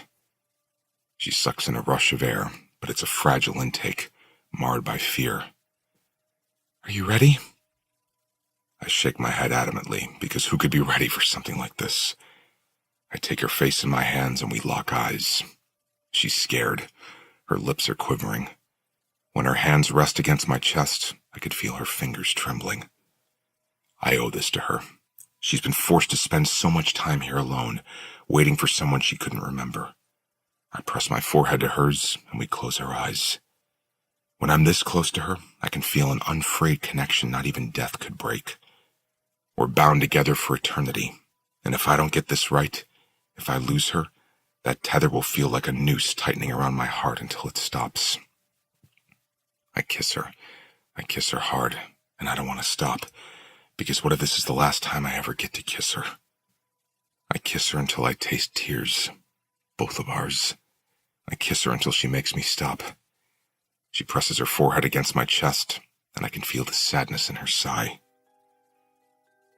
She sucks in a rush of air, but it's a fragile intake, marred by fear. Are you ready? I shake my head adamantly, because who could be ready for something like this? I take her face in my hands and we lock eyes. She's scared. Her lips are quivering. When her hands rest against my chest, I could feel her fingers trembling. I owe this to her. She's been forced to spend so much time here alone, waiting for someone she couldn't remember. I press my forehead to hers, and we close our eyes. When I'm this close to her, I can feel an unfrayed connection not even death could break. We're bound together for eternity, and if I don't get this right, if I lose her, that tether will feel like a noose tightening around my heart until it stops. I kiss her. I kiss her hard, and I don't want to stop, because what if this is the last time I ever get to kiss her? I kiss her until I taste tears, both of ours. I kiss her until she makes me stop. She presses her forehead against my chest, and I can feel the sadness in her sigh.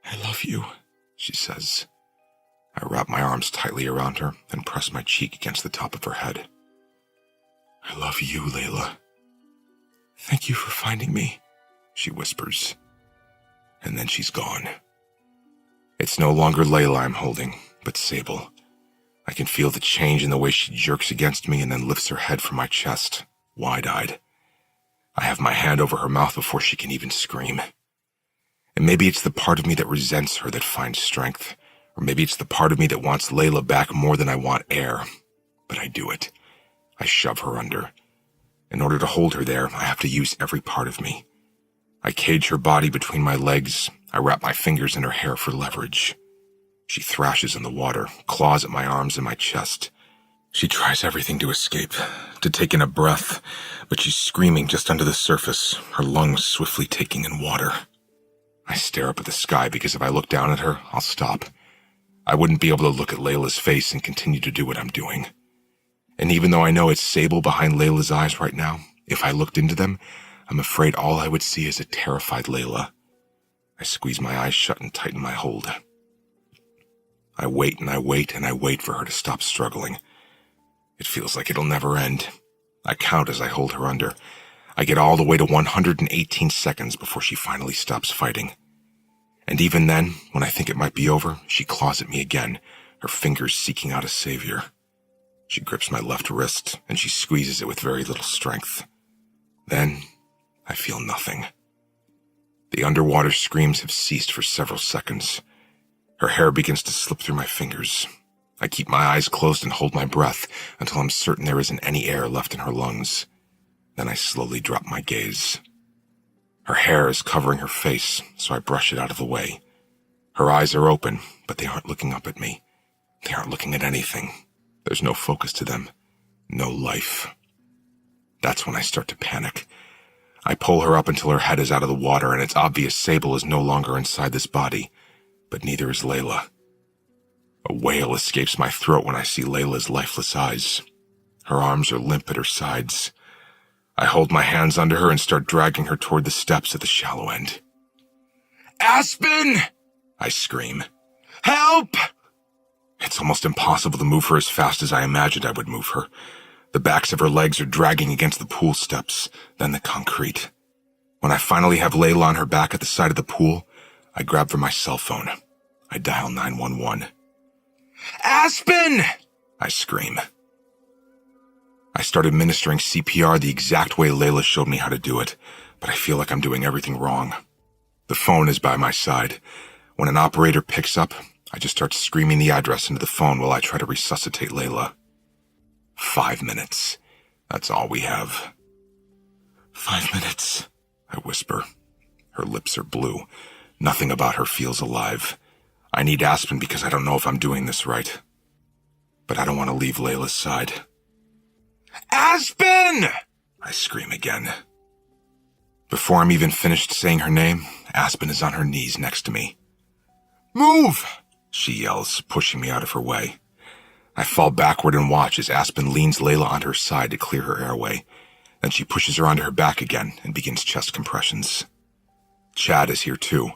I love you, she says. I wrap my arms tightly around her and press my cheek against the top of her head. I love you, Layla. Thank you for finding me, she whispers. And then she's gone. It's no longer Layla I'm holding, but Sable. I can feel the change in the way she jerks against me and then lifts her head from my chest, wide-eyed. I have my hand over her mouth before she can even scream. And maybe it's the part of me that resents her that finds strength, or maybe it's the part of me that wants Layla back more than I want air. But I do it. I shove her under. In order to hold her there, I have to use every part of me. I cage her body between my legs. I wrap my fingers in her hair for leverage. She thrashes in the water, claws at my arms and my chest. She tries everything to escape, to take in a breath, but she's screaming just under the surface, her lungs swiftly taking in water. I stare up at the sky because if I look down at her, I'll stop. I wouldn't be able to look at Layla's face and continue to do what I'm doing. And even though I know it's Sable behind Layla's eyes right now, if I looked into them, I'm afraid all I would see is a terrified Layla. I squeeze my eyes shut and tighten my hold. I wait and I wait and I wait for her to stop struggling. It feels like it'll never end. I count as I hold her under. I get all the way to 118 seconds before she finally stops fighting. And even then, when I think it might be over, she claws at me again, her fingers seeking out a savior. She grips my left wrist, and she squeezes it with very little strength. Then, I feel nothing. The underwater screams have ceased for several seconds. Her hair begins to slip through my fingers. I keep my eyes closed and hold my breath until I'm certain there isn't any air left in her lungs. Then I slowly drop my gaze. Her hair is covering her face, so I brush it out of the way. Her eyes are open, but they aren't looking up at me. They aren't looking at anything. There's no focus to them. No life. That's when I start to panic. I pull her up until her head is out of the water, and it's obvious Sable is no longer inside this body, but neither is Layla. A wail escapes my throat when I see Layla's lifeless eyes. Her arms are limp at her sides. I hold my hands under her and start dragging her toward the steps at the shallow end. "Aspen!" I scream. "Help!" It's almost impossible to move her as fast as I imagined I would move her. The backs of her legs are dragging against the pool steps, then the concrete. When I finally have Layla on her back at the side of the pool, I grab for my cell phone. I dial 911. "Aspen!" I scream. I start administering CPR the exact way Layla showed me how to do it, but I feel like I'm doing everything wrong. The phone is by my side. When an operator picks up, I just start screaming the address into the phone while I try to resuscitate Layla. 5 minutes. That's all we have. 5 minutes, I whisper. Her lips are blue. Nothing about her feels alive. I need Aspen because I don't know if I'm doing this right. But I don't want to leave Layla's side. "Aspen!" I scream again. Before I'm even finished saying her name, Aspen is on her knees next to me. "Move!" she yells, pushing me out of her way. I fall backward and watch as Aspen leans Layla onto her side to clear her airway. Then she pushes her onto her back again and begins chest compressions. Chad is here too.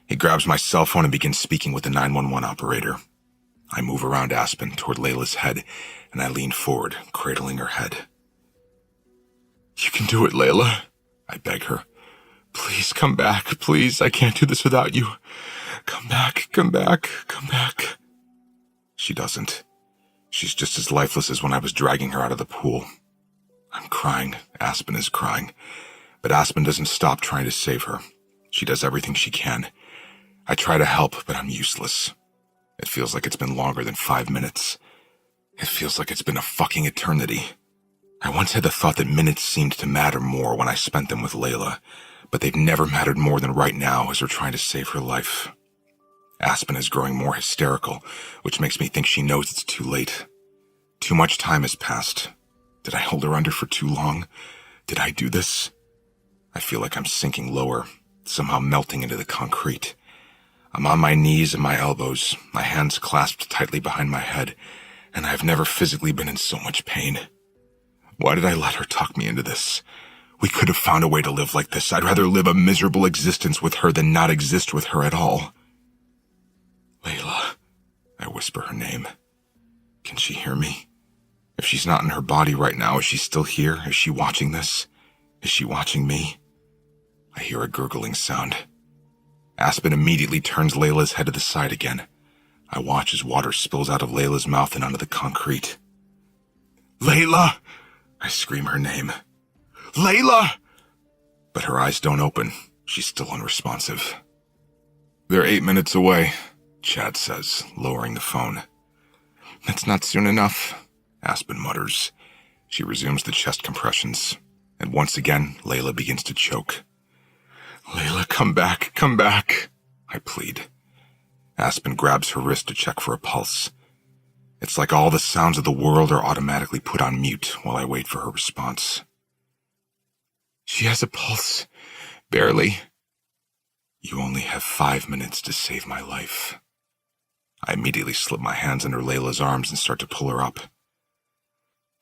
He grabs my cell phone and begins speaking with the 911 operator. I move around Aspen toward Layla's head, and I lean forward, cradling her head. "You can do it, Layla," I beg her. "Please come back, please. I can't do this without you. Come back, come back, come back." She doesn't. She's just as lifeless as when I was dragging her out of the pool. I'm crying. Aspen is crying. But Aspen doesn't stop trying to save her. She does everything she can. I try to help, but I'm useless. It feels like it's been longer than 5 minutes. It feels like it's been a fucking eternity. I once had the thought that minutes seemed to matter more when I spent them with Layla, but they've never mattered more than right now as we're trying to save her life. Aspen is growing more hysterical, which makes me think she knows it's too late. Too much time has passed. Did I hold her under for too long? Did I do this? I feel like I'm sinking lower, somehow melting into the concrete. I'm on my knees and my elbows, my hands clasped tightly behind my head, and I've never physically been in so much pain. Why did I let her talk me into this? We could have found a way to live like this. I'd rather live a miserable existence with her than not exist with her at all. Layla, I whisper her name. Can she hear me? If she's not in her body right now, is she still here? Is she watching this? Is she watching me? I hear a gurgling sound. Aspen immediately turns Layla's head to the side again. I watch as water spills out of Layla's mouth and onto the concrete. "Layla!" I scream her name. "Layla!" But her eyes don't open. She's still unresponsive. "They're 8 minutes away," Chad says, lowering the phone. "That's not soon enough," Aspen mutters. She resumes the chest compressions, and once again, Layla begins to choke. "Layla, come back, I plead. Aspen grabs her wrist to check for a pulse. It's like all the sounds of the world are automatically put on mute while I wait for her response. "She has a pulse. Barely." "You only have 5 minutes to save my life." I immediately slip my hands under Layla's arms and start to pull her up.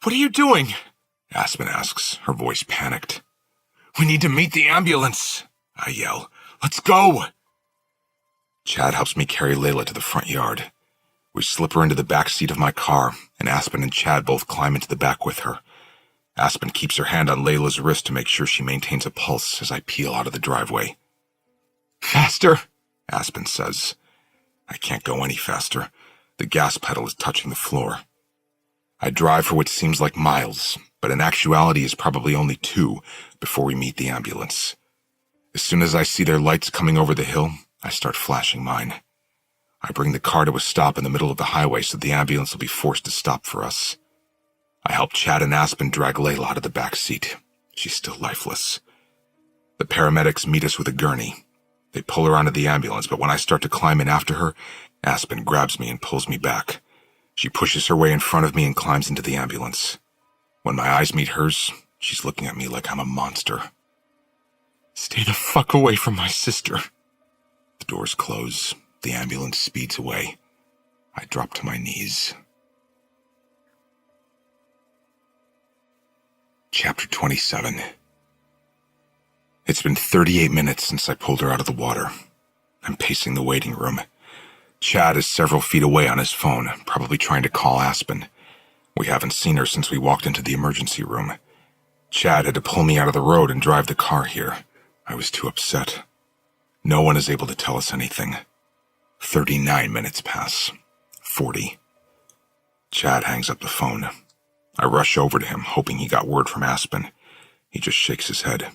What are you doing? Aspen asks, her voice panicked. We need to meet the ambulance, I yell. Let's go! Chad helps me carry Layla to the front yard. We slip her into the back seat of my car, and Aspen and Chad both climb into the back with her. Aspen keeps her hand on Layla's wrist to make sure she maintains a pulse as I peel out of the driveway. Faster, Aspen says. I can't go any faster. The gas pedal is touching the floor. I drive for what seems like miles, but in actuality is probably only 2 before we meet the ambulance. As soon as I see their lights coming over the hill, I start flashing mine. I bring the car to a stop in the middle of the highway so the ambulance will be forced to stop for us. I help Chad and Aspen drag Layla out of the back seat. She's still lifeless. The paramedics meet us with a gurney. They pull her onto the ambulance, but when I start to climb in after her, Aspen grabs me and pulls me back. She pushes her way in front of me and climbs into the ambulance. When my eyes meet hers, she's looking at me like I'm a monster. Stay the fuck away from my sister. The doors close. The ambulance speeds away. I drop to my knees. Chapter 27. It's been 38 minutes since I pulled her out of the water. I'm pacing the waiting room. Chad is several feet away on his phone, probably trying to call Aspen. We haven't seen her since we walked into the emergency room. Chad had to pull me out of the road and drive the car here. I was too upset. No one is able to tell us anything. 39 minutes pass. 40. Chad hangs up the phone. I rush over to him, hoping he got word from Aspen. He just shakes his head.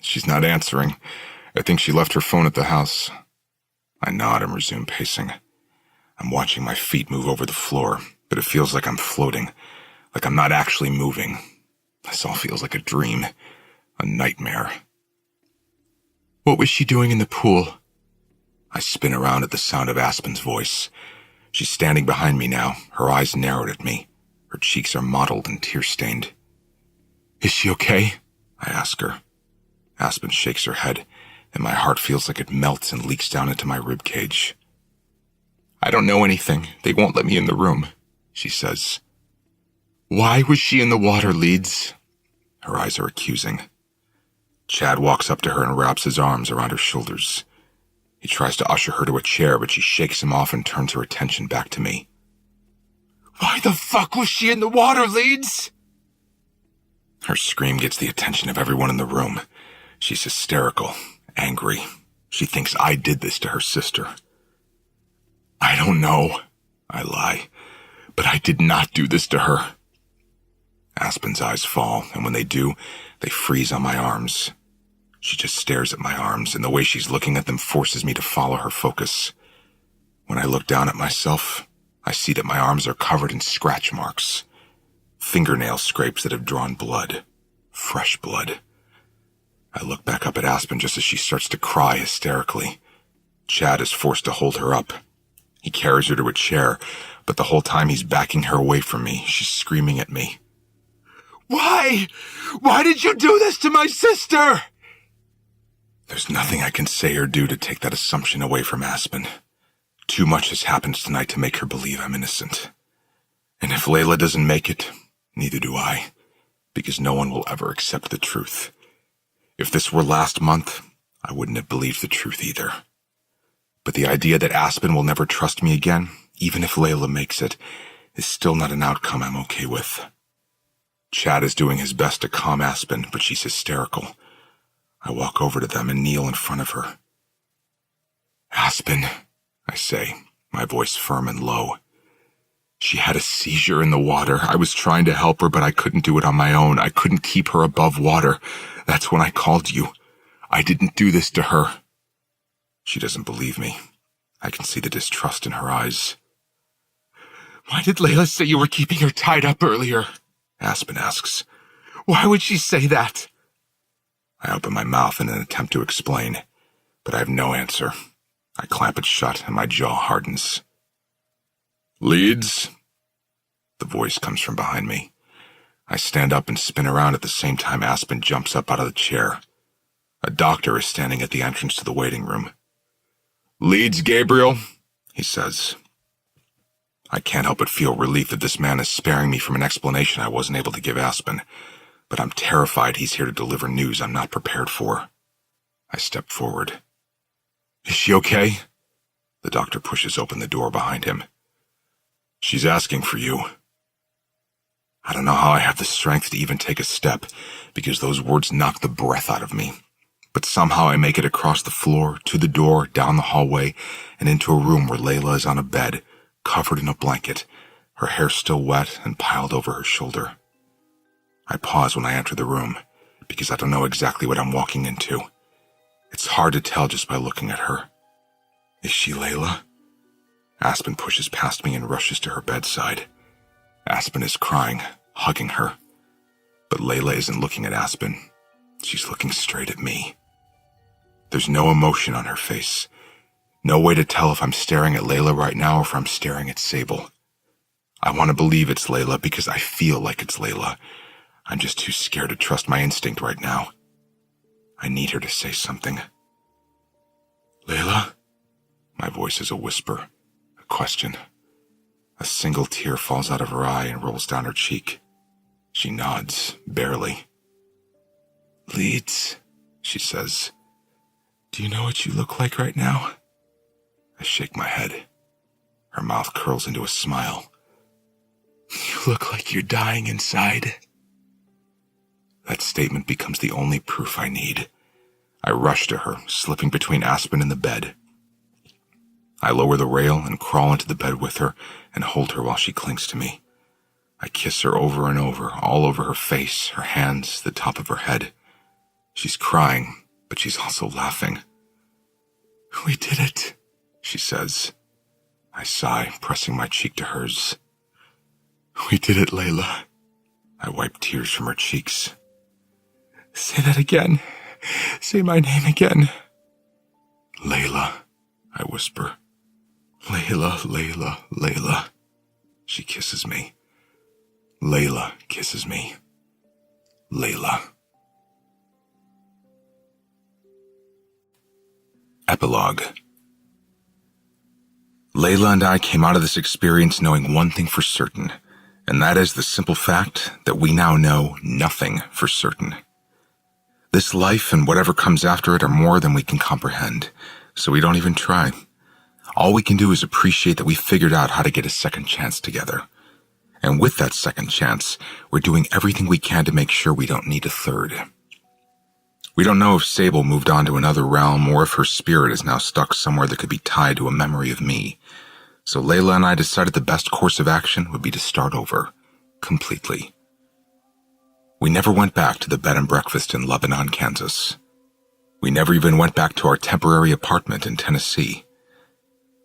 She's not answering. I think she left her phone at the house. I nod and resume pacing. I'm watching my feet move over the floor, but it feels like I'm floating, like I'm not actually moving. This all feels like a dream, a nightmare. What was she doing in the pool? I spin around at the sound of Aspen's voice. She's standing behind me now, her eyes narrowed at me. Her cheeks are mottled and tear-stained. Is she okay? I ask her. Aspen shakes her head, and my heart feels like it melts and leaks down into my ribcage. I don't know anything. They won't let me in the room, she says. Why was she in the water, Leeds? Her eyes are accusing. Chad walks up to her and wraps his arms around her shoulders. He tries to usher her to a chair, but she shakes him off and turns her attention back to me. Why the fuck was she in the water, Leeds? Her scream gets the attention of everyone in the room. She's hysterical, angry. She thinks I did this to her sister. I don't know, I lie, but I did not do this to her. Aspen's eyes fall, and when they do, they freeze on my arms. She just stares at my arms, and the way she's looking at them forces me to follow her focus. When I look down at myself, I see that my arms are covered in scratch marks. Fingernail scrapes that have drawn blood. Fresh blood. I look back up at Aspen just as she starts to cry hysterically. Chad is forced to hold her up. He carries her to a chair, but the whole time he's backing her away from me, she's screaming at me. Why? Why did you do this to my sister? There's nothing I can say or do to take that assumption away from Aspen. Too much has happened tonight to make her believe I'm innocent. And if Layla doesn't make it, neither do I, because no one will ever accept the truth. If this were last month, I wouldn't have believed the truth either. But the idea that Aspen will never trust me again, even if Layla makes it, is still not an outcome I'm okay with. Chad is doing his best to calm Aspen, but she's hysterical. I walk over to them and kneel in front of her. Aspen, I say, my voice firm and low. She had a seizure in the water. I was trying to help her, but I couldn't do it on my own. I couldn't keep her above water. That's when I called you. I didn't do this to her. She doesn't believe me. I can see the distrust in her eyes. Why did Layla say you were keeping her tied up earlier? Aspen asks. Why would she say that? I open my mouth in an attempt to explain, but I have no answer. I clamp it shut and my jaw hardens. Leeds? The voice comes from behind me. I stand up and spin around at the same time Aspen jumps up out of the chair. A doctor is standing at the entrance to the waiting room. Leeds, Gabriel, he says. I can't help but feel relief that this man is sparing me from an explanation I wasn't able to give Aspen, but I'm terrified he's here to deliver news I'm not prepared for. I step forward. Is she okay? The doctor pushes open the door behind him. She's asking for you. I don't know how I have the strength to even take a step, because those words knock the breath out of me. But somehow I make it across the floor, to the door, down the hallway, and into a room where Layla is on a bed, covered in a blanket, her hair still wet and piled over her shoulder. I pause when I enter the room, because I don't know exactly what I'm walking into. It's hard to tell just by looking at her. Is she Layla? Aspen pushes past me and rushes to her bedside. Aspen is crying, hugging her. But Layla isn't looking at Aspen. She's looking straight at me. There's no emotion on her face. No way to tell if I'm staring at Layla right now or if I'm staring at Sable. I want to believe it's Layla because I feel like it's Layla. I'm just too scared to trust my instinct right now. I need her to say something. Layla? My voice is a whisper, a question. A single tear falls out of her eye and rolls down her cheek. She nods, barely. Leeds, she says. Do you know what you look like right now? I shake my head. Her mouth curls into a smile. You look like you're dying inside. That statement becomes the only proof I need. I rush to her, slipping between Aspen and the bed. I lower the rail and crawl into the bed with her and hold her while she clings to me. I kiss her over and over, all over her face, her hands, the top of her head. She's crying, but she's also laughing. We did it, she says. I sigh, pressing my cheek to hers. We did it, Layla. I wipe tears from her cheeks. Say that again. Say my name again. Layla, I whisper. Layla, Layla, Layla. She kisses me. Layla kisses me. Layla. Epilogue. Layla and I came out of this experience knowing one thing for certain, and that is the simple fact that we now know nothing for certain. This life and whatever comes after it are more than we can comprehend, so we don't even try. All we can do is appreciate that we figured out how to get a second chance together. And with that second chance, we're doing everything we can to make sure we don't need a third. We don't know if Sable moved on to another realm or if her spirit is now stuck somewhere that could be tied to a memory of me. So Layla and I decided the best course of action would be to start over, completely. We never went back to the bed and breakfast in Lebanon, Kansas. We never even went back to our temporary apartment in Tennessee.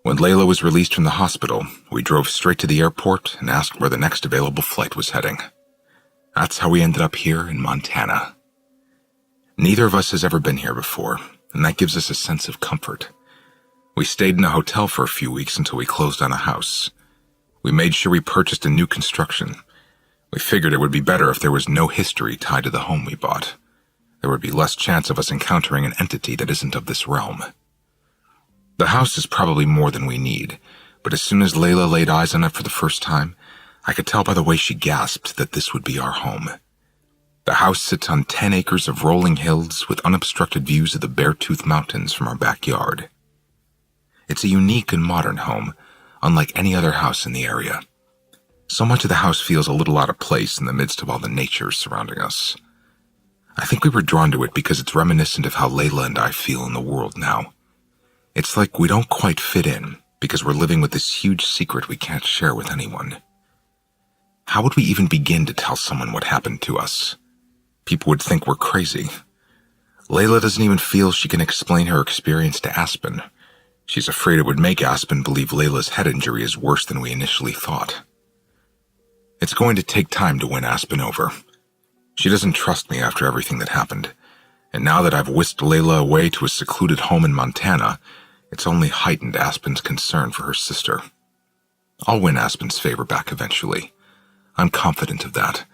When Layla was released from the hospital, we drove straight to the airport and asked where the next available flight was heading. That's how we ended up here in Montana. Neither of us has ever been here before, and that gives us a sense of comfort. We stayed in a hotel for a few weeks until we closed on a house. We made sure we purchased a new construction. We figured it would be better if there was no history tied to the home we bought. There would be less chance of us encountering an entity that isn't of this realm. The house is probably more than we need, but as soon as Layla laid eyes on it for the first time, I could tell by the way she gasped that this would be our home. The house sits on 10 acres of rolling hills with unobstructed views of the Beartooth Mountains from our backyard. It's a unique and modern home, unlike any other house in the area. So much of the house feels a little out of place in the midst of all the nature surrounding us. I think we were drawn to it because it's reminiscent of how Layla and I feel in the world now. It's like we don't quite fit in because we're living with this huge secret we can't share with anyone. How would we even begin to tell someone what happened to us? People would think we're crazy. Layla doesn't even feel she can explain her experience to Aspen. She's afraid it would make Aspen believe Layla's head injury is worse than we initially thought. It's going to take time to win Aspen over. She doesn't trust me after everything that happened, and now that I've whisked Layla away to a secluded home in Montana, it's only heightened Aspen's concern for her sister. I'll win Aspen's favor back eventually. I'm confident of that.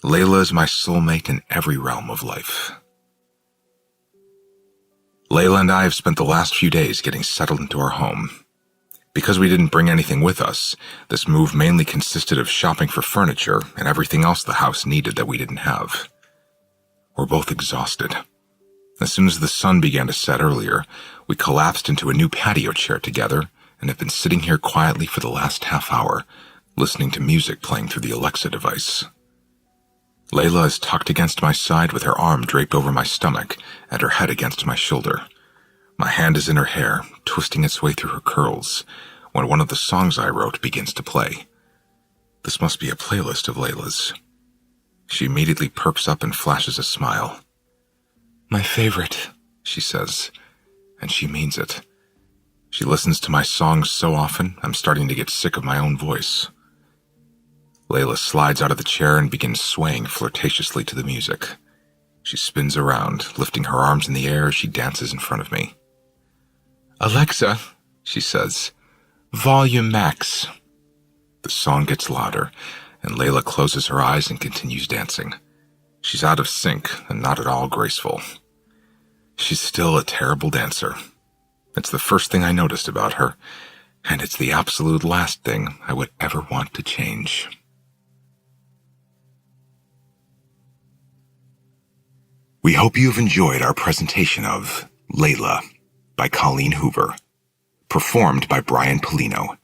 Layla is my soulmate in every realm of life. Layla and I have spent the last few days getting settled into our home. Because we didn't bring anything with us, this move mainly consisted of shopping for furniture and everything else the house needed that we didn't have. We're both exhausted. As soon as the sun began to set earlier, we collapsed into a new patio chair together and have been sitting here quietly for the last half hour, listening to music playing through the Alexa device. Layla is tucked against my side with her arm draped over my stomach and her head against my shoulder. My hand is in her hair, twisting its way through her curls, when one of the songs I wrote begins to play. This must be a playlist of Layla's. She immediately perks up and flashes a smile. My favorite, she says, and she means it. She listens to my songs so often, I'm starting to get sick of my own voice. Layla slides out of the chair and begins swaying flirtatiously to the music. She spins around, lifting her arms in the air as she dances in front of me. Alexa, she says, volume max. The song gets louder, and Layla closes her eyes and continues dancing. She's out of sync and not at all graceful. She's still a terrible dancer. It's the first thing I noticed about her, and it's the absolute last thing I would ever want to change. We hope you have enjoyed our presentation of Layla by Colleen Hoover, performed by Brian Polino.